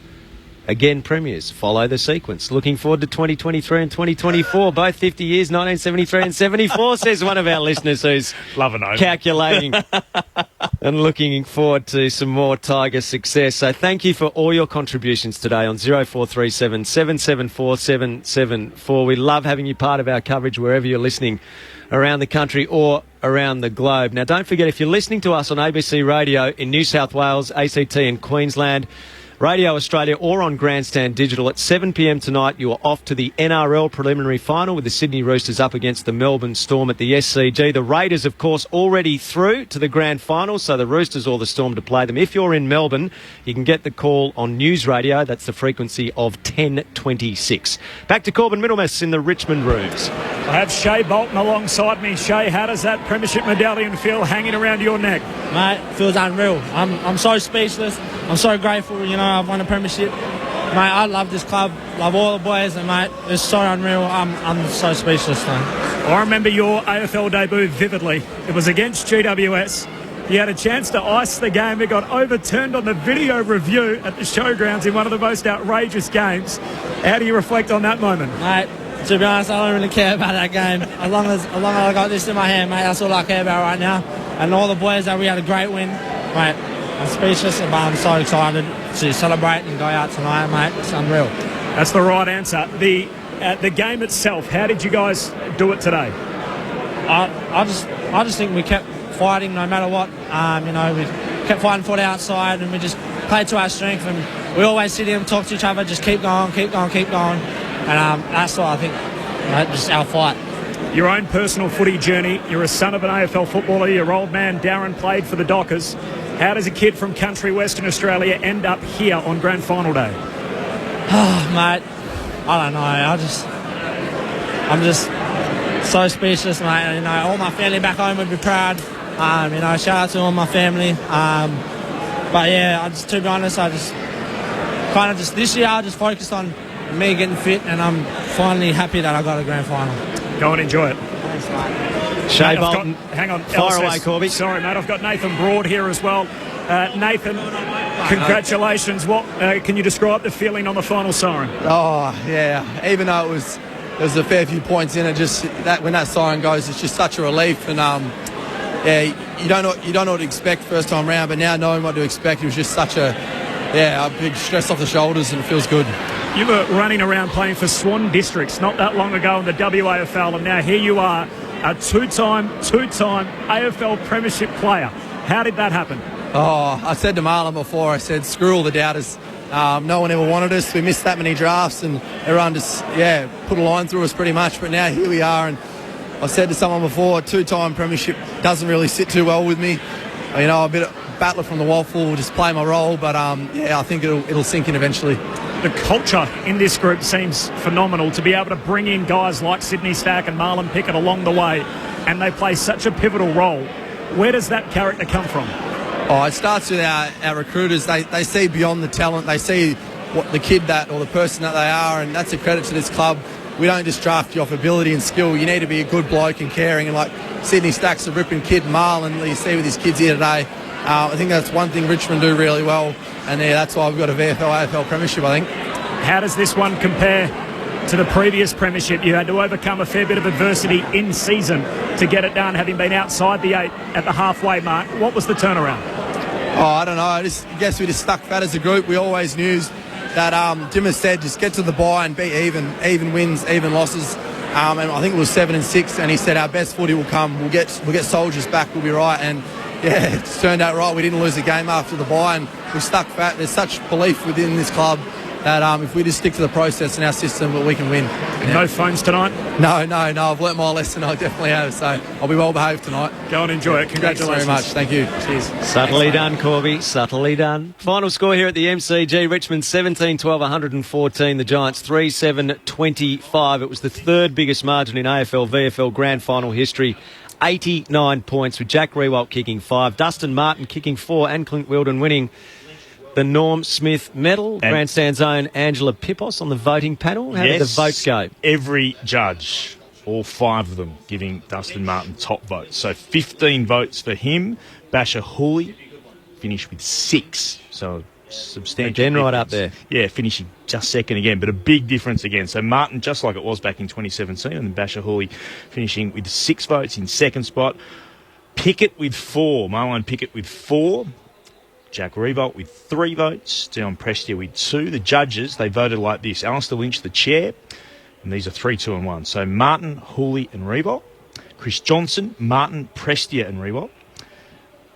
Again, Premiers. Follow the sequence. Looking forward to 2023 and 2024. Both 50 years, 1973 and 74, says one of our listeners who's calculating and looking forward to some more Tiger success. So thank you for all your contributions today on 0437 774 774. We love having you part of our coverage wherever you're listening around the country or around the globe. Now, don't forget, if you're listening to us on ABC Radio in New South Wales, ACT and Queensland, Radio Australia or on Grandstand Digital at 7 p.m. tonight, you are off to the NRL preliminary final with the Sydney Roosters up against the Melbourne Storm at the SCG. The Raiders, of course, already through to the grand final, so the Roosters or the Storm to play them. If you're in Melbourne, you can get the call on News Radio. That's the frequency of 1026. Back to Corbin Middlemass in the Richmond rooms. I have Shea Bolton alongside me. Shea, how does that premiership medallion feel hanging around your neck? Mate, it feels unreal. I'm so speechless. I'm so grateful, I've won a premiership. Mate, I love this club, love all the boys, and mate, it's so unreal. I'm so speechless, mate. I remember your AFL debut vividly. It was against GWS. You had a chance to ice the game. It got overturned on the video review at the showgrounds in one of the most outrageous games. How do you reflect on that moment? Mate, to be honest, I don't really care about that game. As long as I got this in my hand, mate, that's all I care about right now. And all the boys, we had a great win, mate. I'm speechless, but I'm so excited to celebrate and go out tonight, mate. It's unreal. That's the right answer. The game itself, how did you guys do it today? I just think we kept fighting no matter what. We kept fighting for the outside, and we just played to our strength. And we always sit here and talk to each other, just keep going, keep going, keep going. And that's what I think, just our fight. Your own personal footy journey. You're a son of an AFL footballer. Your old man Darren played for the Dockers. How does a kid from country Western Australia end up here on Grand Final Day? Oh, mate, I don't know. I'm just so speechless, mate. All my family back home would be proud. Shout out to all my family. But yeah, to be honest, this year I just focused on me getting fit, and I'm finally happy that I got a grand final. Go and enjoy it. Thanks, mate. Shea Bolton, hang on. fire away, Corby. Sorry, mate. I've got Nathan Broad here as well. Nathan, congratulations. What can you describe the feeling on the final siren? Oh yeah, even though there was a fair few points in it, just that when that siren goes, it's just such a relief. And you don't know what to expect first time round, but now knowing what to expect, it was just such a big stress off the shoulders, and it feels good. You were running around playing for Swan Districts not that long ago in the WAFL, and now here you are, a two-time AFL Premiership player. How did that happen? Oh, I said to Marlon before, I said, screw all the doubters. No one ever wanted us. We missed that many drafts, and everyone just, put a line through us pretty much. But now here we are, and I said to someone before, two-time Premiership doesn't really sit too well with me. A bit of battler from the waffle, just play my role, but I think it'll sink in eventually. The culture in this group seems phenomenal, to be able to bring in guys like Sydney Stack and Marlon Pickett along the way, and they play such a pivotal role. Where does that character come from? Oh, it starts with our recruiters. They see beyond the talent. They see what the kid or the person that they are, and that's a credit to this club. We don't just draft you off ability and skill. You need to be a good bloke and caring, and like Sydney Stack's a ripping kid, Marlon, that you see with his kids here today. I think that's one thing Richmond do really well, and that's why we've got a VFL AFL Premiership, I think. How does this one compare to the previous Premiership? You had to overcome a fair bit of adversity in season to get it done, having been outside the 8 at the halfway mark. What was the turnaround? Oh, I don't know. I guess we just stuck fat as a group. We always knew that Dimmer said just get to the bye and be even wins, even losses. And I think it was 7 and 6, and he said our best footy will come. We'll get soldiers back. We'll be right. And it's turned out right. We didn't lose the game after the bye, and we stuck fat. There's such belief within this club that if we just stick to the process in our system, we can win. No phones tonight? No. I've learnt my lesson. I definitely have. So I'll be well behaved tonight. Go and enjoy it. Congratulations. Thanks very much. Thank you. Cheers. Subtly done, Corby. Subtly done. Final score here at the MCG. Richmond 17-12, 114. The Giants 3-7-25. It was the third biggest margin in AFL VFL Grand Final history. 89 points with Jack Riewoldt kicking 5, Dustin Martin kicking 4, and Clint Wilden winning the Norm Smith medal. Grandstand zone, Angela Pipos on the voting panel. How did the votes go? Every judge, all 5 of them, giving Dustin Martin top votes. So 15 votes for him. Basher Hooley finished with 6. So substantial again difference. Right up there. Yeah, finishing just second again, but a big difference again. So Martin, just like it was back in 2017, and then Basher Hooley finishing with 6 votes in second spot. Pickett with 4. Marlon Pickett with 4. Jack Riewoldt with 3 votes. Dion Prestia with 2. The judges, they voted like this. Alistair Lynch, the chair, and these are 3, 2 and 1. So Martin, Hooley and Riewoldt. Chris Johnson, Martin, Prestia and Riewoldt.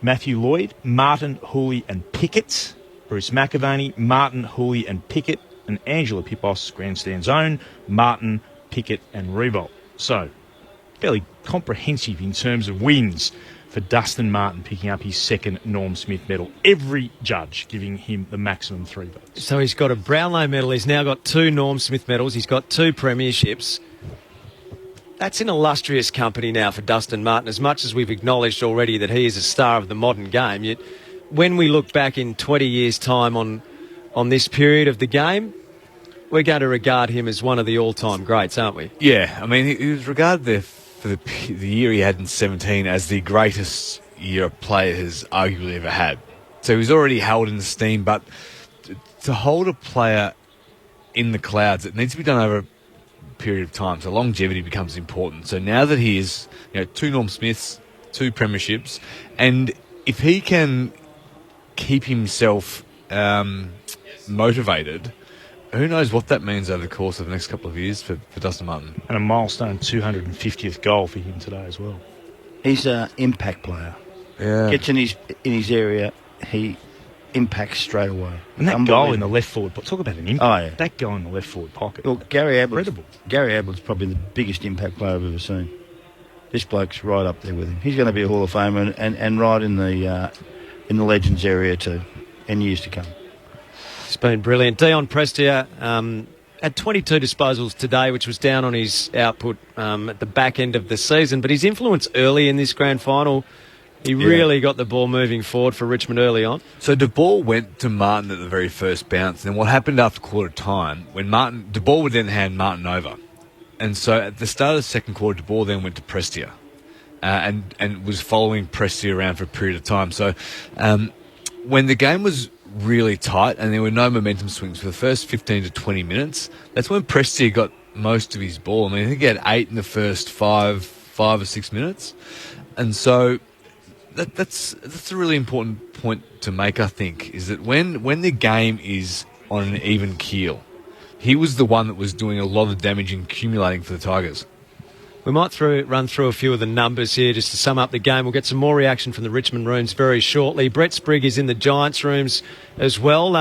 Matthew Lloyd, Martin, Hooley and Pickett. Bruce McAvaney, Martin, Hooley and Pickett. And Angela Pipos, Grandstand Zone, Martin, Pickett and Riewoldt. So, fairly comprehensive in terms of wins for Dustin Martin, picking up his second Norm Smith medal. Every judge giving him the maximum 3 votes. So he's got a Brownlow medal. He's now got 2 Norm Smith medals. He's got 2 premierships. That's an illustrious company now for Dustin Martin, as much as we've acknowledged already that he is a star of the modern game. Yet when we look back in 20 years' time on this period of the game, we're going to regard him as one of the all-time greats, aren't we? Yeah, I mean, he was regarded for the year he had in 17 as the greatest year a player has arguably ever had. So he was already held in esteem, but to hold a player in the clouds, it needs to be done over a period of time. So longevity becomes important. So now that he is, 2 Norm Smiths, 2 premierships, and if he can keep himself motivated, who knows what that means over the course of the next couple of years for Dustin Martin. And a milestone 250th goal for him today as well. He's an impact player. Yeah. Gets in his area, he impacts straight away. And that goal in the left forward pocket, talk about an impact. Oh, yeah. That goal in the left forward pocket. Well, Gary Ablett's probably the biggest impact player I've ever seen. This bloke's right up there with him. He's going to be a Hall of Famer and right in the Legends area too, in years to come. It's been brilliant. Dion Prestia had 22 disposals today, which was down on his output at the back end of the season. But his influence early in this grand final, he really got the ball moving forward for Richmond early on. So the ball went to Martin at the very first bounce. And what happened after quarter time, when the ball would then hand Martin over. And so at the start of the second quarter, the ball then went to Prestia and was following Prestia around for a period of time. So when the game was really tight and there were no momentum swings for the first 15 to 20 minutes, that's when Prestia got most of his ball. I mean, I think he had 8 in the first 5 or 6 minutes. And so that's a really important point to make, I think, is that when the game is on an even keel, he was the one that was doing a lot of damage and accumulating for the Tigers. We might run through a few of the numbers here just to sum up the game. We'll get some more reaction from the Richmond rooms very shortly. Brett Sprigg is in the Giants rooms as well.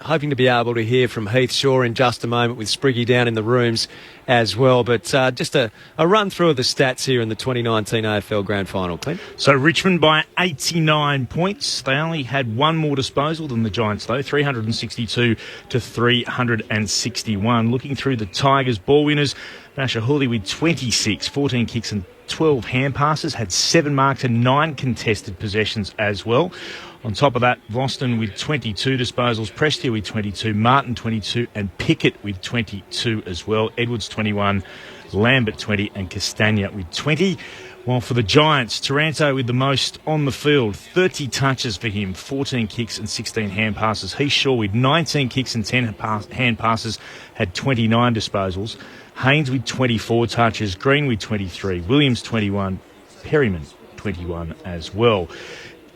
Hoping to be able to hear from Heath Shaw in just a moment with Spriggy down in the rooms as well. But just a run through of the stats here in the 2019 AFL Grand Final, Clint. So Richmond by 89 points. They only had 1 more disposal than the Giants, though, 362 to 361. Looking through the Tigers ball winners, Basher Hooley with 26, 14 kicks and 12 hand passes, had 7 marked and 9 contested possessions as well. On top of that, Voston with 22 disposals, Prestia with 22, Martin 22 and Pickett with 22 as well. Edwards 21, Lambert 20 and Castagna with 20. While for the Giants, Taranto with the most on the field, 30 touches for him, 14 kicks and 16 hand passes. Heath Shaw with 19 kicks and 10 hand passes, had 29 disposals. Haynes with 24 touches, Green with 23, Williams 21, Perryman 21 as well.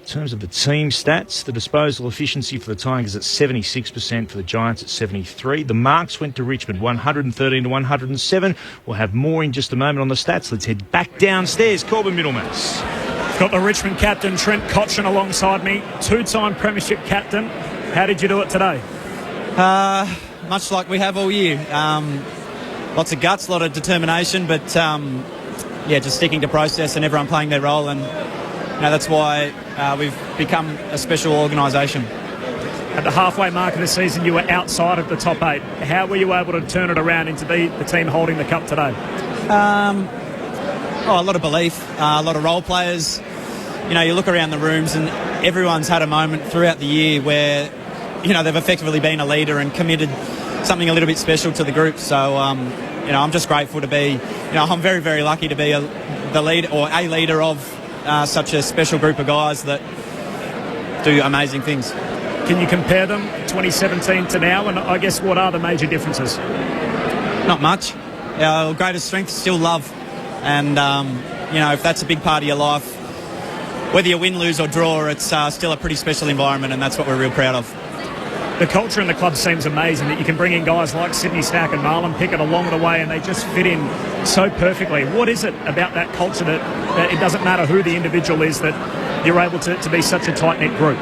In terms of the team stats, the disposal efficiency for the Tigers at 76%, for the Giants at 73%. The marks went to Richmond, 113 to 107. We'll have more in just a moment on the stats. Let's head back downstairs. Corbin Middlemass. Got the Richmond captain, Trent Cotchin, alongside me. 2-time premiership captain. How did you do it today? Much like we have all year. Lots of guts, a lot of determination, but just sticking to process and everyone playing their role, and that's why we've become a special organisation. At the halfway mark of the season, you were outside of the top 8. How were you able to turn it around into the team holding the cup today? A lot of belief, a lot of role players. You look around the rooms and everyone's had a moment throughout the year where, they've effectively been a leader and committed something a little bit special to the group. So, I'm just grateful to be, I'm very, very lucky to be the leader or a leader of such a special group of guys that do amazing things. Can you compare them 2017 to now? And I guess what are the major differences? Not much. Our greatest strength is still love. And, if that's a big part of your life, whether you win, lose or draw, it's still a pretty special environment, and that's what we're real proud of. The culture in the club seems amazing, that you can bring in guys like Sydney Stack and Marlon Pickett along the way and they just fit in so perfectly. What is it about that culture that it doesn't matter who the individual is, that you're able to be such a tight-knit group?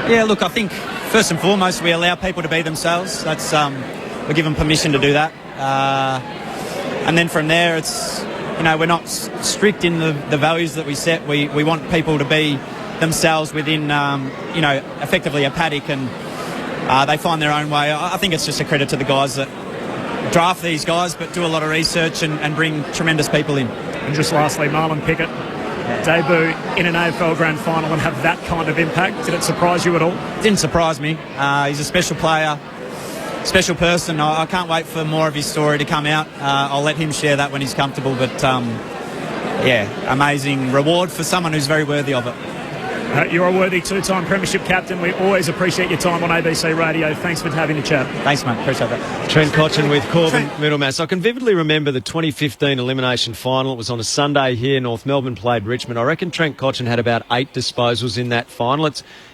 Yeah, look, I think first and foremost we allow people to be themselves. That's we give them permission to do that. And then from there it's, we're not strict in the values that we set. We want people to be themselves within, effectively a paddock, and they find their own way. I think it's just a credit to the guys that draft these guys but do a lot of research and bring tremendous people in. And just lastly, Marlon Pickett, debut in an AFL Grand Final and have that kind of impact. Did it surprise you at all? Didn't surprise me. He's a special player, special person. I can't wait for more of his story to come out. I'll let him share that when he's comfortable, but amazing reward for someone who's very worthy of it. You're a worthy 2-time premiership captain. We always appreciate your time on ABC Radio. Thanks for having a chat. Thanks, mate. Appreciate that. Trent Cotchin with Corbin Middlemass. I can vividly remember the 2015 elimination final. It was on a Sunday here. North Melbourne played Richmond. I reckon Trent Cotchin had about 8 disposals in that final.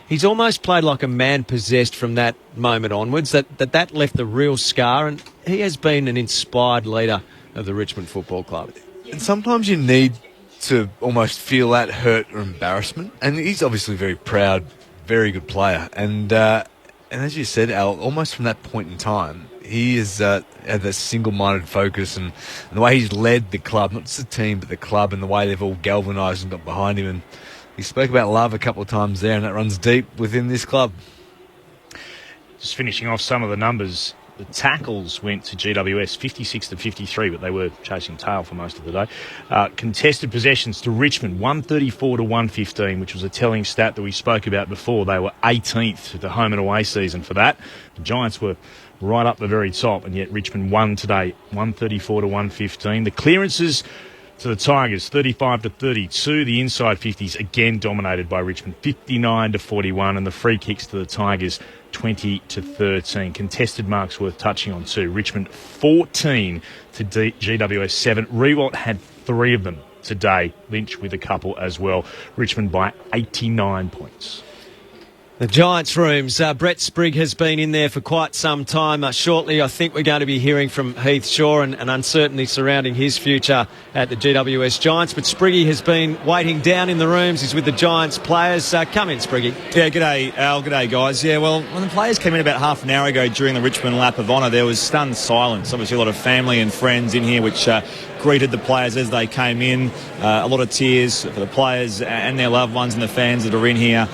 He's almost played like a man possessed from that moment onwards. That left a real scar, and he has been an inspired leader of the Richmond Football Club. And sometimes you need to almost feel that hurt or embarrassment, and he's obviously a very proud, very good player, and as you said, Al, almost from that point in time he has had that single-minded focus, and the way he's led the club, not just the team but the club, and the way they've all galvanised and got behind him. And he spoke about love a couple of times there, and that runs deep within this club. Just finishing off some of the numbers, the tackles went to GWS 56 to 53, but they were chasing tail for most of the day. Contested possessions to Richmond 134 to 115, which was a telling stat that we spoke about before. They were 18th to the home and away season for that. The Giants were right up the very top, and yet Richmond won today 134 to 115. The clearances to the Tigers 35 to 32. The inside 50s again dominated by Richmond 59 to 41, and the free kicks to the Tigers 20 to 13. Contested marks worth touching on too. Richmond 14 to GWS 7. Rewalt had 3 of them today. Lynch with a couple as well. Richmond by 89 points. The Giants' rooms. Brett Sprigg has been in there for quite some time. Shortly, I think we're going to be hearing from Heath Shaw and uncertainty surrounding his future at the GWS Giants. But Spriggy has been waiting down in the rooms. He's with the Giants players. Come in, Spriggy. Yeah, g'day, Al. G'day, guys. Yeah, well, when the players came in about half an hour ago during the Richmond Lap of Honour, there was stunned silence. Obviously, a lot of family and friends in here, which greeted the players as they came in. A lot of tears for the players and their loved ones and the fans that are in here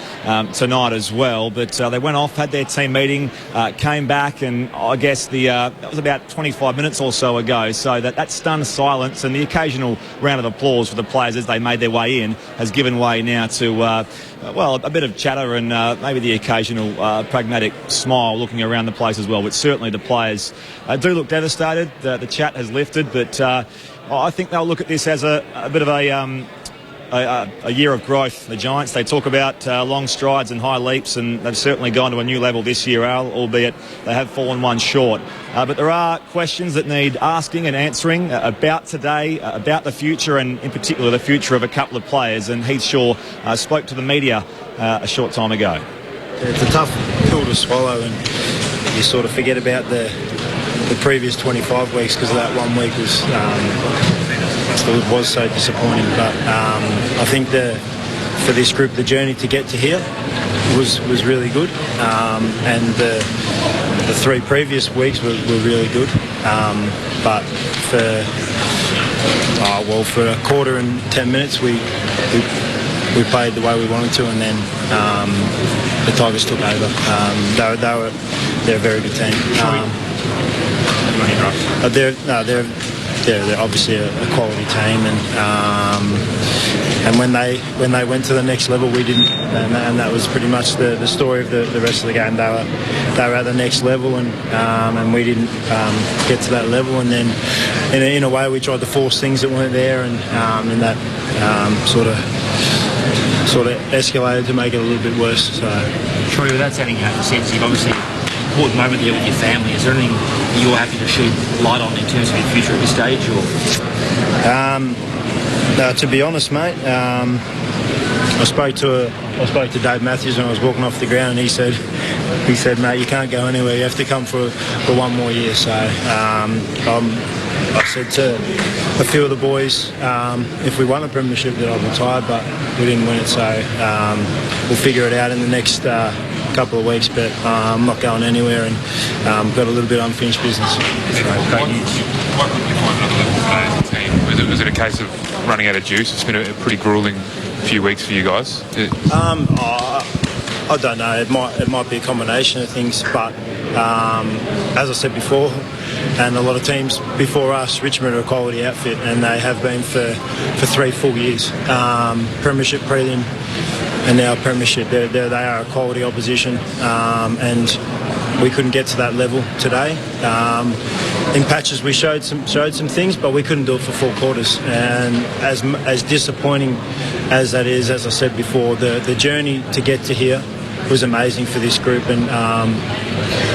tonight as well. But they went off, had their team meeting, came back, and I guess that was about 25 minutes or so ago. So that stunned silence and the occasional round of applause for the players as they made their way in has given way now to a bit of chatter and maybe the occasional pragmatic smile looking around the place as well. But certainly the players do look devastated. The chat has lifted, but I think they'll look at this as a bit of a year of growth. The Giants, they talk about long strides and high leaps, and they've certainly gone to a new level this year, Al, albeit they have fallen one short. But there are questions that need asking and answering about today, about the future, and in particular the future of a couple of players. And Heath Shaw spoke to the media a short time ago. It's a tough pill to swallow, and you sort of forget about the previous 25 weeks because that 1 week was so disappointing. But I think the for this group, the journey to get to here was really good, and the 3 previous weeks were really good, but for a quarter and 10 minutes we played the way we wanted to, and then the Tigers took over. They're a very good team. They're obviously a quality team, and when they went to the next level, we didn't, and that was pretty much the story of the rest of the game. They were at the next level, and we didn't get to that level, and then in a way we tried to force things that weren't there, and that sort of escalated to make it a little bit worse. So, Troy, without sounding out of sense, you've obviously important moment there with your family. Is there anything you're happy to shed light on in terms of your future at this stage? Or? No, to be honest, mate, I spoke to Dave Matthews when I was walking off the ground, and he said, mate, you can't go anywhere. You have to come for one more year. So I said to a few of the boys, if we won the premiership, that I'd retire, but we didn't win it. So we'll figure it out in the next couple of weeks, but I'm not going anywhere, and got a little bit of unfinished business. So, great news. Why couldn't you find another level today as a team? Was it a case of running out of juice? It's been a pretty gruelling few weeks for you guys. I don't know. It might be a combination of things, but as I said before, and a lot of teams before us, Richmond are a quality outfit, and they have been for 3 full years. Premiership, prelim, and now Premiership. They are a quality opposition, and we couldn't get to that level today. In patches we showed some things, but we couldn't do it for 4 quarters. And as disappointing as that is, as I said before, the journey to get to here was amazing for this group, and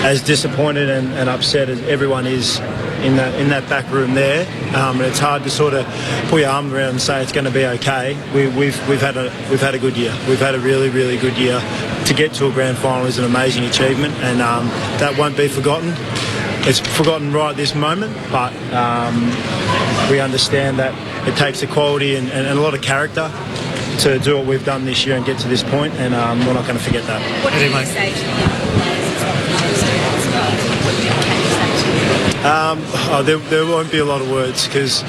as disappointed and upset as everyone is in that back room there, and it's hard to sort of put your arm around and say it's going to be okay. We've had a good year. We've had a really, really good year. To get to a grand final is an amazing achievement, and that won't be forgotten. It's forgotten right this moment, but we understand that it takes a quality and a lot of character to do what we've done this year and get to this point, and we're not going to forget that. What did you say to the There won't be a lot of words, because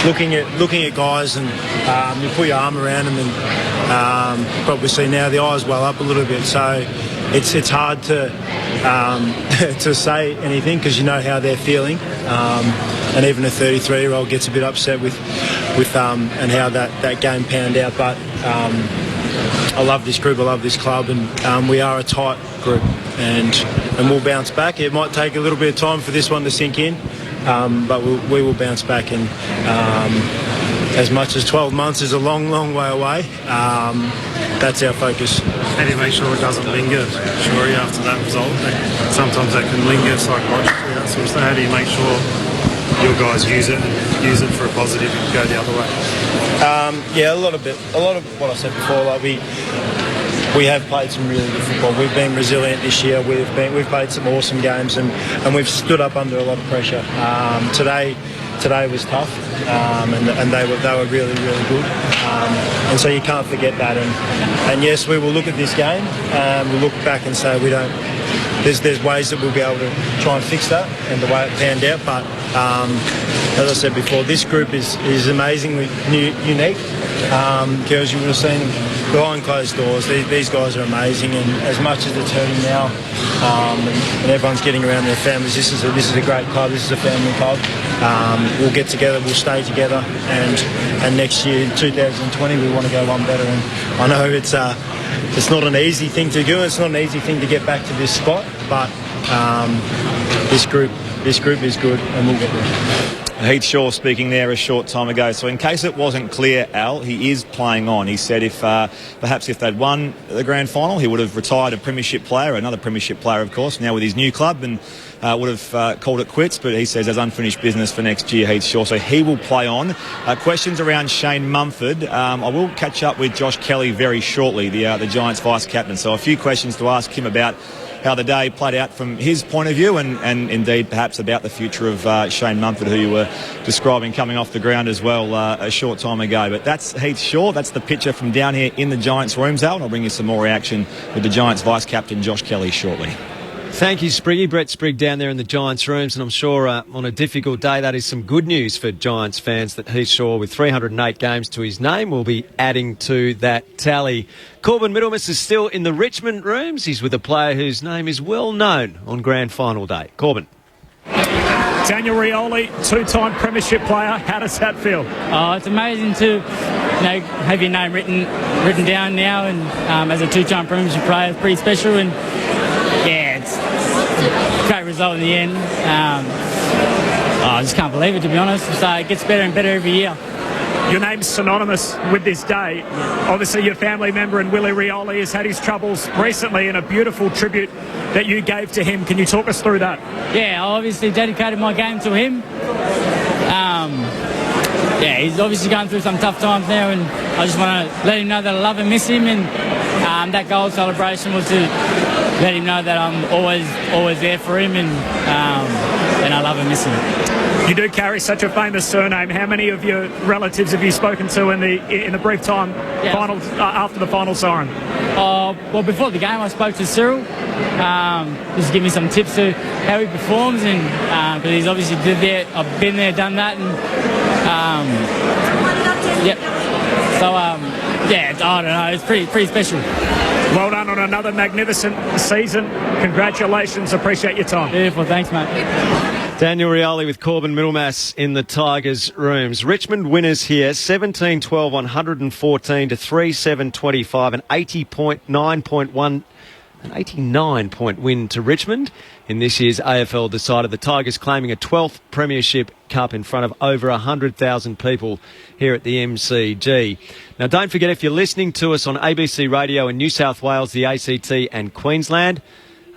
looking at guys, and you put your arm around them, and probably see now the eyes well up a little bit, so it's hard to say anything, because you know how they're feeling, and even a 33-year-old gets a bit upset with and how that game panned out. But I love this group, I love this club, and we are a tight group, and we'll bounce back. It might take a little bit of time for this one to sink in, but we will bounce back, and as much as 12 months is a long, long way away, that's our focus. How do you make sure it doesn't linger, Shorey, after that result? Sometimes that can linger psychologically, that sort of stuff. How do you make sure your guys use it for a positive and go the other way? A lot of what I said before. Like we have played some really good football. We've been resilient this year. We've played some awesome games, and we've stood up under a lot of pressure. Today was tough, and they were really, really good. And so you can't forget that. And yes, we will look at this game. We'll look back and say we don't. There's ways that we'll be able to try and fix that and the way it panned out. But as I said before, this group is amazingly unique. Girls, you would have seen them behind closed doors. These guys are amazing, and as much as it's hurting now, and everyone's getting around their families, this is a great club. This is a family club. We'll get together, we'll stay together, and next year, 2020, we want to go one better. And I know it's not an easy thing to do. It's not an easy thing to get back to this spot, but this group is good, and we'll get there. Heath Shaw speaking there a short time ago. So in case it wasn't clear, Al, he is playing on. He said perhaps if they'd won the grand final, he would have retired a premiership player, another premiership player, of course, now with his new club. And would have called it quits, but he says there's unfinished business for next year, Heath Shaw, so he will play on. Questions around Shane Mumford. I will catch up with Josh Kelly very shortly, the Giants vice-captain, so a few questions to ask him about how the day played out from his point of view and indeed perhaps about the future of Shane Mumford, who you were describing coming off the ground as well a short time ago. But that's Heath Shaw. That's the picture from down here in the Giants rooms, Al, and I'll bring you some more reaction with the Giants vice-captain Josh Kelly shortly. Thank you, Spriggy. Brett Sprigg down there in the Giants rooms, and I'm sure on a difficult day that is some good news for Giants fans that Heath Shaw, with 308 games to his name, will be adding to that tally. Corbin Middlemas is still in the Richmond rooms. He's with a player whose name is well known on Grand Final day. Corbin. Daniel Rioli, two-time premiership player. How does that feel? Oh, it's amazing to have your name written down now, and as a two-time premiership player, it's pretty special. And yeah, it's a great result in the end. I just can't believe it, to be honest. So it gets better and better every year. Your name's synonymous with this day. Obviously, your family member and Willie Rioli has had his troubles recently, in a beautiful tribute that you gave to him. Can you talk us through that? Yeah, I obviously dedicated my game to him. Yeah, he's obviously going through some tough times now, and I just want to let him know that I love and miss him. And that goal celebration was to let him know that I'm always there for him, and I love and miss him. You do carry such a famous surname. How many of your relatives have you spoken to in the brief time after the final siren? Well, before the game, I spoke to Cyril. Just to give me some tips to how he performs, and because he's obviously I've been there, done that, and yep. So yeah, I don't know. It's pretty special. Well done on another magnificent season. Congratulations. Appreciate your time. Beautiful. Thanks, mate. Daniel Rioli with Corbin Middlemas in the Tigers rooms. Richmond winners here, 17-12, 114 to 3-7-25, an 89-point win to Richmond in this year's AFL decider. The Tigers claiming a 12th Premiership Cup in front of over 100,000 people here at the MCG. Now, don't forget, if you're listening to us on ABC Radio in New South Wales, the ACT and Queensland,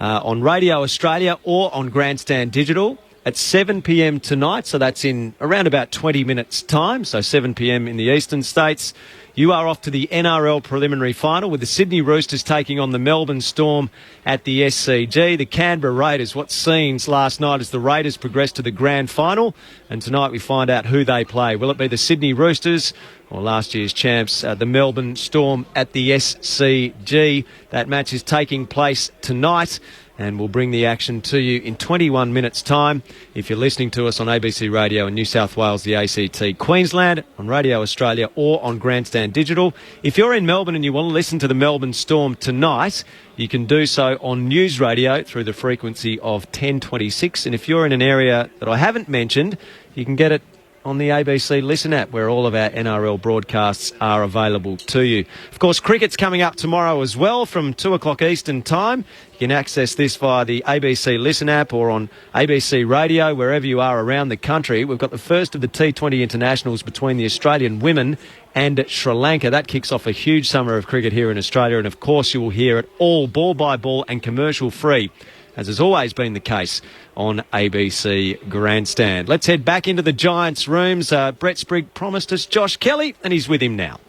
on Radio Australia or on Grandstand Digital, at 7 p.m. tonight, so that's in around about 20 minutes' time, so 7 p.m. in the eastern states, you are off to the NRL preliminary final with the Sydney Roosters taking on the Melbourne Storm at the SCG. The Canberra Raiders, what scenes last night as the Raiders progressed to the grand final, and tonight we find out who they play. Will it be the Sydney Roosters or last year's champs, the Melbourne Storm at the SCG? That match is taking place tonight, and we'll bring the action to you in 21 minutes' time. If you're listening to us on ABC Radio in New South Wales, the ACT, Queensland, on Radio Australia or on Grandstand Digital. If you're in Melbourne and you want to listen to the Melbourne Storm tonight, you can do so on News Radio through the frequency of 1026. And if you're in an area that I haven't mentioned, you can get it on the ABC Listen app, where all of our NRL broadcasts are available to you. Of course, cricket's coming up tomorrow as well from 2 o'clock Eastern Time. You can access this via the ABC Listen app or on ABC Radio, wherever you are around the country. We've got the first of the T20 internationals between the Australian women and Sri Lanka. That kicks off a huge summer of cricket here in Australia, and of course you will hear it all ball by ball and commercial free, as has always been the case on ABC Grandstand. Let's head back into the Giants' rooms. Brett Sprigg promised us Josh Kelly, and he's with him now.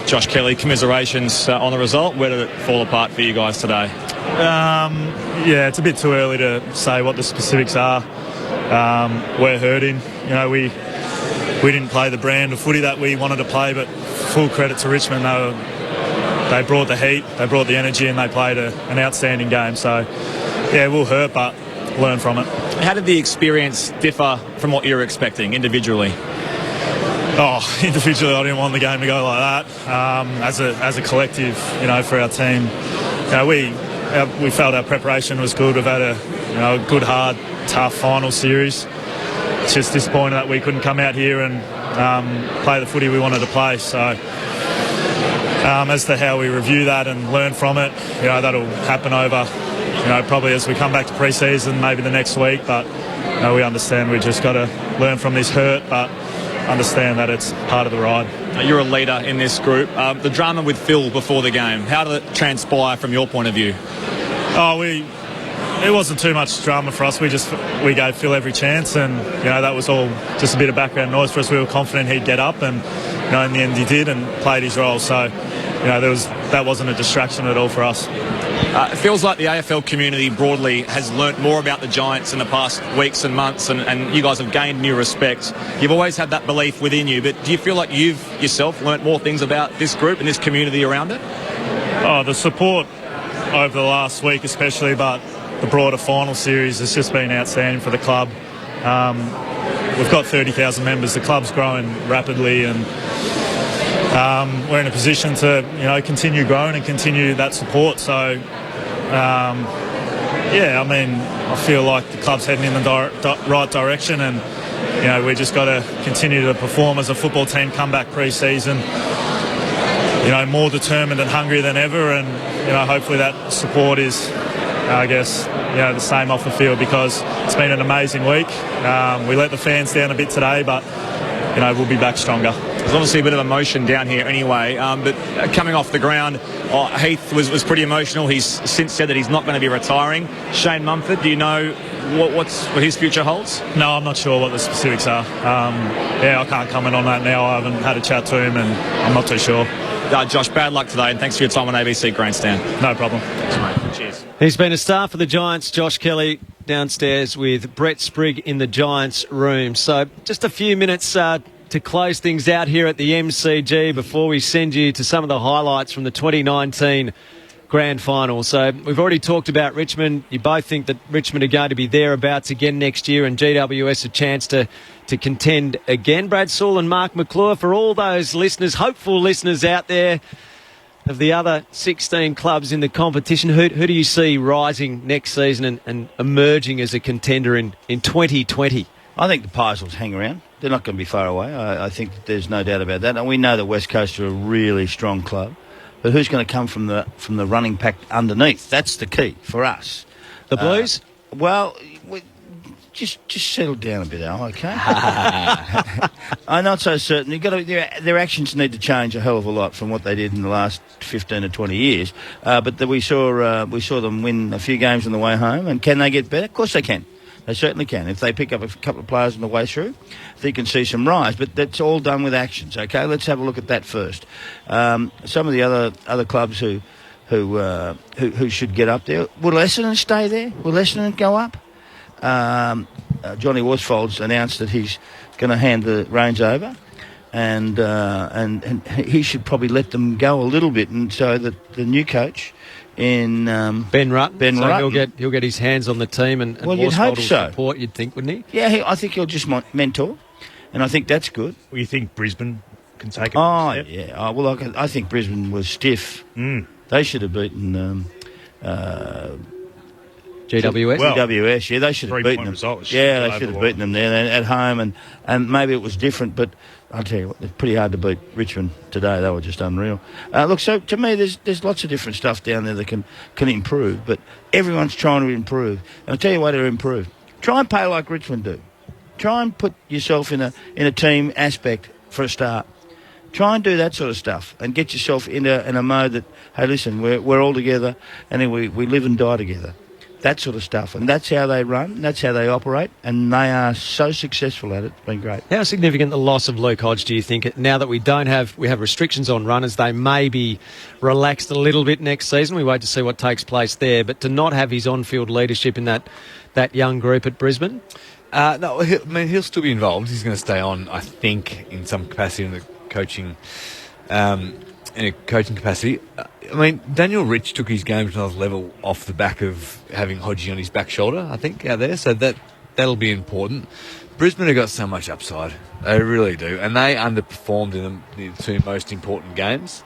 Josh Kelly, commiserations on the result. Where did it fall apart for you guys today? Yeah, it's a bit too early to say what the specifics are. We're hurting. You know, we didn't play the brand of footy that we wanted to play, but full credit to Richmond. They brought the heat, they brought the energy, and they played an outstanding game. So, yeah, we'll hurt, but learn from it. How did the experience differ from what you were expecting individually? Individually, I didn't want the game to go like that. As a collective, you know, for our team, you know, we felt our preparation was good. We've had a good, hard, tough final series. It's just disappointing that we couldn't come out here and play the footy we wanted to play. So, as to how we review that and learn from it, you know, that'll happen over, you know, probably as we come back to pre-season, maybe the next week. But you know, we understand we just got to learn from this hurt, but understand that it's part of the ride. You're a leader in this group. The drama with Phil before the game, how did it transpire from your point of view? it wasn't too much drama for us. We gave Phil every chance, and that was all just a bit of background noise for us. We were confident he'd get up, and in the end he did and played his role. So that wasn't a distraction at all for us. It feels like the AFL community broadly has learnt more about the Giants in the past weeks and months, and you guys have gained new respect. You've always had that belief within you, but do you feel like you've yourself learnt more things about this group and this community around it? Oh, the support over the last week especially, but the broader final series has just been outstanding for the club. We've got 30,000 members. The club's growing rapidly, and we're in a position to continue growing and continue that support. So I feel like the club's heading in the right direction, and we just got to continue to perform as a football team, come back pre-season more determined and hungry than ever, and hopefully that support is the same off the field, because it's been an amazing week. We let the fans down a bit today, but we'll be back stronger. There's obviously a bit of emotion down here anyway, but coming off the ground, Heath was pretty emotional. He's since said that he's not going to be retiring. Shane Mumford, do you know what his future holds? No, I'm not sure what the specifics are. I can't comment on that now. I haven't had a chat to him, and I'm not too sure. Josh, bad luck today, and thanks for your time on ABC Grandstand. No problem. Thanks, mate. Cheers. He's been a star for the Giants, Josh Kelly, downstairs with Brett Sprigg in the Giants room. So just a few minutes to close things out here at the MCG before we send you to some of the highlights from the 2019 Grand Final. So we've already talked about Richmond. You both think that Richmond are going to be thereabouts again next year, and GWS a chance to contend again. Brad Sewell and Mark McClure, for all those listeners, hopeful listeners out there of the other 16 clubs in the competition, who do you see rising next season and emerging as a contender in 2020? I think the Pies will hang around. They're not going to be far away. I think that there's no doubt about that. And we know that West Coast are a really strong club. But who's going to come from the running pack underneath? That's the key for us. The Blues? Just settle down a bit, Al, okay? I'm not so certain. Their actions need to change a hell of a lot from what they did in the last 15 or 20 years. But we saw them win a few games on the way home. And can they get better? Of course they can. They certainly can. If they pick up a couple of players on the way through, they can see some rise. But that's all done with actions, okay? Let's have a look at that first. Some of the other clubs who should get up there. Will Essendon stay there? Will Essendon go up? Johnny Worsfold's announced that he's going to hand the reins over, and he should probably let them go a little bit, and so that the new coach in Ben Rutten. He'll get his hands on the team, and you'd hope so. Support, you'd think, wouldn't he? Yeah, I think he'll just mentor, and I think that's good. Well, you think Brisbane can take it? Oh, yeah. Well, I think Brisbane was stiff. They should have beaten GWS? GWS, yeah, they should have beaten them. Results, they should have beaten them there at home, and maybe it was different, but I'll tell you what, it's pretty hard to beat Richmond today. They were just unreal. Look, so to me, there's lots of different stuff down there that can improve, but everyone's trying to improve. And I'll tell you what to improve. Try and play like Richmond do. Try and put yourself in a team aspect for a start. Try and do that sort of stuff and get yourself in a mode that, hey, listen, we're all together and then we live and die together. That sort of stuff. And that's how they run, that's how they operate, and they are so successful at it. It's been great. How significant the loss of Luke Hodge do you think? Now that we have restrictions on runners, they may be relaxed a little bit next season. We wait to see what takes place there. But to not have his on-field leadership in that young group at Brisbane? No, he'll still be involved. He's going to stay on, I think, in some capacity in the coaching capacity. Daniel Rich took his game to another level off the back of having Hodgie on his back shoulder, I think, out there. So that'll be important. Brisbane have got so much upside. They really do. And they underperformed in the two most important games.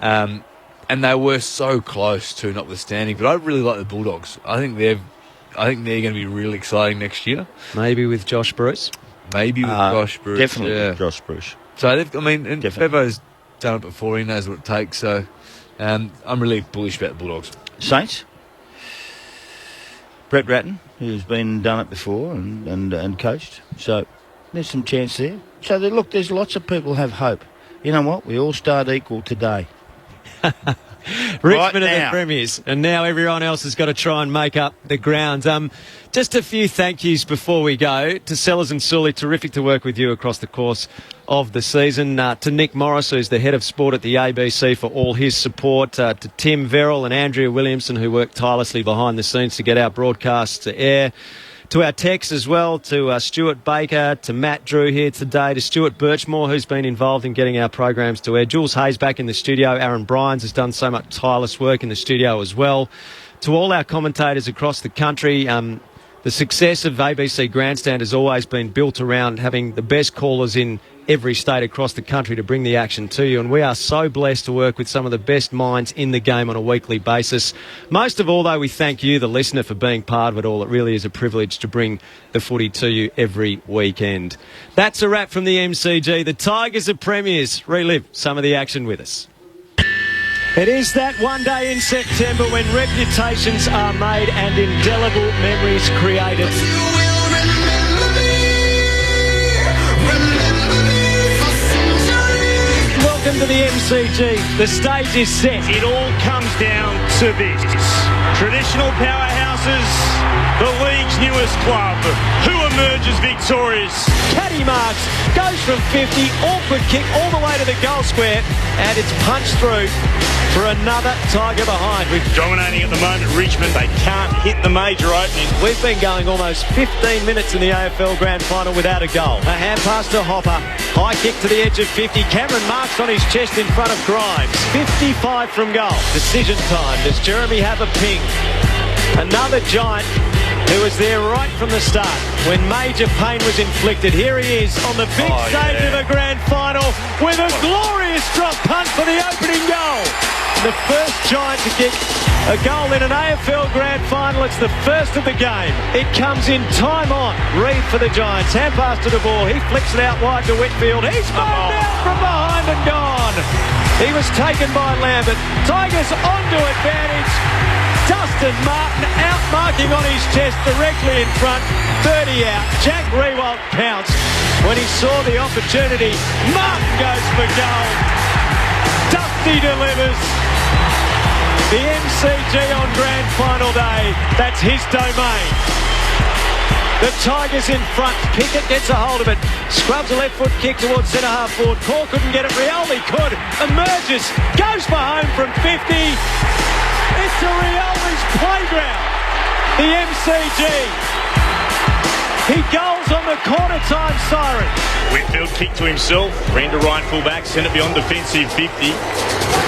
And they were so close to notwithstanding. But I really like the Bulldogs. I think they're going to be really exciting next year. Maybe with Josh Bruce. Definitely with Josh Bruce. So, Bevo's done it before. He knows what it takes. So, I'm really bullish about the Bulldogs. Saints. Brett Ratton, who's done it before and coached. So, there's some chance there. So, there's lots of people have hope. You know what? We all start equal today. Richmond are the premiers, and now everyone else has got to try and make up the ground. Just a few thank yous before we go. To Sellers and Sully, terrific to work with you across the course of the season. To Nick Morris, who's the head of sport at the ABC, for all his support. To Tim Verrill and Andrea Williamson, who worked tirelessly behind the scenes to get our broadcasts to air. To our techs as well, to Stuart Baker, to Matt Drew here today, to Stuart Birchmore, who's been involved in getting our programs to air. Jules Hayes back in the studio. Aaron Bryans has done so much tireless work in the studio as well. To all our commentators across the country, the success of ABC Grandstand has always been built around having the best callers in every state across the country to bring the action to you, and we are so blessed to work with some of the best minds in the game on a weekly basis. Most of all, though, we thank you, the listener, for being part of it all. It really is a privilege to bring the footy to you every weekend. That's a wrap from the MCG. The Tigers are premiers. Relive some of the action with us. It is that one day in September when reputations are made and indelible memories created. Welcome to the MCG. The stage is set. It all comes down to this. Traditional powerhouses, the league's newest club. Who emerges victorious? Caddy marks, goes from 50, awkward kick all the way to the goal square, and it's punched through for another Tiger behind. With dominating at the moment, Richmond, they can't hit the major opening. We've been going almost 15 minutes in the AFL Grand Final without a goal. A hand pass to Hopper, high kick to the edge of 50. Cameron marks on his chest in front of Grimes. 55 from goal. Decision time. Does Jeremy have a ping? Another Giant who was there right from the start when major pain was inflicted. Here he is on the big stage of a Grand Final with a glorious drop punt for the opening goal. The first Giant to get a goal in an AFL Grand Final. It's the first of the game. It comes in time on. Reid for the Giants. Hand pass to the ball. He flicks it out wide to Whitfield. He's fouled out from behind and gone. He was taken by Lambert. Tigers onto advantage. Dustin Martin out marking on his chest directly in front. 30 out. Jack Riewoldt pounced when he saw the opportunity. Martin goes for goal. Dusty delivers. The MCG on Grand Final day. That's his domain. The Tigers in front. Pickett gets a hold of it. Scrubs a left foot kick towards centre half forward. Cole couldn't get it. Rioli could. Emerges. Goes for home from 50. It's a Rioli's playground. The MCG. He goals on the quarter time siren. Whitfield kicked to himself. Ran to right full back. Sent it beyond defensive 50.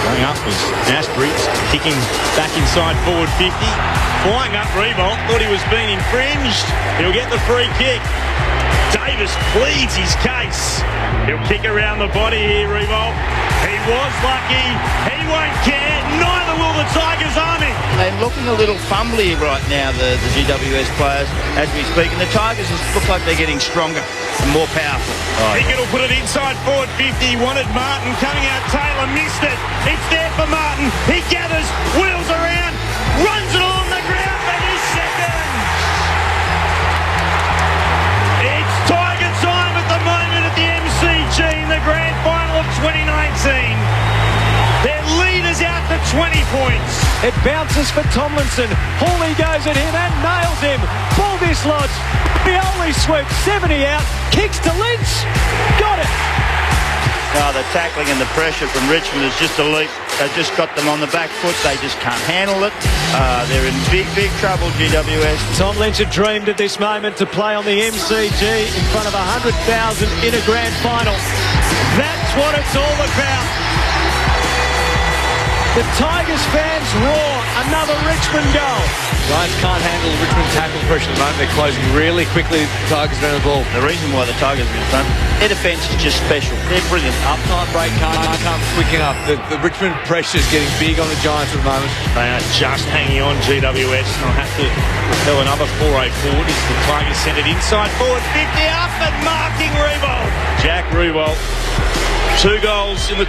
Going up was Astbury. Kicking back inside forward 50. Flying up Riewoldt. Thought he was being infringed. He'll get the free kick. Davis pleads his case. He'll kick around the body here, Riewoldt. He was lucky. He won't care. Neither will the Tigers Army. They're looking a little fumbly right now, the GWS players, as we speak. And the Tigers look like they're getting stronger and more powerful. Pickett will put it inside forward 50. Wanted Martin. Coming out, Taylor missed it. It's there for Martin. He gathers, wheels around, runs it along the ground for his second. It's Tiger time at the moment at the MCG in the Grand Final of 2019. Their lead is out to 20 points. It bounces for Tomlinson. Hawley goes at him and nails him. Ball dislodged. Rioli swoops. 70 out. Kicks to Lynch. Got it. The tackling and the pressure from Richmond is just elite. They've just got them on the back foot. They just can't handle it. They're in big, big trouble, GWS. Tom Lynch had dreamed at this moment to play on the MCG in front of 100,000 in a Grand Final. That's what it's all about. The Tigers fans roar. Another Richmond goal. Giants can't handle the Richmond tackle pressure at the moment. They're closing really quickly. The Tigers around the ball. The reason why the Tigers are in front, their defence is just special. They're brilliant. Up-time break can't come quick enough. The Richmond pressure is getting big on the Giants at the moment. They are just hanging on, GWS. And I'll have to repel another 4-0 forward as the Tigers send it inside forward. 50 up and marking Riewoldt. Jack Riewoldt. 2 goals in the